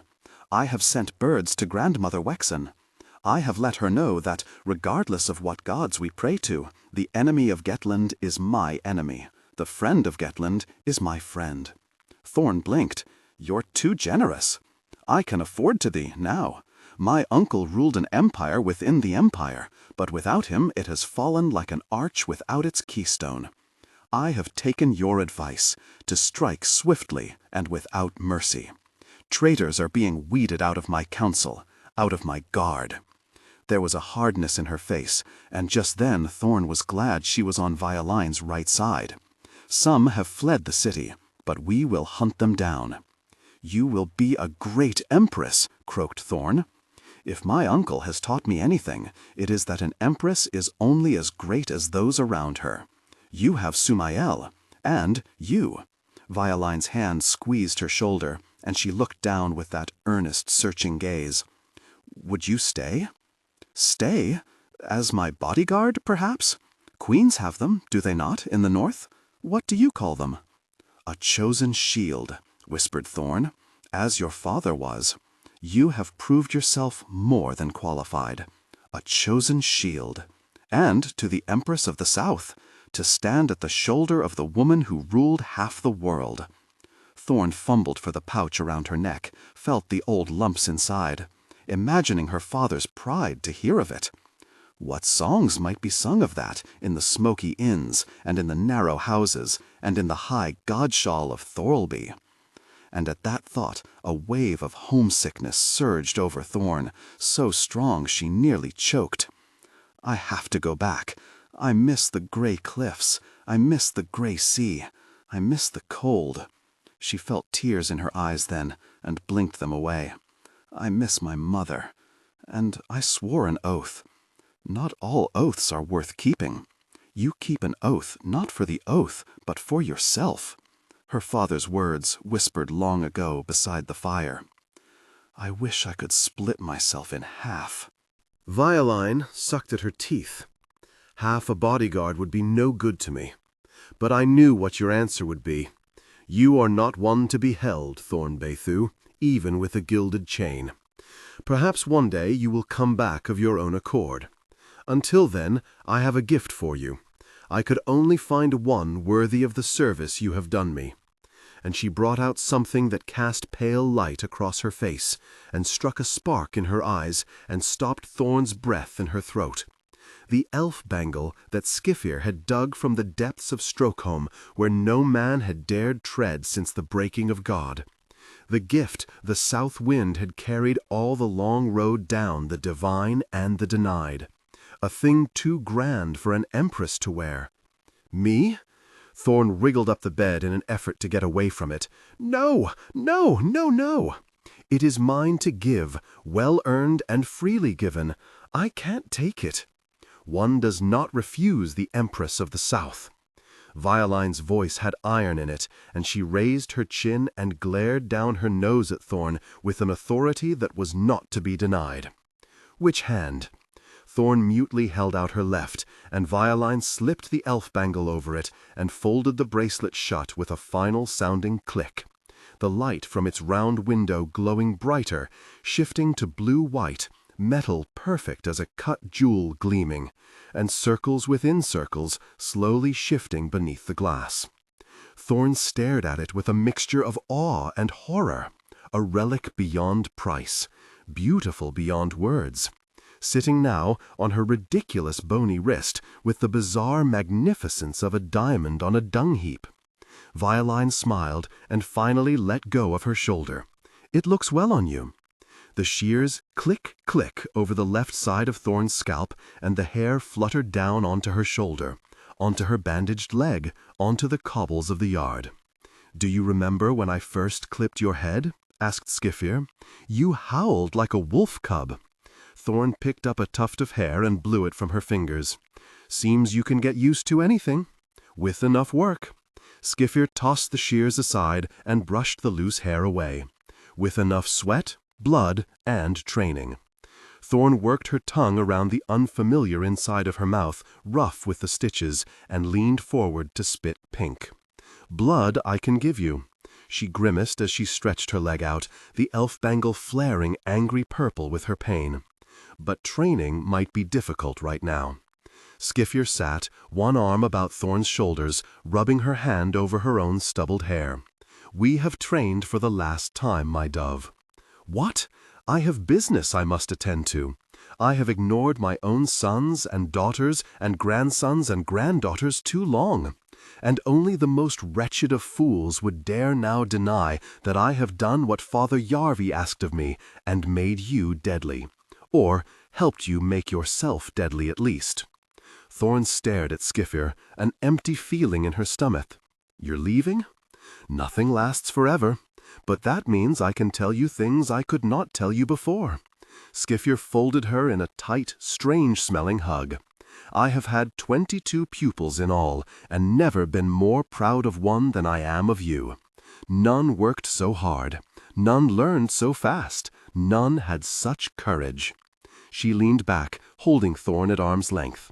I have sent birds to Grandmother Wexen. I have let her know that, regardless of what gods we pray to, the enemy of Gettland is my enemy. The friend of Gettland is my friend. Thorn blinked. You're too generous. I can afford to thee now. My uncle ruled an empire within the empire, but without him it has fallen like an arch without its keystone. I have taken your advice, to strike swiftly and without mercy. Traitors are being weeded out of my council, out of my guard. There was a hardness in her face, and just then Thorn was glad she was on Violine's right side. Some have fled the city, but we will hunt them down. You will be a great empress, croaked Thorn. If my uncle has taught me anything, it is that an empress is only as great as those around her. You have Sumael, and you. Violine's hand squeezed her shoulder, and she looked down with that earnest, searching gaze. Would you stay? Stay? As my bodyguard, perhaps? Queens have them, do they not, in the north? What do you call them? A chosen shield, whispered Thorn, as your father was. You have proved yourself more than qualified. A chosen shield. And to the Empress of the South, to stand at the shoulder of the woman who ruled half the world. Thorn fumbled for the pouch around her neck, felt the old lumps inside, imagining her father's pride to hear of it. What songs might be sung of that in the smoky inns, and in the narrow houses, and in the high godshawl of Thorlby? And at that thought a wave of homesickness surged over Thorn, so strong she nearly choked. I have to go back. I miss the gray cliffs. I miss the gray sea. I miss the cold. She felt tears in her eyes then, and blinked them away. I miss my mother. And I swore an oath. Not all oaths are worth keeping. You keep an oath not for the oath, but for yourself. Her father's words, whispered long ago beside the fire. I wish I could split myself in half. Violine sucked at her teeth. Half a bodyguard would be no good to me. But I knew what your answer would be. You are not one to be held, Thorn Bathu, even with a gilded chain. Perhaps one day you will come back of your own accord. Until then, I have a gift for you. I could only find one worthy of the service you have done me. And she brought out something that cast pale light across her face, and struck a spark in her eyes, and stopped Thorn's breath in her throat. The elf bangle that Skifir had dug from the depths of Stockholm, where no man had dared tread since the breaking of God. The gift the south wind had carried all the long road down, the divine and the denied. A thing too grand for an empress to wear. Me? Thorn wriggled up the bed in an effort to get away from it. No, no, no, no. It is mine to give, well-earned and freely given. I can't take it. One does not refuse the Empress of the South. Violine's voice had iron in it, and she raised her chin and glared down her nose at Thorn with an authority that was not to be denied. Which hand? Thorn mutely held out her left, and Violine slipped the elf bangle over it and folded the bracelet shut with a final sounding click. The light from its round window glowing brighter, shifting to blue-white, metal perfect as a cut jewel gleaming, and circles within circles slowly shifting beneath the glass. Thorn stared at it with a mixture of awe and horror. A relic beyond price, beautiful beyond words. Sitting now on her ridiculous bony wrist with the bizarre magnificence of a diamond on a dung heap. Violine smiled and finally let go of her shoulder. "It looks well on you." The shears click, click over the left side of Thorn's scalp, and the hair fluttered down onto her shoulder, onto her bandaged leg, onto the cobbles of the yard. "Do you remember when I first clipped your head?" asked Skifir. "You howled like a wolf cub." Thorn picked up a tuft of hair and blew it from her fingers. "Seems you can get used to anything. With enough work." Skifir tossed the shears aside and brushed the loose hair away. "With enough sweat, blood, and training." Thorn worked her tongue around the unfamiliar inside of her mouth, rough with the stitches, and leaned forward to spit pink. "Blood I can give you." She grimaced as she stretched her leg out, the elf bangle flaring angry purple with her pain. "But training might be difficult right now." Skifir sat, one arm about Thorn's shoulders, rubbing her hand over her own stubbled hair. "We have trained for the last time, my dove." "What? I have business I must attend to. I have ignored my own sons and daughters and grandsons and granddaughters too long. And only the most wretched of fools would dare now deny that I have done what Father Yarvi asked of me and made you deadly. Or helped you make yourself deadly at least." Thorn stared at Skifir, an empty feeling in her stomach. "You're leaving?" "Nothing lasts forever. But that means I can tell you things I could not tell you before." Skifir folded her in a tight, strange-smelling hug. "I have had 22 pupils in all, and never been more proud of one than I am of you. None worked so hard. None learned so fast. None had such courage." She leaned back, holding Thorn at arm's length.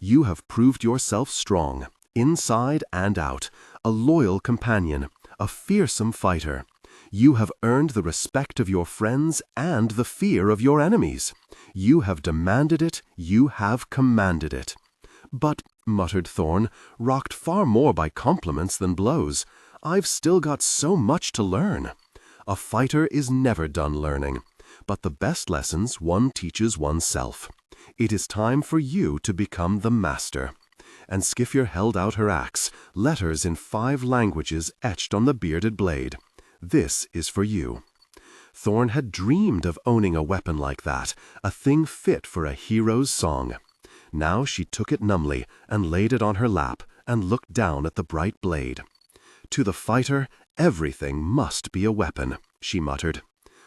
"You have proved yourself strong, inside and out, a loyal companion, a fearsome fighter. You have earned the respect of your friends and the fear of your enemies. You have demanded it, you have commanded it." "But," muttered Thorn, rocked far more by compliments than blows, "I've still got so much to learn." A fighter is never done learning, but the best lessons one teaches oneself. It is time for you to become the master. And Skifir held out her axe, letters in 5 languages etched on the bearded blade. "This is for you." Thorn had dreamed of owning a weapon like that, a thing fit for a hero's song. Now she took it numbly and laid it on her lap and looked down at the bright blade. "To the fighter, everything must be a weapon," she muttered.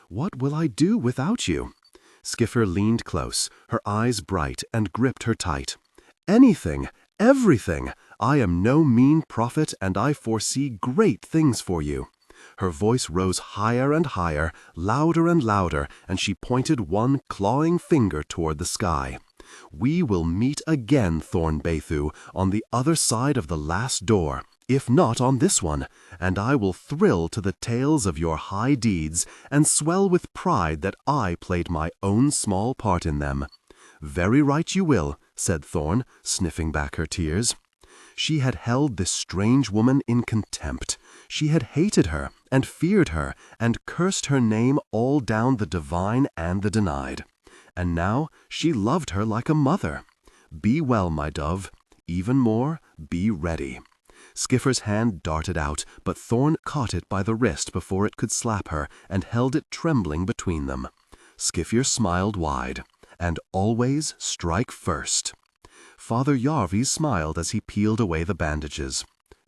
"What will I do without you?" Skifir leaned close, her eyes bright, and gripped her tight. "Anything, everything. I am no mean prophet, and I foresee great things for you." Her voice rose higher and higher, louder and louder, and she pointed one clawing finger toward the sky. "We will meet again, Thorn Bathu, on the other side of the last door, if not on this one, and I will thrill to the tales of your high deeds and swell with pride that I played my own small part in them." "Very right you will," said Thorn, sniffing back her tears. She had held this strange woman in contempt. She had hated her, and feared her, and cursed her name all down the divine and the denied. And now she loved her like a mother. "Be well, my dove. Even more, be ready." Skifir's hand darted out, but Thorn caught it by the wrist before it could slap her, and held it trembling between them. Skifir smiled wide. "And always strike first." Father Yarvi smiled as he peeled away the bandages.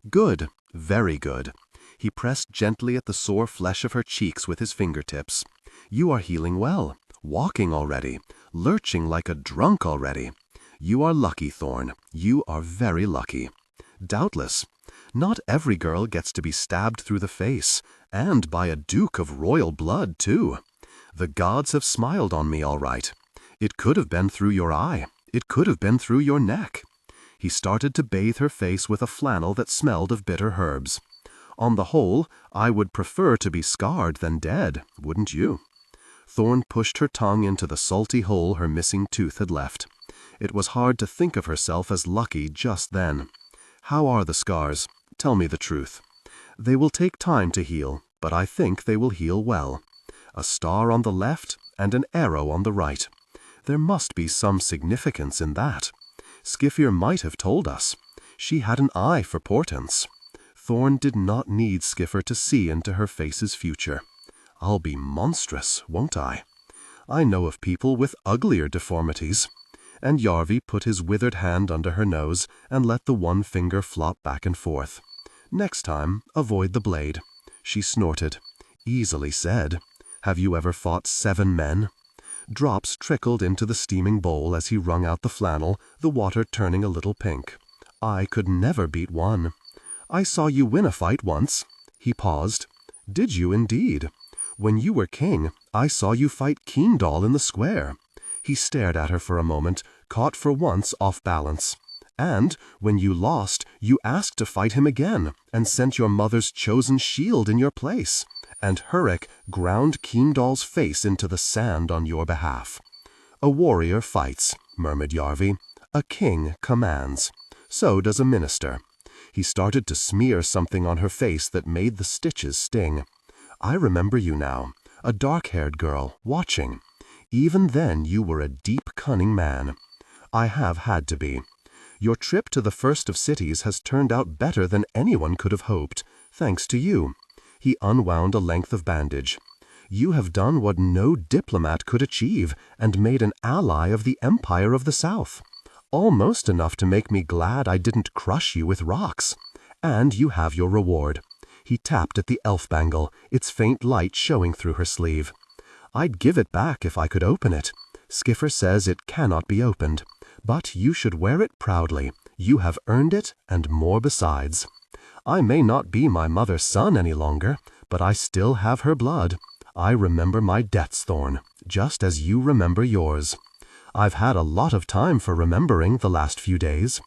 "Good, very good." He pressed gently at the sore flesh of her cheeks with his fingertips. "You are healing well, walking already, lurching like a drunk already. You are lucky, Thorn. You are very lucky." "Doubtless. Not every girl gets to be stabbed through the face, and by a duke of royal blood, too. The gods have smiled on me all right. It could have been through your eye. It could have been through your neck." He started to bathe her face with a flannel that smelled of bitter herbs. "On the whole, I would prefer to be scarred than dead, wouldn't you?" Thorn pushed her tongue into the salty hole her missing tooth had left. It was hard to think of herself as lucky just then. "How are the scars? Tell me the truth." They will take time to heal, but I think they will heal well. A star on the left and an arrow on the right. There must be some significance in that. Skifir might have told us. She had an eye for portents. Thorn did not need Skifir to see into her face's future. I'll be monstrous, won't I? I know of people with uglier deformities. And Yarvi put his withered hand under her nose and let the one finger flop back and forth. Next time, avoid the blade. She snorted. Easily said. Have you ever fought 7 men? Drops trickled into the steaming bowl as he wrung out the flannel, the water turning a little pink. I could never beat one. I saw you win a fight once. He paused. Did you indeed? When you were king, I saw you fight Keendall in the square. He stared at her for a moment, caught for once off balance. And, when you lost, you asked to fight him again, and sent your mother's chosen shield in your place. And Hurrick ground Keendall's face into the sand on your behalf. A warrior fights, murmured Yarvi. A king commands. So does a minister. He started to smear something on her face that made the stitches sting. I remember you now, a dark-haired girl, watching. Even then you were a deep-cunning man. I have had to be. Your trip to the first of cities has turned out better than anyone could have hoped, thanks to you. He unwound a length of bandage. You have done what no diplomat could achieve, and made an ally of the Empire of the South. Almost enough to make me glad I didn't crush you with rocks. And you have your reward. He tapped at the elf bangle, its faint light showing through her sleeve. I'd give it back if I could open it. Skifir says it cannot be opened. But you should wear it proudly. You have earned it, and more besides. I may not be my mother's son any longer, but I still have her blood. I remember my debts, Thorn, just as you remember yours. I've had a lot of time for remembering the last few days.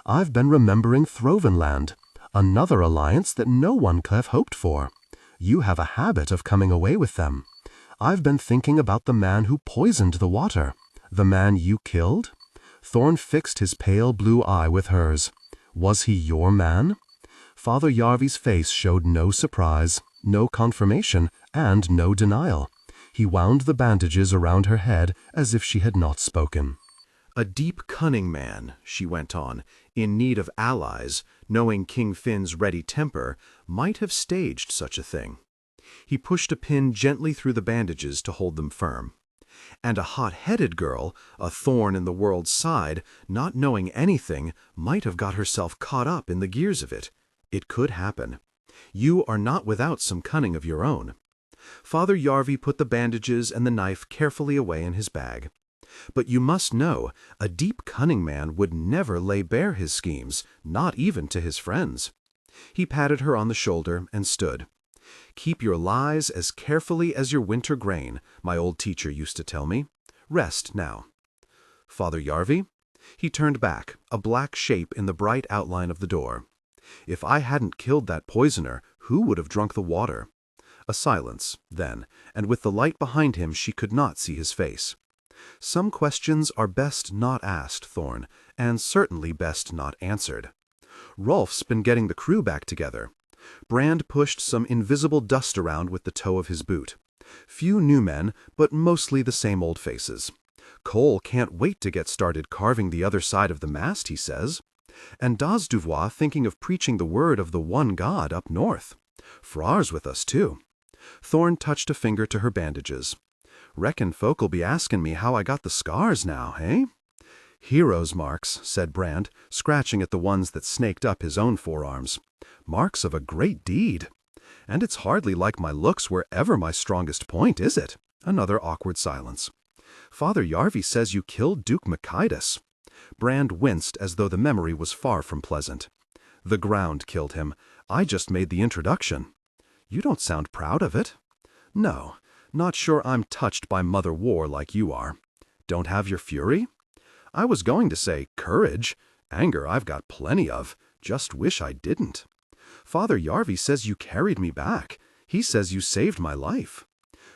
I've been remembering Throvenland, another alliance that no one could have hoped for. You have a habit of coming away with them. I've been thinking about the man who poisoned the water. The man you killed? Thorn fixed his pale blue eye with hers. Was he your man? Father Yarvi's face showed no surprise, no confirmation, and no denial. He wound the bandages around her head as if she had not spoken. A deep-cunning man, she went on, in need of allies, knowing King Finn's ready temper, might have staged such a thing. He pushed a pin gently through the bandages to hold them firm. And a hot-headed girl, a thorn in the world's side, not knowing anything, might have got herself caught up in the gears of it. It could happen. You are not without some cunning of your own. Father Yarvi put the bandages and the knife carefully away in his bag. But you must know, a deep-cunning man would never lay bare his schemes, not even to his friends. He patted her on the shoulder and stood. Keep your lies as carefully as your winter grain, my old teacher used to tell me. Rest now. Father Yarvi? He turned back, a black shape in the bright outline of the door. If I hadn't killed that poisoner, who would have drunk the water? A silence, then, and with the light behind him she could not see his face. Some questions are best not asked, Thorn, and certainly best not answered. Rolf's been getting the crew back together. Brand pushed some invisible dust around with the toe of his boot. Few new men, but mostly the same old faces. Cole can't wait to get started carving the other side of the mast, he says. And Das Duvois thinking of preaching the word of the one God up north. Frar's with us, too. Thorn touched a finger to her bandages. Reckon folk'll be asking me how I got the scars now, eh? Hero's marks, said Brand, scratching at the ones that snaked up his own forearms. Marks of a great deed. And it's hardly like my looks were ever my strongest point, is it? Another awkward silence. Father Yarvi says you killed Duke Machidas. Brand winced as though the memory was far from pleasant. The ground killed him. I just made the introduction. You don't sound proud of it. No, not sure I'm touched by Mother War like you are. Don't have your fury? I was going to say courage. Anger I've got plenty of. Just wish I didn't. Father Yarvi says you carried me back. He says you saved my life.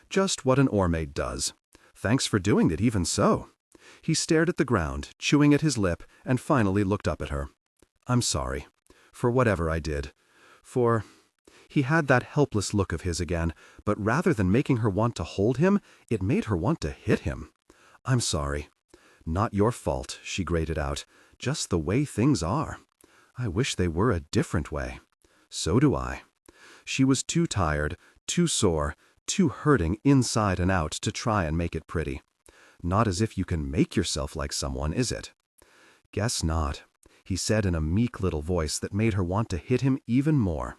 Just what an Ormaid does. Thanks for doing it even so. He stared at the ground, chewing at his lip, and finally looked up at her. I'm sorry. For whatever I did. For... He had that helpless look of his again, but rather than making her want to hold him, it made her want to hit him. "I'm sorry." "Not your fault," she grated out. "Just the way things are. I wish they were a different way." "So do I." She was too tired, too sore, too hurting inside and out to try and make it pretty. "Not as if you can make yourself like someone, is it?" "Guess not," he said in a meek little voice that made her want to hit him even more.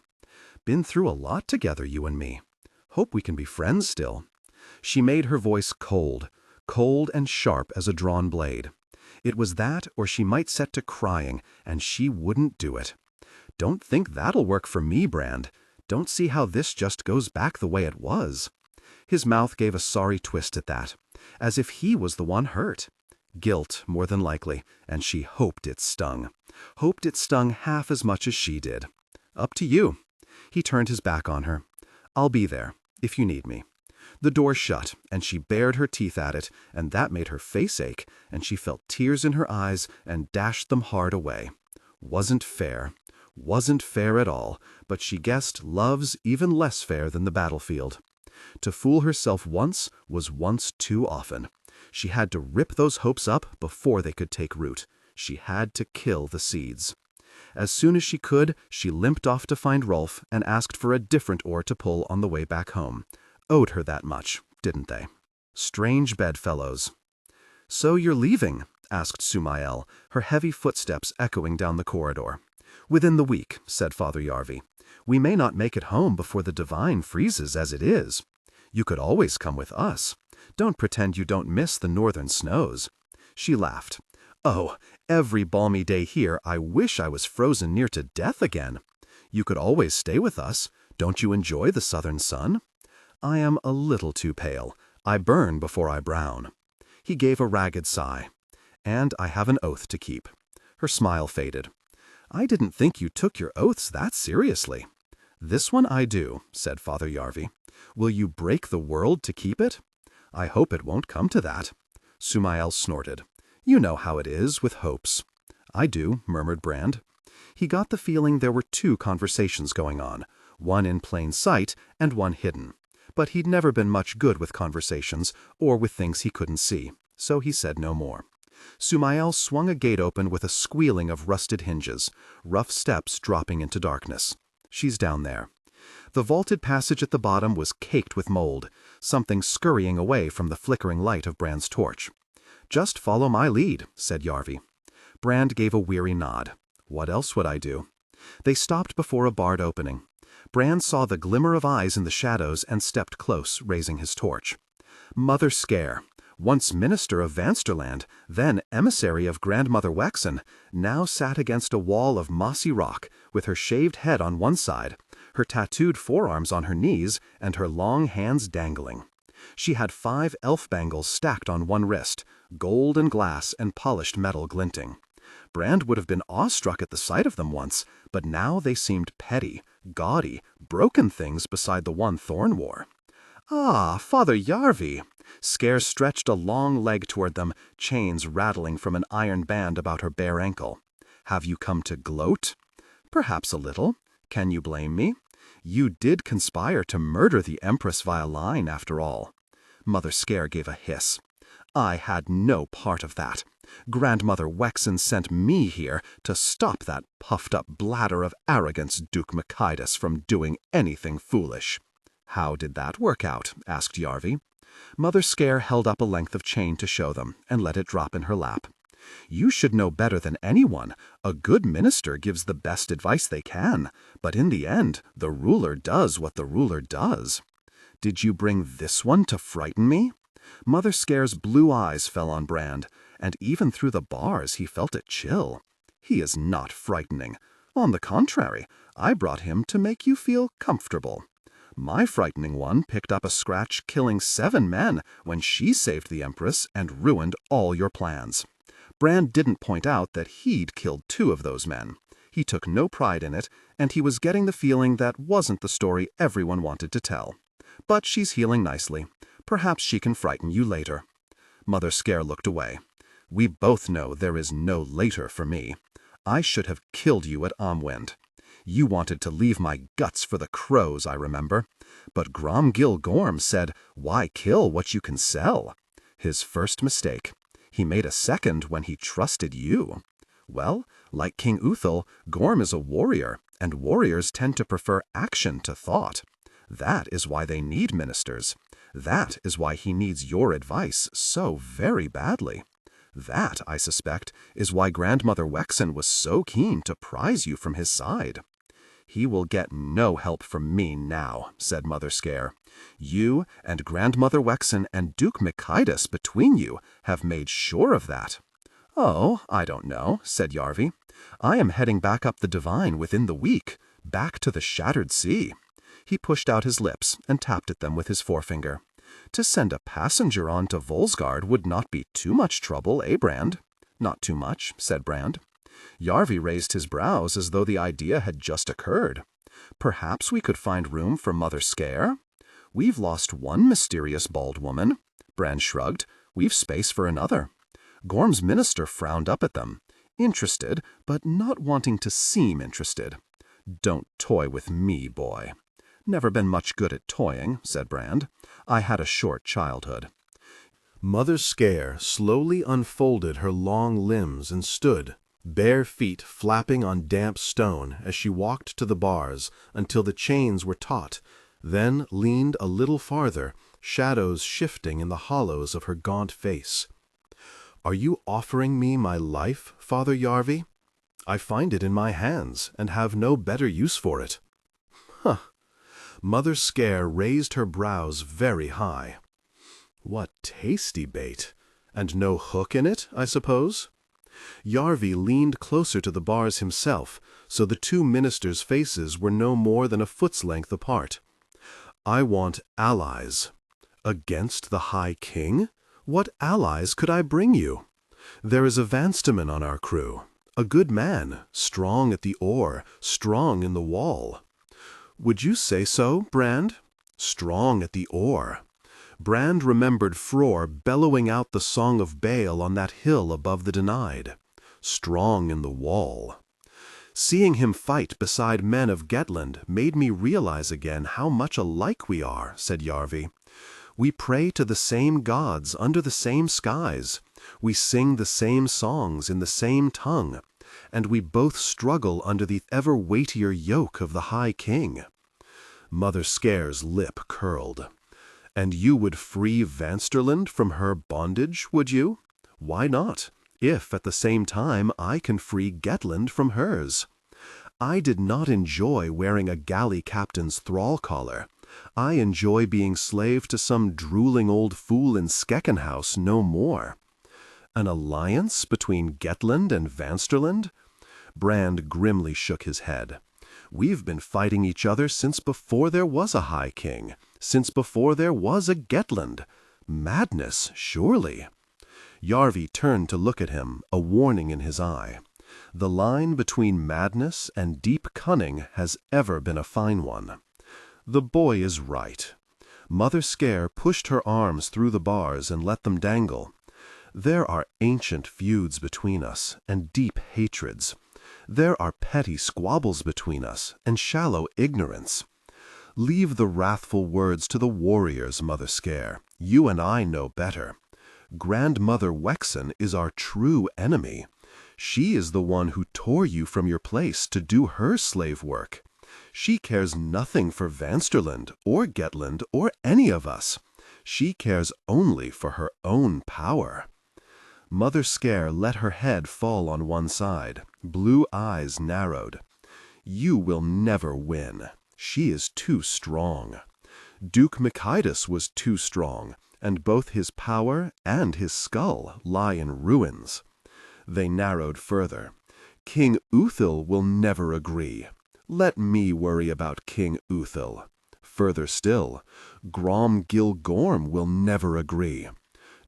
"Been through a lot together, you and me. Hope we can be friends still." She made her voice cold, cold and sharp as a drawn blade. It was that, or she might set to crying, and she wouldn't do it. "Don't think that'll work for me, Brand. Don't see how this just goes back the way it was." His mouth gave a sorry twist at that, as if he was the one hurt. Guilt, more than likely, and she hoped it stung. Hoped it stung half as much as she did. "Up to you." He turned his back on her. "I'll be there, if you need me." The door shut, and she bared her teeth at it, and that made her face ache, and she felt tears in her eyes and dashed them hard away. Wasn't fair. Wasn't fair at all, but she guessed love's even less fair than the battlefield. To fool herself once was once too often. She had to rip those hopes up before they could take root. She had to kill the seeds. As soon as she could, she limped off to find Rolf and asked for a different oar to pull on the way back home. Owed her that much, didn't they? Strange bedfellows. "So you're leaving?" asked Sumael, her heavy footsteps echoing down the corridor. "Within the week," said Father Yarvi. "We may not make it home before the divine freezes as it is. You could always come with us. Don't pretend you don't miss the northern snows." She laughed. "Oh, every balmy day here I wish I was frozen near to death again. You could always stay with us. Don't you enjoy the southern sun?" "I am a little too pale. I burn before I brown." He gave a ragged sigh. "And I have an oath to keep." Her smile faded. "I didn't think you took your oaths that seriously." "This one I do," said Father Yarvi. "Will you break the world to keep it?" "I hope it won't come to that." Sumael snorted. "You know how it is with hopes." "I do," murmured Brand. He got the feeling there were two conversations going on, one in plain sight and one hidden. But he'd never been much good with conversations, or with things he couldn't see, so he said no more. Sumael swung a gate open with a squealing of rusted hinges, rough steps dropping into darkness. "She's down there." The vaulted passage at the bottom was caked with mold, something scurrying away from the flickering light of Brand's torch. "Just follow my lead," said Yarvi. Brand gave a weary nod. "What else would I do?" They stopped before a barred opening. Brand saw the glimmer of eyes in the shadows and stepped close, raising his torch. Mother Scare, once minister of Vansterland, then emissary of Grandmother Wexen, now sat against a wall of mossy rock, with her shaved head on one side, her tattooed forearms on her knees, and her long hands dangling. She had 5 elf bangles stacked on one wrist, gold and glass and polished metal glinting. Brand would have been awestruck at the sight of them once, but now they seemed petty, gaudy, broken things beside the one Thorn wore. "Ah, Father Yarvi!" Scare stretched a long leg toward them, chains rattling from an iron band about her bare ankle. "Have you come to gloat?" "Perhaps a little. Can you blame me? You did conspire to murder the Empress Violine, after all." Mother Scare gave a hiss. "I had no part of that. Grandmother Wexen sent me here to stop that puffed-up bladder of arrogance Duke Machidas from doing anything foolish." "How did that work out?" asked Yarvi. Mother Scare held up a length of chain to show them, and let it drop in her lap. "You should know better than anyone. A good minister gives the best advice they can, but in the end, the ruler does what the ruler does." "Did you bring this one to frighten me?" Mother Scare's blue eyes fell on Brand, and even through the bars he felt a chill. "He is not frightening. On the contrary, I brought him to make you feel comfortable. My frightening one picked up a scratch killing 7 men when she saved the Empress and ruined all your plans." Brand didn't point out that he'd killed 2 of those men. He took no pride in it, and he was getting the feeling that wasn't the story everyone wanted to tell. "But she's healing nicely. Perhaps she can frighten you later." Mother Scare looked away. "We both know there is no later for me. I should have killed you at Amwind." You wanted to leave my guts for the crows, I remember. But Gromgil Gorm said, why kill what you can sell? His first mistake. He made a second when he trusted you. Well, like King Uthal, Gorm is a warrior, and warriors tend to prefer action to thought. That is why they need ministers. That is why he needs your advice so very badly. That, I suspect, is why Grandmother Wexen was so keen to prize you from his side. He will get no help from me now, said Mother Scare. You and Grandmother Wexen and Duke Mikaitis between you have made sure of that. Oh, I don't know, said Yarvi. I am heading back up the Divine within the week, back to the Shattered Sea. He pushed out his lips and tapped at them with his forefinger. To send a passenger on to Volsgard would not be too much trouble, eh, Brand? Not too much, said Brand. Yarvi raised his brows as though the idea had just occurred. Perhaps we could find room for Mother Scare? We've lost one mysterious bald woman. Brand shrugged. We've space for another. Gorm's minister frowned up at them, interested, but not wanting to seem interested. Don't toy with me, boy. Never been much good at toying, said Brand. I had a short childhood. Mother Scare slowly unfolded her long limbs and stood, bare feet flapping on damp stone as she walked to the bars until the chains were taut, then leaned a little farther, shadows shifting in the hollows of her gaunt face. Are you offering me my life, Father Yarvi? I find it in my hands and have no better use for it. Huh. Mother Scare raised her brows very high. What tasty bait! And no hook in it, I suppose? Yarvi leaned closer to the bars himself, so the two ministers' faces were no more than a foot's length apart. I want allies. Against the High King? What allies could I bring you? There is a Vanstaman on our crew, a good man, strong at the oar, strong in the wall. Would you say so, Brand? Strong at the oar. Brand remembered Frore bellowing out the song of Baal on that hill above the Denied. Strong in the wall. Seeing him fight beside men of Gettland made me realize again how much alike we are, said Yarvi. We pray to the same gods under the same skies. We sing the same songs in the same tongue. And we both struggle under the ever weightier yoke of the High King. Mother Scare's lip curled. And you would free Vansterland from her bondage, would you? Why not, if at the same time I can free Gettland from hers? I did not enjoy wearing a galley captain's thrall collar. I enjoy being slave to some drooling old fool in Skeckenhouse no more. An alliance between Gettland and Vansterland? Brand grimly shook his head. We've been fighting each other since before there was a High King, since before there was a Gettland. Madness, surely. Yarvi turned to look at him, a warning in his eye. The line between madness and deep cunning has ever been a fine one. The boy is right. Mother Scare pushed her arms through the bars and let them dangle. There are ancient feuds between us, and deep hatreds. There are petty squabbles between us, and shallow ignorance. Leave the wrathful words to the warriors, Mother Scare. You and I know better. Grandmother Wexen is our true enemy. She is the one who tore you from your place to do her slave work. She cares nothing for Vansterland or Gettland or any of us. She cares only for her own power. Mother Scare let her head fall on one side. Blue eyes narrowed. You will never win. She is too strong. Duke Mikaitis was too strong, and both his power and his skull lie in ruins. They narrowed further. King Uthal will never agree. Let me worry about King Uthal. Further still, Gromgil Gorm will never agree.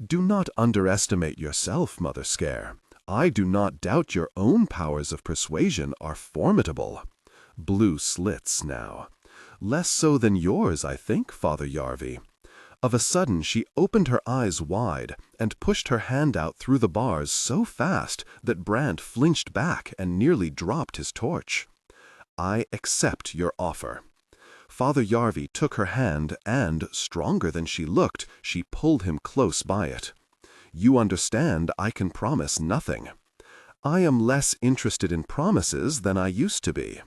Do not underestimate yourself, Mother Scare. I do not doubt your own powers of persuasion are formidable. Blue slits now. Less so than yours, I think, Father Yarvi. Of a sudden she opened her eyes wide and pushed her hand out through the bars so fast that Brand flinched back and nearly dropped his torch. I accept your offer." Father Yarvi took her hand and, stronger than she looked, she pulled him close by it. "You understand I can promise nothing. I am less interested in promises than I used to be.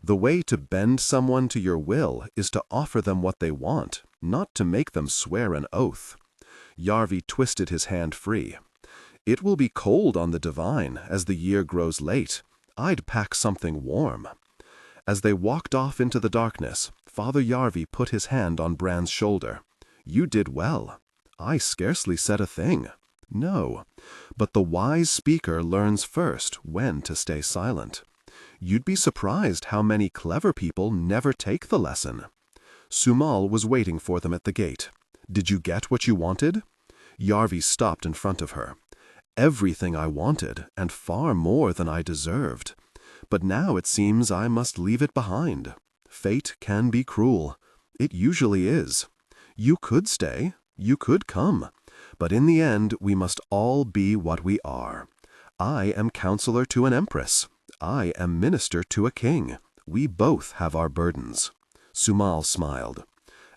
The way to bend someone to your will is to offer them what they want, not to make them swear an oath." Yarvi twisted his hand free. "It will be cold on the divine as the year grows late. I'd pack something warm." As they walked off into the darkness, Father Yarvi put his hand on Bran's shoulder. "You did well. I scarcely said a thing. No, but the wise speaker learns first when to stay silent. You'd be surprised how many clever people never take the lesson." Sumal was waiting for them at the gate. "Did you get what you wanted?" Yarvi stopped in front of her. "Everything I wanted, and far more than I deserved. But now it seems I must leave it behind. Fate can be cruel. It usually is. You could stay. You could come. But in the end, we must all be what we are. I am counselor to an empress. I am minister to a king. We both have our burdens." Sumal smiled.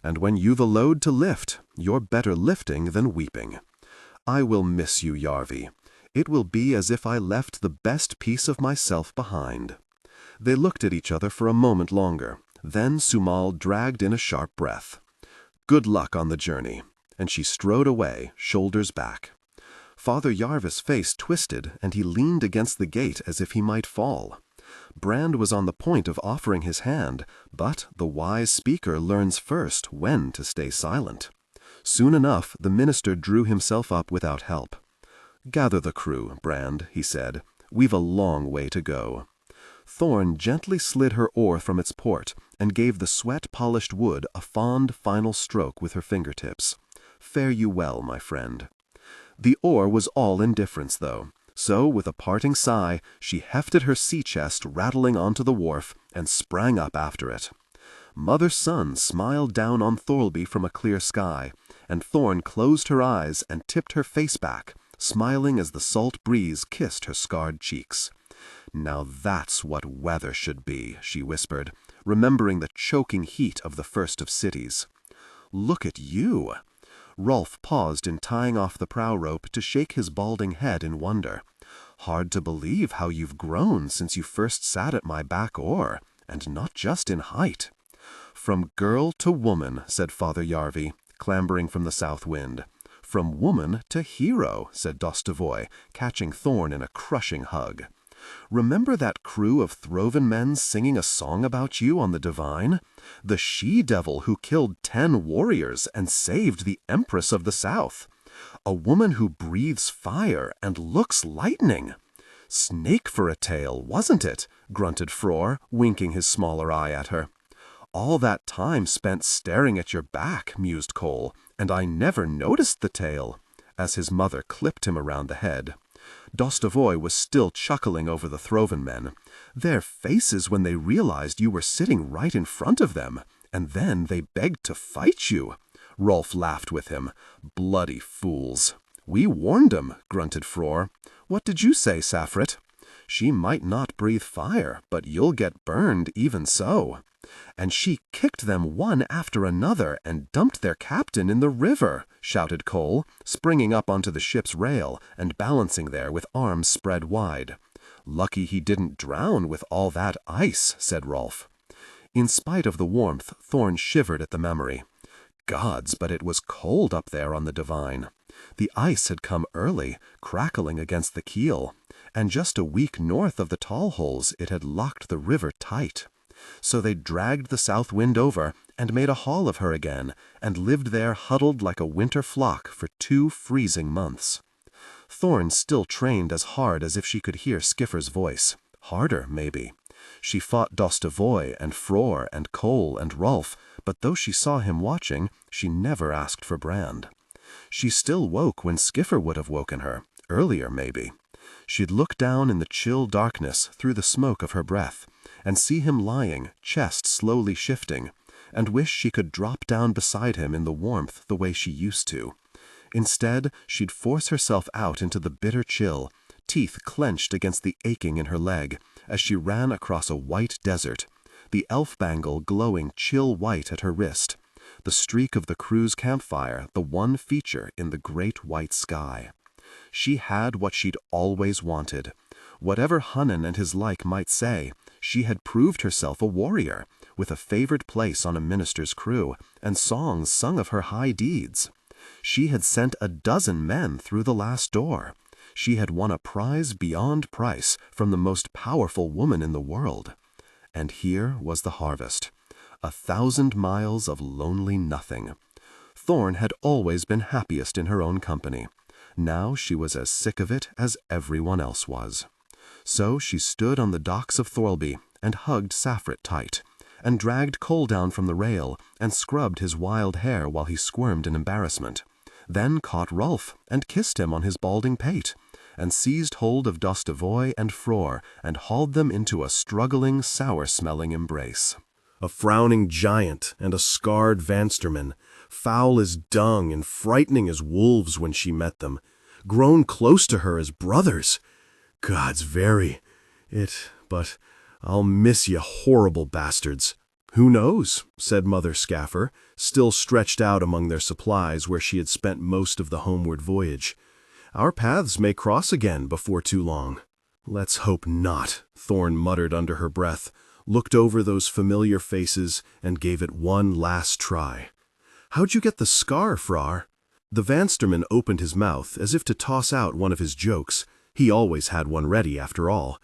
"And when you've a load to lift, you're better lifting than weeping. I will miss you, Yarvi. It will be as if I left the best piece of myself behind." They looked at each other for a moment longer. Then Sumal dragged in a sharp breath. "Good luck on the journey." And she strode away, shoulders back. Father Yarvi's face twisted, and he leaned against the gate as if he might fall. Brand was on the point of offering his hand, but the wise speaker learns first when to stay silent. Soon enough, the minister drew himself up without help. "Gather the crew, Brand," he said. "We've a long way to go." Thorn gently slid her oar from its port and gave the sweat-polished wood a fond final stroke with her fingertips. "Fare you well, my friend." The oar was all indifference, though, so with a parting sigh, she hefted her sea-chest rattling onto the wharf and sprang up after it. Mother Sun smiled down on Thorlby from a clear sky, and Thorn closed her eyes and tipped her face back, smiling as the salt breeze kissed her scarred cheeks. "Now that's what weather should be," she whispered, remembering the choking heat of the first of cities. "Look at you!" Rolf paused in tying off the prow rope to shake his balding head in wonder. "Hard to believe how you've grown since you first sat at my back oar, and not just in height." "From girl to woman," said Father Yarvi, clambering from the south wind. "From woman to hero," said Dostovoy, catching Thorn in a crushing hug. "Remember that crew of Throven men singing a song about you on the Divine? The she-devil who killed 10 warriors and saved the Empress of the South. A woman who breathes fire and looks lightning." "Snake for a tail, wasn't it?" grunted Frore, winking his smaller eye at her. "All that time spent staring at your back," mused Cole, "and I never noticed the tail," as his mother clipped him around the head. Dostovoy was still chuckling over the Throven men. Their faces when they realized you were sitting right in front of them, and then they begged to fight you. Rolf laughed with him. "Bloody fools." "We warned 'em," grunted Frore. "What did you say, Safrit?" "She might not breathe fire, but you'll get burned even so." "And she kicked them one after another and dumped their captain in the river," shouted Cole, springing up onto the ship's rail and balancing there with arms spread wide. "Lucky he didn't drown with all that ice," said Rolf. In spite of the warmth, Thorn shivered at the memory. Gods, but it was cold up there on the Divine. The ice had come early, crackling against the keel, and just a week north of the tall holes it had locked the river tight. So they dragged the south wind over and made a haul of her again, and lived there huddled like a winter flock for 2 freezing months. Thorn still trained as hard as if she could hear Skiffer's voice. Harder, maybe. She fought Dostovoy and Frore and Cole and Rolf, but though she saw him watching, she never asked for Brand. She still woke when Skiffer would have woken her, earlier maybe. She'd look down in the chill darkness through the smoke of her breath, and see him lying, chest slowly shifting, and wish she could drop down beside him in the warmth the way she used to. Instead, she'd force herself out into the bitter chill, teeth clenched against the aching in her leg, as she ran across a white desert, the elf bangle glowing chill white at her wrist, the streak of the crew's campfire the one feature in the great white sky. She had what she'd always wanted. Whatever Hunan and his like might say, she had proved herself a warrior, with a favored place on a minister's crew, and songs sung of her high deeds. She had sent 12 men through the last door. She had won a prize beyond price from the most powerful woman in the world. And here was the harvest. 1,000 miles of lonely nothing. Thorn had always been happiest in her own company. Now she was as sick of it as everyone else was. So she stood on the docks of Thorlby and hugged Saffrit tight, and dragged Cole down from the rail and scrubbed his wild hair while he squirmed in embarrassment, then caught Rolf and kissed him on his balding pate, and seized hold of Dostavoy and Frore and hauled them into a struggling, sour-smelling embrace. A frowning giant and a scarred Vansterman, foul as dung and frightening as wolves when she met them, grown close to her as brothers. God's but I'll miss ye, horrible bastards. Who knows, said Mother Scaffer, still stretched out among their supplies where she had spent most of the homeward voyage. Our paths may cross again before too long. Let's hope not, Thorn muttered under her breath, looked over those familiar faces, and gave it one last try. How'd you get the scar, Frore? The Vansterman opened his mouth as if to toss out one of his jokes. He always had one ready, after all.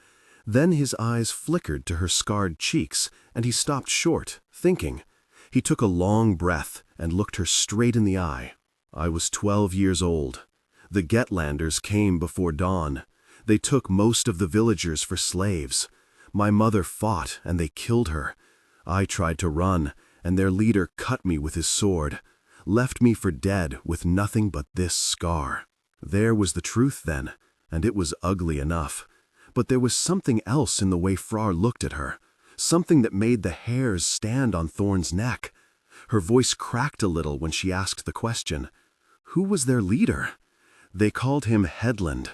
Then his eyes flickered to her scarred cheeks, and he stopped short, thinking. He took a long breath and looked her straight in the eye. I was 12 years old. The Gettlanders came before dawn. They took most of the villagers for slaves. My mother fought, and they killed her. I tried to run, and their leader cut me with his sword, left me for dead with nothing but this scar. There was the truth then, and it was ugly enough. But there was something else in the way Frore looked at her, something that made the hairs stand on Thorn's neck. Her voice cracked a little when she asked the question. Who was their leader? They called him Headland.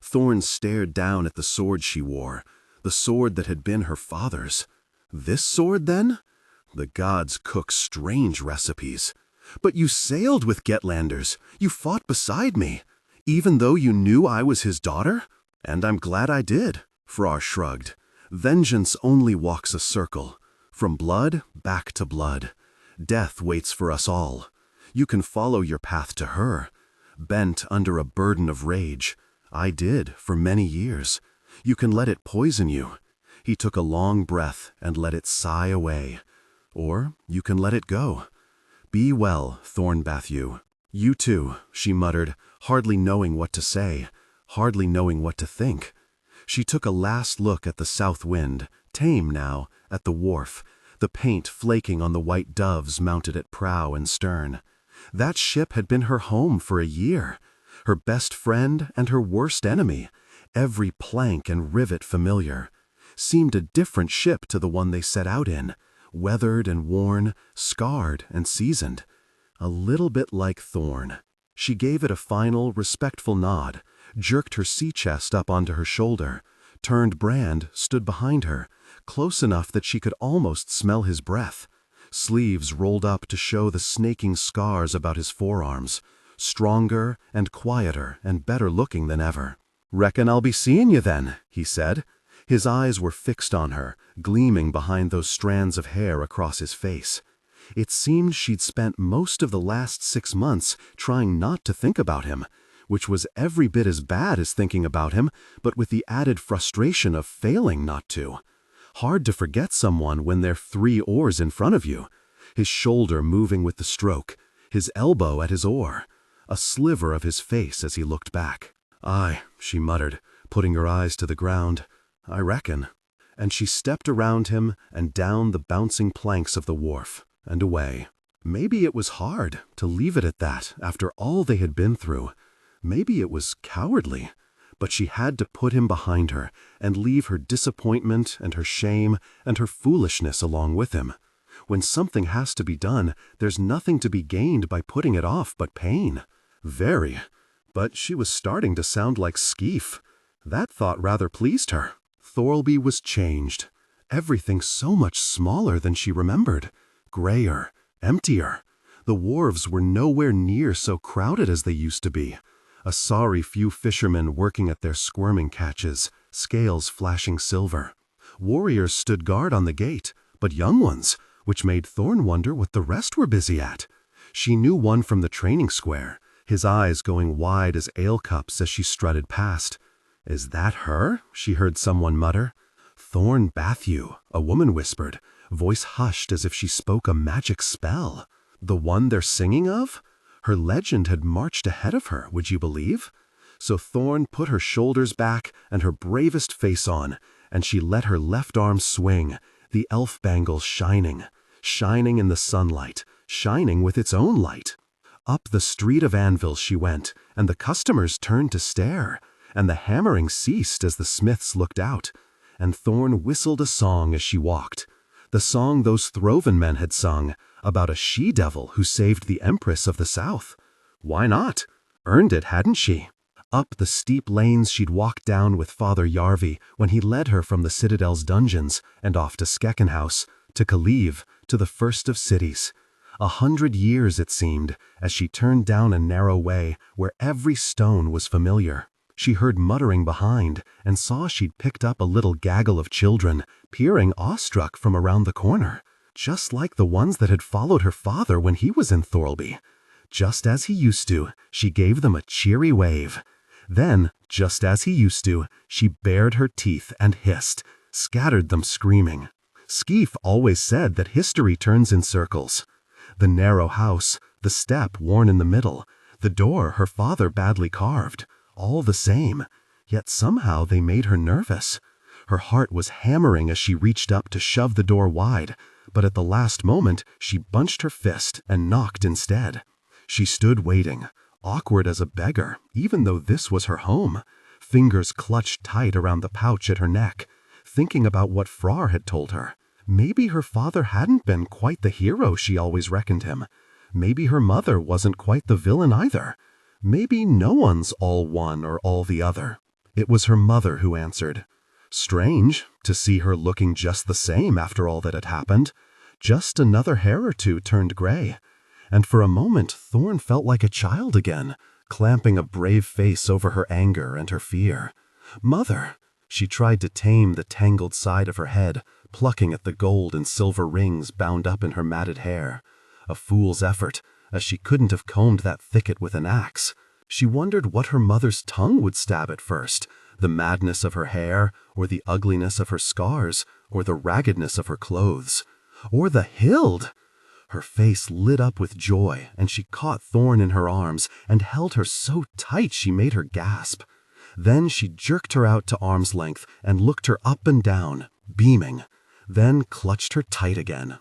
Thorn stared down at the sword she wore, the sword that had been her father's. This sword, then? The gods cook strange recipes. But you sailed with Gettlanders. You fought beside me, even though you knew I was his daughter? And I'm glad I did, Frore shrugged. Vengeance only walks a circle, from blood back to blood. Death waits for us all. You can follow your path to her, bent under a burden of rage. I did for many years. You can let it poison you. He took a long breath and let it sigh away. Or you can let it go. Be well, Thorn Bathu. You too, she muttered, hardly knowing what to say, hardly knowing what to think. She took a last look at the south wind, tame now, at the wharf, the paint flaking on the white doves mounted at prow and stern. That ship had been her home for a year, her best friend and her worst enemy, every plank and rivet familiar. Seemed a different ship to the one they set out in, weathered and worn, scarred and seasoned. A little bit like Thorn. She gave it a final, respectful nod, jerked her sea chest up onto her shoulder, turned Brand, stood behind her, close enough that she could almost smell his breath. Sleeves rolled up to show the snaking scars about his forearms, stronger and quieter and better looking than ever. "Reckon I'll be seeing you then," he said. His eyes were fixed on her, gleaming behind those strands of hair across his face. It seemed she'd spent most of the last 6 months trying not to think about him, which was every bit as bad as thinking about him, but with the added frustration of failing not to. Hard to forget someone when they're 3 oars in front of you, his shoulder moving with the stroke, his elbow at his oar, a sliver of his face as he looked back. "Aye," she muttered, putting her eyes to the ground, "I reckon." And she stepped around him and down the bouncing planks of the wharf, and away. Maybe it was hard to leave it at that after all they had been through. Maybe it was cowardly. But she had to put him behind her and leave her disappointment and her shame and her foolishness along with him. When something has to be done, there's nothing to be gained by putting it off but pain. Very. But she was starting to sound like Skeef. That thought rather pleased her. Thorlby was changed. Everything so much smaller than she remembered. Grayer, emptier. The wharves were nowhere near so crowded as they used to be. A sorry few fishermen working at their squirming catches, scales flashing silver. Warriors stood guard on the gate, but young ones, which made Thorn wonder what the rest were busy at. She knew one from the training square, his eyes going wide as ale cups as she strutted past. "Is that her?" she heard someone mutter. "Thorn Bathu," a woman whispered, voice hushed as if she spoke a magic spell. The one they're singing of? Her legend had marched ahead of her, would you believe? So Thorn put her shoulders back and her bravest face on, and she let her left arm swing, the elf bangles shining in the sunlight, shining with its own light. Up the street of anvils she went, and the customers turned to stare, and the hammering ceased as the smiths looked out, and Thorn whistled a song as she walked, the song those Throven men had sung, about a she-devil who saved the Empress of the South. Why not? Earned it, hadn't she? Up the steep lanes she'd walked down with Father Yarvi when he led her from the Citadel's dungeons and off to Skeckenhouse, to Kaliv, to the first of cities. 100 years, it seemed, as she turned down a narrow way where every stone was familiar. She heard muttering behind and saw she'd picked up a little gaggle of children, peering awestruck from around the corner, just like the ones that had followed her father when he was in Thorlby. Just as he used to, she gave them a cheery wave. Then, just as he used to, she bared her teeth and hissed, scattered them screaming. Skeef always said that history turns in circles. The narrow house, the step worn in the middle, the door her father badly carved, all the same, yet somehow they made her nervous. Her heart was hammering as she reached up to shove the door wide, but at the last moment she bunched her fist and knocked instead. She stood waiting, awkward as a beggar, even though this was her home, fingers clutched tight around the pouch at her neck, thinking about what Frar had told her. Maybe her father hadn't been quite the hero she always reckoned him. Maybe her mother wasn't quite the villain either. Maybe no one's all one or all the other. It was her mother who answered. Strange to see her looking just the same after all that had happened. Just another hair or two turned gray. And for a moment Thorn felt like a child again, clamping a brave face over her anger and her fear. Mother! She tried to tame the tangled side of her head, plucking at the gold and silver rings bound up in her matted hair. A fool's effort, as she couldn't have combed that thicket with an axe. She wondered what her mother's tongue would stab at first, the madness of her hair, or the ugliness of her scars, or the raggedness of her clothes. Or the hild! Her face lit up with joy, and she caught Thorn in her arms and held her so tight she made her gasp. Then she jerked her out to arm's length and looked her up and down, beaming, then clutched her tight again.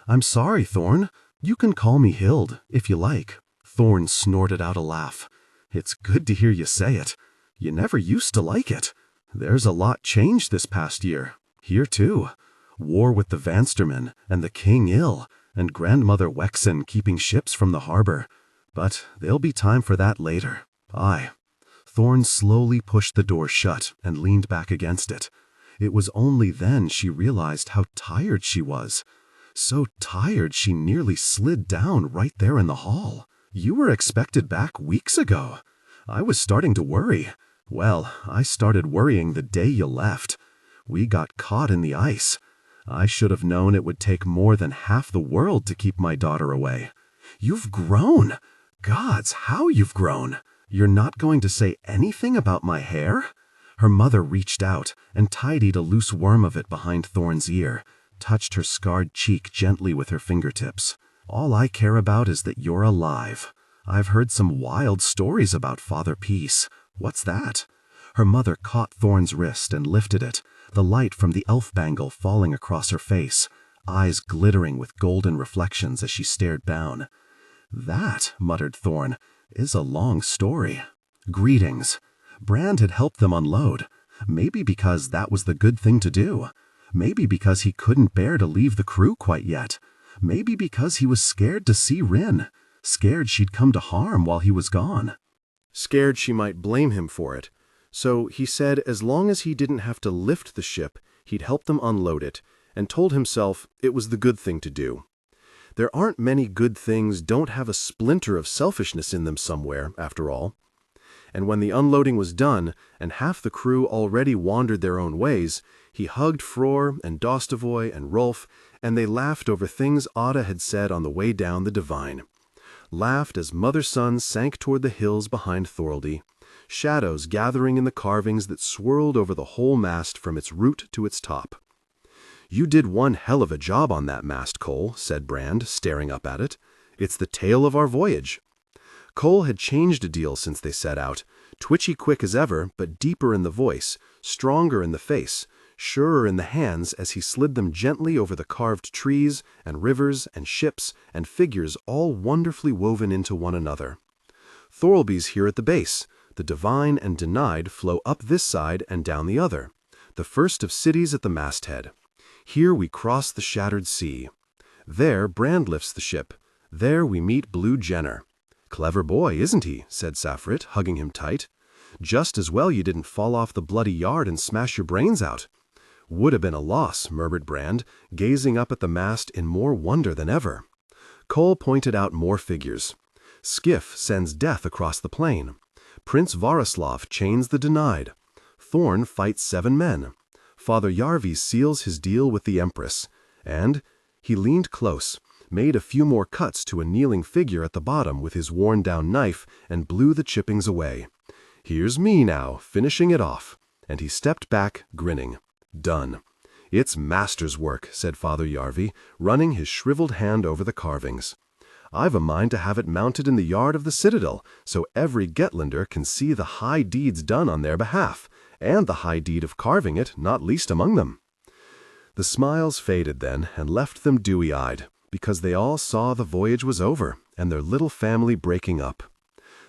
"I'm sorry, Thorn. You can call me Hild, if you like." Thorn snorted out a laugh. "It's good to hear you say it. You never used to like it. There's a lot changed this past year. Here, too. War with the Vanstermen, and the king ill, and Grandmother Wexen keeping ships from the harbor. But there'll be time for that later. Aye." Thorn slowly pushed the door shut and leaned back against it. It was only then she realized how tired she was. So tired she nearly slid down right there in the hall. "You were expected back weeks ago. I was starting to worry. Well, I started worrying the day you left. We got caught in the ice. I should have known it would take more than half the world to keep my daughter away. You've grown. Gods, how you've grown. You're not going to say anything about my hair?" Her mother reached out and tidied a loose worm of it behind Thorn's ear, touched her scarred cheek gently with her fingertips. "All I care about is that you're alive. I've heard some wild stories about Father Peace. What's that?" Her mother caught Thorn's wrist and lifted it, the light from the elf bangle falling across her face, eyes glittering with golden reflections as she stared down. "That," muttered Thorn, "is a long story. Greetings." Brand had helped them unload, maybe because that was the good thing to do. Maybe because he couldn't bear to leave the crew quite yet. Maybe because he was scared to see Rin, scared she'd come to harm while he was gone. Scared she might blame him for it. So he said as long as he didn't have to lift the ship, he'd help them unload it, and told himself it was the good thing to do. There aren't many good things don't have a splinter of selfishness in them somewhere, after all. And when the unloading was done, and half the crew already wandered their own ways, he hugged Frore and Dostovoy and Rolf, and they laughed over things Ada had said on the way down the Divine. Laughed as mother-son sank toward the hills behind Thorlby, shadows gathering in the carvings that swirled over the whole mast from its root to its top. "You did one hell of a job on that mast, Cole," said Brand, staring up at it. "It's the tale of our voyage." Cole had changed a deal since they set out, twitchy quick as ever, but deeper in the voice, stronger in the face, surer in the hands as he slid them gently over the carved trees and rivers and ships and figures all wonderfully woven into one another. "Thorlby's here at the base. The Divine and Denied flow up this side and down the other. The first of cities at the masthead. Here we cross the shattered sea. There Brand lifts the ship. There we meet Blue Jenner. Clever boy, isn't he?" said Saffrit, hugging him tight. "Just as well you didn't fall off the bloody yard and smash your brains out." "Would have been a loss," murmured Brand, gazing up at the mast in more wonder than ever. Cole pointed out more figures. Skiff sends death across the plain. Prince Varislav chains the Denied. Thorn fights 7 men. Father Yarvi seals his deal with the Empress. And he leaned close, made a few more cuts to a kneeling figure at the bottom with his worn-down knife, and blew the chippings away. "Here's me now, finishing it off." And he stepped back, grinning. "Done." "It's master's work," said Father Yarvi, running his shriveled hand over the carvings. "I've a mind to have it mounted in the yard of the Citadel, so every Gettlander can see the high deeds done on their behalf, and the high deed of carving it not least among them." The smiles faded then, and left them dewy-eyed, because they all saw the voyage was over, and their little family breaking up.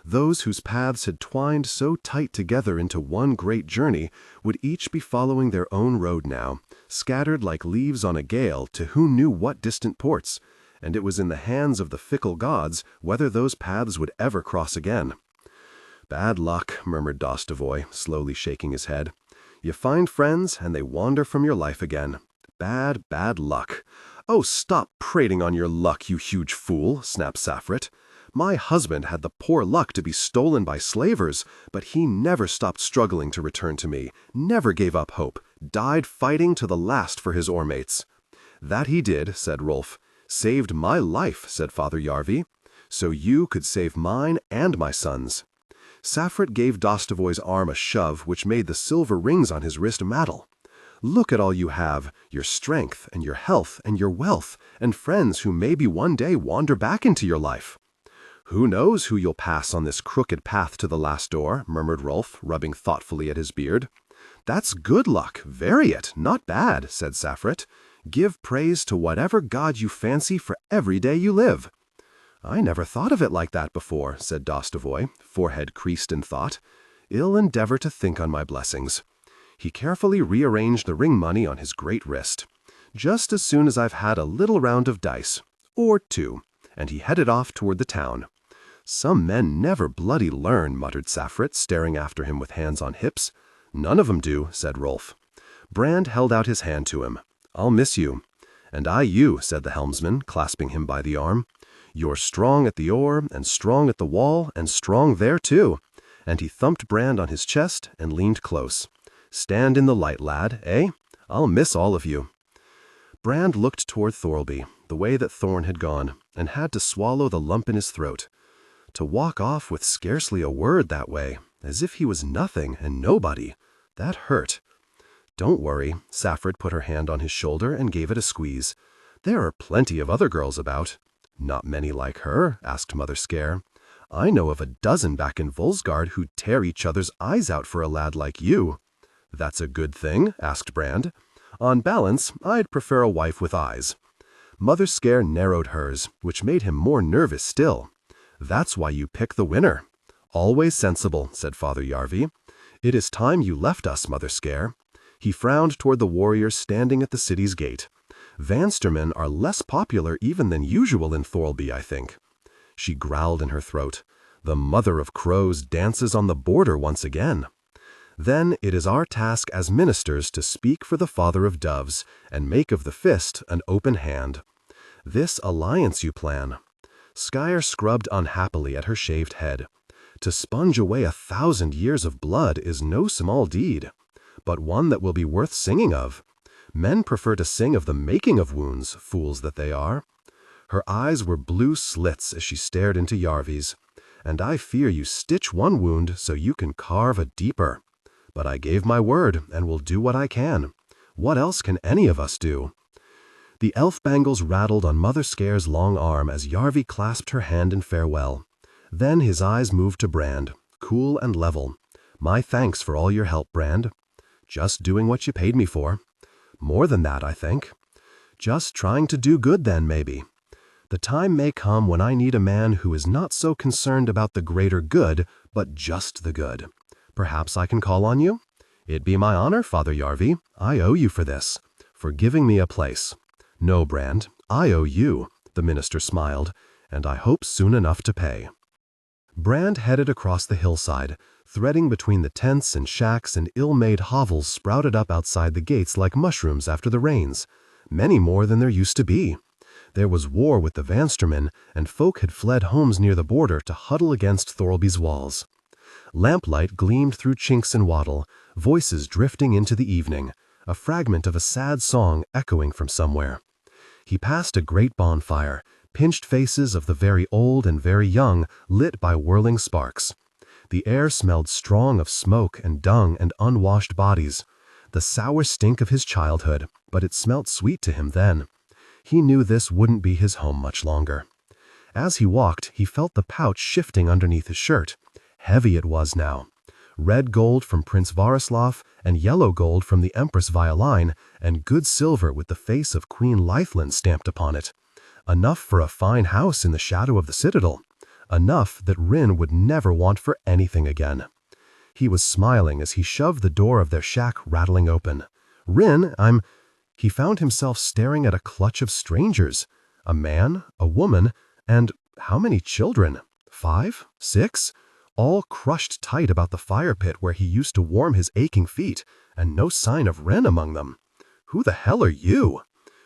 Those whose paths had twined so tight together into one great journey would each be following their own road now, scattered like leaves on a gale to who knew what distant ports, and it was in the hands of the fickle gods whether those paths would ever cross again. "Bad luck," murmured Dostovoy, slowly shaking his head. "You find friends, and they wander from your life again. Bad, bad luck." "Oh, stop prating on your luck, you huge fool," snapped Saffrit. "My husband had the poor luck to be stolen by slavers, but he never stopped struggling to return to me, never gave up hope, died fighting to the last for his oar-mates." "That he did," said Rolf. "Saved my life," said Father Yarvi. "So you could save mine and my son's." Saffrit gave Dostovoy's arm a shove which made the silver rings on his wrist rattle. "Look at all you have, your strength and your health and your wealth, and friends who maybe one day wander back into your life." "Who knows who you'll pass on this crooked path to the last door," murmured Rolf, rubbing thoughtfully at his beard. "That's good luck, vary it, not bad," said Saffrit. "Give praise to whatever god you fancy for every day you live." "I never thought of it like that before," said Dostovoy, forehead creased in thought. "I'll endeavor to think on my blessings." He carefully rearranged the ring money on his great wrist. "Just as soon as I've had a little round of dice. Or 2. And he headed off toward the town. "Some men never bloody learn," muttered Saffrit, staring after him with hands on hips. "None of 'em do," said Rolf. Brand held out his hand to him. "I'll miss you." "And I you," said the helmsman, clasping him by the arm. "You're strong at the oar, and strong at the wall, and strong there too." And he thumped Brand on his chest and leaned close. "Stand in the light, lad, eh? I'll miss all of you." Brand looked toward Thorlby, the way that Thorn had gone, and had to swallow the lump in his throat. To walk off with scarcely a word that way, as if he was nothing and nobody, that hurt. "Don't worry," Saffrit put her hand on his shoulder and gave it a squeeze. "There are plenty of other girls about." "Not many like her?" asked Mother Scare. "I know of a dozen back in Volsgard who'd tear each other's eyes out for a lad like you." "That's a good thing?" asked Brand. "On balance, I'd prefer a wife with eyes." Mother Scare narrowed hers, which made him more nervous still. "That's why you pick the winner." "Always sensible," said Father Yarvi. "It is time you left us, Mother Scare." He frowned toward the warriors standing at the city's gate. "Vanstermen are less popular even than usual in Thorlby, I think." She growled in her throat. "The mother of crows dances on the border once again." Then it is our task as ministers to speak for the father of doves and make of the fist an open hand. This alliance you plan. Skyer scrubbed unhappily at her shaved head. To sponge away 1,000 years of blood is no small deed, but one that will be worth singing of. Men prefer to sing of the making of wounds, fools that they are. Her eyes were blue slits as she stared into Yarvi's. And I fear you stitch one wound so you can carve a deeper. But I gave my word and will do what I can. What else can any of us do? The elf bangles rattled on Mother Scare's long arm as Yarvi clasped her hand in farewell. Then his eyes moved to Brand, cool and level. My thanks for all your help, Brand. Just doing what you paid me for. More than that, I think. Just trying to do good then, maybe. The time may come when I need a man who is not so concerned about the greater good, but just the good. Perhaps I can call on you? It'd be my honor, Father Yarvi. I owe you for this, for giving me a place. No, Brand, I owe you, the minister smiled, and I hope soon enough to pay. Brand headed across the hillside, threading between the tents and shacks and ill-made hovels sprouted up outside the gates like mushrooms after the rains, many more than there used to be. There was war with the Vanstermen, and folk had fled homes near the border to huddle against Thorolby's walls. Lamplight gleamed through chinks and wattle, voices drifting into the evening, a fragment of a sad song echoing from somewhere. He passed a great bonfire, pinched faces of the very old and very young lit by whirling sparks. The air smelled strong of smoke and dung and unwashed bodies, the sour stink of his childhood, but it smelt sweet to him then. He knew this wouldn't be his home much longer. As he walked, he felt the pouch shifting underneath his shirt. Heavy it was now. Red gold from Prince Varislav and yellow gold from the Empress Violine, and good silver with the face of Queen Leithland stamped upon it. Enough for a fine house in the shadow of the citadel. Enough that Rin would never want for anything again. He was smiling as he shoved the door of their shack rattling open. Rin, He found himself staring at a clutch of strangers. A man, a woman, and how many children? 5? 6? All crushed tight about the fire pit where he used to warm his aching feet, and no sign of Ren among them. Who the hell are you?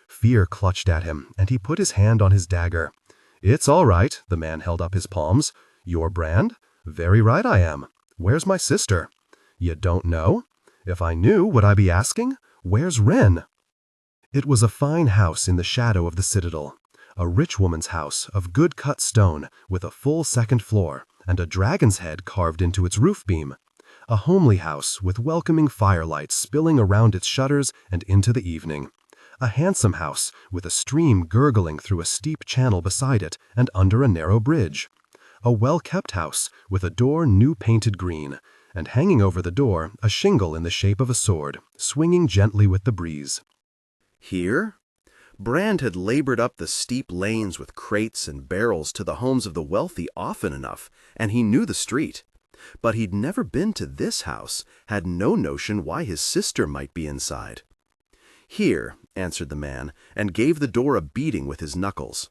Fear clutched at him, and he put his hand on his dagger. It's all right, the man held up his palms. Your Brand? Very right I am. Where's my sister? You don't know? If I knew, would I be asking? Where's Ren? It was a fine house in the shadow of the citadel. A rich woman's house of good cut stone with a full second floor and a dragon's head carved into its roof beam. A homely house with welcoming firelight spilling around its shutters and into the evening. A handsome house with a stream gurgling through a steep channel beside it and under a narrow bridge. A well-kept house with a door new painted green, and hanging over the door a shingle in the shape of a sword, swinging gently with the breeze. Here? Brand had labored up the steep lanes with crates and barrels to the homes of the wealthy often enough, and he knew the street. But he'd never been to this house, had no notion why his sister might be inside. Here, answered the man, and gave the door a beating with his knuckles.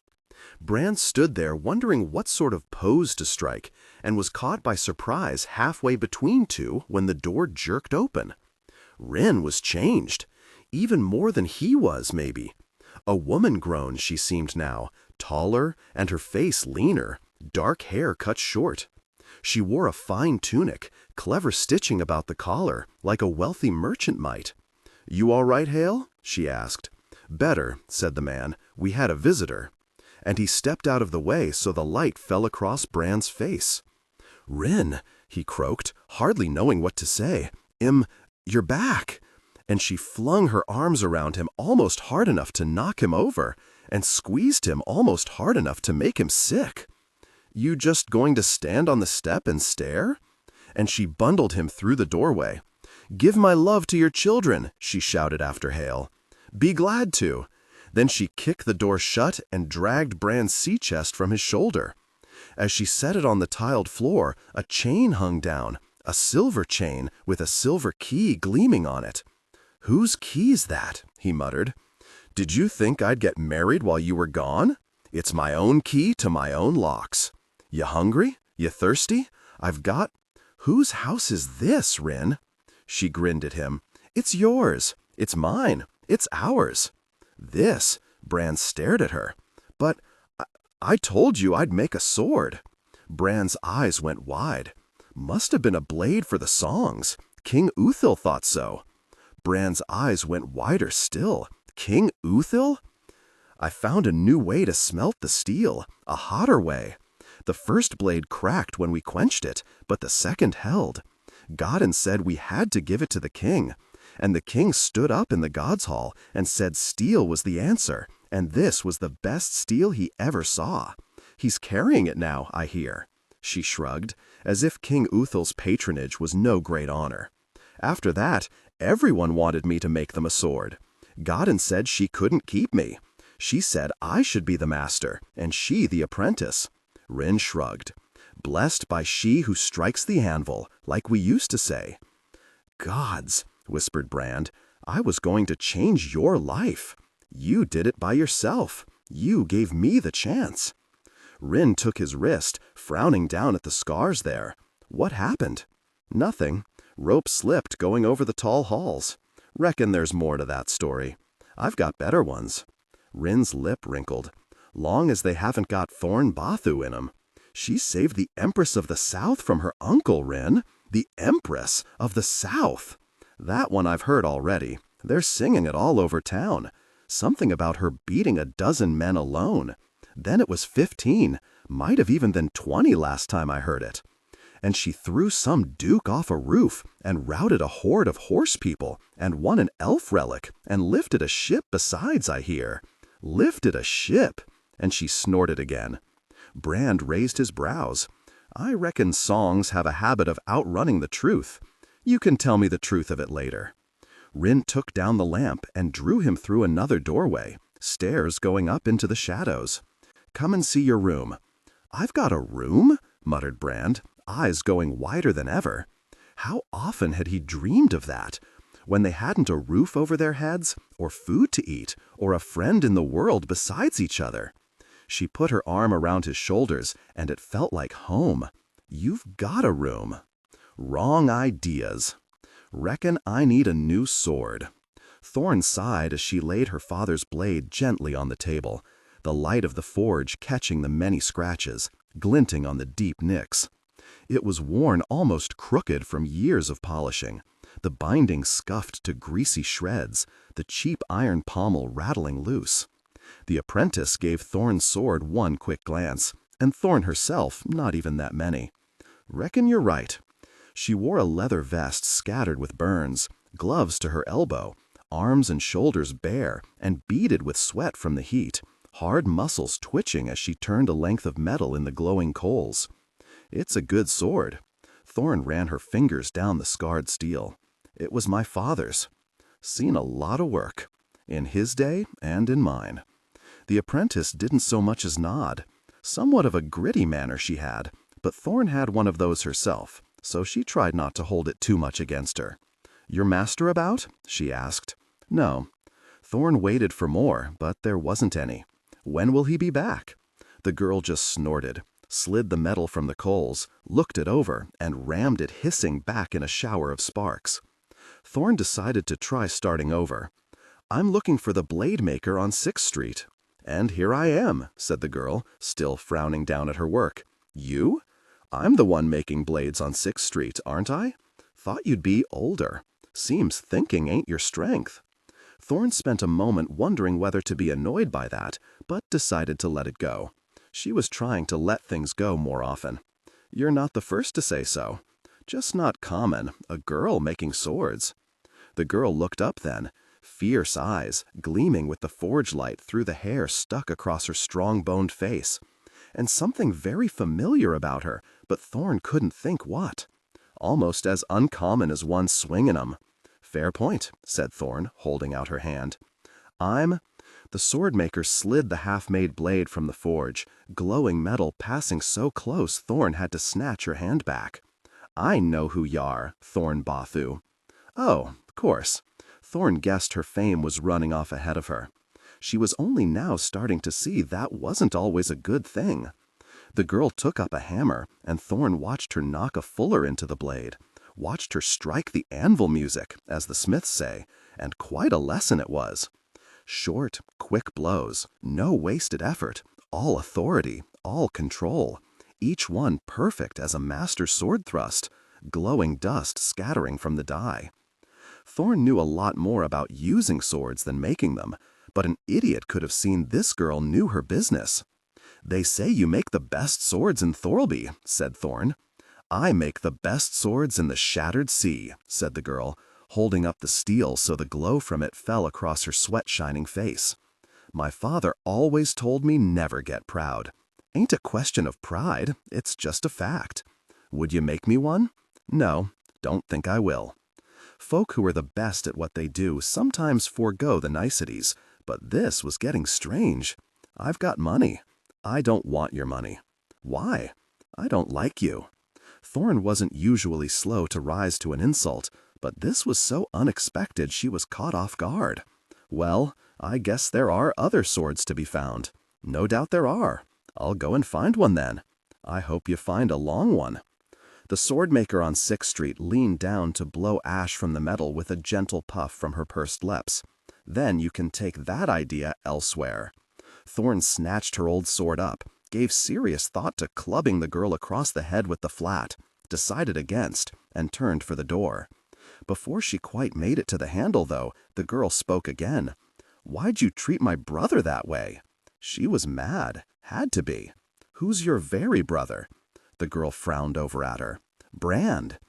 Brand stood there wondering what sort of pose to strike, and was caught by surprise halfway between two when the door jerked open. Rin was changed, even more than he was, maybe. A woman grown she seemed now, taller and her face leaner, dark hair cut short. She wore a fine tunic, clever stitching about the collar, like a wealthy merchant might. "You all right, Hale?" she asked. "Better," said the man. "We had a visitor." And he stepped out of the way so the light fell across Brand's face. "Rin," he croaked, hardly knowing what to say. You're back." And she flung her arms around him almost hard enough to knock him over, and squeezed him almost hard enough to make him sick. "You just going to stand on the step and stare?" And she bundled him through the doorway. "Give my love to your children," she shouted after Hale. "Be glad to." Then she kicked the door shut and dragged Brand's sea chest from his shoulder. As she set it on the tiled floor, a chain hung down, a silver chain with a silver key gleaming on it. "Whose key's that?" he muttered. "Did you think I'd get married while you were gone? It's my own key to my own locks. You hungry? You thirsty? I've got—" "Whose house is this, Rin?" She grinned at him. "It's yours. It's mine. It's ours." "This?" Bran stared at her. "But I told you I'd make a sword." Bran's eyes went wide. "Must have been a blade for the songs. King Uthil thought so." Bran's eyes went wider still. "King Uthil?" "I found a new way to smelt the steel, a hotter way. The first blade cracked when we quenched it, but the second held. Godden said we had to give it to the king, and the king stood up in the gods' hall and said steel was the answer, and this was the best steel he ever saw. He's carrying it now, I hear." She shrugged, as if King Uthil's patronage was no great honor. "After that, everyone wanted me to make them a sword. Godden said she couldn't keep me. She said I should be the master, and she the apprentice." Rin shrugged. "Blessed by she who strikes the anvil, like we used to say." "Gods," whispered Brand, "I was going to change your life. You did it by yourself. You gave me the chance." Rin took his wrist, frowning down at the scars there. "What happened?" "Nothing. Rope slipped going over the tall halls. Reckon there's more to that story. I've got better ones." Rin's lip wrinkled. "Long as they haven't got Thorn Bathu in 'em. She saved the Empress of the South from her uncle, Rin. The Empress of the South. That one I've heard already. They're singing it all over town. Something about her beating a dozen men alone. Then it was 15, might have even been 20 last time I heard it. And she threw some duke off a roof and routed a horde of horse people and won an elf relic and lifted a ship besides, I hear. Lifted a ship." And she snorted again. Brand raised his brows. "I reckon songs have a habit of outrunning the truth. You can tell me the truth of it later." Rin took down the lamp and drew him through another doorway, stairs going up into the shadows. "Come and see your room." "I've got a room?" muttered Brand, eyes going wider than ever. How often had he dreamed of that, when they hadn't a roof over their heads, or food to eat, or a friend in the world besides each other? She put her arm around his shoulders, and it felt like home. "You've got a room." "Wrong ideas. Reckon I need a new sword." Thorn sighed as she laid her father's blade gently on the table, the light of the forge catching the many scratches, glinting on the deep nicks. It was worn almost crooked from years of polishing, the binding scuffed to greasy shreds, the cheap iron pommel rattling loose. The apprentice gave Thorn's sword one quick glance, and Thorn herself not even that many. "Reckon you're right." She wore a leather vest scattered with burns, gloves to her elbow, arms and shoulders bare and beaded with sweat from the heat, hard muscles twitching as she turned a length of metal in the glowing coals. "It's a good sword." Thorn ran her fingers down the scarred steel. "It was my father's. Seen a lot of work. In his day and in mine." The apprentice didn't so much as nod. Somewhat of a gritty manner she had, but Thorn had one of those herself, so she tried not to hold it too much against her. "Your master about?" she asked. "No." Thorn waited for more, but there wasn't any. "When will he be back?" The girl just snorted, slid the metal from the coals, looked it over, and rammed it hissing back in a shower of sparks. Thorn decided to try starting over. "I'm looking for the blade maker on 6th Street. "And here I am," said the girl, still frowning down at her work. "You? I'm the one making blades on 6th Street, aren't I? Thought you'd be older. Seems thinking ain't your strength." Thorn spent a moment wondering whether to be annoyed by that, but decided to let it go. She was trying to let things go more often. "You're not the first to say so. Just not common, a girl making swords." The girl looked up then, fierce eyes gleaming with the forge light through the hair stuck across her strong-boned face. And something very familiar about her, but Thorn couldn't think what. Almost as uncommon as one swinging 'em. "Fair point," said Thorn, holding out her hand. The sword-maker slid the half-made blade from the forge, glowing metal passing so close Thorn had to snatch her hand back. "I know who y'are, Thorn Bathu." "Oh, of course." Thorn guessed her fame was running off ahead of her. She was only now starting to see that wasn't always a good thing. The girl took up a hammer, and Thorn watched her knock a fuller into the blade, watched her strike the anvil music, as the Smiths say, and quite a lesson it was. Short, quick blows, no wasted effort, all authority, all control, each one perfect as a master sword thrust, glowing dust scattering from the die. Thorn knew a lot more about using swords than making them, but an idiot could have seen this girl knew her business. "They say you make the best swords in Thorlby," said Thorn. "I make the best swords in the shattered sea," said the girl, holding up the steel so the glow from it fell across her sweat-shining face. "My father always told me never get proud. Ain't a question of pride, it's just a fact. Would you make me one? No, don't think I will." Folk who are the best at what they do sometimes forego the niceties, but this was getting strange. "I've got money." "I don't want your money." "Why?" "I don't like you." Thorn wasn't usually slow to rise to an insult, but this was so unexpected she was caught off guard. "Well, I guess there are other swords to be found." "No doubt there are. I'll go and find one then." "I hope you find a long one." The swordmaker on 6th Street leaned down to blow ash from the metal with a gentle puff from her pursed lips. "Then you can take that idea elsewhere." Thorn snatched her old sword up, gave serious thought to clubbing the girl across the head with the flat, decided against, and turned for the door. Before she quite made it to the handle, though, the girl spoke again. "Why'd you treat my brother that way?" She was mad. Had to be. "Who's your very brother?" The girl frowned over at her. "Brand."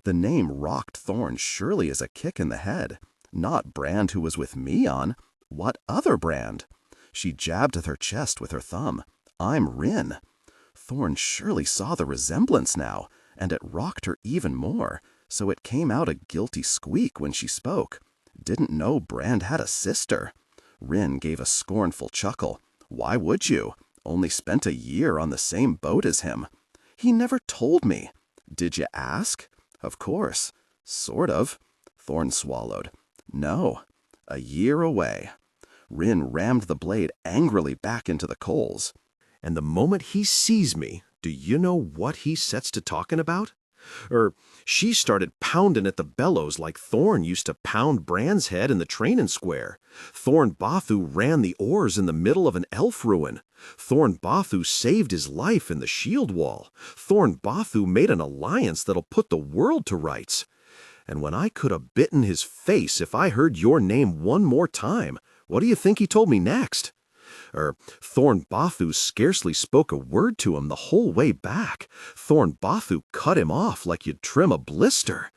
The name rocked Thorn surely as a kick in the head. Not Brand who was with me on. What other Brand? She jabbed at her chest with her thumb. "I'm Rin." Thorn surely saw the resemblance now, and it rocked her even more, so it came out a guilty squeak when she spoke. "Didn't know Brand had a sister." Rin gave a scornful chuckle. "Why would you? Only spent a year on the same boat as him." "He never told me." "Did you ask?" "Of course." "Sort of." Thorn swallowed. "No. A year away." Rin rammed the blade angrily back into the coals. "And the moment he sees me, do you know what he sets to talking about? She started pounding at the bellows like Thorn used to pound Brand's head in the training square. Thorn Bathu ran the oars in the middle of an elf ruin. Thorn Bathu saved his life in the shield wall. Thorn Bathu made an alliance that'll put the world to rights. And when I could have bitten his face if I heard your name one more time, what do you think he told me next? Thorn Bathu scarcely spoke a word to him the whole way back. Thorn Bathu cut him off like you'd trim a blister.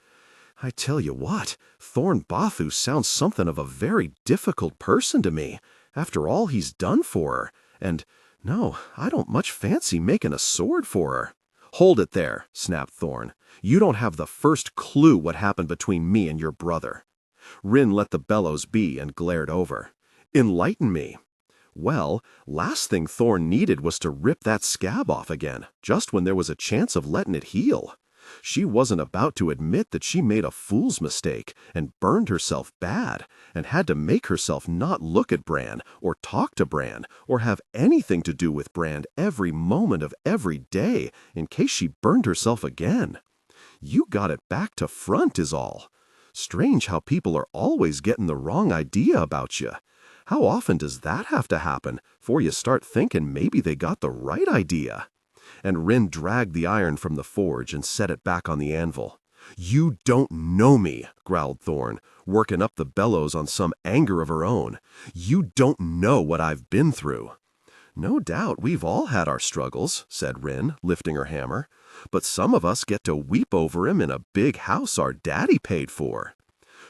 I tell you what, Thorn Bathu sounds something of a very difficult person to me, after all he's done for her. And, no, I don't much fancy making a sword for her." "Hold it there," snapped Thorn. "You don't have the first clue what happened between me and your brother." Rin let the bellows be and glared over. "Enlighten me." "Well, last thing Thorn needed was to rip that scab off again, just when there was a chance of letting it heal. She wasn't about to admit that she made a fool's mistake and burned herself bad and had to make herself not look at Bran or talk to Bran or have anything to do with Bran every moment of every day in case she burned herself again. You got it back to front is all. Strange how people are always getting the wrong idea about you. How often does that have to happen before you start thinking maybe they got the right idea?" And Rin dragged the iron from the forge and set it back on the anvil. "You don't know me," growled Thorn, working up the bellows on some anger of her own. "You don't know what I've been through." "No doubt we've all had our struggles," said Rin, lifting her hammer. "But some of us get to weep over 'em in a big house our daddy paid for."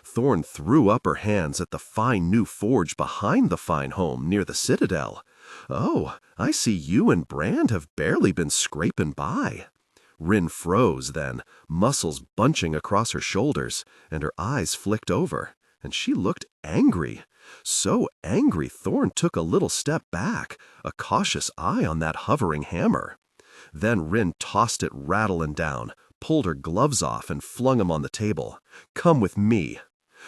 Thorn threw up her hands at the fine new forge behind the fine home near the Citadel. "Oh, I see you and Brand have barely been scraping by." Rin froze then, muscles bunching across her shoulders, and her eyes flicked over, and she looked angry. So angry Thorn took a little step back, a cautious eye on that hovering hammer. Then Rin tossed it rattling down, pulled her gloves off and flung 'em on the table. "Come with me."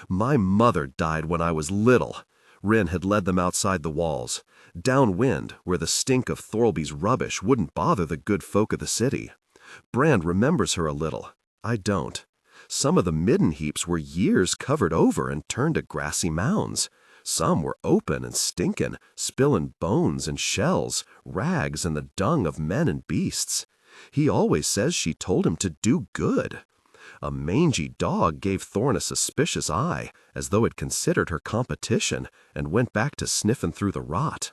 "My mother died when I was little." Rin had led them outside the walls, downwind where the stink of Thorlby's rubbish wouldn't bother the good folk of the city. "Brand remembers her a little. I don't. Some of the midden heaps were years covered over and turned to grassy mounds. Some were open and stinkin', spillin' bones and shells, rags and the dung of men and beasts. He always says she told him to do good. A mangy dog gave Thorn a suspicious eye, as though it considered her competition, and went back to sniffin' through the rot.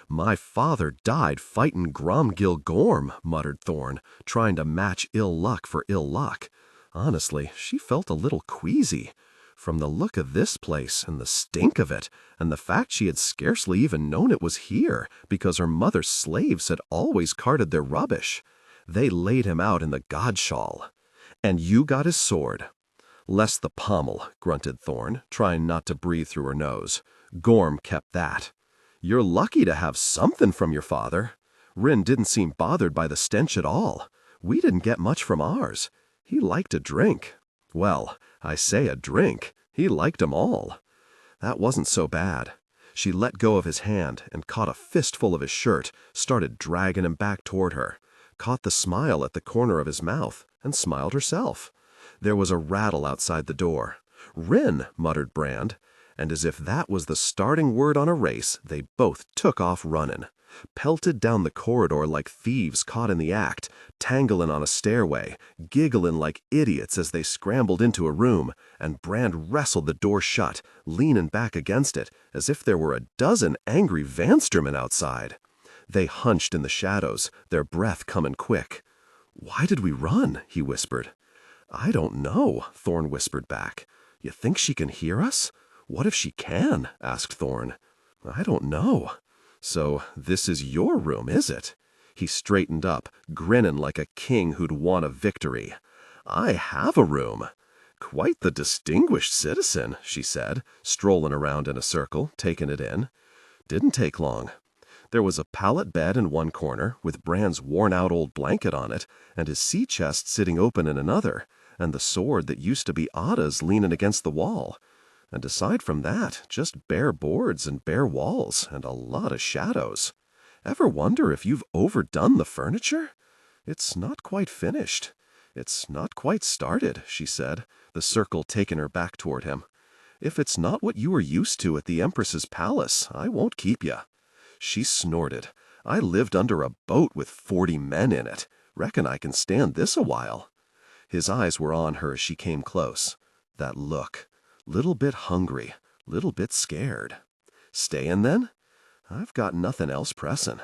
"My father died fightin' Gromgill Gorm," muttered Thorn, trying to match ill luck for ill luck. Honestly, she felt a little queasy. From the look of this place, and the stink of it, and the fact she had scarcely even known it was here, because her mother's slaves had always carted their rubbish. They laid him out in the godshall. "And you got his sword." "Less the pommel," grunted Thorn, trying not to breathe through her nose. "Gorm kept that." "You're lucky to have something from your father." Rin didn't seem bothered by the stench at all. "We didn't get much from ours. He liked a drink." "Well, I say a drink. He liked 'em all." That wasn't so bad. She let go of his hand and caught a fistful of his shirt, started dragging him back toward her, caught the smile at the corner of his mouth, and smiled herself. There was a rattle outside the door. "Rin," muttered Brand, and as if that was the starting word on a race, they both took off running, pelted down the corridor like thieves caught in the act, tangling on a stairway, giggling like idiots as they scrambled into a room, and Brand wrestled the door shut, leaning back against it, as if there were a dozen angry Vanstermen outside. They hunched in the shadows, their breath coming quick. "Why did we run?" he whispered. "I don't know," Thorn whispered back. "You think she can hear us?" "What if she can?" asked Thorn. "I don't know." "So this is your room, is it?" He straightened up, grinning like a king who'd won a victory. "I have a room." "Quite the distinguished citizen," she said, strolling around in a circle, taking it in. Didn't take long. There was a pallet bed in one corner, with Brand's worn-out old blanket on it, and his sea chest sitting open in another, and the sword that used to be Ada's leaning against the wall. And aside from that, just bare boards and bare walls, and a lot of shadows. Ever wonder if you've overdone the furniture? It's not quite finished. It's not quite started, she said, the circle taking her back toward him. If it's not what you were used to at the Empress's palace, I won't keep you. She snorted. "I lived under a boat with 40 men in it. Reckon I can stand this a while." His eyes were on her as she came close. That look. Little bit hungry, little bit scared. "Stayin' then?" "I've got nothing else pressin'."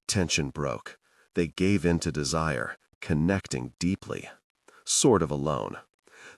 Tension broke. They gave in to desire, connecting deeply. Sort of alone.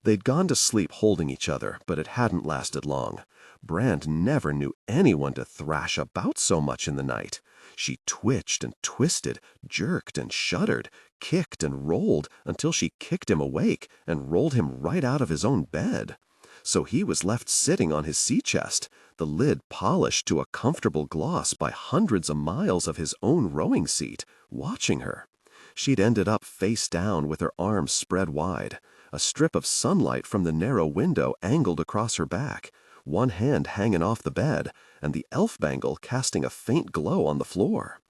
They'd gone to sleep holding each other, but it hadn't lasted long. Brand never knew anyone to thrash about so much in the night. She twitched and twisted, jerked and shuddered, kicked and rolled until she kicked him awake and rolled him right out of his own bed. So he was left sitting on his sea chest, the lid polished to a comfortable gloss by hundreds of miles of his own rowing seat, watching her. She'd ended up face down with her arms spread wide, a strip of sunlight from the narrow window angled across her back, one hand hanging off the bed, and the elf bangle casting a faint glow on the floor.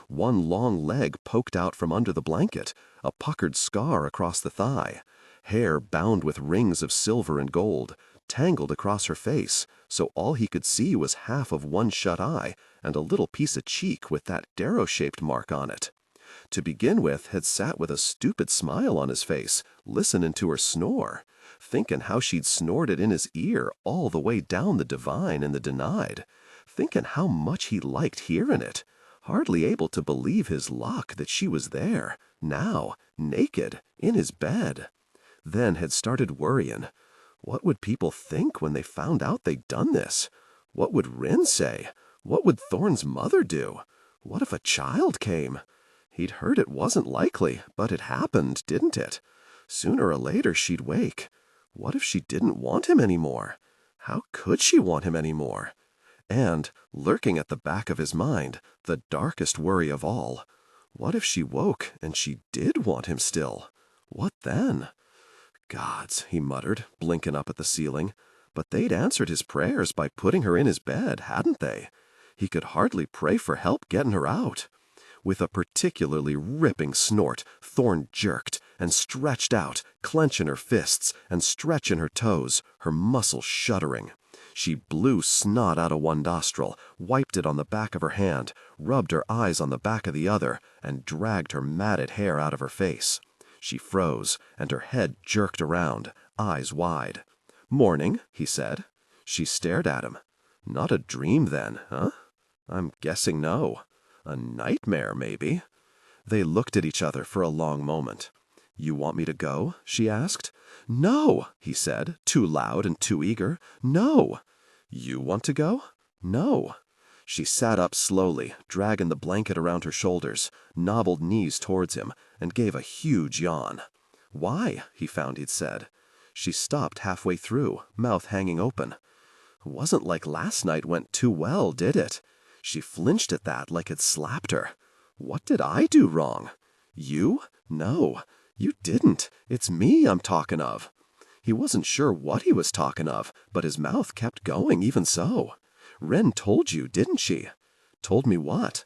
One long leg poked out from under the blanket, a puckered scar across the thigh, hair bound with rings of silver and gold, tangled across her face, so all he could see was half of one shut eye and a little piece of cheek with that darrow-shaped mark on it. To begin with, had sat with a stupid smile on his face, listening to her snore, thinking how she'd snored it in his ear all the way down the divine and the denied, thinking how much he liked hearing it, hardly able to believe his luck that she was there, now, naked, in his bed. Then had started worrying. What would people think when they found out they'd done this? What would Rin say? What would Thorn's mother do? What if a child came? He'd heard it wasn't likely, but it happened, didn't it? Sooner or later she'd wake. What if she didn't want him anymore? How could she want him anymore? And, lurking at the back of his mind, the darkest worry of all, what if she woke and she did want him still? What then? "Gods," he muttered, blinking up at the ceiling. But they'd answered his prayers by putting her in his bed, hadn't they? He could hardly pray for help getting her out. With a particularly ripping snort, Thorn jerked, and stretched out, clenching her fists and stretching her toes, her muscles shuddering. She blew snot out of one nostril, wiped it on the back of her hand, rubbed her eyes on the back of the other, and dragged her matted hair out of her face. She froze, and her head jerked around, eyes wide. "Morning," he said. She stared at him. "Not a dream then, huh?" "I'm guessing no. A nightmare, maybe." They looked at each other for a long moment. "You want me to go?" she asked. "No," he said, too loud and too eager. "No." "You want to go?" "No." She sat up slowly, dragging the blanket around her shoulders, nobbled knees towards him, and gave a huge yawn. "Why?" he found he'd said. She stopped halfway through, mouth hanging open. "Wasn't like last night went too well, did it?" She flinched at that like it slapped her. "What did I do wrong?" "You? No, you didn't. It's me I'm talking of." He wasn't sure what he was talking of, but his mouth kept going even so. "Wren told you, didn't she?" "Told me what?"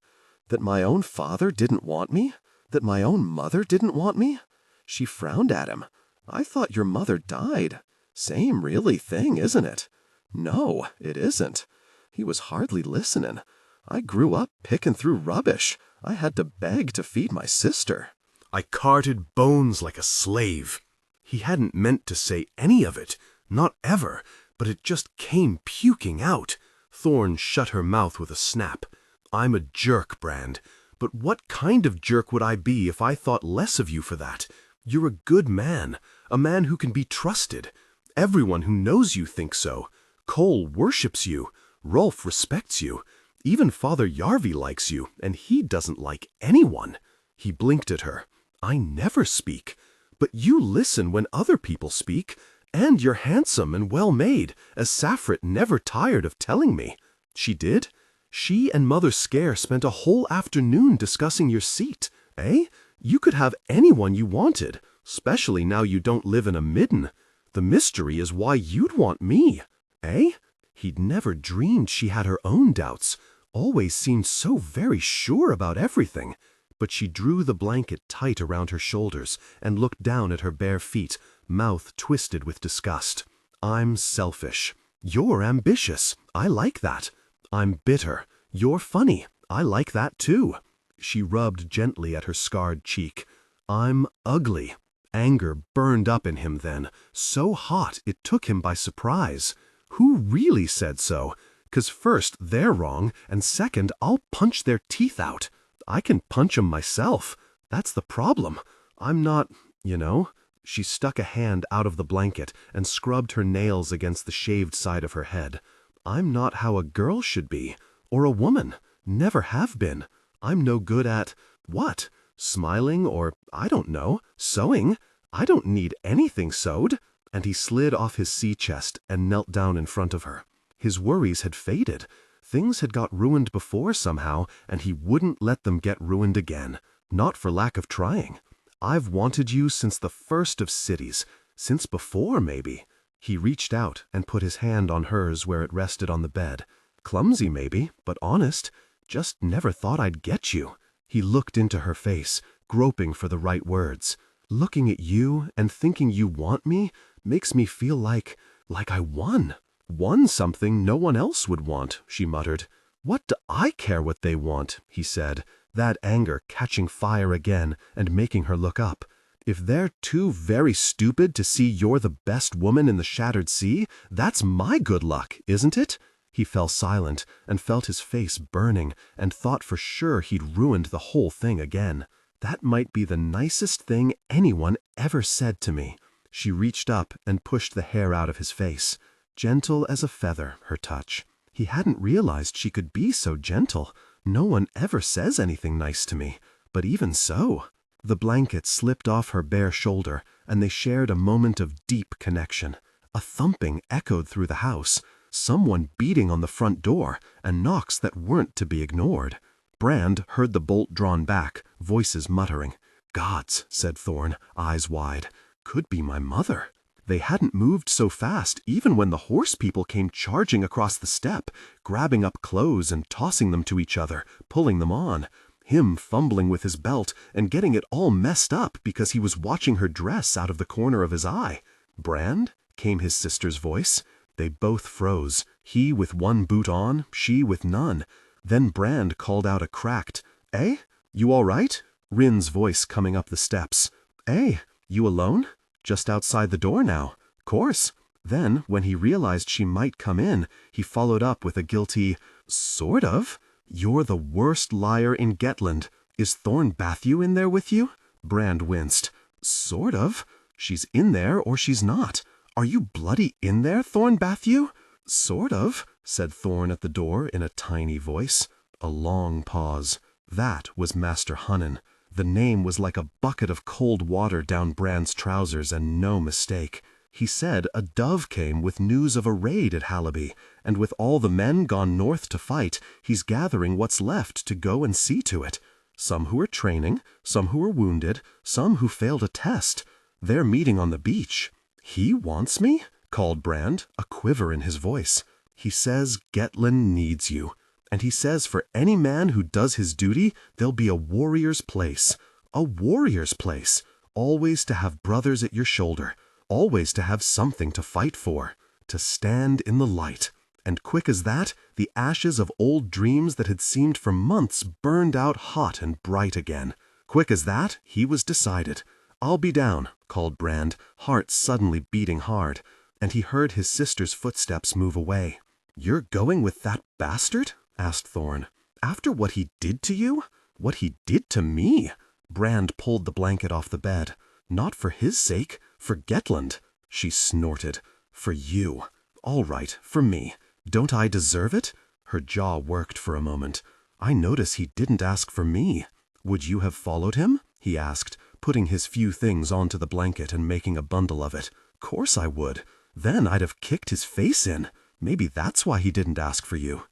"That my own father didn't want me? That my own mother didn't want me?" She frowned at him. "I thought your mother died. Same really thing, isn't it?" "No, it isn't." He was hardly listening. "I grew up picking through rubbish. I had to beg to feed my sister." I carted bones like a slave. He hadn't meant to say any of it, not ever, but it just came puking out. Thorn shut her mouth with a snap. "I'm a jerk, Brand, but what kind of jerk would I be if I thought less of you for that? You're a good man, a man who can be trusted. Everyone who knows you thinks so. Cole worships you. Rolf respects you. Even Father Yarvi likes you, and he doesn't like anyone." He blinked at her. "I never speak. But you listen when other people speak, and you're handsome and well-made, as Saffrit never tired of telling me." "She did? She and Mother Scare spent a whole afternoon discussing your seat, eh? You could have anyone you wanted, especially now you don't live in a midden. The mystery is why you'd want me, eh?" He'd never dreamed she had her own doubts, always seemed so very sure about everything. But she drew the blanket tight around her shoulders and looked down at her bare feet, mouth twisted with disgust. "I'm selfish. You're ambitious. I like that. I'm bitter. You're funny. I like that too." She rubbed gently at her scarred cheek. "I'm ugly." Anger burned up in him then, so hot it took him by surprise. Who really said so? 'Cause first, they're wrong, and second, I'll punch their teeth out. I can punch 'em myself. That's the problem. I'm not, you know. She stuck a hand out of the blanket and scrubbed her nails against the shaved side of her head. "I'm not how a girl should be, or a woman. Never have been. I'm no good at, what? Smiling or, I don't know, sewing. I don't need anything sewed." And he slid off his sea chest and knelt down in front of her. His worries had faded. Things had got ruined before somehow, and he wouldn't let them get ruined again. Not for lack of trying. "I've wanted you since the first of cities. Since before, maybe." He reached out and put his hand on hers where it rested on the bed. "Clumsy, maybe, but honest. Just never thought I'd get you." He looked into her face, groping for the right words. "Looking at you and thinking you want me makes me feel like I won. Won something no one else would want," she muttered. "What do I care what they want?" he said, that anger catching fire again and making her look up. "If they're too very stupid to see you're the best woman in the Shattered Sea, that's my good luck, isn't it?" He fell silent and felt his face burning and thought for sure he'd ruined the whole thing again. "That might be the nicest thing anyone ever said to me." She reached up and pushed the hair out of his face. Gentle as a feather, her touch. He hadn't realized she could be so gentle. No one ever says anything nice to me, but even so. The blanket slipped off her bare shoulder, and they shared a moment of deep connection. A thumping echoed through the house, someone beating on the front door, and knocks that weren't to be ignored. Brand heard the bolt drawn back, voices muttering. "Gods," said Thorn, eyes wide. "Could be my mother." They hadn't moved so fast even when the horse people came charging across the step, grabbing up clothes and tossing them to each other, pulling them on. him fumbling with his belt and getting it all messed up because he was watching her dress out of the corner of his eye. "Brand?" came his sister's voice. They both froze, he with one boot on, she with none. Then Brand called out a cracked, "Eh? You all right?" Rin's voice coming up the steps. "Eh? You alone? Just outside the door now. Course." Then, when he realized she might come in, he followed up with a guilty, "Sort of. You're the worst liar in Gettland. Is Thorn Bathu in there with you?" Brand winced. "Sort of. She's in there or she's not. Are you bloody in there, Thorn Bathu?" "Sort of," said Thorn at the door in a tiny voice. A long pause. That was Master Hunnan. The name was like a bucket of cold water down Brand's trousers, and no mistake. He said a dove came with news of a raid at Halliby, and with all the men gone north to fight, he's gathering what's left to go and see to it. Some who are training, some who are wounded, some who failed a test. They're meeting on the beach. "He wants me?" called Brand, a quiver in his voice. "He says Gettland needs you. And he says for any man who does his duty, there'll be a warrior's place. A warrior's place. Always to have brothers at your shoulder. Always to have something to fight for. To stand in the light." And quick as that, the ashes of old dreams that had seemed for months burned out hot and bright again. Quick as that, he was decided. "I'll be down," called Brand, heart suddenly beating hard. And he heard his sister's footsteps move away. "You're going with that bastard?" asked Thorn. "After what he did to you? What he did to me?" Brand pulled the blanket off the bed. "Not for his sake, for Gettland." She snorted. "For you. All right, for me. Don't I deserve it?" Her jaw worked for a moment. "I notice he didn't ask for me. Would you have followed him?" he asked, putting his few things onto the blanket and making a bundle of it. "Course I would. Then I'd have kicked his face in. Maybe that's why he didn't ask for you.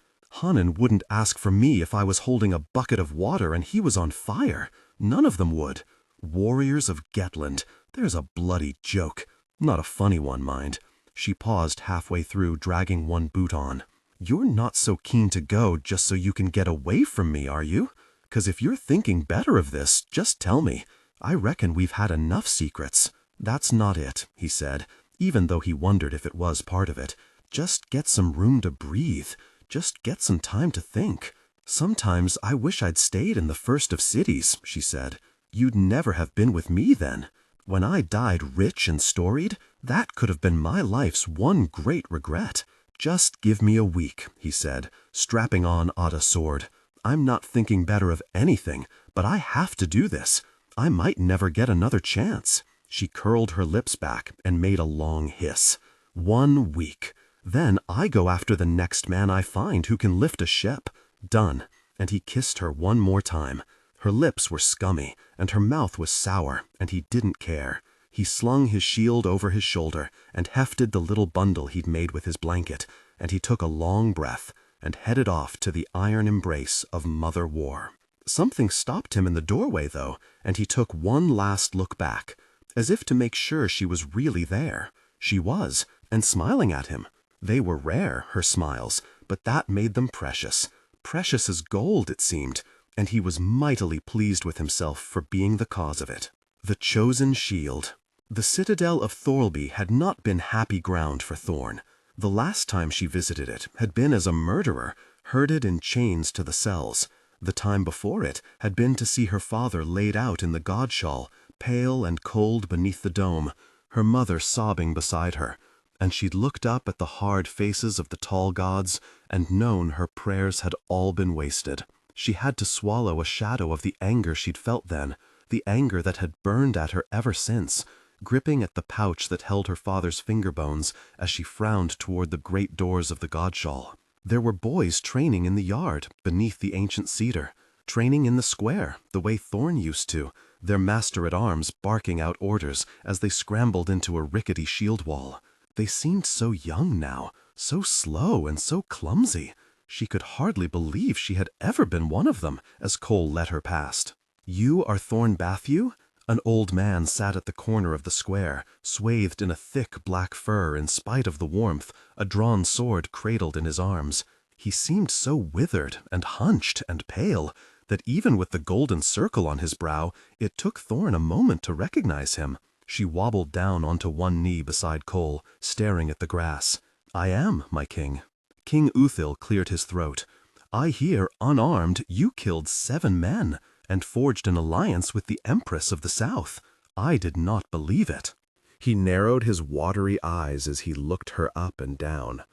Hunnan wouldn't ask for me if I was holding a bucket of water and he was on fire. None of them would. Warriors of Gettland. There's a bloody joke. Not a funny one, mind." She paused halfway through, dragging one boot on. "You're not so keen to go just so you can get away from me, are you? 'Cause if you're thinking better of this, just tell me. I reckon we've had enough secrets." "That's not it," he said, even though he wondered if it was part of it. "Just get some room to breathe. Just get some time to think." "Sometimes I wish I'd stayed in the first of cities," she said. "You'd never have been with me then. When I died rich and storied, that could have been my life's one great regret. Just give me a week," he said, strapping on Ada's sword. "I'm not thinking better of anything, but I have to do this. I might never get another chance." She curled her lips back and made a long hiss. "1 week. Then I go after the next man I find who can lift a ship. Done." And he kissed her one more time. Her lips were scummy, and her mouth was sour, and he didn't care. He slung his shield over his shoulder and hefted the little bundle he'd made with his blanket, and he took a long breath and headed off to the iron embrace of Mother War. Something stopped him in the doorway, though, and he took one last look back, as if to make sure she was really there. She was, and smiling at him. They were rare, her smiles, but that made them precious. Precious as gold, it seemed, and he was mightily pleased with himself for being the cause of it. The chosen shield. The citadel of Thorlby had not been happy ground for Thorn. The last time she visited it had been as a murderer, herded in chains to the cells. The time before it had been to see her father laid out in the godshawl, pale and cold beneath the dome, her mother sobbing beside her. And she'd looked up at the hard faces of the tall gods and known her prayers had all been wasted. She had to swallow a shadow of the anger she'd felt then, the anger that had burned at her ever since, gripping at the pouch that held her father's finger bones as she frowned toward the great doors of the godshawl. There were boys training in the yard, beneath the ancient cedar, training in the square, the way Thorn used to, their master-at-arms barking out orders as they scrambled into a rickety shield wall. They seemed so young now, so slow and so clumsy. She could hardly believe she had ever been one of them, as Cole led her past. "You are Thorn Bathu?" An old man sat at the corner of the square, swathed in a thick black fur in spite of the warmth, a drawn sword cradled in his arms. He seemed so withered and hunched and pale, that even with the golden circle on his brow, it took Thorn a moment to recognize him. She wobbled down onto one knee beside Cole, staring at the grass. "I am, my king." King Uthil cleared his throat. "I hear, unarmed, you killed 7 men, and forged an alliance with the Empress of the South. I did not believe it." He narrowed his watery eyes as he looked her up and down.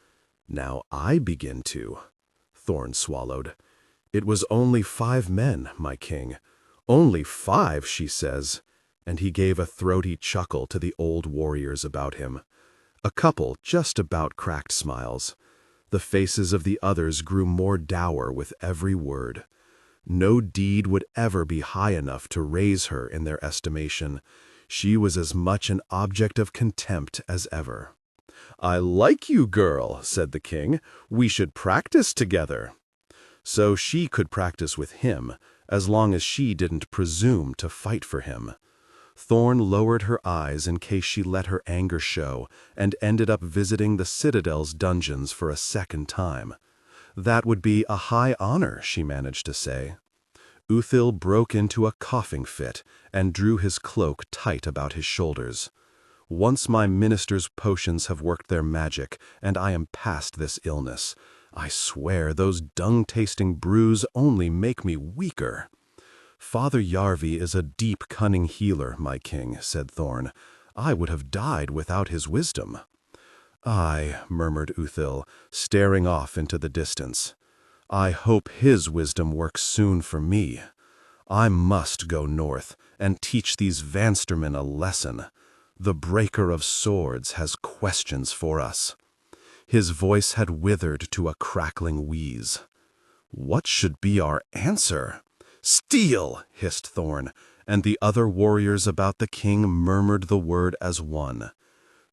"Now I begin to." Thorn swallowed. "It was only 5 men, my king. Only 5, she says." And he gave a throaty chuckle to the old warriors about him. A couple just about cracked smiles. The faces of the others grew more dour with every word. No deed would ever be high enough to raise her in their estimation. She was as much an object of contempt as ever. "I like you, girl," said the king. "We should practice together." So she could practice with him, as long as she didn't presume to fight for him. Thorn lowered her eyes in case she let her anger show, and ended up visiting the Citadel's dungeons for a second time. That would be a high honor, she managed to say. Uthil broke into a coughing fit and drew his cloak tight about his shoulders. "Once my minister's potions have worked their magic, and I am past this illness, I swear those dung-tasting brews only make me weaker." "Father Yarvi is a deep-cunning healer, my king," said Thorn. "I would have died without his wisdom." "Aye," murmured Uthil, staring off into the distance. "I hope his wisdom works soon for me. I must go north and teach these Vanstermen a lesson. The breaker of swords has questions for us." His voice had withered to a crackling wheeze. "What should be our answer?" "Steal!" hissed Thorn, and the other warriors about the king murmured the word as one.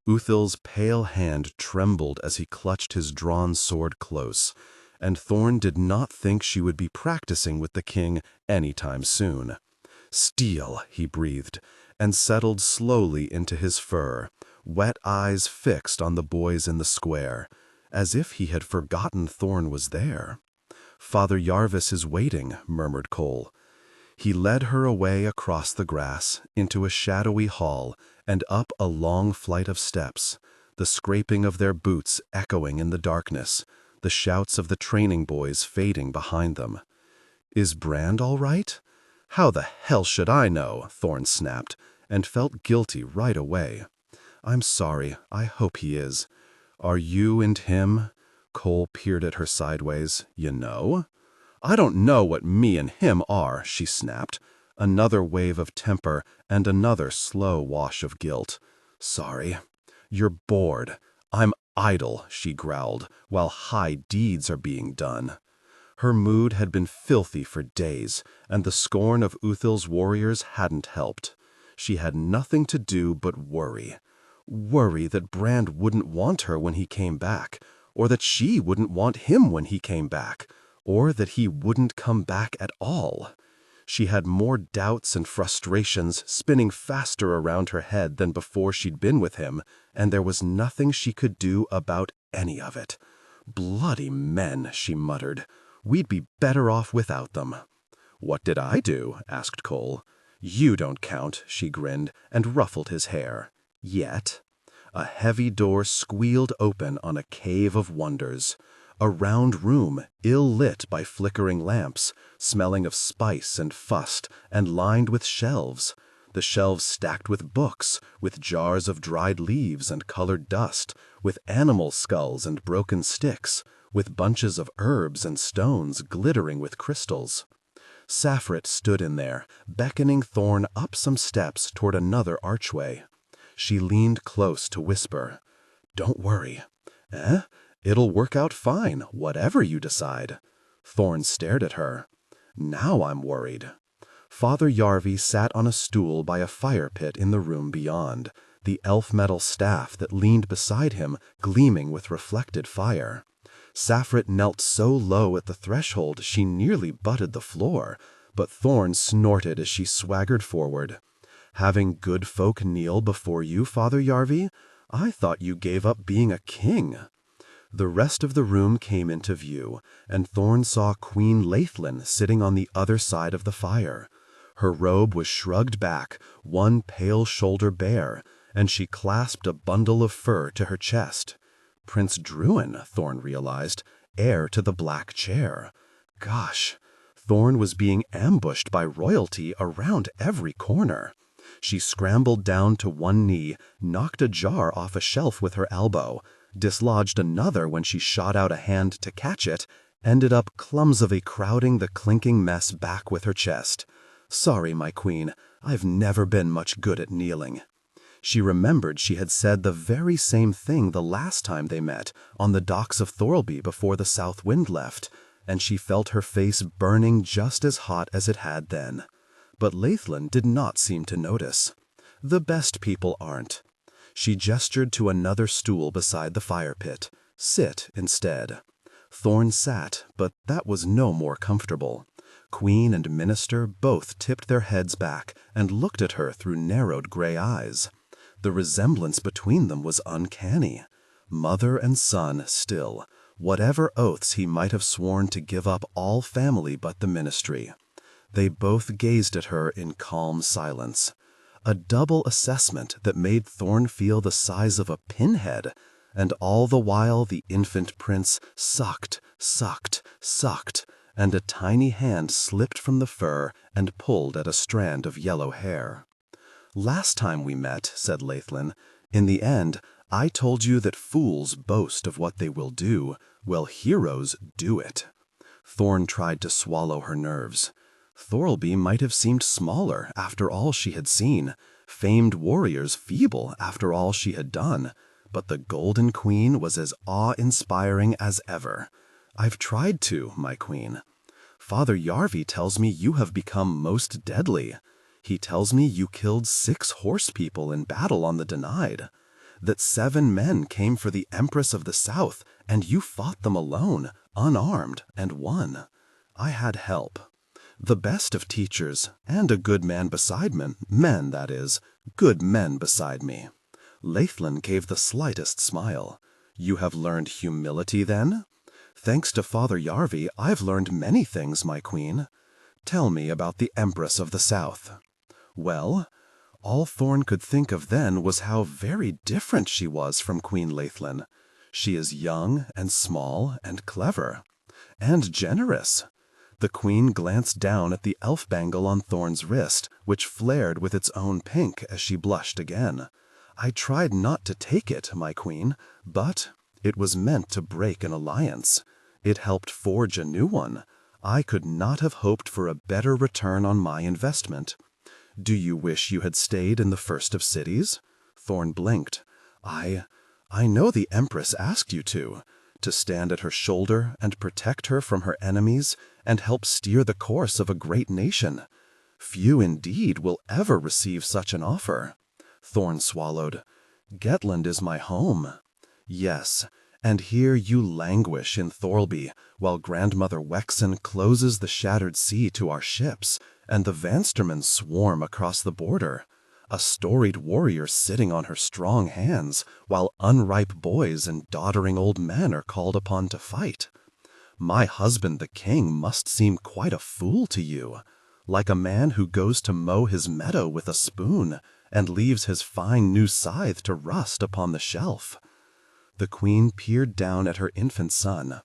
Uthil's pale hand trembled as he clutched his drawn sword close, and Thorn did not think she would be practicing with the king any time soon. "Steal," he breathed, and settled slowly into his fur, wet eyes fixed on the boys in the square, as if he had forgotten Thorn was there. "Father Yarvis is waiting," murmured Cole. He led her away across the grass, into a shadowy hall, and up a long flight of steps, the scraping of their boots echoing in the darkness, the shouts of the training boys fading behind them. "Is Brand all right?" "How the hell should I know?" Thorn snapped, and felt guilty right away. "I'm sorry. I hope he is. Are you and him?" Cole peered at her sideways. "You know?" "I don't know what me and him are," she snapped. Another wave of temper and another slow wash of guilt. "Sorry." "You're bored." "I'm idle," she growled, "while high deeds are being done." Her mood had been filthy for days, and the scorn of Uthil's warriors hadn't helped. She had nothing to do but worry. Worry that Brand wouldn't want her when he came back, or that she wouldn't want him when he came back, or that he wouldn't come back at all. She had more doubts and frustrations spinning faster around her head than before she'd been with him, and there was nothing she could do about any of it. "Bloody men," she muttered. "We'd be better off without them." "What did I do?" asked Cole. "You don't count," she grinned, and ruffled his hair. Yet. A heavy door squealed open on a cave of wonders. A round room, ill-lit by flickering lamps, smelling of spice and fust, and lined with shelves. The shelves stacked with books, with jars of dried leaves and colored dust, with animal skulls and broken sticks, with bunches of herbs and stones glittering with crystals. Saffrit stood in there, beckoning Thorn up some steps toward another archway. She leaned close to whisper, "Don't worry." "Eh? It'll work out fine, whatever you decide." Thorn stared at her. "Now I'm worried." Father Yarvi sat on a stool by a fire pit in the room beyond, the elf metal staff that leaned beside him gleaming with reflected fire. Saffrit knelt so low at the threshold she nearly butted the floor, but Thorn snorted as she swaggered forward. "Having good folk kneel before you, Father Yarvi? I thought you gave up being a king." The rest of the room came into view, and Thorn saw Queen Laithlin sitting on the other side of the fire. Her robe was shrugged back, one pale shoulder bare, and she clasped a bundle of fur to her chest. Prince Druin, Thorn realized, heir to the Black Chair. Gosh, Thorn was being ambushed by royalty around every corner. She scrambled down to one knee, knocked a jar off a shelf with her elbow, dislodged another when she shot out a hand to catch it, ended up clumsily crowding the clinking mess back with her chest. "Sorry, my queen, I've never been much good at kneeling." She remembered she had said the very same thing the last time they met, on the docks of Thorlby before the south wind left, and she felt her face burning just as hot as it had then. But Laithlin did not seem to notice. The best people aren't. She gestured to another stool beside the fire pit. Sit instead. Thorn sat, but that was no more comfortable. Queen and minister both tipped their heads back and looked at her through narrowed gray eyes. The resemblance between them was uncanny. Mother and son still, whatever oaths he might have sworn to give up all family but the ministry. They both gazed at her in calm silence. A double assessment that made Thorn feel the size of a pinhead, and all the while the infant prince sucked, and a tiny hand slipped from the fur and pulled at a strand of yellow hair. "Last time we met," said Laithlin, "in the end, I told you that fools boast of what they will do, while heroes do it." Thorn tried to swallow her nerves. Thorlby might have seemed smaller after all she had seen, famed warriors feeble after all she had done, but the Golden Queen was as awe-inspiring as ever. "I've tried to, my queen. Father Yarvi tells me you have become most deadly. He tells me you killed 6 horse people in battle on the Denied, that 7 men came for the Empress of the South, and you fought them alone, unarmed, and won. I had help. The best of teachers, and a good man beside me, that is, good men beside me." Laithlin gave the slightest smile. "You have learned humility, then?" "Thanks to Father Yarvi, I've learned many things, my queen." "Tell me about the Empress of the South." Well, all Thorn could think of then was how very different she was from Queen Laithlin. She is young and small and clever. And generous. The queen glanced down at the elf bangle on Thorn's wrist, which flared with its own pink as she blushed again. "I tried not to take it, my queen, but it was meant to break an alliance. It helped forge a new one. I could not have hoped for a better return on my investment." "Do you wish you had stayed in the first of cities?" Thorn blinked. I know the Empress asked you to stand at her shoulder and protect her from her enemies and help steer the course of a great nation. Few indeed will ever receive such an offer." Thorn swallowed. "Gettland is my home." "Yes, and here you languish in Thorlby, while Grandmother Wexen closes the shattered sea to our ships, and the Vanstermen swarm across the border. A storied warrior sitting on her strong hands, while unripe boys and doddering old men are called upon to fight. My husband the king must seem quite a fool to you, like a man who goes to mow his meadow with a spoon, and leaves his fine new scythe to rust upon the shelf." The queen peered down at her infant son.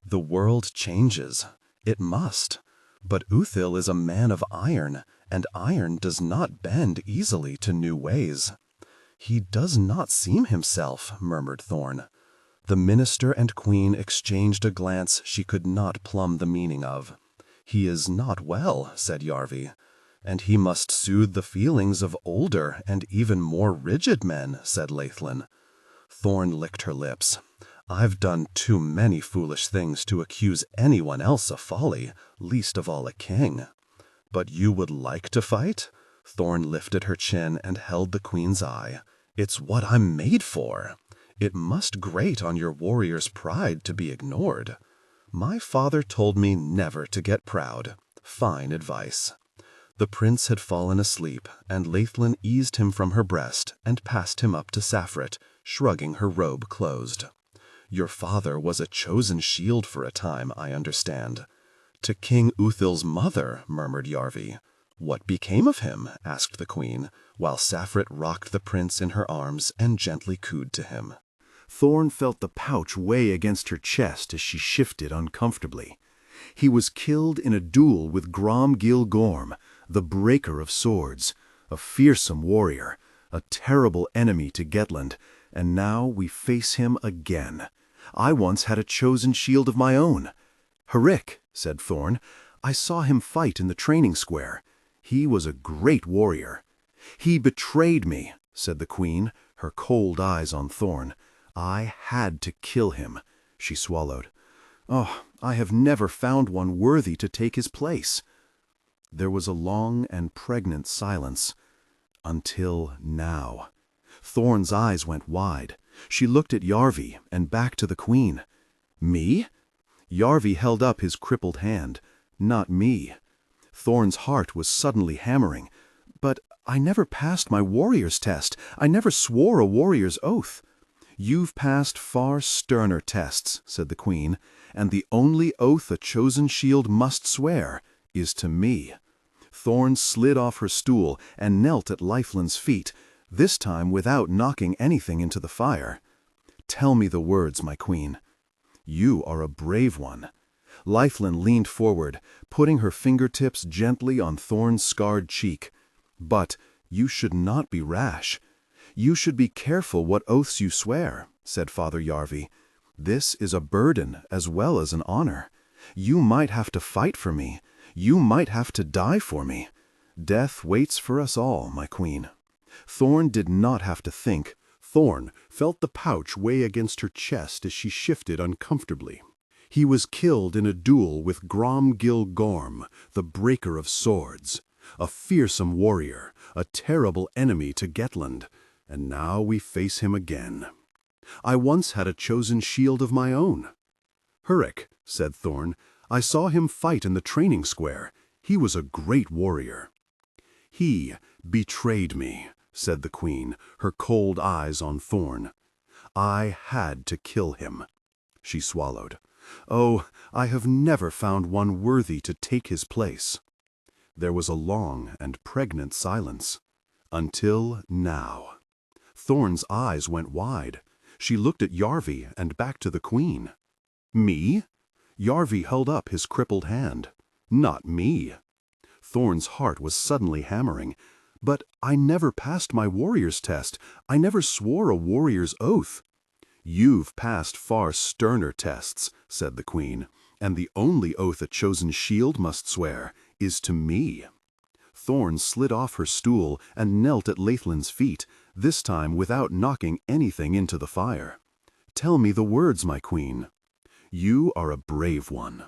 "The world changes. It must. But Uthil is a man of iron, and iron does not bend easily to new ways." "He does not seem himself," murmured Thorn. The minister and queen exchanged a glance she could not plumb the meaning of. "He is not well," said Yarvi. "And he must soothe the feelings of older and even more rigid men," said Laithlin. Thorn licked her lips. "I've done too many foolish things to accuse anyone else of folly, least of all a king." "But you would like to fight?" Thorn lifted her chin and held the queen's eye. "It's what I'm made for. It must grate on your warrior's pride to be ignored. My father told me never to get proud. Fine advice." The prince had fallen asleep, and Laithlin eased him from her breast and passed him up to Saffret, shrugging her robe closed. Your father was a chosen shield for a time, I understand. To King Uthil's mother, murmured Yarvi. What became of him? Asked the queen, while Saffrit rocked the prince in her arms and gently cooed to him. Thorn felt the pouch weigh against her chest as she shifted uncomfortably. He was killed in a duel with Grom-Gil Gorm, the breaker of swords, a fearsome warrior, a terrible enemy to Gettland, and now we face him again. I once had a chosen shield of my own. Herrick, said Thorn, I saw him fight in the training square. He was a great warrior. He betrayed me, said the queen, her cold eyes on Thorn. I had to kill him, she swallowed. Oh, I have never found one worthy to take his place. There was a long and pregnant silence. Until now. Thorn's eyes went wide. She looked at Yarvi and back to the queen. Me? Yarvi held up his crippled hand. Not me. Thorn's heart was suddenly hammering. But I never passed my warrior's test. I never swore a warrior's oath. You've passed far sterner tests, said the queen, and the only oath a chosen shield must swear is to me. Thorn slid off her stool and knelt at Leifland's feet, this time without knocking anything into the fire. Tell me the words, my queen. You are a brave one. Leifland leaned forward, putting her fingertips gently on Thorn's scarred cheek. But you should not be rash. You should be careful what oaths you swear, said Father Yarvi. This is a burden as well as an honor. You might have to fight for me. You might have to die for me. Death waits for us all, my queen. Thorn did not have to think. Thorn felt the pouch weigh against her chest as she shifted uncomfortably. He was killed in a duel with Grom-Gil Gorm, the breaker of swords, a fearsome warrior, a terrible enemy to Gettland, and now we face him again. I once had a chosen shield of my own. Herrick, said Thorn, I saw him fight in the training square. He was a great warrior. He betrayed me, said the queen, her cold eyes on Thorn. I had to kill him. She swallowed. Oh, I have never found one worthy to take his place. There was a long and pregnant silence. Until now. Thorn's eyes went wide. She looked at Yarvi and back to the queen. Me? Yarvi held up his crippled hand. Not me. Thorn's heart was suddenly hammering. But I never passed my warrior's test. I never swore a warrior's oath. You've passed far sterner tests, said the queen, and the only oath a chosen shield must swear is to me. Thorn slid off her stool and knelt at Leifland's feet, this time without knocking anything into the fire. Tell me the words, my queen. You are a brave one.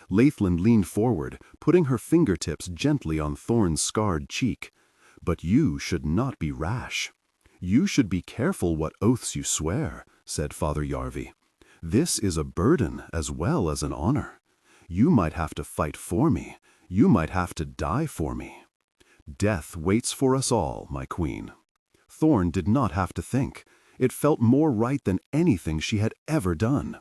Leifland leaned forward, putting her fingertips gently on Thorn's scarred cheek. But you should not be rash. You should be careful what oaths you swear, said Father Yarvi. This is a burden as well as an honor. You might have to fight for me. You might have to die for me. Death waits for us all, my queen. Thorn did not have to think. It felt more right than anything she had ever done.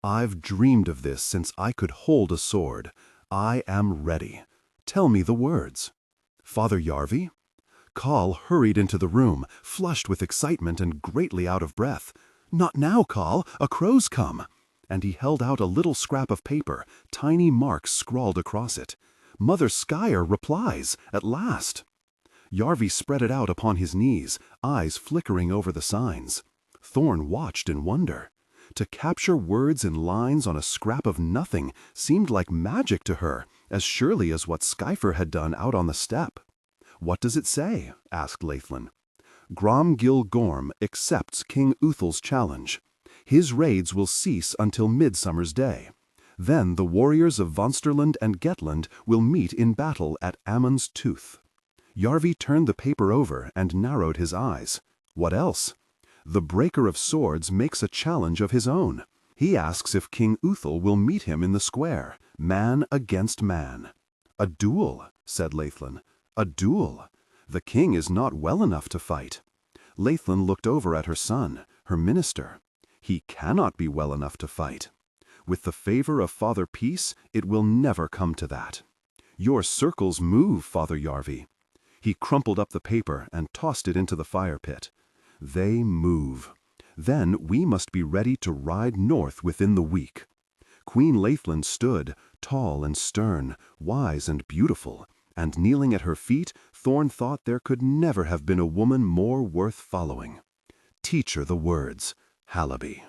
I've dreamed of this since I could hold a sword. I am ready. Tell me the words. Father Yarvi? Coll hurried into the room, flushed with excitement and greatly out of breath. Not now, Coll, a crow's come. And he held out a little scrap of paper, tiny marks scrawled across it. Mother Skyer replies, at last. Yarvi spread it out upon his knees, eyes flickering over the signs. Thorn watched in wonder. To capture words in lines on a scrap of nothing seemed like magic to her, as surely as what Skyfer had done out on the steppe. What does it say? Asked Leifland. Grom-Gil Gorm accepts King Uthil's challenge. His raids will cease until Midsummer's Day. Then the warriors of Vonsterland and Gettland will meet in battle at Ammon's Tooth. Yarvi turned the paper over and narrowed his eyes. What else? The breaker of swords makes a challenge of his own. He asks if King Uthil will meet him in the square, man against man. A duel, said Leifland. A duel. The king is not well enough to fight. Leifland looked over at her son, her minister. He cannot be well enough to fight. With the favor of Father Peace, it will never come to that. Your circles move, Father Yarvi. He crumpled up the paper and tossed it into the fire pit. They move. Then we must be ready to ride north within the week. Queen Laithland stood, tall and stern, wise and beautiful, and kneeling at her feet, Thorn thought there could never have been a woman more worth following. Teach her the words, Halaby.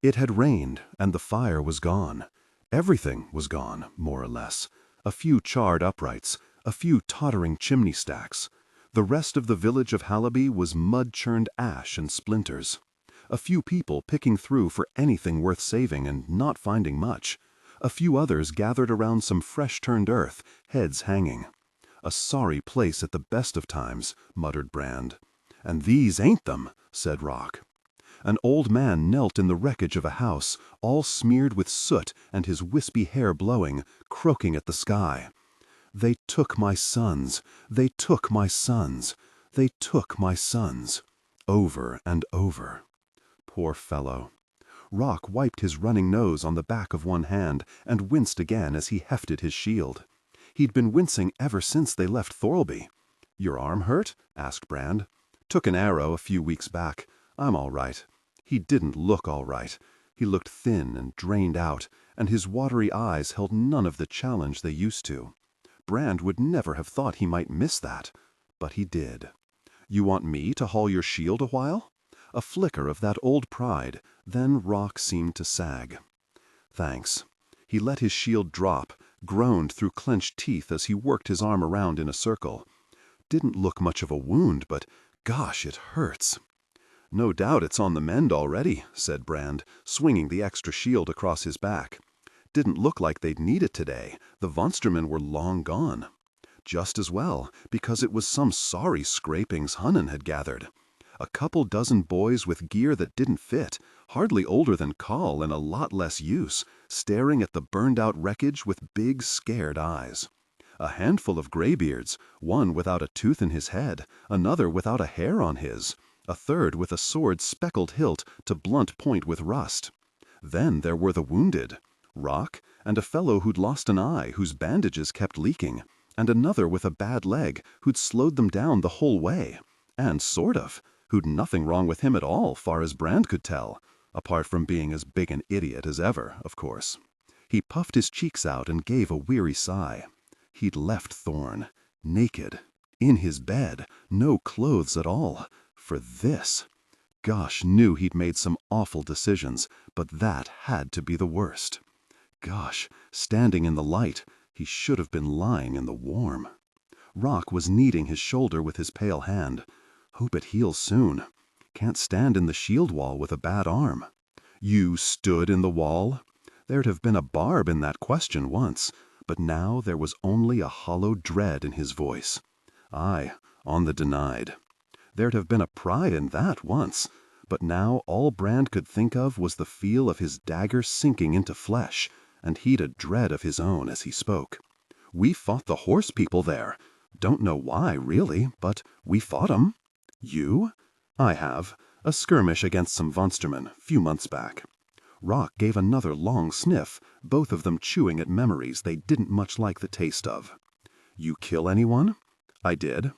It had rained, and the fire was gone. Everything was gone, more or less. A few charred uprights, a few tottering chimney stacks. The rest of the village of Halaby was mud-churned ash and splinters. A few people picking through for anything worth saving and not finding much. A few others gathered around some fresh-turned earth, heads hanging. A sorry place at the best of times, muttered Brand. And these ain't them, said Rock. An old man knelt in the wreckage of a house, all smeared with soot and his wispy hair blowing, croaking at the sky. They took my sons, they took my sons, they took my sons, over and over. Poor fellow. Rock wiped his running nose on the back of one hand and winced again as he hefted his shield. He'd been wincing ever since they left Thorlby. Your arm hurt? Asked Brand. Took an arrow a few weeks back. I'm all right. He didn't look all right. He looked thin and drained out, and his watery eyes held none of the challenge they used to. Brand would never have thought he might miss that, but he did. You want me to haul your shield a while? A flicker of that old pride, then Rock seemed to sag. Thanks. He let his shield drop, groaned through clenched teeth as he worked his arm around in a circle. Didn't look much of a wound, but gosh, it hurts. No doubt it's on the mend already, said Brand, swinging the extra shield across his back. Didn't look like they'd need it today. The von Strömen were long gone. Just as well, because it was some sorry scrapings Hunnan had gathered. A couple dozen boys with gear that didn't fit, hardly older than Carl and a lot less use, staring at the burned-out wreckage with big, scared eyes. A handful of graybeards, one without a tooth in his head, another without a hair on his, a third with a sword speckled hilt to blunt point with rust. Then there were the wounded, Rock, and a fellow who'd lost an eye whose bandages kept leaking, and another with a bad leg who'd slowed them down the whole way, and sort of, who'd nothing wrong with him at all, far as Brand could tell, apart from being as big an idiot as ever, of course. He puffed his cheeks out and gave a weary sigh. He'd left Thorn, naked, in his bed, no clothes at all, for this. Gosh knew he'd made some awful decisions, but that had to be the worst. Gosh, standing in the light, he should have been lying in the warm. Rock was kneading his shoulder with his pale hand. Hope it heals soon. Can't stand in the shield wall with a bad arm. You stood in the wall? There'd have been a barb in that question once, but now there was only a hollow dread in his voice. Aye, on the denied. There'd have been a pride in that once, but now all Brand could think of was the feel of his dagger sinking into flesh, and he'd a dread of his own as he spoke. We fought the horse people there. Don't know why, really, but we fought 'em. You? I have. A skirmish against some von Strömen, few months back. Rock gave another long sniff, both of them chewing at memories they didn't much like the taste of. You kill anyone? I did.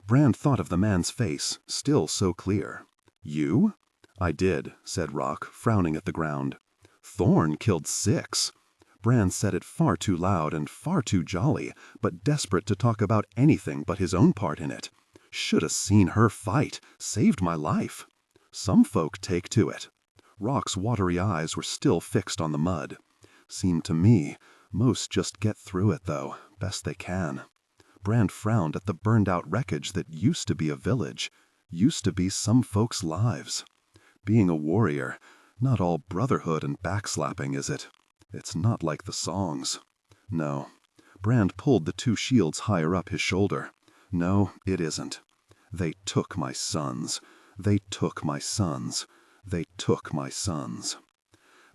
Brand thought of the man's face, still so clear. You? I did, said Rock, frowning at the ground. Thorn killed 6. Brand said it far too loud and far too jolly, but desperate to talk about anything but his own part in it. Should 'a' seen her fight, saved my life. Some folk take to it. Rock's watery eyes were still fixed on the mud. Seemed to me, most just get through it, though, best they can. Brand frowned at the burned-out wreckage that used to be a village, used to be some folks' lives. Being a warrior, not all brotherhood and backslapping, is it? It's not like the songs. No. Brand pulled the 2 shields higher up his shoulder. No, it isn't. They took my sons. They took my sons. They took my sons.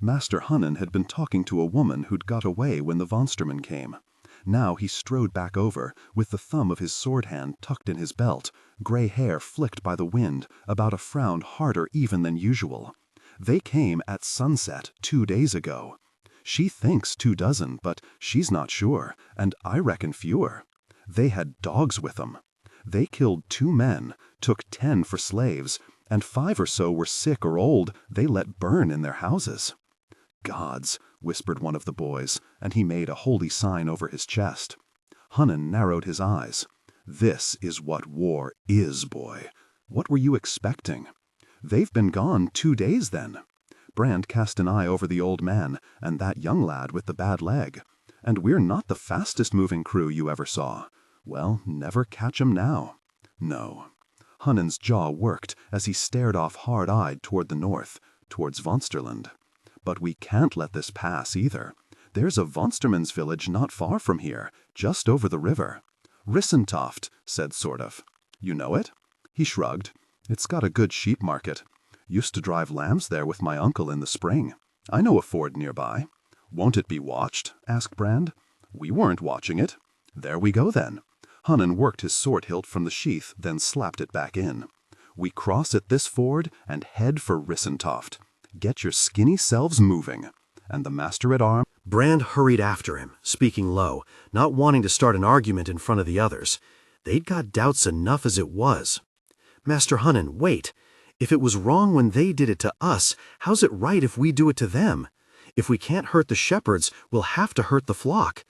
Master Hunnan had been talking to a woman who'd got away when the von Strömen came. Now he strode back over, with the thumb of his sword hand tucked in his belt, gray hair flicked by the wind, about a frown harder even than usual. They came at sunset 2 days ago. She thinks 24, but she's not sure, and I reckon fewer. They had dogs with them. They killed 2 men, took 10 for slaves, and 5 or so were sick or old they let burn in their houses. Gods, whispered one of the boys, and he made a holy sign over his chest. Hunan narrowed his eyes. This is what war is, boy. What were you expecting? They've been gone 2 days then. Brand cast an eye over the old man and that young lad with the bad leg. And we're not the fastest moving crew you ever saw. Well, never catch 'em now. No. Hunan's jaw worked as he stared off hard-eyed toward the north, towards Vonsterland. But we can't let this pass either. There's a Vonsterman's village not far from here, just over the river. Rissentoft, said Sort of. You know it? He shrugged. It's got a good sheep market. Used to drive lambs there with my uncle in the spring. I know a ford nearby. Won't it be watched? Asked Brand. We weren't watching it. There we go then. Hunan worked his sword hilt from the sheath, then slapped it back in. We cross at this ford and head for Rissentoft. Get your skinny selves moving. And the master-at-arms... Brand hurried after him, speaking low, not wanting to start an argument in front of the others. They'd got doubts enough as it was. Master Hunan, wait. If it was wrong when they did it to us, how's it right if we do it to them? If we can't hurt the shepherds, we'll have to hurt the flock.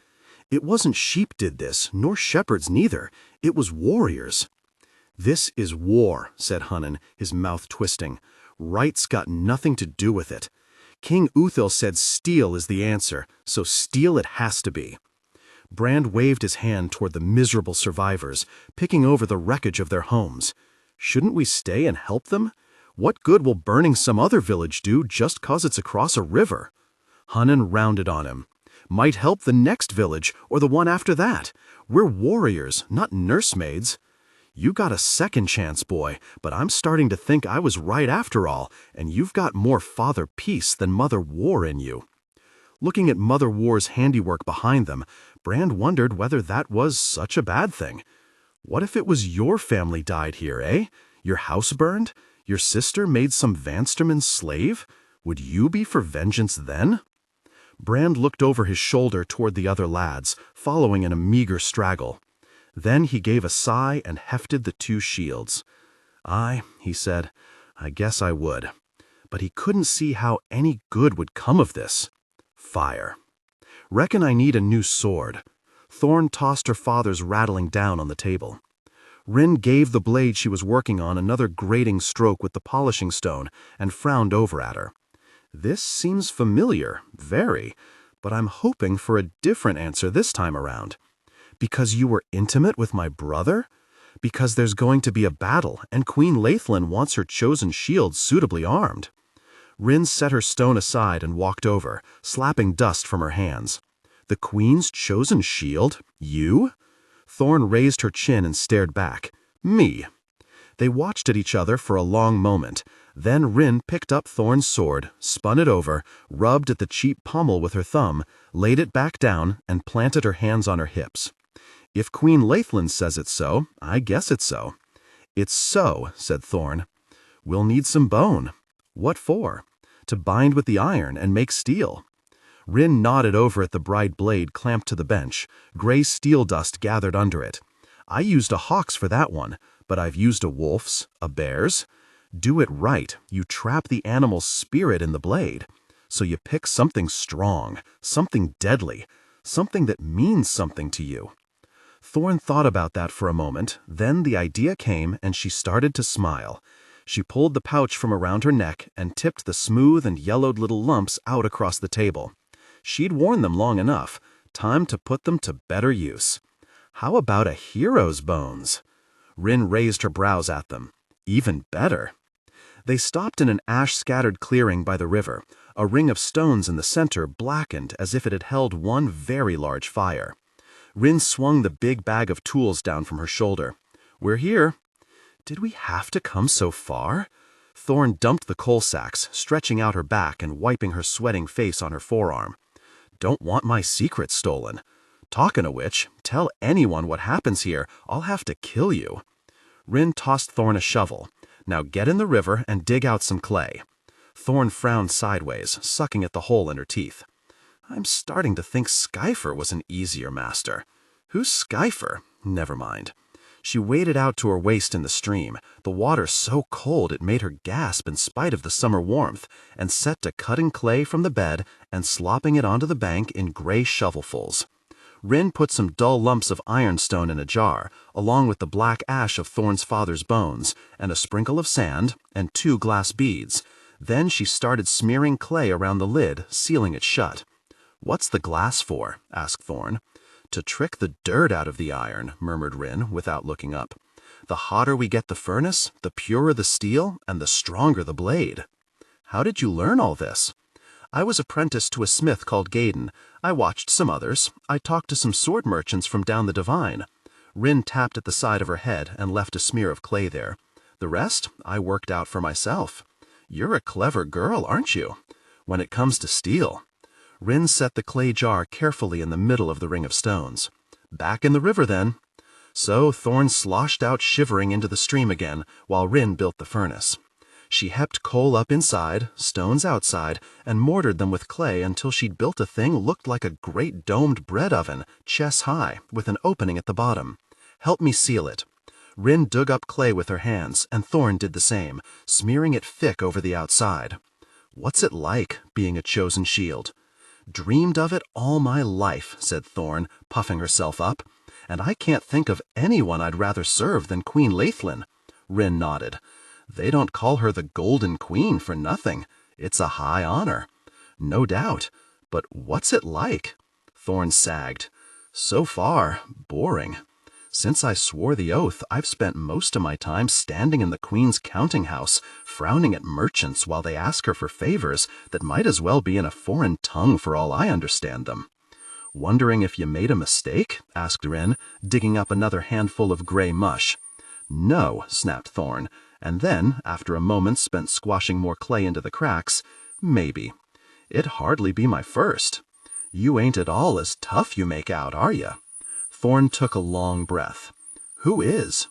It wasn't sheep did this, nor shepherds neither. It was warriors. This is war, said Hunan, his mouth twisting. Right's got nothing to do with it. King Uthil said steel is the answer, so steel it has to be. Brand waved his hand toward the miserable survivors, picking over the wreckage of their homes. Shouldn't we stay and help them? What good will burning some other village do just 'cause it's across a river? Hunan rounded on him. Might help the next village or the one after that. We're warriors, not nursemaids. You got a second chance, boy, but I'm starting to think I was right after all, and you've got more Father Peace than Mother War in you. Looking at Mother War's handiwork behind them, Brand wondered whether that was such a bad thing. What if it was your family died here, eh? Your house burned? Your sister made some Vansterman's slave? Would you be for vengeance then? Brand looked over his shoulder toward the other lads, following in a meager straggle. Then he gave a sigh and hefted the 2 shields. Aye, he said, I guess I would. But he couldn't see how any good would come of this. Fire. Reckon I need a new sword. Thorn tossed her father's rattling down on the table. Rin gave the blade she was working on another grating stroke with the polishing stone and frowned over at her. This seems familiar, very, but I'm hoping for a different answer this time around. Because you were intimate with my brother? Because there's going to be a battle, and Queen Laithlin wants her chosen shield suitably armed. Rin set her stone aside and walked over, slapping dust from her hands. The Queen's chosen shield? You? Thorn raised her chin and stared back. Me. They watched at each other for a long moment. Then Rin picked up Thorn's sword, spun it over, rubbed at the cheap pommel with her thumb, laid it back down, and planted her hands on her hips. If Queen Laithlin says it's so, I guess it's so. It's so, said Thorn. We'll need some bone. What for? To bind with the iron and make steel. Rin nodded over at the bright blade clamped to the bench. Gray steel dust gathered under it. I used a hawk's for that one, but I've used a wolf's, a bear's. Do it right. You trap the animal's spirit in the blade. So you pick something strong, something deadly, something that means something to you. Thorn thought about that for a moment, then the idea came and she started to smile. She pulled the pouch from around her neck and tipped the smooth and yellowed little lumps out across the table. She'd worn them long enough. Time to put them to better use. How about a hero's bones? Rin raised her brows at them. Even better. They stopped in an ash-scattered clearing by the river. A ring of stones in the center blackened as if it had held one very large fire. Rin swung the big bag of tools down from her shoulder. We're here. Did we have to come so far? Thorn dumped the coal sacks, stretching out her back and wiping her sweating face on her forearm. Don't want my secret stolen. Talkin' of which, tell anyone what happens here, I'll have to kill you. Rin tossed Thorn a shovel. Now get in the river and dig out some clay. Thorn frowned sideways, sucking at the hole in her teeth. I'm starting to think Skyfer was an easier master. Who's Skyfer? Never mind. She waded out to her waist in the stream, the water so cold it made her gasp in spite of the summer warmth, and set to cutting clay from the bed and slopping it onto the bank in gray shovelfuls. Rin put some dull lumps of ironstone in a jar, along with the black ash of Thorn's father's bones, and a sprinkle of sand, and 2 glass beads. Then she started smearing clay around the lid, sealing it shut. What's the glass for? Asked Thorn. To trick the dirt out of the iron, murmured Rin, without looking up. The hotter we get the furnace, the purer the steel, and the stronger the blade. How did you learn all this? I was apprenticed to a smith called Gettland. I watched some others. I talked to some sword merchants from down the Divine. Rin tapped at the side of her head and left a smear of clay there. The rest I worked out for myself. You're a clever girl, aren't you? When it comes to steel. Rin set the clay jar carefully in the middle of the ring of stones. Back in the river, then. So Thorn sloshed out shivering into the stream again, while Rin built the furnace. She heaped coal up inside, stones outside, and mortared them with clay until she'd built a thing looked like a great domed bread oven, chest high, with an opening at the bottom. Help me seal it. Rin dug up clay with her hands, and Thorn did the same, smearing it thick over the outside. What's it like, being a chosen shield? Dreamed of it all my life, said Thorn, puffing herself up. And I can't think of anyone I'd rather serve than Queen Laithlin. Rin nodded. They don't call her the Golden Queen for nothing. It's a high honor. No doubt. But what's it like? Thorn sagged. So far, boring. Since I swore the oath, I've spent most of my time standing in the Queen's counting house, frowning at merchants while they ask her for favors that might as well be in a foreign tongue for all I understand them. Wondering if you made a mistake? Asked Rin, digging up another handful of gray mush. No, snapped Thorn, and then, after a moment spent squashing more clay into the cracks, maybe. It'd hardly be my first. You ain't at all as tough you make out, are you? Thorn took a long breath. Who is?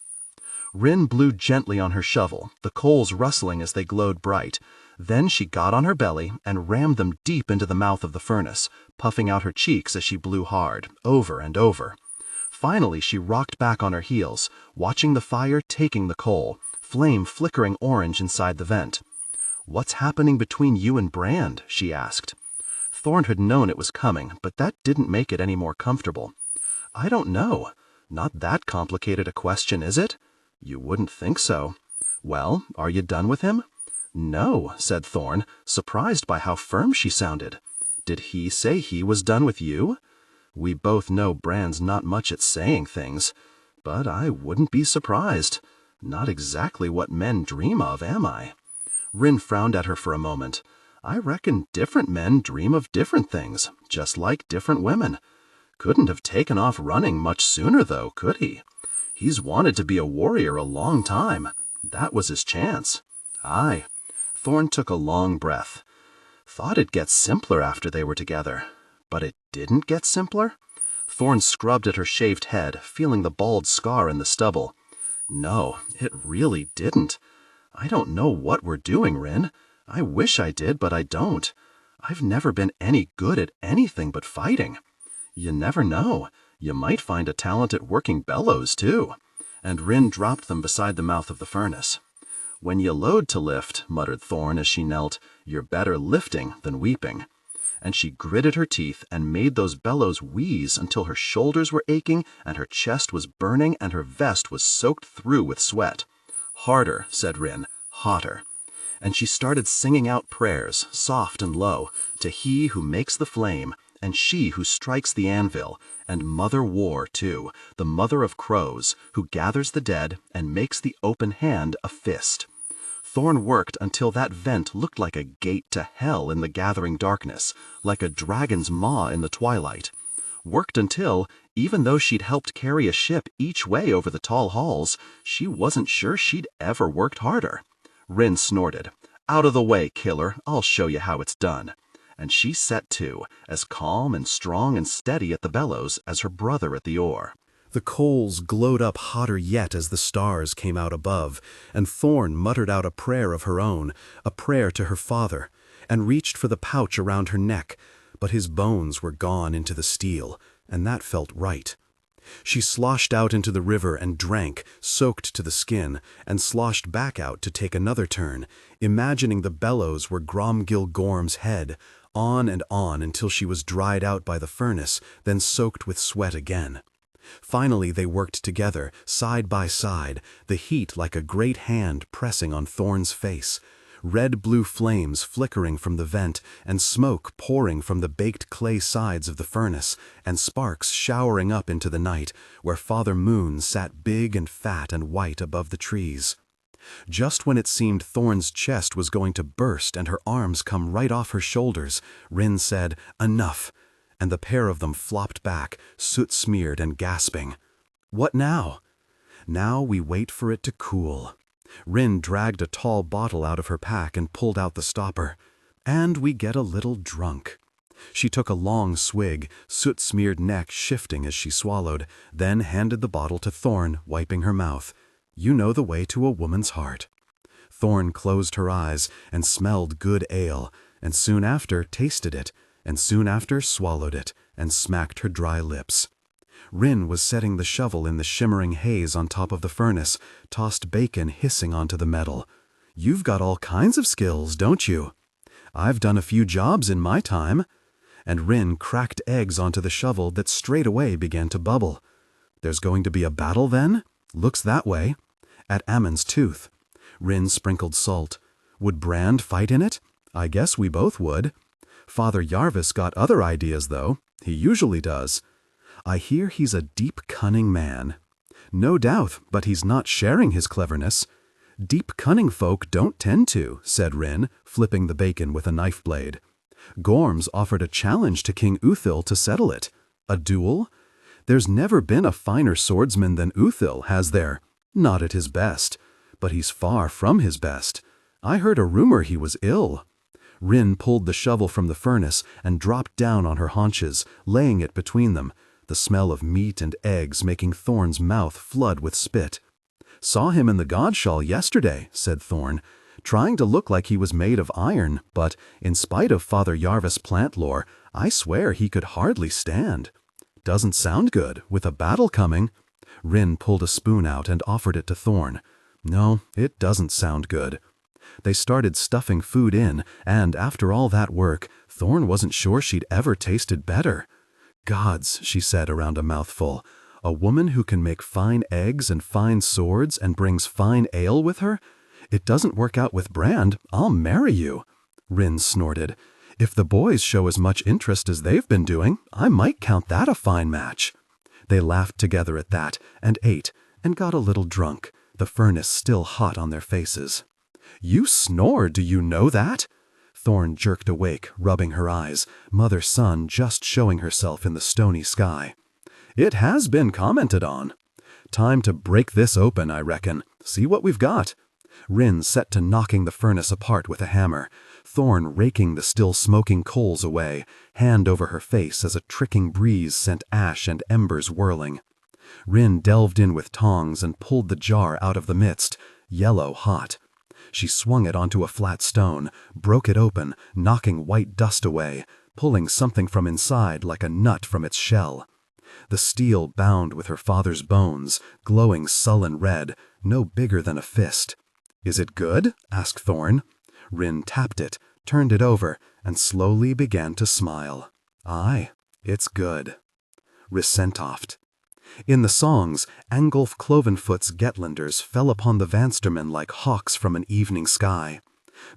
Rin blew gently on her shovel, the coals rustling as they glowed bright. Then she got on her belly and rammed them deep into the mouth of the furnace, puffing out her cheeks as she blew hard, over and over. Finally she rocked back on her heels, watching the fire taking the coal, flame flickering orange inside the vent. What's happening between you and Brand? She asked. Thorn had known it was coming, but that didn't make it any more comfortable. I don't know. Not that complicated a question, is it? You wouldn't think so. Well, are you done with him? No, said Thorn, surprised by how firm she sounded. Did he say he was done with you? We both know Brand's not much at saying things, but I wouldn't be surprised. Not exactly what men dream of, am I? Rin frowned at her for a moment. I reckon different men dream of different things, just like different women. Couldn't have taken off running much sooner, though, could he? He's wanted to be a warrior a long time. That was his chance. Aye. Thorn took a long breath. Thought it'd get simpler after they were together. But it didn't get simpler? Thorn scrubbed at her shaved head, feeling the bald scar in the stubble. No, it really didn't. I don't know what we're doing, Rin. I wish I did, but I don't. I've never been any good at anything but fighting. You never know. You might find a talent at working bellows, too. And Rin dropped them beside the mouth of the furnace. When you load to lift, muttered Thorn as she knelt, you're better lifting than weeping. And she gritted her teeth and made those bellows wheeze until her shoulders were aching and her chest was burning and her vest was soaked through with sweat. Harder, said Rin, hotter. And she started singing out prayers, soft and low, to He who makes the flame, and she who strikes the anvil, and Mother War, too, the mother of crows, who gathers the dead and makes the open hand a fist. Thorn worked until that vent looked like a gate to hell in the gathering darkness, like a dragon's maw in the twilight. Worked until, even though she'd helped carry a ship each way over the tall halls, she wasn't sure she'd ever worked harder. Rin snorted. Out of the way, killer, I'll show you how it's done. And she set to, as calm and strong and steady at the bellows as her brother at the oar. The coals glowed up hotter yet as the stars came out above, and Thorn muttered out a prayer of her own, a prayer to her father, and reached for the pouch around her neck, but his bones were gone into the steel, and that felt right. She sloshed out into the river and drank, soaked to the skin, and sloshed back out to take another turn, imagining the bellows were Gromgil Gorm's head, on and on until she was dried out by the furnace, then soaked with sweat again. Finally they worked together, side by side, the heat like a great hand pressing on Thorn's face, red-blue flames flickering from the vent, and smoke pouring from the baked clay sides of the furnace, and sparks showering up into the night, where Father Moon sat big and fat and white above the trees. Just when it seemed Thorn's chest was going to burst and her arms come right off her shoulders, Rin said, "Enough," and the pair of them flopped back, soot-smeared and gasping. "What now?" "Now we wait for it to cool." Rin dragged a tall bottle out of her pack and pulled out the stopper. "And we get a little drunk." She took a long swig, soot-smeared neck shifting as she swallowed, then handed the bottle to Thorn, wiping her mouth. "You know the way to a woman's heart." Thorn closed her eyes and smelled good ale, and soon after tasted it, and soon after swallowed it, and smacked her dry lips. Rin was setting the shovel in the shimmering haze on top of the furnace, tossed bacon hissing onto the metal. "You've got all kinds of skills, don't you?" "I've done a few jobs in my time." And Rin cracked eggs onto the shovel that straight away began to bubble. "There's going to be a battle then?" "Looks that way." "At Ammon's Tooth." Rin sprinkled salt. "Would Brand fight in it?" "I guess we both would." "Father Yarvis got other ideas, though. He usually does." "I hear he's a deep-cunning man." "No doubt, but he's not sharing his cleverness." "Deep-cunning folk don't tend to," said Rin, flipping the bacon with a knife blade. "Gorms offered a challenge to King Uthil to settle it." "A duel?" "There's never been a finer swordsman than Uthil, has there?" "Not at his best." "But he's far from his best. I heard a rumor he was ill." Rin pulled the shovel from the furnace and dropped down on her haunches, laying it between them, the smell of meat and eggs making Thorn's mouth flood with spit. "Saw him in the Godshall yesterday," said Thorn, "trying to look like he was made of iron, but, in spite of Father Yarvis plant lore, I swear he could hardly stand." "Doesn't sound good, with a battle coming." Rin pulled a spoon out and offered it to Thorn. "No, it doesn't sound good." They started stuffing food in, and after all that work, Thorn wasn't sure she'd ever tasted better. "Gods," she said around a mouthful, "a woman who can make fine eggs and fine swords and brings fine ale with her? It doesn't work out with Brand, I'll marry you." Rin snorted. "If the boys show as much interest as they've been doing, I might count that a fine match." They laughed together at that, and ate, and got a little drunk, the furnace still hot on their faces. "You snore, do you know that?" Thorn jerked awake, rubbing her eyes, Mother Sun just showing herself in the stony sky. "It has been commented on." "Time to break this open, I reckon. See what we've got." Rin set to knocking the furnace apart with a hammer, Thorn raking the still smoking coals away, hand over her face as a tricking breeze sent ash and embers whirling. Rin delved in with tongs and pulled the jar out of the midst, yellow hot. She swung it onto a flat stone, broke it open, knocking white dust away, pulling something from inside like a nut from its shell. The steel bound with her father's bones, glowing sullen red, no bigger than a fist. "Is it good?" asked Thorn. Rin tapped it, turned it over, and slowly began to smile. "Aye, it's good." Risentoft. In the songs, Angulf Clovenfoot's Gettlanders fell upon the Vanstermen like hawks from an evening sky.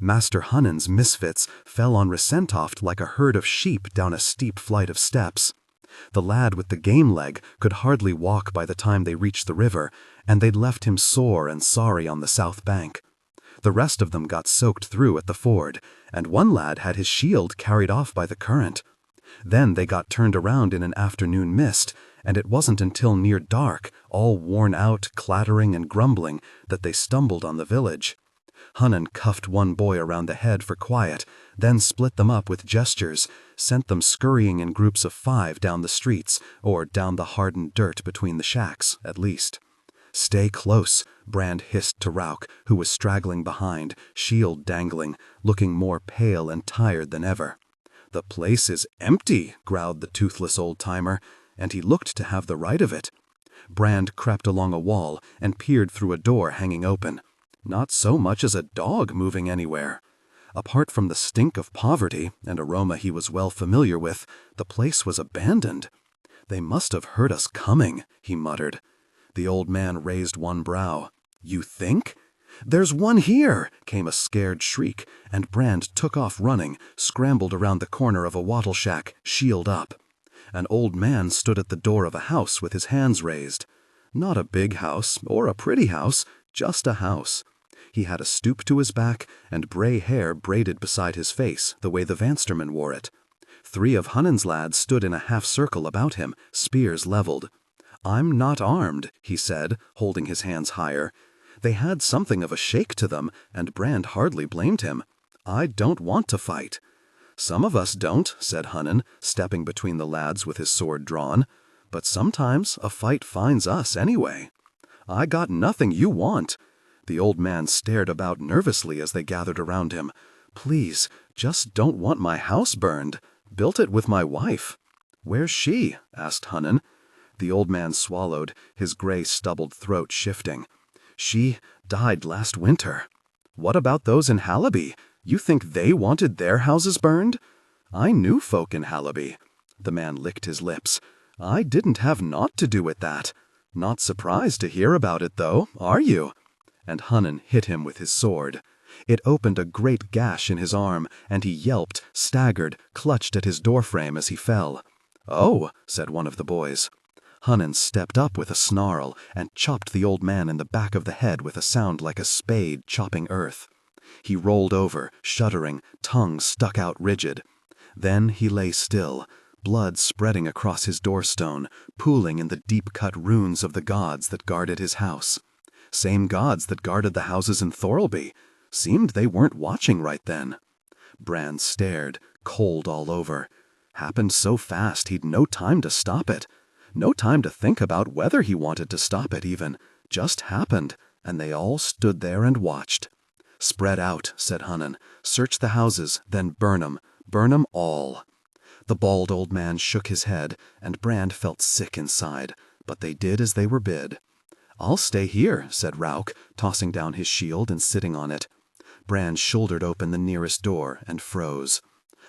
Master Hunnan's misfits fell on Risentoft like a herd of sheep down a steep flight of steps. The lad with the game leg could hardly walk by the time they reached the river, and they'd left him sore and sorry on the south bank. The rest of them got soaked through at the ford, and one lad had his shield carried off by the current. Then they got turned around in an afternoon mist, and it wasn't until near dark, all worn out, clattering and grumbling, that they stumbled on the village. Hunnen cuffed one boy around the head for quiet, then split them up with gestures, sent them scurrying in groups of 5 down the streets, or down the hardened dirt between the shacks, at least. "Stay close," Brand hissed to Rauk, who was straggling behind, shield dangling, looking more pale and tired than ever. "The place is empty," growled the toothless old-timer, and he looked to have the right of it. Brand crept along a wall and peered through a door hanging open. Not so much as a dog moving anywhere. Apart from the stink of poverty, an aroma he was well familiar with, the place was abandoned. "They must have heard us coming," he muttered. The old man raised one brow. "You think?" "There's one here!" came a scared shriek, and Brand took off running, scrambled around the corner of a wattle shack, shield up. An old man stood at the door of a house with his hands raised. Not a big house, or a pretty house, just a house. He had a stoop to his back, and gray hair braided beside his face, the way the Vanstermen wore it. 3 of Hunnen's lads stood in a half-circle about him, spears leveled. "I'm not armed," he said, holding his hands higher. They had something of a shake to them, and Brand hardly blamed him. "I don't want to fight." "Some of us don't," said Hunnen, stepping between the lads with his sword drawn. "But sometimes a fight finds us anyway." "I got nothing you want." The old man stared about nervously as they gathered around him. "Please, just don't want my house burned. Built it with my wife." "Where's she?" asked Hunnen. The old man swallowed, his gray stubbled throat shifting. "She died last winter." "What about those in Hallaby? You think they wanted their houses burned?" "I knew folk in Hallaby." The man licked his lips. "I didn't have naught to do with that. Not surprised to hear about it, though, are you?" And Hunnen hit him with his sword. It opened a great gash in his arm, and he yelped, staggered, clutched at his doorframe as he fell. "Oh," said one of the boys. Hunnen stepped up with a snarl and chopped the old man in the back of the head with a sound like a spade chopping earth. He rolled over, shuddering, tongue stuck out rigid. Then he lay still, blood spreading across his doorstone, pooling in the deep-cut runes of the gods that guarded his house. Same gods that guarded the houses in Thorlby. Seemed they weren't watching right then. Brand stared, cold all over. Happened so fast he'd no time to stop it. No time to think about whether he wanted to stop it even. Just happened, and they all stood there and watched. "Spread out," said Hunnen. "Search the houses, then burn 'em. Burn 'em all." The bald old man shook his head, and Brand felt sick inside, but they did as they were bid. "I'll stay here," said Rauk, tossing down his shield and sitting on it. Brand shouldered open the nearest door and froze.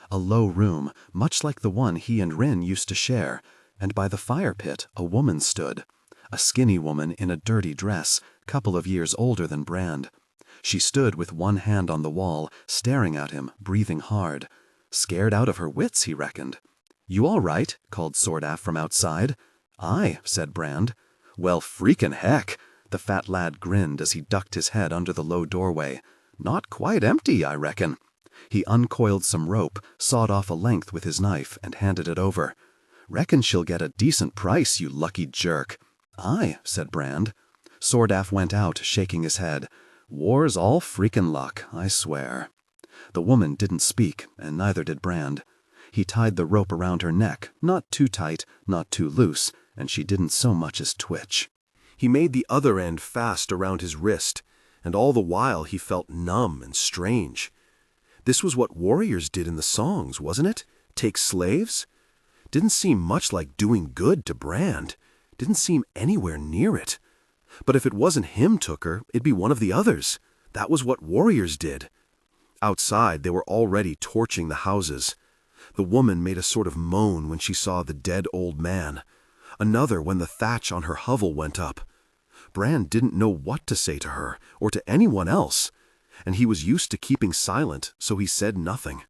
A low room, much like the one he and Rin used to share, and by the fire pit a woman stood. A skinny woman in a dirty dress, couple of years older than Brand. She stood with one hand on the wall, staring at him, breathing hard. Scared out of her wits, he reckoned. "You all right?" called Swordaf from outside. "Aye," said Brand. "Well, freakin' heck!" The fat lad grinned as he ducked his head under the low doorway. "Not quite empty, I reckon." He uncoiled some rope, sawed off a length with his knife, and handed it over. "Reckon she'll get a decent price, you lucky jerk." "Aye," said Brand. Swordaf went out, shaking his head. "War's all freakin' luck, I swear." The woman didn't speak, and neither did Brand. He tied the rope around her neck, not too tight, not too loose, and she didn't so much as twitch. He made the other end fast around his wrist, and all the while he felt numb and strange. This was what warriors did in the songs, wasn't it? Take slaves? Didn't seem much like doing good to Brand. Didn't seem anywhere near it. But if it wasn't him took her, it'd be one of the others. That was what warriors did. Outside, they were already torching the houses. The woman made a sort of moan when she saw the dead old man. Another when the thatch on her hovel went up. Brand didn't know what to say to her, or to anyone else, and he was used to keeping silent, so he said nothing.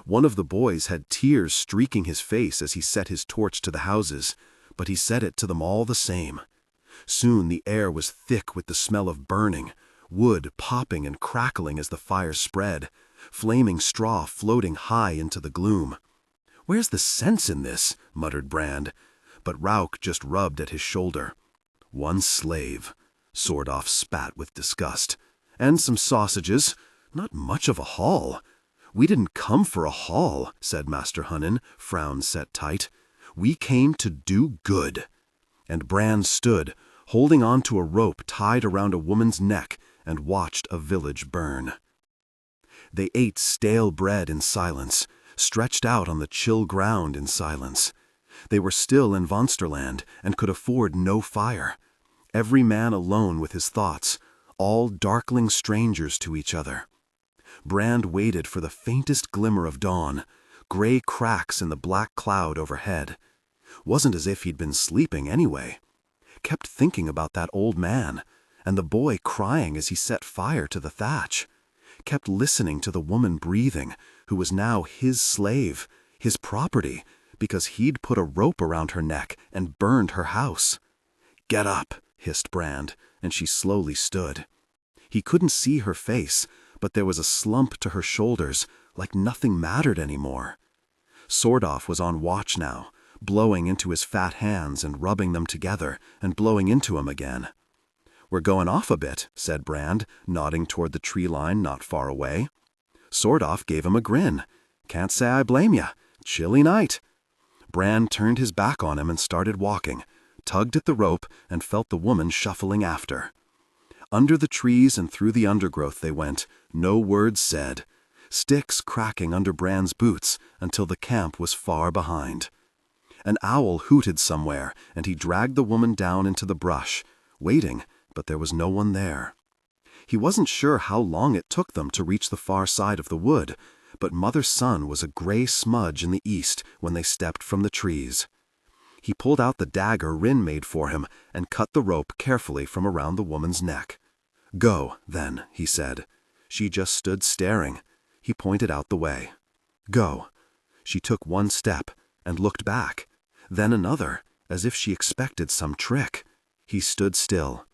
One of the boys had tears streaking his face as he set his torch to the houses, but he set it to them all the same. Soon the air was thick with the smell of burning, wood popping and crackling as the fire spread, flaming straw floating high into the gloom. "Where's the sense in this?" muttered Brand, but Rauk just rubbed at his shoulder. "One slave," Swordaf spat with disgust, And some sausages. Not much of a haul." "We didn't come for a haul," said Master Hunnin, frown set tight. "We came to do good." And Bran stood, holding on to a rope tied around a woman's neck, and watched a village burn. They ate stale bread in silence, stretched out on the chill ground in silence. They were still in Vonsterland and could afford no fire. Every man alone with his thoughts, all darkling strangers to each other. Brand waited for the faintest glimmer of dawn, gray cracks in the black cloud overhead. Wasn't as if he'd been sleeping anyway. Kept thinking about that old man, and the boy crying as he set fire to the thatch. Kept listening to the woman breathing, who was now his slave, his property, because he'd put a rope around her neck and burned her house. "Get up," hissed Brand, and she slowly stood. He couldn't see her face, but there was a slump to her shoulders, like nothing mattered anymore. Sordoff was on watch now, blowing into his fat hands and rubbing them together and blowing into him again. "We're going off a bit," said Brand, nodding toward the tree line not far away. Sordoff gave him a grin. "Can't say I blame ya. Chilly night." Brand turned his back on him and started walking, tugged at the rope, and felt the woman shuffling after. Under the trees and through the undergrowth they went, no words said, sticks cracking under Brand's boots until the camp was far behind. An owl hooted somewhere, and he dragged the woman down into the brush, waiting, but there was no one there. He wasn't sure how long it took them to reach the far side of the wood, but Mother's sun was a gray smudge in the east when they stepped from the trees. He pulled out the dagger Rin made for him and cut the rope carefully from around the woman's neck. "Go, then," he said. She just stood staring. He pointed out the way. "Go." She took one step and looked back, then another, as if she expected some trick. He stood still.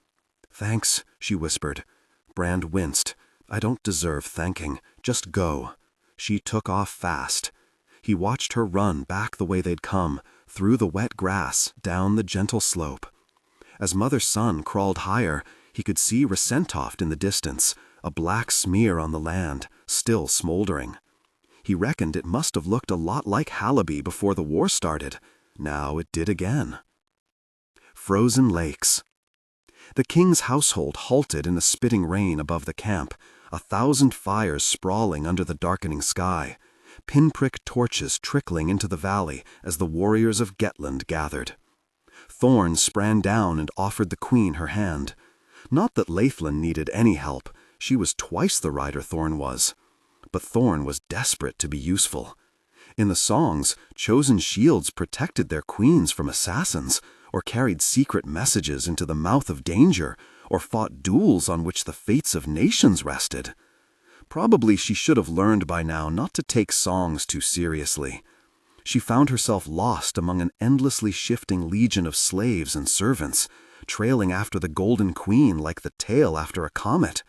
"Thanks," she whispered. Brand winced. "I don't deserve thanking. Just go." She took off fast. He watched her run back the way they'd come, through the wet grass, down the gentle slope. As Mother's sun crawled higher, he could see Resentoft in the distance, a black smear on the land, still smoldering. He reckoned it must have looked a lot like Hallaby before the war started. Now it did again. Frozen lakes. The king's household halted in a spitting rain above the camp, 1,000 fires sprawling under the darkening sky, pinprick torches trickling into the valley as the warriors of Gettland gathered. Thorn sprang down and offered the queen her hand. Not that Laithlen needed any help. She was twice the rider Thorn was. But Thorn was desperate to be useful. In the songs, chosen shields protected their queens from assassins, or carried secret messages into the mouth of danger, or fought duels on which the fates of nations rested. Probably she should have learned by now not to take songs too seriously. She found herself lost among an endlessly shifting legion of slaves and servants, trailing after the Golden Queen like the tail after a comet,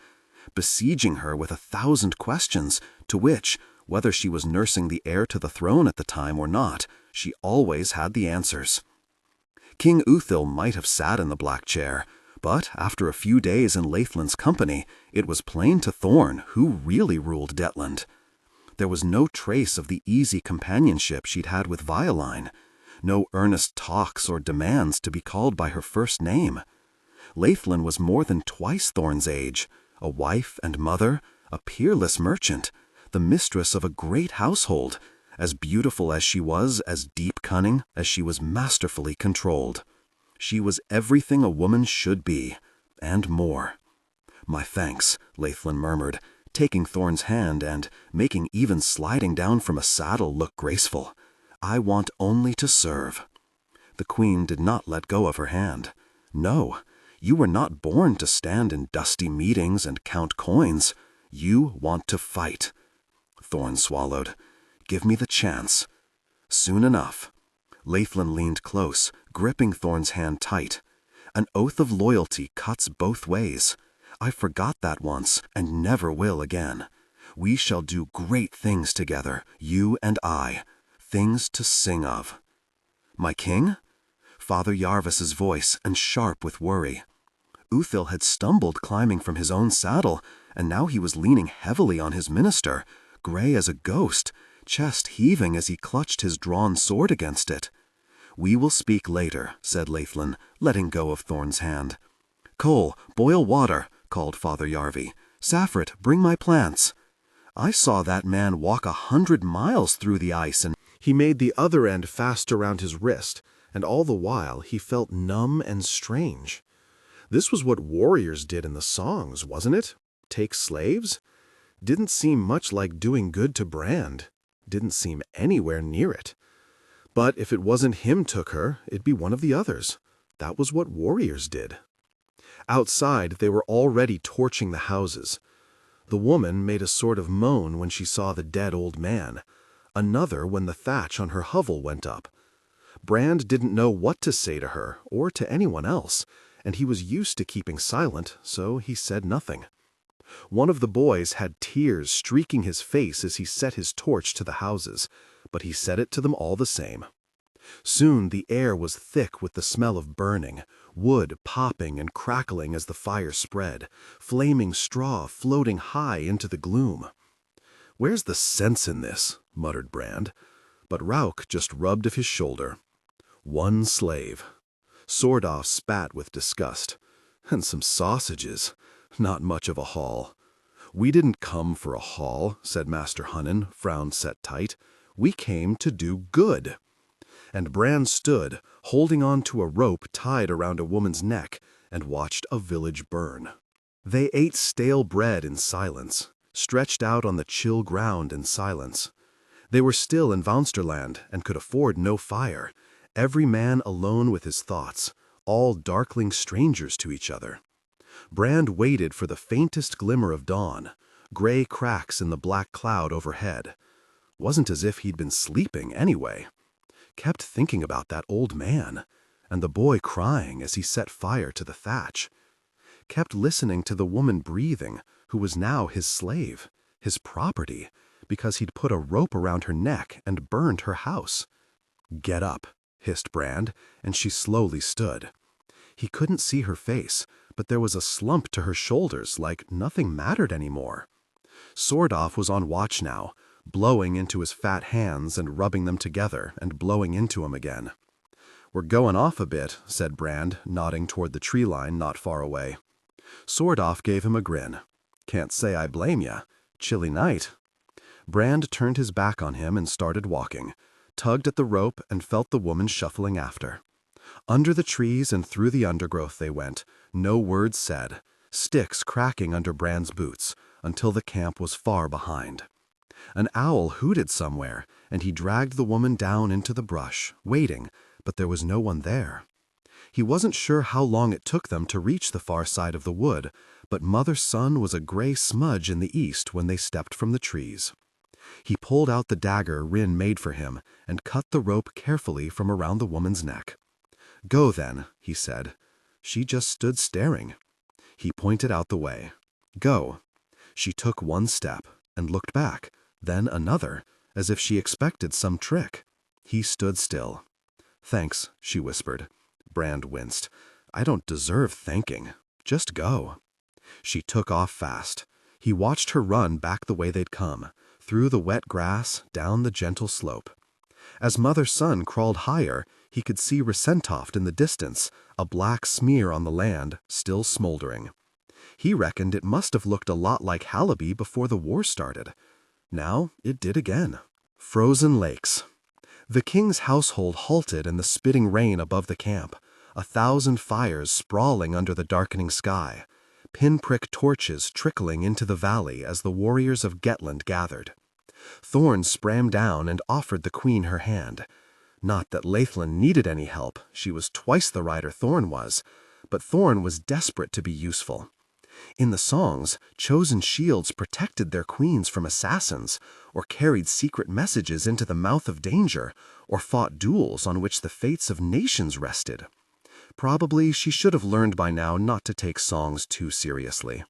besieging her with 1,000 questions, to which, whether she was nursing the heir to the throne at the time or not, she always had the answers. King Uthil might have sat in the black chair, but after a few days in Laithlen's company, it was plain to Thorn who really ruled Gettland. There was no trace of the easy companionship she'd had with Violine, no earnest talks or demands to be called by her first name. Laithlen was more than twice Thorn's age, a wife and mother, a peerless merchant, the mistress of a great household, as beautiful as she was, as deep-cunning, as she was masterfully controlled. She was everything a woman should be, and more. "My thanks," Laithlen murmured, taking Thorn's hand and making even sliding down from a saddle look graceful. "I want only to serve." The queen did not let go of her hand. "No, you were not born to stand in dusty meetings and count coins. You want to fight." Thorn swallowed. "Give me the chance." Soon enough. Laithlen leaned close, gripping Thorn's hand tight. "An oath of loyalty cuts both ways. I forgot that once, and never will again. We shall do great things together, you and I, things to sing of." "My king?" Father Yarvis's voice, and sharp with worry. Uthil had stumbled climbing from his own saddle, and now he was leaning heavily on his minister, gray as a ghost, chest heaving as he clutched his drawn sword against it. "We will speak later," said Laithlin, letting go of Thorn's hand. "Cole, boil water," called Father Yarvi. "Saffrit, bring my plants." "I saw that man walk 100 miles through the ice, and—" He made the other end fast around his wrist, and all the while he felt numb and strange. This was what warriors did in the songs, wasn't it? Take slaves? Didn't seem much like doing good to Brand. Didn't seem anywhere near it. But if it wasn't him took her, it'd be one of the others. That was what warriors did. Outside, they were already torching the houses. The woman made a sort of moan when she saw the dead old man, another when the thatch on her hovel went up. Brand didn't know what to say to her or to anyone else, and he was used to keeping silent, so he said nothing. One of the boys had tears streaking his face as he set his torch to the houses, but he set it to them all the same. Soon the air was thick with the smell of burning, wood popping and crackling as the fire spread, flaming straw floating high into the gloom. "Where's the sense in this?" muttered Brand, but Rauk just rubbed of his shoulder. "One slave." Sordoff spat with disgust. "And some sausages. Not much of a haul." "We didn't come for a haul," said Master Hunnan, frown set tight. "We came to do good." And Brand stood, holding on to a rope tied around a woman's neck, and watched a village burn. They ate stale bread in silence, stretched out on the chill ground in silence. They were still in Vaunsterland and could afford no fire, every man alone with his thoughts, all darkling strangers to each other. Brand waited for the faintest glimmer of dawn, gray cracks in the black cloud overhead. Wasn't as if he'd been sleeping anyway. Kept thinking about that old man, and the boy crying as he set fire to the thatch. Kept listening to the woman breathing, who was now his slave, his property, because he'd put a rope around her neck and burned her house. "Get up," hissed Brand, and she slowly stood. He couldn't see her face, but there was a slump to her shoulders like nothing mattered anymore. Sordoff was on watch now, blowing into his fat hands and rubbing them together and blowing into him again. "We're going off a bit," said Brand, nodding toward the tree line not far away. Sordoff gave him a grin. "Can't say I blame ya. Chilly night." Brand turned his back on him and started walking, tugged at the rope and felt the woman shuffling after. Under the trees and through the undergrowth they went, no words said, sticks cracking under Brand's boots, until the camp was far behind. An owl hooted somewhere, and he dragged the woman down into the brush, waiting, but there was no one there. He wasn't sure how long it took them to reach the far side of the wood, but Mother Sun was a gray smudge in the east when they stepped from the trees. He pulled out the dagger Rin made for him and cut the rope carefully from around the woman's neck. "Go then," he said. She just stood staring. He pointed out the way. "Go." She took one step and looked back, then another, as if she expected some trick. He stood still. "Thanks," she whispered. Brand winced. "I don't deserve thanking. Just go." She took off fast. He watched her run back the way they'd come, through the wet grass, down the gentle slope. As Mother Sun crawled higher, he could see Resentoft in the distance, a black smear on the land, still smoldering. He reckoned it must have looked a lot like Hallaby before the war started. Now it did again. Frozen lakes. The king's household halted in the spitting rain above the camp, 1,000 fires sprawling under the darkening sky, pinprick torches trickling into the valley as the warriors of Gettland gathered. Thorn sprang down and offered the queen her hand. Not that Laithlin needed any help, she was twice the rider Thorn was, but Thorn was desperate to be useful. In the songs, chosen shields protected their queens from assassins, or carried secret messages into the mouth of danger, or fought duels on which the fates of nations rested. Probably she should have learned by now not to take songs too seriously.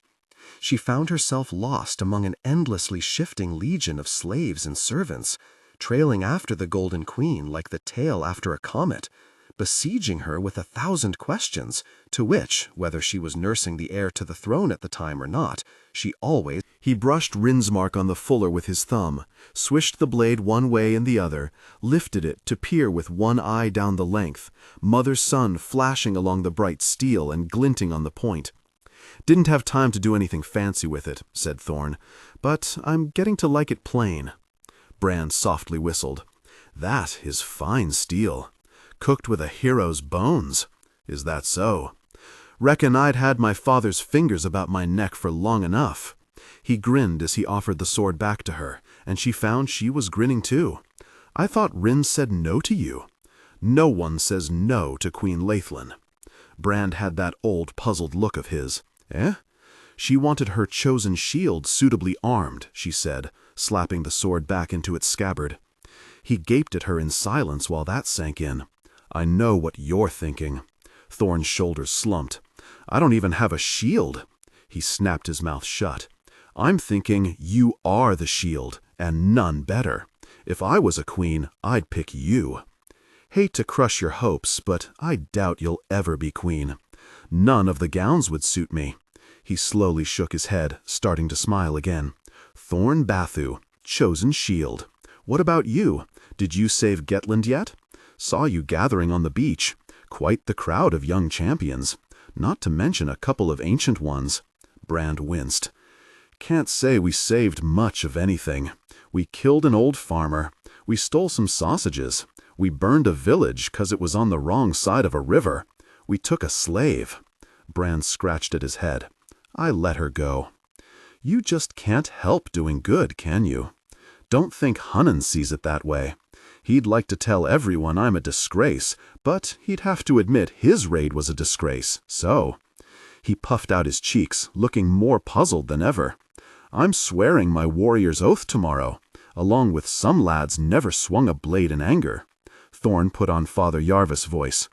She found herself lost among an endlessly shifting legion of slaves and servants, trailing after the Golden Queen like the tail after a comet, besieging her with 1,000 questions, to which, whether she was nursing the heir to the throne at the time or not, she always— He brushed Rin's mark on the fuller with his thumb, swished the blade one way and the other, lifted it to peer with one eye down the length, mother's sun flashing along the bright steel and glinting on the point. "Didn't have time to do anything fancy with it," said Thorn, "but I'm getting to like it plain." Bran softly whistled. "That is fine steel. Cooked with a hero's bones. Is that so? Reckon I'd had my father's fingers about my neck for long enough." He grinned as he offered the sword back to her, and she found she was grinning too. "I thought Rin said no to you." "No one says no to Queen Laithlin." Brand had that old puzzled look of his. "Eh?" "She wanted her chosen shield suitably armed," she said, slapping the sword back into its scabbard. He gaped at her in silence while that sank in. "I know what you're thinking." Thorn's shoulders slumped. "I don't even have a shield." He snapped his mouth shut. "I'm thinking you are the shield, and none better. If I was a queen, I'd pick you. Hate to crush your hopes, but I doubt you'll ever be queen. None of the gowns would suit me." He slowly shook his head, starting to smile again. "Thorn Bathu, chosen shield. What about you? Did you save Gettland yet? Saw you gathering on the beach. Quite the crowd of young champions. Not to mention a couple of ancient ones." Brand winced. "Can't say we saved much of anything. We killed an old farmer. We stole some sausages. We burned a village 'cause it was on the wrong side of a river. We took a slave." Brand scratched at his head. "I let her go." "You just can't help doing good, can you? Don't think Hunnan sees it that way. He'd like to tell everyone I'm a disgrace, but he'd have to admit his raid was a disgrace, so—" He puffed out his cheeks, looking more puzzled than ever. "I'm swearing my warrior's oath tomorrow. Along with some lads never swung a blade in anger." Thorn put on Father Yarvis' voice.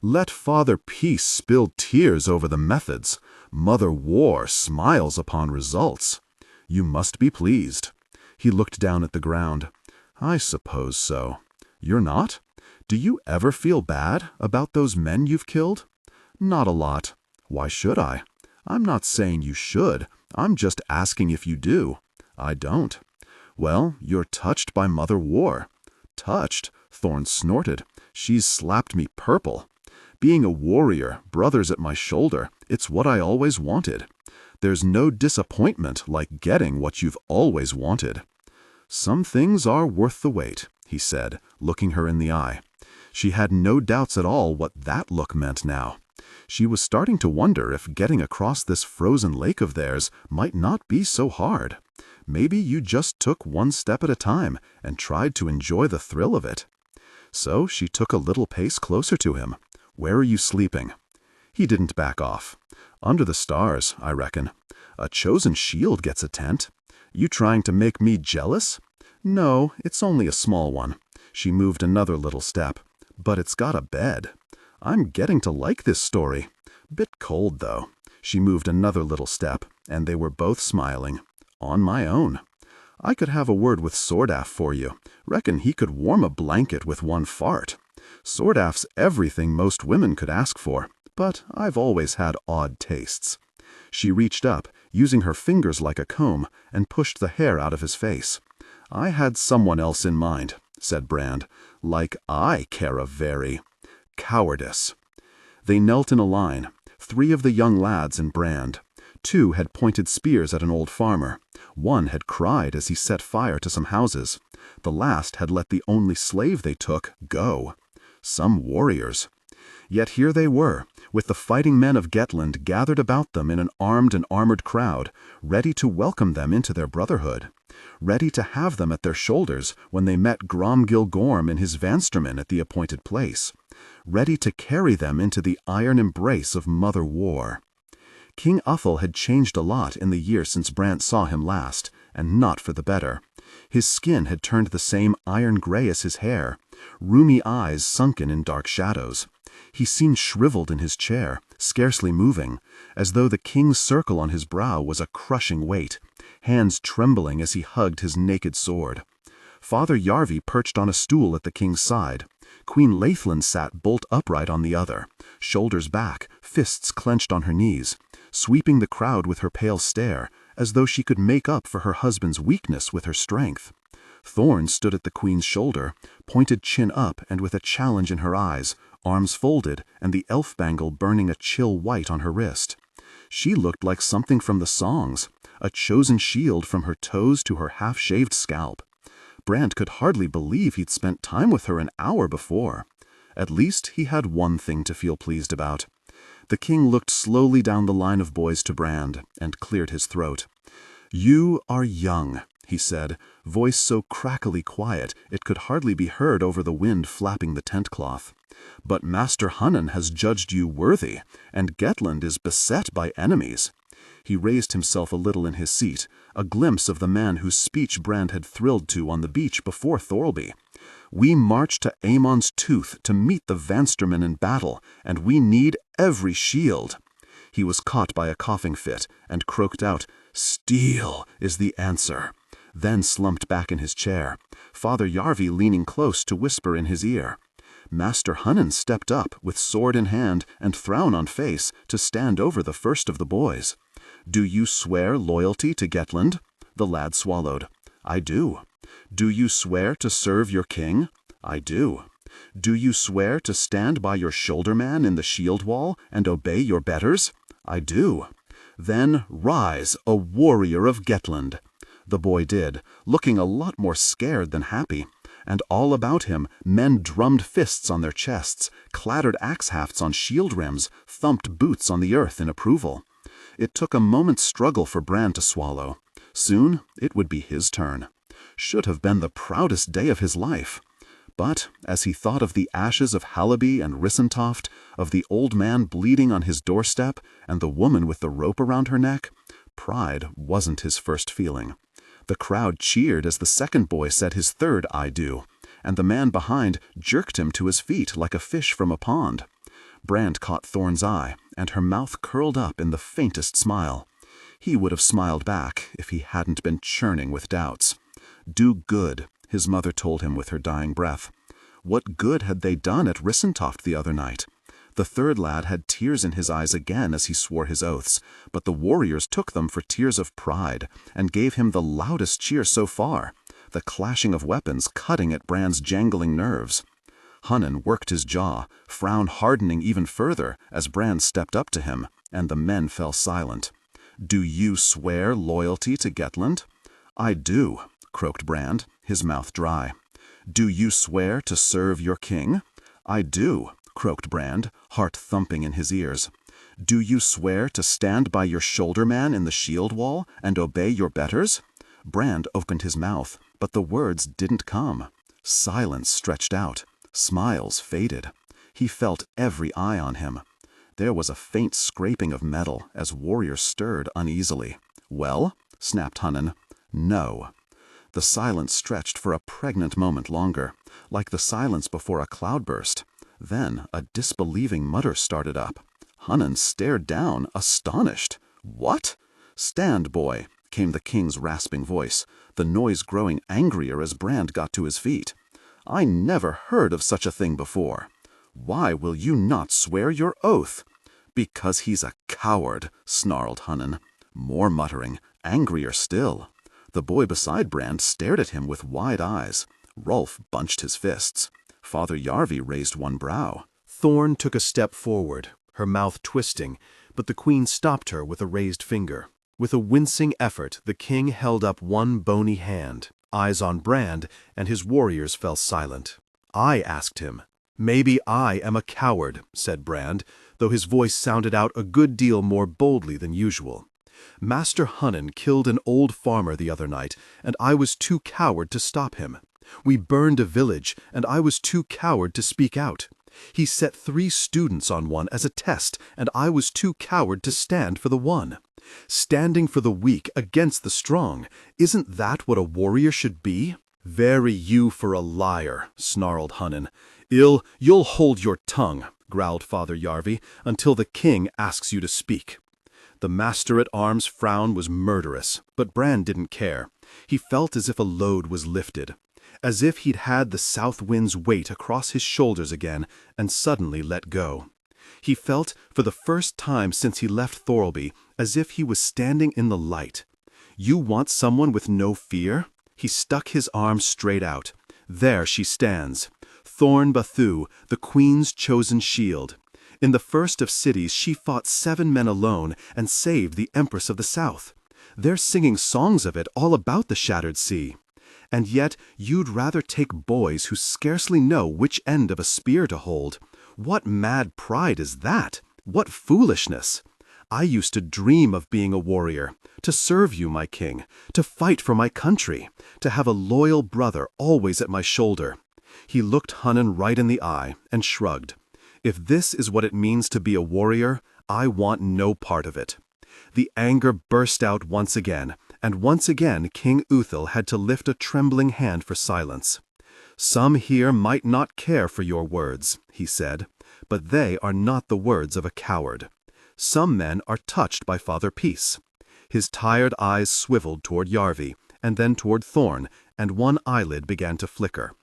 "Let Father Peace spill tears over the methods. Mother War smiles upon results. You must be pleased." He looked down at the ground. "I suppose so. You're not? Do you ever feel bad about those men you've killed?" "Not a lot. Why should I? I'm not saying you should. I'm just asking if you do." "I don't." "Well, you're touched by Mother War." "Touched?" Thorn snorted. "She's slapped me purple. Being a warrior, brothers at my shoulder, it's what I always wanted. There's no disappointment like getting what you've always wanted." "Some things are worth the wait," he said, looking her in the eye. She had no doubts at all what that look meant now. She was starting to wonder if getting across this frozen lake of theirs might not be so hard. Maybe you just took one step at a time and tried to enjoy the thrill of it. So she took a little pace closer to him. "Where are you sleeping?" He didn't back off. "Under the stars, I reckon. A chosen shield gets a tent. You trying to make me jealous?" "No, it's only a small one." She moved another little step. "But it's got a bed. I'm getting to like this story. Bit cold, though." She moved another little step, and they were both smiling. "On my own. I could have a word with Swordaf for you. Reckon he could warm a blanket with one fart. Swordaf's everything most women could ask for, but I've always had odd tastes." She reached up, using her fingers like a comb, and pushed the hair out of his face. "I had someone else in mind," said Brand. "Like I care a very. Cowardice." They knelt in a line, 3 of the young lads and Brand. 2 had pointed spears at an old farmer. 1 had cried as he set fire to some houses. The last had let the only slave they took go. Some warriors. Yet here they were, with the fighting men of Gettland gathered about them in an armed and armored crowd, ready to welcome them into their brotherhood, ready to have them at their shoulders when they met Gromgil Gorm and his Vanstermen at the appointed place, ready to carry them into the iron embrace of Mother War. King Uthal had changed a lot in the year since Brant saw him last, and not for the better. His skin had turned the same iron gray as his hair, rheumy eyes sunken in dark shadows. He seemed shriveled in his chair, scarcely moving, as though the king's circle on his brow was a crushing weight, hands trembling as he hugged his naked sword. Father Yarvi perched on a stool at the king's side. Queen Laithland sat bolt upright on the other, shoulders back, fists clenched on her knees, sweeping the crowd with her pale stare, as though she could make up for her husband's weakness with her strength. Thorn stood at the queen's shoulder, pointed chin up and with a challenge in her eyes, arms folded and the elf bangle burning a chill white on her wrist. She looked like something from the songs, a chosen shield from her toes to her half-shaved scalp. Brand could hardly believe he'd spent time with her an hour before. At least he had one thing to feel pleased about. The king looked slowly down the line of boys to Brand and cleared his throat. "You are young," he said, voice so crackly quiet it could hardly be heard over the wind flapping the tent cloth. "But Master Hunnan has judged you worthy, and Gettland is beset by enemies." He raised himself a little in his seat, a glimpse of the man whose speech Brand had thrilled to on the beach before Thorlby. "We march to Amon's Tooth to meet the Vanstermen in battle, and we need every shield." He was caught by a coughing fit and croaked out, "Steel is the answer," then slumped back in his chair, Father Yarvi leaning close to whisper in his ear. Master Hunnan stepped up with sword in hand and frown on face to stand over the first of the boys. "Do you swear loyalty to Gettland?" The lad swallowed. "I do." "Do you swear to serve your king?" "I do." "Do you swear to stand by your shoulder-man in the shield wall and obey your betters?" "I do." "Then rise, a warrior of Gettland." The boy did, looking a lot more scared than happy. And all about him, men drummed fists on their chests, clattered axe hafts on shield rims, thumped boots on the earth in approval. It took a moment's struggle for Brand to swallow. Soon it would be his turn. Should have been the proudest day of his life. But as he thought of the ashes of Hallaby and Rissentoft, of the old man bleeding on his doorstep, and the woman with the rope around her neck, pride wasn't his first feeling. The crowd cheered as the second boy said his third "I do," and the man behind jerked him to his feet like a fish from a pond. Brand caught Thorn's eye, and her mouth curled up in the faintest smile. He would have smiled back if he hadn't been churning with doubts. "Do good," his mother told him with her dying breath. What good had they done at Rissentoft the other night? The third lad had tears in his eyes again as he swore his oaths, but the warriors took them for tears of pride and gave him the loudest cheer so far, the clashing of weapons cutting at Brand's jangling nerves. Hunnan worked his jaw, frown hardening even further as Brand stepped up to him, and the men fell silent. "Do you swear loyalty to Gettland?" "I do," croaked Brand, his mouth dry. "Do you swear to serve your king?" "I do," croaked Brand, heart thumping in his ears. "Do you swear to stand by your shoulder-man in the shield wall and obey your betters?" Brand opened his mouth, but the words didn't come. Silence stretched out. Smiles faded. He felt every eye on him. There was a faint scraping of metal as warriors stirred uneasily. "Well?" snapped Hunnan. "No." The silence stretched for a pregnant moment longer, like the silence before a cloudburst. Then a disbelieving mutter started up. Hunnan stared down, astonished. "What?" "Stand, boy," came the king's rasping voice, the noise growing angrier as Brand got to his feet. "I never heard of such a thing before. Why will you not swear your oath?" "Because he's a coward," snarled Hunnan. More muttering, angrier still. The boy beside Brand stared at him with wide eyes. Rolf bunched his fists. Father Yarvi raised one brow. Thorn took a step forward, her mouth twisting, but the queen stopped her with a raised finger. With a wincing effort, the king held up one bony hand, eyes on Brand, and his warriors fell silent. "I asked him." "Maybe I am a coward," said Brand, though his voice sounded out a good deal more boldly than usual. "Master Hunnan killed an old farmer the other night, and I was too coward to stop him. We burned a village, and I was too coward to speak out. He set 3 students on one as a test, and I was too coward to stand for the one. Standing for the weak against the strong, isn't that what a warrior should be?" "Very you for a liar," snarled Hunnan. You'll hold your tongue," growled Father Yarvi, "until the king asks you to speak." The master-at-arms' frown was murderous, but Brand didn't care. He felt as if a load was lifted. as if he'd had the south wind's weight across his shoulders again and suddenly let go. He felt, for the first time since he left Thorlby, as if he was standing in the light. You want someone with no fear? He stuck his arm straight out. There she stands. Thorn Bathu, the Queen's chosen shield. In the first of cities she fought 7 men alone and saved the Empress of the South. They're singing songs of it all about the shattered sea. And yet you'd rather take boys who scarcely know which end of a spear to hold. What mad pride is that? What foolishness! I used to dream of being a warrior, to serve you, my king, to fight for my country, to have a loyal brother always at my shoulder. He looked Hunan right in the eye and shrugged. If this is what it means to be a warrior, I want no part of it. The anger burst out once again, and once again King Uthal had to lift a trembling hand for silence. Some here might not care for your words, he said, but they are not the words of a coward. Some men are touched by Father Peace. His tired eyes swiveled toward Yarvi, and then toward Thorn, and one eyelid began to flicker.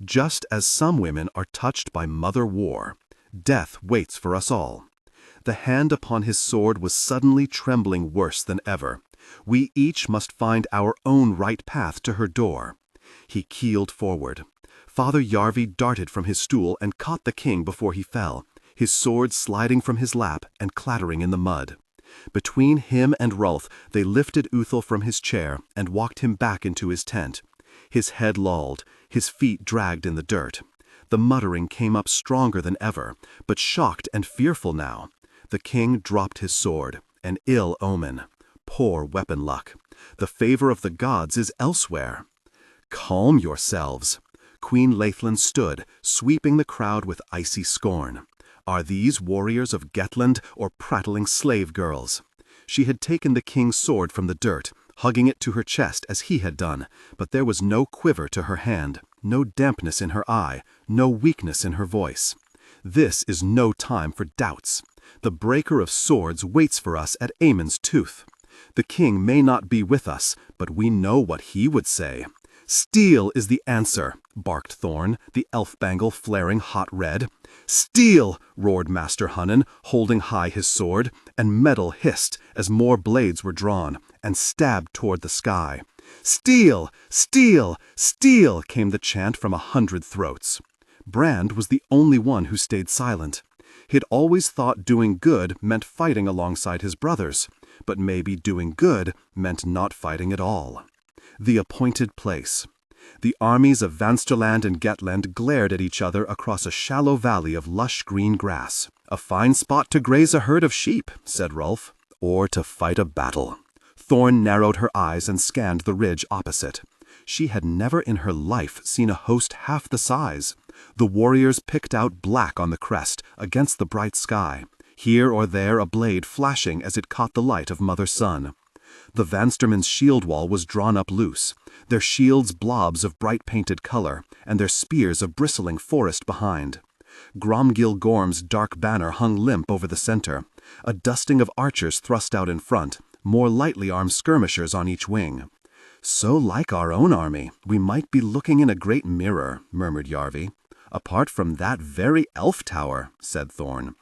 Just as some women are touched by Mother War, death waits for us all. The hand upon his sword was suddenly trembling worse than ever. We each must find our own right path to her door. He keeled forward. Father Yarvi darted from his stool and caught the king before he fell, his sword sliding from his lap and clattering in the mud. Between him and Rolf they lifted Uthal from his chair and walked him back into his tent. His head lolled, his feet dragged in the dirt. The muttering came up stronger than ever, but shocked and fearful now. The king dropped his sword, an ill omen. Poor weapon luck. The favor of the gods is elsewhere. Calm yourselves. Queen Laithlen stood, sweeping the crowd with icy scorn. Are these warriors of Gettland or prattling slave girls? She had taken the king's sword from the dirt, hugging it to her chest as he had done, but there was no quiver to her hand, no dampness in her eye, no weakness in her voice. This is no time for doubts. The breaker of swords waits for us at Aemon's tooth. The king may not be with us, but we know what he would say. Steel is the answer, barked Thorn, the elf bangle flaring hot red. Steel, roared Master Hunan, holding high his sword, and metal hissed as more blades were drawn and stabbed toward the sky. Steel, steel, steel, came the chant from 100 throats. Brand was the only one who stayed silent. He'd always thought doing good meant fighting alongside his brothers, but maybe doing good meant not fighting at all. The appointed place. The armies of Vansterland and Gettland glared at each other across a shallow valley of lush green grass. A fine spot to graze a herd of sheep, said Rolf, or to fight a battle. Thorn narrowed her eyes and scanned the ridge opposite. She had never in her life seen a host half the size. The warriors picked out black on the crest, against the bright sky, here or there a blade flashing as it caught the light of Mother Sun. The Vanstermen's shield wall was drawn up loose, their shields blobs of bright painted color, and their spears of bristling forest behind. Gromgil Gorm's dark banner hung limp over the center, a dusting of archers thrust out in front, more lightly armed skirmishers on each wing. So like our own army, we might be looking in a great mirror, murmured Yarvi. Apart from that very elf tower, said Thorn.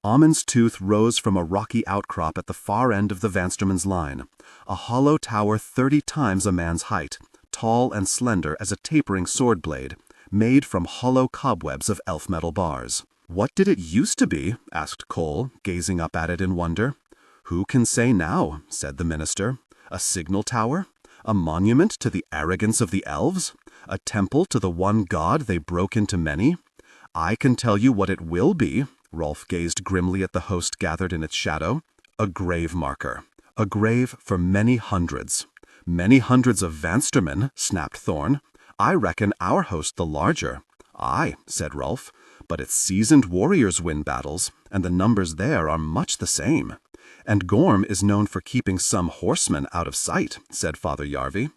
Amon's tooth rose from a rocky outcrop at the far end of the Vanstermen's line, a hollow tower 30 times a man's height, tall and slender as a tapering sword blade, made from hollow cobwebs of elf metal bars. What did it used to be? Asked Cole, gazing up at it in wonder. Who can say now? Said the minister. A signal tower? A monument to the arrogance of the elves? A temple to the one god they broke into many? I can tell you what it will be. Rolf gazed grimly at the host gathered in its shadow. A grave marker. A grave for many hundreds. Many hundreds of Vanstermen, snapped Thorn. I reckon our host the larger. Aye, said Rolf, but its seasoned warriors win battles, and the numbers there are much the same. And Gorm is known for keeping some horsemen out of sight, said Father Yarvi.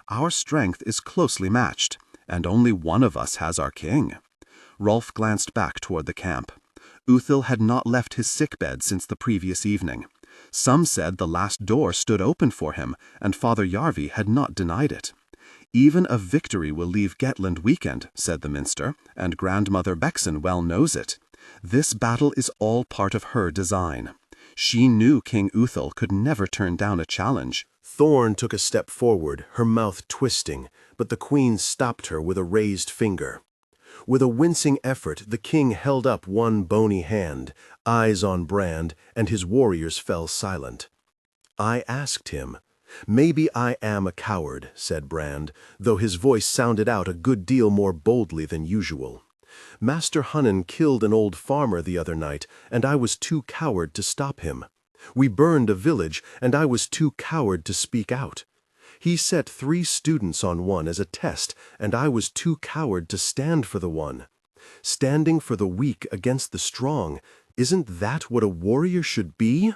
Our strength is closely matched, and only one of us has our king. Rolf glanced back toward the camp. Uthal had not left his sickbed since the previous evening. Some said the last door stood open for him, and Father Yarvi had not denied it. "Even a victory will leave Gettland weakened," said the minster, "and Grandmother Bexon well knows it. This battle is all part of her design. She knew King Uthal could never turn down a challenge." Thorn took a step forward, her mouth twisting, but the queen stopped her with a raised finger. With a wincing effort, the king held up one bony hand, eyes on Brand, and his warriors fell silent. "I asked him. Maybe I am a coward," said Brand, though his voice sounded out a good deal more boldly than usual. "Master Hunnan killed an old farmer the other night, and I was too coward to stop him. We burned a village, and I was too coward to speak out. He set 3 students on one as a test, and I was too coward to stand for the one. Standing for the weak against the strong, isn't that what a warrior should be?"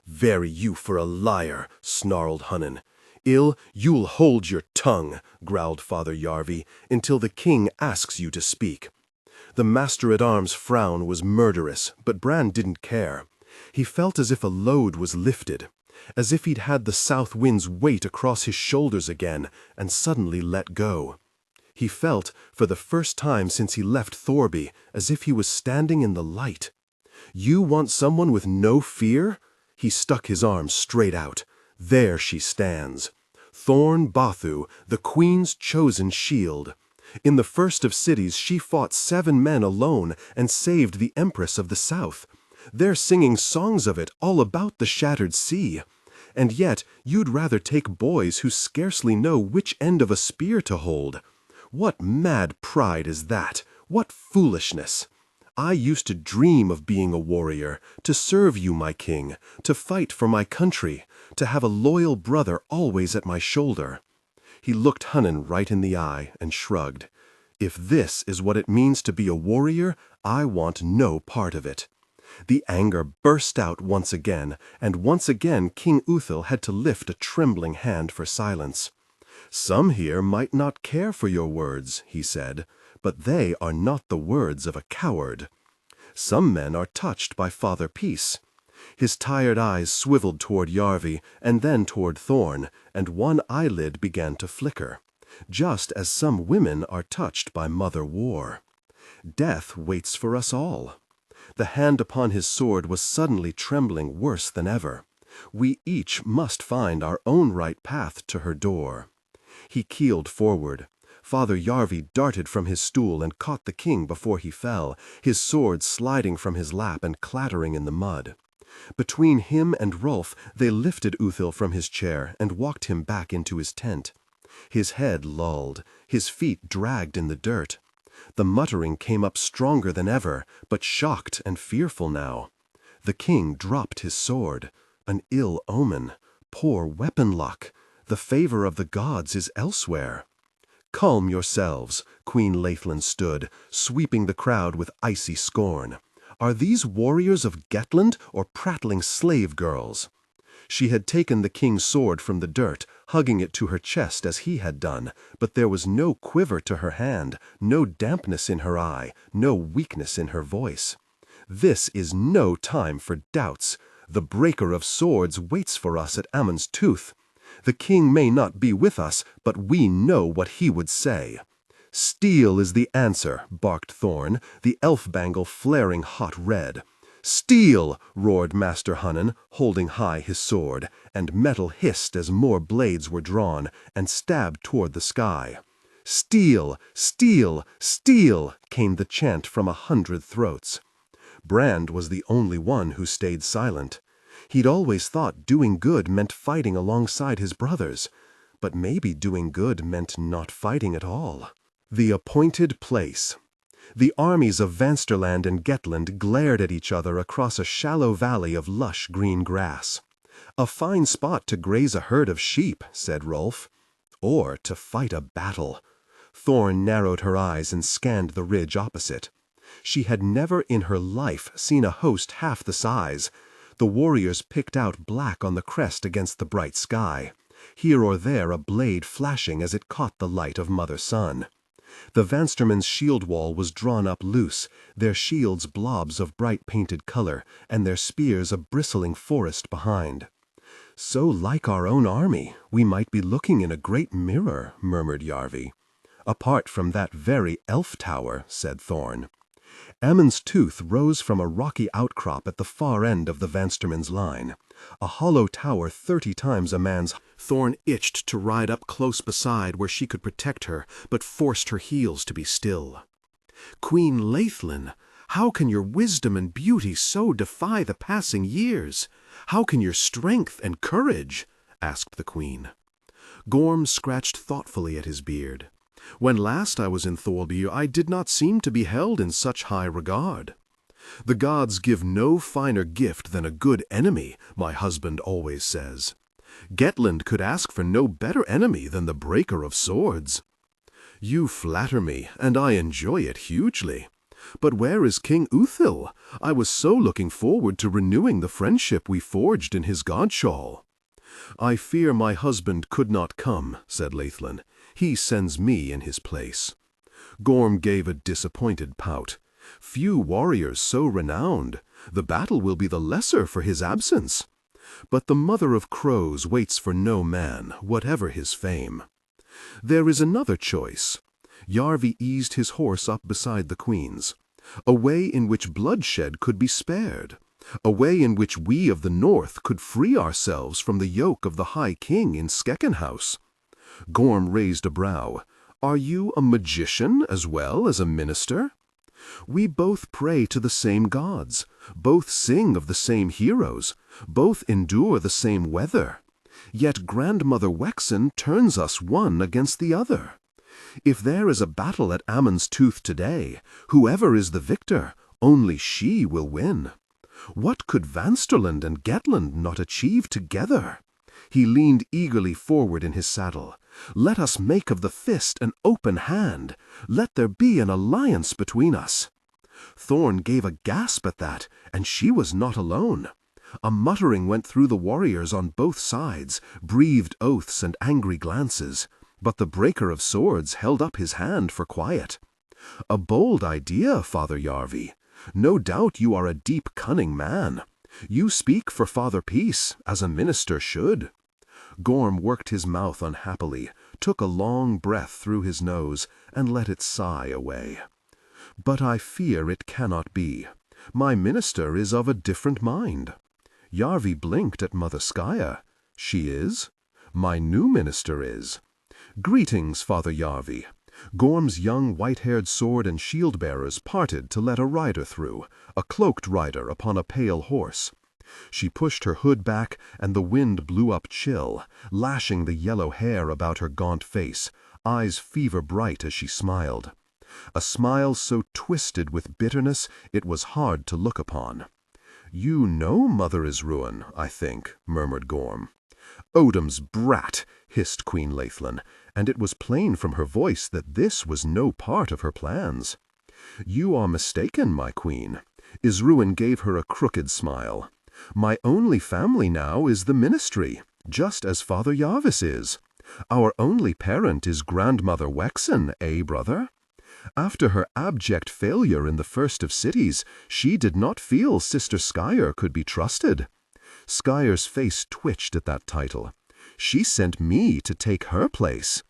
"Very you for a liar," snarled Hunnan. "Ill, you'll hold your tongue," growled Father Yarvi, "until the king asks you to speak." The master-at-arms' frown was murderous, but Brand didn't care. He felt as if a load was lifted, as if he'd had the south wind's weight across his shoulders again, and suddenly let go. He felt, for the first time since he left Thorby, as if he was standing in the light. "You want someone with no fear?" He stuck his arms straight out. "There she stands. Thorn Bathu, the queen's chosen shield. In the first of cities she fought 7 men alone and saved the Empress of the South. They're singing songs of it all about the shattered sea. And yet you'd rather take boys who scarcely know which end of a spear to hold. What mad pride is that? What foolishness! I used to dream of being a warrior, to serve you, my king, to fight for my country, to have a loyal brother always at my shoulder." He looked Hunnan right in the eye and shrugged. "If this is what it means to be a warrior, I want no part of it." The anger burst out once again, and once again King Uthal had to lift a trembling hand for silence. "Some here might not care for your words," he said, "but they are not the words of a coward. Some men are touched by Father Peace." His tired eyes swiveled toward Yarvi and then toward Thorn, and one eyelid began to flicker, just as some women are touched by Mother War. Death waits for us all. The hand upon his sword was suddenly trembling worse than ever. We each must find our own right path to her door. He keeled forward. Father Yarvi darted from his stool and caught the king before he fell, his sword sliding from his lap and clattering in the mud. Between him and Rolf they lifted Uthal from his chair and walked him back into his tent. His head lolled, his feet dragged in the dirt. The muttering came up stronger than ever, but shocked and fearful now. The king dropped his sword. An ill omen. Poor weapon luck. The favor of the gods is elsewhere. "Calm yourselves," Queen Laithlen stood, sweeping the crowd with icy scorn. "Are these warriors of Gettland or prattling slave girls?" She had taken the king's sword from the dirt, hugging it to her chest as he had done, but there was no quiver to her hand, no dampness in her eye, no weakness in her voice. "This is no time for doubts. The breaker of swords waits for us at Ammon's tooth. The king may not be with us, but we know what he would say." "Steel is the answer," barked Thorn, the elf bangle flaring hot red. "Steel!" roared Master Hunnan, holding high his sword, and metal hissed as more blades were drawn and stabbed toward the sky. "Steel! Steel! Steel!" came the chant from 100 throats. Brand was the only one who stayed silent. He'd always thought doing good meant fighting alongside his brothers, but maybe doing good meant not fighting at all. The appointed place. The armies of Vansterland and Gettland glared at each other across a shallow valley of lush green grass. "A fine spot to graze a herd of sheep," said Rolf. "Or to fight a battle." Thorn narrowed her eyes and scanned the ridge opposite. She had never in her life seen a host half the size. The warriors picked out black on the crest against the bright sky, here or there a blade flashing as it caught the light of Mother Sun. The Vanstermen's shield wall was drawn up loose, their shields blobs of bright painted color, and their spears a bristling forest behind. So like our own army, we might be looking in a great mirror, murmured Yarvi. Apart from that very elf tower, said Thorn. Ammon's tooth rose from a rocky outcrop at the far end of the Vansterman's line, a hollow tower 30 times a man's. Thorn itched to ride up close beside where she could protect her, but forced her heels to be still. Queen Laithlin, how can your wisdom and beauty so defy the passing years? How can your strength and courage? Asked the queen. Gorm scratched thoughtfully at his beard. When last I was in Thornby, I did not seem to be held in such high regard. The gods give no finer gift than a good enemy, my husband always says. Gettland could ask for no better enemy than the breaker of swords. You flatter me, and I enjoy it hugely. But where is King Uthil? I was so looking forward to renewing the friendship we forged in his godshall. I fear my husband could not come, said Laithlin. He sends me in his place. Gorm gave a disappointed pout. Few warriors so renowned. The battle will be the lesser for his absence. But the mother of crows waits for no man, whatever his fame. There is another choice. Yarvi eased his horse up beside the queen's. A way in which bloodshed could be spared. A way in which we of the north could free ourselves from the yoke of the High King in Skeckenhouse. Gorm raised a brow. Are you a magician as well as a minister? We both pray to the same gods, both sing of the same heroes, both endure the same weather. Yet Grandmother Wexen turns us one against the other. If there is a battle at Ammon's Tooth today, whoever is the victor, only she will win. What could Vansterland and Gettland not achieve together? He leaned eagerly forward in his saddle. Let us make of the fist an open hand. Let there be an alliance between us. Thorn gave a gasp at that, and she was not alone. A muttering went through the warriors on both sides, breathed oaths and angry glances. But the breaker of swords held up his hand for quiet. A bold idea, Father Yarvi. No doubt you are a deep-cunning man. You speak for Father Peace, as a minister should. Gorm worked his mouth unhappily, took a long breath through his nose, and let it sigh away. But I fear it cannot be. My minister is of a different mind. Yarvi blinked at Mother Skaya. She is. My new minister is. Greetings, Father Yarvi. Gorm's young white-haired sword and shield-bearers parted to let a rider through, a cloaked rider upon a pale horse. She pushed her hood back, and the wind blew up chill, lashing the yellow hair about her gaunt face, eyes fever-bright as she smiled. A smile so twisted with bitterness it was hard to look upon. "You know Mother is ruin, I think," murmured Gorm. "Odam's brat!" hissed Queen Laithlin, and it was plain from her voice that this was no part of her plans. "You are mistaken, my queen." Isruin gave her a crooked smile. "My only family now is the ministry, just as Father Yarvis is. Our only parent is Grandmother Wexen, eh, brother? After her abject failure in the First of Cities, she did not feel Sister Skyer could be trusted. Skyer's face twitched at that title. She sent me to take her place."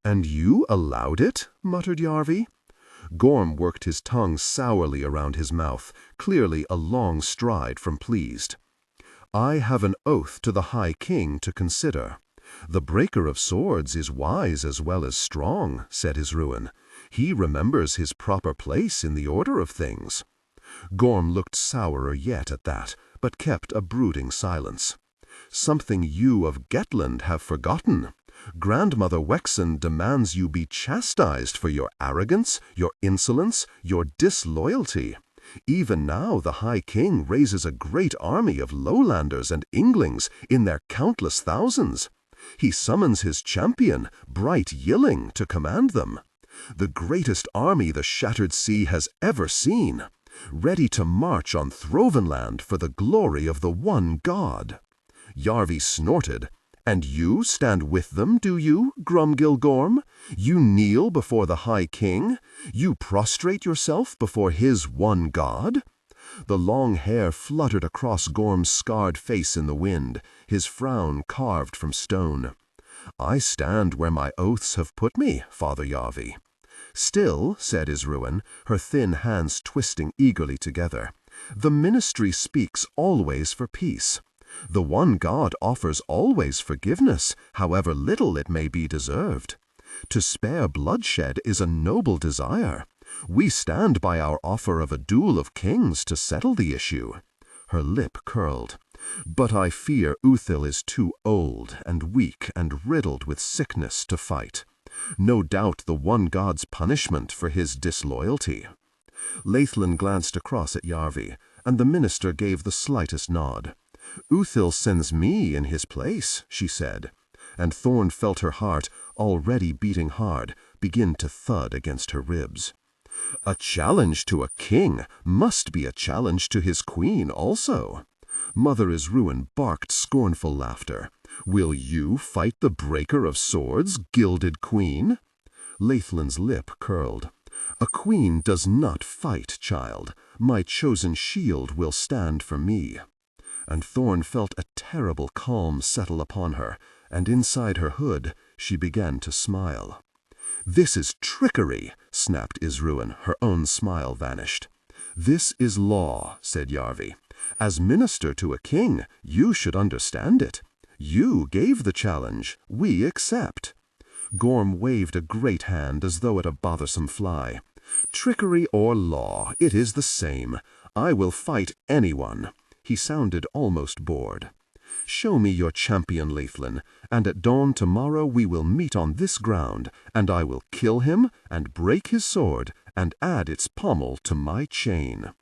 "And you allowed it?" muttered Yarvi. Gorm worked his tongue sourly around his mouth, clearly a long stride from pleased. "I have an oath to the High King to consider. The breaker of swords is wise as well as strong," said Isruin. "He remembers his proper place in the order of things." Gorm looked sourer yet at that, but kept a brooding silence. "Something you of Gettland have forgotten. Grandmother Wexen demands you be chastised for your arrogance, your insolence, your disloyalty. Even now the High King raises a great army of lowlanders and Inglings in their countless thousands. He summons his champion, bright Yilling, to command them. The greatest army the Shattered Sea has ever seen, ready to march on Throvenland for the glory of the one god." Yarvi snorted. "And you stand with them, do you, Grumgil Gorm? You kneel before the High King? You prostrate yourself before his one god? The long hair fluttered across Gorm's scarred face in the wind, his frown carved from stone. "I stand where my oaths have put me, Father Yarvi." "Still," said Isruin, her thin hands twisting eagerly together, "the ministry speaks always for peace. The one God offers always forgiveness, however little it may be deserved. To spare bloodshed is a noble desire. We stand by our offer of a duel of kings to settle the issue." Her lip curled. "But I fear Uthil is too old and weak and riddled with sickness to fight. No doubt the one god's punishment for his disloyalty." Laithlin glanced across at Yarvi, and the minister gave the slightest nod. "Uthil sends me in his place," she said, and Thorn felt her heart, already beating hard, begin to thud against her ribs. A challenge to a king must be a challenge to his queen also. Mother Isruin barked scornful laughter. "Will you fight the breaker of swords, gilded queen?" Laithlin's lip curled. "A queen does not fight, child. My chosen shield will stand for me." And Thorn felt a terrible calm settle upon her, and inside her hood she began to smile. "This is trickery," snapped Isruin. Her own smile vanished. "This is law," said Yarvi. "As minister to a king, you should understand it. You gave the challenge. We accept." Gorm waved a great hand as though at a bothersome fly. "Trickery or law, it is the same. I will fight anyone." He sounded almost bored. "Show me your champion, Laithlin, and at dawn tomorrow we will meet on this ground, and I will kill him and break his sword and add its pommel to my chain."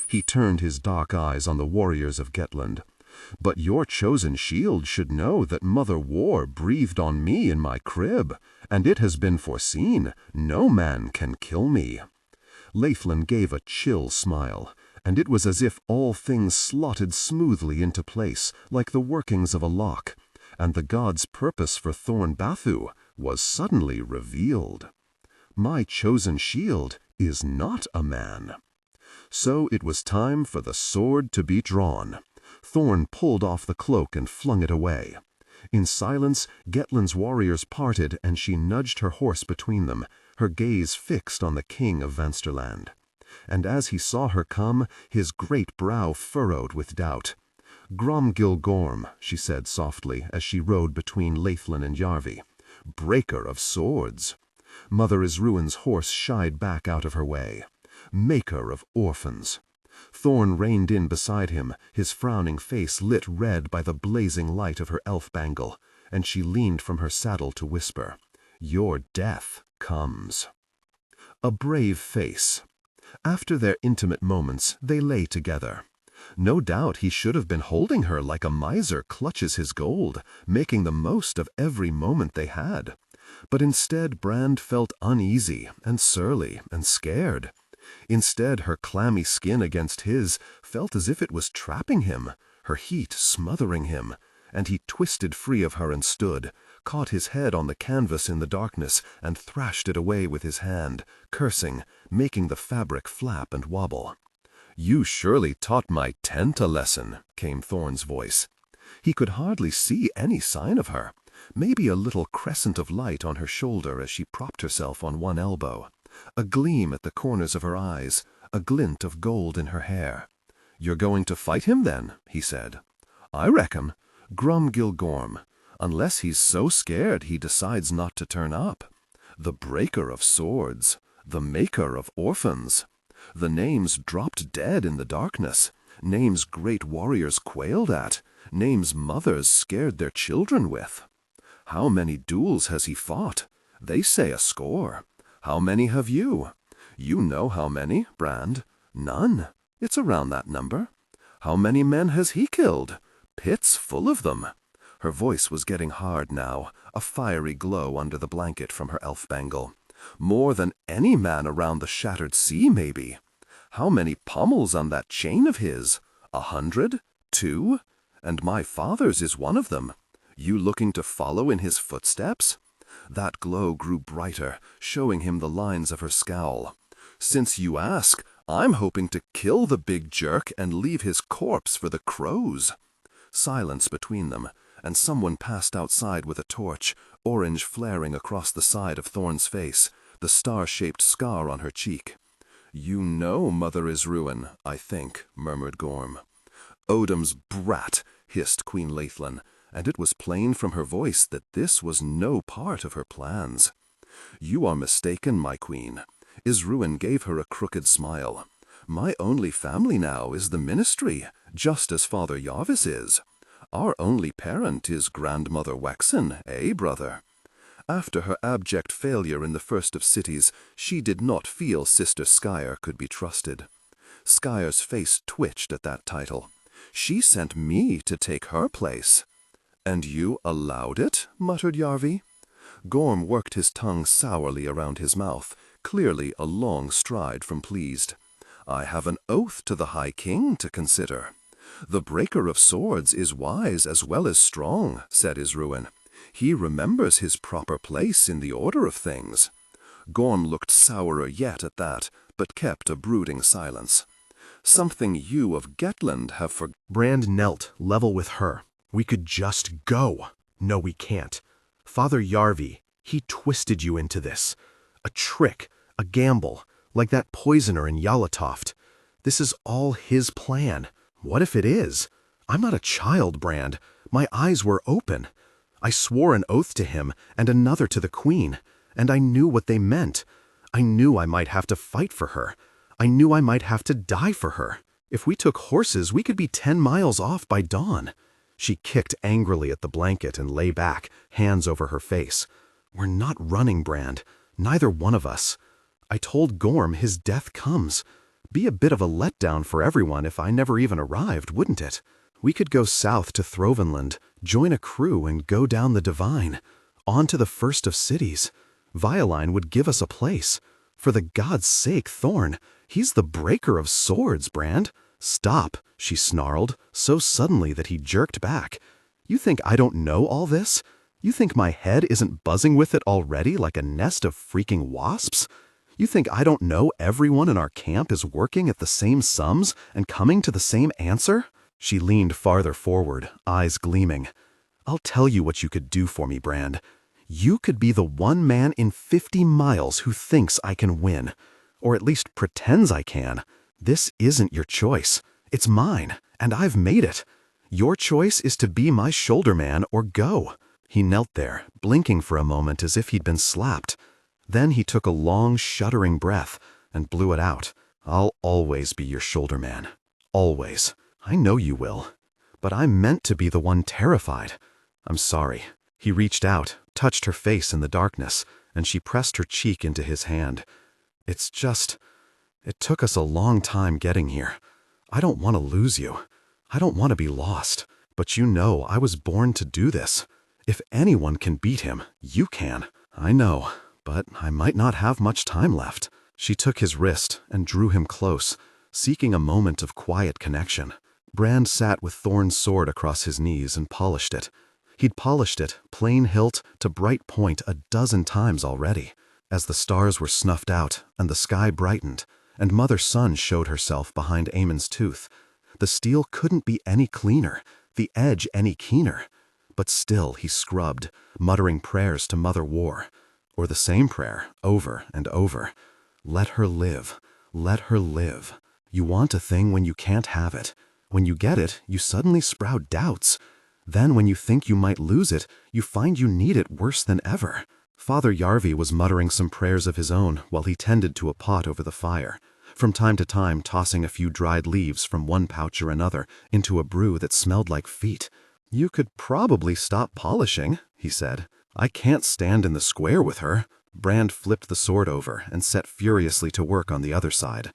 He turned his dark eyes on the warriors of Gettland. "But your chosen shield should know that Mother War breathed on me in my crib, and it has been foreseen, no man can kill me." Laithlin gave a chill smile, and it was as if all things slotted smoothly into place, like the workings of a lock, and the god's purpose for Thorn Bathu was suddenly revealed. My chosen shield is not a man. So it was time for the sword to be drawn. Thorn pulled off the cloak and flung it away. In silence, Gettland's warriors parted, and she nudged her horse between them, her gaze fixed on the king of Vansterland. And as he saw her come, his great brow furrowed with doubt. "Gromgil Gorm," she said softly as she rode between Laithlin and Yarvi. "Breaker of swords." Mother Isruin's horse shied back out of her way. "Maker of orphans." Thorn reined in beside him, his frowning face lit red by the blazing light of her elf bangle, and she leaned from her saddle to whisper, "Your death comes." A brave face. After their intimate moments, they lay together. No doubt he should have been holding her like a miser clutches his gold, making the most of every moment they had. But instead Brand felt uneasy and surly and scared. Instead, her clammy skin against his felt as if it was trapping him, her heat smothering him, and he twisted free of her and stood, caught his head on the canvas in the darkness, and thrashed it away with his hand, cursing, making the fabric flap and wobble. "You surely taught my tent a lesson," came Thorn's voice. He could hardly see any sign of her, maybe a little crescent of light on her shoulder as she propped herself on one elbow, a gleam at the corners of her eyes, a glint of gold in her hair. "You're going to fight him, then?" he said. "I reckon. Gromgil Gorm, unless he's so scared he decides not to turn up. The breaker of swords, the maker of orphans. The names dropped dead in the darkness, names great warriors quailed at, names mothers scared their children with. How many duels has he fought? They say a score. How many have you? You know how many, Brand. None. It's around that number. How many men has he killed? Pits full of them." Her voice was getting hard now, a fiery glow under the blanket from her elf bangle. "More than any man around the shattered sea, maybe. How many pommels on that chain of his? 100? 2? And my father's is one of them. You looking to follow in his footsteps?" That glow grew brighter, showing him the lines of her scowl. "Since you ask, I'm hoping to kill the big jerk and leave his corpse for the crows." Silence between them, and someone passed outside with a torch, orange flaring across the side of Thorn's face, the star-shaped scar on her cheek. "You know Mother is ruin, I think," murmured Gorm. "Odam's brat," hissed Queen Laithlin, and it was plain from her voice that this was no part of her plans. "You are mistaken, my queen." Isruin gave her a crooked smile. "My only family now is the ministry, just as Father Yarvis is. Our only parent is Grandmother Wexen, brother?" After her abject failure in the First of Cities, she did not feel Sister Skyer could be trusted. Skyer's face twitched at that title. "She sent me to take her place." "And you allowed it?" muttered Yarvi. Gorm worked his tongue sourly around his mouth, clearly a long stride from pleased. "I have an oath to the High King to consider." "The breaker of swords is wise as well as strong," said Isruin. "He remembers his proper place in the order of things." Gorm looked sourer yet at that, but kept a brooding silence. "Something you of Gettland have for—" Brand knelt level with her. "We could just go." "No, we can't. Father Yarvi, he twisted you into this. A trick, a gamble, like that poisoner in Yalatoft. This is all his plan. What if it is? I'm not a child, Brand. My eyes were open. I swore an oath to him and another to the Queen, and I knew what they meant. I knew I might have to fight for her. I knew I might have to die for her. If we took horses, we could be 10 miles off by dawn." She kicked angrily at the blanket and lay back, hands over her face. "We're not running, Brand. Neither one of us. I told Gorm his death comes. Be a bit of a letdown for everyone if I never even arrived, wouldn't it? We could go south to Throvenland, join a crew and go down the Divine. On to the First of Cities. Violine would give us a place. For the God's sake, Thorn, he's the breaker of swords, Brand." "Stop," she snarled, so suddenly that he jerked back. "You think I don't know all this? You think my head isn't buzzing with it already like a nest of freaking wasps? You think I don't know everyone in our camp is working at the same sums and coming to the same answer?" She leaned farther forward, eyes gleaming. "I'll tell you what you could do for me, Brand. You could be the one man in 50 miles who thinks I can win. Or at least pretends I can. This isn't your choice. It's mine, and I've made it. Your choice is to be my shoulder man or go." He knelt there, blinking for a moment as if he'd been slapped. Then he took a long, shuddering breath and blew it out. "I'll always be your shoulder man. Always. I know you will. But I'm meant to be the one terrified. I'm sorry." He reached out, touched her face in the darkness, and she pressed her cheek into his hand. "It's just... it took us a long time getting here. I don't want to lose you. I don't want to be lost. But you know I was born to do this. If anyone can beat him, you can." "I know, but I might not have much time left." She took his wrist and drew him close, seeking a moment of quiet connection. Brand sat with Thorn's sword across his knees and polished it. He'd polished it, plain hilt to bright point, 12 times already. As the stars were snuffed out and the sky brightened, and Mother Sun showed herself behind Aemon's tooth, the steel couldn't be any cleaner, the edge any keener. But still he scrubbed, muttering prayers to Mother War, or the same prayer over and over. "Let her live. Let her live." You want a thing when you can't have it. When you get it, you suddenly sprout doubts. Then when you think you might lose it, you find you need it worse than ever. Father Yarvi was muttering some prayers of his own while he tended to a pot over the fire, from time to time tossing a few dried leaves from one pouch or another into a brew that smelled like feet. "You could probably stop polishing," he said. "I can't stand in the square with her." Brand flipped the sword over and set furiously to work on the other side.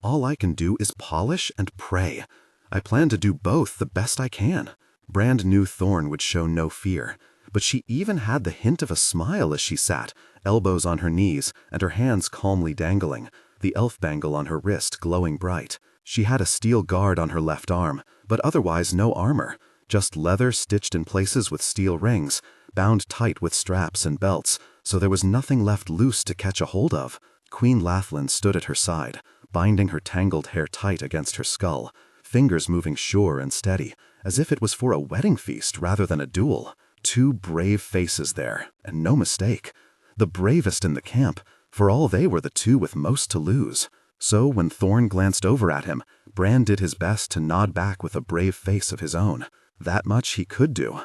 "All I can do is polish and pray. I plan to do both the best I can." Brand knew Thorn would show no fear, but she even had the hint of a smile as she sat, elbows on her knees and her hands calmly dangling, the elf bangle on her wrist glowing bright. She had a steel guard on her left arm, but otherwise no armor, just leather stitched in places with steel rings, bound tight with straps and belts, so there was nothing left loose to catch a hold of. Queen Laithlin stood at her side, binding her tangled hair tight against her skull, fingers moving sure and steady, as if it was for a wedding feast rather than a duel. 2 brave faces there, and no mistake. The bravest in the camp, for all they were the 2 with most to lose. So when Thorn glanced over at him, Bran did his best to nod back with a brave face of his own. That much he could do.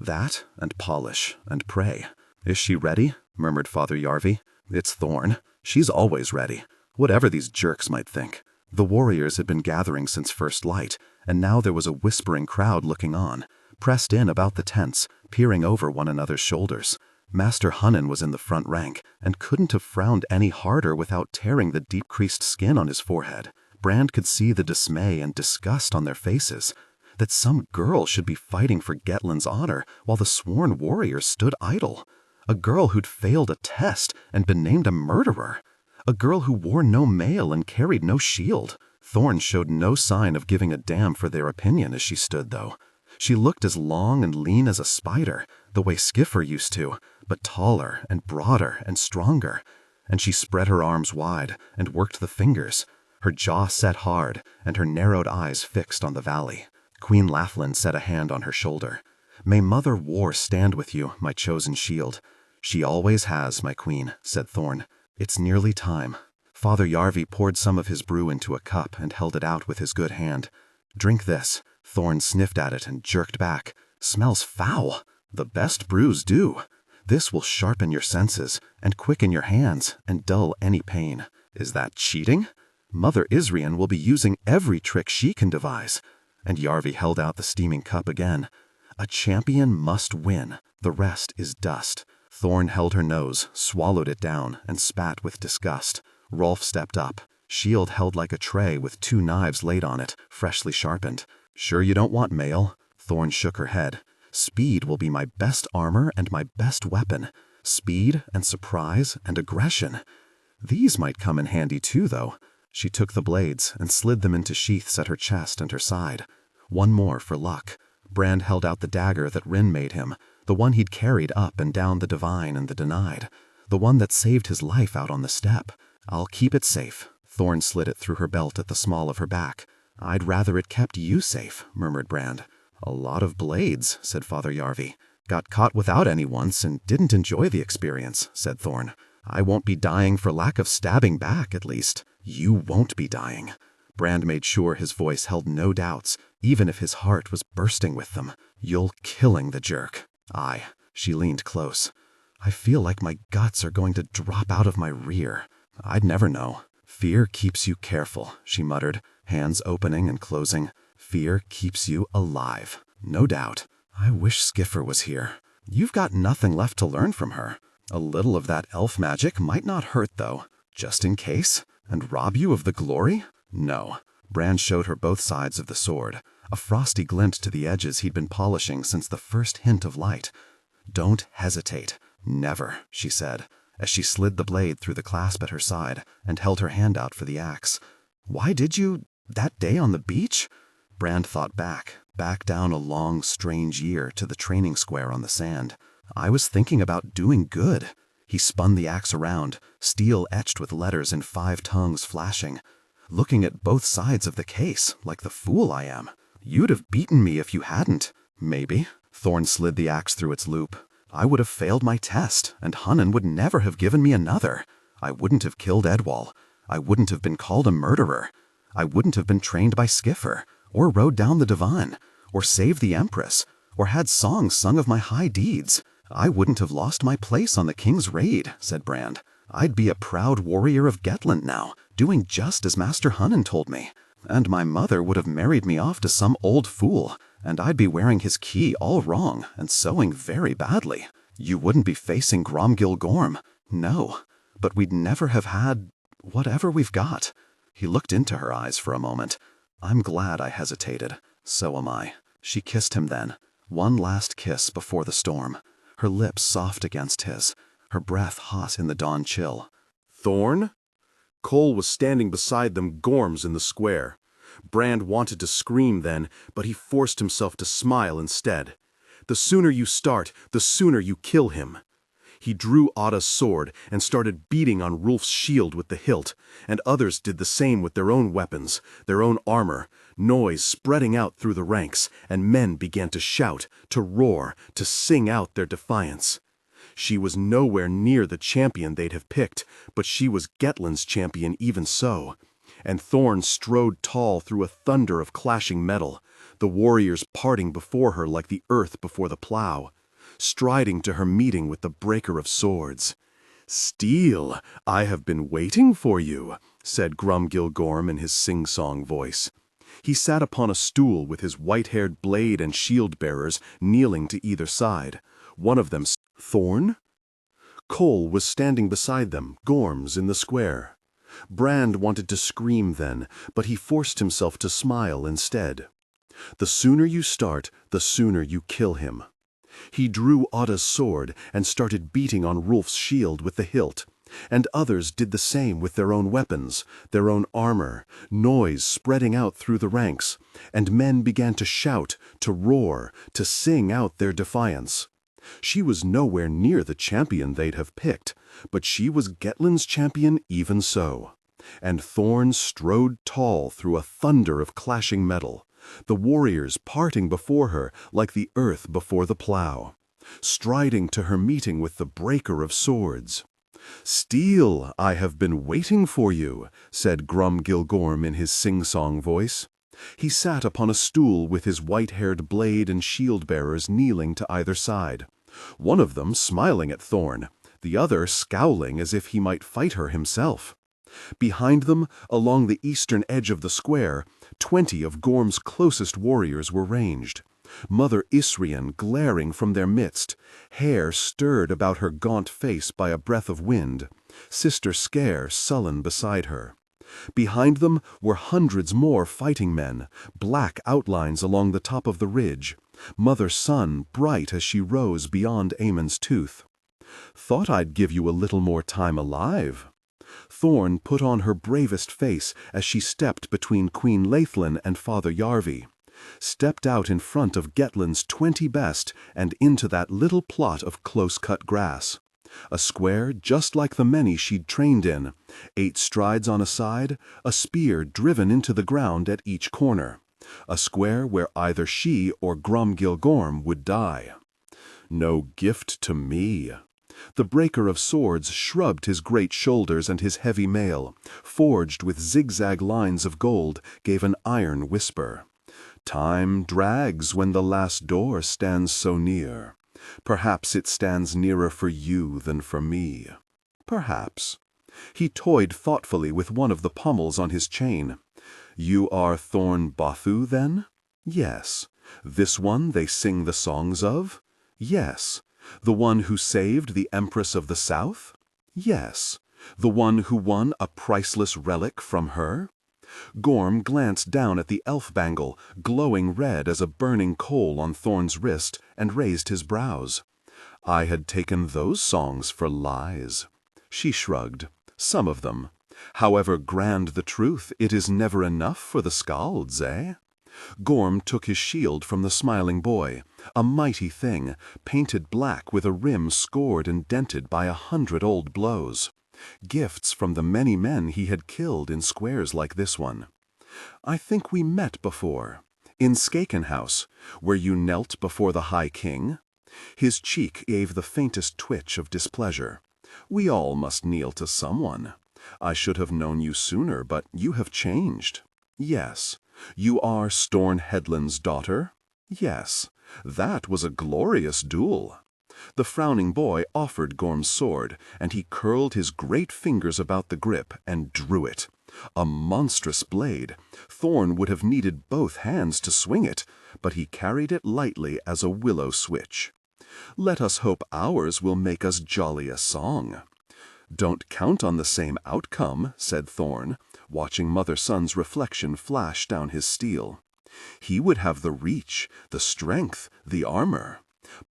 That, and polish, and pray. "Is she ready?" murmured Father Yarvi. "It's Thorn. She's always ready, whatever these jerks might think." The warriors had been gathering since first light, and now there was a whispering crowd looking on, pressed in about the tents, peering over one another's shoulders. Master Hunnan was in the front rank, and couldn't have frowned any harder without tearing the deep-creased skin on his forehead. Brand could see the dismay and disgust on their faces. That some girl should be fighting for Gettland's honor while the sworn warriors stood idle. A girl who'd failed a test and been named a murderer. A girl who wore no mail and carried no shield. Thorn showed no sign of giving a damn for their opinion as she stood, though. She looked as long and lean as a spider, the way Skiffer used to, but taller and broader and stronger. And she spread her arms wide and worked the fingers, her jaw set hard and her narrowed eyes fixed on the valley. Queen Laughlin set a hand on her shoulder. "May Mother War stand with you, my chosen shield." "She always has, my queen," said Thorn. "It's nearly time." Father Yarvi poured some of his brew into a cup and held it out with his good hand. "Drink this." Thorn sniffed at it and jerked back. "Smells foul." "The best brews do. This will sharpen your senses and quicken your hands and dull any pain." "Is that cheating?" "Mother Isrian will be using every trick she can devise." And Yarvi held out the steaming cup again. "A champion must win. The rest is dust." Thorn held her nose, swallowed it down, and spat with disgust. Rolf stepped up, shield held like a tray with 2 knives laid on it, freshly sharpened. "Sure you don't want mail?" Thorn shook her head. "Speed will be my best armor and my best weapon. Speed and surprise and aggression. These might come in handy too, though." She took the blades and slid them into sheaths at her chest and her side. One more for luck. Brand held out the dagger that Rin made him, the one he'd carried up and down the Divine and the Denied, the one that saved his life out on the steppe. "I'll keep it safe." Thorn slid it through her belt at the small of her back. "I'd rather it kept you safe," murmured Brand. "A lot of blades," said Father Yarvi. "Got caught without any once and didn't enjoy the experience," said Thorn. "I won't be dying for lack of stabbing back, at least." "You won't be dying." Brand made sure his voice held no doubts, even if his heart was bursting with them. "You'll killing the jerk." "Aye." She leaned close. "I feel like my guts are going to drop out of my rear." "I'd never know." "Fear keeps you careful," she muttered, hands opening and closing. "Fear keeps you alive." "No doubt." "I wish Skiffer was here." "You've got nothing left to learn from her." "A little of that elf magic might not hurt, though." "Just in case? And rob you of the glory?" "No." Brand showed her both sides of the sword, a frosty glint to the edges he'd been polishing since the first hint of light. "Don't hesitate." "Never," she said, as she slid the blade through the clasp at her side and held her hand out for the axe. "Why did you, that day on the beach?" Brand thought back down a long, strange year to the training square on the sand. "I was thinking about doing good." He spun the axe around, steel etched with letters in 5 tongues flashing. "Looking at both sides of the case, like the fool I am. You'd have beaten me if you hadn't." "Maybe." Thorn slid the axe through its loop. "I would have failed my test, and Hunnan would never have given me another. I wouldn't have killed Edwall. I wouldn't have been called a murderer. I wouldn't have been trained by Skiffer, or rode down the Divine, or saved the Empress, or had songs sung of my high deeds. I wouldn't have lost my place on the King's raid," said Brand. "I'd be a proud warrior of Gettland now, doing just as Master Hunnan told me. And my mother would have married me off to some old fool, and I'd be wearing his key all wrong and sewing very badly. You wouldn't be facing Gromgil Gorm. No, but we'd never have had whatever we've got." He looked into her eyes for a moment. "I'm glad I hesitated. So am I." She kissed him then, one last kiss before the storm, her lips soft against his, her breath hot in the dawn chill. "Thorn?" Cole was standing beside them, Gorms in the square. Brand wanted to scream then, but he forced himself to smile instead. "The sooner you start, the sooner you kill him." He drew Otta's sword and started beating on Rolf's shield with the hilt, and others did the same with their own weapons, their own armor, noise spreading out through the ranks, and men began to shout, to roar, to sing out their defiance. She was nowhere near the champion they'd have picked, but she was Gettland's champion even so. And Thorn strode tall through a thunder of clashing metal, the warriors parting before her like the earth before the plow, striding to her meeting with the breaker of swords. "Steel, I have been waiting for you," said Grumgilgorm in his sing-song voice. He sat upon a stool with his white-haired blade and shield-bearers kneeling to either side. One of them, Thorn? Cole was standing beside them, Gorms in the square. Brand wanted to scream then, but he forced himself to smile instead. The sooner you start, the sooner you kill him. He drew Otta's sword and started beating on Rolf's shield with the hilt, and others did the same with their own weapons, their own armor, noise spreading out through the ranks, and men began to shout, to roar, to sing out their defiance. She was nowhere near the champion they'd have picked, but she was Gettland's champion even so. And Thorn strode tall through a thunder of clashing metal, the warriors parting before her like the earth before the plow, striding to her meeting with the breaker of swords. "Steel, I have been waiting for you," said Grumgilgorm in his sing-song voice. He sat upon a stool with his white-haired blade and shield-bearers kneeling to either side, one of them smiling at Thorn, the other scowling as if he might fight her himself. Behind them, along the eastern edge of the square, 20 of Gorm's closest warriors were ranged, Mother Isrian glaring from their midst, hair stirred about her gaunt face by a breath of wind, Sister Scare sullen beside her. Behind them were hundreds more fighting men, black outlines along the top of the ridge, Mother Sun bright as she rose beyond Aemon's tooth. "Thought I'd give you a little more time alive." Thorn put on her bravest face as she stepped between Queen Laithlin and Father Yarvi, stepped out in front of Gettland's 20 best and into that little plot of close-cut grass. A square just like the many she'd trained in, 8 strides on a side, a spear driven into the ground at each corner. A square where either she or Grumgilgorm would die. "No gift to me." The breaker of swords shrugged his great shoulders, and his heavy mail, forged with zigzag lines of gold, gave an iron whisper. "Time drags when the last door stands so near. Perhaps it stands nearer for you than for me. Perhaps." He toyed thoughtfully with one of the pommels on his chain. "You are Thorn Bathu, then?" "Yes." "This one they sing the songs of?" "Yes." "The one who saved the Empress of the South?" "Yes." "The one who won a priceless relic from her?" Gorm glanced down at the elf bangle, glowing red as a burning coal on Thorn's wrist, and raised his brows. "I had taken those songs for lies." She shrugged. "Some of them. However grand the truth, it is never enough for the skalds, eh?" Gorm took his shield from the smiling boy, a mighty thing, painted black with a rim scored and dented by 100 old blows. Gifts from the many men he had killed in squares like this one. "I think we met before. In Skaken House, where you knelt before the High King." His cheek gave the faintest twitch of displeasure. "We all must kneel to someone. I should have known you sooner, but you have changed." "Yes." "You are Storn Headland's daughter?" "Yes." "That was a glorious duel." The frowning boy offered Gorm's sword, and he curled his great fingers about the grip and drew it. A monstrous blade. Thorn would have needed both hands to swing it, but he carried it lightly as a willow switch. "Let us hope ours will make us jolly a song." "Don't count on the same outcome," said Thorn, watching Mother Sun's reflection flash down his steel. "He would have the reach, the strength, the armor.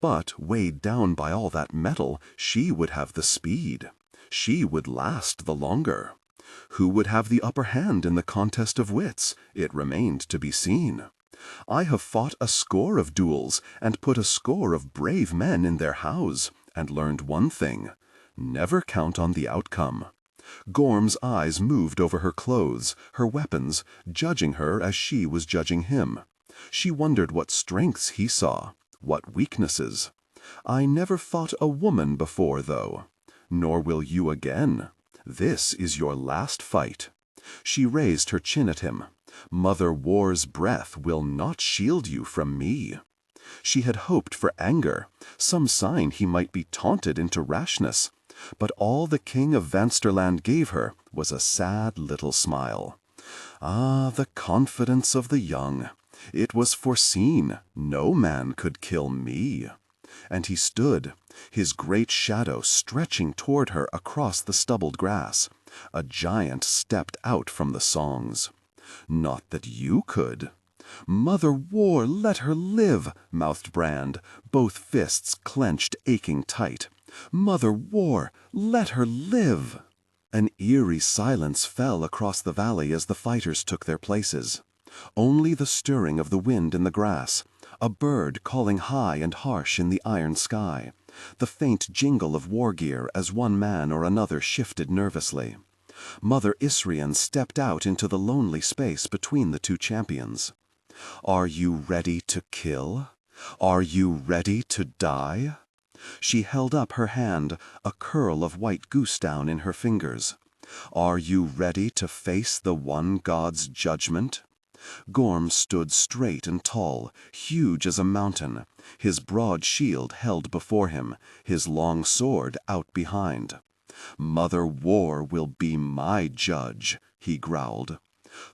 But, weighed down by all that metal, she would have the speed. She would last the longer. Who would have the upper hand in the contest of wits? It remained to be seen. I have fought a score of duels, and put a score of brave men in their house, and learned one thing: never count on the outcome. Gorm's eyes moved over her clothes, her weapons, judging her as she was judging him. She wondered what strengths he saw, what weaknesses. "I never fought a woman before, though. Nor will you again. This is your last fight." She raised her chin at him. "Mother War's breath will not shield you from me." She had hoped for anger, some sign he might be taunted into rashness. But all the king of Vansterland gave her was a sad little smile. Ah, the confidence of the young! It was foreseen no man could kill me. And he stood, his great shadow stretching toward her across the stubbled grass. A giant stepped out from the songs. "Not that you could." "Mother War, let her live," mouthed Brand, both fists clenched aching tight. "Mother War, let her live." An eerie silence fell across the valley as the fighters took their places. Only the stirring of the wind in the grass, a bird calling high and harsh in the iron sky, the faint jingle of war gear as one man or another shifted nervously. Mother Isrian stepped out into the lonely space between the two champions. "Are you ready to kill? Are you ready to die?" She held up her hand, a curl of white goose down in her fingers. "Are you ready to face the one god's judgment?" Gorm stood straight and tall, huge as a mountain, his broad shield held before him, his long sword out behind. "Mother War will be my judge," he growled.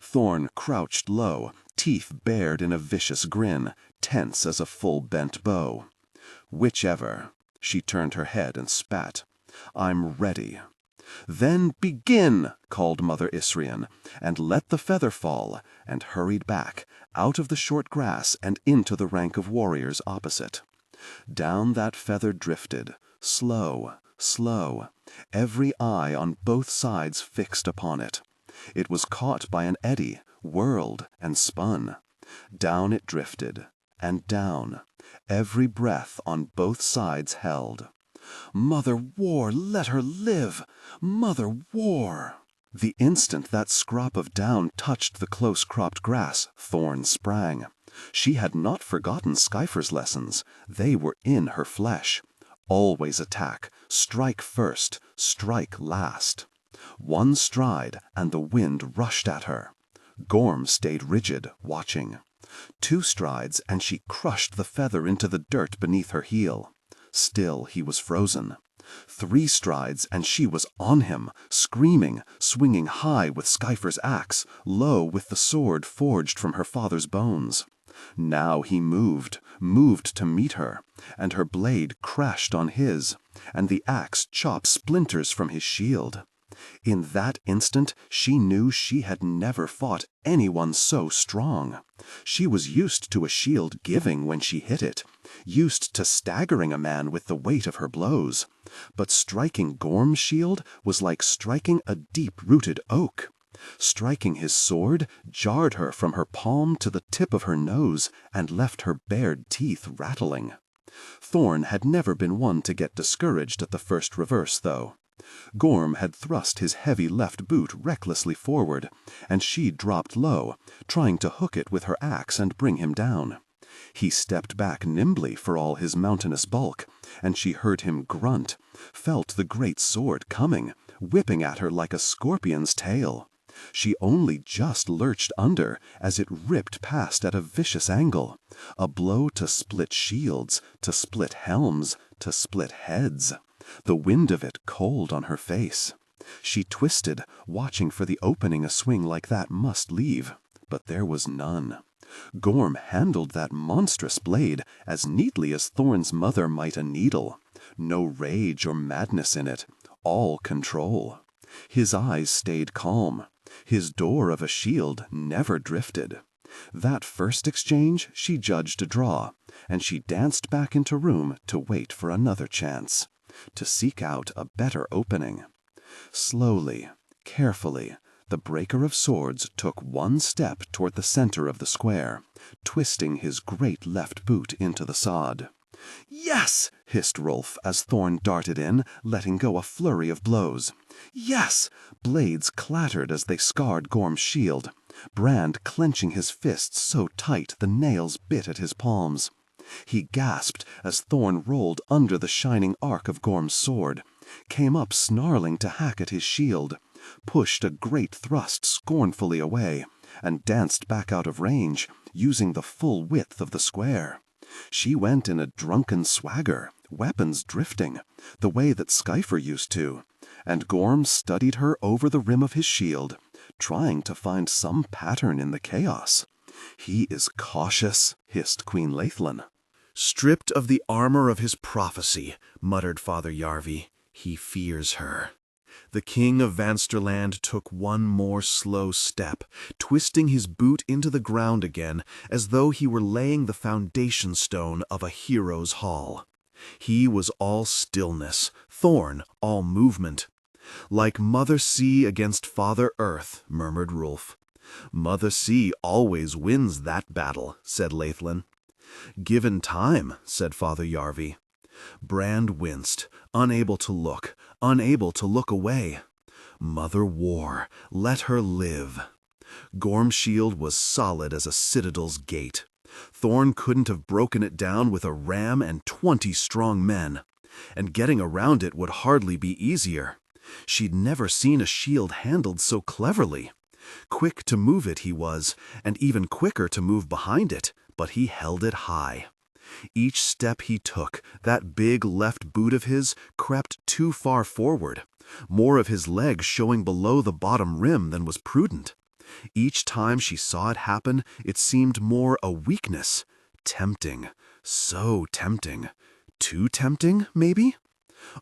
Thorn crouched low, teeth bared in a vicious grin, tense as a full-bent bow. "Whichever." She turned her head and spat. "I'm ready." "Then begin," called Mother Isrian, and let the feather fall, and hurried back, out of the short grass and into the rank of warriors opposite. Down that feather drifted, slow, slow, every eye on both sides fixed upon it. It was caught by an eddy, whirled, and spun. Down it drifted, and down, every breath on both sides held. "Mother War, let her live! Mother War!" The instant that scrap of down touched the close-cropped grass, Thorn sprang. She had not forgotten Skyfer's lessons. They were in her flesh. Always attack, strike first, strike last. One stride, and the wind rushed at her. Gorm stayed rigid, watching. Two strides, and she crushed the feather into the dirt beneath her heel. Still he was frozen. Three strides, and she was on him, screaming, swinging high with Skyfer's axe, low with the sword forged from her father's bones. Now he moved to meet her, and her blade crashed on his, and the axe chopped splinters from his shield. In that instant she knew she had never fought anyone so strong. She was used to a shield giving when she hit it, used to staggering a man with the weight of her blows. But striking Gorm's shield was like striking a deep-rooted oak. Striking his sword jarred her from her palm to the tip of her nose and left her bared teeth rattling. Thorn had never been one to get discouraged at the first reverse, though. Gorm had thrust his heavy left boot recklessly forward, and she dropped low, trying to hook it with her axe and bring him down. He stepped back nimbly for all his mountainous bulk, and she heard him grunt, felt the great sword coming, whipping at her like a scorpion's tail. She only just lurched under as it ripped past at a vicious angle, a blow to split shields, to split helms, to split heads. The wind of it cold on her face. She twisted, watching for the opening a swing like that must leave, but there was none. Gorm handled that monstrous blade as neatly as Thorn's mother might a needle. No rage or madness in it, all control. His eyes stayed calm. His door of a shield never drifted. That first exchange she judged a draw, and she danced back into room to wait for another chance, to seek out a better opening. Slowly, carefully, the breaker of swords took one step toward the center of the square, twisting his great left boot into the sod. "Yes!" hissed Rolf as Thorn darted in, letting go a flurry of blows. "Yes!" Blades clattered as they scarred Gorm's shield, Brand clenching his fists so tight the nails bit at his palms. He gasped as Thorn rolled under the shining arc of Gorm's sword, came up snarling to hack at his shield, pushed a great thrust scornfully away, and danced back out of range, using the full width of the square. She went in a drunken swagger, weapons drifting, the way that Skyfer used to, and Gorm studied her over the rim of his shield, trying to find some pattern in the chaos. "He is cautious," hissed Queen Laithlin. "Stripped of the armor of his prophecy," muttered Father Yarvi, "he fears her." The king of Vansterland took one more slow step, twisting his boot into the ground again as though he were laying the foundation stone of a hero's hall. He was all stillness, Thorn all movement. "Like Mother Sea against Father Earth," murmured Rolf. "Mother Sea always wins that battle," said Laithlin. "Given time," said Father Yarvi. Brand winced, unable to look away. Mother War, let her live. Gorm's shield was solid as a citadel's gate. Thorn couldn't have broken it down with a ram and 20 strong men, and getting around it would hardly be easier. She'd never seen a shield handled so cleverly. Quick to move it he was, and even quicker to move behind it, but he held it high. Each step he took, that big left boot of his crept too far forward, more of his leg showing below the bottom rim than was prudent. Each time she saw it happen, it seemed more a weakness. Tempting, so tempting. Too tempting, maybe?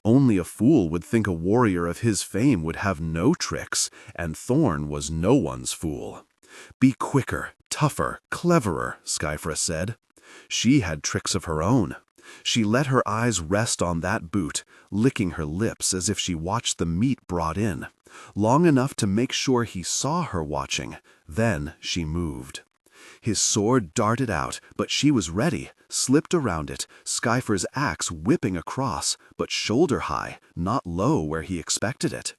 Only a fool would think a warrior of his fame would have no tricks, and Thorn was no one's fool. "Be quicker, tougher, cleverer," Skyfra said. She had tricks of her own. She let her eyes rest on that boot, licking her lips as if she watched the meat brought in, long enough to make sure he saw her watching. Then she moved. His sword darted out, but she was ready, slipped around it, Skyfer's axe whipping across, but shoulder high, not low where he expected it.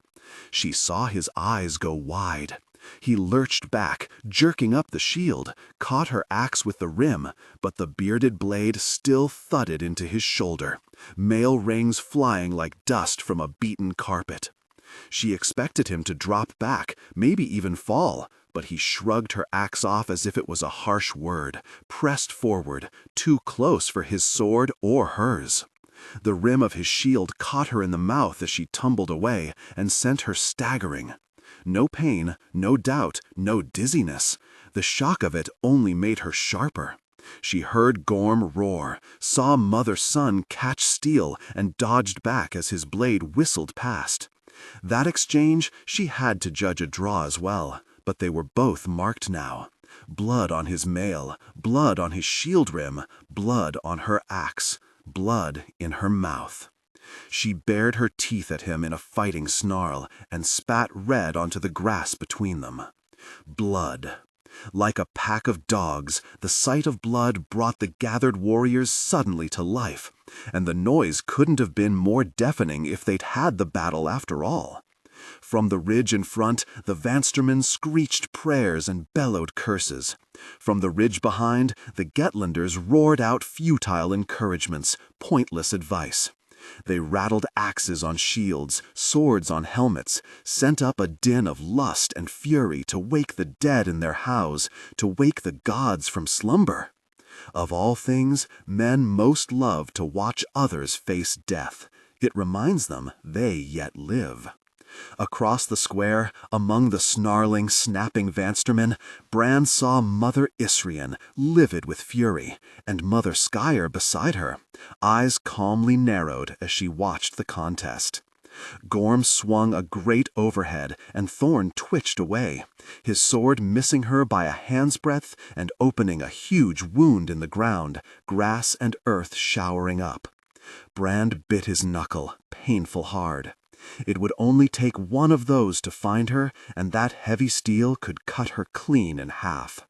She saw his eyes go wide. He lurched back, jerking up the shield, caught her axe with the rim, but the bearded blade still thudded into his shoulder, mail rings flying like dust from a beaten carpet. She expected him to drop back, maybe even fall, but he shrugged her axe off as if it was a harsh word, pressed forward, too close for his sword or hers. The rim of his shield caught her in the mouth as she tumbled away and sent her staggering. No pain, no doubt, no dizziness. The shock of it only made her sharper. She heard Gorm roar, saw mother-son catch steel, and dodged back as his blade whistled past. That exchange she had to judge a draw as well, but they were both marked now. Blood on his mail, blood on his shield rim, blood on her axe, blood in her mouth. She bared her teeth at him in a fighting snarl and spat red onto the grass between them. Blood. Like a pack of dogs, the sight of blood brought the gathered warriors suddenly to life, and the noise couldn't have been more deafening if they'd had the battle after all. From the ridge in front, the Vanstermen screeched prayers and bellowed curses. From the ridge behind, the Gettlanders roared out futile encouragements, pointless advice. They rattled axes on shields, swords on helmets, sent up a din of lust and fury to wake the dead in their house, to wake the gods from slumber. Of all things, men most love to watch others face death. It reminds them they yet live. Across the square, among the snarling, snapping Vanstermen, Brand saw Mother Isrian, livid with fury, and Mother Skyer beside her, eyes calmly narrowed as she watched the contest. Gorm swung a great overhead, and Thorn twitched away, his sword missing her by a hand's breadth and opening a huge wound in the ground, grass and earth showering up. Brand bit his knuckle, painful hard. It would only take one of those to find her, and that heavy steel could cut her clean in half.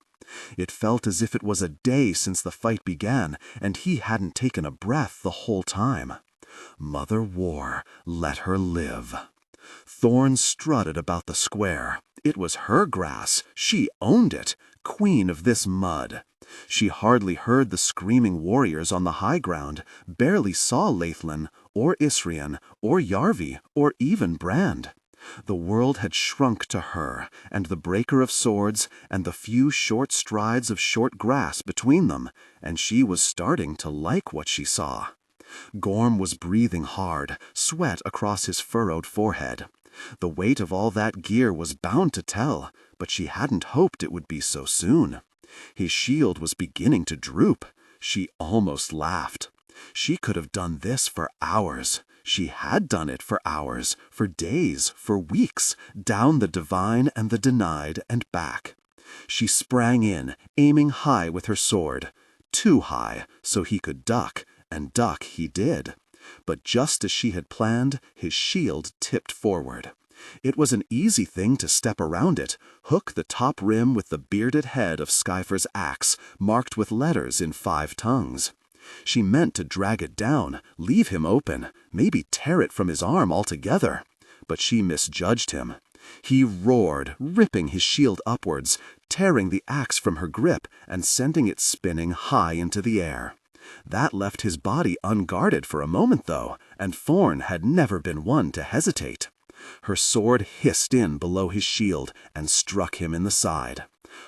It felt as if it was a day since the fight began, and he hadn't taken a breath the whole time. Mother War, let her live. Thorn strutted about the square. It was her grass. She owned it, queen of this mud. She hardly heard the screaming warriors on the high ground, barely saw Laithlin, or Isrian, or Yarvi, or even Brand. The world had shrunk to her, and the breaker of swords, and the few short strides of short grass between them, and she was starting to like what she saw. Gorm was breathing hard, sweat across his furrowed forehead. The weight of all that gear was bound to tell, but she hadn't hoped it would be so soon. His shield was beginning to droop. She almost laughed. She could have done this for hours. She had done it for hours, for days, for weeks, down the divine and the denied and back. She sprang in, aiming high with her sword. Too high, so he could duck, and duck he did. But just as she had planned, his shield tipped forward. It was an easy thing to step around it, hook the top rim with the bearded head of Skyfer's axe, marked with letters in 5 tongues. She meant to drag it down, leave him open, maybe tear it from his arm altogether. But she misjudged him. He roared, ripping his shield upwards, tearing the axe from her grip and sending it spinning high into the air. That left his body unguarded for a moment, though, and Thorn had never been one to hesitate. Her sword hissed in below his shield and struck him in the side.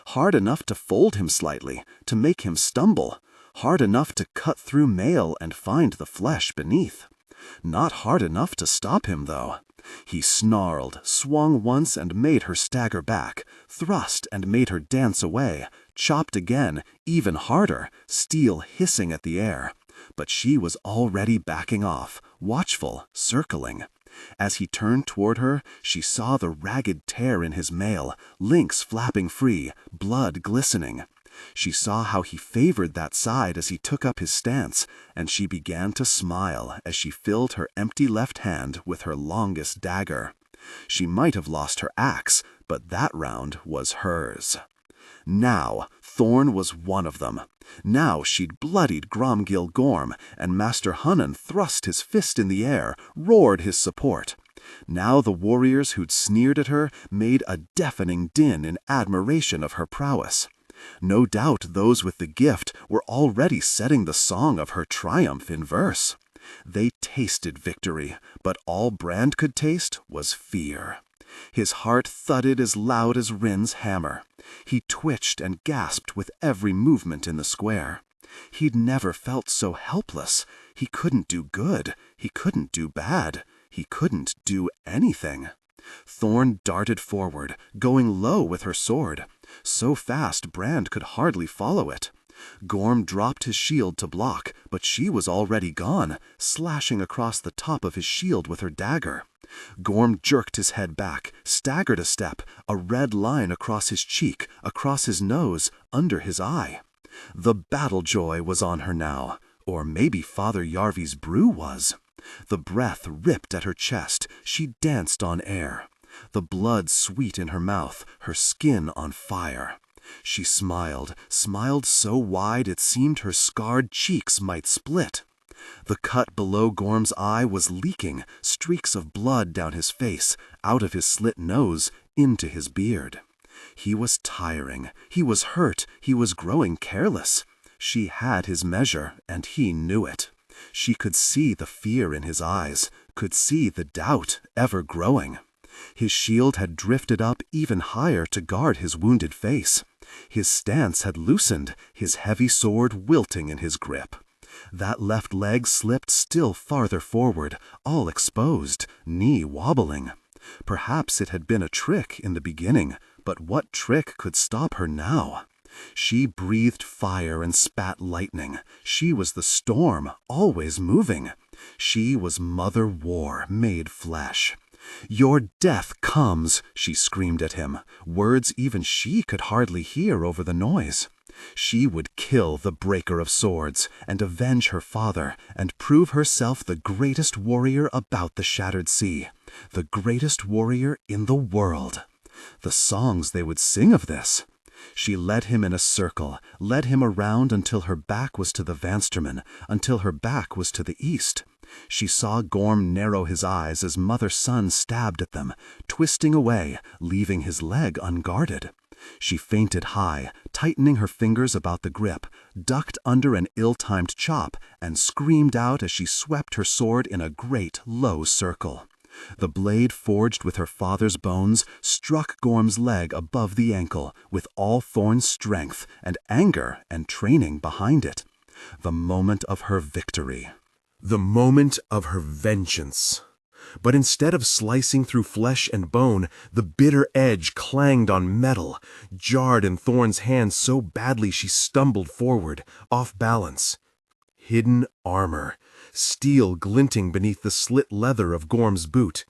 Hard enough to fold him slightly, to make him stumble. Hard enough to cut through mail and find the flesh beneath. Not hard enough to stop him, though. He snarled, swung once and made her stagger back, thrust and made her dance away, chopped again, even harder, steel hissing at the air. But she was already backing off, watchful, circling. As he turned toward her, she saw the ragged tear in his mail, links flapping free, blood glistening. She saw how he favored that side as he took up his stance, and she began to smile as she filled her empty left hand with her longest dagger. She might have lost her axe, but that round was hers. Now, Thorn was one of them. Now she'd bloodied Gromgil Gorm, and Master Hunnan thrust his fist in the air, roared his support. Now the warriors who'd sneered at her made a deafening din in admiration of her prowess. No doubt those with the gift were already setting the song of her triumph in verse. They tasted victory, but all Brand could taste was fear. His heart thudded as loud as Rin's hammer. He twitched and gasped with every movement in the square. He'd never felt so helpless. He couldn't do good. He couldn't do bad. He couldn't do anything. Thorn darted forward, going low with her sword. So fast Brand could hardly follow it. Gorm dropped his shield to block, but she was already gone, slashing across the top of his shield with her dagger. Gorm jerked his head back, staggered a step, a red line across his cheek, across his nose, under his eye. The battle joy was on her now, or maybe Father Yarvi's brew was. The breath ripped at her chest, she danced on air. The blood sweet in her mouth, her skin on fire. She smiled, smiled so wide it seemed her scarred cheeks might split. The cut below Gorm's eye was leaking, streaks of blood down his face, out of his slit nose, into his beard. He was tiring, he was hurt, he was growing careless. She had his measure, and he knew it. She could see the fear in his eyes, could see the doubt ever growing. His shield had drifted up even higher to guard his wounded face. His stance had loosened, his heavy sword wilting in his grip. That left leg slipped still farther forward, all exposed, knee wobbling. Perhaps it had been a trick in the beginning, but what trick could stop her now? She breathed fire and spat lightning. She was the storm, always moving. She was Mother War made flesh. "Your death comes," she screamed at him, words even she could hardly hear over the noise. She would kill the breaker of swords, and avenge her father, and prove herself the greatest warrior about the shattered sea, the greatest warrior in the world. The songs they would sing of this! She led him in a circle, led him around until her back was to the Vansterman, until her back was to the east. She saw Gorm narrow his eyes as mother-son stabbed at them, twisting away, leaving his leg unguarded. She feinted high, tightening her fingers about the grip, ducked under an ill-timed chop, and screamed out as she swept her sword in a great, low circle. The blade forged with her father's bones struck Gorm's leg above the ankle with all Thorn's strength and anger and training behind it. The moment of her victory. The moment of her vengeance. But instead of slicing through flesh and bone, the bitter edge clanged on metal, jarred in Thorn's hand so badly she stumbled forward, off balance. Hidden armor, steel glinting beneath the slit leather of Gorm's boot.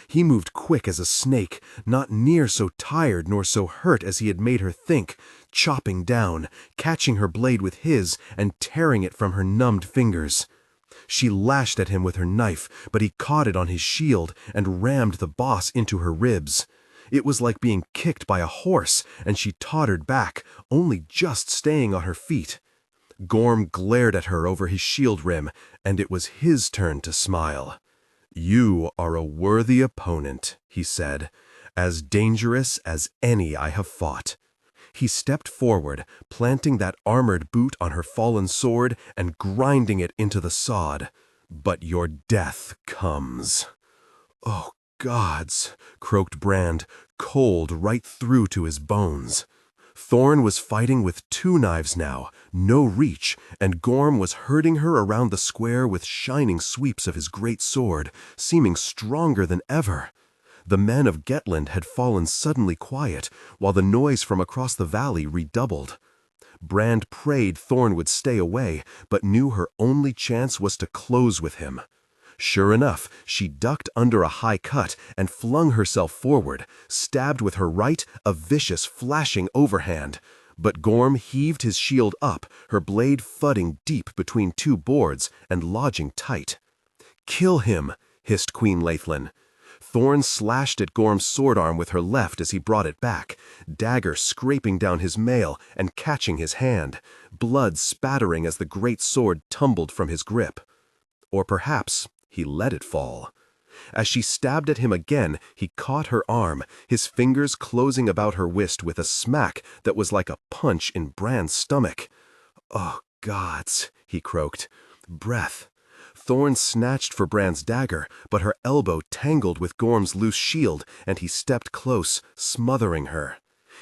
He moved quick as a snake, not near so tired nor so hurt as he had made her think, chopping down, catching her blade with his and tearing it from her numbed fingers. She lashed at him with her knife, but he caught it on his shield and rammed the boss into her ribs. It was like being kicked by a horse, and she tottered back, only just staying on her feet. Gorm glared at her over his shield rim, and it was his turn to smile. "You are a worthy opponent," he said, "as dangerous as any I have fought." He stepped forward, planting that armored boot on her fallen sword and grinding it into the sod. "But your death comes." "Oh, gods," croaked Brand, cold right through to his bones. Thorn was fighting with two knives now, no reach, and Gorm was herding her around the square with shining sweeps of his great sword, seeming stronger than ever. The men of Gettland had fallen suddenly quiet, while the noise from across the valley redoubled. Brand prayed Thorn would stay away, but knew her only chance was to close with him. Sure enough, she ducked under a high cut and flung herself forward, stabbed with her right, a vicious, flashing overhand. But Gorm heaved his shield up, her blade thudding deep between two boards and lodging tight. "Kill him," hissed Queen Laithlin. Thorn slashed at Gorm's sword arm with her left as he brought it back, dagger scraping down his mail and catching his hand, blood spattering as the great sword tumbled from his grip. Or perhaps he let it fall. As she stabbed at him again, he caught her arm, his fingers closing about her wrist with a smack that was like a punch in Brand's stomach. "Oh, gods," he croaked. "Breath." Thorn snatched for Brand's dagger, but her elbow tangled with Gorm's loose shield, and he stepped close, smothering her.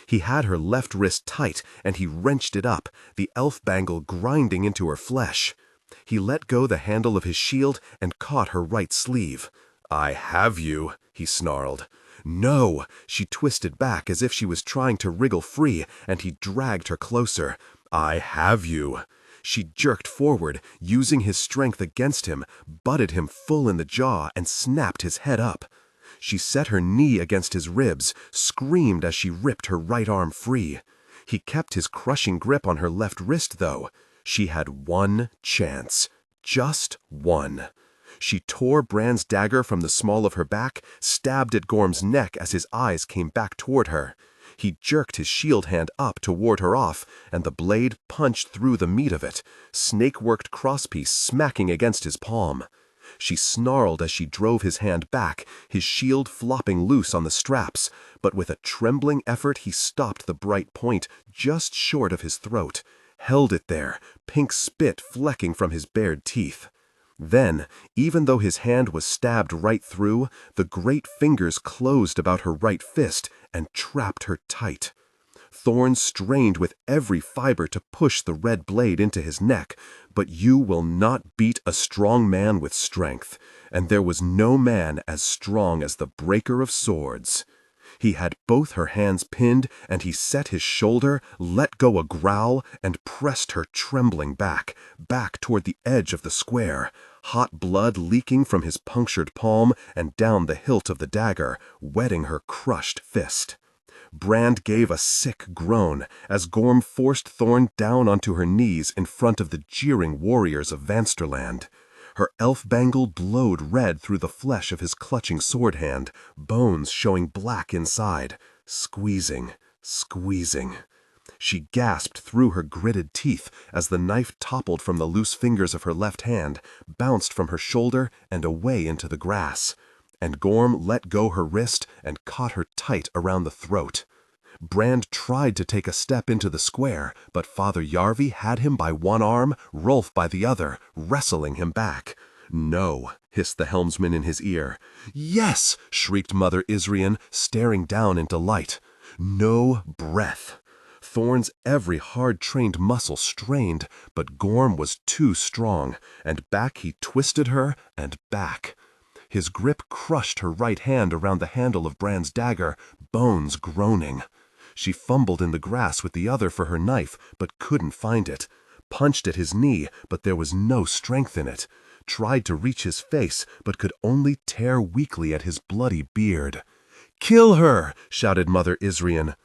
He had her left wrist tight, and he wrenched it up, the elf bangle grinding into her flesh. He let go the handle of his shield and caught her right sleeve. "I have you," he snarled. "No!" She twisted back as if she was trying to wriggle free, and he dragged her closer. "I have you." She jerked forward, using his strength against him, butted him full in the jaw, and snapped his head up. She set her knee against his ribs, screamed as she ripped her right arm free. He kept his crushing grip on her left wrist, though. She had one chance. Just one. She tore Brand's dagger from the small of her back, stabbed at Gorm's neck as his eyes came back toward her. He jerked his shield hand up to ward her off, and the blade punched through the meat of it, snake-worked crosspiece smacking against his palm. She snarled as she drove his hand back, his shield flopping loose on the straps, but with a trembling effort he stopped the bright point just short of his throat, held it there, pink spit flecking from his bared teeth. Then, even though his hand was stabbed right through, the great fingers closed about her right fist and trapped her tight. Thorn strained with every fiber to push the red blade into his neck, but you will not beat a strong man with strength, and there was no man as strong as the breaker of swords. He had both her hands pinned, and he set his shoulder, let go a growl, and pressed her trembling back toward the edge of the square, hot blood leaking from his punctured palm and down the hilt of the dagger, wetting her crushed fist. Brand gave a sick groan as Gorm forced Thorn down onto her knees in front of the jeering warriors of Vansterland. Her elf bangle glowed red through the flesh of his clutching sword hand, bones showing black inside, squeezing. She gasped through her gritted teeth as the knife toppled from the loose fingers of her left hand, bounced from her shoulder and away into the grass. And Gorm let go her wrist and caught her tight around the throat. Brand tried to take a step into the square, but Father Yarvi had him by one arm, Rolf by the other, wrestling him back. "No," hissed the helmsman in his ear. "Yes," shrieked Mother Isrian, staring down into light. No breath. Thorn's every hard-trained muscle strained, but Gorm was too strong, and back he twisted her and back. His grip crushed her right hand around the handle of Brand's dagger, bones groaning. She fumbled in the grass with the other for her knife, but couldn't find it. Punched at his knee, but there was no strength in it. Tried to reach his face, but could only tear weakly at his bloody beard. "Kill her!" shouted Mother Isrian.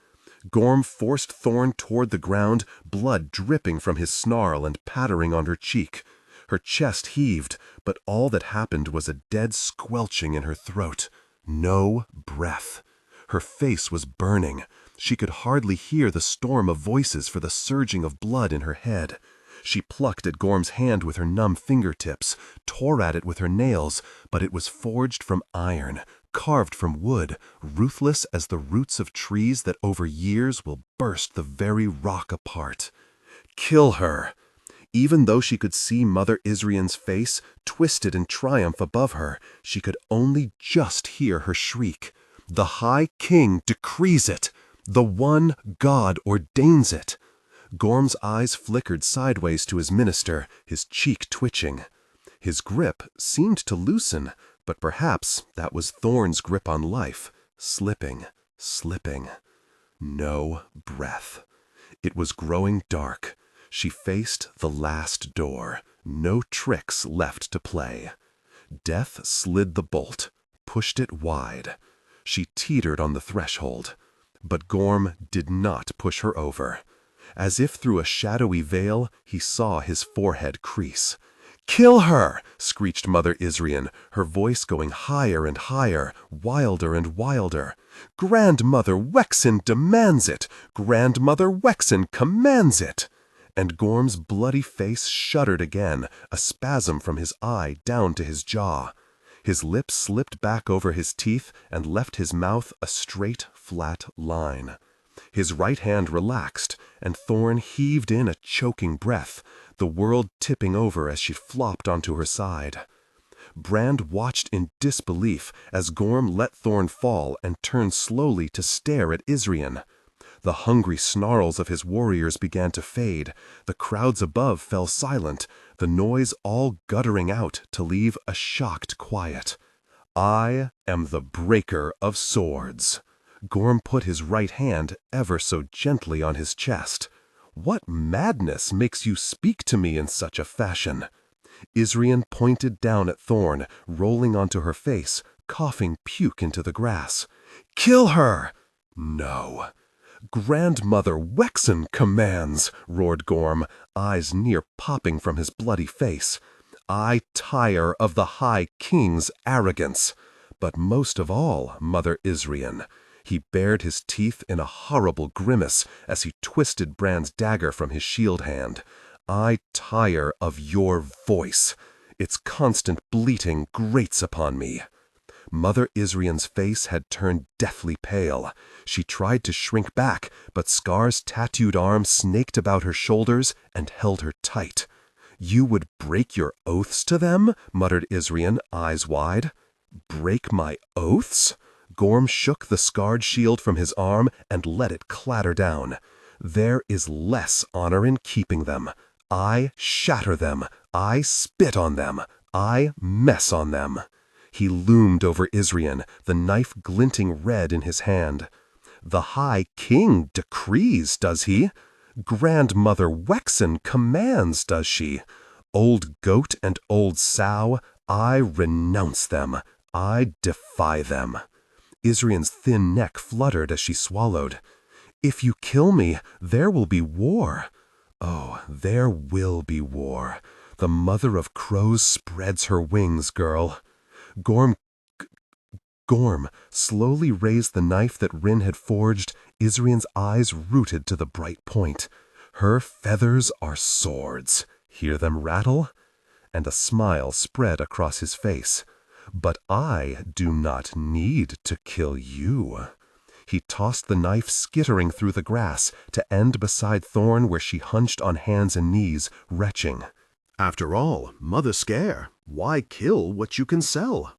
Gorm forced Thorn toward the ground, blood dripping from his snarl and pattering on her cheek. Her chest heaved, but all that happened was a dead squelching in her throat. No breath. Her face was burning. She could hardly hear the storm of voices for the surging of blood in her head. She plucked at Gorm's hand with her numb fingertips, tore at it with her nails, but it was forged from iron, carved from wood, ruthless as the roots of trees that over years will burst the very rock apart. Kill her! Even though she could see Mother Isrian's face, twisted in triumph above her, she could only just hear her shriek. The High King decrees it! The one God ordains it! Gorm's eyes flickered sideways to his minister, his cheek twitching. His grip seemed to loosen, but perhaps that was Thorn's grip on life, slipping, slipping. No breath. It was growing dark. She faced the last door, no tricks left to play. Death slid the bolt, pushed it wide. She teetered on the threshold, but Gorm did not push her over. As if through a shadowy veil, he saw his forehead crease. "Kill her!" screeched Mother Isrian, her voice going higher and higher, wilder and wilder. "Grandmother Wexen demands it! Grandmother Wexen commands it!" And Gorm's bloody face shuddered again, a spasm from his eye down to his jaw. His lips slipped back over his teeth and left his mouth a straight, flat line. His right hand relaxed, and Thorn heaved in a choking breath, the world tipping over as she flopped onto her side. Brand watched in disbelief as Gorm let Thorn fall and turned slowly to stare at Isrian. The hungry snarls of his warriors began to fade, the crowds above fell silent, the noise all guttering out to leave a shocked quiet. "I am the breaker of swords." Gorm put his right hand ever so gently on his chest. "What madness makes you speak to me in such a fashion?" Isrian pointed down at Thorn, rolling onto her face, coughing puke into the grass. "Kill her!" "No." "Grandmother Wexen commands," roared Gorm, eyes near popping from his bloody face. "I tire of the High King's arrogance. But most of all, Mother Isrian." He bared his teeth in a horrible grimace as he twisted Brand's dagger from his shield hand. "I tire of your voice. Its constant bleating grates upon me." Mother Isrian's face had turned deathly pale. She tried to shrink back, but Scar's tattooed arm snaked about her shoulders and held her tight. "You would break your oaths to them?" muttered Isrian, eyes wide. "Break my oaths?" Gorm shook the scarred shield from his arm and let it clatter down. "There is less honor in keeping them. I shatter them. I spit on them. I mess on them." He loomed over Isrian, the knife glinting red in his hand. "The High King decrees, does he? Grandmother Wexen commands, does she? Old goat and old sow, I renounce them. I defy them." Isrian's thin neck fluttered as she swallowed. "If you kill me, there will be war." "Oh, there will be war. The mother of crows spreads her wings, girl." Gorm slowly raised the knife that Rin had forged Isrian's eyes rooted to the bright point. Her feathers are swords. Hear them rattle? And a smile spread across his face. But I do not need to kill you. He tossed the knife skittering through the grass to end beside Thorn where she hunched on hands and knees, retching. After all, Mother Scare, why kill what you can sell?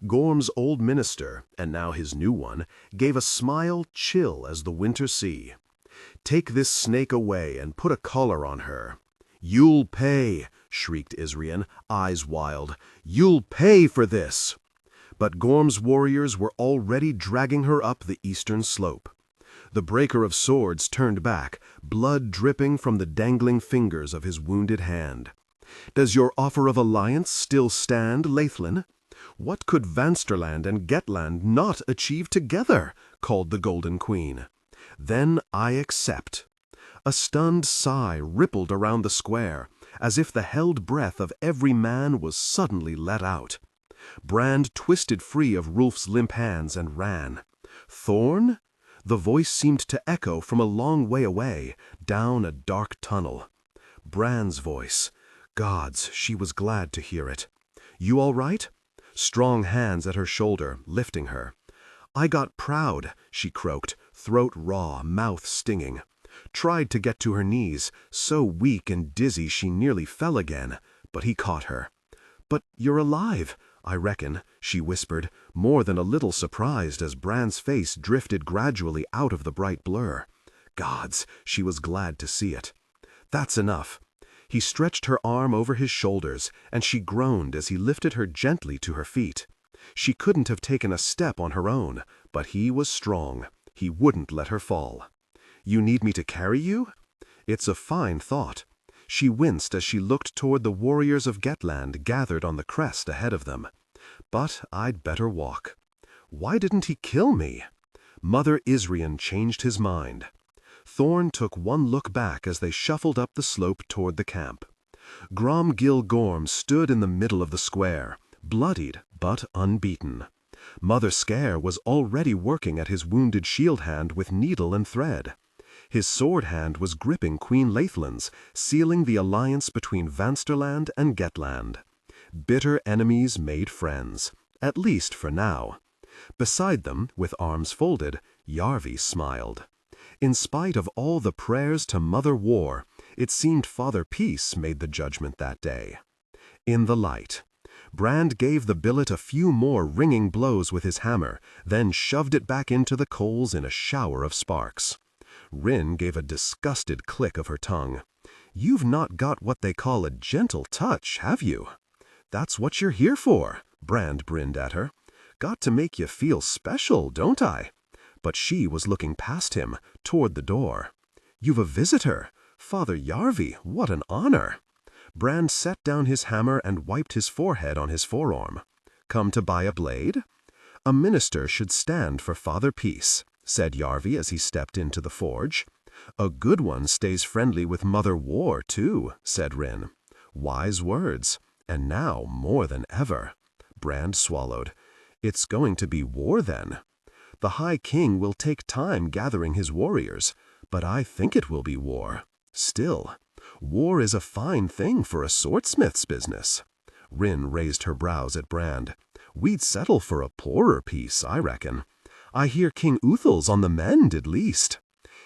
Gorm's old minister, and now his new one, gave a smile chill as the winter sea. Take this snake away and put a collar on her. You'll pay, shrieked Isrian, eyes wild. You'll pay for this. But Gorm's warriors were already dragging her up the eastern slope. The breaker of swords turned back, blood dripping from the dangling fingers of his wounded hand. Does your offer of alliance still stand, Laithlin? What could Vansterland and Gettland not achieve together? Called the Golden Queen. Then I accept. A stunned sigh rippled around the square, as if the held breath of every man was suddenly let out. Brand twisted free of Rolf's limp hands and ran. Thorn? The voice seemed to echo from a long way away, down a dark tunnel. Brand's voice. Gods, she was glad to hear it. You all right? Strong hands at her shoulder, lifting her. I got proud, she croaked, throat raw, mouth stinging. Tried to get to her knees, so weak and dizzy she nearly fell again, but he caught her. But you're alive, I reckon, she whispered, more than a little surprised as Brand's face drifted gradually out of the bright blur. Gods, she was glad to see it. That's enough. He stretched her arm over his shoulders, and she groaned as he lifted her gently to her feet. She couldn't have taken a step on her own, but he was strong. He wouldn't let her fall. You need me to carry you? It's a fine thought. She winced as she looked toward the warriors of Gettland gathered on the crest ahead of them. But I'd better walk. Why didn't he kill me? Mother Isrian changed his mind. Thorn took one look back as they shuffled up the slope toward the camp. Grom-Gil Gorm stood in the middle of the square, bloodied but unbeaten. Mother Scare was already working at his wounded shield hand with needle and thread. His sword hand was gripping Queen Laithlin's, sealing the alliance between Vansterland and Gettland. Bitter enemies made friends, at least for now. Beside them, with arms folded, Yarvi smiled. In spite of all the prayers to Mother War, it seemed Father Peace made the judgment that day. In the light, Brand gave the billet a few more ringing blows with his hammer, then shoved it back into the coals in a shower of sparks. Rin gave a disgusted click of her tongue. You've not got what they call a gentle touch, have you? That's what you're here for, Brand grinned at her. Got to make you feel special, don't I? But she was looking past him, toward the door. You've a visitor. Father Yarvi, what an honor. Brand set down his hammer and wiped his forehead on his forearm. Come to buy a blade? A minister should stand for Father Peace, said Yarvi as he stepped into the forge. A good one stays friendly with Mother War, too, said Rin. Wise words, and now more than ever. Brand swallowed. It's going to be war then. The High King will take time gathering his warriors, but I think it will be war. Still, war is a fine thing for a swordsmith's business. Rin raised her brows at Brand. We'd settle for a poorer peace, I reckon. I hear King Uthel's on the mend, at least.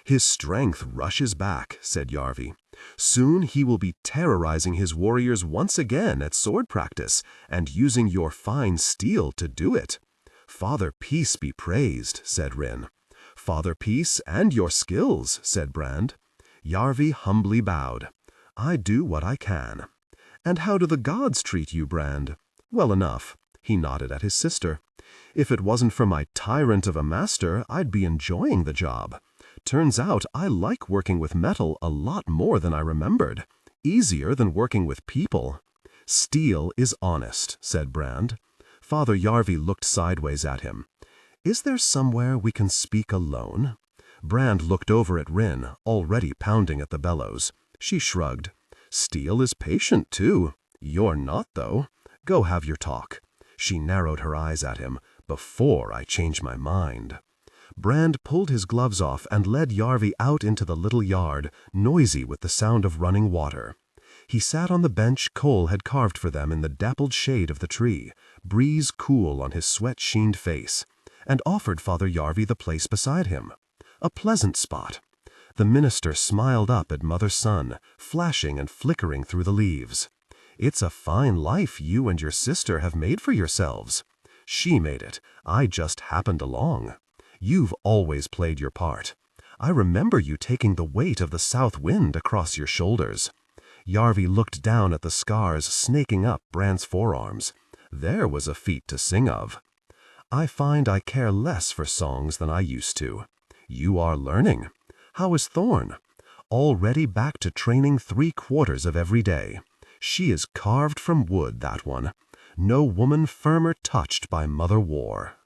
His strength rushes back, said Yarvi. Soon he will be terrorizing his warriors once again at sword practice, and using your fine steel to do it. Father Peace be praised, said Rin. Father Peace and your skills, said Brand. Yarvi humbly bowed. I do what I can. And how do the gods treat you, Brand? Well enough. He nodded at his sister. If it wasn't for my tyrant of a master, I'd be enjoying the job. Turns out I like working with metal a lot more than I remembered. Easier than working with people. Steel is honest, said Brand. Father Yarvi looked sideways at him. Is there somewhere we can speak alone? Brand looked over at Rin, already pounding at the bellows. She shrugged. Steel is patient, too. You're not, though. Go have your talk. She narrowed her eyes at him. Before I change my mind. Brand pulled his gloves off and led Yarvi out into the little yard, noisy with the sound of running water. He sat on the bench Cole had carved for them in the dappled shade of the tree, breeze cool on his sweat-sheened face, and offered Father Yarvi the place beside him. A pleasant spot. The minister smiled up at Mother Sun, flashing and flickering through the leaves. "It's a fine life you and your sister have made for yourselves. She made it. I just happened along. You've always played your part. I remember you taking the weight of the south wind across your shoulders." Yarvi looked down at the scars snaking up Brand's forearms. There was a feat to sing of. "I find I care less for songs than I used to. You are learning. How is Thorn?" "Already back to training 3/4 of every day. She is carved from wood, that one. No woman firmer touched by Mother War."